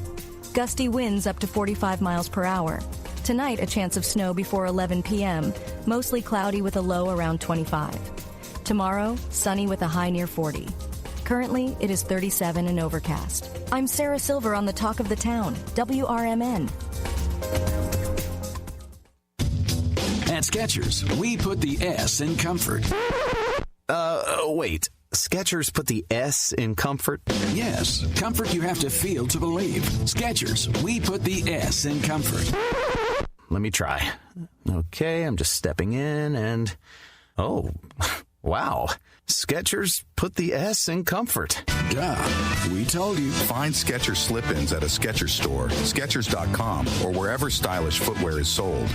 Gusty winds up to 45 miles per hour. Tonight, a chance of snow before 11 p.m., mostly cloudy with a low around 25. Tomorrow, sunny with a high near 40. Currently, it is 37 and overcast. I'm Sarah Silver on the Talk of the Town, WRMN. At Skechers, we put the S in comfort. Wait. Skechers put the S in comfort? Yes, comfort you have to feel to believe. Skechers, we put the S in comfort. Let me try. Okay, I'm just stepping in and... Oh, wow. Skechers put the S in comfort. Duh, we told you. Find Skechers slip-ins at a Skechers store, Skechers.com, or wherever stylish footwear is sold.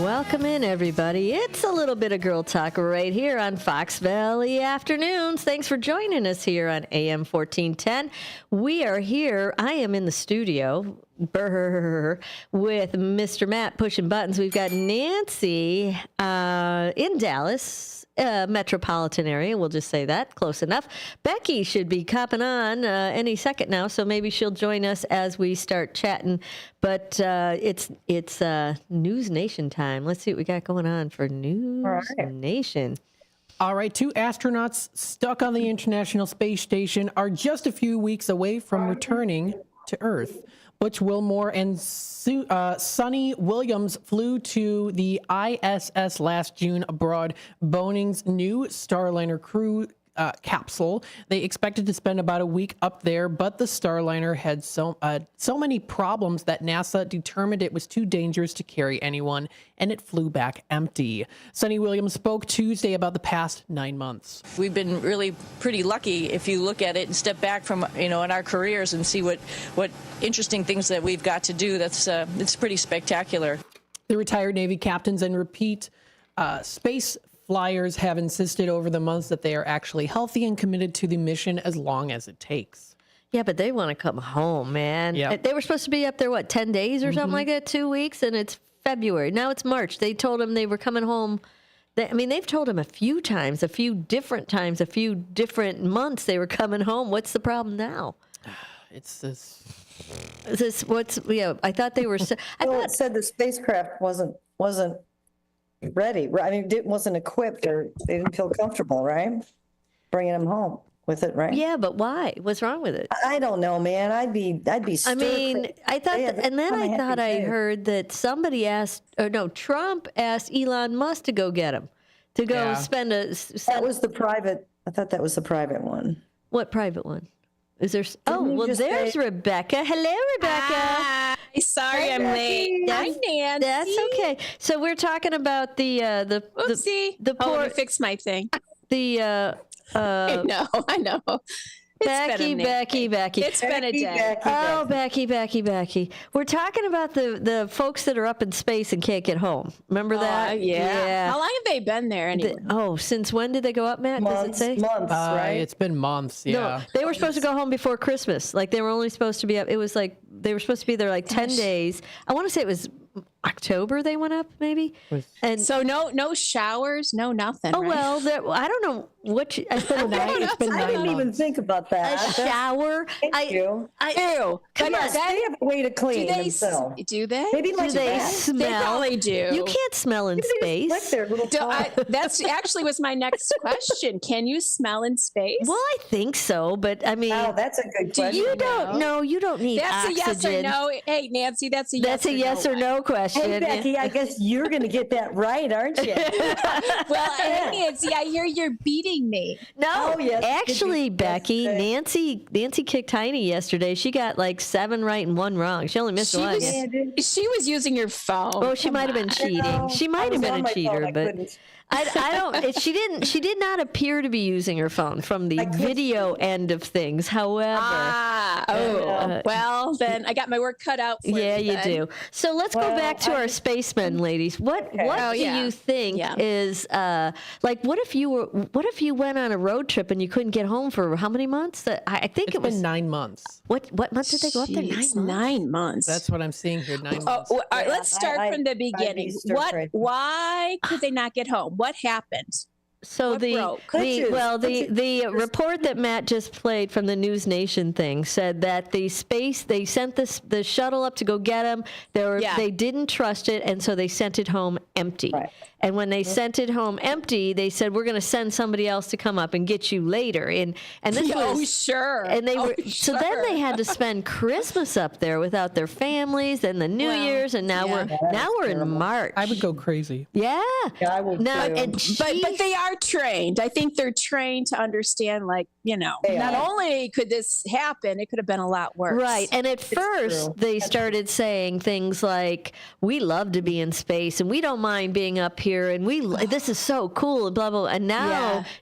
Welcome in, everybody. It's a little bit of girl talk right here on Fox Valley Afternoons. Thanks for joining us here on AM 1410. We are here. I am in the studio with Mr. Matt pushing buttons. We've got Nancy in Dallas. Metropolitan area, we'll just say that, close enough. Becky should be copping on any second now, so maybe she'll join us as we start chatting. But it's News Nation time. Let's see what we got going on for News Nation. All right, 2 astronauts stuck on the International Space Station are just a few weeks away from returning to Earth. Butch Wilmore and Sonny Williams flew to the ISS last June aboard Boeing's new Starliner crew capsule. They expected to spend about a week up there, but the Starliner had so many problems that NASA determined it was too dangerous to carry anyone, and it flew back empty. Sonny Williams spoke Tuesday about the past 9 months. We've been really pretty lucky if you look at it and step back from, in our careers and see what interesting things that we've got to do. It's pretty spectacular. The retired Navy captains and repeat space flyers have insisted over the months that they are actually healthy and committed to the mission as long as it takes. Yeah, but they want to come home, man. Yep. They were supposed to be up there, 10 days or something like that, 2 weeks, and it's February. Now it's March. They told them they were coming home. They've told them a few different months they were coming home. What's the problem now? It's this. I thought they were. It said the spacecraft wasn't ready. I mean, it wasn't equipped, or they didn't feel comfortable, right? Bringing them home with it, right? Yeah, but why? What's wrong with it? I don't know, man. I'd be. I mean, I thought, I heard that Trump asked Elon Musk to go get him, to go spend That was the private. I thought that was the private one. What private one? Is there? There's Rebecca. Hello, Rebecca. Hi. Sorry, I'm late. Hi, Nancy. That's okay. So we're talking about the Oopsie. Let me fix my thing. I know. Becky. It's been a day. Becky. We're talking about the folks that are up in space and can't get home. Remember that? Yeah. How long have they been there anyway? Since when did they go up, Matt? Months, does it say? Months, right? It's been months, yeah. No, they were supposed to go home before Christmas. They were only supposed to be up. It was they were supposed to be there 10 days. I want to say it was October they went up, maybe. And so no showers, no nothing. Oh, right? well, I don't know what it's been 9 I didn't even think about that. A shower. Thank you. Ew. Come on, they have a way to clean themselves. Do they? Maybe do they smell? They probably do. You can't smell in space. That's actually was my next question. Can you smell in space? Well, I think so, but I mean, that's a good question. You don't know. You don't need that's oxygen. A yes or no. Hey, Nancy, that's a yes or no question. Hey, Becky, I guess you're going to get that right, aren't you? Well, hey, Nancy, I hear you're beating me. No, yes, actually, Becky, Nancy kicked Heine yesterday. She got 7 right and 1 wrong. She only missed one. She was using your phone. Oh, she might have been cheating. She might have been a cheater, but I don't. She didn't. She did not appear to be using her phone from the video end of things. However, well, then I got my work cut out for yeah, me you then. do. So let's go back to our spacemen, ladies. What do you think is like? What if you went on a road trip and you couldn't get home for how many months? I think it was been 9 months. What month did they go up there? 9 months. 9 months. That's what I'm seeing here. 9 months. All right, let's start from the beginning. Why could they not get home? What happened? So the report that Matt just played from the News Nation thing said that they sent the shuttle up to go get him. They didn't trust it, and so they sent it home empty. Right. And when they sent it home empty, they said, "We're going to send somebody else to come up and get you later." And this was sure. And so then they had to spend Christmas up there without their families and the New Year's, and now we're in March. I would go crazy. Yeah, I would. But they are trained. I think they're trained to understand, not only could this happen, it could have been a lot worse. Right. And at first, they started saying things like, "We love to be in space, and we don't mind being up here, and this is so cool," and blah, blah, blah. And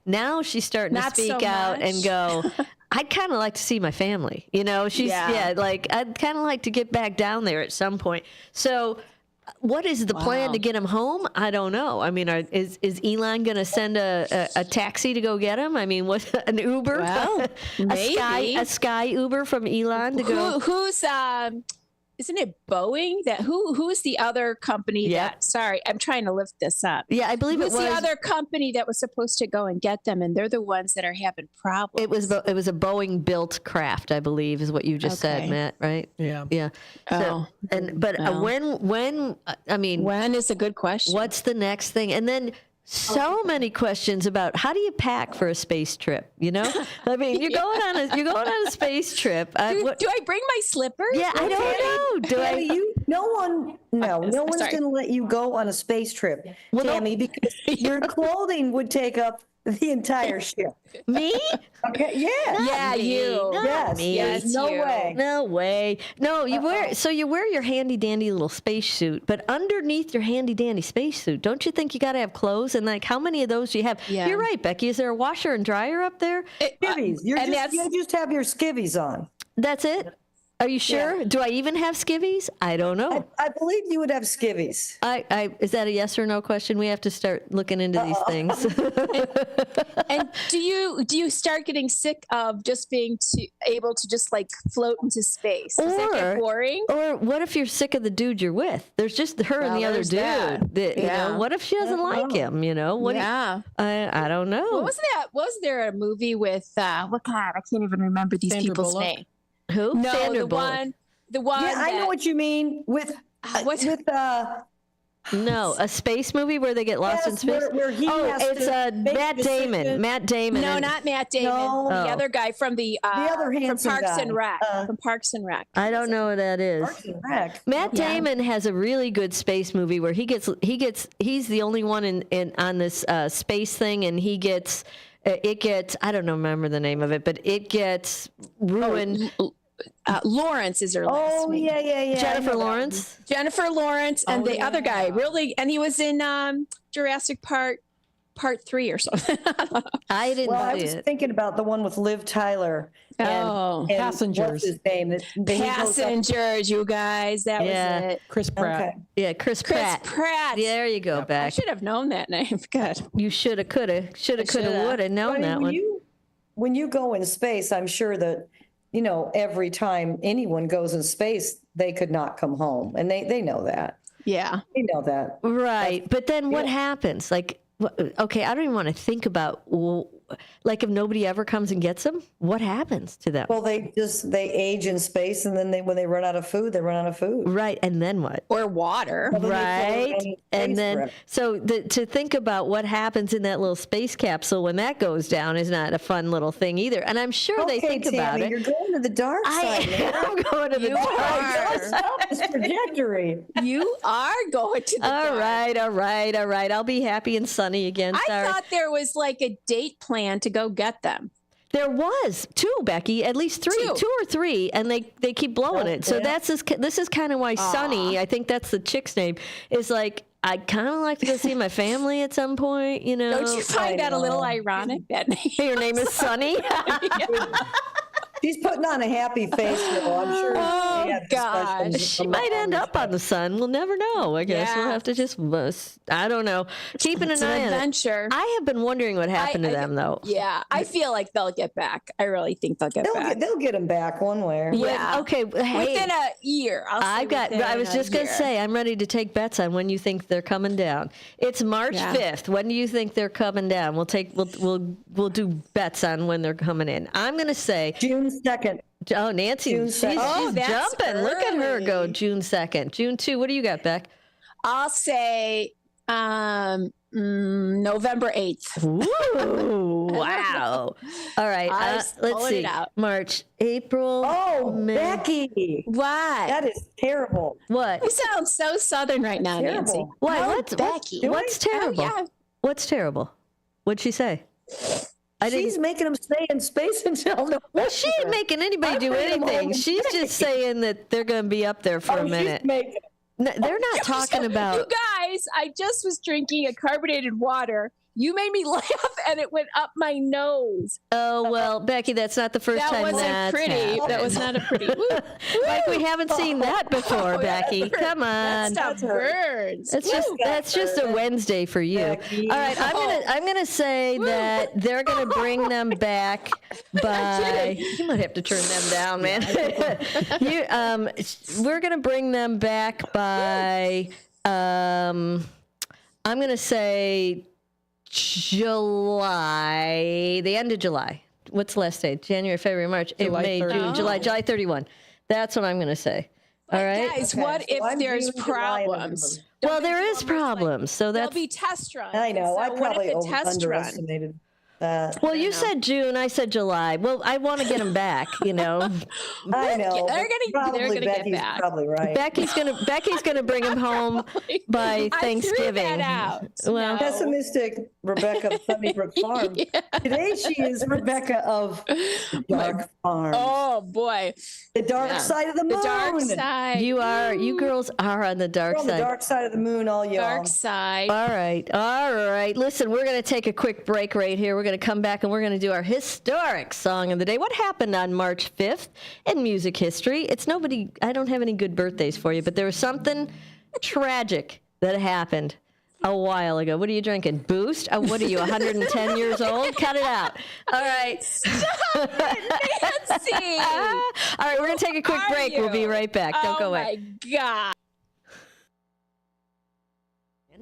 now she's starting to speak out and go, "I'd kind of like to see my family." I'd kind of like to get back down there at some point. So what is the plan to get him home? I don't know. I mean, is Elon going to send a taxi to go get him? I mean, what, an Uber? Well, maybe. a Sky Uber from Elon to go? Who's isn't it Boeing? Who's the other company that? Sorry, I'm trying to lift this up. Yeah, I believe who's the other company that was supposed to go and get them, and they're the ones that are having problems. It was a Boeing built craft, I believe, is what you just said, Matt. Right? Yeah. Yeah. So, when is a good question. What's the next thing? And then so many questions about how do you pack for a space trip? I mean, you're going on a space trip. Do I bring my slippers? Yeah, I don't know. No one's going to let you go on a space trip, Tammy, because your clothing would take up the entire ship. Me? Okay. Yeah. Yeah, you. Yes. No way. No way. No, you wear your handy dandy little space suit, but underneath your handy dandy space suit, don't you think you got to have clothes? And how many of those do you have? Yeah. You're right, Becky. Is there a washer and dryer up there? Skivvies. You just have your skivvies on. That's it. Are you sure? Yeah. Do I even have skivvies? I don't know. I believe you would have skivvies. Is that a yes or no question? We have to start looking into these things. and do you start getting sick of just being able to just float into space? Does that get boring? Or what if you're sick of the dude you're with? There's just her and the other dude. What if she doesn't like him? I don't know. What was that? Was there a movie with I can't even remember these people's name. Who? No, Sandra the Bullock. one. Yeah, I know what you mean with No, a space movie where they get lost in space. Where he it's Matt Damon. Matt Damon. No, not Matt Damon. No. The other guy from the other from Parks and Rec. From Parks and Rec. I don't know what that is. Parks and Rec. Matt Damon has a really good space movie where he's the only one in on this space thing, and it gets I don't remember the name of it, but it gets ruined. Lawrence is her last name. Yeah. Jennifer Lawrence. Jennifer Lawrence and the other guy, really, and he was in Jurassic Park Part 3 or something. I didn't. Well, I was thinking about the one with Liv Tyler. And Passengers. What's his name? Passengers, you guys. That was it. Chris Pratt. Okay. Yeah, Chris Pratt. There you go, back. I should have known that name. Good. You shoulda, coulda, woulda known that one. When you go in space, I'm sure that every time anyone goes in space, they could not come home, and they know that. Yeah, they know that. Right, but then what happens? Okay, I don't even want to think about if nobody ever comes and gets them, what happens to them? Well, they age in space, and then when they run out of food, they run out of food. Right, and then what? Or water. Right, and then to think about what happens in that little space capsule when that goes down is not a fun little thing either. And I'm sure they think about it. You're going to the dark side. I'm going to the dark side. Stop this trajectory. You are going to the dark. All right. I'll be happy and sunny again. I thought there was a date plan to go get them. There was 2, Becky, at least 3, 2 or 3, and they keep blowing it. So this is kind of why Sunny, I think that's the chick's name, is I'd kind of like to go see my family at some point, you know. Don't you find that a little ironic that your name is Sunny? She's putting on a happy face, though. I'm sure. Oh, gosh. She might end up on the sun. We'll never know. I guess we'll have to just, I don't know. Keeping an eye on adventure. it. I have been wondering what happened to them, though. Yeah, I feel like they'll get back. I really think they'll get back. They'll get them back one way or another. Yeah. Okay. Hey, within a year. I was just going to say, I'm ready to take bets on when you think they're coming down. It's March 5th. When do you think they're coming down? We'll do bets on when they're coming in. I'm going to say June 2nd. Oh, Nancy, she's jumping. Early. Look at her go. June 2nd. June 2. What do you got, Beck? I'll say November 8th. Ooh, wow. All right. Let's see. March, April. Oh, May. Becky. What? That is terrible. What? You sound so Southern right now, Nancy. What? Becky? What's terrible? Oh, yeah. What's terrible? What'd she say? She's making them stay in space until November. Well, she ain't making anybody do anything. She's just saying that they're going to be up there for a minute. They're not talking about. You guys, I just was drinking a carbonated water. You made me laugh, and it went up my nose. Oh, well, Becky, that's not the first time that's pretty. happened. That was not a pretty. Like we haven't seen that before, Becky. Come on. That stuff burns. That's just a Wednesday for you. Becky. All right, I'm gonna say that they're gonna bring them back by. You might have to turn them down, man. We're gonna bring them back by. I'm gonna say. July, the end of July. What's the last day? January, February, March, April, May, June, July 31. That's what I'm going to say. All right. Guys, what if there's problems? Well, there is problems. So there'll be test runs. I know. So I probably underestimated that. Well, you said June. I said July. Well, I want to get them back. You know. I know. They're gonna Becky's get back. Probably right. Becky's gonna bring them home by Thanksgiving. I threw that out. Well, pessimistic Rebecca of Sunnybrook Farm. Today she is Rebecca of Dark Farm. Oh boy, the dark side of the moon. The dark side. You girls are on the dark side. On the dark side of the moon, all y'all. Dark side. All right. Listen, we're going to take a quick break right here. We're going to come back and we're going to do our historic song of the day. What happened on March 5th in music history? I don't have any good birthdays for you, but there was something tragic that happened a while ago. What are you drinking? Boost? Oh, what are you, 110 years old? Cut it out. All right. Stop it, Nancy. All right, we're going to take a quick break. We'll be right back. Don't go away. Oh, my God.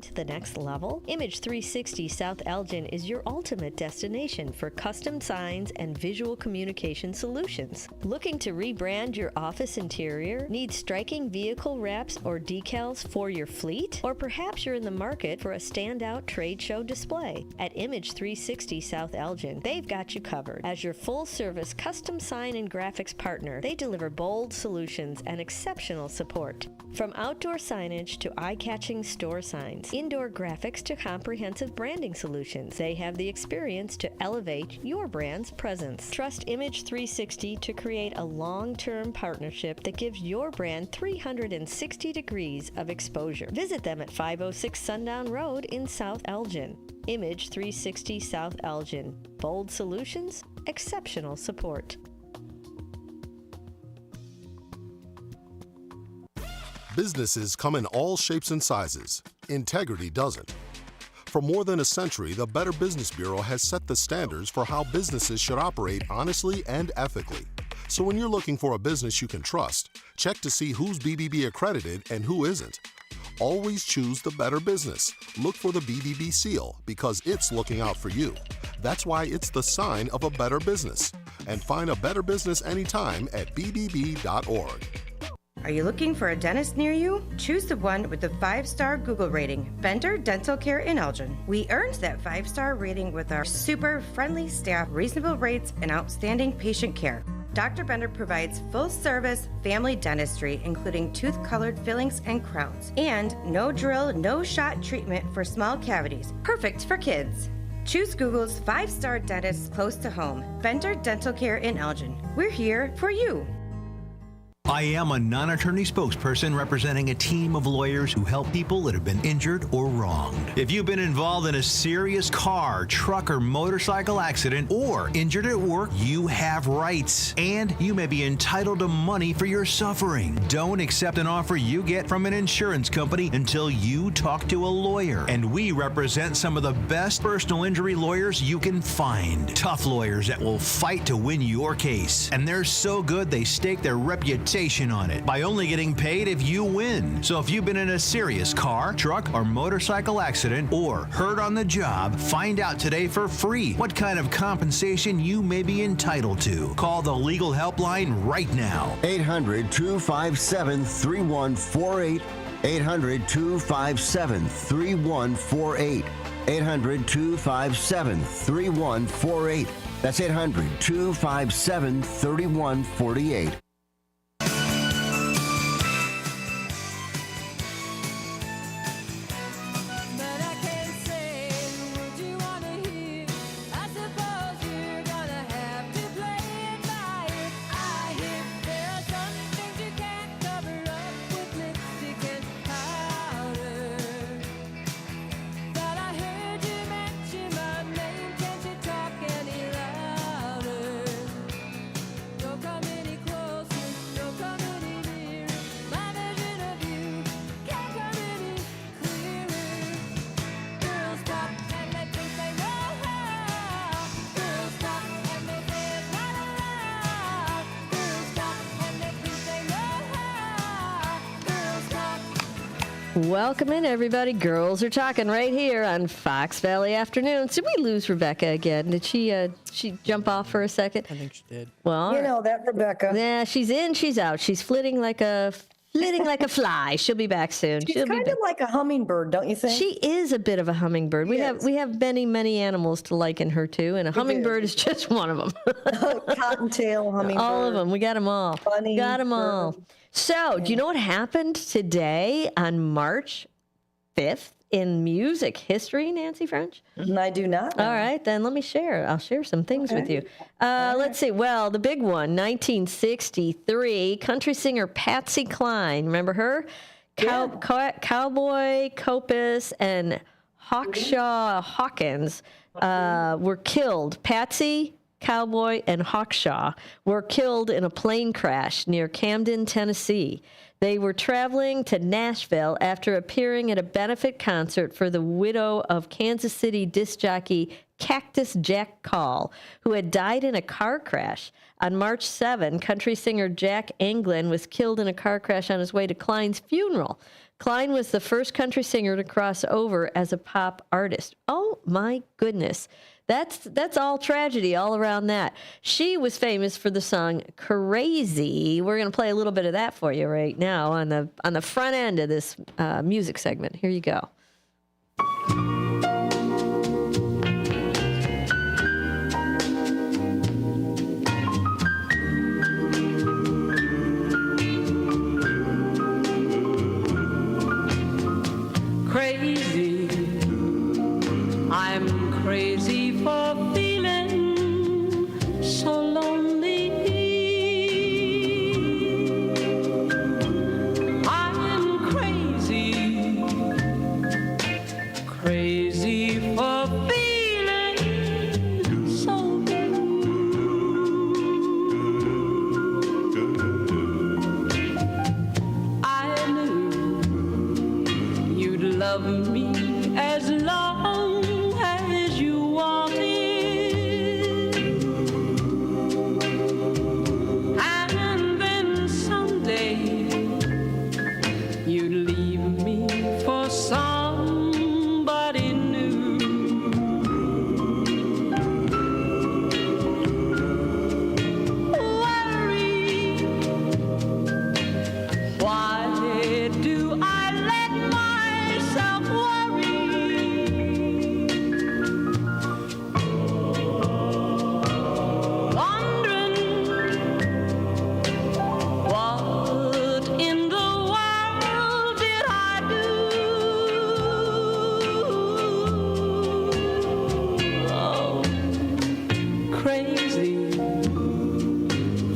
To the next level? Image 360 South Elgin is your ultimate destination for custom signs and visual communication solutions. Looking to rebrand your office interior? Need striking vehicle wraps or decals for your fleet? Or perhaps you're in the market for a standout trade show display? At Image 360 South Elgin, they've got you covered. As your full-service custom sign and graphics partner, they deliver bold solutions and exceptional support. From outdoor signage to eye-catching store signs, indoor graphics to comprehensive branding solutions, they have the experience to elevate your brand's presence. Trust Image 360 to create a long-term partnership that gives your brand 360 degrees of exposure. Visit them at 506 Sundown Road in South Elgin. Image 360 South Elgin. Bold solutions, exceptional support. Businesses come in all shapes and sizes. Integrity doesn't. For more than a century, the Better Business Bureau has set the standards for how businesses should operate honestly and ethically. So when you're looking for a business you can trust, check to see who's BBB accredited and who isn't. Always choose the Better Business. Look for the BBB seal because it's looking out for you. That's why it's the sign of a better business. And find a better business anytime at bbb.org. Are you looking for a dentist near you? Choose the one with the 5-star Google rating, Bender Dental Care in Elgin. We earned that 5-star rating with our super friendly staff, reasonable rates, and outstanding patient care. Dr. Bender provides full-service family dentistry, including tooth-colored fillings and crowns, and no drill, no shot treatment for small cavities, perfect for kids. Choose Google's 5-star dentist close to home, Bender Dental Care in Elgin. We're here for you. I am a non-attorney spokesperson representing a team of lawyers who help people that have been injured or wronged. If you've been involved in a serious car, truck, or motorcycle accident or injured at work, you have rights, and you may be entitled to money for your suffering. Don't accept an offer you get from an insurance company until you talk to a lawyer. And we represent some of the best personal injury lawyers you can find. Tough lawyers that will fight to win your case. And they're so good they stake their reputation on it by only getting paid if you win. So if you've been in a serious car, truck, or motorcycle accident or hurt on the job, find out today for free what kind of compensation you may be entitled to. Call the legal helpline right now. 800-257-3148. 800-257-3148. 800-257-3148. That's 800-257-3148. Welcome in, everybody. Girls Are Talking right here on Fox Valley Afternoons. Did we lose Rebecca again? Did she jump off for a second? I think she did. Well, you know that, Rebecca. Yeah, she's in, she's out. She's flitting like a fly. She'll be back soon. She's kind of like a hummingbird, don't you think? She is a bit of a hummingbird. We have many animals to liken her to, and a hummingbird is just one of them. Cottontail hummingbird. All of them. We got them all. Bunny. Got them all. So, do you know what happened today on March 5th in music history, Nancy French? I do not. All right, then let me share. I'll share some things with you. Let's see. Well, the big one, 1963, country singer Patsy Cline. Remember her? Cowboy, Copus, and Hawkshaw Hawkins were killed. Patsy, Cowboy, and Hawkshaw were killed in a plane crash near Camden, Tennessee. They were traveling to Nashville after appearing at a benefit concert for the widow of Kansas City disc jockey Cactus Jack Call, who had died in a car crash. On March 7, country singer Jack Anglin was killed in a car crash on his way to Cline's funeral. Cline was the first country singer to cross over as a pop artist. Oh, my goodness. That's all tragedy all around that. She was famous for the song Crazy. We're going to play a little bit of that for you right now on the front end of this music segment. Here you go. Crazy, I'm crazy for feeling so lonely. I'm crazy, crazy for feeling so blue. I knew you'd love me as long as you wanted, and then someday you'd leave me for somebody new. Worry, why do I let myself worry? Wondering what in the world did I do? Oh, crazy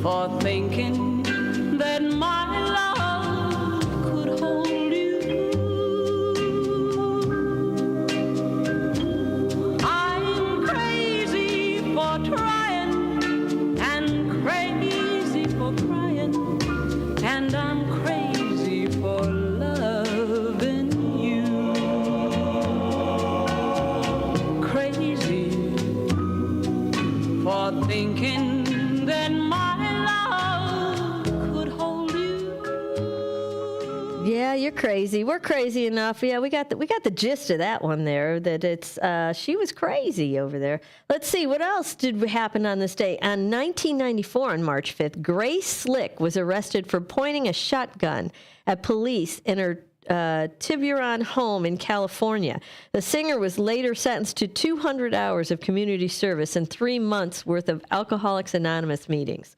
for thinking that my for thinking that my love could hold you. Yeah, you're crazy. We're crazy enough. Yeah, we got the gist of that one there. That it's she was crazy over there. Let's see what else did happen on this day. On 1994, on March 5th, Grace Slick was arrested for pointing a shotgun at police in her Tiburon home in California. The singer was later sentenced to 200 hours of community service and 3 months worth of Alcoholics Anonymous meetings.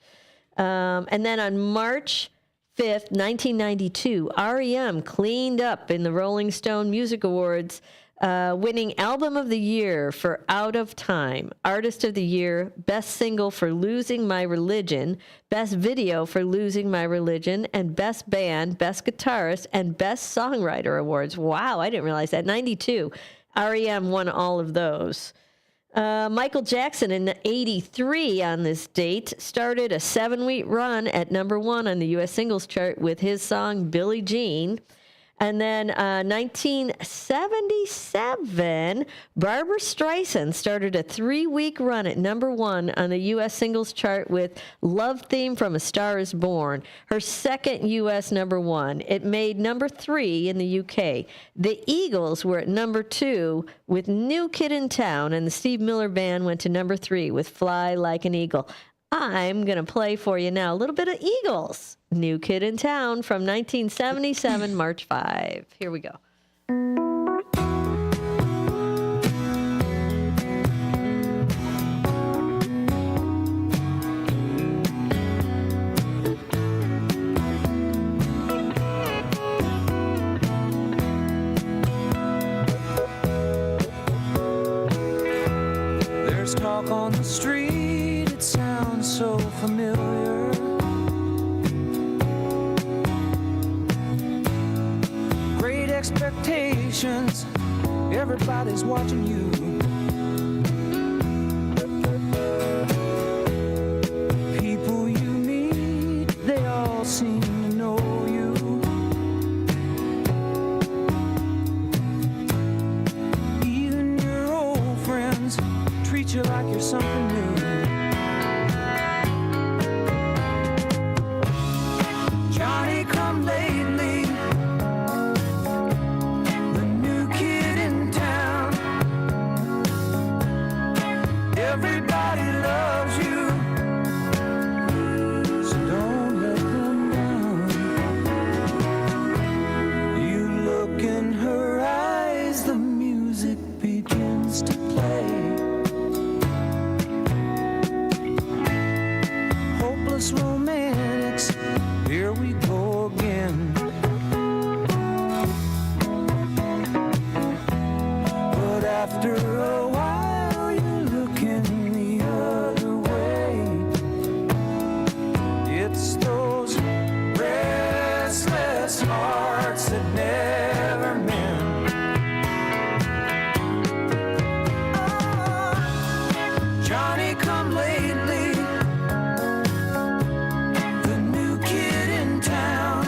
And then on March 5th, 1992, REM cleaned up in the Rolling Stone Music Awards, winning Album of the Year for Out of Time, Artist of the Year, Best Single for Losing My Religion, Best Video for Losing My Religion, and Best Band, Best Guitarist, and Best Songwriter Awards. Wow, I didn't realize that. 92, REM won all of those. Michael Jackson in 83 on this date started a 7-week run at number 1 on the U.S. singles chart with his song Billie Jean. And then 1977, Barbra Streisand started a 3-week run at number 1 on the U.S. singles chart with Love Theme from A Star Is Born, her second U.S. number 1. It made number 3 in the U.K. The Eagles were at number 2 with New Kid in Town, and the Steve Miller Band went to number 3 with Fly Like an Eagle. I'm going to play for you now a little bit of Eagles. New Kid in Town from 1977, March 5. Here we go. There's talk on the street, it sounds so familiar. Great expectations, everybody's watching you. People you meet, they all seem to know you. Even your old friends treat you like you're something new. Johnny come lately, the new kid in town. Everybody loves you, so don't let them down. You look in her eyes, the music begins to play. Hopeless romantics, here we go again. But after a while, you're looking the other way. It's those restless hearts that never mend. Johnny come lately, the new kid in town.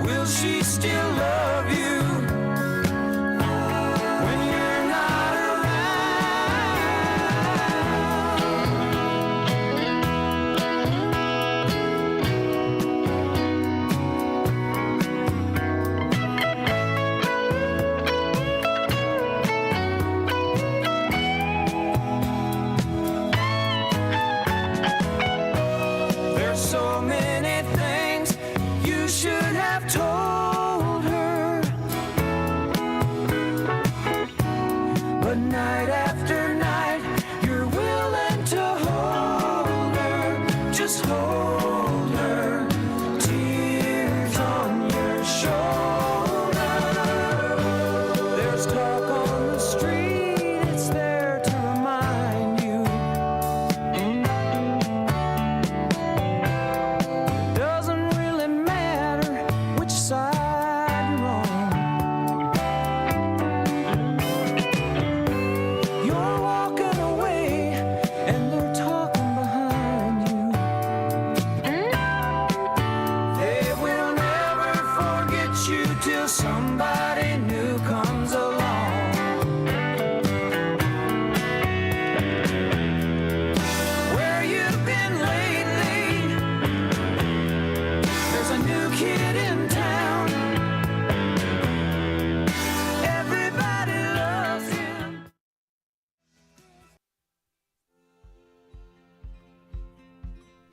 Will she still love you when you're not around?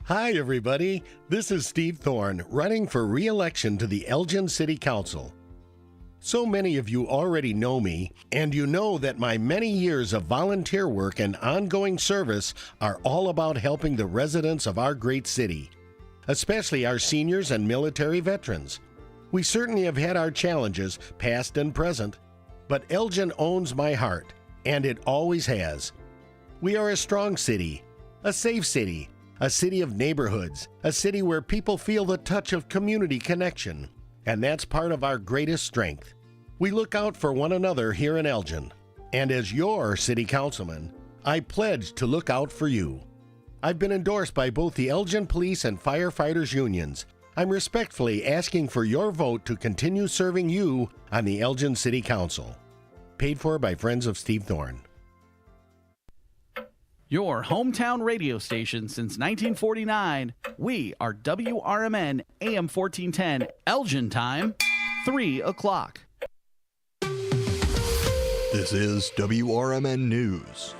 Hi, everybody. This is Steve Thorne, running for re-election to the Elgin City Council. So many of you already know me, and you know that my many years of volunteer work and ongoing service are all about helping the residents of our great city, especially our seniors and military veterans. We certainly have had our challenges, past and present, but Elgin owns my heart, and it always has. We are a strong city, a safe city, a city of neighborhoods, a city where people feel the touch of community connection. And that's part of our greatest strength. We look out for one another here in Elgin. And as your city councilman, I pledge to look out for you. I've been endorsed by both the Elgin Police and Firefighters Unions. I'm respectfully asking for your vote to continue serving you on the Elgin City Council. Paid for by Friends of Steve Thorne. Your hometown radio station since 1949. We are WRMN AM 1410, Elgin time, 3 o'clock. This is WRMN News.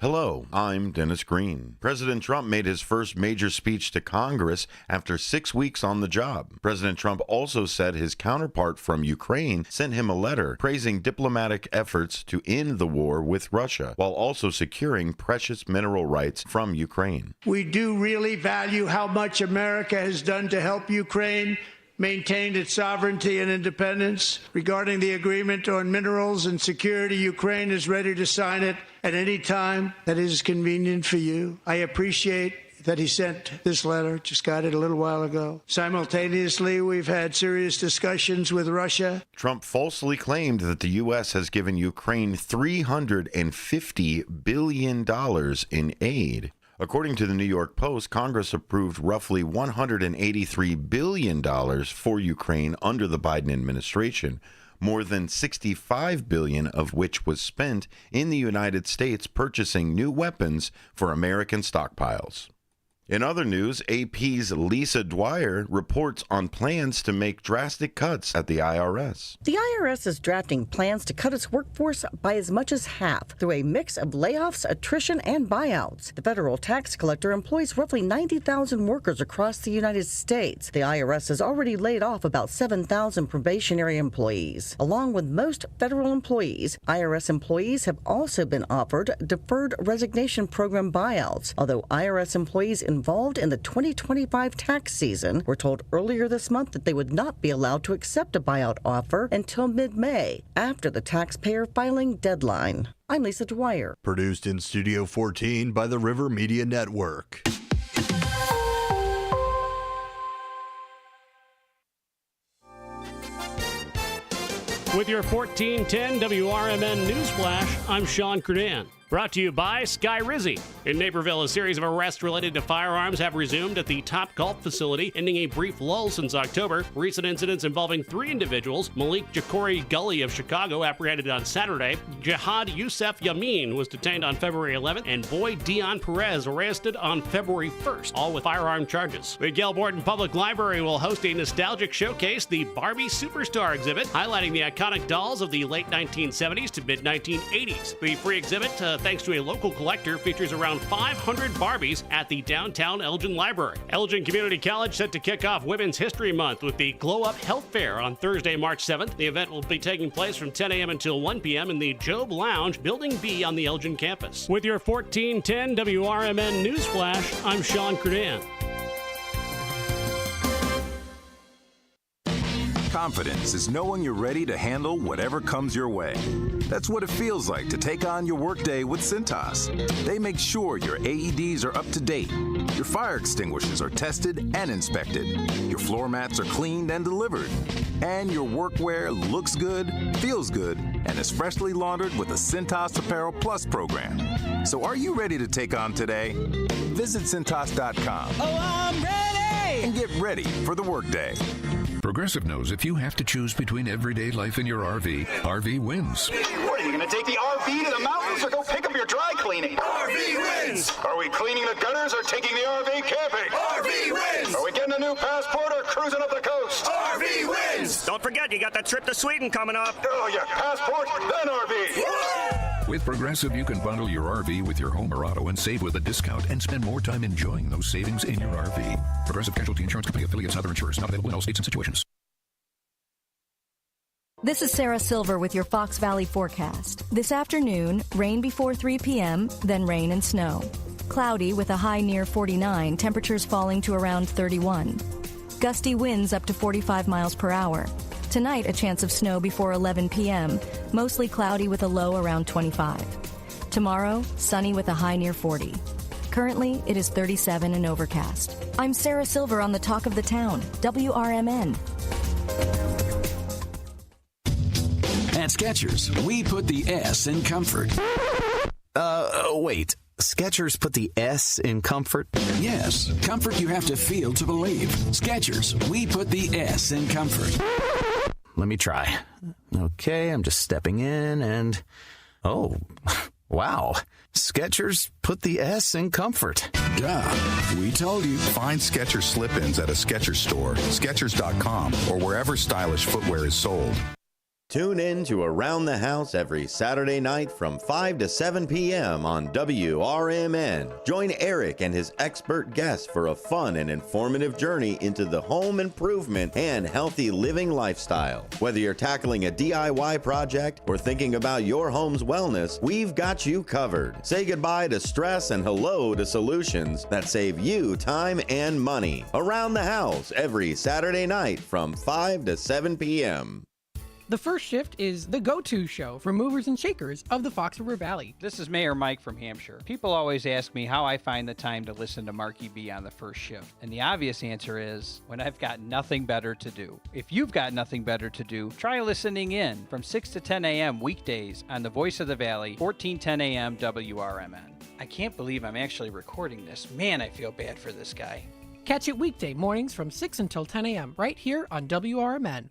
Hello, I'm Dennis Green. President Trump made his first major speech to Congress after 6 weeks on the job. President Trump also said his counterpart from Ukraine sent him a letter praising diplomatic efforts to end the war with Russia, while also securing precious mineral rights from Ukraine. We do really value how much America has done to help Ukraine maintain its sovereignty and independence. Regarding the agreement on minerals and security, Ukraine is ready to sign it at any time that is convenient for you. I appreciate that he sent this letter, just got it a little while ago. Simultaneously, we've had serious discussions with Russia. Trump falsely claimed that the U.S. has given Ukraine $350 billion in aid. According to the New York Post, Congress approved roughly $183 billion for Ukraine under the Biden administration, more than $65 billion of which was spent in the United States purchasing new weapons for American stockpiles. In other news, AP's Lisa Dwyer reports on plans to make drastic cuts at the IRS. The IRS is drafting plans to cut its workforce by as much as half through a mix of layoffs, attrition, and buyouts. The federal tax collector employs roughly 90,000 workers across the United States. The IRS has already laid off about 7,000 probationary employees. Along with most federal employees, IRS employees have also been offered deferred resignation program buyouts, although IRS employees involved in the 2025 tax season were told earlier this month that they would not be allowed to accept a buyout offer until mid-May, after the taxpayer filing deadline. I'm Lisa Dwyer. Produced in Studio 14 by the River Media Network. With your 1410 WRMN News Flash, I'm Sean Kernan. Brought to you by Sky Rizzy. In Naperville, a series of arrests related to firearms have resumed at the Top Golf facility, ending a brief lull since October. Recent incidents involving 3 individuals: Malik Jacori Gully of Chicago, apprehended on Saturday; Jihad Youssef Yamin was detained on February 11th; and Boy Dion Perez arrested on February 1st, all with firearm charges. The Gail Borden Public Library will host a nostalgic showcase, the Barbie Superstar exhibit, highlighting the iconic dolls of the late 1970s to mid-1980s. The free exhibit, thanks to a local collector, features around 500 Barbies at the downtown Elgin Library. Elgin Community College set to kick off Women's History Month with the Glow Up Health Fair on Thursday, March 7th. The event will be taking place from 10 a.m. until 1 p.m. in the Job Lounge, Building B on the Elgin campus. With your 1410 WRMN News Flash, I'm Sean Kernan. Confidence is knowing you're ready to handle whatever comes your way. That's what it feels like to take on your workday with Cintas. They make sure your AEDs are up to date, your fire extinguishers are tested and inspected, your floor mats are cleaned and delivered, and your workwear looks good, feels good, and is freshly laundered with the Cintas Apparel Plus program. So are you ready to take on today? Visit Cintas.com. Oh, I'm ready! And get ready for the workday. Progressive knows if you have to choose between everyday life and your RV, RV wins. What, are you going to take the RV to the mountains or go pick up your dry cleaning? RV wins! Are we cleaning the gutters or taking the RV camping? RV wins! Are we getting a new passport or cruising up the coast? RV wins! Don't forget, you got that trip to Sweden coming up. Oh, yeah, passport, then RV. With Progressive, you can bundle your RV with your home or auto and save with a discount and spend more time enjoying those savings in your RV. Progressive Casualty Insurance Company, affiliates, and other insurers. Not available in all states and situations. This is Sarah Silver with your Fox Valley forecast. This afternoon, rain before 3 p.m., then rain and snow. Cloudy with a high near 49, temperatures falling to around 31. Gusty winds up to 45 miles per hour. Tonight, a chance of snow before 11 p.m., mostly cloudy with a low around 25. Tomorrow, sunny with a high near 40. Currently, it is 37 and overcast. I'm Sarah Silver on the Talk of the Town, WRMN. At Skechers, we put the S in comfort. Wait. Skechers put the S in comfort? Yes, comfort you have to feel to believe. Skechers, we put the S in comfort. Let me try. Okay, I'm just stepping in and... Oh, wow. Skechers put the S in comfort. Duh, we told you. Find Skechers slip-ins at a Skechers store, Skechers.com, or wherever stylish footwear is sold. Tune in to Around the House every Saturday night from 5 to 7 p.m. on WRMN. Join Eric and his expert guests for a fun and informative journey into the home improvement and healthy living lifestyle. Whether you're tackling a DIY project or thinking about your home's wellness, we've got you covered. Say goodbye to stress and hello to solutions that save you time and money. Around the House every Saturday night from 5 to 7 p.m. The First Shift is the go-to show for movers and shakers of the Fox River Valley. This is Mayor Mike from Hampshire. People always ask me how I find the time to listen to Marky B on The First Shift. And the obvious answer is when I've got nothing better to do. If you've got nothing better to do, try listening in from 6 to 10 a.m. weekdays on the Voice of the Valley, 1410 a.m. WRMN. I can't believe I'm actually recording this. Man, I feel bad for this guy. Catch it weekday mornings from 6 until 10 a.m. right here on WRMN.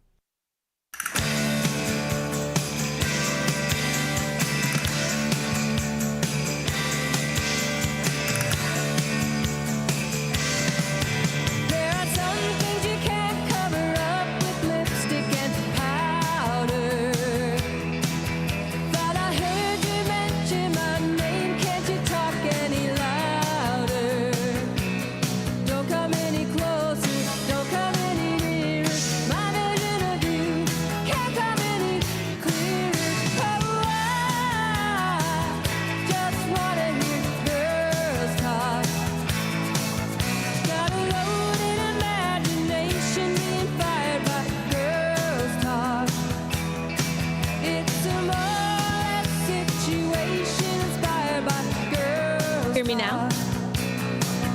Me now?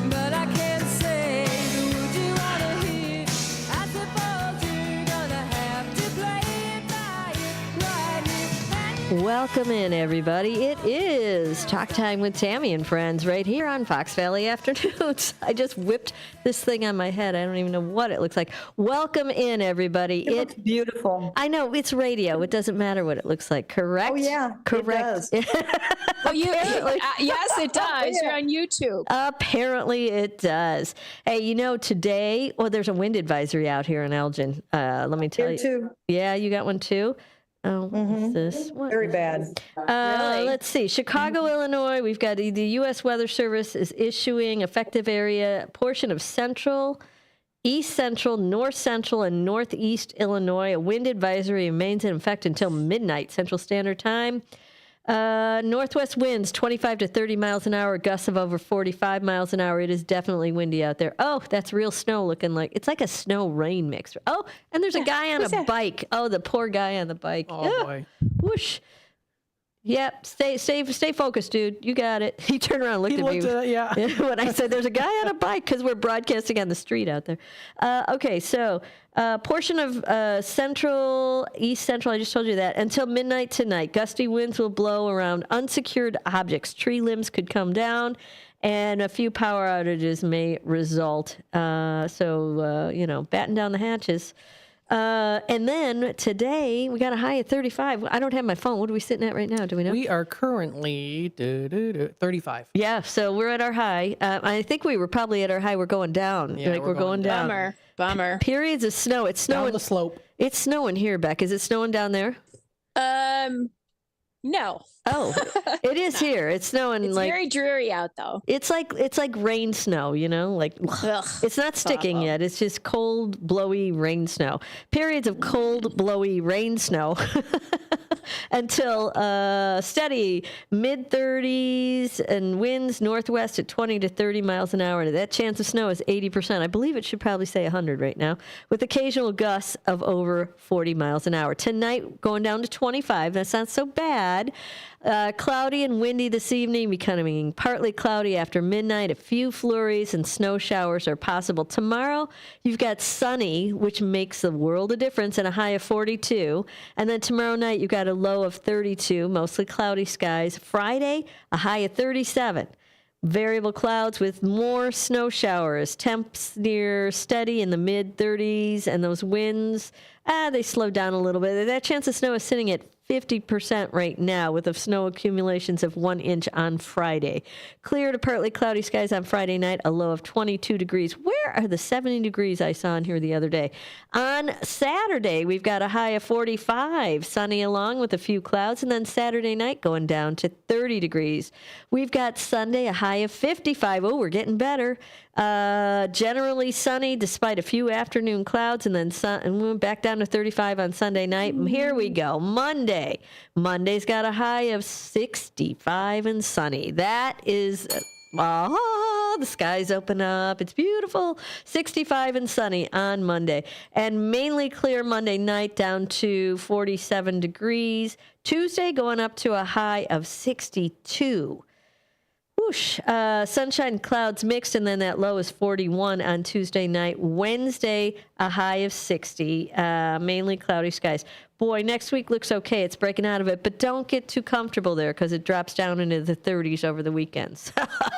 But I can't say, would you want to hear? I suppose you're gonna have to play it by it right here. Welcome in, everybody. It is Talk Time with Tammy and Friends right here on Fox Valley Afternoons. I just whipped this thing on my head. I don't even know what it looks like. Welcome in, everybody. It looks beautiful. I know, it's radio. It doesn't matter what it looks like, correct? Oh, yeah. Correct. It does. Well, yes, it does. You're on YouTube. Apparently it does. Hey, today, there's a wind advisory out here in Elgin. Let me tell you. Here too. Yeah, you got one too? Oh, what's this? What? Very bad. Really? Let's see. Chicago, Illinois. We've got the U.S. Weather Service is issuing effective area portion of central, east central, north central, and northeast Illinois. A wind advisory remains in effect until midnight Central Standard Time. Northwest winds 25 to 30 miles an hour, gusts of over 45 miles an hour. It is definitely windy out there. Oh, that's real snow looking like. It's like a snow rain mix. Oh, and there's a guy on a bike. Oh, the poor guy on the bike. Oh, boy. Whoosh. Yep, stay focused, dude. You got it. He turned around and looked at me. Yeah. When I said there's a guy on a bike because we're broadcasting on the street out there. Okay, so portion of central, east central, I just told you that, until midnight tonight. Gusty winds will blow around unsecured objects. Tree limbs could come down, and a few power outages may result. So, batten down the hatches. And then today we got a high of 35. I don't have my phone. What are we sitting at right now? Do we know? We are currently 35. Yeah, so we're at our high. I think we were probably at our high. We're going down. Yeah, we're going down. Bummer. Periods of snow. It's snowing. Down the slope. It's snowing here, Beck. Is it snowing down there? No. Oh, it is here. It's snowing. It's very dreary out, though. It's like rain snow, like it's not sticking yet. It's just cold, blowy rain snow. Periods of cold, blowy rain snow until steady mid-30s and winds northwest at 20 to 30 miles an hour. And that chance of snow is 80%. I believe it should probably say 100 right now, with occasional gusts of over 40 miles an hour. Tonight, going down to 25. That's not so bad. Cloudy and windy this evening, becoming partly cloudy after midnight. A few flurries and snow showers are possible. Tomorrow, you've got sunny, which makes a world of difference, and a high of 42. And then tomorrow night, you've got a low of 32, mostly cloudy skies. Friday, a high of 37. Variable clouds with more snow showers. Temps near steady in the mid-30s, and those winds, they slow down a little bit. That chance of snow is sitting at 50% right now, with the snow accumulations of 1 inch on Friday. Clear to partly cloudy skies on Friday night, a low of 22 degrees. Where are the 70 degrees I saw in here the other day? On Saturday, we've got a high of 45, sunny along with a few clouds, and then Saturday night going down to 30 degrees. We've got Sunday, a high of 55. Oh, we're getting better. Generally sunny despite a few afternoon clouds, and then and we went back down to 35 on Sunday night. And here we go. Monday's got a high of 65 and sunny. That is, the skies open up. It's beautiful. 65 and sunny on Monday. And mainly clear Monday night down to 47 degrees. Tuesday going up to a high of 62. Whoosh. Sunshine, clouds mixed, and then that low is 41 on Tuesday night. Wednesday, a high of 60, mainly cloudy skies. Boy, next week looks okay. It's breaking out of it, but don't get too comfortable there because it drops down into the 30s over the weekends.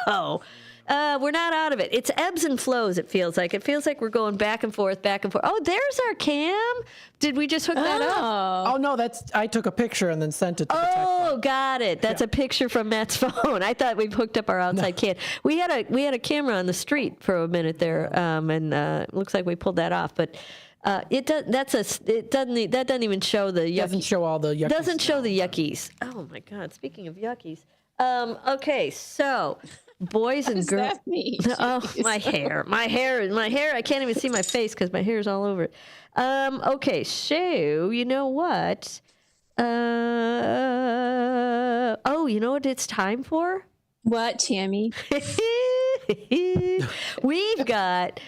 So we're not out of it. It's ebbs and flows, it feels like. It feels like we're going back and forth, back and forth. Oh, there's our cam. Did we just hook that up? Oh, no, I took a picture and then sent it to the tech Oh, got it. That's a picture from Matt's phone. I thought we've hooked up our outside cam. We had a camera on the street for a minute there, and it looks like we pulled that off. But it doesn't even show the yuckies. Doesn't show all the yuckies. Doesn't show the yuckies. Oh my God! Speaking of yuckies, okay, so boys and girls. What does that mean? Oh, my hair. I can't even see my face because my hair is all over it. Okay, so you know what? You know what it's time for? What, Tammy? We've got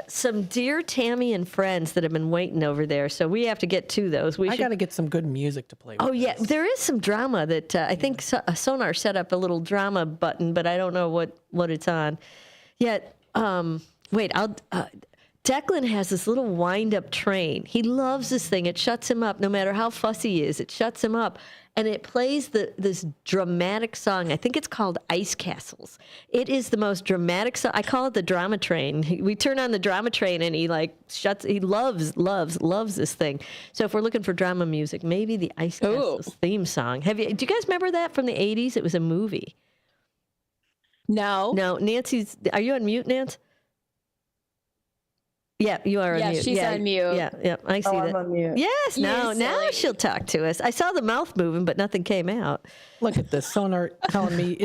some Dear Tammy and friends that have been waiting over there, so we have to get to those. I got to get some good music to play with. Oh, yeah. There is some drama that I think Sonar set up a little drama button, but I don't know what it's on. Yet, wait, Declan has this little wind-up train. He loves this thing. It shuts him up. No matter how fussy he is, it shuts him up. And it plays this dramatic song. I think it's called Ice Castles. It is the most dramatic song. I call it the drama train. We turn on the drama train and he loves this thing. So if we're looking for drama music, maybe the Ice Castles theme song. Do you guys remember that from the 80s? It was a movie. No. No, are you on mute, Nance? Yeah, you are on mute. Yeah, she's on mute. Yeah, I see that. I'm on mute. Yes, now she'll talk to us. I saw the mouth moving, but nothing came out. Look at this. Sonar telling me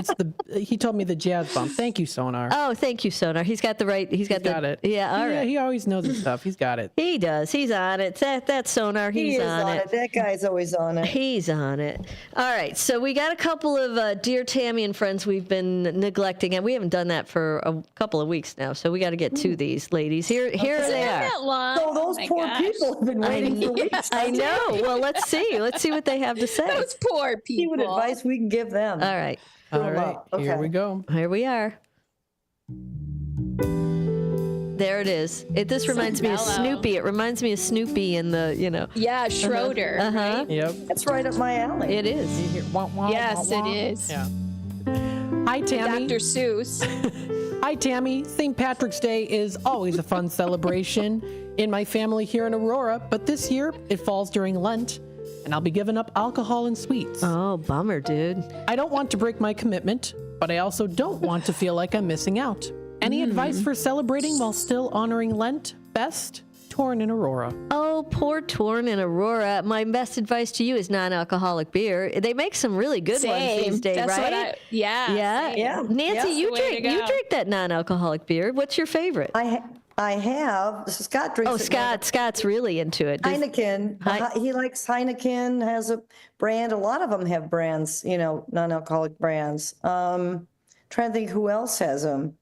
he told me the jazz bump. Thank you, Sonar. Oh, thank you, Sonar. He's got it. Yeah, all right. He always knows his stuff. He's got it. He does. He's on it. That's Sonar. He's on it. That guy's always on it. He's on it. All right. So we got a couple of Dear Tammy and friends we've been neglecting, and we haven't done that for a couple of weeks now. So we got to get to these ladies. Here they are. That long? So those poor people have been waiting for weeks. I know. Well, let's see. Let's see what they have to say. Those poor people. See what advice we can give them. All right. Okay. Here we go. Here we are. There it is. This reminds me of Snoopy. It reminds me of Snoopy and the, Yeah, Schroeder. Uh-huh. Right? Yep. That's right up my alley. It is. Yes, it is. Yeah. Hi, Tammy. Dr. Seuss. Hi, Tammy. St. Patrick's Day is always a fun celebration in my family here in Aurora, but this year it falls during Lent, and I'll be giving up alcohol and sweets. Oh, bummer, dude. I don't want to break my commitment, but I also don't want to feel like I'm missing out. Any advice for celebrating while still honoring Lent? Best, Torn in Aurora. Oh, poor Torn in Aurora. My best advice to you is non-alcoholic beer. They make some really good ones these days, That's right? what yeah. Yeah. Same. Nancy, That's you the way to drink go. that non-alcoholic beer. What's your favorite? I have. Scott drinks. Oh, it Scott. Scott's really into it. Heineken. He likes Heineken. Has a brand. A lot of them have brands. Non-alcoholic brands. Trying to think who else has them.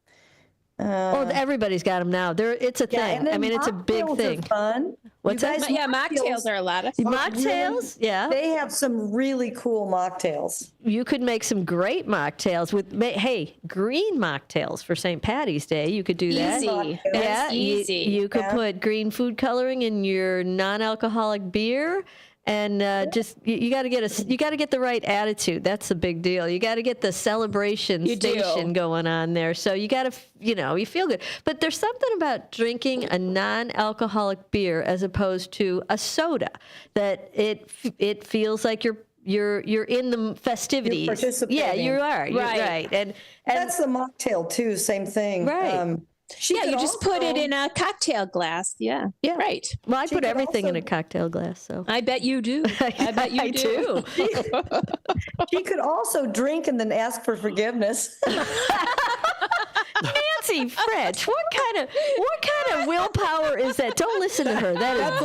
Everybody's got them now. It's a thing. I mean, it's a big thing. Are fun. What's that? Mocktails are a lot of fun. Mocktails? Yeah. They have some really cool mocktails. You could make some great mocktails with, green mocktails for St. Patty's Day. You could do that. Easy. Yeah, That's easy. You could put green food coloring in your non-alcoholic beer. And you got to get the right attitude. That's the big deal. You got to get the celebration station going on there. So you got to, you feel good. But there's something about drinking a non-alcoholic beer as opposed to a soda that it feels like you're in the festivities. You're participating. Yeah, you are. You're right. And that's the mocktail too. Same thing. Right. You just put it in a cocktail glass. Yeah. Right. Well, I put everything in a cocktail glass. So I bet you do. I bet you do. She could also drink and then ask for forgiveness. Nancy French, what kind of willpower is that? Don't listen to her. That is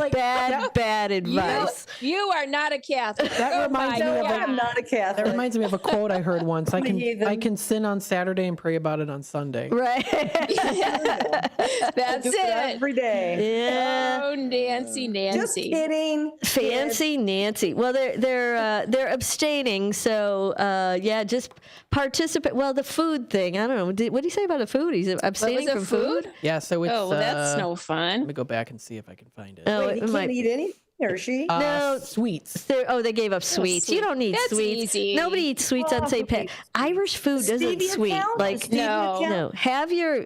bad advice. You are not a Catholic. That reminds me of I'm not a Catholic. That reminds me of a quote I heard once. I can sin on Saturday and pray about it on Sunday. Right. That's it. Every day. Yeah. Oh, Nancy. Just kidding. Fancy Nancy. Well, they're abstaining, so just participate. Well, the food thing. I don't know. What did he say about the food? He's abstaining from food. Yeah, so it's. Oh, well, that's no fun. Let me go back and see if I can find it. Oh, Wait, he can't eat anything, or she? No, sweets. They gave up sweets. You don't need That's sweets. easy. Nobody eats sweets on St. Pat. Irish food doesn't Stevia sweet. count? Like No. Have your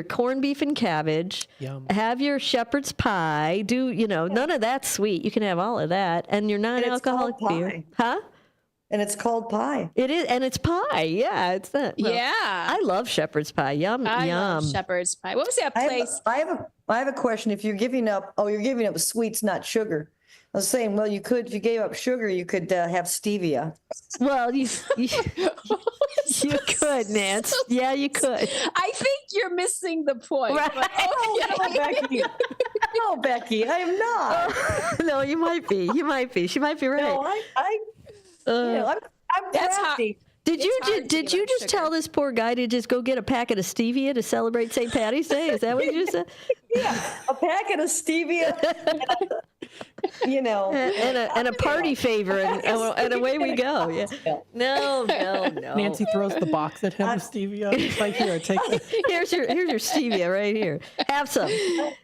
corned beef and cabbage. Yum. Have your shepherd's pie. None of that's sweet. You can have all of that, and your non-alcoholic beer. pie. Huh? And it's called pie. It is, and it's pie. Yeah, it's that. Well, Yeah. I love shepherd's pie. Yum, I yum. love shepherd's pie. What was that place? I have a question. If you're giving up, you're giving up sweets, not sugar. I was saying, well, you could, if you gave up sugar, you could have stevia. Well, you could, Nance. Yeah, you could. I think you're missing the point. Right. But okay. Becky. No, Becky, I am not. No, you might be. You might be. She might be right. No, I'm That's crafty. Did you just tell this poor guy to just go get a packet of stevia to celebrate St. Patty's Day? Is that what you just said? Yeah, a packet of stevia. And a party favor, and away we go. Yeah. No. Nancy throws the box at him with stevia. It's like, here, take it. Here's your stevia right here. Have some.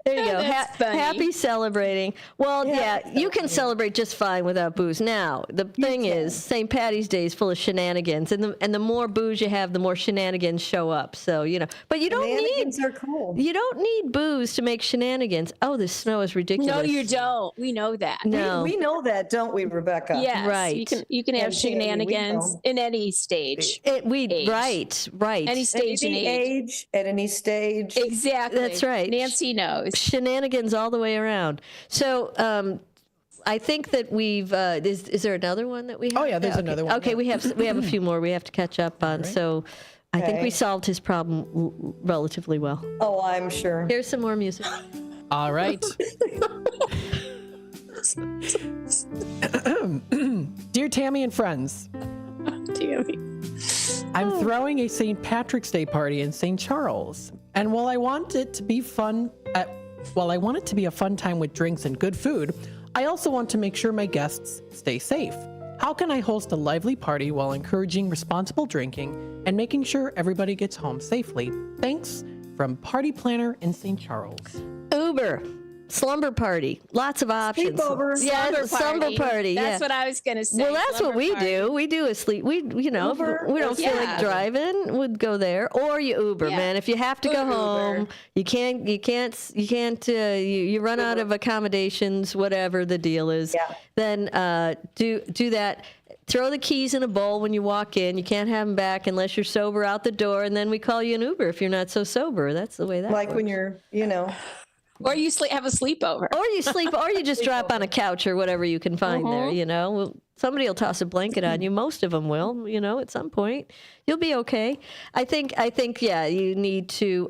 There you go. Happy celebrating. Well, you can celebrate just fine without booze. Now, the thing is, St. Patty's Day is full of shenanigans, and the more booze you have, the more shenanigans show up. So but you don't Shenanigans are cool. You don't need booze to make shenanigans. Oh, the snow is ridiculous. No, you don't. We know that. No. We know that, don't we, Rebecca? Yes. Right. You can have And Sandy, we shenanigans know. in any stage. Right. Any stage and age. At any stage. Exactly. That's right. Nancy knows. Shenanigans all the way around. So, I think that we've. Is there another one that we have? Oh, yeah, there's another one. Okay, we have a few more we have to catch up on. So, I think we solved his problem relatively well. Oh, I'm sure. Here's some more music. All right. Dear Tammy and friends, Tammy. I'm throwing a St. Patrick's Day party in St. Charles, and while I want it to be a fun time with drinks and good food, I also want to make sure my guests stay safe. How can I host a lively party while encouraging responsible drinking and making sure everybody gets home safely? Thanks, from Party Planner in St. Charles. Uber. Slumber party. Lots of options. Sleepover. Yeah, slumber party. That's what I was going to say. Well, that's what we do. We do a sleep. We don't feel like driving, we'd go there, or you Uber, man. If you have to go home, you run out of accommodations, whatever the deal is. Yeah. Then do that. Throw the keys in a bowl when you walk in. You can't have them back unless you're sober out the door, and then we call you an Uber if you're not so sober. That's the way that Like works. when you're, Or you have a sleepover. Or you sleep, or you just drop on a couch or whatever you can find there, you know. Well, somebody will toss a blanket on you. Most of them will, you know, at some point. You'll be okay. I think, yeah, you need to,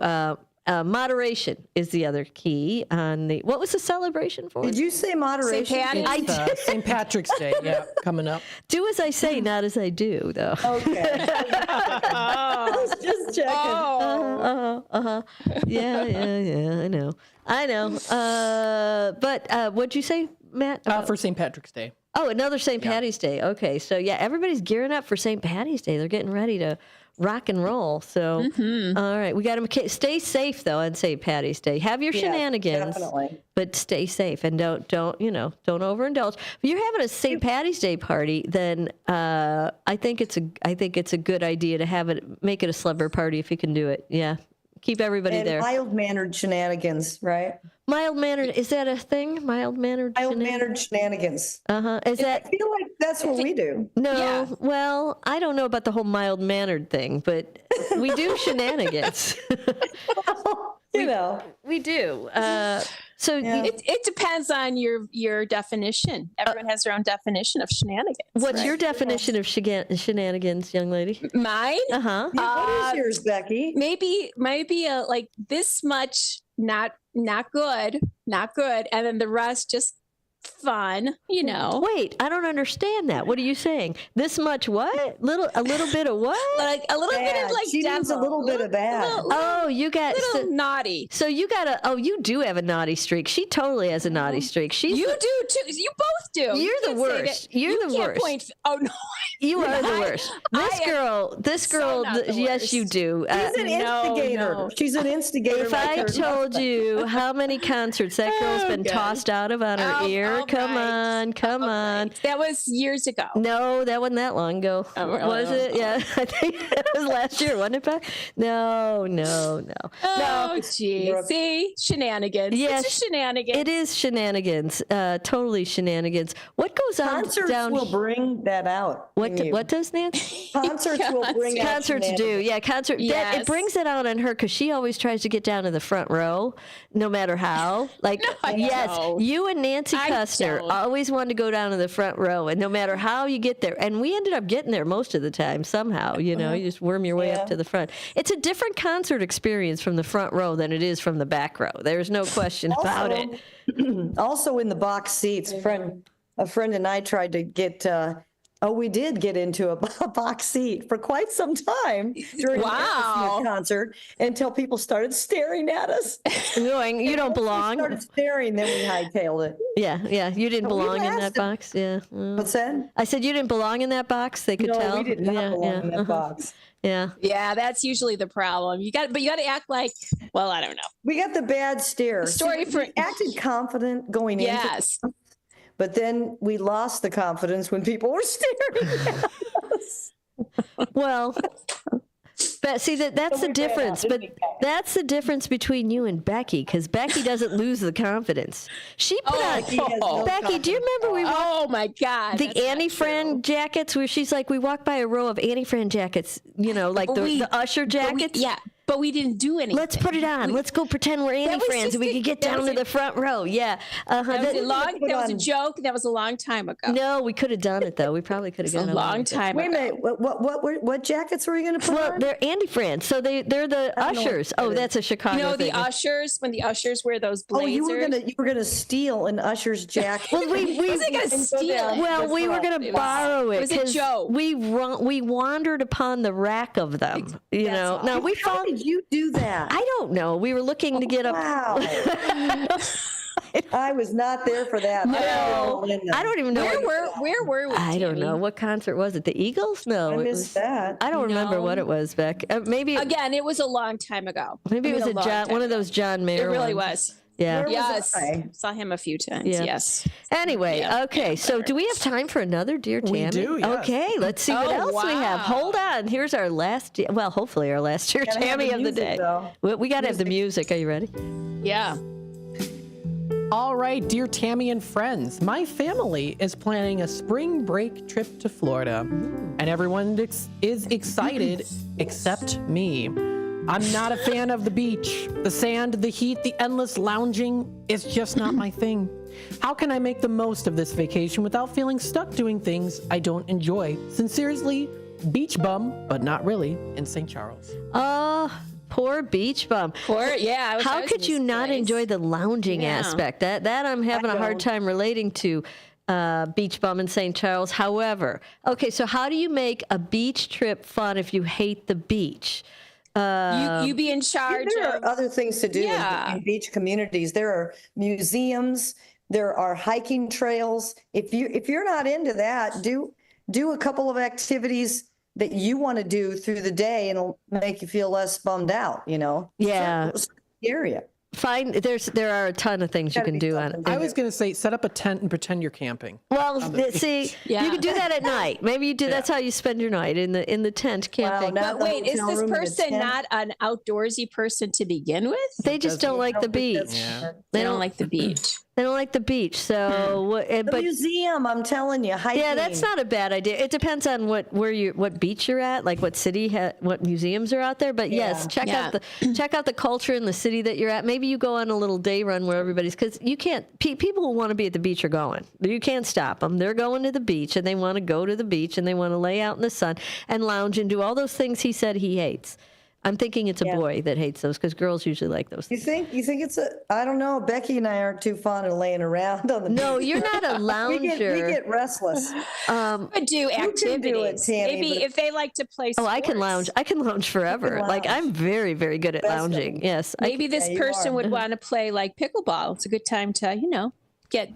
moderation is the other key on the, what was the celebration for? Did you say moderation? I did. St. Patrick's Day, yeah, coming up. Do as I say, not as I do, though. Okay. Just checking. Yeah, I know. But what'd you say, Matt? For St. Patrick's Day. Oh, another St. Patty's Day. Okay, so yeah, everybody's gearing up for St. Patty's Day. They're getting ready to rock and roll. So, all right, we got to stay safe though on St. Patty's Day. Have your shenanigans, definitely. but stay safe and don't overindulge. If you're having a St. Patty's Day party, then I think it's a good idea to make it a slumber party if you can do it. Yeah, keep everybody there. Mild-mannered shenanigans, right? Mild-mannered, is that a thing? Mild-mannered shenanigans. Is that? I feel like that's what we do. No, well, I don't know about the whole mild-mannered thing, but we do shenanigans. We do. So it depends on your definition. Everyone has their own definition of shenanigans. What's your definition of shenanigans, young lady? Mine? What is yours, Becky? Maybe like this much not good, and then the rest just fun, you know. Wait, I don't understand that. What are you saying? This much what? A little bit of what? Like a little bit of like she needs a little bit of bad. You got naughty. So you got you do have a naughty streak. She totally has a naughty streak. You do too. You both do. You're the worst. You're the worst. No. You are the worst. This girl, yes, you do. She's an instigator. No. She's an instigator. If I told you how many concerts that girl's been tossed out of on her ear, come on. That was years ago. No, that wasn't that long ago. Was it? Yeah, I think that was last year, wasn't it, Beck? No. Oh, gee. See? Shenanigans. Yes, it's a shenanigans. It is shenanigans. Totally shenanigans. What goes on Concerts down? will bring that out. What does, Nancy? Concerts will bring out Concerts do. Yeah, it brings it out on her because she always tries to get down to the front row, no matter how. Like, you and Nancy Custner always wanted to go down to the front row, and no matter how you get there, and we ended up getting there most of the time somehow. You know, you just worm your way up to the front. It's a different concert experience from the front row than it is from the back row. There's no question about it. Also, in the box seats, a friend and I tried to get. We did get into a box seat for quite some time during the concert until people started staring at us. Going, you don't belong. Started staring, then we hightailed it. Yeah, you didn't belong in that box. Yeah. What's that? I said you didn't belong in that box. They could tell. No, we did not belong in that box. Yeah. Yeah, that's usually the problem. You got to act like, well, I don't know. We got the bad stare. We acted confident going into it. But then we lost the confidence when people were staring at us. Well, but see that's the difference. But that's the difference between you and Becky, because Becky doesn't lose the confidence. She put on Becky. Do you remember we? Oh my God! The Annie Fran jackets, where she's like, we walked by a row of Annie Fran jackets. You know, like the Usher jackets. But we didn't do anything. Let's put it on. Let's go pretend we're Annie Frans and we can get down to the front row. Yeah. That was a joke. That was a long time ago. No, we could have done it, though. We probably could have done it a long time ago. Wait a minute. What jackets were you going to put on? Well, they're Annie Frans. So they're the Ushers. Oh, that's a Chicago thing. The Ushers, when the Ushers wear those blazers. Oh, you were going to steal an Usher's jacket. Well, we wasn't going to steal it. Well, we were going to borrow it. It was a joke. We wandered upon the rack of them. You know. Now we found. How did you do that? I don't know. We were looking to get up. Wow. I was not there for that. No, I don't even know. Where were we? I don't know. What concert was it? The Eagles? No, I missed that. I don't remember what it was, Beck. Maybe again, it was a long time ago. Maybe it was one of those John Mayer. It really ones. was. Yeah. Yes. Saw him a few times. Yeah. Yes. Anyway, okay. So do we have time for another Dear Tammy? We do, yes. Okay, let's see what else we have. Hold on. Here's our last, hopefully our last Dear Tammy of the day. We got to have the music. Are you ready? Yeah. All right, dear Tammy and friends, my family is planning a spring break trip to Florida, and everyone is excited except me. I'm not a fan of the beach. The sand, the heat, the endless lounging is just not my thing. How can I make the most of this vacation without feeling stuck doing things I don't enjoy? Sincerely, Beach Bum, but not really, in St. Charles. Poor beach bum. I How was could in you this not place. enjoy the lounging aspect? That I'm having a hard time relating to. Beach bum in St. Charles. However, okay, so how do you make a beach trip fun if you hate the beach? You be in charge. There are other things to do in beach communities. There are museums. There are hiking trails. If you're not into that, do a couple of activities that you want to do through the day, and it'll make you feel less bummed out. Yeah. Area. There are a ton of things you can do on it. I was going to say, set up a tent and pretend you're camping. Well, see, you can do that at night. Maybe you do. That's how you spend your night in the tent camping. But wait, is this person not an outdoorsy person to begin with? They just don't like the beach. They don't like the beach. They don't like the beach. So, The museum, I'm telling you, hiking. Yeah, that's not a bad idea. It depends on what beach you're at, like what city, what museums are out there. But yes, check out the culture in the city that you're at. Maybe you go on a little day run where everybody's, because you can't. People who want to be at the beach are going. You can't stop them. They're going to the beach and they want to go to the beach and they want to lay out in the sun and lounge and do all those things he said he hates. I'm thinking it's a boy that hates those, because girls usually like those things. You think it's I don't know. Becky and I aren't too fond of laying around on the beach. No, you're not a lounger. we get restless. But do activities. Tammy, Maybe if they like to play sports. I can lounge. I can lounge forever. Like, I'm very, very good at lounging. Yes. Maybe this person would want to play like pickleball. It's a good time to,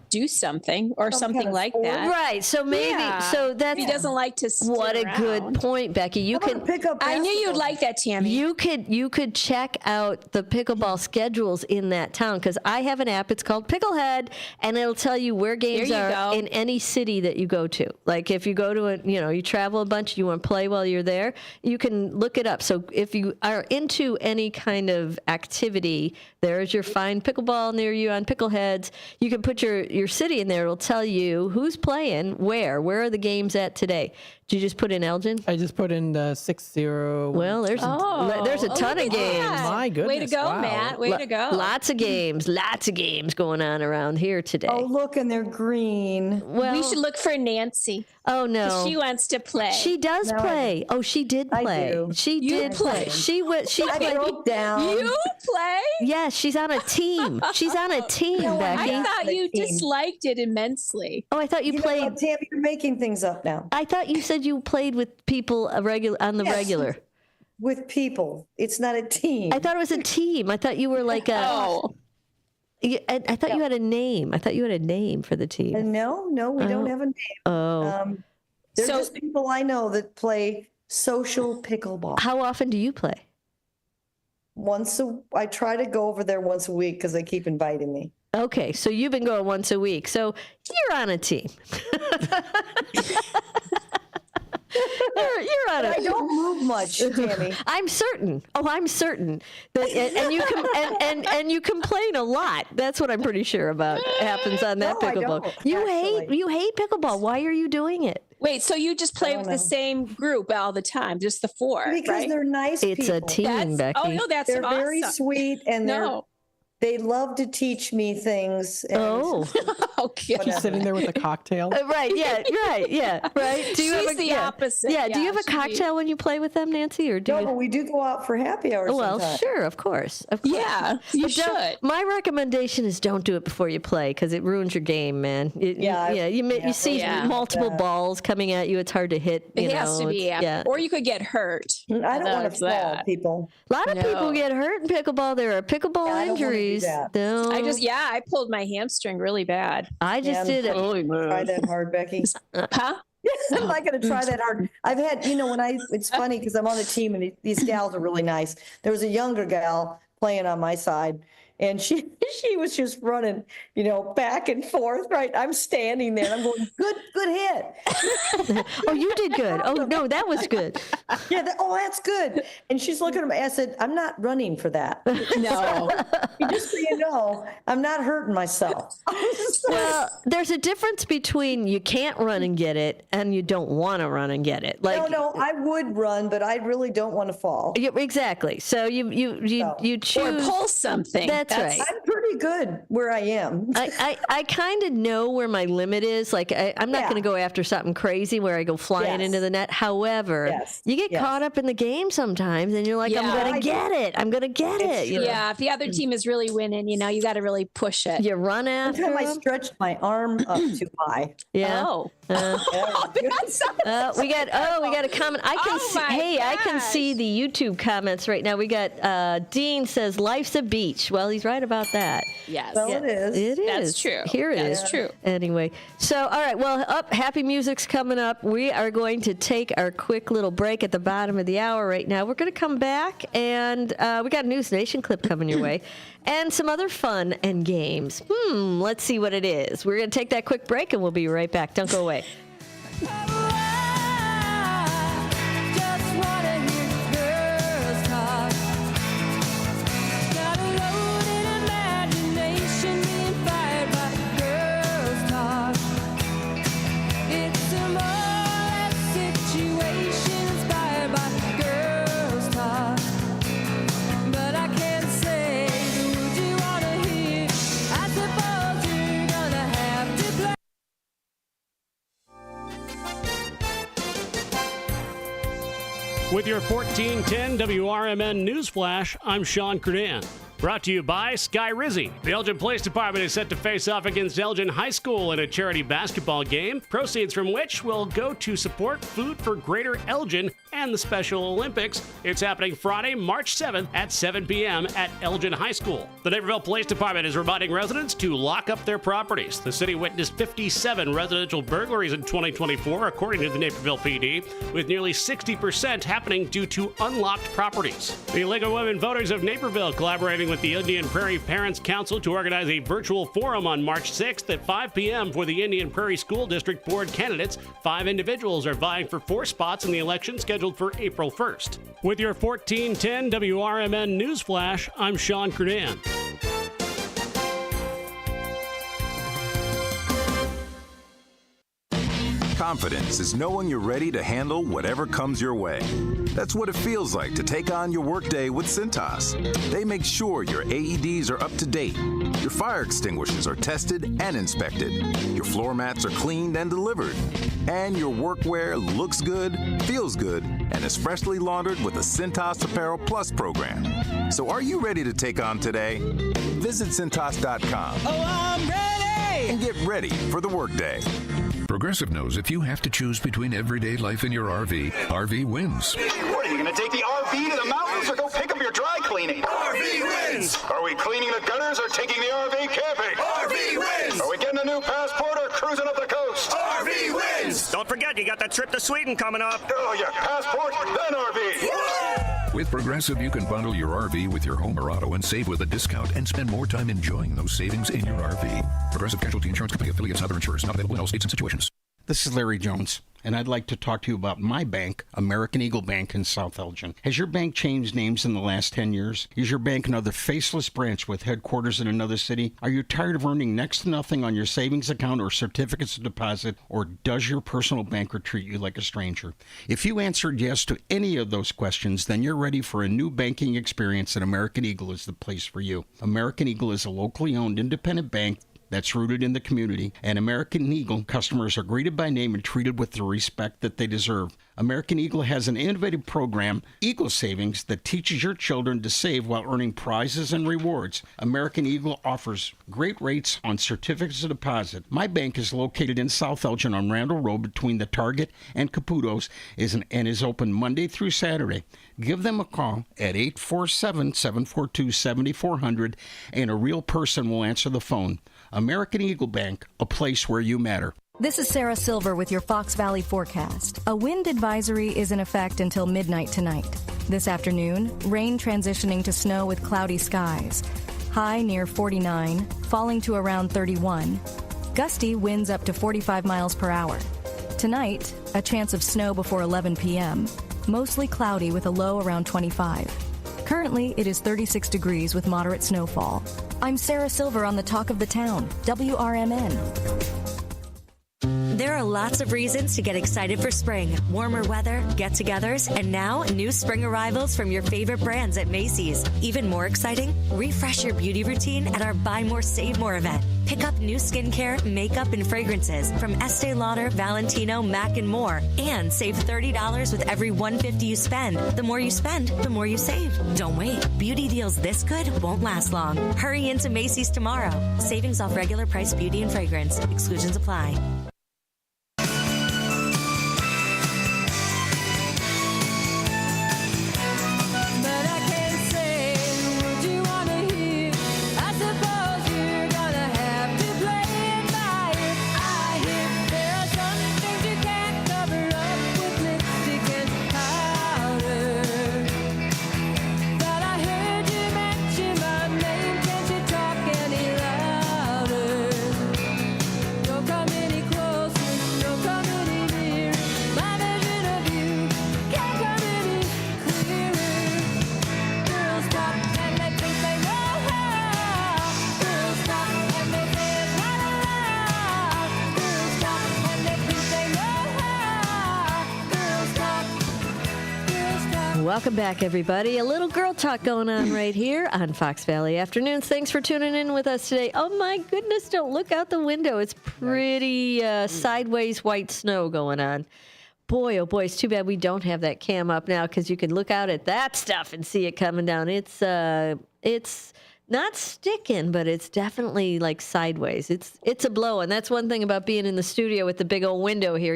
do something or something like that. Right. So maybe so that's if he doesn't like to sit what a around. good point, Becky. You can pick up. I knew you'd like that, Tammy. You could check out the pickleball schedules in that town, because I have an app. It's called Picklehead, and it'll tell you where games are in any city that you go to. Like if you go to you travel a bunch, you want to play while you're there, you can look it up. So if you are into any kind of activity, there's your Find Pickleball near you on Pickleheads. You can put your city in there. It'll tell you who's playing, where are the games at today. Did you just put in Elgin? I just put in the 6-0. Well, there's a ton of games. My goodness. Way to go, wow. Matt. Way to go. Lots of games going on around here today. Oh, look, and they're green. Well, we should look for Nancy. Oh no, she wants to play. She does play. Oh, she did play. I do. She did play. She I broke down. You play? Yes, she's on a team. She's on a team, Becky. I thought you disliked it immensely. Oh, I thought you played. Tammy, you're making things up now. I thought you said you played with people on the regular. With people. It's not a team. I thought it was a team. I thought you were like a. Oh. I thought you had a name. I thought you had a name for the team. No, we don't have a name. Oh. They're just people I know that play social pickleball. How often do you play? I try to go over there once a week because they keep inviting me. Okay, so you've been going once a week. So you're on a team. You're on it. I don't move much, Tammy. I'm certain. Oh, I'm certain that, and you and you complain a lot. That's what I'm pretty sure about happens on that pickleball. You hate pickleball. Why are you doing it? Wait, so you just play with the same group all the time, just the four? Because they're nice It's people. a team, Becky. Oh no, that's They're awesome. very sweet, and they love to teach me things. And okay. She's sitting there with a cocktail. Right. Yeah. Right. Yeah. Right. Do you She's have the opposite. Yeah. Do you have a she- cocktail when you play with them, Nancy, or do you? but we do go out for happy hours. Well, sometimes. sure, of course. Yeah, you But should. My recommendation is don't do it before you play, because it ruins your game, man. You see multiple balls coming at you. It's hard to hit. It has to be, or you could get hurt. I don't want to fall, people. A lot of people get hurt in pickleball. There are pickleball injuries. No. I pulled my hamstring really bad. I just did it. Try that hard, Becky. Huh? I'm not going to try that hard. I've had, it's funny because I'm on the team and these gals are really nice. There was a younger gal playing on my side, And she was just running, back and forth, right? I'm standing there. I'm going, good hit. Oh, you did good. Oh, no, that was good. Yeah, that's good. And she's looking at me. I said, I'm not running for that. No. Just so you know, I'm not hurting myself. Well, there's a difference between you can't run and get it and you don't want to run and get it. No, I would run, but I really don't want to fall. Yeah, exactly. So you choose. Or pull something. That's right. I'm pretty good where I am. I kind of know where my limit is. Like, I'm not going to go after something crazy where I go flying into the net. However, you get caught up in the game sometimes and you're like, I'm going to get it. I'm going to get it. Yeah, if the other team is really winning, you got to really push it. You run after them. I stretched my arm up too high. Yeah. Oh. We got a comment. I can see the YouTube comments right now. We got Dean says life's a beach. Well, he's right about that. Yes. Well, it is. It is. That's true. Here it is. That's true. Anyway, so all right. Well, happy music's coming up. We are going to take our quick little break at the bottom of the hour right now. We're going to come back and we got a News Nation clip coming your way. And some other fun and games. Let's see what it is. We're going to take that quick break, and we'll be right back. Don't go away. With your 1410 WRMN News Flash, I'm Sean Kernan. Brought to you by Sky Rizzy. The Elgin Police Department is set to face off against Elgin High School in a charity basketball game, proceeds from which will go to support Food for Greater Elgin and the Special Olympics. It's happening Friday, March 7th at 7 p.m. at Elgin High School. The Naperville Police Department is reminding residents to lock up their properties. The city witnessed 57 residential burglaries in 2024, according to the Naperville PD, with nearly 60% happening due to unlocked properties. The League of Women Voters of Naperville, collaborating with the Indian Prairie Parents Council to organize a virtual forum on March 6th at 5 p.m. for the Indian Prairie School District Board candidates. 5 individuals are vying for 4 spots in the election scheduled for April 1st. With your 1410 WRMN News Flash, I'm Sean Kernan. Confidence is knowing you're ready to handle whatever comes your way. That's what it feels like to take on your workday with Cintas. They make sure your AEDs are up to date, your fire extinguishers are tested and inspected, your floor mats are cleaned and delivered, and your workwear looks good, feels good, and is freshly laundered with the Cintas Apparel Plus program. So are you ready to take on today? Visit Cintas.com. Oh, I'm ready! And get ready for the workday. Progressive knows if you have to choose between everyday life and your RV wins. What, are you going to take the RV to the mountains or go pick up your dry cleaning? RV wins! Are we cleaning the gutters or taking the RV camping? RV wins! Are we getting a new passport or cruising up the coast? RV wins! Don't forget, you got that trip to Sweden coming up. Oh, yeah, passport, then RV. With Progressive, you can bundle your RV with your home or auto and save with a discount and spend more time enjoying those savings in your RV. Progressive Casualty Insurance Company affiliates and other insurers. Not available in all states and situations. This is Larry Jones, and I'd like to talk to you about my bank, American Eagle Bank in South Elgin. Has your bank changed names in the last 10 years? Is your bank another faceless branch with headquarters in another city? Are you tired of earning next to nothing on your savings account or certificates of deposit, or does your personal banker treat you like a stranger? If you answered yes to any of those questions, then you're ready for a new banking experience, and American Eagle is the place for you. American Eagle is a locally owned independent bank that's rooted in the community, and American Eagle customers are greeted by name and treated with the respect that they deserve. American Eagle has an innovative program, Eagle Savings, that teaches your children to save while earning prizes and rewards. American Eagle offers great rates on certificates of deposit. My bank is located in South Elgin on Randall Road between the Target and Caputo's and is open Monday through Saturday. Give them a call at 847-742-7400 and a real person will answer the phone. American Eagle Bank, a place where you matter. This is Sarah Silver with your Fox Valley forecast. A wind advisory is in effect until midnight tonight. This afternoon, rain transitioning to snow with cloudy skies. high near 49, falling to around 31. Gusty winds up to 45 miles per hour. Tonight, a chance of snow before 11 p.m. Mostly cloudy with a low around 25. Currently, it is 36 degrees with moderate snowfall. I'm Sarah Silver on the Talk of the Town, WRMN. There are lots of reasons to get excited for spring. Warmer weather, get-togethers, and now new spring arrivals from your favorite brands at Macy's. Even more exciting, refresh your beauty routine at our Buy More, Save More event. Pick up new skincare, makeup, and fragrances from Estee Lauder, Valentino, MAC, and more. And save $30 with every $150 you spend. The more you spend, the more you save. Don't wait. Beauty deals this good won't last long. Hurry into Macy's tomorrow. Savings off regular price beauty and fragrance. Exclusions apply. Welcome back, everybody. A little girl talk going on right here on Fox Valley Afternoons. Thanks for tuning in with us today. Oh, my goodness, don't look out the window. It's pretty sideways white snow going on. Boy, oh, boy, it's too bad we don't have that cam up now because you can look out at that stuff and see it coming down. It's not sticking, but it's definitely like sideways. It's a blow, and that's one thing about being in the studio with the big old window here.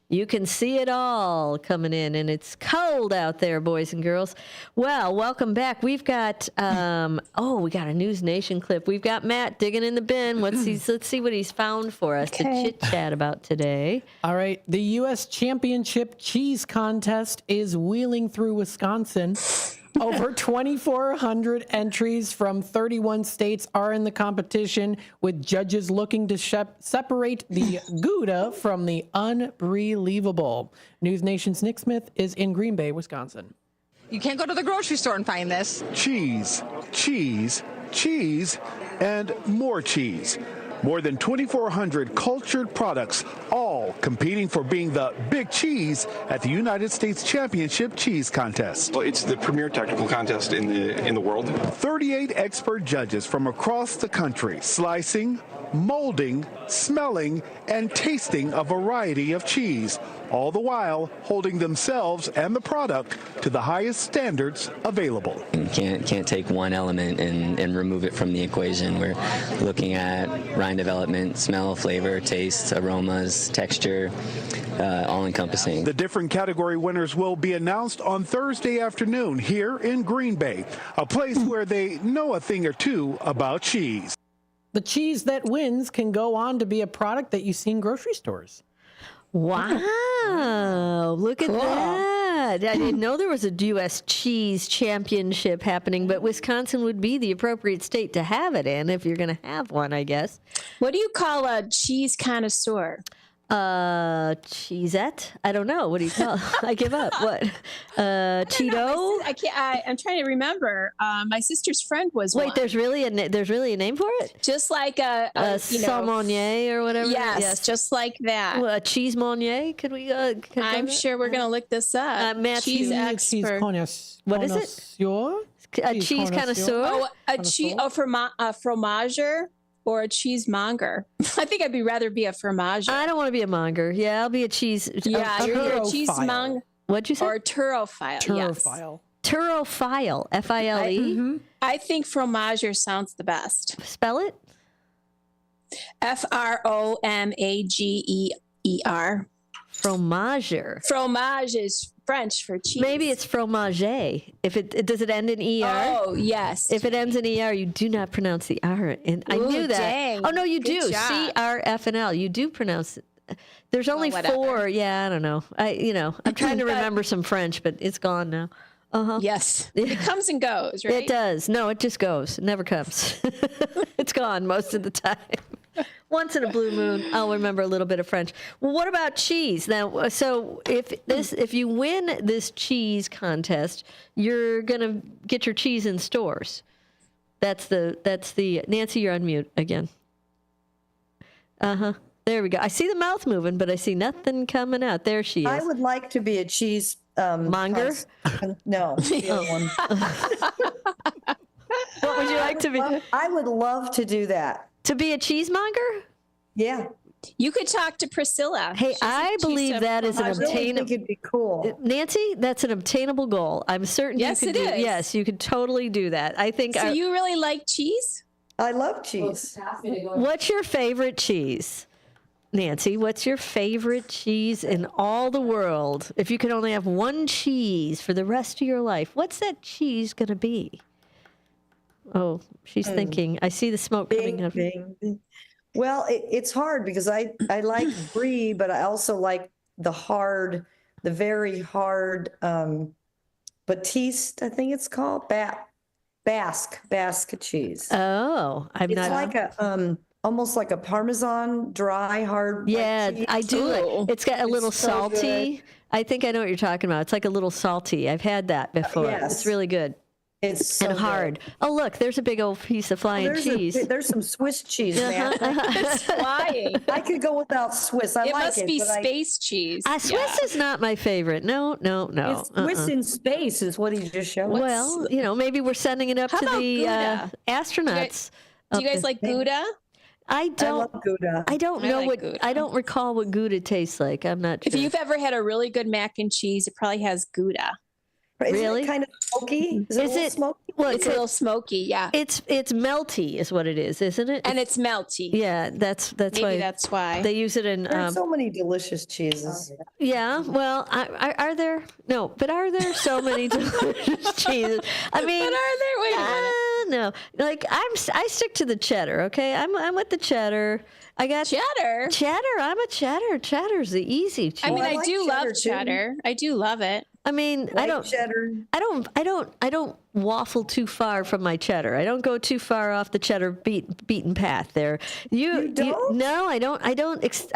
You can see it all coming in, and it's cold out there, boys and girls. Well, welcome back. We've got, we got a News Nation clip. We've got Matt digging in the bin. Let's see what he's found for us to chit-chat about today. All right. The U.S. Championship Cheese Contest is wheeling through Wisconsin. Over 2,400 entries from 31 states are in the competition, with judges looking to separate the Gouda from the unbelievable. News Nation's Nick Smith is in Green Bay, Wisconsin. You can't go to the grocery store and find this. Cheese, cheese, cheese, and more cheese. More than 2,400 cultured products, all competing for being the big cheese at the United States Championship Cheese Contest. Well, it's the premier technical contest in the world. 38 expert judges from across the country slicing, molding, smelling, and tasting a variety of cheese, all the while holding themselves and the product to the highest standards available. You can't take one element and remove it from the equation. We're looking at rind development, smell, flavor, taste, aromas, texture, all encompassing. The different category winners will be announced on Thursday afternoon here in Green Bay, a place where they know a thing or two about cheese. The cheese that wins can go on to be a product that you see in grocery stores. Wow, look at that. I didn't know there was a U.S. Cheese Championship happening, but Wisconsin would be the appropriate state to have it in if you're going to have one, I guess. What do you call a cheese connoisseur? Cheesette? I don't know. What do you call it? I give up. What? Cheeto? I'm trying to remember. My sister's friend was one. Wait, there's really a name for it? Just like a salmonier or whatever? Yes, just like that. Well, a cheese monier? Could we I'm sure we're going to look this up. Matthew, cheese expert. What is it? A cheese connoisseur? Oh, a fromager. Or a cheesemonger. I think I'd rather be a fromager. I don't want to be a monger. Yeah, I'll be a cheese. Yeah, you're a cheesemonger. What'd you say? Or a turophile. Turophile. Yes. Turophile. F-I-L-E. I think fromager sounds the best. Spell it. F-R-O-M-A-G-E-R. Fromager. Fromage is French for cheese. Maybe it's fromage. If it does it end in ER? Oh, yes. If it ends in ER, you do not pronounce the R. And I knew that. Dang. Oh, no, you Good do. job. C-R-F-N-L. You do pronounce it. There's only 4. Yeah, I don't know. I'm trying to remember some French, but it's gone now. Yes. It comes and goes, right? It does. No, it just goes. It never comes. It's gone most of the time. Once in a blue moon, I'll remember a little bit of French. Well, what about cheese? Now, so if you win this cheese contest, you're gonna get your cheese in stores. That's the Nancy, you're on mute again. There we go. I see the mouth moving, but I see nothing coming out. There she is. I would like to be a cheese monger. No, the other one. What would you like to be? I would love to do that. To be a cheesemonger? Yeah. You could talk to Priscilla. Hey, I believe that is an obtainable. I really think it'd be cool. Nancy, that's an obtainable goal. I'm certain Yes, you could it is. Yes, you could totally do that. I think. So you really like cheese? I love cheese. What's your favorite cheese? Nancy, what's your favorite cheese in all the world? If you could only have one cheese for the rest of your life, what's that cheese going to be? Oh, she's thinking. I see the smoke coming up. Well, it's hard because I like brie, but I also like the very hard Batiste, I think it's called, Basque cheese. Oh, It's like a almost like a Parmesan, dry, hard. Yeah, cheese. I do it. It's got a little so salty. good. I think I know what you're talking about. It's like a little salty. I've had that before. Yes. It's really good. It's so and hard. good. Oh, look, there's a big old piece of flying cheese. There's some Swiss cheese, man. It's flying. I could go without Swiss. I It like must it, be but space cheese. Swiss is not my favorite. No. It's Swiss in space is what he just showed us. Well, maybe we're sending it up How to about the Gouda? astronauts. Do you guys like Gouda? I don't. love Gouda. I don't I know like what. Gouda. I don't recall what Gouda tastes like. I'm not sure. If you've ever had a really good mac and cheese, it probably has Gouda. Isn't Really? it kind of smoky? Is it a little smoky? Well, It's a little smoky, yeah. It's melty, is what it is, isn't it? And it's melty. Yeah, that's Maybe why. that's why. They use it in. There's so many delicious cheeses. Yeah, well, are there? No, but are there so many delicious cheeses? I mean, But are there? Wait a minute. no. Like I stick to the cheddar. Okay, I'm with the cheddar. I got Cheddar? Cheddar. I'm a cheddar. Cheddar's the easy cheese. I mean, I like do love cheddar, too. cheddar. I do love it. I mean, I don't. Cheddar. I don't waffle too far from my cheddar. I don't go too far off the cheddar beaten path there. You don't? No, I don't. I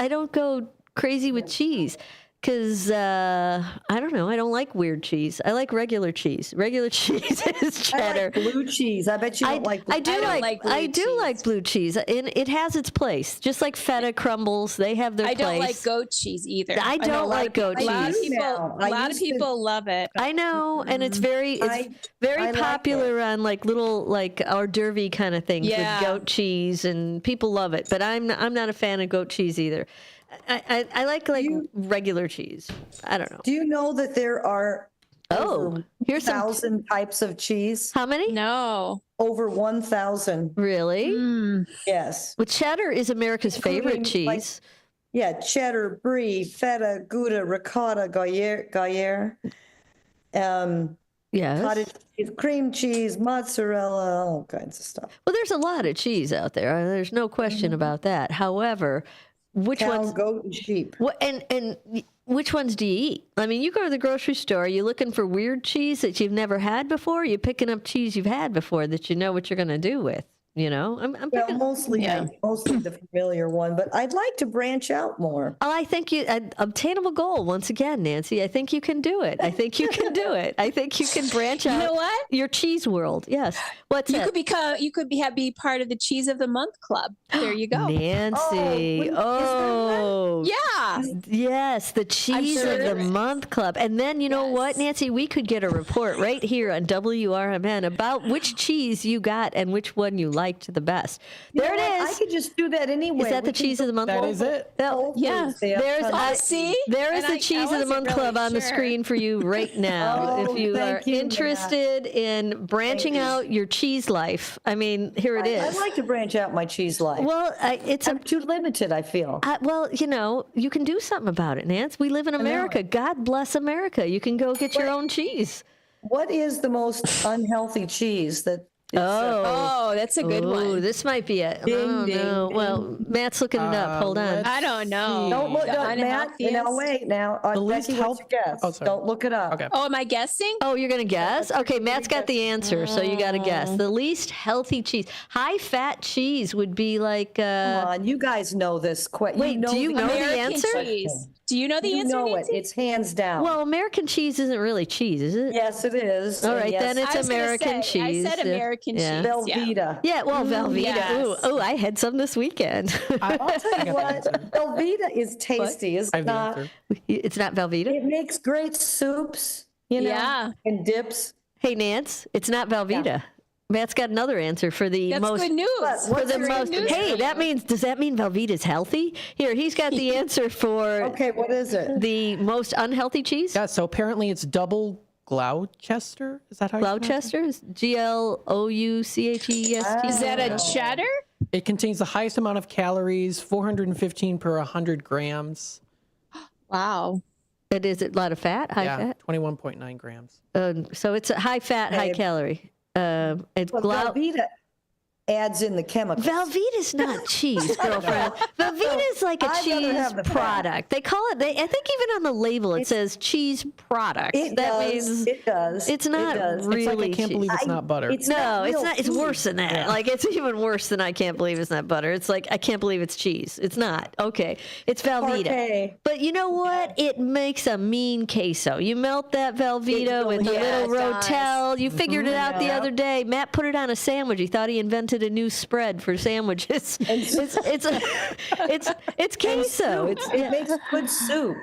don't go crazy with cheese. Because, I don't know, I don't like weird cheese. I like regular cheese. Regular cheese is cheddar. I like blue cheese. I bet you don't like blue I do like blue cheese. And it has its place. Just like feta crumbles, they have their I place. don't like goat cheese either. I know don't a lot like of goat people- cheese. A lot of people love it. I know, and it's very I like popular on like little like hors d'oeuvre kind of things Yeah. with goat cheese, and people love it. But I'm not a fan of goat cheese either. I like regular cheese. I don't know. Do you know that there are here's some 1,000 types of cheese? How many? No. Over 1,000. Really? Yes. Well, cheddar is America's favorite Including, like, cheese. cheddar, brie, feta, Gouda, ricotta, Gruyere, Yes. cottage cheese, cream cheese, mozzarella, all kinds of stuff. Well, there's a lot of cheese out there. There's no question about that. However, which Cow, ones? goat, and sheep. And which ones do you eat? I mean, you go to the grocery store. Are you looking for weird cheese that you've never had before? Are you picking up cheese you've had before that you know what you're going to do with? You know, I'm Well, picking. mostly the familiar one, but I'd like to branch out more. Oh, I think an obtainable goal once again, Nancy. I think you can do it. I think you can do it. I think you can branch out. You know what? Your cheese world. Yes. What's You that? could be part of the Cheese of the Month Club. There you go. Nancy. Oh, Yeah. yes, the Cheese sure of the there is. Month Club. And then, you know what, Nancy? We could get a report right here on WRMN about which cheese you got and which one you liked the best. There it is. I could just do that anyway. Is that the We can Cheese of the Month That Club? is it. Oh, Yeah. There's see? There is And the I Cheese of the wasn't Month Club really on the sure. screen for you right now. Oh, if you are thank you, Matt. interested in branching out your cheese life, I mean, here it I'd is. like to branch out my cheese life. Well, I'm too limited, I feel. Well, you know, you can do something about it, Nance. We live in America. God bless America. You can go get your own cheese. What is the most unhealthy cheese that Oh, that's a good one. This might be it. Ding, No. Well, Matt's looking it up. Hold on. I don't know. Don't look, The Matt. Wait now. The least Becky, what's your guess? Oh, sorry. Don't look it up. Okay. Oh, am I guessing? Oh, you're going to guess? Okay, Matt's got the answer, so you got to guess. The least healthy cheese. High-fat cheese would be like... Come on, you guys know this. Wait, do you know the American answer? cheese. Do you know the answer, know Nancy? it. It's hands down. Well, American cheese isn't really cheese, is it? Yes, it is. All right, Yes. then it's I was gonna American say, cheese. I said American cheese. Velveeta. Yeah, well, Velveeta. yes. Ooh, I had some this weekend. I'll tell you what, Velveeta is tasty. It's not. It's not Velveeta? It makes great soups, you know, Yeah. and dips. Hey, Nance, it's not Velveeta. Matt's got another answer for the That's most. good news. For the That's most. good news Hey, for you. does that mean Velveeta's healthy? Here, he's got the answer for. Okay, what is it? The most unhealthy cheese? Yeah, so apparently it's double Gloucester. Is that how you pronounce it? Gloucester? Glouchester? Is that a cheddar? It contains the highest amount of calories, 415 per 100 grams. Wow. It is a lot of fat, high yeah, fat? 21.9 grams. So it's a high fat, high calorie. It's Velveeta adds in the chemicals. Velveeta's not cheese, girlfriend. Velveeta's like a I'd rather cheese have the fat. product. They call it. I think even on the label it says cheese product. It does. It does. It's not It does. really. It's like I can't believe it's not butter. It's No, not it's real not. It's food. worse than that. Yeah. Like it's even worse than I can't believe it's not butter. It's like I can't believe it's cheese. It's not. Okay, it's Velveeta. Parquet. But you know what? It makes a mean queso. You melt that Velveeta with a really little does. Rotel. You figured it out the Yeah. other day. Matt put it on a sandwich. He thought he invented a new spread for sandwiches. It's queso. It makes good soup.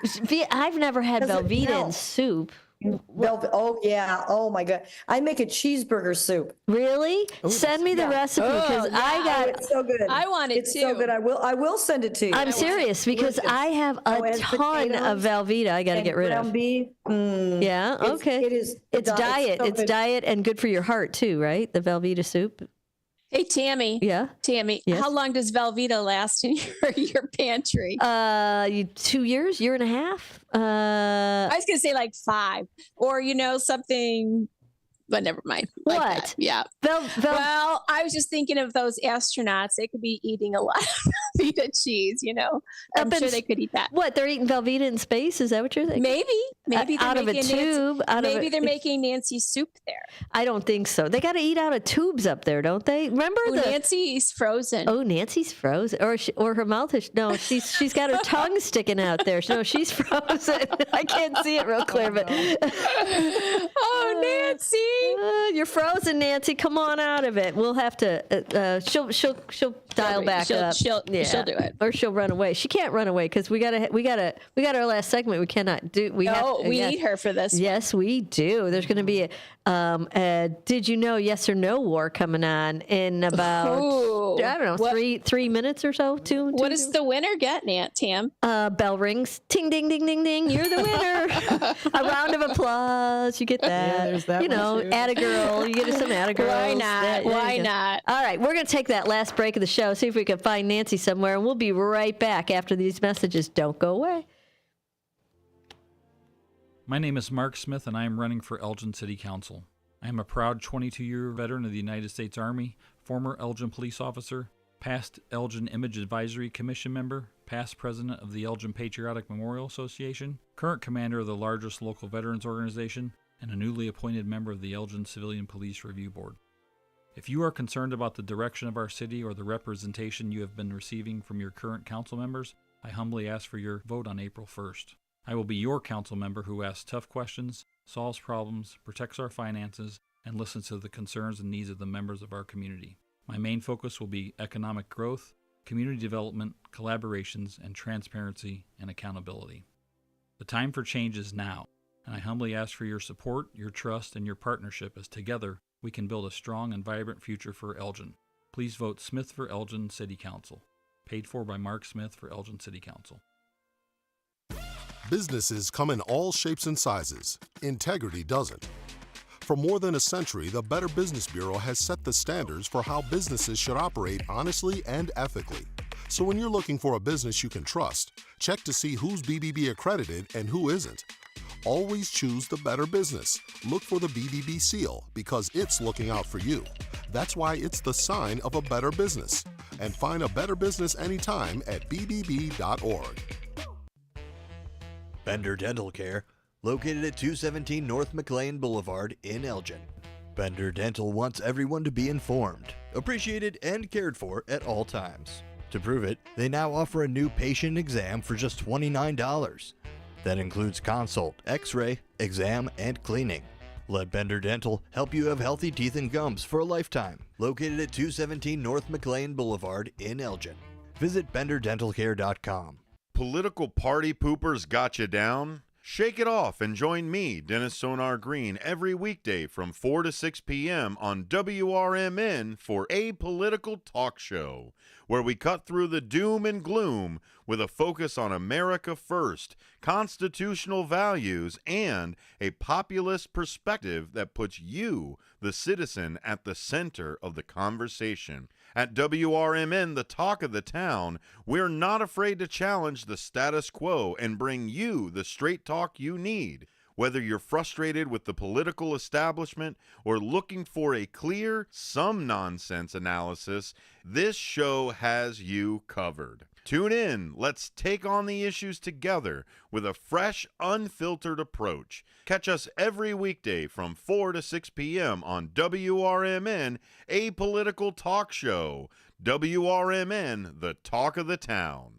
I've never had Does it Velveeta in melt? soup. Oh yeah. Oh my God. I make a cheeseburger soup. Really? Send me the recipe because I got. It's so good. I want it It's too. so good. I will send it to you. I'm serious because I have a and ton of potatoes Velveeta I got to and get rid ground of. beef. Yeah, It's- okay. It is. It's diet. so It's good. diet and good for your heart too, right? The Velveeta soup. Hey, Tammy. Yeah. Tammy, Yes? how long does Velveeta last in your pantry? 2 years, year and a half. I was going to say like 5 or, something, but never mind. Like What? that. Yeah. Well, I was just thinking of those astronauts. They could be eating a lot of Velveeta cheese, I'm sure they could eat that. What? They're eating Velveeta in space? Is that what you're thinking? Maybe they're out of a making tube. they're making Nancy soup there. I don't think so. They got to eat out of tubes up there, don't they? Remember Nancy's frozen. Oh, Nancy's frozen, or her mouth is no. She's got her tongue sticking out there. No, she's frozen. I can't see it real clear, but oh, Nancy, you're frozen, Nancy. Come on out of it. We'll have to. She'll dial back up. She'll do it, or she'll run away. She can't run away because we got our last segment. We cannot do. We need her for this. Yes, we do. There's going to be a did you know yes or no war coming on in about I don't know 3 minutes or so. What does the winner get, Aunt Tam? Bell rings. Ting ding ding ding ding. You're the winner. A round of applause. You get that. Yeah, there's that one too. Atta girl. You get some atta girls. Why not? There you Why go. not? All right, we're going to take that last break of the show, see if we can find Nancy somewhere, and we'll be right back after these messages. Don't go away. My name is Mark Smith, and I am running for Elgin City Council. I am a proud 22-year veteran of the United States Army, former Elgin police officer, past Elgin Image Advisory Commission member, past president of the Elgin Patriotic Memorial Association, current commander of the largest local veterans organization, and a newly appointed member of the Elgin Civilian Police Review Board. If you are concerned about the direction of our city or the representation you have been receiving from your current council members, I humbly ask for your vote on April 1st. I will be your council member who asks tough questions, solves problems, protects our finances, and listens to the concerns and needs of the members of our community. My main focus will be economic growth, community development, collaborations, and transparency and accountability. The time for change is now, and I humbly ask for your support, your trust, and your partnership as together we can build a strong and vibrant future for Elgin. Please vote Smith for Elgin City Council. Paid for by Mark Smith for Elgin City Council. Businesses come in all shapes and sizes. Integrity doesn't. For more than a century, the Better Business Bureau has set the standards for how businesses should operate honestly and ethically. So when you're looking for a business you can trust, check to see who's BBB accredited and who isn't. Always choose the better business. Look for the BBB seal because it's looking out for you. That's why it's the sign of a better business. And find a better business anytime at bbb.org. Bender Dental Care, located at 217 North McLean Boulevard in Elgin. Bender Dental wants everyone to be informed, appreciated, and cared for at all times. To prove it, they now offer a new patient exam for just $29. That includes consult, x-ray, exam, and cleaning. Let Bender Dental help you have healthy teeth and gums for a lifetime. Located at 217 North McLean Boulevard in Elgin. Visit benderdentalcare.com. Political party poopers got you down? Shake it off and join me, Dennis Sonar Green, every weekday from 4 to 6 p.m. on WRMN for A Political Talk Show, where we cut through the doom and gloom with a focus on America first, constitutional values, and a populist perspective that puts you, the citizen, at the center of the conversation. At WRMN, the talk of the town, we're not afraid to challenge the status quo and bring you the straight talk you need. Whether you're frustrated with the political establishment or looking for a clear, some nonsense analysis, this show has you covered. Tune in. Let's take on the issues together with a fresh, unfiltered approach. Catch us every weekday from 4 to 6 p.m. on WRMN, A Political Talk Show. WRMN, the talk of the town.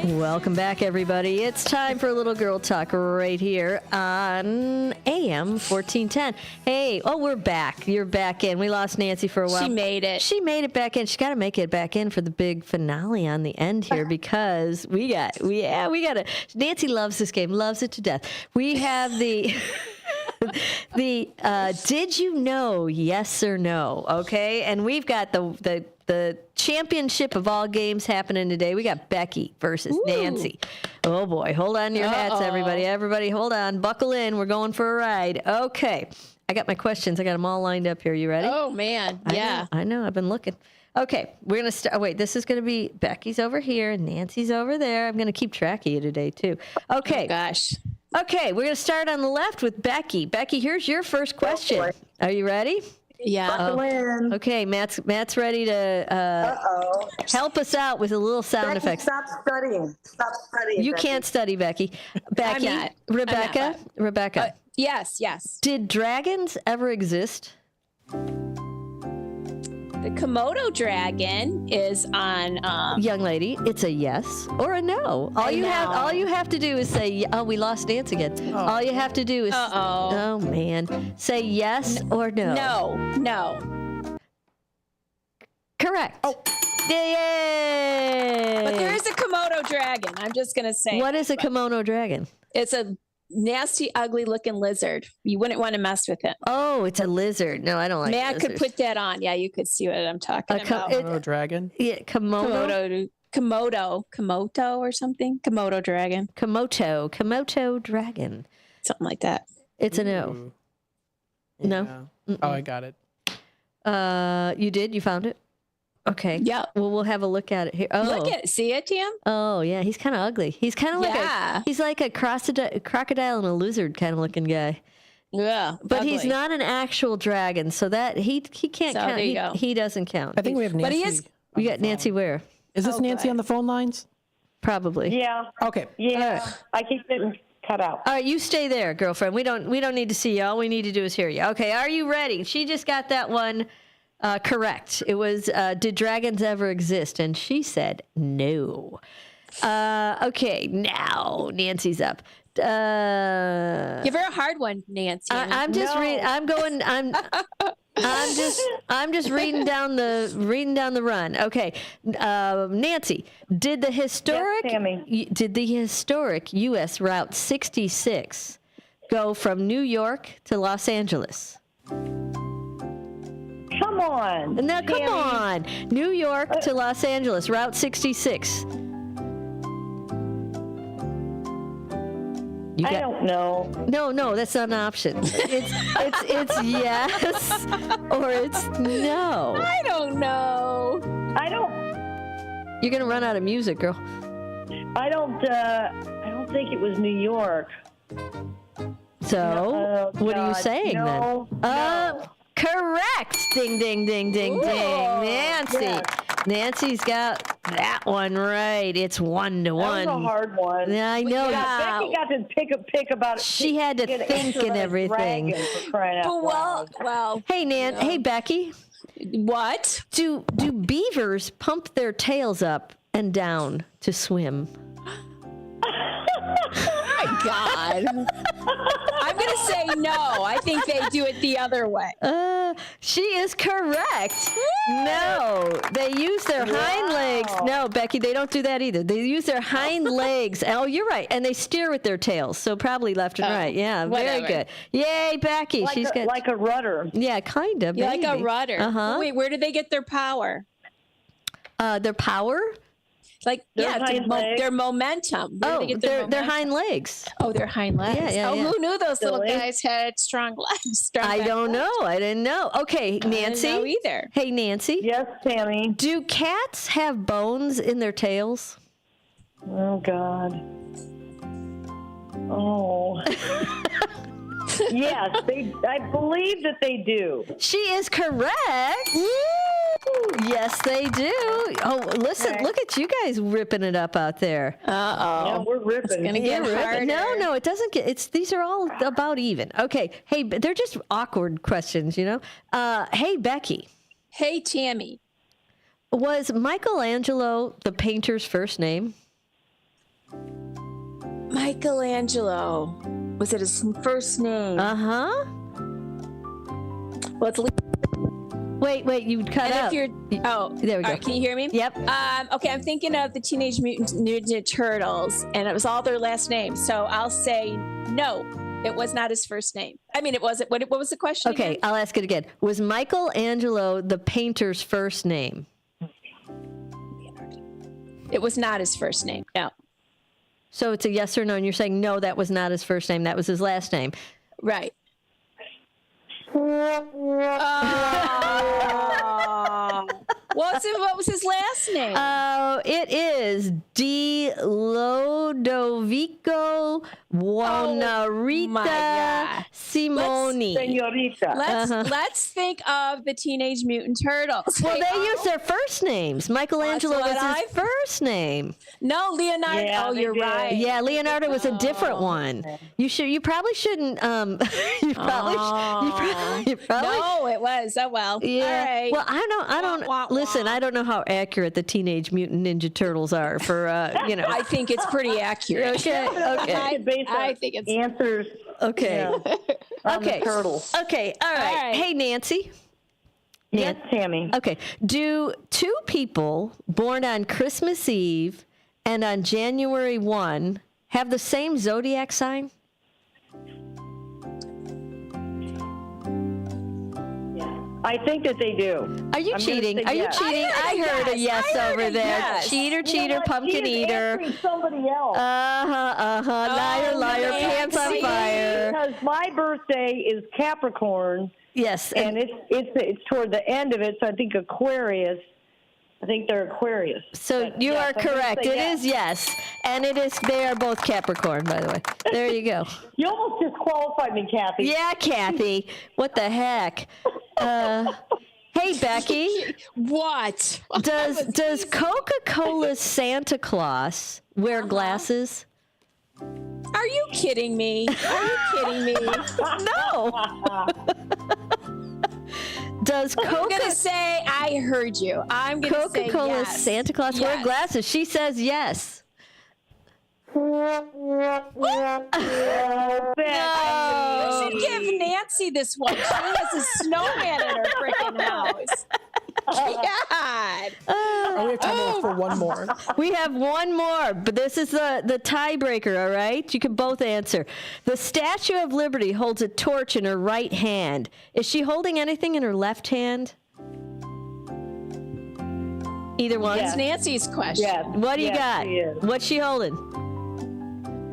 Welcome back, everybody. It's time for a little girl talk right here on AM 1410. Hey, we're back. You're back in. We lost Nancy for a while. She made it. She made it back in. She got to make it back in for the big finale on the end here because we got to. Nancy loves this game, loves it to death. We have the did you know, yes or no? Okay, and we've got the championship of all games happening today. We got Becky versus Nancy. Oh boy, hold on to your hats, everybody. Everybody, hold on, buckle in. We're going for a ride. Okay, I got my questions. I got them all lined up here. You ready? Oh man, yeah. I know. I've been looking. Okay, we're gonna start. Wait, this is gonna be Becky's over here, Nancy's over there. I'm gonna keep track of you today too. Okay. Oh, gosh. Okay, we're gonna start on the left with Becky. Becky, here's your first question. Are you ready? Yeah. Okay, Matt's ready to help us out with a little sound Becky, effects. Stop studying. Stop studying. You Becky. can't study, Becky. Becky, I'm not. Rebecca, Rebecca. Yes. Did dragons ever exist? The Komodo dragon is on. Young lady, it's a yes or a no. All you have to do is say, "Oh, we lost Nancy again." All you have to do is, oh man, say yes or no. No. Correct. Oh. Yay! But there is a Komodo dragon. I'm just gonna say. What is a Komodo dragon? It's a nasty, ugly-looking lizard. You wouldn't want to mess with it. Oh, it's a lizard. No, I don't like Matt lizards. could put that on. Yeah, you could see what I'm talking about. Komodo dragon? Yeah, Komodo or something. Komodo dragon. Komodo dragon. Something like that. It's a no. Yeah. No? Oh, I got it. You did? You found it? Okay. Yeah. Well, we'll have a look at it here. Oh. Look at it. See it, Tim? Oh, yeah. He's kind of ugly. He's kind of like he's like a crocodile and a lizard kind of looking guy. Yeah. But ugly. he's not an actual dragon, so that he can't count. There you go. He doesn't count. I think we have Nancy. But he is. We got Nancy where? Is this Nancy on the phone lines? Probably. Yeah. Okay. Yeah. Right. I keep getting cut out. All right, you stay there, girlfriend. We don't need to see you. All we need to do is hear you. Okay, are you ready? She just got that one correct. It was, did dragons ever exist? And she said no. Okay, now Nancy's up. Give her a hard one, Nancy. I'm just reading. I'm going. I'm just reading down the run. Okay, Nancy, did the historic U.S. Route 66 go from New York to Los Angeles? Come on. Now, come on. New York to Los Angeles, Route 66. I don't know. No, that's not an option. It's yes or it's no. I don't know. You're gonna run out of music, girl. I don't think it was New York. So, what are you saying then? Correct. Ding, ding, ding, ding, ding. Nancy. Yes. Nancy's got that one right. It's 1-1. That was a hard one. Yeah, I know. Yeah, Becky got to pick about it. She had to think and everything. Well. Hey, Hey, Becky. What? Do beavers pump their tails up and down to swim? Oh my God. I'm going to say no. I think they do it the other way. She is correct. No, they use their hind legs. No, Becky, they don't do that either. They use their hind legs. Oh, you're right. And they steer with their tails. So probably left and right. Yeah, very good. Yay, Becky. She's got like a rudder. Yeah, kind of. Like a rudder. Uh-huh. Wait, where do they get their power? Their power? Like, their momentum. Where do they get their hind legs. Oh, their hind legs. Yeah. Who knew those little guys had strong legs? I don't know. I didn't know. Okay, Nancy. I didn't know either. Hey, Nancy. Yes, Tammy. Do cats have bones in their tails? Oh, God. Oh. Yes, I believe that they do. She is correct. Woo! Yes, they do. Oh, listen, look at you guys ripping it up out there. Uh-oh. Yeah, we're ripping. It's going to get harder. No, it doesn't get, these are all about even. Okay. Hey, they're just awkward questions, you know? Hey, Becky. Hey, Tammy. Was Michelangelo the painter's first name? Michelangelo. Was it his first name? Uh-huh. Well, it's Wait, you cut out. There we go. Can you hear me? Yep. Okay, I'm thinking of the Teenage Mutant Ninja Turtles, and it was all their last names. So I'll say no, it was not his first name. I mean, it wasn't. What was the question? Okay, again? I'll ask it again. Was Michelangelo the painter's first name? It was not his first name. No. So it's a yes or no, and you're saying no, that was not his first name. That was his last name. Right. What was his last name? It is Di Lodovico Buonarrota Simoni. Senorita. Let's think of the Teenage Mutant Turtles. Well, they use their first names. Michelangelo was his first name. No, Leonardo. Yeah, you're right. Yeah, Leonardo was a different one. You probably shouldn't. You probably. No, it was. Oh well. Yeah. All right. Well, I don't. Listen, I don't know how accurate the Teenage Mutant Ninja Turtles are for. I think it's pretty accurate. Okay. I think it's answers. Okay. Okay. Turtles. Okay. All right. Hey, Nancy. Yes, Tammy. Okay. Do two people born on Christmas Eve and on January 1 have the same zodiac sign? I think that they do. Are you cheating? Are you cheating? I heard a yes over there. Yes. Cheater, pumpkin eater. Somebody else. Liar, pants on fire. Because my birthday is Capricorn. Yes, and it's toward the end of it, so I think Aquarius. I think they're Aquarius. So but you yes, are correct. It is yes, and it is. They are both Capricorn, by the way. There you go. You almost disqualified me, Kathy. Yeah, Kathy. What the heck? Hey, Becky. What? Does Coca-Cola's Santa Claus wear glasses? Are you kidding me? No. Does I'm going to say I heard you. I'm going to say yes. Coca-Cola's Santa Claus wear glasses? She says yes. You should give Nancy this one. She has a snowman in her freaking house. God. We have time for one more. We have one more, but this is the tiebreaker, all right? You can both answer. The Statue of Liberty holds a torch in her right hand. Is she holding anything in her left hand? Either one? It's Nancy's question. Yes. What do you got? She is. What's she holding?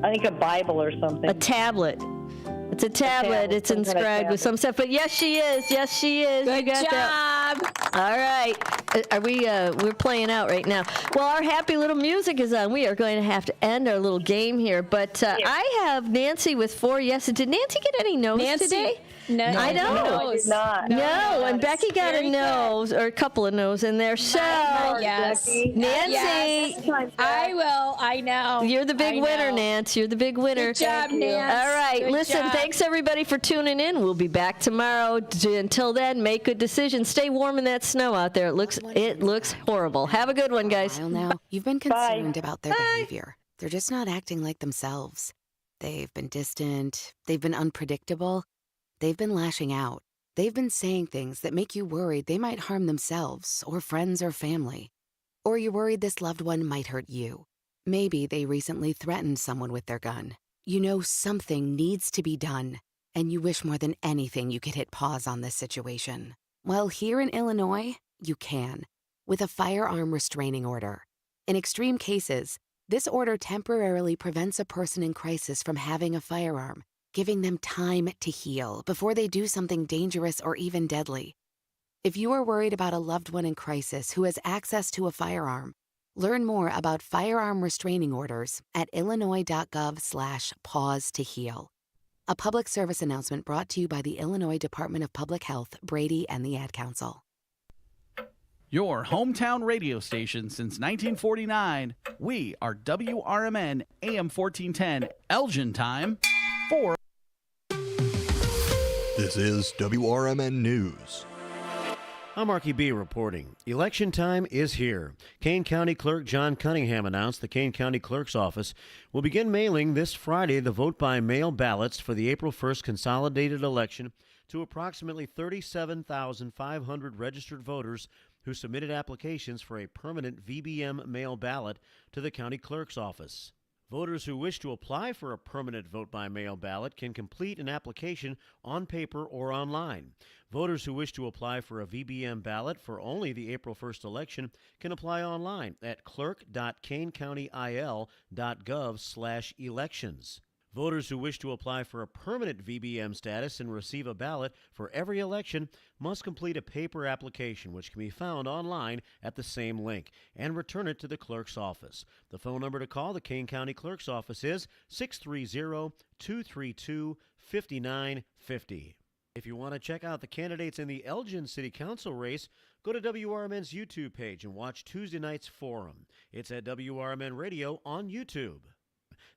I think a Bible or something. A tablet. It's a tablet. It's some kind of inscribed with tablet. some stuff. But yes, she is. Yes, she is. Good You got job. that. All right. Are we? We're playing out right now. Well, our happy little music is on. We are going to have to end our little game here. But I have Nancy with 4 yeses. Did Nancy get any no's today? No, I know. No, I did not. No, and Becky got a nose or a couple of no's in there. So, Yes. Nancy, Yes. I will. I know. you're the big I winner, know. Nancy. You're the big winner. Good job, Nancy. All right, Good listen, job. thanks everybody for tuning in. We'll be back tomorrow. Until then, make good decisions. Stay warm in that snow out there. It looks horrible. Have a good one, guys. While now, you've been concerned about their behavior. They're just not acting like themselves. They've been distant. They've been unpredictable. They've been lashing out. They've been saying things that make you worried they might harm themselves or friends or family. Or you're worried this loved one might hurt you. Maybe they recently threatened someone with their gun. You know something needs to be done, and you wish more than anything you could hit pause on this situation. Well, here in Illinois, you can, with a firearm restraining order. In extreme cases, this order temporarily prevents a person in crisis from having a firearm, giving them time to heal before they do something dangerous or even deadly. If you are worried about a loved one in crisis who has access to a firearm, learn more about firearm restraining orders at illinois.gov/pause to heal. A public service announcement brought to you by the Illinois Department of Public Health, Brady, and the Ad Council. Your hometown radio station since 1949. We are WRMN AM 1410 Elgin time for. This is WRMN News. I'm Marky B reporting. Election time is here. Kane County Clerk John Cunningham announced the Kane County Clerk's Office will begin mailing this Friday the vote-by-mail ballots for the April 1st consolidated election to approximately 37,500 registered voters who submitted applications for a permanent VBM mail ballot to the county clerk's office. Voters who wish to apply for a permanent vote-by-mail ballot can complete an application on paper or online. Voters who wish to apply for a VBM ballot for only the April 1st election can apply online at clerk.kanecountyil.gov/elections. Voters who wish to apply for a permanent VBM status and receive a ballot for every election must complete a paper application, which can be found online at the same link, and return it to the clerk's office. The phone number to call the Kane County Clerk's Office is 630-232-5950. If you want to check out the candidates in the Elgin City Council race, go to WRMN's YouTube page and watch Tuesday night's forum. It's at WRMN Radio on YouTube.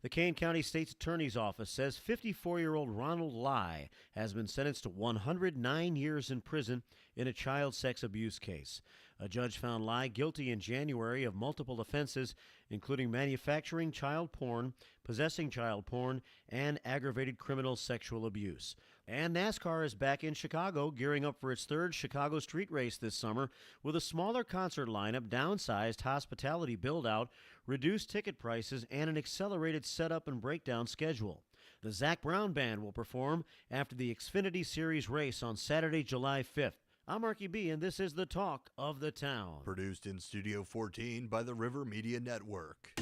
The Kane County State's Attorney's Office says 54-year-old Ronald Lai has been sentenced to 109 years in prison in a child sex abuse case. A judge found Lai guilty in January of multiple offenses, including manufacturing child porn, possessing child porn, and aggravated criminal sexual abuse. And NASCAR is back in Chicago, gearing up for its third Chicago street race this summer with a smaller concert lineup, downsized hospitality build-out, reduced ticket prices, and an accelerated setup and breakdown schedule. The Zac Brown Band will perform after the Xfinity Series race on Saturday, July 5th. I'm Marky B, and this is the Talk of the Town. Produced in Studio 14 by the River Media Network.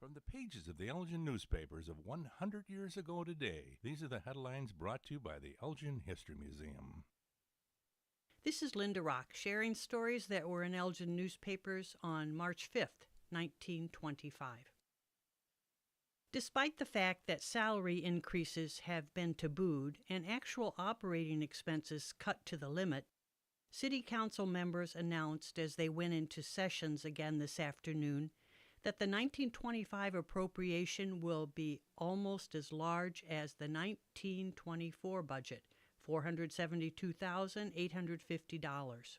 From the pages of the Elgin newspapers of 100 years ago today, these are the headlines brought to you by the Elgin History Museum. This is Linda Rock, sharing stories that were in Elgin newspapers on March 5th, 1925. Despite the fact that salary increases have been tabooed and actual operating expenses cut to the limit, City Council members announced as they went into sessions again this afternoon that the 1925 appropriation will be almost as large as the 1924 budget, $472,850.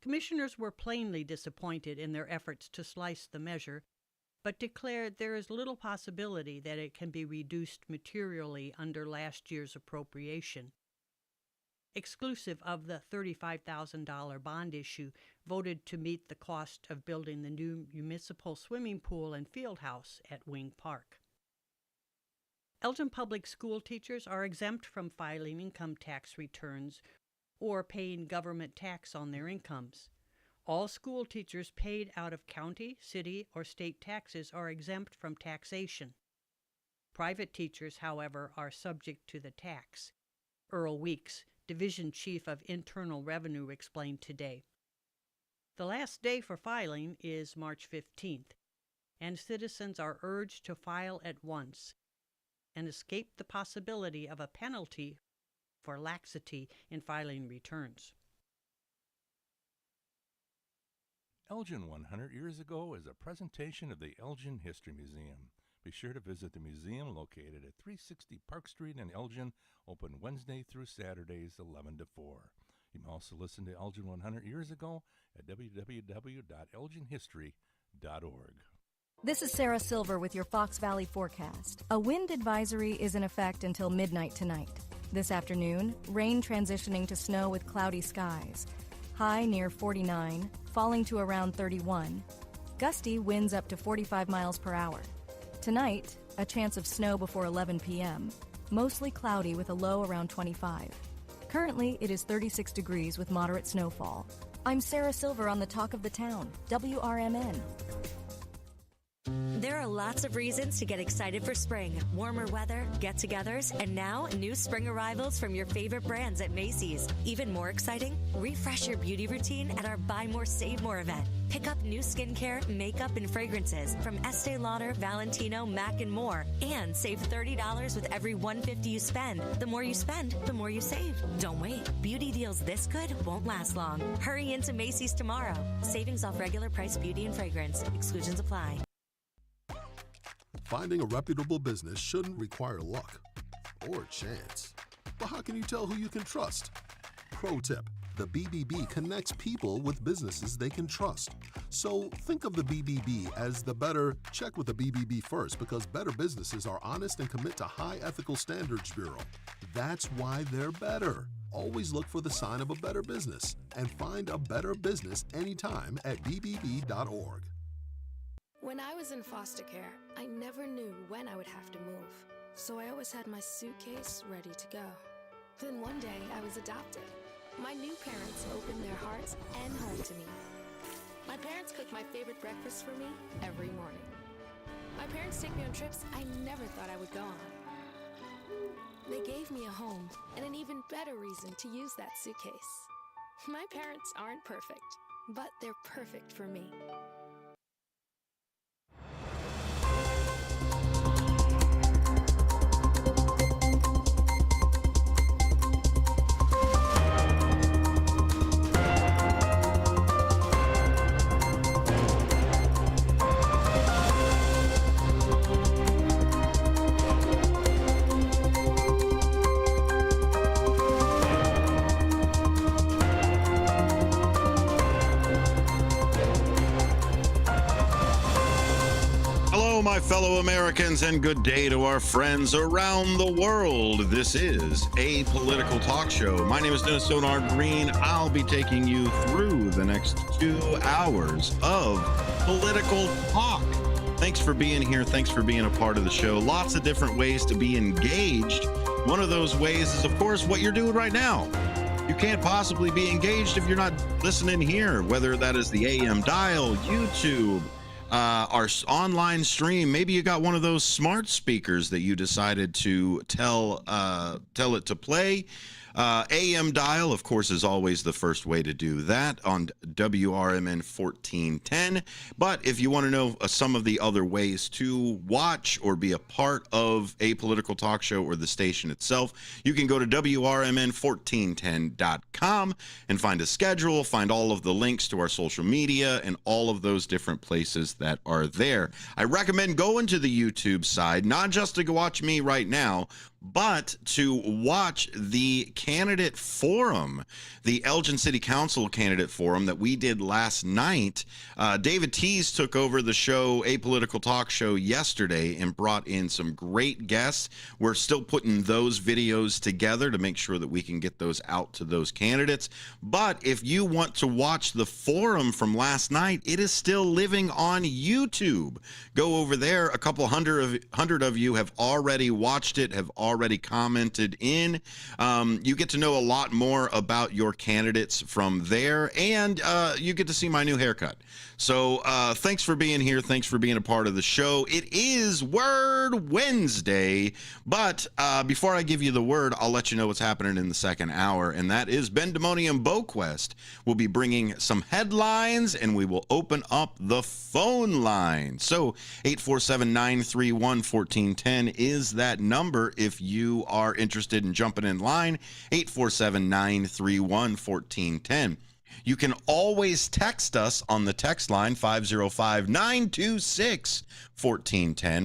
Commissioners were plainly disappointed in their efforts to slice the measure, but declared there is little possibility that it can be reduced materially under last year's appropriation. Exclusive of the $35,000 bond issue voted to meet the cost of building the new municipal swimming pool and field house at Wing Park. Elgin Public School teachers are exempt from filing income tax returns or paying government tax on their incomes. All school teachers paid out of county, city, or state taxes are exempt from taxation. Private teachers, however, are subject to the tax. Earl Weeks, Division Chief of Internal Revenue, explained today. The last day for filing is March 15th, and citizens are urged to file at once and escape the possibility of a penalty for laxity in filing returns. Elgin 100 Years Ago is a presentation of the Elgin History Museum. Be sure to visit the museum located at 360 Park Street in Elgin, open Wednesday through Saturdays 11 to 4. You can also listen to Elgin 100 Years Ago at www.elginhistory.org. This is Sarah Silver with your Fox Valley forecast. A wind advisory is in effect until midnight tonight. This afternoon, rain transitioning to snow with cloudy skies. High near 49, falling to around 31. Gusty winds up to 45 miles per hour. Tonight, a chance of snow before 11 p.m. Mostly cloudy with a low around 25. Currently, it is 36 degrees with moderate snowfall. I'm Sarah Silver on the Talk of the Town, WRMN. There are lots of reasons to get excited for spring. Warmer weather, get-togethers, and now new spring arrivals from your favorite brands at Macy's. Even more exciting, refresh your beauty routine at our Buy More, Save More event. Pick up new skincare, makeup, and fragrances from Estee Lauder, Valentino, MAC, and more. And save $30 with every $150 you spend. The more you spend, the more you save. Don't wait. Beauty deals this good won't last long. Hurry into Macy's tomorrow. Savings off regular price beauty and fragrance. Exclusions apply. Finding a reputable business shouldn't require luck or chance. But how can you tell who you can trust? Pro tip, the BBB connects people with businesses they can trust. So think of the BBB as the better, check with the BBB first, because better businesses are honest and commit to High Ethical Standards Bureau. That's why they're better. Always look for the sign of a better business and find a better business anytime at bbb.org. When I was in foster care, I never knew when I would have to move, so I always had my suitcase ready to go. Then one day, I was adopted. My new parents opened their hearts and home to me. My parents cook my favorite breakfast for me every morning. My parents take me on trips I never thought I would go on. They gave me a home and an even better reason to use that suitcase. My parents aren't perfect, but they're perfect for me. My fellow Americans, and good day to our friends around the world. This is a political talk show. My name is Dennis Sonar Green. I'll be taking you through the next 2 hours of political talk. Thanks for being here. Thanks for being a part of the show. Lots of different ways to be engaged. One of those ways is, of course, what you're doing right now. You can't possibly be engaged if you're not listening here, whether that is the AM dial, YouTube, our online stream. Maybe you got one of those smart speakers that you decided to tell it to play. AM dial, of course, is always the first way to do that on WRMN 1410. But if you want to know some of the other ways to watch or be a part of a political talk show or the station itself, you can go to WRMN1410.com and find a schedule, find all of the links to our social media and all of those different places that are there. I recommend going to the YouTube side, not just to go watch me right now, but to watch the candidate forum, the Elgin City Council candidate forum that we did last night. David Tease took over the show, Apolitical Talk Show, yesterday and brought in some great guests. We're still putting those videos together to make sure that we can get those out to those candidates. But if you want to watch the forum from last night, it is still living on YouTube. Go over there. A couple hundred of you have already watched it, have already commented in. You get to know a lot more about your candidates from there, and you get to see my new haircut. So thanks for being here. Thanks for being a part of the show. It is Word Wednesday, but before I give you the word, I'll let you know what's happening in the second hour, and that is Ben Demonium Boquest will be bringing some headlines, and we will open up the phone line. So 847-931-1410 is that number if you are interested in jumping in line, 847-931-1410. You can always text us on the text line, 505-926-1410,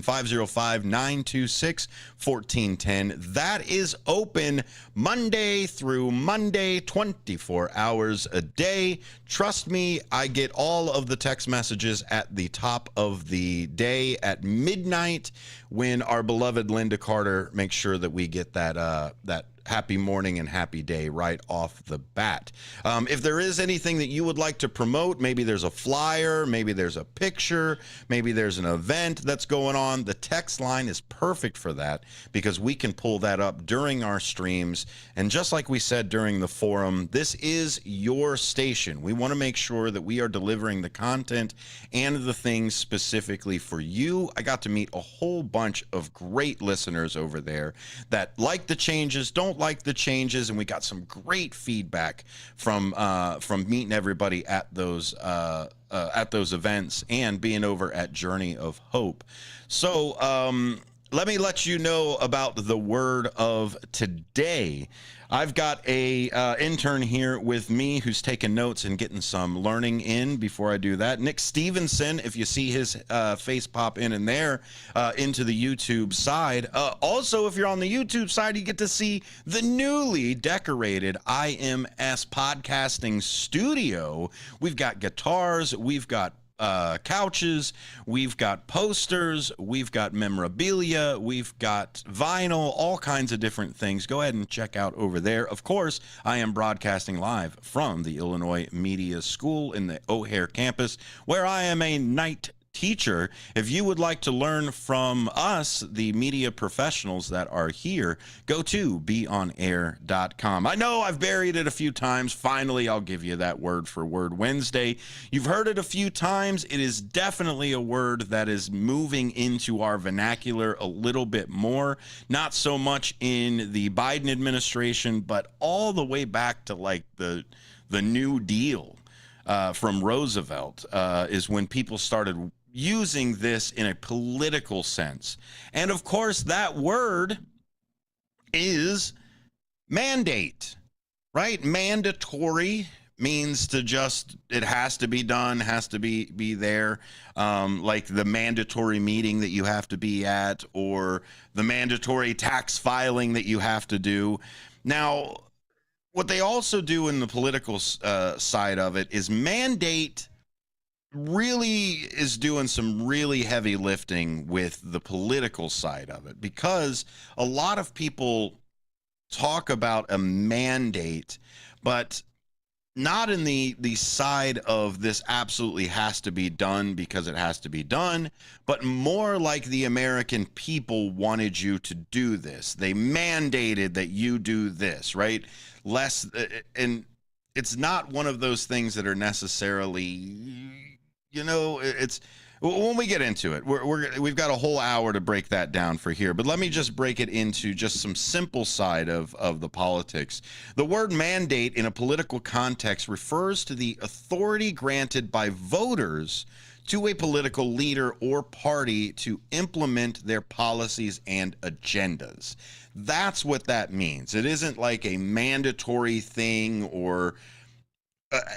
505-926-1410. That is open Monday through Monday, 24 hours a day. Trust me, I get all of the text messages at the top of the day at midnight when our beloved Linda Carter makes sure that we get that happy morning and happy day right off the bat. If there is anything that you would like to promote, maybe there's a flyer, maybe there's a picture, maybe there's an event that's going on, the text line is perfect for that because we can pull that up during our streams. And just like we said during the forum, this is your station. We want to make sure that we are delivering the content and the things specifically for you. I got to meet a whole bunch of great listeners over there that like the changes, don't like the changes, and we got some great feedback from meeting everybody at those events and being over at Journey of Hope. So let me let you know about the word of today. I've got a intern here with me who's taking notes and getting some learning in before I do that. Nick Stevenson, if you see his face pop in and there into the YouTube side. Also, if you're on the YouTube side, you get to see the newly decorated IMS podcasting studio. We've got guitars, we've got couches, we've got posters, we've got memorabilia, we've got vinyl, all kinds of different things. Go ahead and check out over there. Of course, I am broadcasting live from the Illinois Media School in the O'Hare campus, where I am a night teacher. If you would like to learn from us, the media professionals that are here, go to beonair.com. I know I've buried it a few times. Finally, I'll give you that word for Word Wednesday. You've heard it a few times. It is definitely a word that is moving into our vernacular a little bit more. Not so much in the Biden administration, but all the way back to like the New Deal from Roosevelt is when people started using this in a political sense. And of course, that word is mandate, right? Mandatory means to just, it has to be done, has to be there, like the mandatory meeting that you have to be at, or the mandatory tax filing that you have to do. Now, what they also do in the political side of it is mandate really is doing some really heavy lifting with the political side of it, because a lot of people talk about a mandate, but not in the side of this absolutely has to be done because it has to be done, but more like the American people wanted you to do this. They mandated that you do this, right? Less, and it's not one of those things that are necessarily, you know, it's when we get into it, we've got a whole hour to break that down for here, but let me just break it into just some simple side of the politics. The word mandate in a political context refers to the authority granted by voters to a political leader or party to implement their policies and agendas. That's what that means. It isn't like a mandatory thing or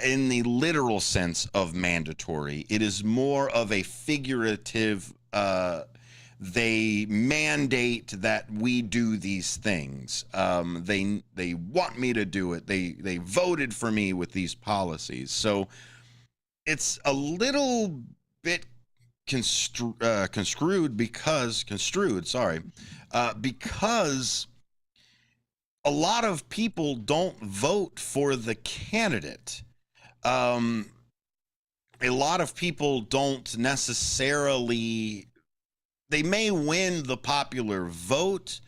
in the literal sense of mandatory. It is more of a figurative they mandate that we do these things. They want me to do it. They voted for me with these policies. So it's a little bit construed because a lot of people don't vote for the candidate. A lot of people don't necessarily, they may win the popular vote,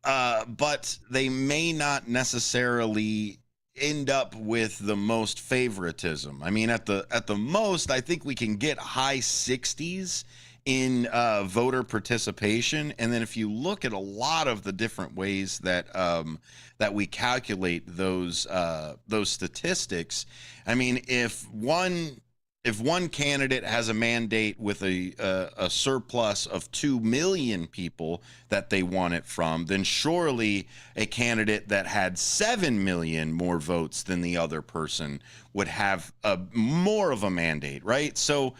but they may not necessarily end up with the most favoritism. I mean, at the most, I think we can get high 60s in voter participation. And then if you look at a lot of the different ways that that we calculate those statistics, I mean, if one candidate has a mandate with a surplus of 2 million people that they won it from, then surely a candidate that had 7 million more votes than the other person would have more of a mandate, right? So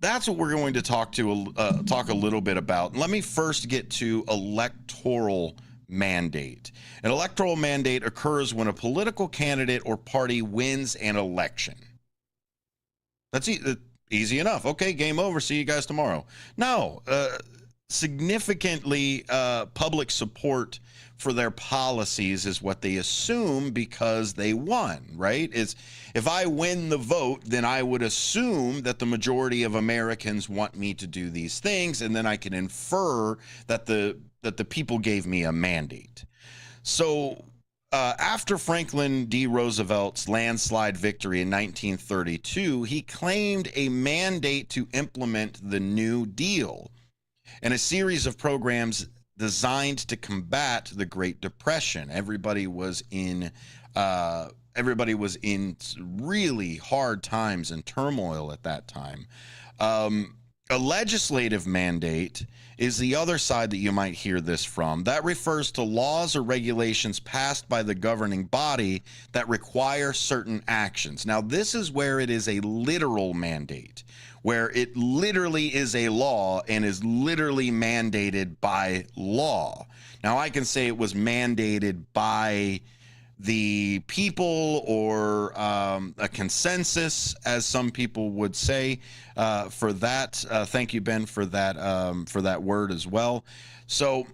that's what we're going to talk a little bit about. Let me first get to electoral mandate. An electoral mandate occurs when a political candidate or party wins an election. That's easy enough. Okay, game over. See you guys tomorrow. No, significantly public support for their policies is what they assume because they won, right? If I win the vote, then I would assume that the majority of Americans want me to do these things, and then I can infer that the people gave me a mandate. So after Franklin D. Roosevelt's landslide victory in 1932, he claimed a mandate to implement the New Deal and a series of programs designed to combat the Great Depression. Everybody was in really hard times and turmoil at that time. A legislative mandate is the other side that you might hear this from. That refers to laws or regulations passed by the governing body that require certain actions. Now, this is where it is a literal mandate, where it literally is a law and is literally mandated by law. Now, I can say it was mandated by the people or a consensus, as some people would say. For that, thank you, Ben, for that word as well. So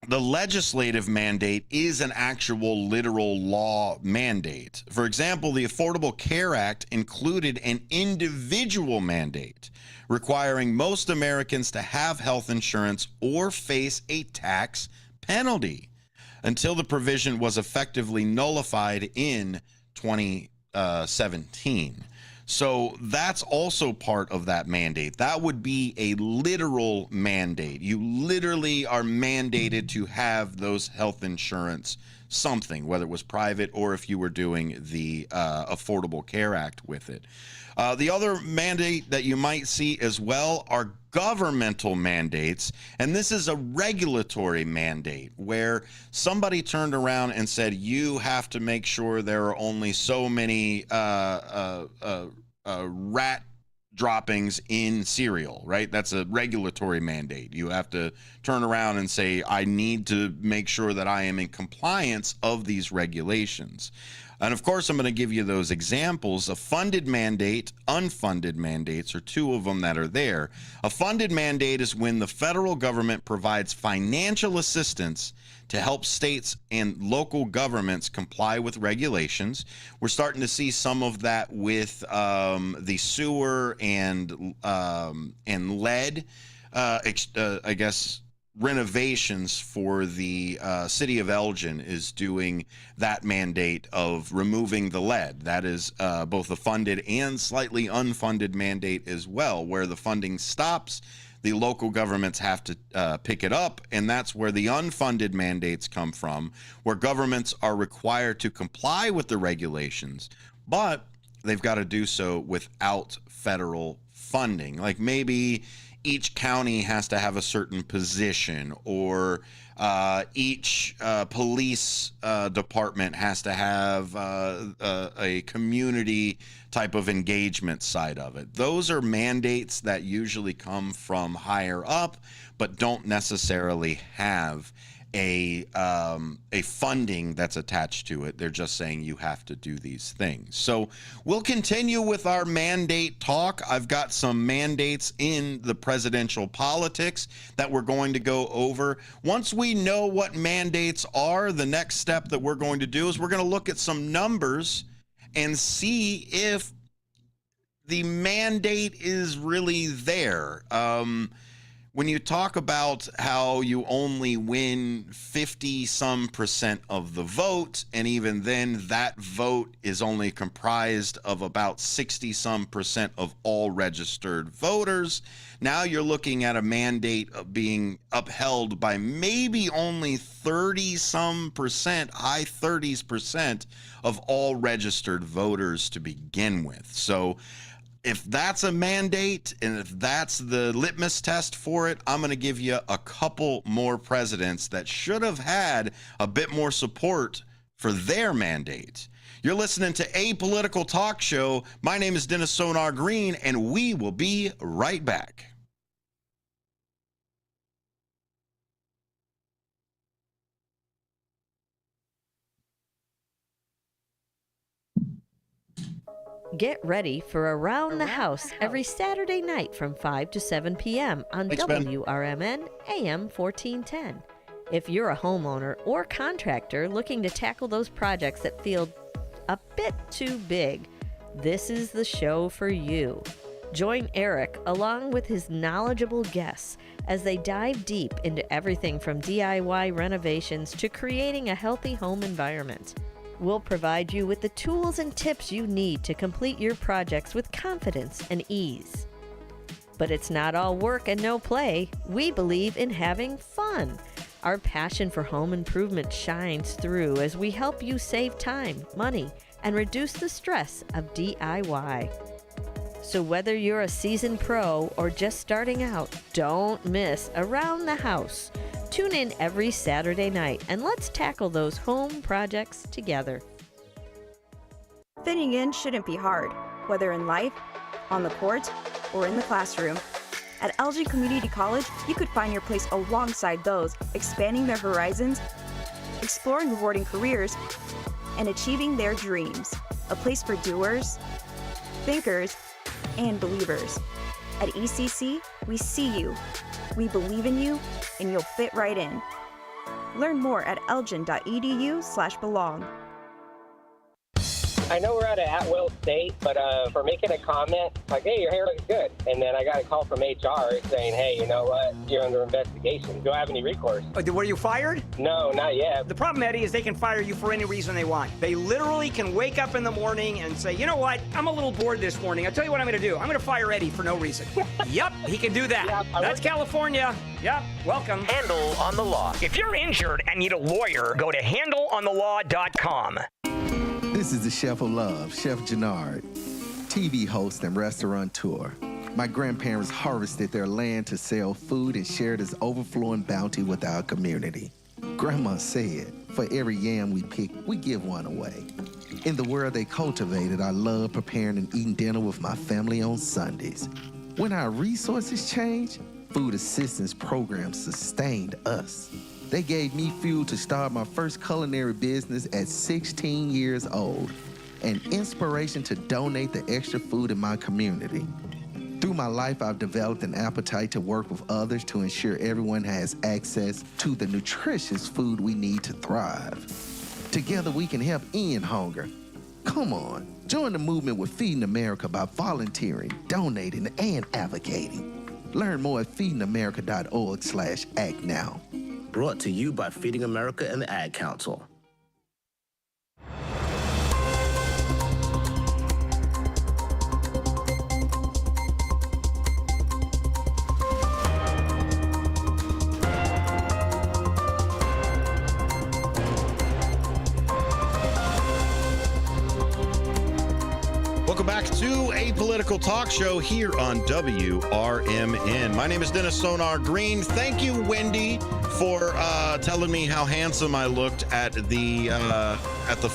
the legislative mandate is an actual literal law mandate. For example, the Affordable Care Act included an individual mandate requiring most Americans to have health insurance or face a tax penalty, until the provision was effectively nullified in 2017. So that's also part of that mandate. That would be a literal mandate. You literally are mandated to have those health insurance something, whether it was private or if you were doing the Affordable Care Act with it. The other mandate that you might see as well are governmental mandates, and this is a regulatory mandate where somebody turned around and said, you have to make sure there are only so many rat droppings in cereal, right? That's a regulatory mandate. You have to turn around and say, I need to make sure that I am in compliance of these regulations. And of course, I'm going to give you those examples. A funded mandate, unfunded mandates are two of them that are there. A funded mandate is when the federal government provides financial assistance to help states and local governments comply with regulations. We're starting to see some of that with the sewer and lead, I guess, renovations for the city of Elgin is doing that mandate of removing the lead. That is both a funded and slightly unfunded mandate as well, where the funding stops, the local governments have to pick it up, and that's where the unfunded mandates come from, where governments are required to comply with the regulations, but they've got to do so without federal funding. Like maybe each county has to have a certain position, or each police department has to have a community type of engagement side of it. Those are mandates that usually come from higher up, but don't necessarily have a funding that's attached to it. They're just saying you have to do these things. So we'll continue with our mandate talk. I've got some mandates in the presidential politics that we're going to go over. Once we know what mandates are, the next step that we're going to do is we're going to look at some numbers and see if the mandate is really there. When you talk about how you only win 50% of the vote, and even then that vote is only comprised of about 60% of all registered voters, now you're looking at a mandate of being upheld by maybe only 30%, high 30s% of all registered voters to begin with. So if that's a mandate and if that's the litmus test for it, I'm going to give you a couple more presidents that should have had a bit more support for their mandate. You're listening to A Political Talk Show. My name is Dennis Sonar Green, and we will be right back. Get ready for Around the House every Saturday night from 5 to 7 p.m. on WRMN AM 1410. If you're a homeowner or contractor looking to tackle those projects that feel a bit too big, this is the show for you. Join Eric along with his knowledgeable guests as they dive deep into everything from DIY renovations to creating a healthy home environment. We'll provide you with the tools and tips you need to complete your projects with confidence and ease. But it's not all work and no play. We believe in having fun. Our passion for home improvement shines through as we help you save time, money, and reduce the stress of DIY. So whether you're a seasoned pro or just starting out, don't miss Around the House. Tune in every Saturday night and let's tackle those home projects together. Fitting in shouldn't be hard, whether in life, on the court, or in the classroom. At Elgin Community College, you could find your place alongside those expanding their horizons, exploring rewarding careers, and achieving their dreams. A place for doers, thinkers, and believers. At ECC, we see you, we believe in you, and you'll fit right in. Learn more at elgin.edu/belong. I know we're at an at-will state, but for making a comment, like, hey, your hair looks good. And then I got a call from HR saying, hey, you know what? You're under investigation. Do I have any recourse? Were you fired? No, not yet. The problem, Eddie, is they can fire you for any reason they want. They literally can wake up in the morning and say, you know what? I'm a little bored this morning. I'll tell you what I'm going to do. I'm going to fire Eddie for no reason. Yep, he can do that. Yeah, that's California. Yep, welcome. Handle on the Law. If you're injured and need a lawyer, go to handleonthelaw.com. This is the Chef of Love, Chef Jannard, TV host and restaurateur. My grandparents harvested their land to sell food and share this overflowing bounty with our community. Grandma said, for every yam we pick, we give one away. In the world they cultivated, I love preparing and eating dinner with my family on Sundays. When our resources changed, food assistance programs sustained us. They gave me fuel to start my first culinary business at 16 years old, and inspiration to donate the extra food in my community. Through my life, I've developed an appetite to work with others to ensure everyone has access to the nutritious food we need to thrive. Together, we can help end hunger. Come on, join the movement with Feeding America by volunteering, donating, and advocating. Learn more at feedingamerica.org/act now. Brought to you by Feeding America and the Ad Council. Welcome back back to A Political Talk Show here on WRMN. My name is Dennis Sonar Green. Thank you, Wendy, for telling me how handsome I looked at the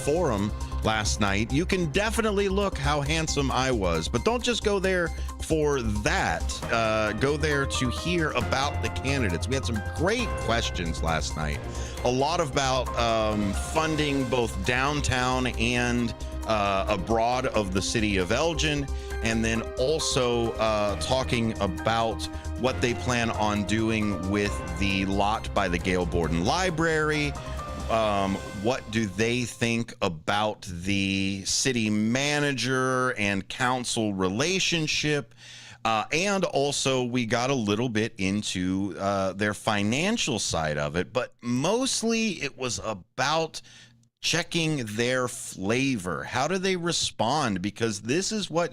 forum last night. You can definitely look how handsome I was, but don't just go there for that. Go there to hear about the candidates. We had some great questions last night. A lot about funding both downtown and abroad of the city of Elgin, and then also talking about what they plan on doing with the lot by the Gail Borden Library. What do they think about the city manager and council relationship? And also, we got a little bit into their financial side of it, but mostly it was about checking their flavor. How do they respond? Because this is what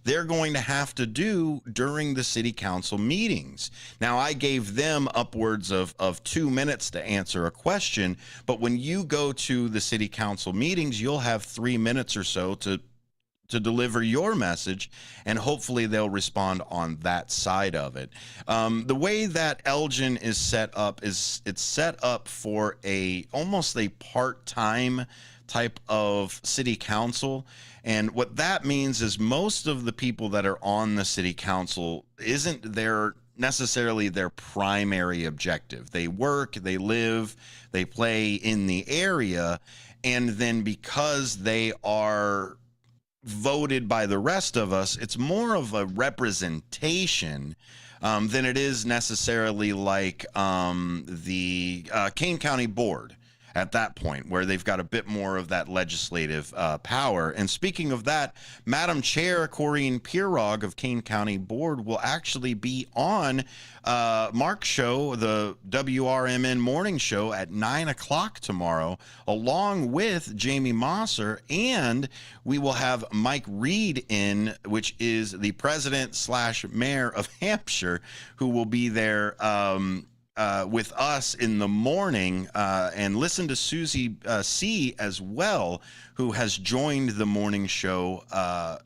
they're going to have to do during the city council meetings. Now, I gave them upwards of 2 minutes to answer a question, but when you go to the city council meetings, you'll have 3 minutes or so to deliver your message, and hopefully they'll respond on that side of it. The way that Elgin is set up is it's set up for almost a part-time type of city council. And what that means is most of the people that are on the city council isn't necessarily their primary objective. They work, they live, they play in the area, and then because they are voted by the rest of us, it's more of a representation than it is necessarily like the Kane County Board at that point, where they've got a bit more of that legislative power. And speaking of that, Madam Chair Corrine Pirog of Kane County Board will actually be on Mark's show, the WRMN morning show at 9 o'clock tomorrow, along with Jamie Mosser, and we will have Mike Reed in, which is the president/mayor of Hampshire, who will be there with us in the morning, and listen to Susie C as well, who has joined the morning show,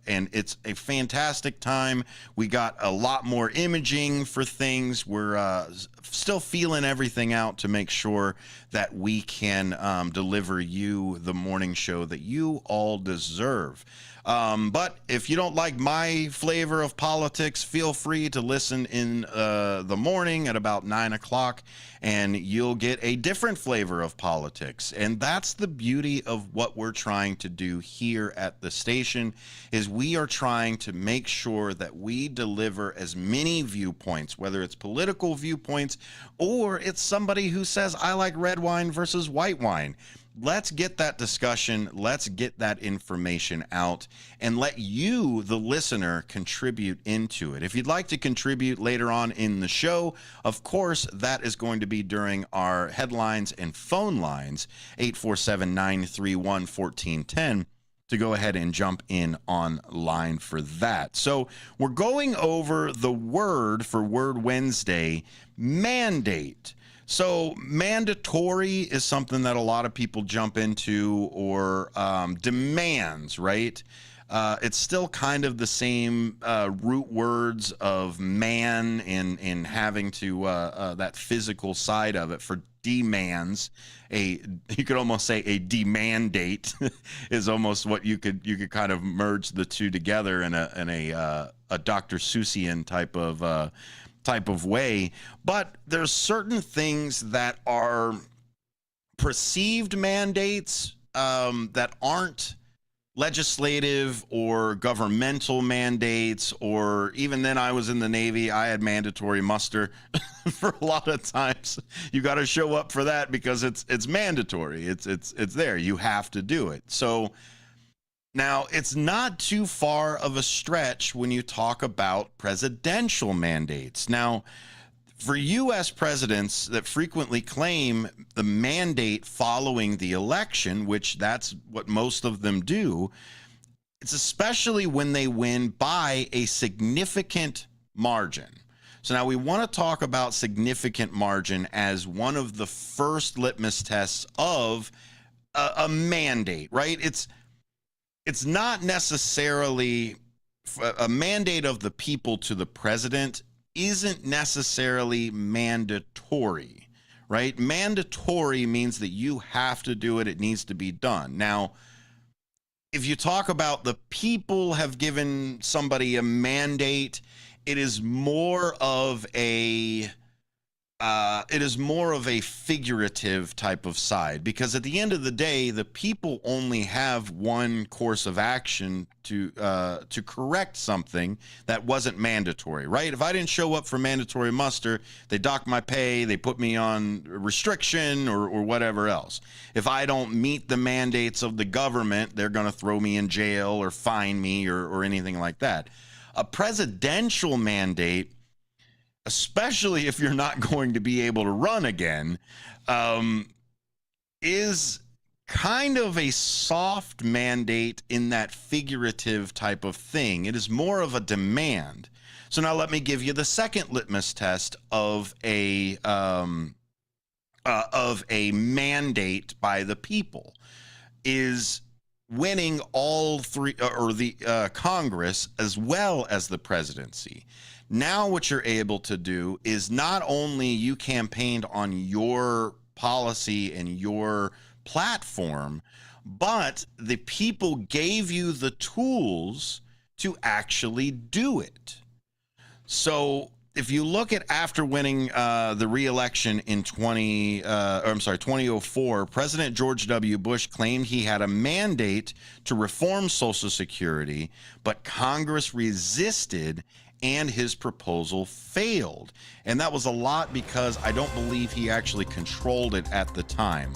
and it's a fantastic time. We got a lot more imaging for things. We're still feeling everything out to make sure that we can deliver you the morning show that you all deserve. But if you don't like my flavor of politics, feel free to listen in the morning at about 9 o'clock, and you'll get a different flavor of politics. And that's the beauty of what we're trying to do here at the station, is we are trying to make sure that we deliver as many viewpoints, whether it's political viewpoints or it's somebody who says, I like red wine versus white wine. Let's get that discussion, let's get that information out, and let you, the listener, contribute into it. If you'd like to contribute later on in the show, of course, that is going to be during our headlines and phone lines, 847-931-1410, to go ahead and jump in online for that. So we're going over the word for Word Wednesday, mandate. So mandatory is something that a lot of people jump into, or demands, right? It's still kind of the same root words of man and having to that physical side of it. For demands, you could almost say a demandate is almost what you could kind of merge the two together in a Dr. Seussian type of way. But there's certain things that are perceived mandates that aren't legislative or governmental mandates, or even then I was in the Navy, I had mandatory muster for a lot of times. You got to show up for that because it's mandatory. It's there. You have to do it. So now, it's not too far of a stretch when you talk about presidential mandates. Now, for U.S. presidents that frequently claim the mandate following the election, which that's what most of them do, it's especially when they win by a significant margin. So now we want to talk about significant margin as one of the first litmus tests of a mandate, right? It's not necessarily a mandate of the people to the president isn't necessarily mandatory, right? Mandatory means that you have to do it. It needs to be done. Now, if you talk about the people have given somebody a mandate, it is more of a figurative type of side, because at the end of the day, the people only have one course of action to correct something that wasn't mandatory, right? If I didn't show up for mandatory muster, they dock my pay, they put me on restriction or whatever else. If I don't meet the mandates of the government, they're going to throw me in jail or fine me or anything like that. A presidential mandate, especially if you're not going to be able to run again, is kind of a soft mandate in that figurative type of thing. It is more of a demand. So now let me give you the second litmus test of a mandate by the people is winning all three, or the Congress as well as the presidency. Now what you're able to do is not only you campaigned on your policy and your platform, but the people gave you the tools to actually do it. So if you look at after winning the re-election in 2004, President George W. Bush claimed he had a mandate to reform Social Security, but Congress resisted and his proposal failed. And that was a lot because I don't believe he actually controlled it at the time.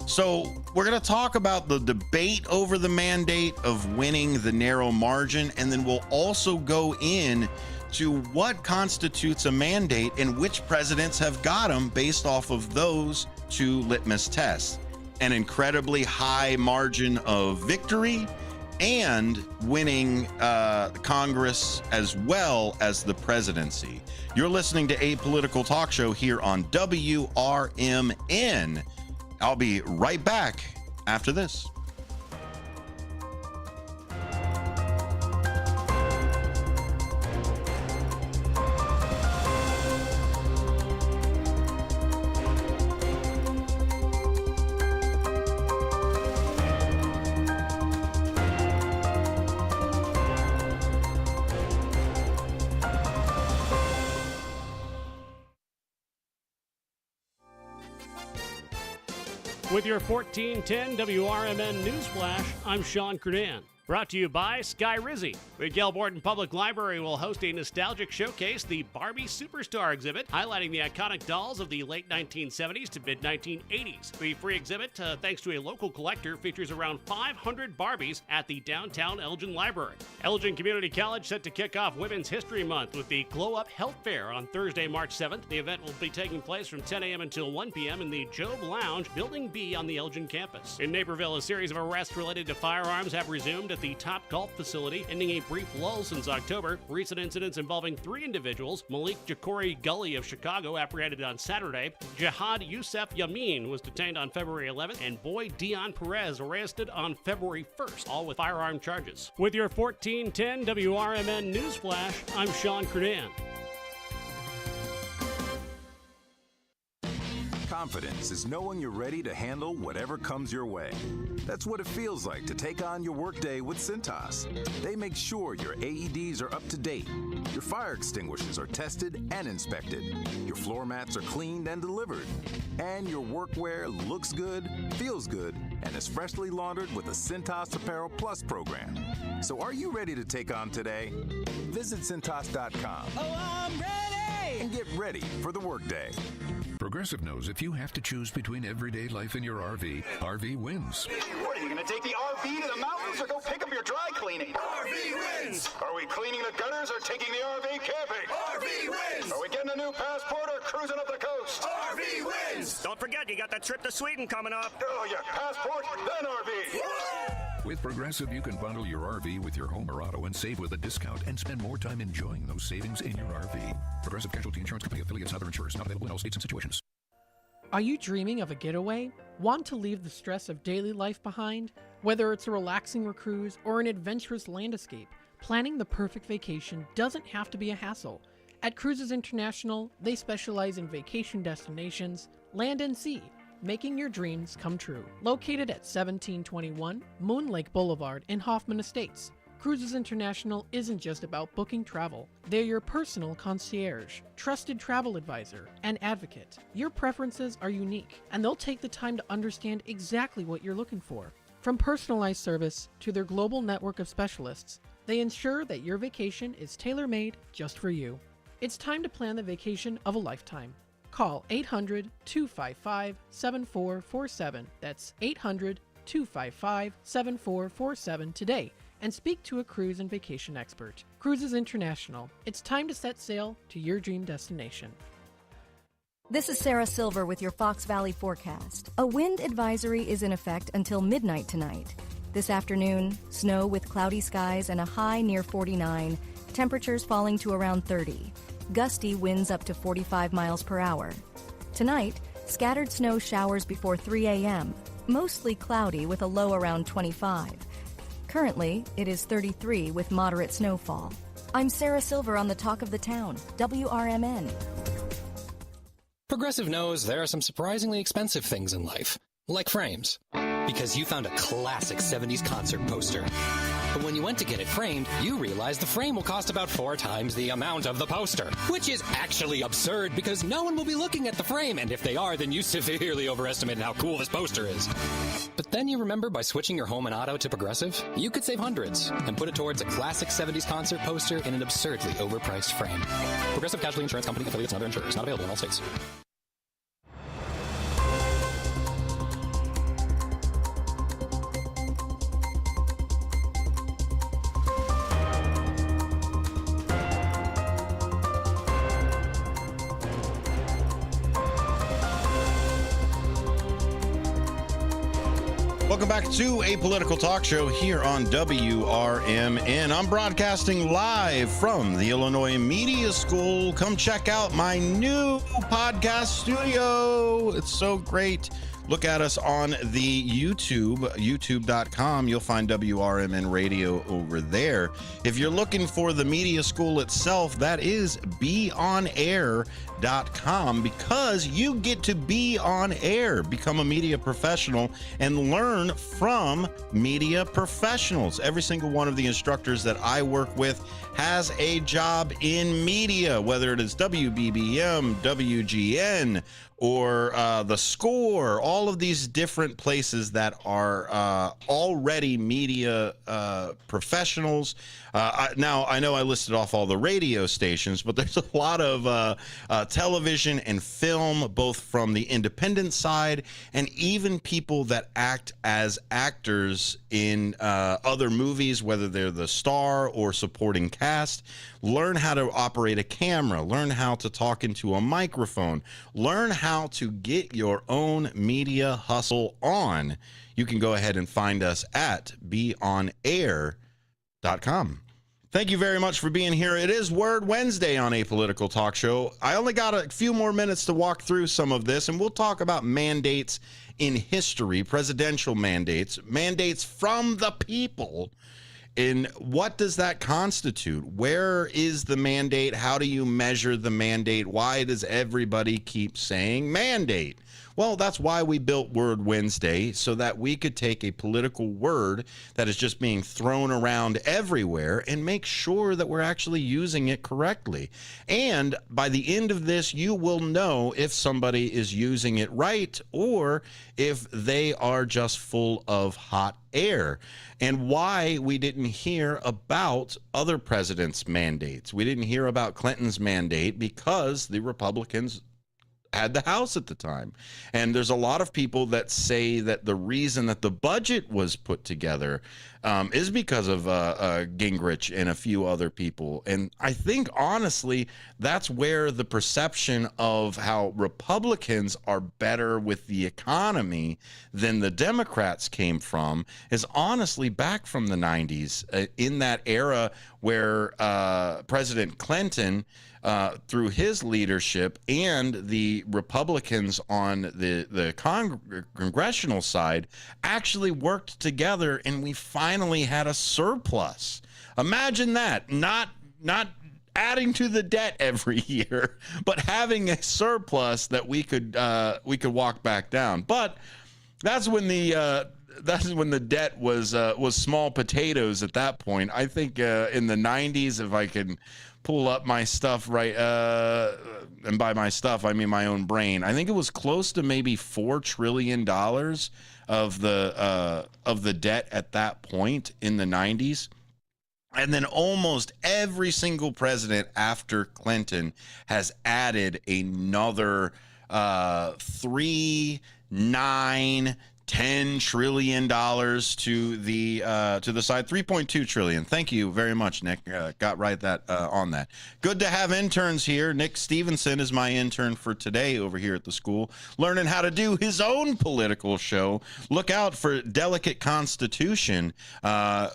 So we're going to talk about the debate over the mandate of winning the narrow margin, and then we'll also go in to what constitutes a mandate and which presidents have got them based off of those two litmus tests. An incredibly high margin of victory and winning Congress as well as the presidency. You're listening to A Political Talk Show here on WRMN. I'll be right back after this. With your 1410 WRMN Newsflash, I'm Sean Kernan. Brought to you by Sky Rizzy. Miguel Borton Public Library will host a nostalgic showcase, the Barbie Superstar exhibit, highlighting the iconic dolls of the late 1970s to mid-1980s. The free exhibit, thanks to a local collector, features around 500 Barbies at the downtown Elgin Library. Elgin Community College set to kick off Women's History Month with the Glow Up Health Fair on Thursday, March 7th. The event will be taking place from 10 a.m. until 1 p.m. in the Job Lounge, Building B on the Elgin campus. In Naperville, a series of arrests related to firearms have resumed at the Top Golf facility, ending a brief lull since October. Recent incidents involving 3 individuals: Malik Jacori Gully of Chicago, apprehended on Saturday; Jihad Youssef Yamin was detained on February 11th; and Boy Dion Perez arrested on February 1st, all with firearm charges. With your 1410 WRMN Newsflash, I'm Sean Kernan. Confidence is knowing you're ready to handle whatever comes your way. That's what it feels like to take on your workday with Cintas. They make sure your AEDs are up to date, your fire extinguishers are tested and inspected, your floor mats are cleaned and delivered, and your workwear looks good, feels good, and is freshly laundered with the Cintas Apparel Plus program. So are you ready to take on today? Visit Cintas.com. Oh, I'm ready! And get ready for the workday. Progressive knows if you have to choose between everyday life and your RV, RV wins. What, are you going to take the RV to the mountains or go pick up your dry cleaning? RV wins! Are we cleaning the gutters or taking the RV camping? RV wins! Are we getting a new passport or cruising up the coast? RV wins! Don't forget, you got that trip to Sweden coming up. Oh, yeah, passport, then RV. With Progressive, you can bundle your RV with your home or auto and save with a discount and spend more time enjoying those savings in your RV. Progressive Casualty Insurance Company affiliates and other insurers. Not available in all states and situations. Are you dreaming of a getaway? Want to leave the stress of daily life behind? Whether it's a relaxing cruise or an adventurous land escape, Planning the perfect vacation doesn't have to be a hassle. At Cruises International, they specialize in vacation destinations, land and sea, making your dreams come true. Located at 1721 Moon Lake Boulevard in Hoffman Estates, Cruises International isn't just about booking travel. They're your personal concierge, trusted travel advisor, and advocate. Your preferences are unique, and they'll take the time to understand exactly what you're looking for. From personalized service to their global network of specialists, they ensure that your vacation is tailor-made just for you. It's time to plan the vacation of a lifetime. Call 800-255-7447. That's 800-255-7447 today and speak to a cruise and vacation expert. Cruises International. It's time to set sail to your dream destination. This is Sarah Silver with your Fox Valley forecast. A wind advisory is in effect until midnight tonight. This afternoon, snow with cloudy skies and a high near 49, temperatures falling to around 30. Gusty winds up to 45 miles per hour. Tonight, scattered snow showers before 3 a.m., mostly cloudy with a low around 25. Currently, it is 33 with moderate snowfall. I'm Sarah Silver on the Talk of the Town, WRMN. Progressive knows there are some surprisingly expensive things in life, like frames. Because you found a classic 70s concert poster. But when you went to get it framed, you realized the frame will cost about 4 times the amount of the poster. Which is actually absurd because no one will be looking at the frame, and if they are, then you severely overestimated how cool this poster is. But then you remember by switching your home and auto to Progressive, you could save hundreds and put it towards a classic 70s concert poster in an absurdly overpriced frame. Progressive Casualty Insurance Company, affiliates, and other insurers. Not available in all states. Welcome back to A Political Talk Show here on WRMN. I'm broadcasting live from the Illinois Media School. Come check out my new podcast studio. It's so great. Look at us on the youtube.com. You'll find WRMN Radio over there. If you're looking for the media school itself, that is beonair.com, because you get to be on air, become a media professional, and learn from media professionals. Every single one of the instructors that I work with has a job in media, whether it is WBBM, WGN, or The Score, all of these different places that are already media professionals. Now, I know I listed off all the radio stations, but there's a lot of television and film, both from the independent side and even people that act as actors in other movies, whether they're the star or supporting cast. Learn how to operate a camera, learn how to talk into a microphone, learn how to get your own media hustle on. You can go ahead and find us at beonair.com. Thank you very much for being here. It is Word Wednesday on A Political Talk Show. I only got a few more minutes to walk through some of this, and we'll talk about mandates in history, presidential mandates, mandates from the people. And what does that constitute? Where is the mandate? How do you measure the mandate? Why does everybody keep saying mandate? Well, that's why we built Word Wednesday, so that we could take a political word that is just being thrown around everywhere and make sure that we're actually using it correctly. And by the end of this, you will know if somebody is using it right or if they are just full of hot air. And why we didn't hear about other presidents' mandates. We didn't hear about Clinton's mandate because the Republicans had the House at the time. And there's a lot of people that say that the reason that the budget was put together is because of Gingrich and a few other people. And I think, honestly, that's where the perception of how Republicans are better with the economy than the Democrats came from is honestly back from the 90s, in that era where President Clinton, through his leadership, and the Republicans on the congressional side actually worked together, and we finally had a surplus Imagine that, not adding to the debt every year, but having a surplus that we could walk back down. But that's when the debt was small potatoes at that point. I think in the 90s, if I can pull up my stuff right, and by my stuff I mean my own brain, I think it was close to maybe $4 trillion of the debt at that point in the 90s. And then almost every single president after Clinton has added another 3, 9, $10 trillion to the side. 3.2 trillion. Thank you very much, Nick. Got right on that. Good to have interns here. Nick Stevenson is my intern for today over here at the school, learning how to do his own political show. Look out for Delicate Constitution,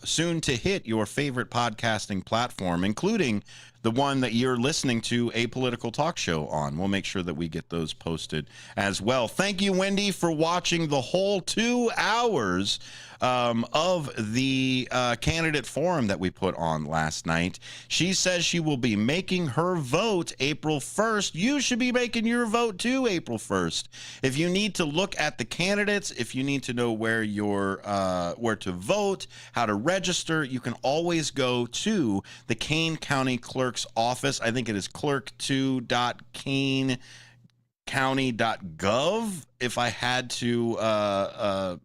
soon to hit your favorite podcasting platform, including the one that you're listening to a political talk show on. We'll make sure that we get those posted as well. Thank you, Wendy, for watching the whole 2 hours of the candidate forum that we put on last night. She says she will be making her vote April 1st. You should be making your vote too April 1st. If you need to look at the candidates, if you need to know where to vote, how to register, you can always go to the Kane County Clerk's office. I think it is clerk2.kanecounty.gov. If I had to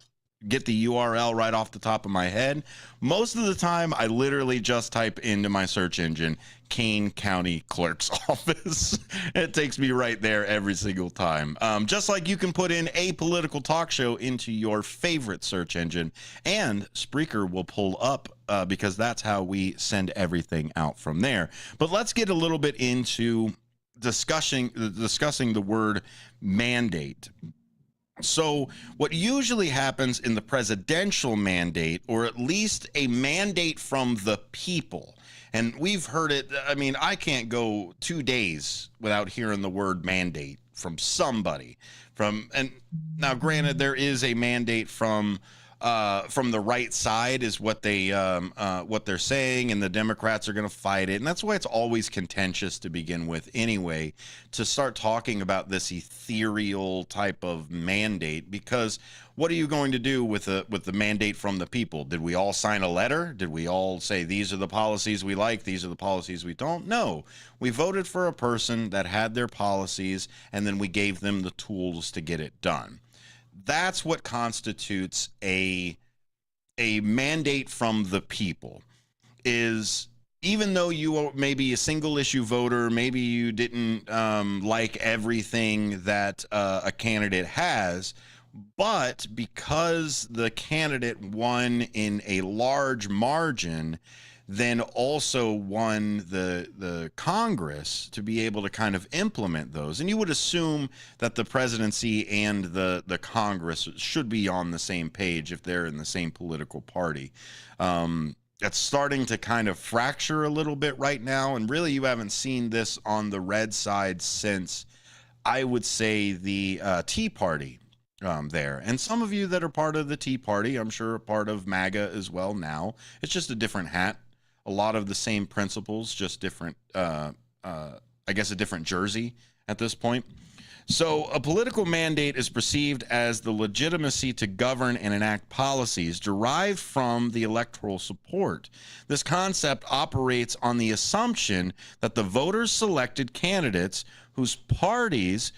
get the URL right off the top of my head. Most of the time, I literally just type into my search engine, Kane County Clerk's Office. It takes me right there every single time. Just like you can put in a political talk show into your favorite search engine, and Spreaker will pull up because that's how we send everything out from there. But let's get a little bit into discussing the word mandate. So what usually happens in the presidential mandate, or at least a mandate from the people, and we've heard it, I mean, I can't go 2 days without hearing the word mandate from somebody. And now, granted, there is a mandate from the right side, is what they're saying, and the Democrats are going to fight it, and that's why it's always contentious to begin with anyway, to start talking about this ethereal type of mandate, because what are you going to do with the mandate from the people? Did we all sign a letter? Did we all say these are the policies we like, these are the policies we don't? No, we voted for a person that had their policies, and then we gave them the tools to get it done. That's what constitutes a mandate from the people. Is even though you are maybe a single issue voter, maybe you didn't like everything that a candidate has, but because the candidate won in a large margin, then also won the Congress to be able to kind of implement those. And you would assume that the presidency and the Congress should be on the same page if they're in the same political party. It's starting to kind of fracture a little bit right now, and really you haven't seen this on the red side since, I would say, the Tea Party there. And some of you that are part of the Tea Party, I'm sure, are part of MAGA as well now. It's just a different hat. A lot of the same principles, just different, I guess a different jersey at this point. So a political mandate is perceived as the legitimacy to govern and enact policies derived from the electoral support. This concept operates on the assumption that the voters selected candidates whose platforms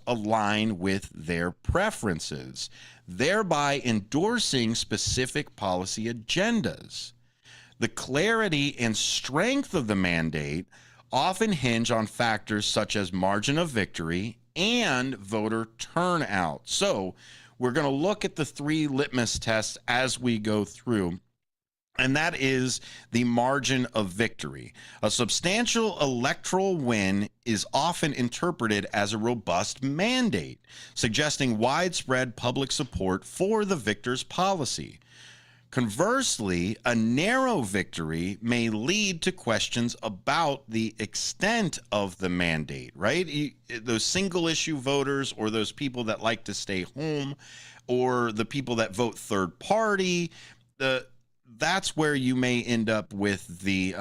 align with their preferences, thereby endorsing specific policy agendas. The clarity and strength of the mandate often hinge on factors such as margin of victory and voter turnout. So we're going to look at the 3 litmus tests as we go through, and that is the margin of victory. A substantial electoral win is often interpreted as a robust mandate, suggesting widespread public support for the victor's policy. Conversely, a narrow victory may lead to questions about the extent of the mandate, right? Those single issue voters, or those people that like to stay home, or the people that vote third party, that's where you may end up with the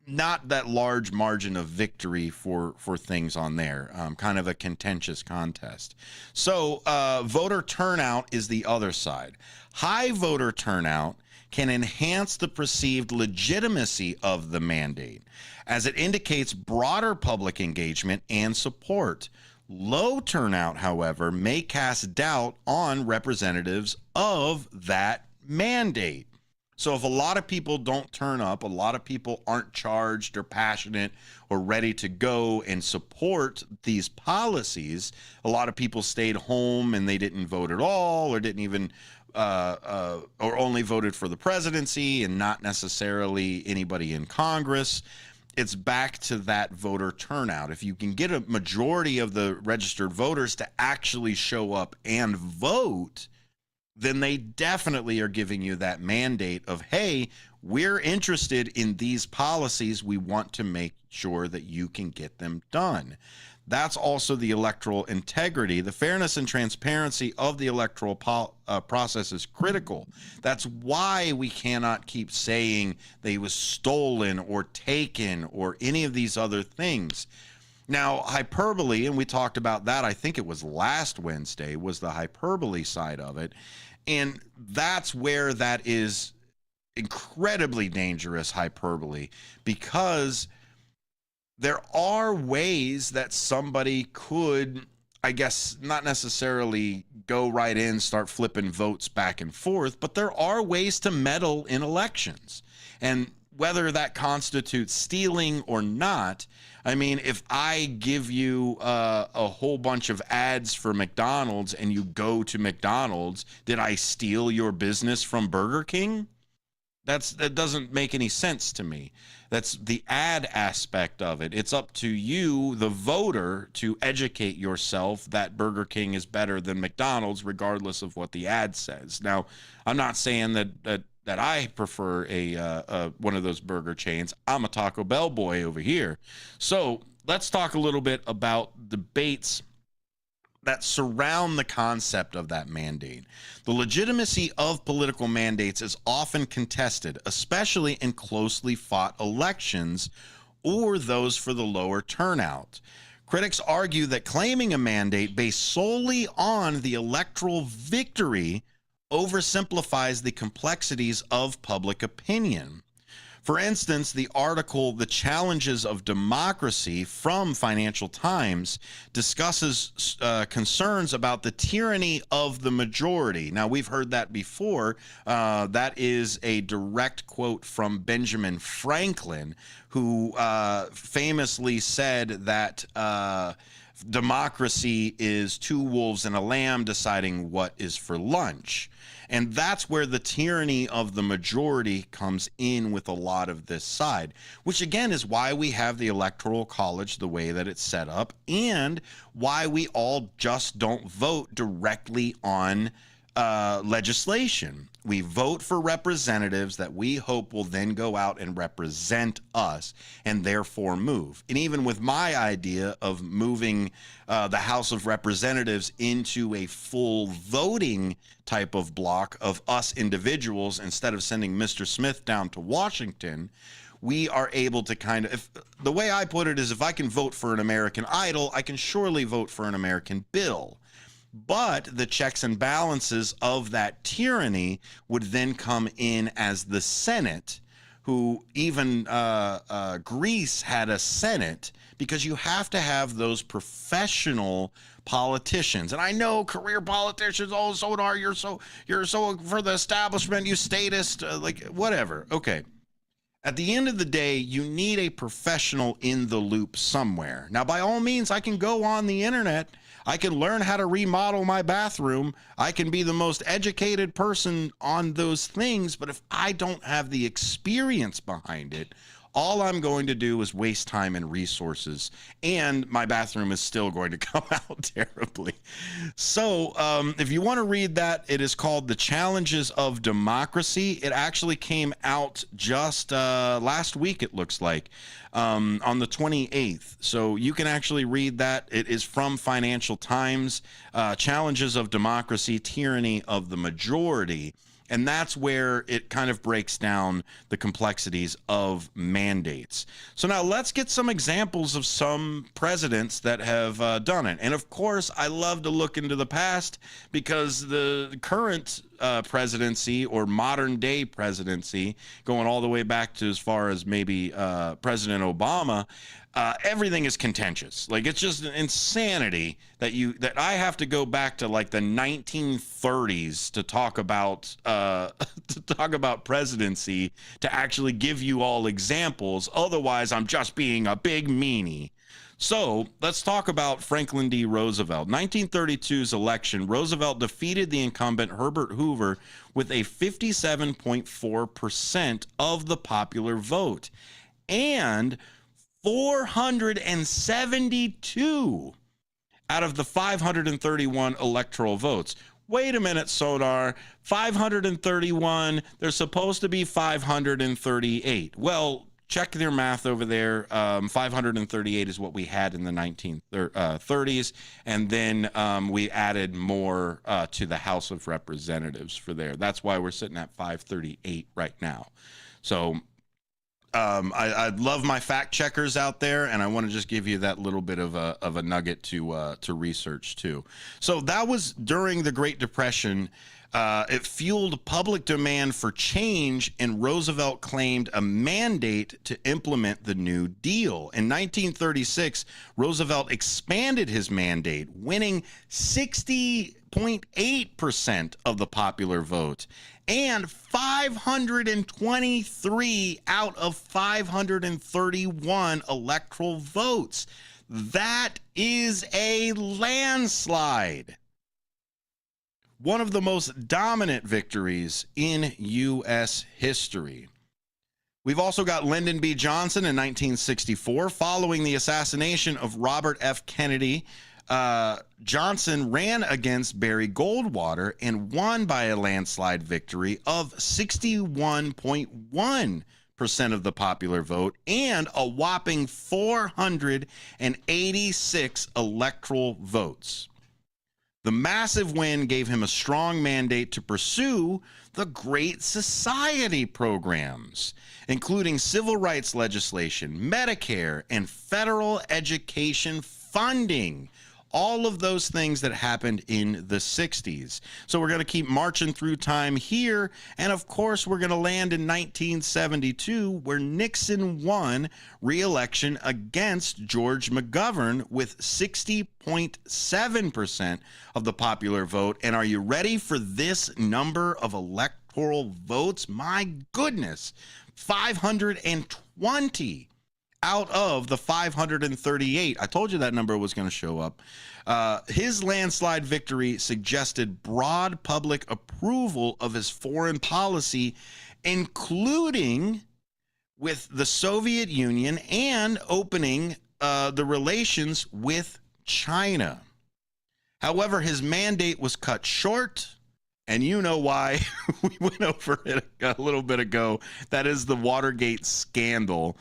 not that large margin of victory for things on there, kind of a contentious contest. So voter turnout is the other side. High voter turnout can enhance the perceived legitimacy of the mandate, as it indicates broader public engagement and support. Low turnout, however, may cast doubt on representatives of that mandate. So if a lot of people don't turn up, a lot of people aren't charged or passionate or ready to go and support these policies, a lot of people stayed home and they didn't vote at all, or didn't even or only voted for the presidency and not necessarily anybody in Congress. It's back to that voter turnout. If you can get a majority of the registered voters to actually show up and vote, then they definitely are giving you that mandate of, hey, we're interested in these policies. We want to make sure that you can get them done. That's also the electoral integrity. The fairness and transparency of the electoral process is critical. That's why we cannot keep saying they was stolen or taken or any of these other things. Now, hyperbole, and we talked about that, I think it was last Wednesday, was the hyperbole side of it. And that's where that is incredibly dangerous hyperbole, because there are ways that somebody could, I guess, not necessarily go right in, start flipping votes back and forth, but there are ways to meddle in elections. And whether that constitutes stealing or not, I mean, if I give you a whole bunch of ads for McDonald's and you go to McDonald's, did I steal your business from Burger King? That doesn't make any sense to me. That's the ad aspect of it. It's up to you, the voter, to educate yourself that Burger King is better than McDonald's, regardless of what the ad says. Now, I'm not saying that I prefer a one of those burger chains. I'm a Taco Bell boy over here. So let's talk a little bit about debates that surround the concept of that mandate. The legitimacy of political mandates is often contested, especially in closely fought elections or those for the lower turnout. Critics argue that claiming a mandate based solely on the electoral victory oversimplifies the complexities of public opinion. For instance, the article "The Challenges of Democracy" from Financial Times discusses concerns about the tyranny of the majority. Now, we've heard that before. That is a direct quote from Benjamin Franklin, who famously said that democracy is two wolves and a lamb deciding what is for lunch. And that's where the tyranny of the majority comes in with a lot of this side, which again is why we have the Electoral College the way that it's set up, and why we all just don't vote directly on legislation. We vote for representatives that we hope will then go out and represent us and therefore move. And even with my idea of moving the House of Representatives into a full voting type of block of us individuals, instead of sending Mr. Smith down to Washington, we are able to kind of, if the way I put it is, if I can vote for an American Idol, I can surely vote for an American bill. But the checks and balances of that tyranny would then come in as the Senate, who even Greece had a Senate, because you have to have those professional politicians. And I know career politicians, oh, so are you're so for the establishment, you statist, like whatever. Okay. At the end of the day, you need a professional in the loop somewhere. Now, by all means, I can go on the internet. I can learn how to remodel my bathroom. I can be the most educated person on those things. But if I don't have the experience behind it, all I'm going to do is waste time and resources, and my bathroom is still going to come out terribly. So if you want to read that, it is called "The Challenges of Democracy." It actually came out just last week, it looks like, on the 28th. So you can actually read that. It is from Financial Times, "Challenges of Democracy, Tyranny of the Majority." And that's where it kind of breaks down the complexities of mandates. So now let's get some examples of some presidents that have done it. And of course, I love to look into the past because the current presidency or modern day presidency, going all the way back to as far as maybe President Obama, everything is contentious. Like, it's just an insanity that I have to go back to like the 1930s to talk about presidency to actually give you all examples. Otherwise, I'm just being a big meanie. So let's talk about Franklin D. Roosevelt. 1932's election, Roosevelt defeated the incumbent Herbert Hoover with a 57.4% of the popular vote. And 472 out of the 531 electoral votes. Wait a minute, Sonar. 531, there's supposed to be 538. Well, check their math over there. 538 is what we had in the 1930s, and then we added more to the House of Representatives for there. That's why we're sitting at 538 right now. So I love my fact checkers out there, and I want to just give you that little bit of a nugget to research too. So that was during the Great Depression. It fueled public demand for change, and Roosevelt claimed a mandate to implement the New Deal. In 1936, Roosevelt expanded his mandate, winning 60.8% of the popular vote and 523 out of 531 electoral votes. That is a landslide. One of the most dominant victories in U.S. history. We've also got Lyndon B. Johnson in 1964. Following the assassination of Robert F. Kennedy, Johnson ran against Barry Goldwater and won by a landslide victory of 61.1% of the popular vote and a whopping 486 electoral votes. The massive win gave him a strong mandate to pursue the Great Society programs, including civil rights legislation, Medicare, and federal education funding. All of those things that happened in the 60s. So we're going to keep marching through time here. And of course, we're going to land in 1972, where Nixon won re-election against George McGovern with 60.7% of the popular vote. And are you ready for this number of electoral votes? My goodness, 520 out of the 538. I told you that number was going to show up. His landslide victory suggested broad public approval of his foreign policy, including with the Soviet Union and opening the relations with China. However, his mandate was cut short. And you know why. We went over it a little bit ago. That is the Watergate scandal,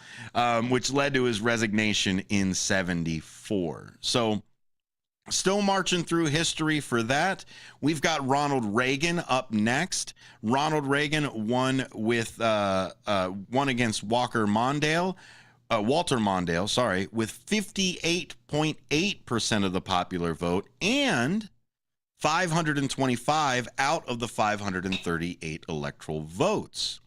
which led to his resignation in 74. So still marching through history for that. We've got Ronald Reagan up next. Ronald Reagan won with won against Walter Mondale, with 58.8% of the popular vote and 525 out of the 538 electoral votes.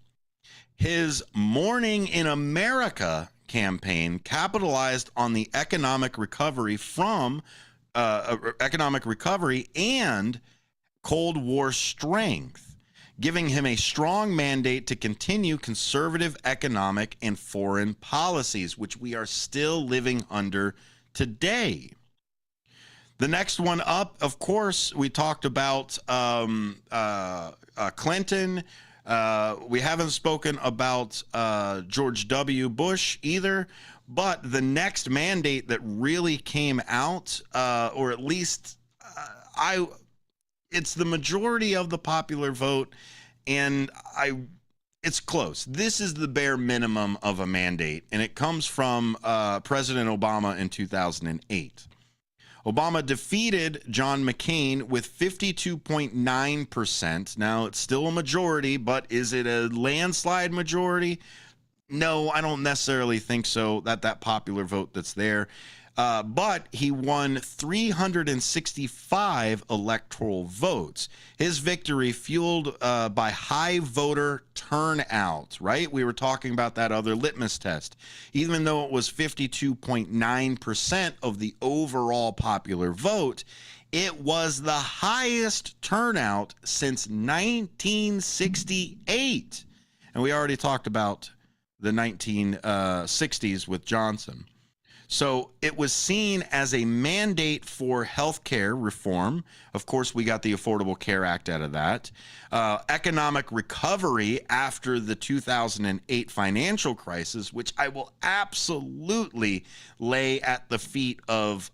His Morning in America campaign capitalized on the economic recovery and Cold War strength, giving him a strong mandate to continue conservative economic and foreign policies, which we are still living under today. The next one up, of course, we talked about Clinton. We haven't spoken about George W. Bush either. But the next mandate that really came out, or at least it's the majority of the popular vote, and it's close. This is the bare minimum of a mandate, and it comes from President Obama in 2008. Obama defeated John McCain with 52.9%. Now, it's still a majority, but is it a landslide majority? No, I don't necessarily think so, that popular vote that's there. But he won 365 electoral votes. His victory fueled by high voter turnout, right? We were talking about that other litmus test. Even though it was 52.9% of the overall popular vote, it was the highest turnout since 1968. And we already talked about the 1960s with Johnson. So it was seen as a mandate for health care reform. Of course, we got the Affordable Care Act out of that. Economic recovery after the 2008 financial crisis, which I will absolutely lay at the feet of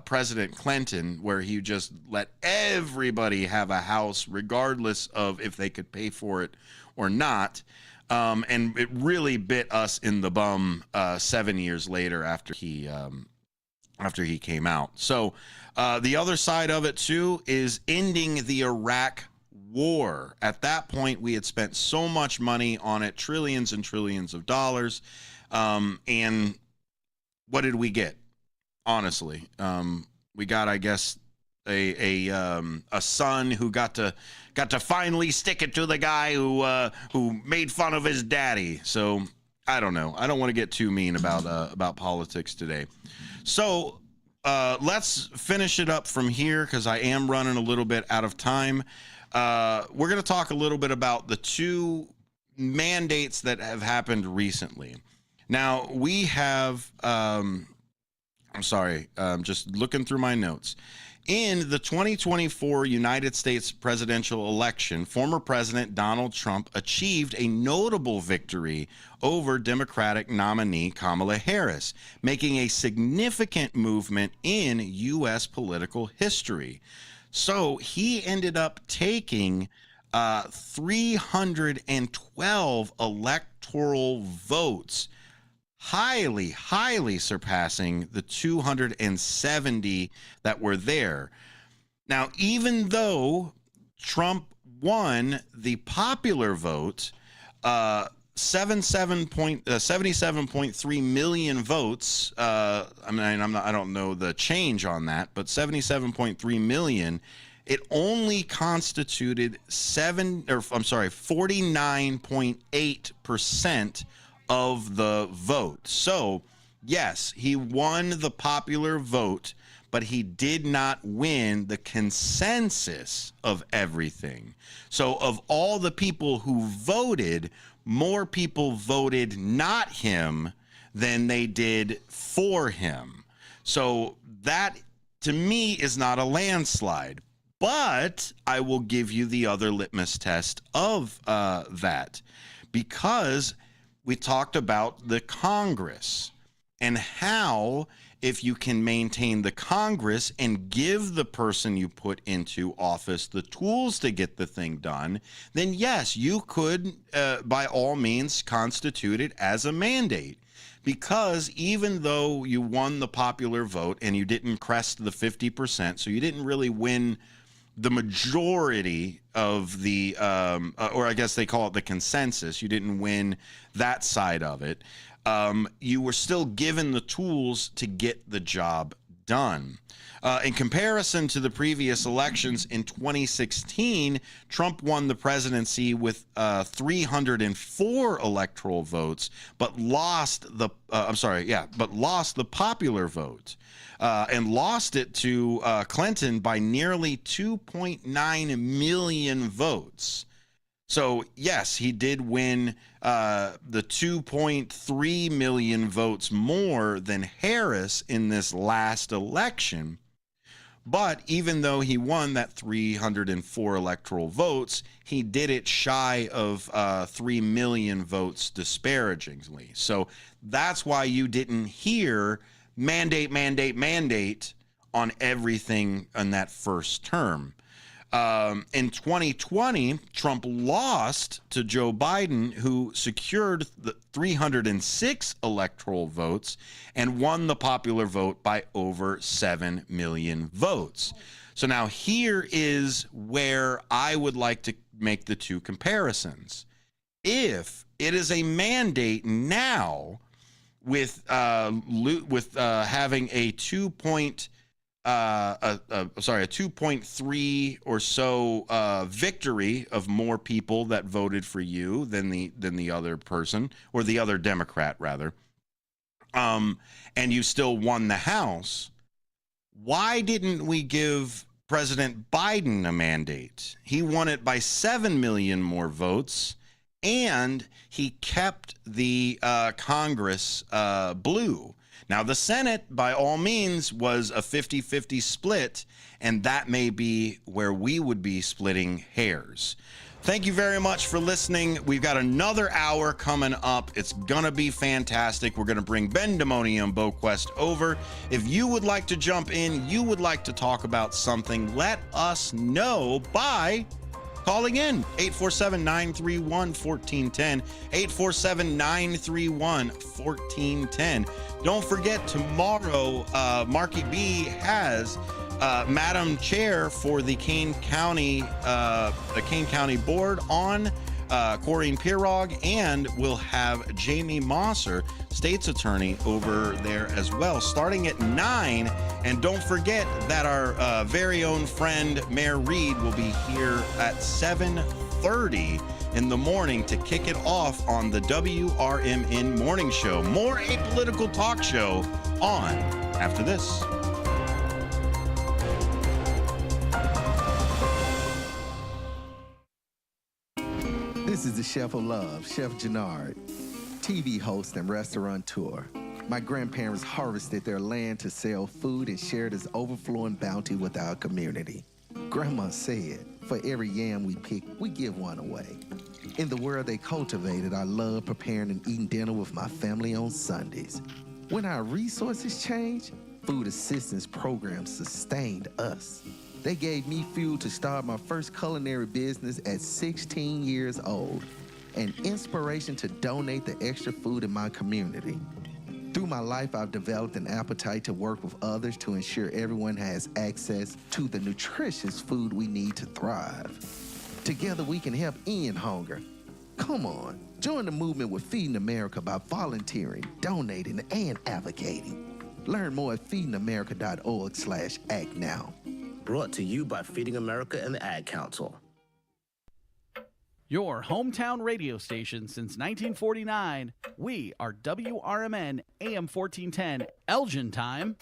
President Clinton, where he just let everybody have a house regardless of if they could pay for it or not. And it really bit us in the bum 7 years later after he came out. So the other side of it, too, is ending the Iraq war. At that point, we had spent so much money on it, trillions and trillions of dollars. And what did we get? Honestly, we got, I guess, a son who got to finally stick it to the guy who made fun of his daddy. So I don't know. I don't want to get too mean about politics today. So let's finish it up from here because I am running a little bit out of time. We're going to talk a little bit about the two mandates that have happened recently. Now we have. I'm sorry. Just looking through my notes. In the 2024 United States presidential election, former President Donald Trump achieved a notable victory over Democratic nominee Kamala Harris, making a significant movement in U.S. political history. So he ended up taking 312 electoral votes, highly surpassing the 270 that were there. Now, even though Trump won the popular vote, 77.3 million votes. I don't know the change on that, but 77.3 million. It only constituted 49.8% of the vote. So, yes, he won the popular vote, but he did not win the consensus of everything. So, of all the people who voted, more people voted not him than they did for him. So, that to me is not a landslide. But I will give you the other litmus test of that, because we talked about the Congress and how if you can maintain the Congress and give the person you put into office the tools to get the thing done, then yes, you could by all means constitute it as a mandate. Because even though you won the popular vote and you didn't crest the 50%, so you didn't really win the majority of the, or I guess they call it the consensus. You didn't win that side of it. You were still given the tools to get the job done. In comparison to the previous elections in 2016, Trump won the presidency with 304 electoral votes, but lost the lost the popular vote. And lost it to Clinton by nearly 2.9 million votes. So, yes, he did win the 2.3 million votes more than Harris in this last election. But even though he won that 304 electoral votes, he did it shy of 3 million votes disparagingly. So that's why you didn't hear mandate on everything in that first term. In 2020, Trump lost to Joe Biden, who secured the 306 electoral votes and won the popular vote by over 7 million votes. So now here is where I would like to make the two comparisons. If it is a mandate now with having a 2.3 or so victory of more people that voted for you than the other person, or the other Democrat rather, and you still won the House, why didn't we give President Biden a mandate? He won it by 7 million more votes, and he kept the Congress blue. Now, the Senate, by all means, was a 50-50 split, and that may be where we would be splitting hairs. Thank you very much for listening. We've got another hour coming up. It's going to be fantastic. We're going to bring Ben Demoni and Bo Quest over. If you would like to jump in, you would like to talk about something, let us know by calling in 847-931-1410, 847-931-1410. Don't forget, tomorrow, Marky B has Madam Chair for the Kane County Board on, Corinne Pirog, and we'll have Jamie Mosser, State's Attorney, over there as well, starting at 9. And don't forget that our very own friend Mayor Reed will be here at 7:30 in the morning to kick it off on the WRMN Morning Show. More apolitical talk show on after this. This is the Chef of Love, Chef Jannard, TV host and restaurateur. My grandparents harvested their land to sell food and share this overflowing bounty with our community. Grandma said, for every yam we pick, we give one away. In the world they cultivated, I love preparing and eating dinner with my family on Sundays. When our resources changed, food assistance programs sustained us. They gave me fuel to start my first culinary business at 16 years old, and inspiration to donate the extra food in my community. Through my life, I've developed an appetite to work with others to ensure everyone has access to the nutritious food we need to thrive. Together, we can help end hunger. Come on, join the movement with Feeding America by volunteering, donating, and advocating. Learn more at feedingamerica.org/act now. Brought to you by Feeding America and the Ad Council. Your hometown radio station since 1949. We are WRMN AM 1410, Elgin time,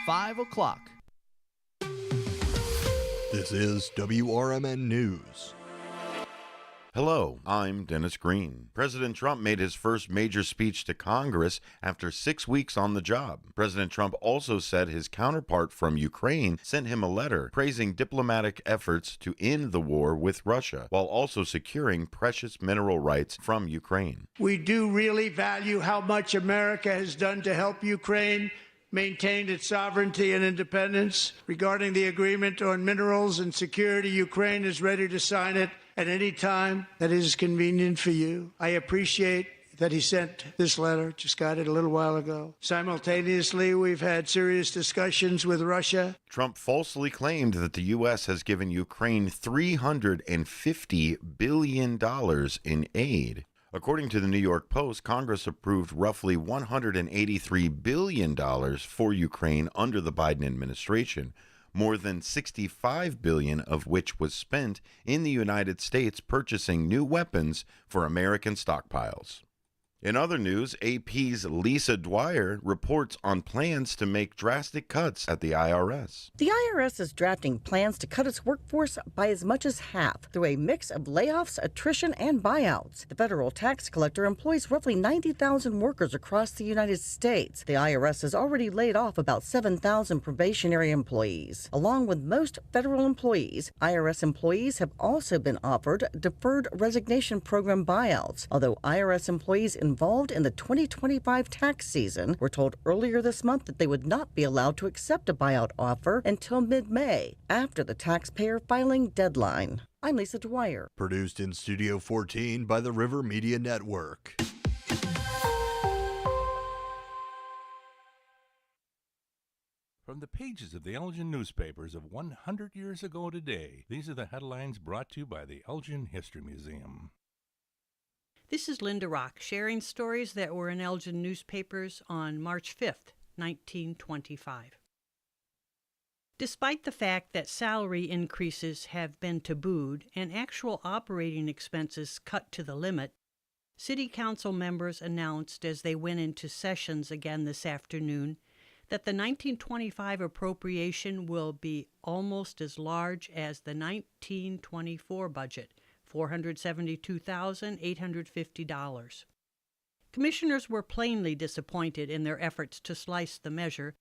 5 o'clock. This is WRMN News. Hello, I'm Dennis Green. President Trump made his first major speech to Congress after 6 weeks on the job. President Trump also said his counterpart from Ukraine sent him a letter praising diplomatic efforts to end the war with Russia, while also securing precious mineral rights from Ukraine. We do really value how much America has done to help Ukraine maintain its sovereignty and independence. Regarding the agreement on minerals and security, Ukraine is ready to sign it at any time that is convenient for you. I appreciate that he sent this letter, just got it a little while ago. Simultaneously, we've had serious discussions with Russia. Trump falsely claimed that the U.S. has given Ukraine $350 billion in aid. According to the New York Post, Congress approved roughly $183 billion for Ukraine under the Biden administration, more than $65 billion of which was spent in the United States purchasing new weapons for American stockpiles. In other news, AP's Lisa Dwyer reports on plans to make drastic cuts at the IRS. The IRS is drafting plans to cut its workforce by as much as half through a mix of layoffs, attrition, and buyouts. The federal tax collector employs roughly 90,000 workers across the United States. The IRS has already laid off about 7,000 probationary employees. Along with most federal employees, IRS employees have also been offered deferred resignation program buyouts, although IRS employees in involved in the 2025 tax season were told earlier this month that they would not be allowed to accept a buyout offer until mid-May, after the taxpayer filing deadline. I'm Lisa Dwyer. Produced in Studio 14 by the River Media Network. From the pages of the Elgin newspapers of 100 years ago today, these are the headlines brought to you by the Elgin History Museum. This is Linda Rock, sharing stories that were in Elgin newspapers on March 5th, 1925. Despite the fact that salary increases have been tabooed and actual operating expenses cut to the limit, City Council members announced as they went into sessions again this afternoon that the 1925 appropriation will be almost as large as the 1924 budget, $472,850. Commissioners were plainly disappointed in their efforts to slice the measure,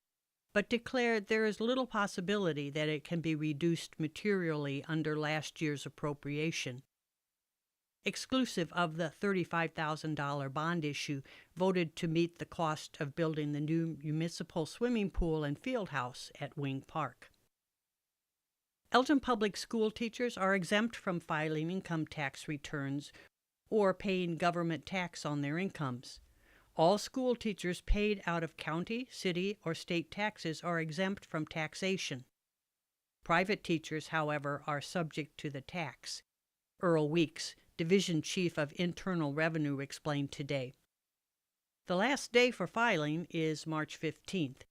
but declared there is little possibility that it can be reduced materially under last year's appropriation. Exclusive of the $35,000 bond issue voted to meet the cost of building the new municipal swimming pool and field house at Wing Park. Elgin Public School teachers are exempt from filing income tax returns or paying government tax on their incomes. All school teachers paid out of county, city, or state taxes are exempt from taxation. Private teachers, however, are subject to the tax. Earl Weeks, Division Chief of Internal Revenue, explained today. The last day for filing is March 15th,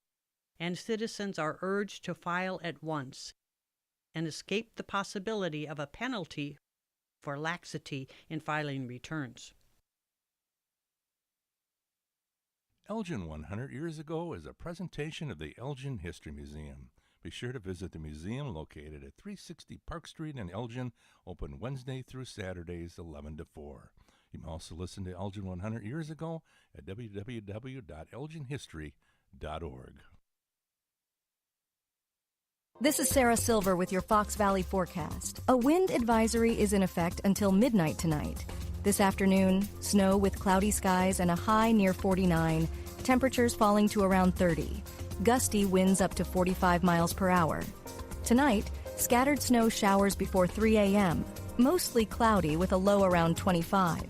and citizens are urged to file at once and escape the possibility of a penalty for laxity in filing returns. Elgin 100 years ago is a presentation of the Elgin History Museum. Be sure to visit the museum located at 360 Park Street in Elgin, open Wednesday through Saturdays 11 to 4. You can also listen to Elgin 100 years ago at www.elginhistory.org. This is Sarah Silver with your Fox Valley forecast. A wind advisory is in effect until midnight tonight. This afternoon, snow with cloudy skies and a high near 49, temperatures falling to around 30. Gusty winds up to 45 miles per hour. Tonight, scattered snow showers before 3 a.m., mostly cloudy with a low around 25.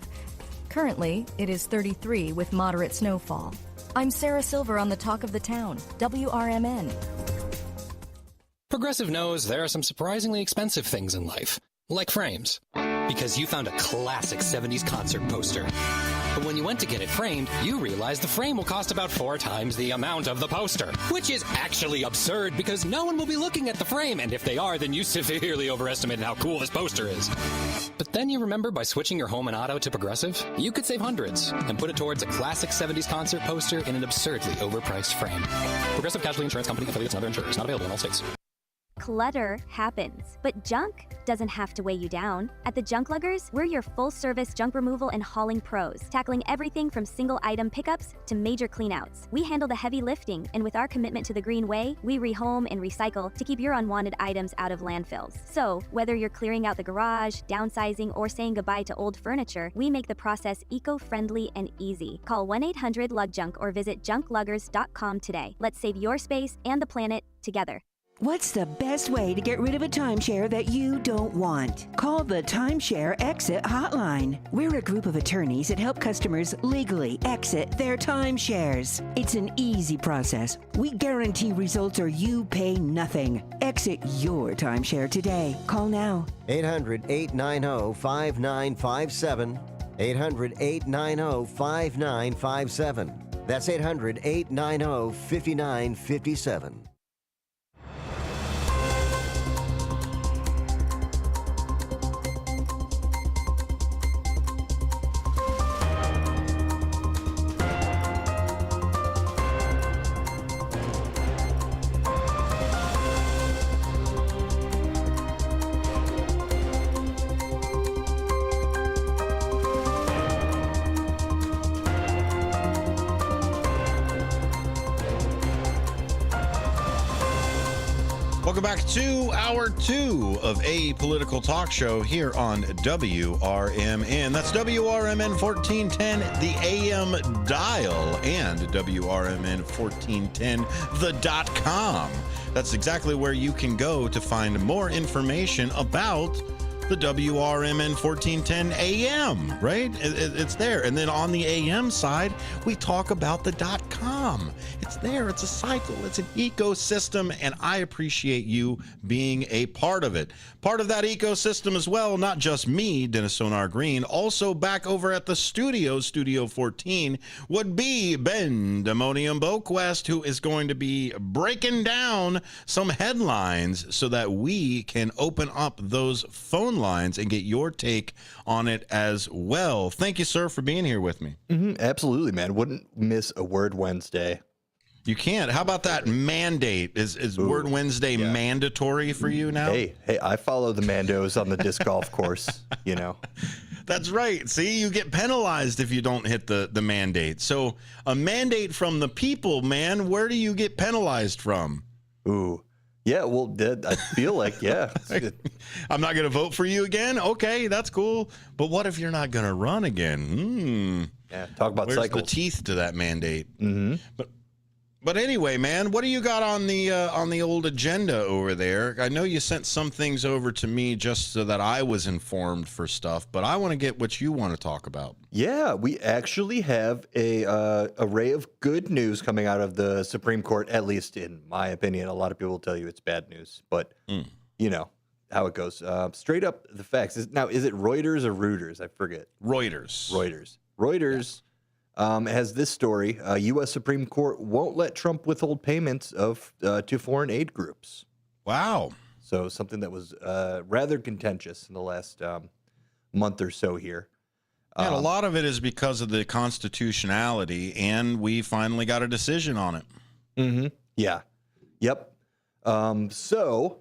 Currently, it is 33 with moderate snowfall. I'm Sarah Silver on the Talk of the Town, WRMN. Progressive knows there are some surprisingly expensive things in life, like frames. Because you found a classic 70s concert poster. But when you went to get it framed, you realized the frame will cost about 4 times the amount of the poster. Which is actually absurd because no one will be looking at the frame, and if they are, then you severely overestimated how cool this poster is. But then you remember by switching your home and auto to Progressive, you could save hundreds and put it towards a classic 70s concert poster in an absurdly overpriced frame. Progressive Casualty Insurance Company, affiliates, and other insurers. Not available in all states. Clutter happens, but junk doesn't have to weigh you down. At the Junk Luggers, we're your full-service junk removal and hauling pros, tackling everything from single-item pickups to major cleanouts. We handle the heavy lifting, and with our commitment to the green way, we rehome and recycle to keep your unwanted items out of landfills. So, whether you're clearing out the garage, downsizing, or saying goodbye to old furniture, we make the process eco-friendly and easy. Call 1-800-LUG-JUNK or visit junkluggers.com today. Let's save your space and the planet together. What's the best way to get rid of a timeshare that you don't want? Call the Timeshare Exit Hotline. We're a group of attorneys that help customers legally exit their timeshares. It's an easy process. We guarantee results or you pay nothing. Exit your timeshare today. Call now. 800-890-5957. 800-890-5957. That's 800-890-5957. Welcome back to Hour 2 of A Political Talk Show here on WRMN. That's WRMN 1410, the AM dial, and WRMN 1410, the.com. That's exactly where you can go to find more information about the WRMN 1410 AM, right? It's there. And then on the AM side, we talk about the .com. It's there. It's a cycle. It's an ecosystem, and I appreciate you being a part of it. Part of that ecosystem as well, not just me, Dennis Sonar Green, also back over at the studio, Studio 14, would be Ben Demonium Boquest, who is going to be breaking down some headlines so that we can open up those phone lines and get your take on it as well. Thank you, sir, for being here with me. Absolutely, man. Wouldn't miss a Word Wednesday. You can't. How about that mandate? Is Word Wednesday mandatory for you now? Hey, I follow the Mandos on the disc golf course, you know. That's right. See, you get penalized if you don't hit the mandate. So a mandate from the people, man, where do you get penalized from? Ooh. Yeah, well, I feel like, yeah. I'm not going to vote for you again? Okay, that's cool. But what if you're not going to run again? Yeah, talk about cycles. Where's the teeth to that mandate? But anyway, man, what do you got on the old agenda over there? I know you sent some things over to me just so that I was informed for stuff, but I want to get what you want to talk about. Yeah, we actually have a array of good news coming out of the Supreme Court, at least in my opinion. A lot of people will tell you it's bad news, but you know how it goes. Straight up the facts. Is it Reuters or Reuters? I forget. Reuters. Reuters. Has this story, U.S. Supreme Court won't let Trump withhold payments to foreign aid groups. Wow. So something that was rather contentious in the last month or so here. And a lot of it is because of the constitutionality, and we finally got a decision on it. Yeah. Yep. So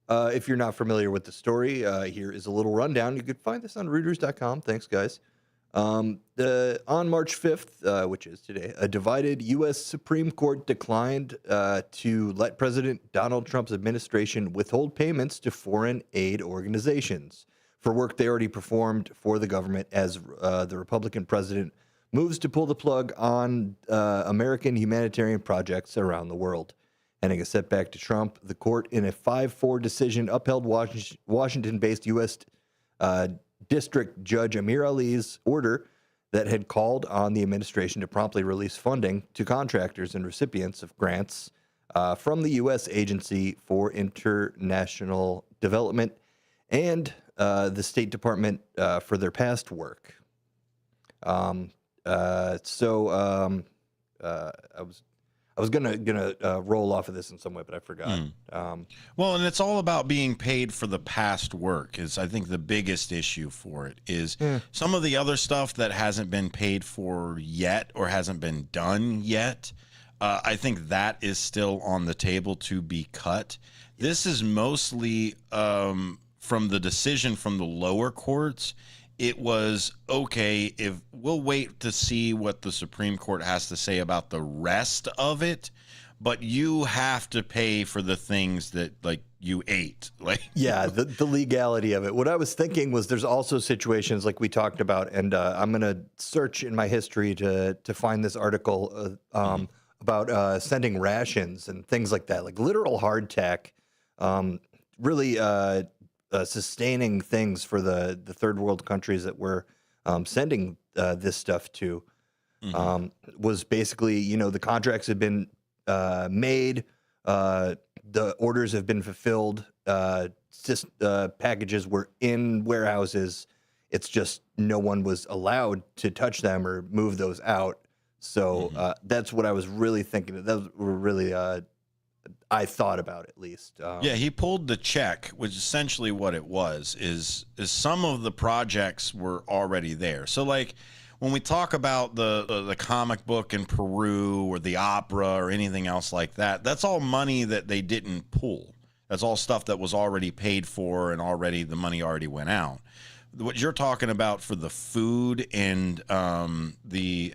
if you're not familiar with the story, here is a little rundown. You could find this on Reuters.com. Thanks, guys. On March 5th, which is today, a divided U.S. Supreme Court declined to let President Donald Trump's administration withhold payments to foreign aid organizations for work they already performed for the government as the Republican president moves to pull the plug on American humanitarian projects around the world. Handing a setback to Trump, the court, in a 5-4 decision, upheld Washington-based U.S. District Judge Amir Ali's order that had called on the administration to promptly release funding to contractors and recipients of grants from the U.S. Agency for International Development and the State Department for their past work. I was gonna roll off of this in some way, but I forgot. Well, and it's all about being paid for the past work is, I think, the biggest issue for it is some of the other stuff that hasn't been paid for yet or hasn't been done yet. I think that is still on the table to be cut. This is mostly from the decision from the lower courts. It was, okay, if we'll wait to see what the Supreme Court has to say about the rest of it, but you have to pay for the things that, like, you ate. Yeah, the legality of it. What I was thinking was there's also situations like we talked about, and I'm going to search in my history to find this article about sending rations and things like that, like literal hardtack, really sustaining things for the third world countries that we're sending this stuff to. Was basically, you know, the contracts have been made, the orders have been fulfilled, packages were in warehouses. It's just no one was allowed to touch them or move those out. So that's what I was really thinking. That were really I thought about, at least. Yeah, he pulled the check, which essentially what it was is some of the projects were already there. So, like, when we talk about the comic book in Peru or the opera or anything else like that, that's all money that they didn't pull. That's all stuff that was already paid for and already the money already went out. What you're talking about for the food and the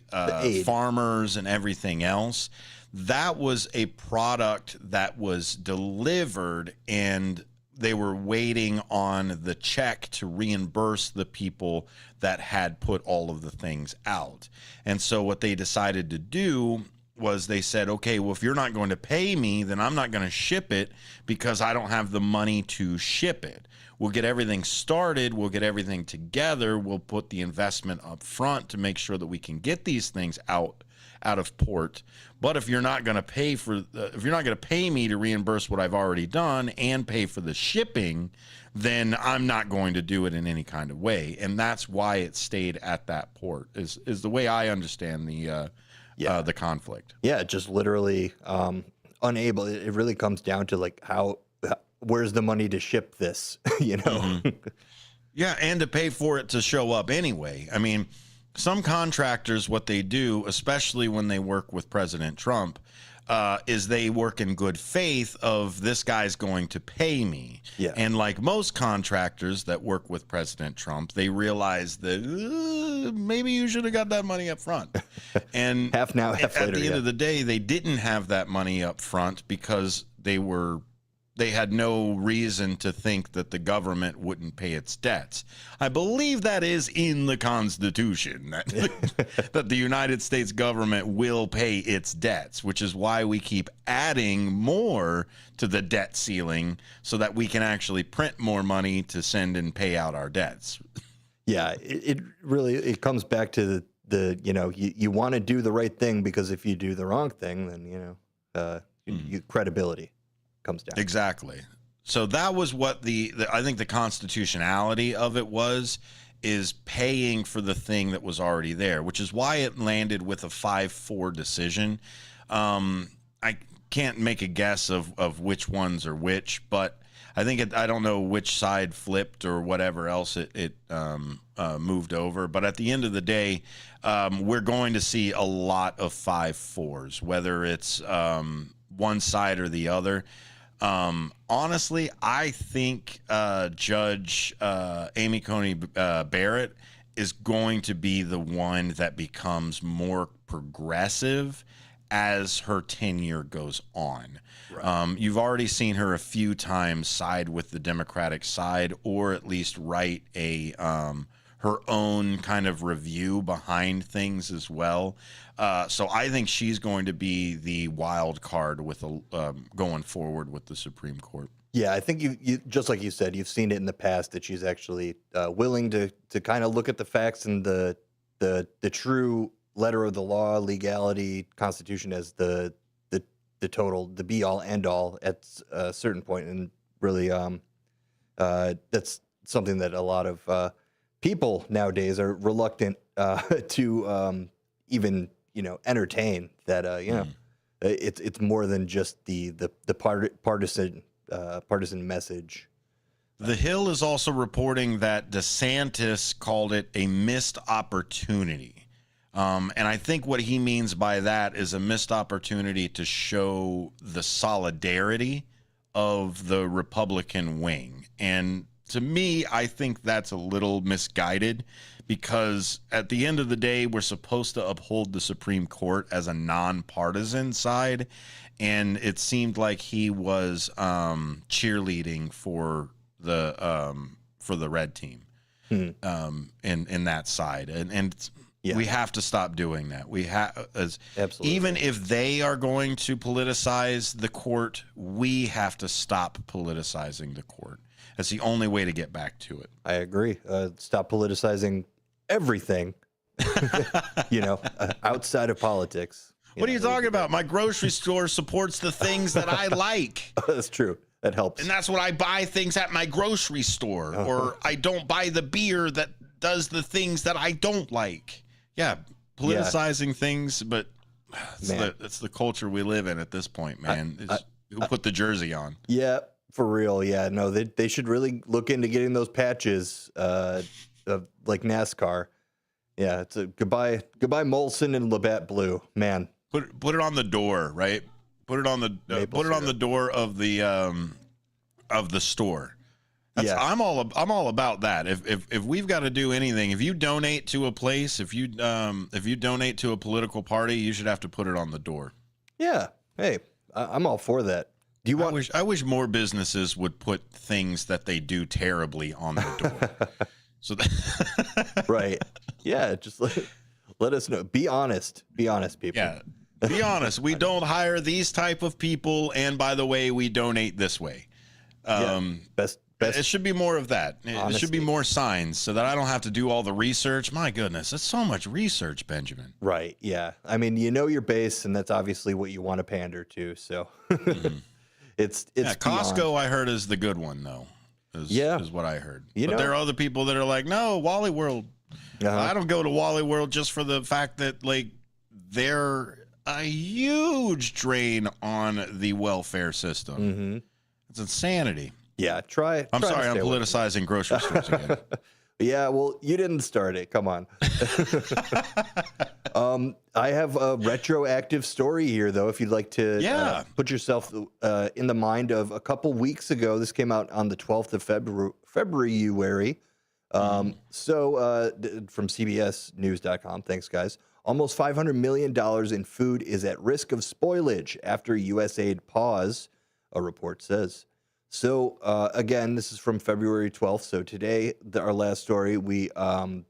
farmers and everything else, that was a product that was delivered, and they were waiting on the check to reimburse the people that had put all of the things out. And so what they decided to do was they said, okay, well, if you're not going to pay me, then I'm not going to ship it because I don't have the money to ship it. We'll get everything started. We'll get everything together. We'll put the investment up front to make sure that we can get these things out of port. But if you're not going to pay if you're not going to pay me to reimburse what I've already done and pay for the shipping, then I'm not going to do it in any kind of way. And that's why it stayed at that port is the way I understand the conflict. Yeah, just literally unable. It really comes down to like where's the money to ship this, you know? Mm-hmm. Yeah, and to pay for it to show up anyway. I mean, some contractors, what they do, especially when they work with President Trump, is they work in good faith of this guy's going to pay me. Yeah. And like most contractors that work with President Trump, they realize that maybe you should have got that money up front. And half now, half later. At the end of the day, they didn't have that money up front because they had no reason to think that the government wouldn't pay its debts. I believe that is in the Constitution, that the United States government will pay its debts, which is why we keep adding more to the debt ceiling so that we can actually print more money to send and pay out our debts. Yeah, it really comes back to the you want to do the right thing, because if you do the wrong thing, then, credibility comes down. Exactly. So that was what I think the constitutionality of it is paying for the thing that was already there, which is why it landed with a 5-4 decision. I can't make a guess of which ones are which, but I think I don't know which side flipped or whatever else it moved over. But at the end of the day, we're going to see a lot of 5-4s, whether it's one side or the other. Honestly, I think Judge Amy Coney Barrett is going to be the one that becomes more progressive as her tenure goes on. Right. You've already seen her a few times side with the Democratic side, or at least write her own kind of review behind things as well. So I think she's going to be the wild card with going forward with the Supreme Court. Yeah, I think you just like you said, you've seen it in the past that she's actually willing to kind of look at the facts and the true letter of the law, legality, Constitution as the total, the be all end all at a certain point, and really that's something that a lot of people nowadays are reluctant to even entertain, that it's more than just the partisan message. The Hill is also reporting that DeSantis called it a missed opportunity. And I think what he means by that is a missed opportunity to show the solidarity of the Republican wing. And to me, I think that's a little misguided, because at the end of the day, we're supposed to uphold the Supreme Court as a nonpartisan side. And it seemed like he was cheerleading for the red team in that side. And we have to stop doing that. We have, even if they are going to politicize the court, we have to stop politicizing the court. That's the only way to get back to it. I agree. Stop politicizing everything, outside of politics. What are you talking about? My grocery store supports the things that I like. That's true. That helps. And that's what I buy things at my grocery store. Or I don't buy the beer that does the things that I don't like. Yeah, politicizing things, but it's the culture we live in at this point, man. Who put the jersey on? Yeah, for real. Yeah, no, they should really look into getting those patches, like NASCAR. Yeah, it's a goodbye Molson and Labatt Blue, man. Put it on the door, right? Put it on the on the door of the store. I'm all about that. If we've got to do anything, if you donate to a place, if you donate to a political party, you should have to put it on the door. Yeah. Hey, I'm all for that. Do you want? I wish more businesses would put things that they do terribly on their door. So that Right. Yeah. Just let us know. Be honest. Be honest, people. Yeah. Be honest. We don't hire these type of people, and by the way, we donate this way. Best. It should be more of that. It Honesty. should be more signs so that I don't have to do all the research. My goodness, that's so much research, Benjamin. Right. Yeah. I mean, you know your base, and that's obviously what you want to pander to. So it's Costco. beyond. I heard is the good one though. Is what I heard. But there are other people that are like, no, Wally World. I don't go to Wally World just for the fact that like they're a huge drain on the welfare system. Mm-hmm. It's insanity. Yeah, I'm sorry, I'm politicizing grocery stores again. Yeah, well, you didn't start it. Come on. I have a retroactive story here, though, if you'd like to put yourself in the mind of a couple weeks ago. This came out on the 12th of February. So from CBSnews.com. Thanks, guys. Almost $500 million in food is at risk of spoilage after USAID pause, a report says. So, again, this is from February 12th. So today, our last story, we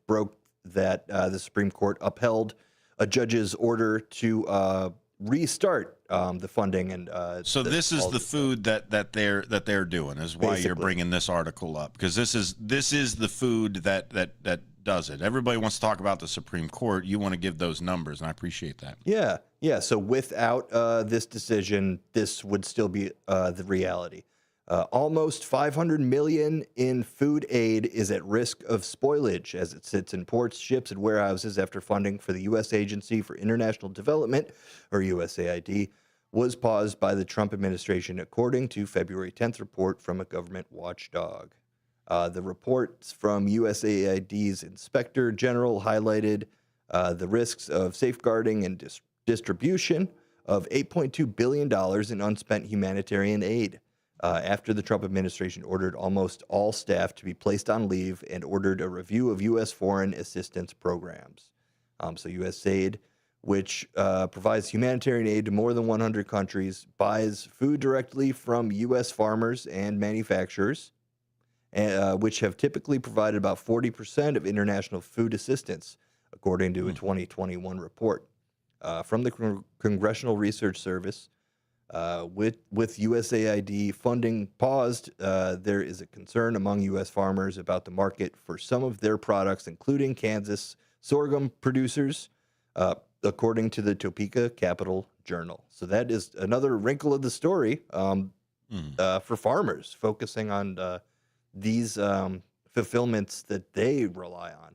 broke that the Supreme Court upheld a judge's order to restart the funding. And so this is the food that they're doing is why you're bringing this article up, because this is the food that does it. Everybody wants to talk about the Supreme Court. You want to give those numbers, and I appreciate that. Yeah. So without this decision, this would still be the reality. Almost $500 million in food aid is at risk of spoilage as it sits in ports, ships, and warehouses after funding for the U.S. Agency for International Development, or USAID, was paused by the Trump administration, according to February 10th report from a government watchdog. The reports from USAID's Inspector General highlighted the risks of safeguarding and distribution of $8.2 billion in unspent humanitarian aid. After the Trump administration ordered almost all staff to be placed on leave and ordered a review of U.S. foreign assistance programs. So USAID, which provides humanitarian aid to more than 100 countries, buys food directly from U.S. farmers and manufacturers, which have typically provided about 40% of international food assistance, according to a 2021 report. From the Congressional Research Service, with USAID funding paused, there is a concern among U.S. farmers about the market for some of their products, including Kansas sorghum producers, according to the Topeka Capital Journal. So that is another wrinkle of the story for farmers, focusing on these fulfillments that they rely on.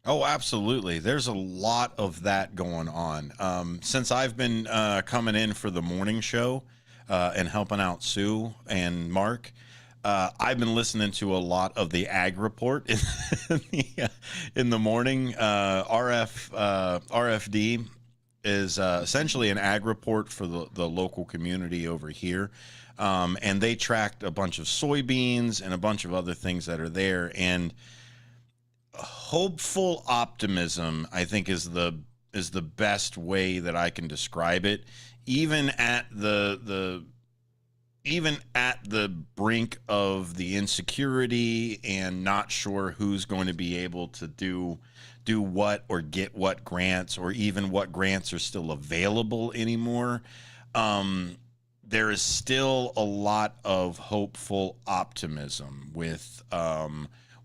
Oh, absolutely. There's a lot of that going on. Since I've been coming in for the morning show and helping out Sue and Mark, I've been listening to a lot of the Ag Report in the morning. RFD is essentially an ag report for the local community over here. And they tracked a bunch of soybeans and a bunch of other things that are there. And hopeful optimism, I think, is the best way that I can describe it. Even at the brink of the insecurity and not sure who's going to be able to do what or get what grants, or even what grants are still available anymore, there is still a lot of hopeful optimism with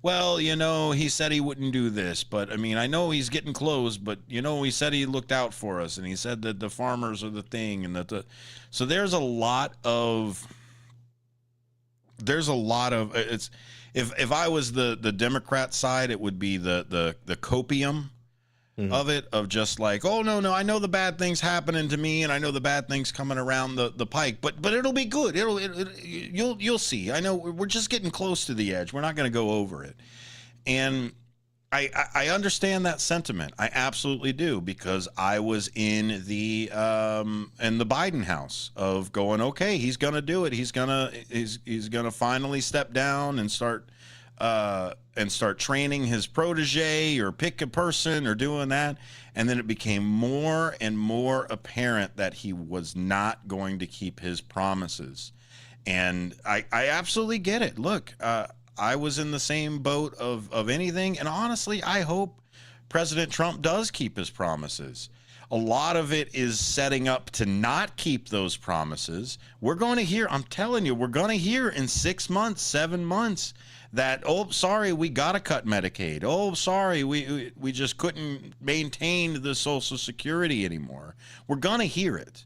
well, he said he wouldn't do this, but I mean, I know he's getting close, but he said he looked out for us, and he said that the farmers are the thing, and so there's a lot of it's, if I was the Democrat side, it would be the copium of it, of just like, oh no, I know the bad things happening to me, and I know the bad things coming around the pike, but it'll be good. You'll see. I know we're just getting close to the edge. We're not going to go over it. And I understand that sentiment. I absolutely do, because I was in the Biden house of going, okay, he's going to do it. He's going to finally step down and start and start training his protege or pick a person or doing that. And then it became more and more apparent that he was not going to keep his promises. And I absolutely get it. Look, I was in the same boat of anything. And honestly, I hope President Trump does keep his promises. A lot of it is setting up to not keep those promises. We're going to hear, I'm telling you, we're going to hear in 6 months, 7 months that, oh, sorry, we got to cut Medicaid. Oh, sorry, we just couldn't maintain the Social Security anymore. We're going to hear it.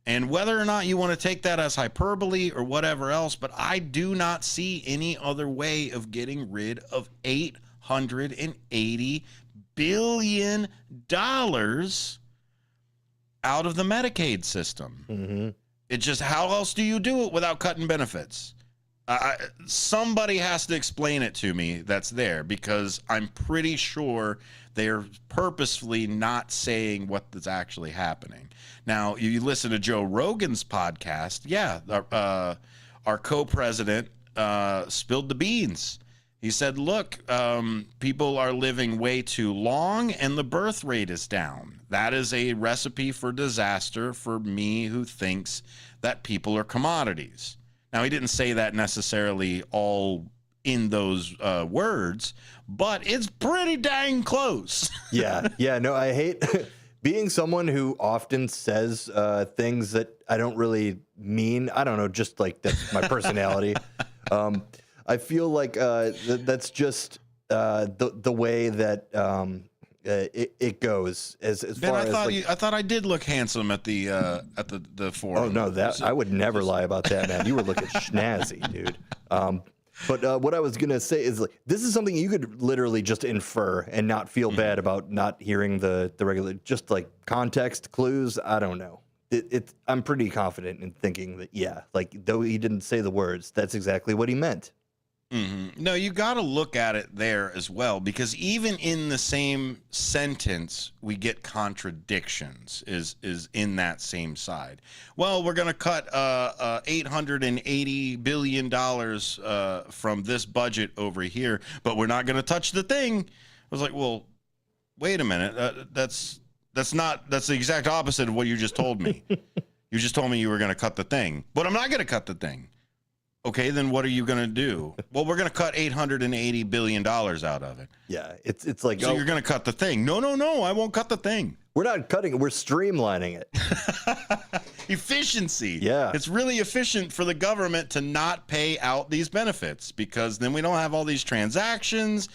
And whether or not you want to take that as hyperbole or whatever else, but I do not see any other way of getting rid of $880 billion out of the Medicaid system. Mm-hmm. It just, how else do you do it without cutting benefits? Somebody has to explain it to me that's there, because I'm pretty sure they're purposefully not saying what is actually happening. Now, you listen to Joe Rogan's podcast. Yeah, our co-president spilled the beans. He said, look, people are living way too long and the birth rate is down. That is a recipe for disaster for me, who thinks that people are commodities. Now, he didn't say that necessarily all in those words, but it's pretty dang close. Yeah. No, I hate being someone who often says things that I don't really mean. I don't know, just like that's my personality. I feel like that's just the way that it goes. As Ben, far I as thought like, I thought I did look handsome at the forum. oh no, that I would never lie about that, man. You were looking snazzy, dude. But what I was gonna say is, like, this is something you could literally just infer and not feel bad about not hearing the regular, just like context clues. I don't know. I'm pretty confident in thinking that, yeah, like, though he didn't say the words, that's exactly what he meant. Mm-hmm. No, you got to look at it there as well, because even in the same sentence, we get contradictions is in that same side. Well, we're going to cut $880 billion from this budget over here, but we're not going to touch the thing. I was like, well, wait a minute. That's the exact opposite of what you just told me. You just told me you were going to cut the thing, but I'm not going to cut the thing. Okay, then what are you going to do? Well, we're going to cut $880 billion out of it. Yeah, it's like, so you're going to cut the thing. No, I won't cut the thing. We're not cutting it. We're streamlining it. Efficiency. Yeah. It's really efficient for the government to not pay out these benefits, because then we don't have all these transactions.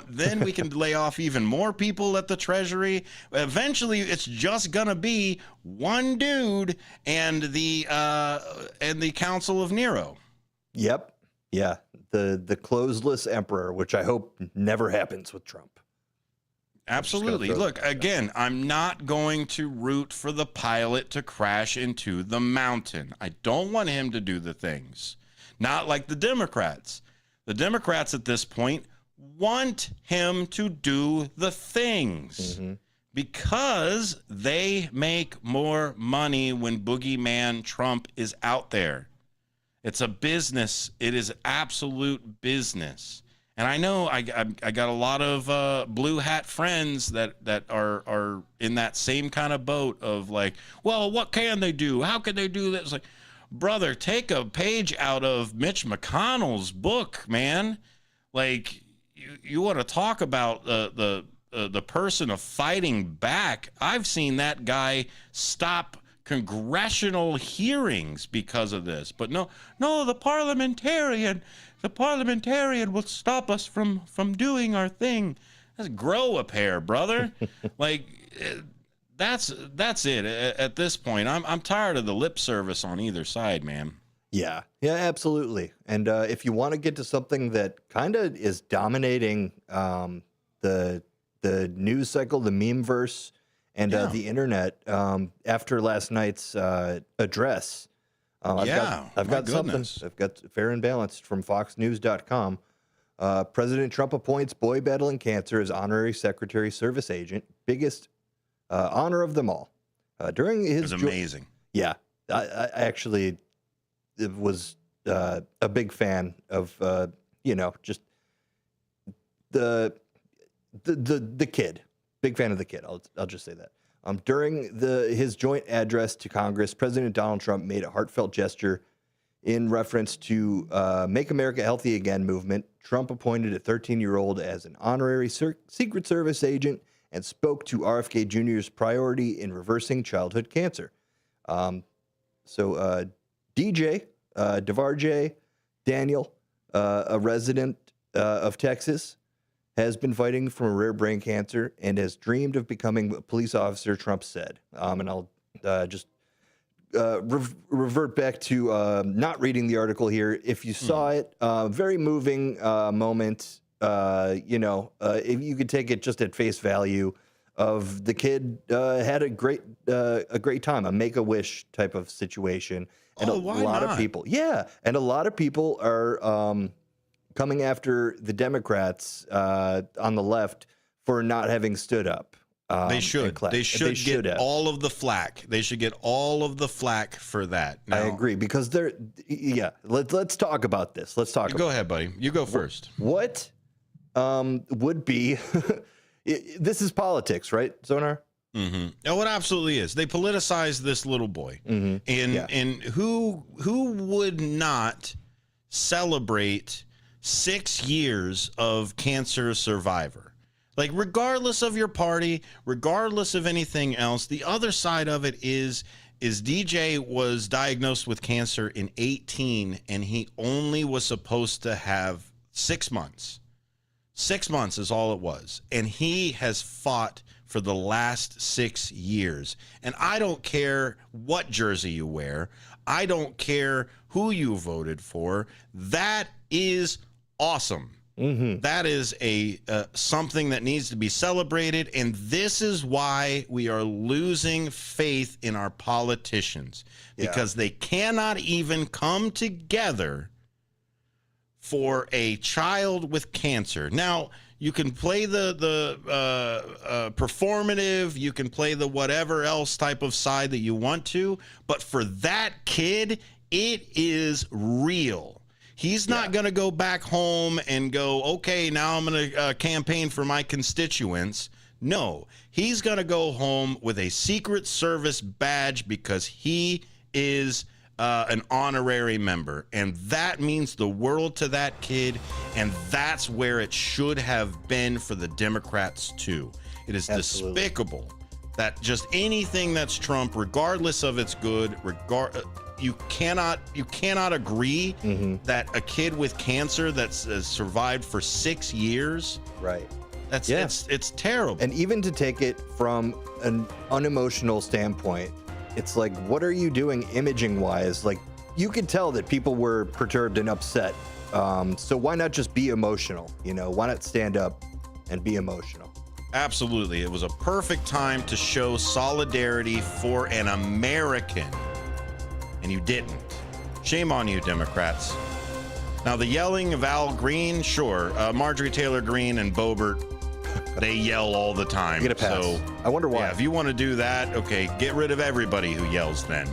Then we can lay off even more people at the Treasury. Eventually, it's just going to be one dude and the Council of Nero. Yep. Yeah. The closeless emperor, which I hope never happens with Trump. Absolutely. Look, again, I'm not going to root for the pilot to crash into the mountain. I don't want him to do the things. Not like the Democrats. The Democrats at this point want him to do the things, because they make more money when Boogeyman Trump is out there. It's a business. It is absolute business. And I know I got a lot of blue hat friends that are in that same kind of boat of like, well, what can they do? How can they do this? It's like, brother, take a page out of Mitch McConnell's book, man. Like, you want to talk about the person of fighting back. I've seen that guy stop congressional hearings because of this. But no, the parliamentarian will stop us from doing our thing. Let's grow a pair, brother. Like, that's it. At this point, I'm tired of the lip service on either side, man. Yeah, absolutely. And if you want to get to something that kind of is dominating the news cycle, the meme-verse, and the internet, after last night's address, I've got something. I've got Fair and Balanced from FoxNews.com. President Trump appoints boy battling cancer as honorary secretary service agent. Biggest honor of them all. During his it's amazing. Yeah, I actually was a big fan of just the kid, big fan of the kid. I'll just say that. During his joint address to Congress, President Donald Trump made a heartfelt gesture in reference to Make America Healthy Again movement. Trump appointed a 13-year-old as an honorary Secret Service agent and spoke to RFK Jr.'s priority in reversing childhood cancer. So DJ, DeVarjay Daniel, a resident of Texas, has been fighting from a rare brain cancer and has dreamed of becoming a police officer, Trump said. And I'll just revert back to not reading the article here. If you saw it, very moving moment. If you could take it just at face value of the kid had a great time, a Make-A-Wish type of situation. And a lot of people, and a lot of people are coming after the Democrats on the left for not having stood up. They should. They should get all of the flack. They should get all of the flack for that. I agree, because they're, let's talk about this. Go ahead, buddy. You go first. What would be, this is politics, right, Zonar? Mm-hmm. Oh, it absolutely is. They politicize this little boy. Mm-hmm. And who would not celebrate 6 years of cancer survivor? Like, regardless of your party, regardless of anything else, the other side of it is DJ was diagnosed with cancer in 18, and he only was supposed to have 6 months. 6 months is all it was. And he has fought for the last 6 years. And I don't care what jersey you wear. I don't care who you voted for. That is awesome. Mm-hmm. That is something that needs to be celebrated, and this is why we are losing faith in our politicians, because they cannot even come together for a child with cancer. Now, you can play the performative, you can play the whatever else type of side that you want to, but for that kid, it is real. He's not going to go back home and go, okay, now I'm going to campaign for my constituents. No, he's going to go home with a Secret Service badge because he is an honorary member. And that means the world to that kid. And that's where it should have been for the Democrats, too. It is despicable that just anything that's Trump, regardless of its good, you cannot agree that a kid with cancer that's survived for 6 years, right? It's terrible. And even to take it from an unemotional standpoint, it's like, what are you doing imaging wise? Like, you could tell that people were perturbed and upset. So why not just be emotional? Why not stand up and be emotional? Absolutely. It was a perfect time to show solidarity for an American. And you didn't. Shame on you, Democrats. Now, the yelling of Al Green, sure. Marjorie Taylor Greene and Boebert, they yell all the time. Get a pass. So, I wonder why. Yeah, if you want to do that, okay, get rid of everybody who yells then.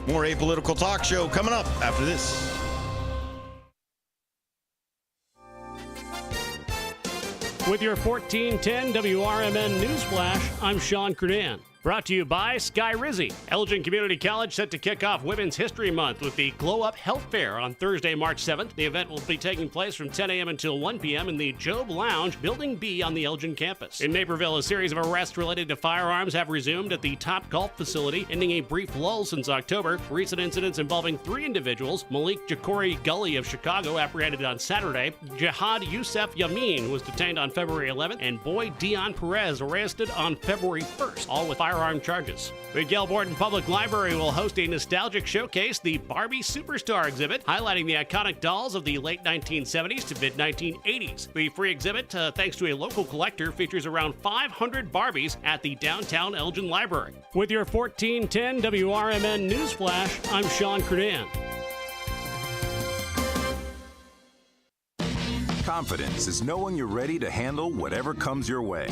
More Apolitical Talk Show coming up after this. With your 1410 WRMN Newsflash, I'm Sean Kernan. Brought to you by Sky Rizzi. Elgin Community College set to kick off Women's History Month with the Glow Up Health Fair on Thursday, March 7th. The event will be taking place from 10 a.m. until 1 p.m. in the Job Lounge, Building B on the Elgin campus. In Naperville, a series of arrests related to firearms have resumed at the Top Golf facility, ending a brief lull since October. Recent incidents involving 3 individuals, Malik Jacori Gully of Chicago, apprehended on Saturday, Jihad Youssef Yamin was detained on February 11th, and Boy Dion Perez arrested on February 1st, all with firearm charges. Miguel Borden Public Library will host a nostalgic showcase, the Barbie Superstar exhibit, highlighting the iconic dolls of the late 1970s to mid-1980s. The free exhibit, thanks to a local collector, features around 500 Barbies at the downtown Elgin Library. With your 1410 WRMN Newsflash, I'm Sean Kernan. Confidence is knowing you're ready to handle whatever comes your way.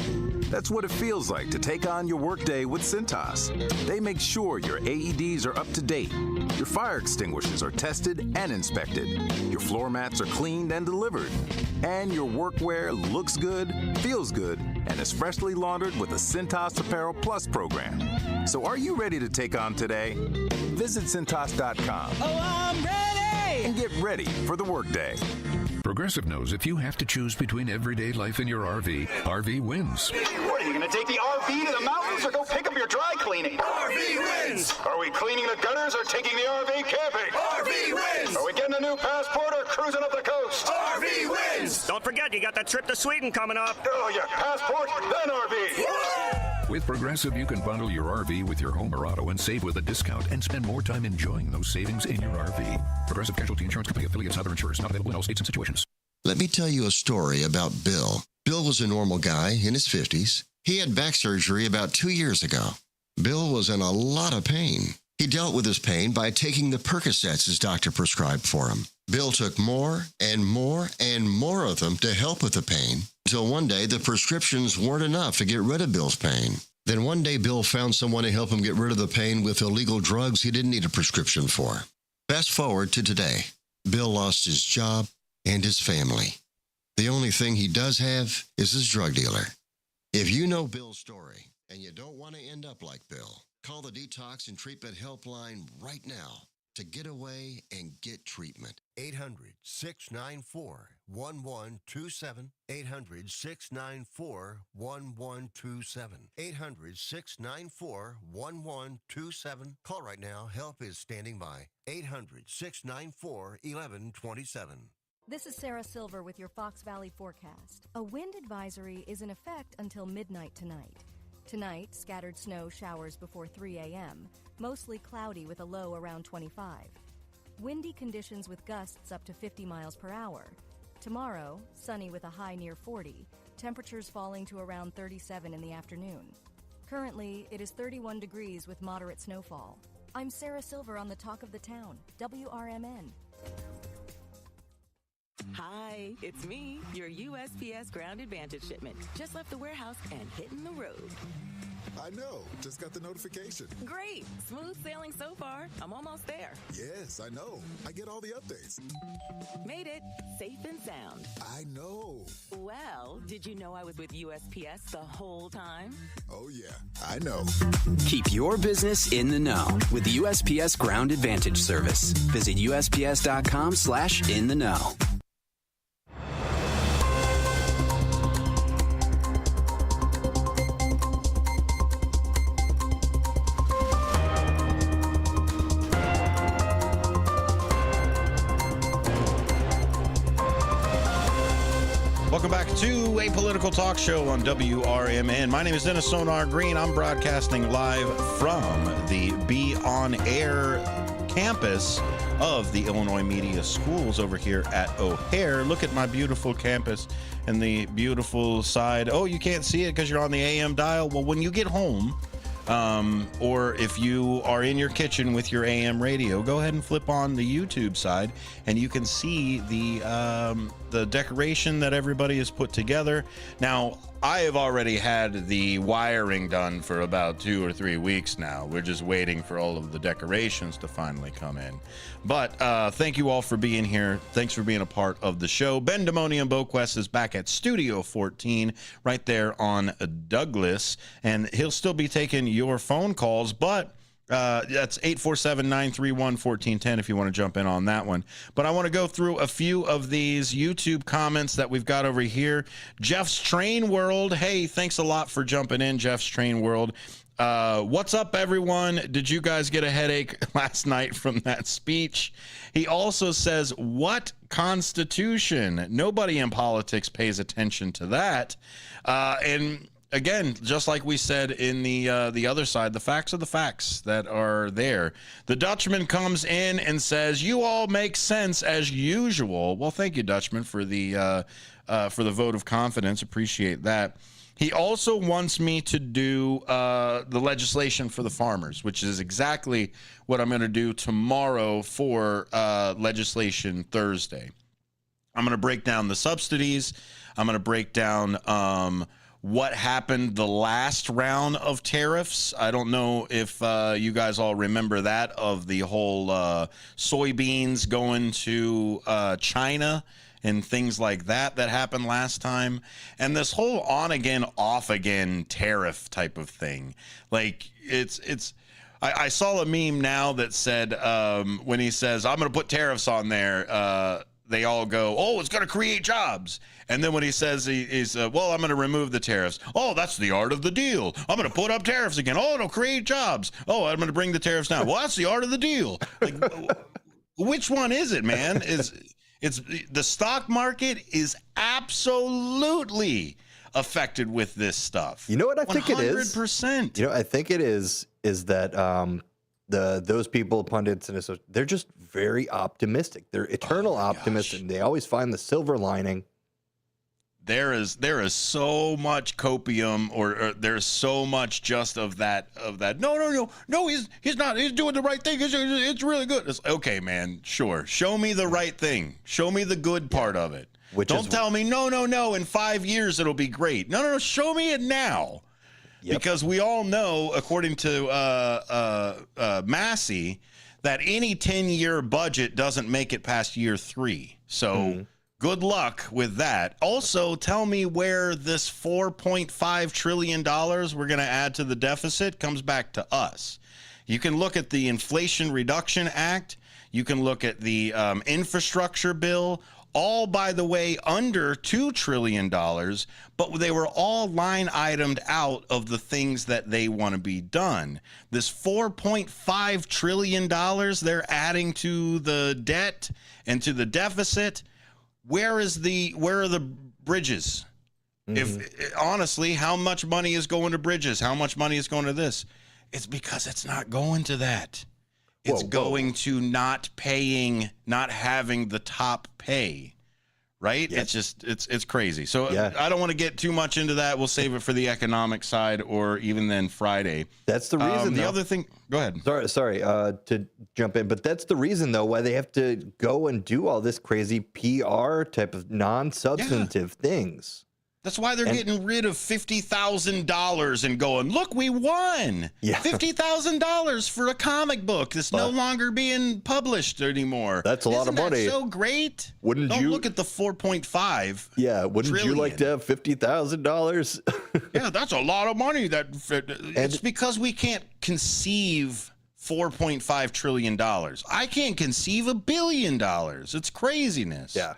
That's what it feels like to take on your workday with Cintas. They make sure your AEDs are up to date, your fire extinguishers are tested and inspected, your floor mats are cleaned and delivered, and your workwear looks good, feels good, and is freshly laundered with the Cintas Apparel Plus program. So are you ready to take on today? Visit Cintas.com. Oh, I'm ready! And get ready for the workday. Progressive knows if you have to choose between everyday life and your RV wins. What, are you going to take the RV to the mountains or go pick up your dry cleaning? RV wins! Are we cleaning the gutters or taking the RV camping? RV wins! Are we getting a new passport or cruising up the coast? RV wins! Don't forget, you got that trip to Sweden coming up. Oh, yeah, passport, then RV. With Progressive, you can bundle your RV with your home or auto and save with a discount and spend more time enjoying those savings in your RV. Progressive Casualty Insurance Company affiliates and other insurers not available in all states and situations. Let me tell you a story about Bill. Bill was a normal guy in his 50s. He had back surgery about 2 years ago. Bill was in a lot of pain. He dealt with his pain by taking the Percocets his doctor prescribed for him. Bill took more and more and more of them to help with the pain, until one day the prescriptions weren't enough to get rid of Bill's pain. Then one day Bill found someone to help him get rid of the pain with illegal drugs he didn't need a prescription for. Fast forward to today. Bill lost his job and his family. The only thing he does have is his drug dealer. If you know Bill's story and you don't want to end up like Bill, call the Detox and Treatment Helpline right now to get away and get treatment. 800-694-1127. 800-694-1127. 800-694-1127. Call right now. Help is standing by. 800-694-1127. This is Sarah Silver with your Fox Valley forecast. A wind advisory is in effect until midnight tonight. Tonight, scattered snow showers before 3 a.m., mostly cloudy with a low around 25. Windy conditions with gusts up to 50 miles per hour. Tomorrow, sunny with a high near 40, temperatures falling to around 37 in the afternoon. Currently, it is 31 degrees with moderate snowfall. I'm Sarah Silver on the Talk of the Town, WRMN. Hi, it's me, your USPS Ground Advantage shipment. Just left the warehouse and hitting the road. I know. Just got the notification. Great. Smooth sailing so far. I'm almost there. Yes, I know. I get all the updates. Made it. Safe and sound. I know. Well, did you know I was with USPS the whole time? Oh, yeah. I know. Keep your business in the know with the USPS Ground Advantage service. Visit USPS.com/in-the-know. Welcome back to A Political Talk Show on WRMN. My name is Dennis Sonar Green. I'm broadcasting live from the Be On Air campus of the Illinois Media Schools over here at O'Hare. Look at my beautiful campus and the beautiful side. Oh, you can't see it because you're on the AM dial. Well, when you get home, or if you are in your kitchen with your AM radio, go ahead and flip on the YouTube side and you can see the decoration that everybody has put together. Now, I have already had the wiring done for about 2 or 3 weeks now. We're just waiting for all of the decorations to finally come in. But thank you all for being here. Thanks for being a part of the show. Ben Demonian Boquest is back at Studio 14 right there on Douglas, and he'll still be taking your phone calls, but that's 847-931-1410 if you want to jump in on that one. But I want to go through a few of these YouTube comments that we've got over here. Jeff's Train World. Hey, thanks a lot for jumping in, Jeff's Train World. What's up, everyone? Did you guys get a headache last night from that speech? He also says, what Constitution? Nobody in politics pays attention to that. And again, just like we said in the other side, the facts are the facts that are there. The Dutchman comes in and says, "You all make sense as usual." Well, thank you, Dutchman, for the vote of confidence. Appreciate that. He also wants me to do the legislation for the farmers, which is exactly what I'm going to do tomorrow for Legislation Thursday. I'm going to break down the subsidies. I'm going to break down what happened the last round of tariffs. I don't know if you guys all remember that, of the whole soybeans going to China and things like that happened last time. And this whole on again, off again tariff type of thing. Like I saw a meme now that said when he says, I'm going to put tariffs on there, they all go, oh, it's going to create jobs. And then when he says he's, well, I'm going to remove the tariffs. Oh, that's the art of the deal. I'm going to put up tariffs again. Oh, it'll create jobs. Oh, I'm going to bring the tariffs down. Well, that's the art of the deal. Like, which one is it, man? It's the stock market is absolutely affected with this stuff. You know what I think it is? 100%. You know, I think it is that those people, pundits, and so they're just very optimistic. They're eternal optimists, and they always find the silver lining. There is so much copium, or there's so much just of that. No, he's not. He's doing the right thing. It's really good. It's, okay, man. Sure. Show me the right thing. Show me the good part of it. Don't tell me no. In 5 years it'll be great. No. Show me it now. Yep. Because we all know, according to Massey, that any 10-year budget doesn't make it past year 3. So good luck with that. Also, tell me where this $4.5 trillion we're going to add to the deficit comes back to us. You can look at the Inflation Reduction Act. You can look at the infrastructure bill. All, by the way, under $2 trillion, but they were all line itemed out of the things that they want to be done. This $4.5 trillion they're adding to the debt and to the deficit. Where are the bridges? If honestly, how much money is going to bridges? How much money is going to this? It's because it's not going to that. It's going to not having the top pay, right? Yes. It's just, it's crazy. So I don't want to get too much into that. We'll save it for the economic side, or even then Friday. That's the reason. The other thing, go ahead. Sorry to jump in, but that's the reason though why they have to go and do all this crazy PR type of non-substantive things. That's why they're getting rid of $50,000 and going, look, we won. Yeah. $50,000 for a comic book that's no longer being published anymore. That's a lot of money. Isn't that so great? Don't look at the 4.5. Yeah, wouldn't you like to have $50,000? Yeah, that's a lot of money. It's because we can't conceive $4.5 trillion. I can't conceive $1 billion. It's craziness. Yeah.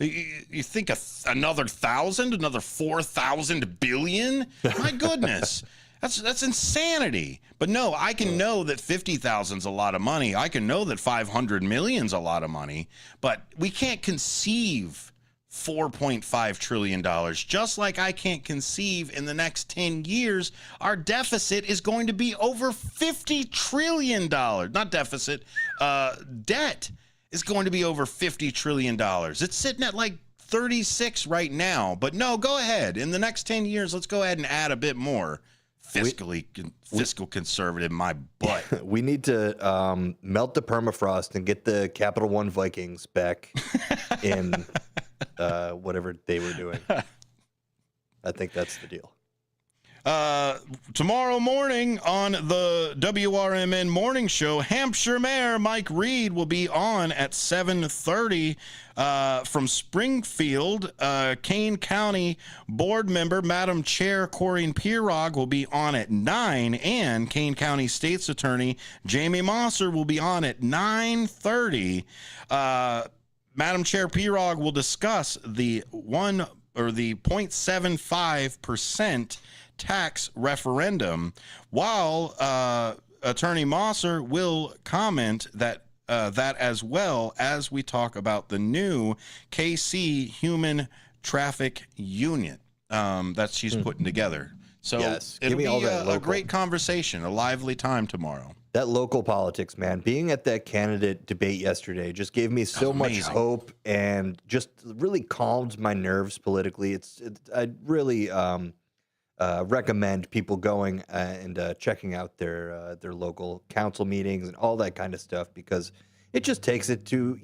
You think another 1,000, another 4,000 billion? My goodness, that's insanity. But no, I can know that 50,000 is a lot of money. I can know that 500 million is a lot of money. But we can't conceive $4.5 trillion. Just like I can't conceive in the next 10 years, our deficit is going to be over $50 trillion. Not deficit, debt is going to be over $50 trillion. It's sitting at like 36 right now. But no, go ahead. In the next 10 years, let's go ahead and add a bit more. Fiscal conservative, my butt. We need to melt the permafrost and get the Capital One Vikings back in whatever they were doing. I think that's the deal. Tomorrow morning on the WRMN morning show, Hampshire Mayor Mike Reed will be on at 7:30. From Springfield, Kane County board member Madam Chair Corinne Pirog will be on at 9, and Kane County State's Attorney Jamie Mosser will be on at 9:30. Madam Chair Pirog will discuss the 0.75% tax referendum, while Attorney Mosser will comment that as well as we talk about the new KC Human Traffic Unit that she's putting together. So it'll be a great conversation, a lively time tomorrow. That local politics, man, being at that candidate debate yesterday just gave me so much hope and just really calmed my nerves politically. I really recommend people going and checking out their local council meetings and all that kind of stuff, because It just takes it to,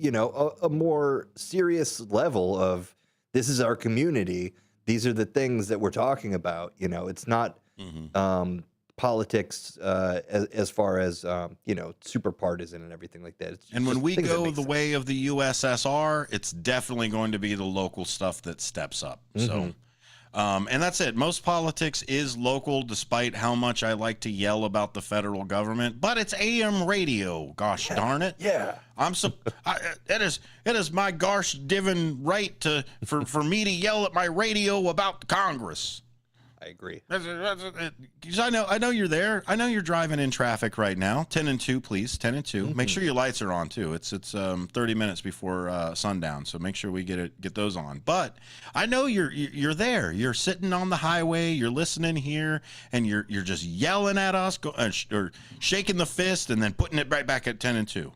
a more serious level of this is our community. These are the things that we're talking about. It's not politics as far as, super partisan and everything like that. It's And when just we things that go make the sense. way of the USSR, it's definitely going to be the local stuff that steps up. So, and that's it. Most politics is local, despite how much I like to yell about the federal government. But it's AM radio. Gosh darn it! Yeah, it is my gosh given right for me to yell at my radio about Congress. I agree. Because I know you're there. I know you're driving in traffic right now. 10 and 2, please. 10 and 2. Make sure your lights are on too. It's 30 minutes before sundown, so make sure we get those on. But I know you're there. You're sitting on the highway. You're listening here, and you're just yelling at us, or shaking the fist, and then putting it right back at 10 and 2.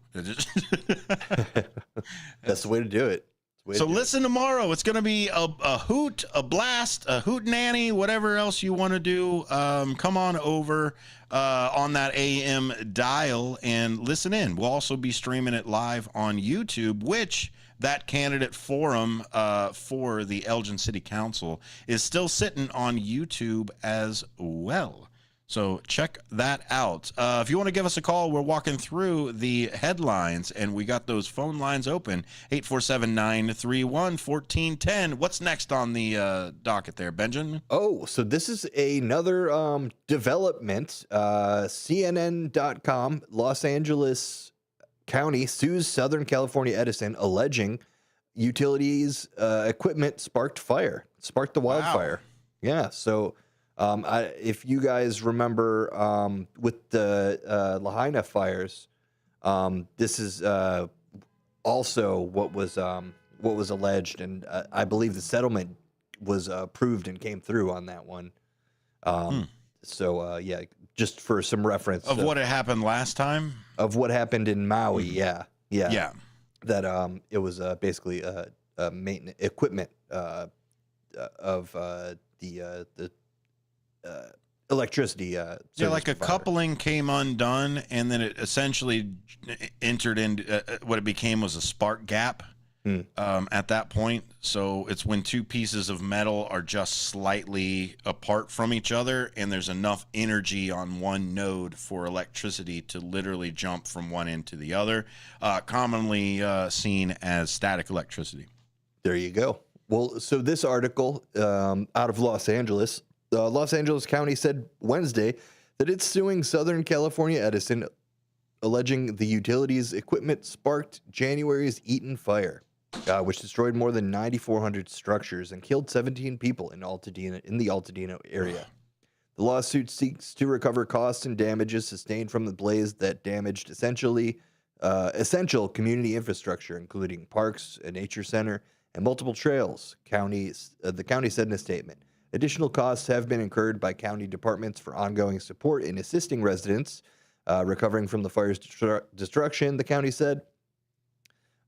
That's the way to do it. So listen tomorrow. It's going to be a hoot, a blast, a hoot nanny, whatever else you want to do. Come on over on that AM dial and listen in. We'll also be streaming it live on YouTube, which that candidate forum for the Elgin City Council is still sitting on YouTube as well. So check that out. If you want to give us a call, we're walking through the headlines, and we got those phone lines open, 847-931-1410. What's next on the docket there, Benjamin? Oh, so this is another development. CNN.com, Los Angeles County sues Southern California Edison, alleging utilities equipment sparked the wildfire. Wow. Yeah, so... if you guys remember with the Lahaina fires, this is also what was alleged, and I believe the settlement was approved and came through on that one. So yeah, just for some reference of what had happened last time, of what happened in Maui. Yeah. That it was basically maintenance equipment of the electricity. Like a coupling came undone, and then it essentially entered into what it became was a spark gap at that point. So it's when two pieces of metal are just slightly apart from each other, and there's enough energy on one node for electricity to literally jump from one end to the other, commonly seen as static electricity. There you go. Well, so this article out of Los Angeles, Los Angeles County said Wednesday that it's suing Southern California Edison, alleging the utilities equipment sparked January's Eaton fire, which destroyed more than 9,400 structures and killed 17 people in the Altadena area. The lawsuit seeks to recover costs and damages sustained from the blaze that damaged essential community infrastructure, including parks, a nature center, and multiple trails. The county said in a statement. Additional costs have been incurred by county departments for ongoing support in assisting residents recovering from the fire's destruction, the county said.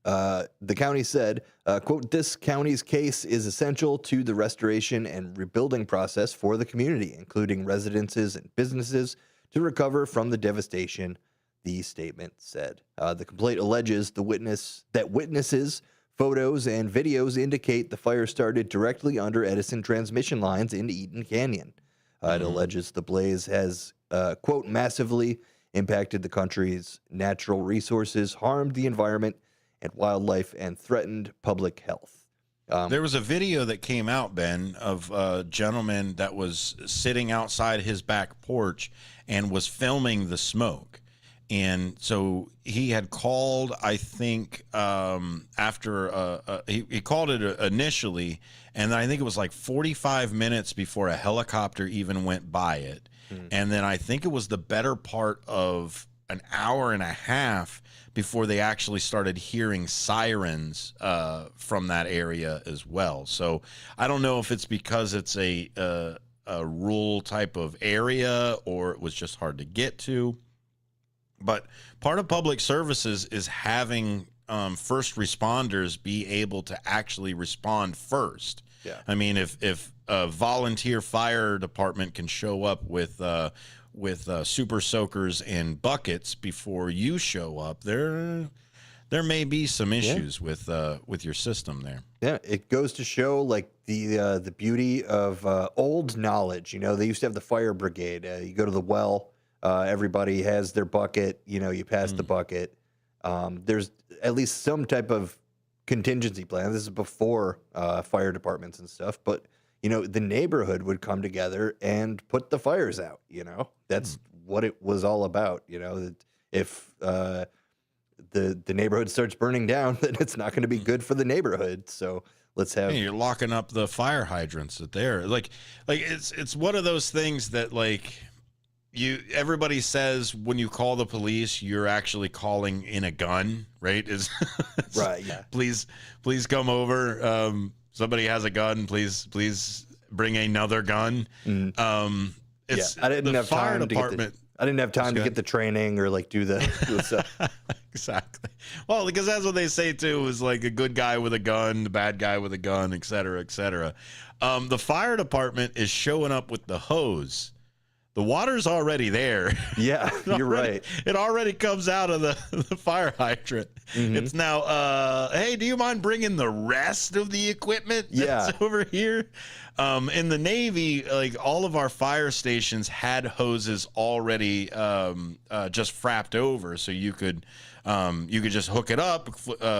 Quote, this county's case is essential to the restoration and rebuilding process for the community, including residences and businesses, to recover from the devastation, the statement said. The complaint alleges that witnesses, photos, and videos indicate the fire started directly under Edison transmission lines in Eaton Canyon. It alleges the blaze has, quote, massively impacted the country's natural resources, harmed the environment and wildlife, and threatened public health. There was a video that came out, Ben, of a gentleman that was sitting outside his back porch and was filming the smoke. And so he had called, I think, after he called it initially, and then I think it was like 45 minutes before a helicopter even went by it. And then I think it was the better part of an hour and a half before they actually started hearing sirens from that area as well. So I don't know if it's because it's a rural type of area or it was just hard to get to. But part of public services is having first responders be able to actually respond first. Yeah. I mean, if a volunteer fire department can show up with super soakers and buckets before you show up, there may be some issues with your system there. Yeah, it goes to show like the beauty of old knowledge. You know, they used to have the fire brigade. You go to the well, everybody has their bucket. You know, you pass the bucket. There's at least some type of contingency plan. This is before fire departments and stuff, but you know, the neighborhood would come together and put the fires out. You know, that's what it was all about. You know, that if the neighborhood starts burning down, then it's not going to be good for the neighborhood. So let's have. Hey, you're locking up the fire hydrants that there. Like it's one of those things that like everybody says when you call the police, you're actually calling in a gun, right? Right. Yeah. Please come over. Somebody has a gun. Please bring another gun. It's I didn't have fire time department. I didn't have time to get the training or like do the stuff. Exactly. Well, because that's what they say too, is like a good guy with a gun, the bad guy with a gun, et cetera, et cetera. The fire department is showing up with the hose. The water's already there. Yeah, you're right. It already comes out of the fire hydrant. It's now, hey, do you mind bringing the rest of the equipment that's over here? In the Navy, like all of our fire stations had hoses already just frapped over, so you could just hook it up,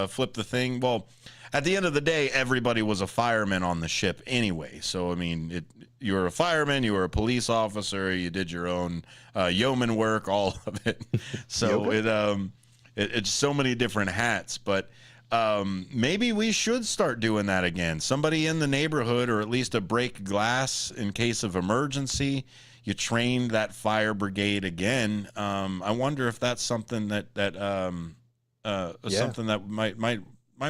flip the thing. Well, at the end of the day, everybody was a fireman on the ship anyway. So, I mean, you were a fireman, you were a police officer, you did your own yeoman work, all of it. So it's so many different hats. But maybe we should start doing that again. Somebody in the neighborhood, or at least a break glass in case of emergency. You train that fire brigade again. I wonder if that's something that something that might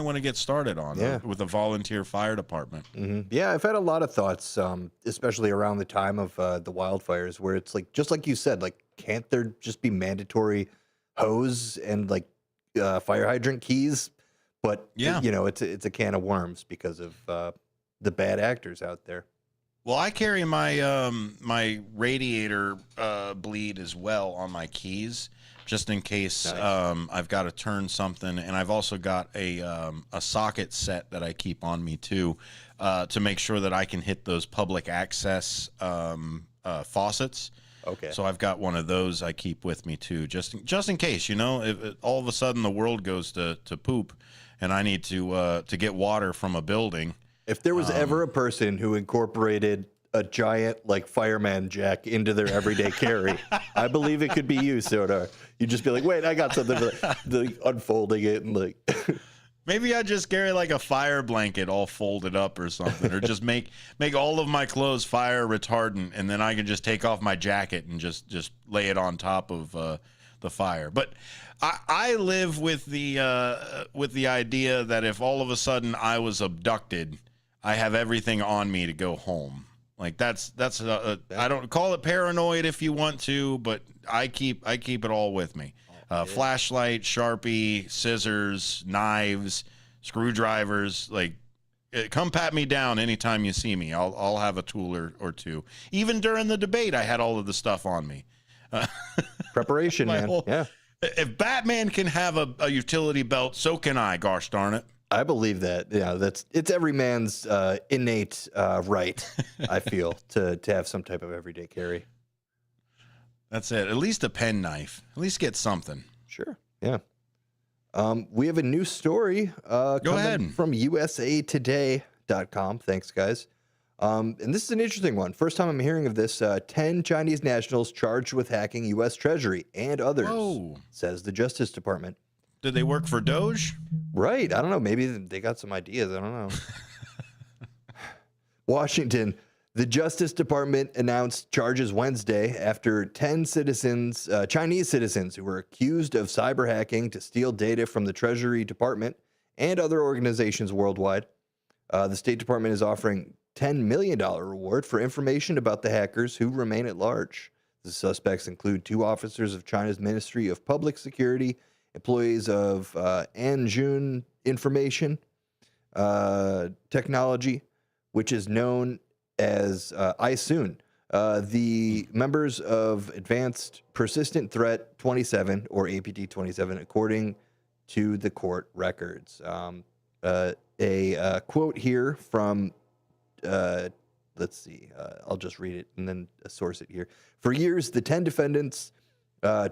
want to get started on with a volunteer fire department. Yeah, I've had a lot of thoughts, especially around the time of the wildfires, where it's like, just like you said, like, can't there just be mandatory hose and like fire hydrant keys? But you know, it's a can of worms because of the bad actors out there. Well, I carry my my radiator bleed as well on my keys, just in case I've got to turn something. And I've also got a socket set that I keep on me too, to make sure that I can hit those public access faucets. Okay. So I've got one of those I keep with me too, just in case, you know, if all of a sudden the world goes to poop, and I need to get water from a building. If there was ever a person who incorporated a giant like fireman jack into their everyday carry, I believe it could be you, Sodar. You'd just be like, wait, I got something, like unfolding it and like. Maybe I just carry like a fire blanket all folded up or something, or just make all of my clothes fire retardant, and then I can just take off my jacket and just lay it on top of the fire. But I live with the idea that if all of a sudden I was abducted, I have everything on me to go home. Like that's I don't call it paranoid if you want to, but I keep it all with me. Flashlight, Sharpie, scissors, knives, screwdrivers. Like, come pat me down anytime you see me. I'll have a tool or two. Even during the debate, I had all of the stuff on me. Preparation, man. Yeah. If Batman can have a utility belt, so can I. Gosh darn it. I believe that. Yeah, it's every man's innate right, I feel, to have some type of everyday carry. That's it. At least a pen knife. At least get something. Sure. Yeah. We have a new story coming from usatoday.com. Thanks, guys. And this is an interesting one. First time I'm hearing of this. 10 Chinese nationals charged with hacking U.S. Treasury and others, says the Justice Department. Did they work for Doge? Right. I don't know. Maybe they got some ideas. I don't know. Washington. The Justice Department announced charges Wednesday after 10 citizens, Chinese citizens, who were accused of cyber hacking to steal data from the Treasury Department and other organizations worldwide. The State Department is offering $10 million reward for information about the hackers who remain at large. The suspects include 2 officers of China's Ministry of Public Security, employees of Anjun Information Technology, which is known as ISOON. The members of Advanced Persistent Threat 27, or APT 27, according to the court records. A quote here from, let's see, I'll just read it and then source it here. For years, the 10 defendants,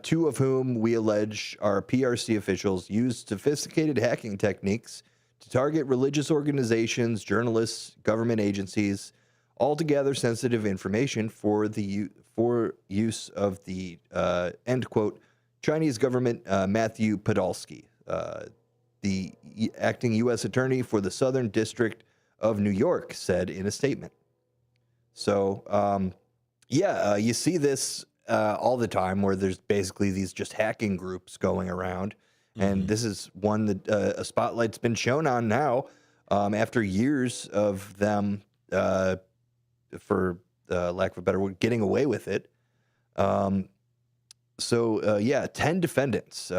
2 of whom we allege are PRC officials, used sophisticated hacking techniques to target religious organizations, journalists, government agencies, altogether sensitive information for use of the, end quote, Chinese government. Matthew Podolsky, the acting U.S. attorney for the Southern District of New York, said in a statement. So, you see this all the time where there's basically these just hacking groups going around. And this is one that a spotlight's been shown on now after years of them, for lack of a better word, getting away with it. 10 defendants,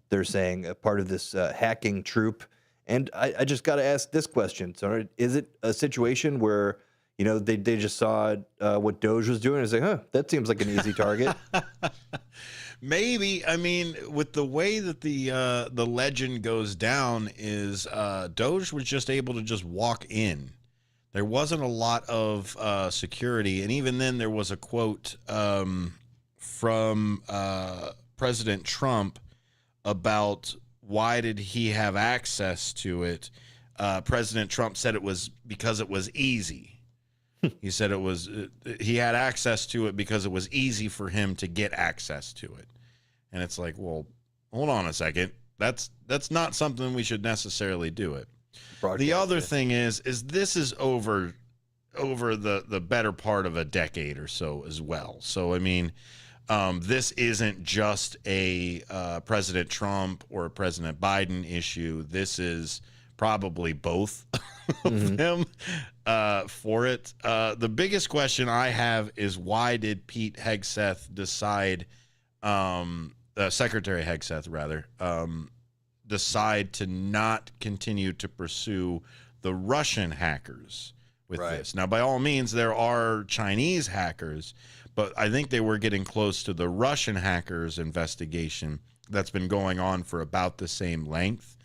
they're saying, a part of this hacking troop. And I just got to ask this question. So is it a situation where, they just saw what Doge was doing and say, that seems like an easy target? Maybe. I mean, with the way that the legend goes down is Doge was just able to just walk in. There wasn't a lot of security. And even then there was a quote from President Trump about why did he have access to it. President Trump said it was because it was easy. He said he had access to it because it was easy for him to get access to it. And it's like, well, hold on a second. That's not something we should necessarily do it. The other thing is this is over the better part of a decade or so as well. So, I mean, this isn't just a President Trump or a President Biden issue. This is probably both of them for it. The biggest question I have is why did Pete Hegseth decide, Secretary Hegseth rather, decide to not continue to pursue the Russian hackers with this? Now, by all means, there are Chinese hackers, but I think they were getting close to the Russian hackers investigation that's been going on for about the same length.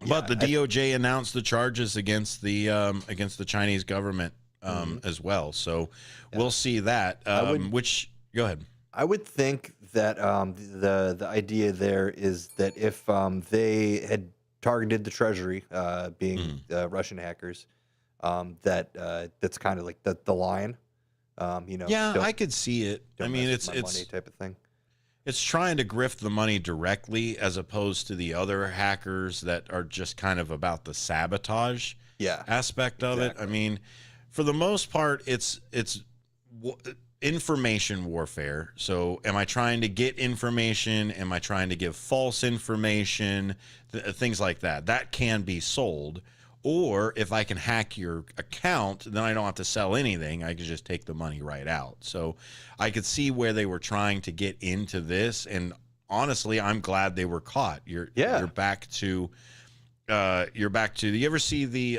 But the DOJ announced the charges against the Chinese government as well. So we'll see that. Go ahead. I would think that the idea there is that if they had targeted the Treasury, being Russian hackers, that's kind of like the line. I could see it. I mean, it's money type of thing. It's trying to grift the money directly as opposed to the other hackers that are just kind of about the sabotage aspect of it. I mean, for the most part, it's information warfare. So am I trying to get information? Am I trying to give false information? Things like that. That can be sold. Or if I can hack your account, then I don't have to sell anything. I can just take the money right out. So I could see where they were trying to get into this. And honestly, I'm glad they were caught. You're back to you ever see the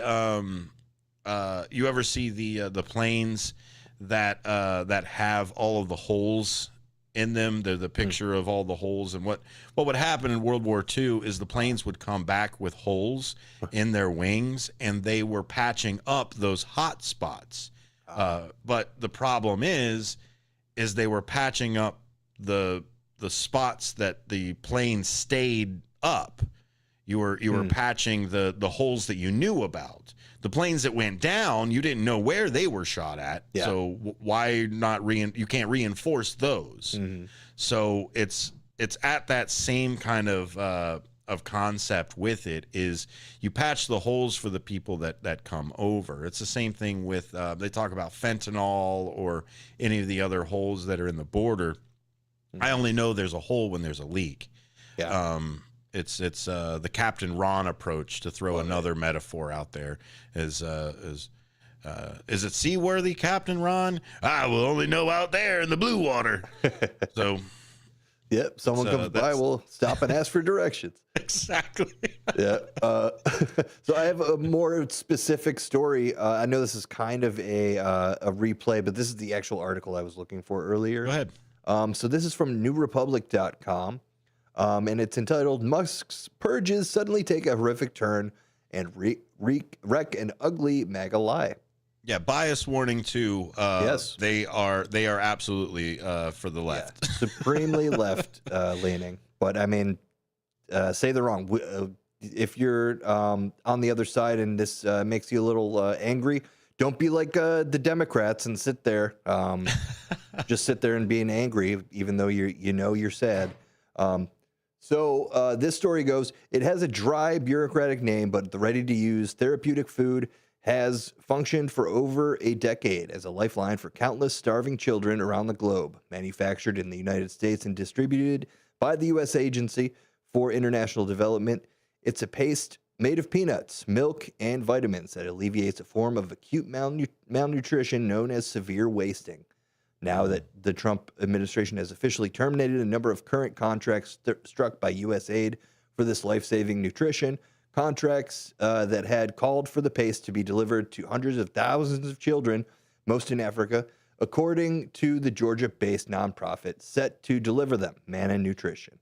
planes that have all of the holes in them? They're the picture of all the holes. And what would happen in World War II is the planes would come back with holes in their wings, and they were patching up those hot spots. But the problem is they were patching up the spots that the plane stayed up. You were patching the holes that you knew about. The planes that went down, you didn't know where they were shot at. Yeah. So why not you can't reinforce those. So it's at that same kind of concept with it is you patch the holes for the people that come over. It's the same thing with they talk about fentanyl or any of the other holes that are in the border. I only know there's a hole when there's a leak. Yeah. It's the Captain Ron approach, to throw another metaphor out there. Is it seaworthy, Captain Ron? I will only know out there in the blue water. So, yep. Someone comes by, we'll stop and ask for directions. Exactly. Yeah. So I have a more specific story. I know this is kind of a replay, but this is the actual article I was looking for earlier. Go ahead. So this is from NewRepublic.com. And it's entitled Musk's Purges Suddenly Take a Horrific Turn and Wreck an Ugly MAGA Lie. Yeah, bias warning too. Yes. They are absolutely for the left. Yeah, supremely left leaning. But I mean, say they're wrong. If you're on the other side and this makes you a little angry, don't be like the Democrats and sit there. Just sit there and being angry, even though you're sad. So this story goes, it has a dry bureaucratic name, but the ready-to-use therapeutic food has functioned for over a decade as a lifeline for countless starving children around the globe. Manufactured in the United States and distributed by the U.S. Agency for International Development, it's a paste made of peanuts, milk, and vitamins that alleviates a form of acute malnutrition known as severe wasting. Now that the Trump administration has officially terminated a number of current contracts struck by U.S. aid for this life-saving nutrition, contracts that had called for the paste to be delivered to hundreds of thousands of children, most in Africa, according to the Georgia-based nonprofit set to deliver them, Manna Nutrition.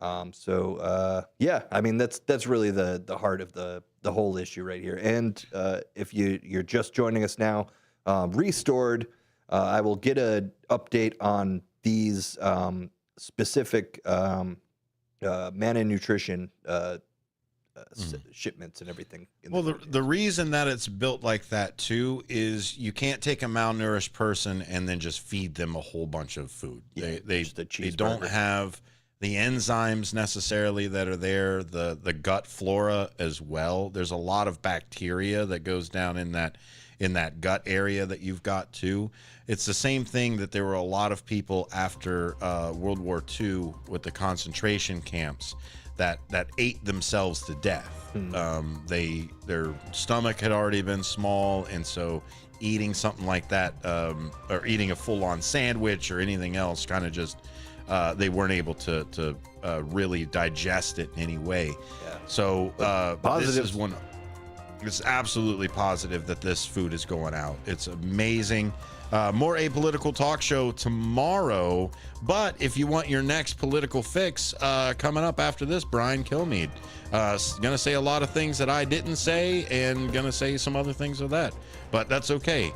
Yeah, I mean, that's really the heart of the whole issue right here. And if you're just joining us now, Restored, I will get an update on these specific Manna Nutrition shipments and everything. Well, the reason that it's built like that too is you can't take a malnourished person and then just feed them a whole bunch of food. Yeah, they don't have the enzymes necessarily that are there, the gut flora as well. There's a lot of bacteria that goes down in that gut area that you've got too. It's the same thing that there were a lot of people after World War II with the concentration camps that ate themselves to death. Their stomach had already been small, and so eating something like that, or eating a full-on sandwich or anything else, kind of just they weren't able to really digest it in any way. Yeah. So this is one. It's absolutely positive that this food is going out. It's amazing. More Apolitical Talk Show tomorrow. But if you want your next political fix, coming up after this, Brian Kilmeade. Going to say a lot of things that I didn't say and going to say some other things with that. But that's okay.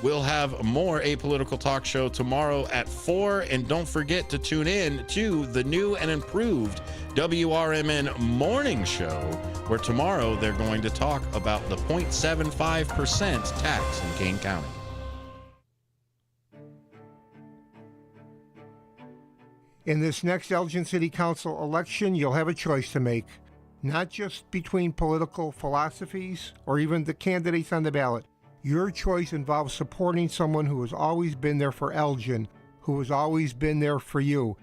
We'll have more Apolitical Talk Show tomorrow at 4. And don't forget to tune in to the new and improved WRMN Morning Show, where tomorrow they're going to talk about the 0.75% tax in Kane County. In this next Elgin City Council election, you'll have a choice to make, not just between political philosophies or even the candidates on the ballot. Your choice involves supporting someone who has always been there for Elgin, who has always been there for you.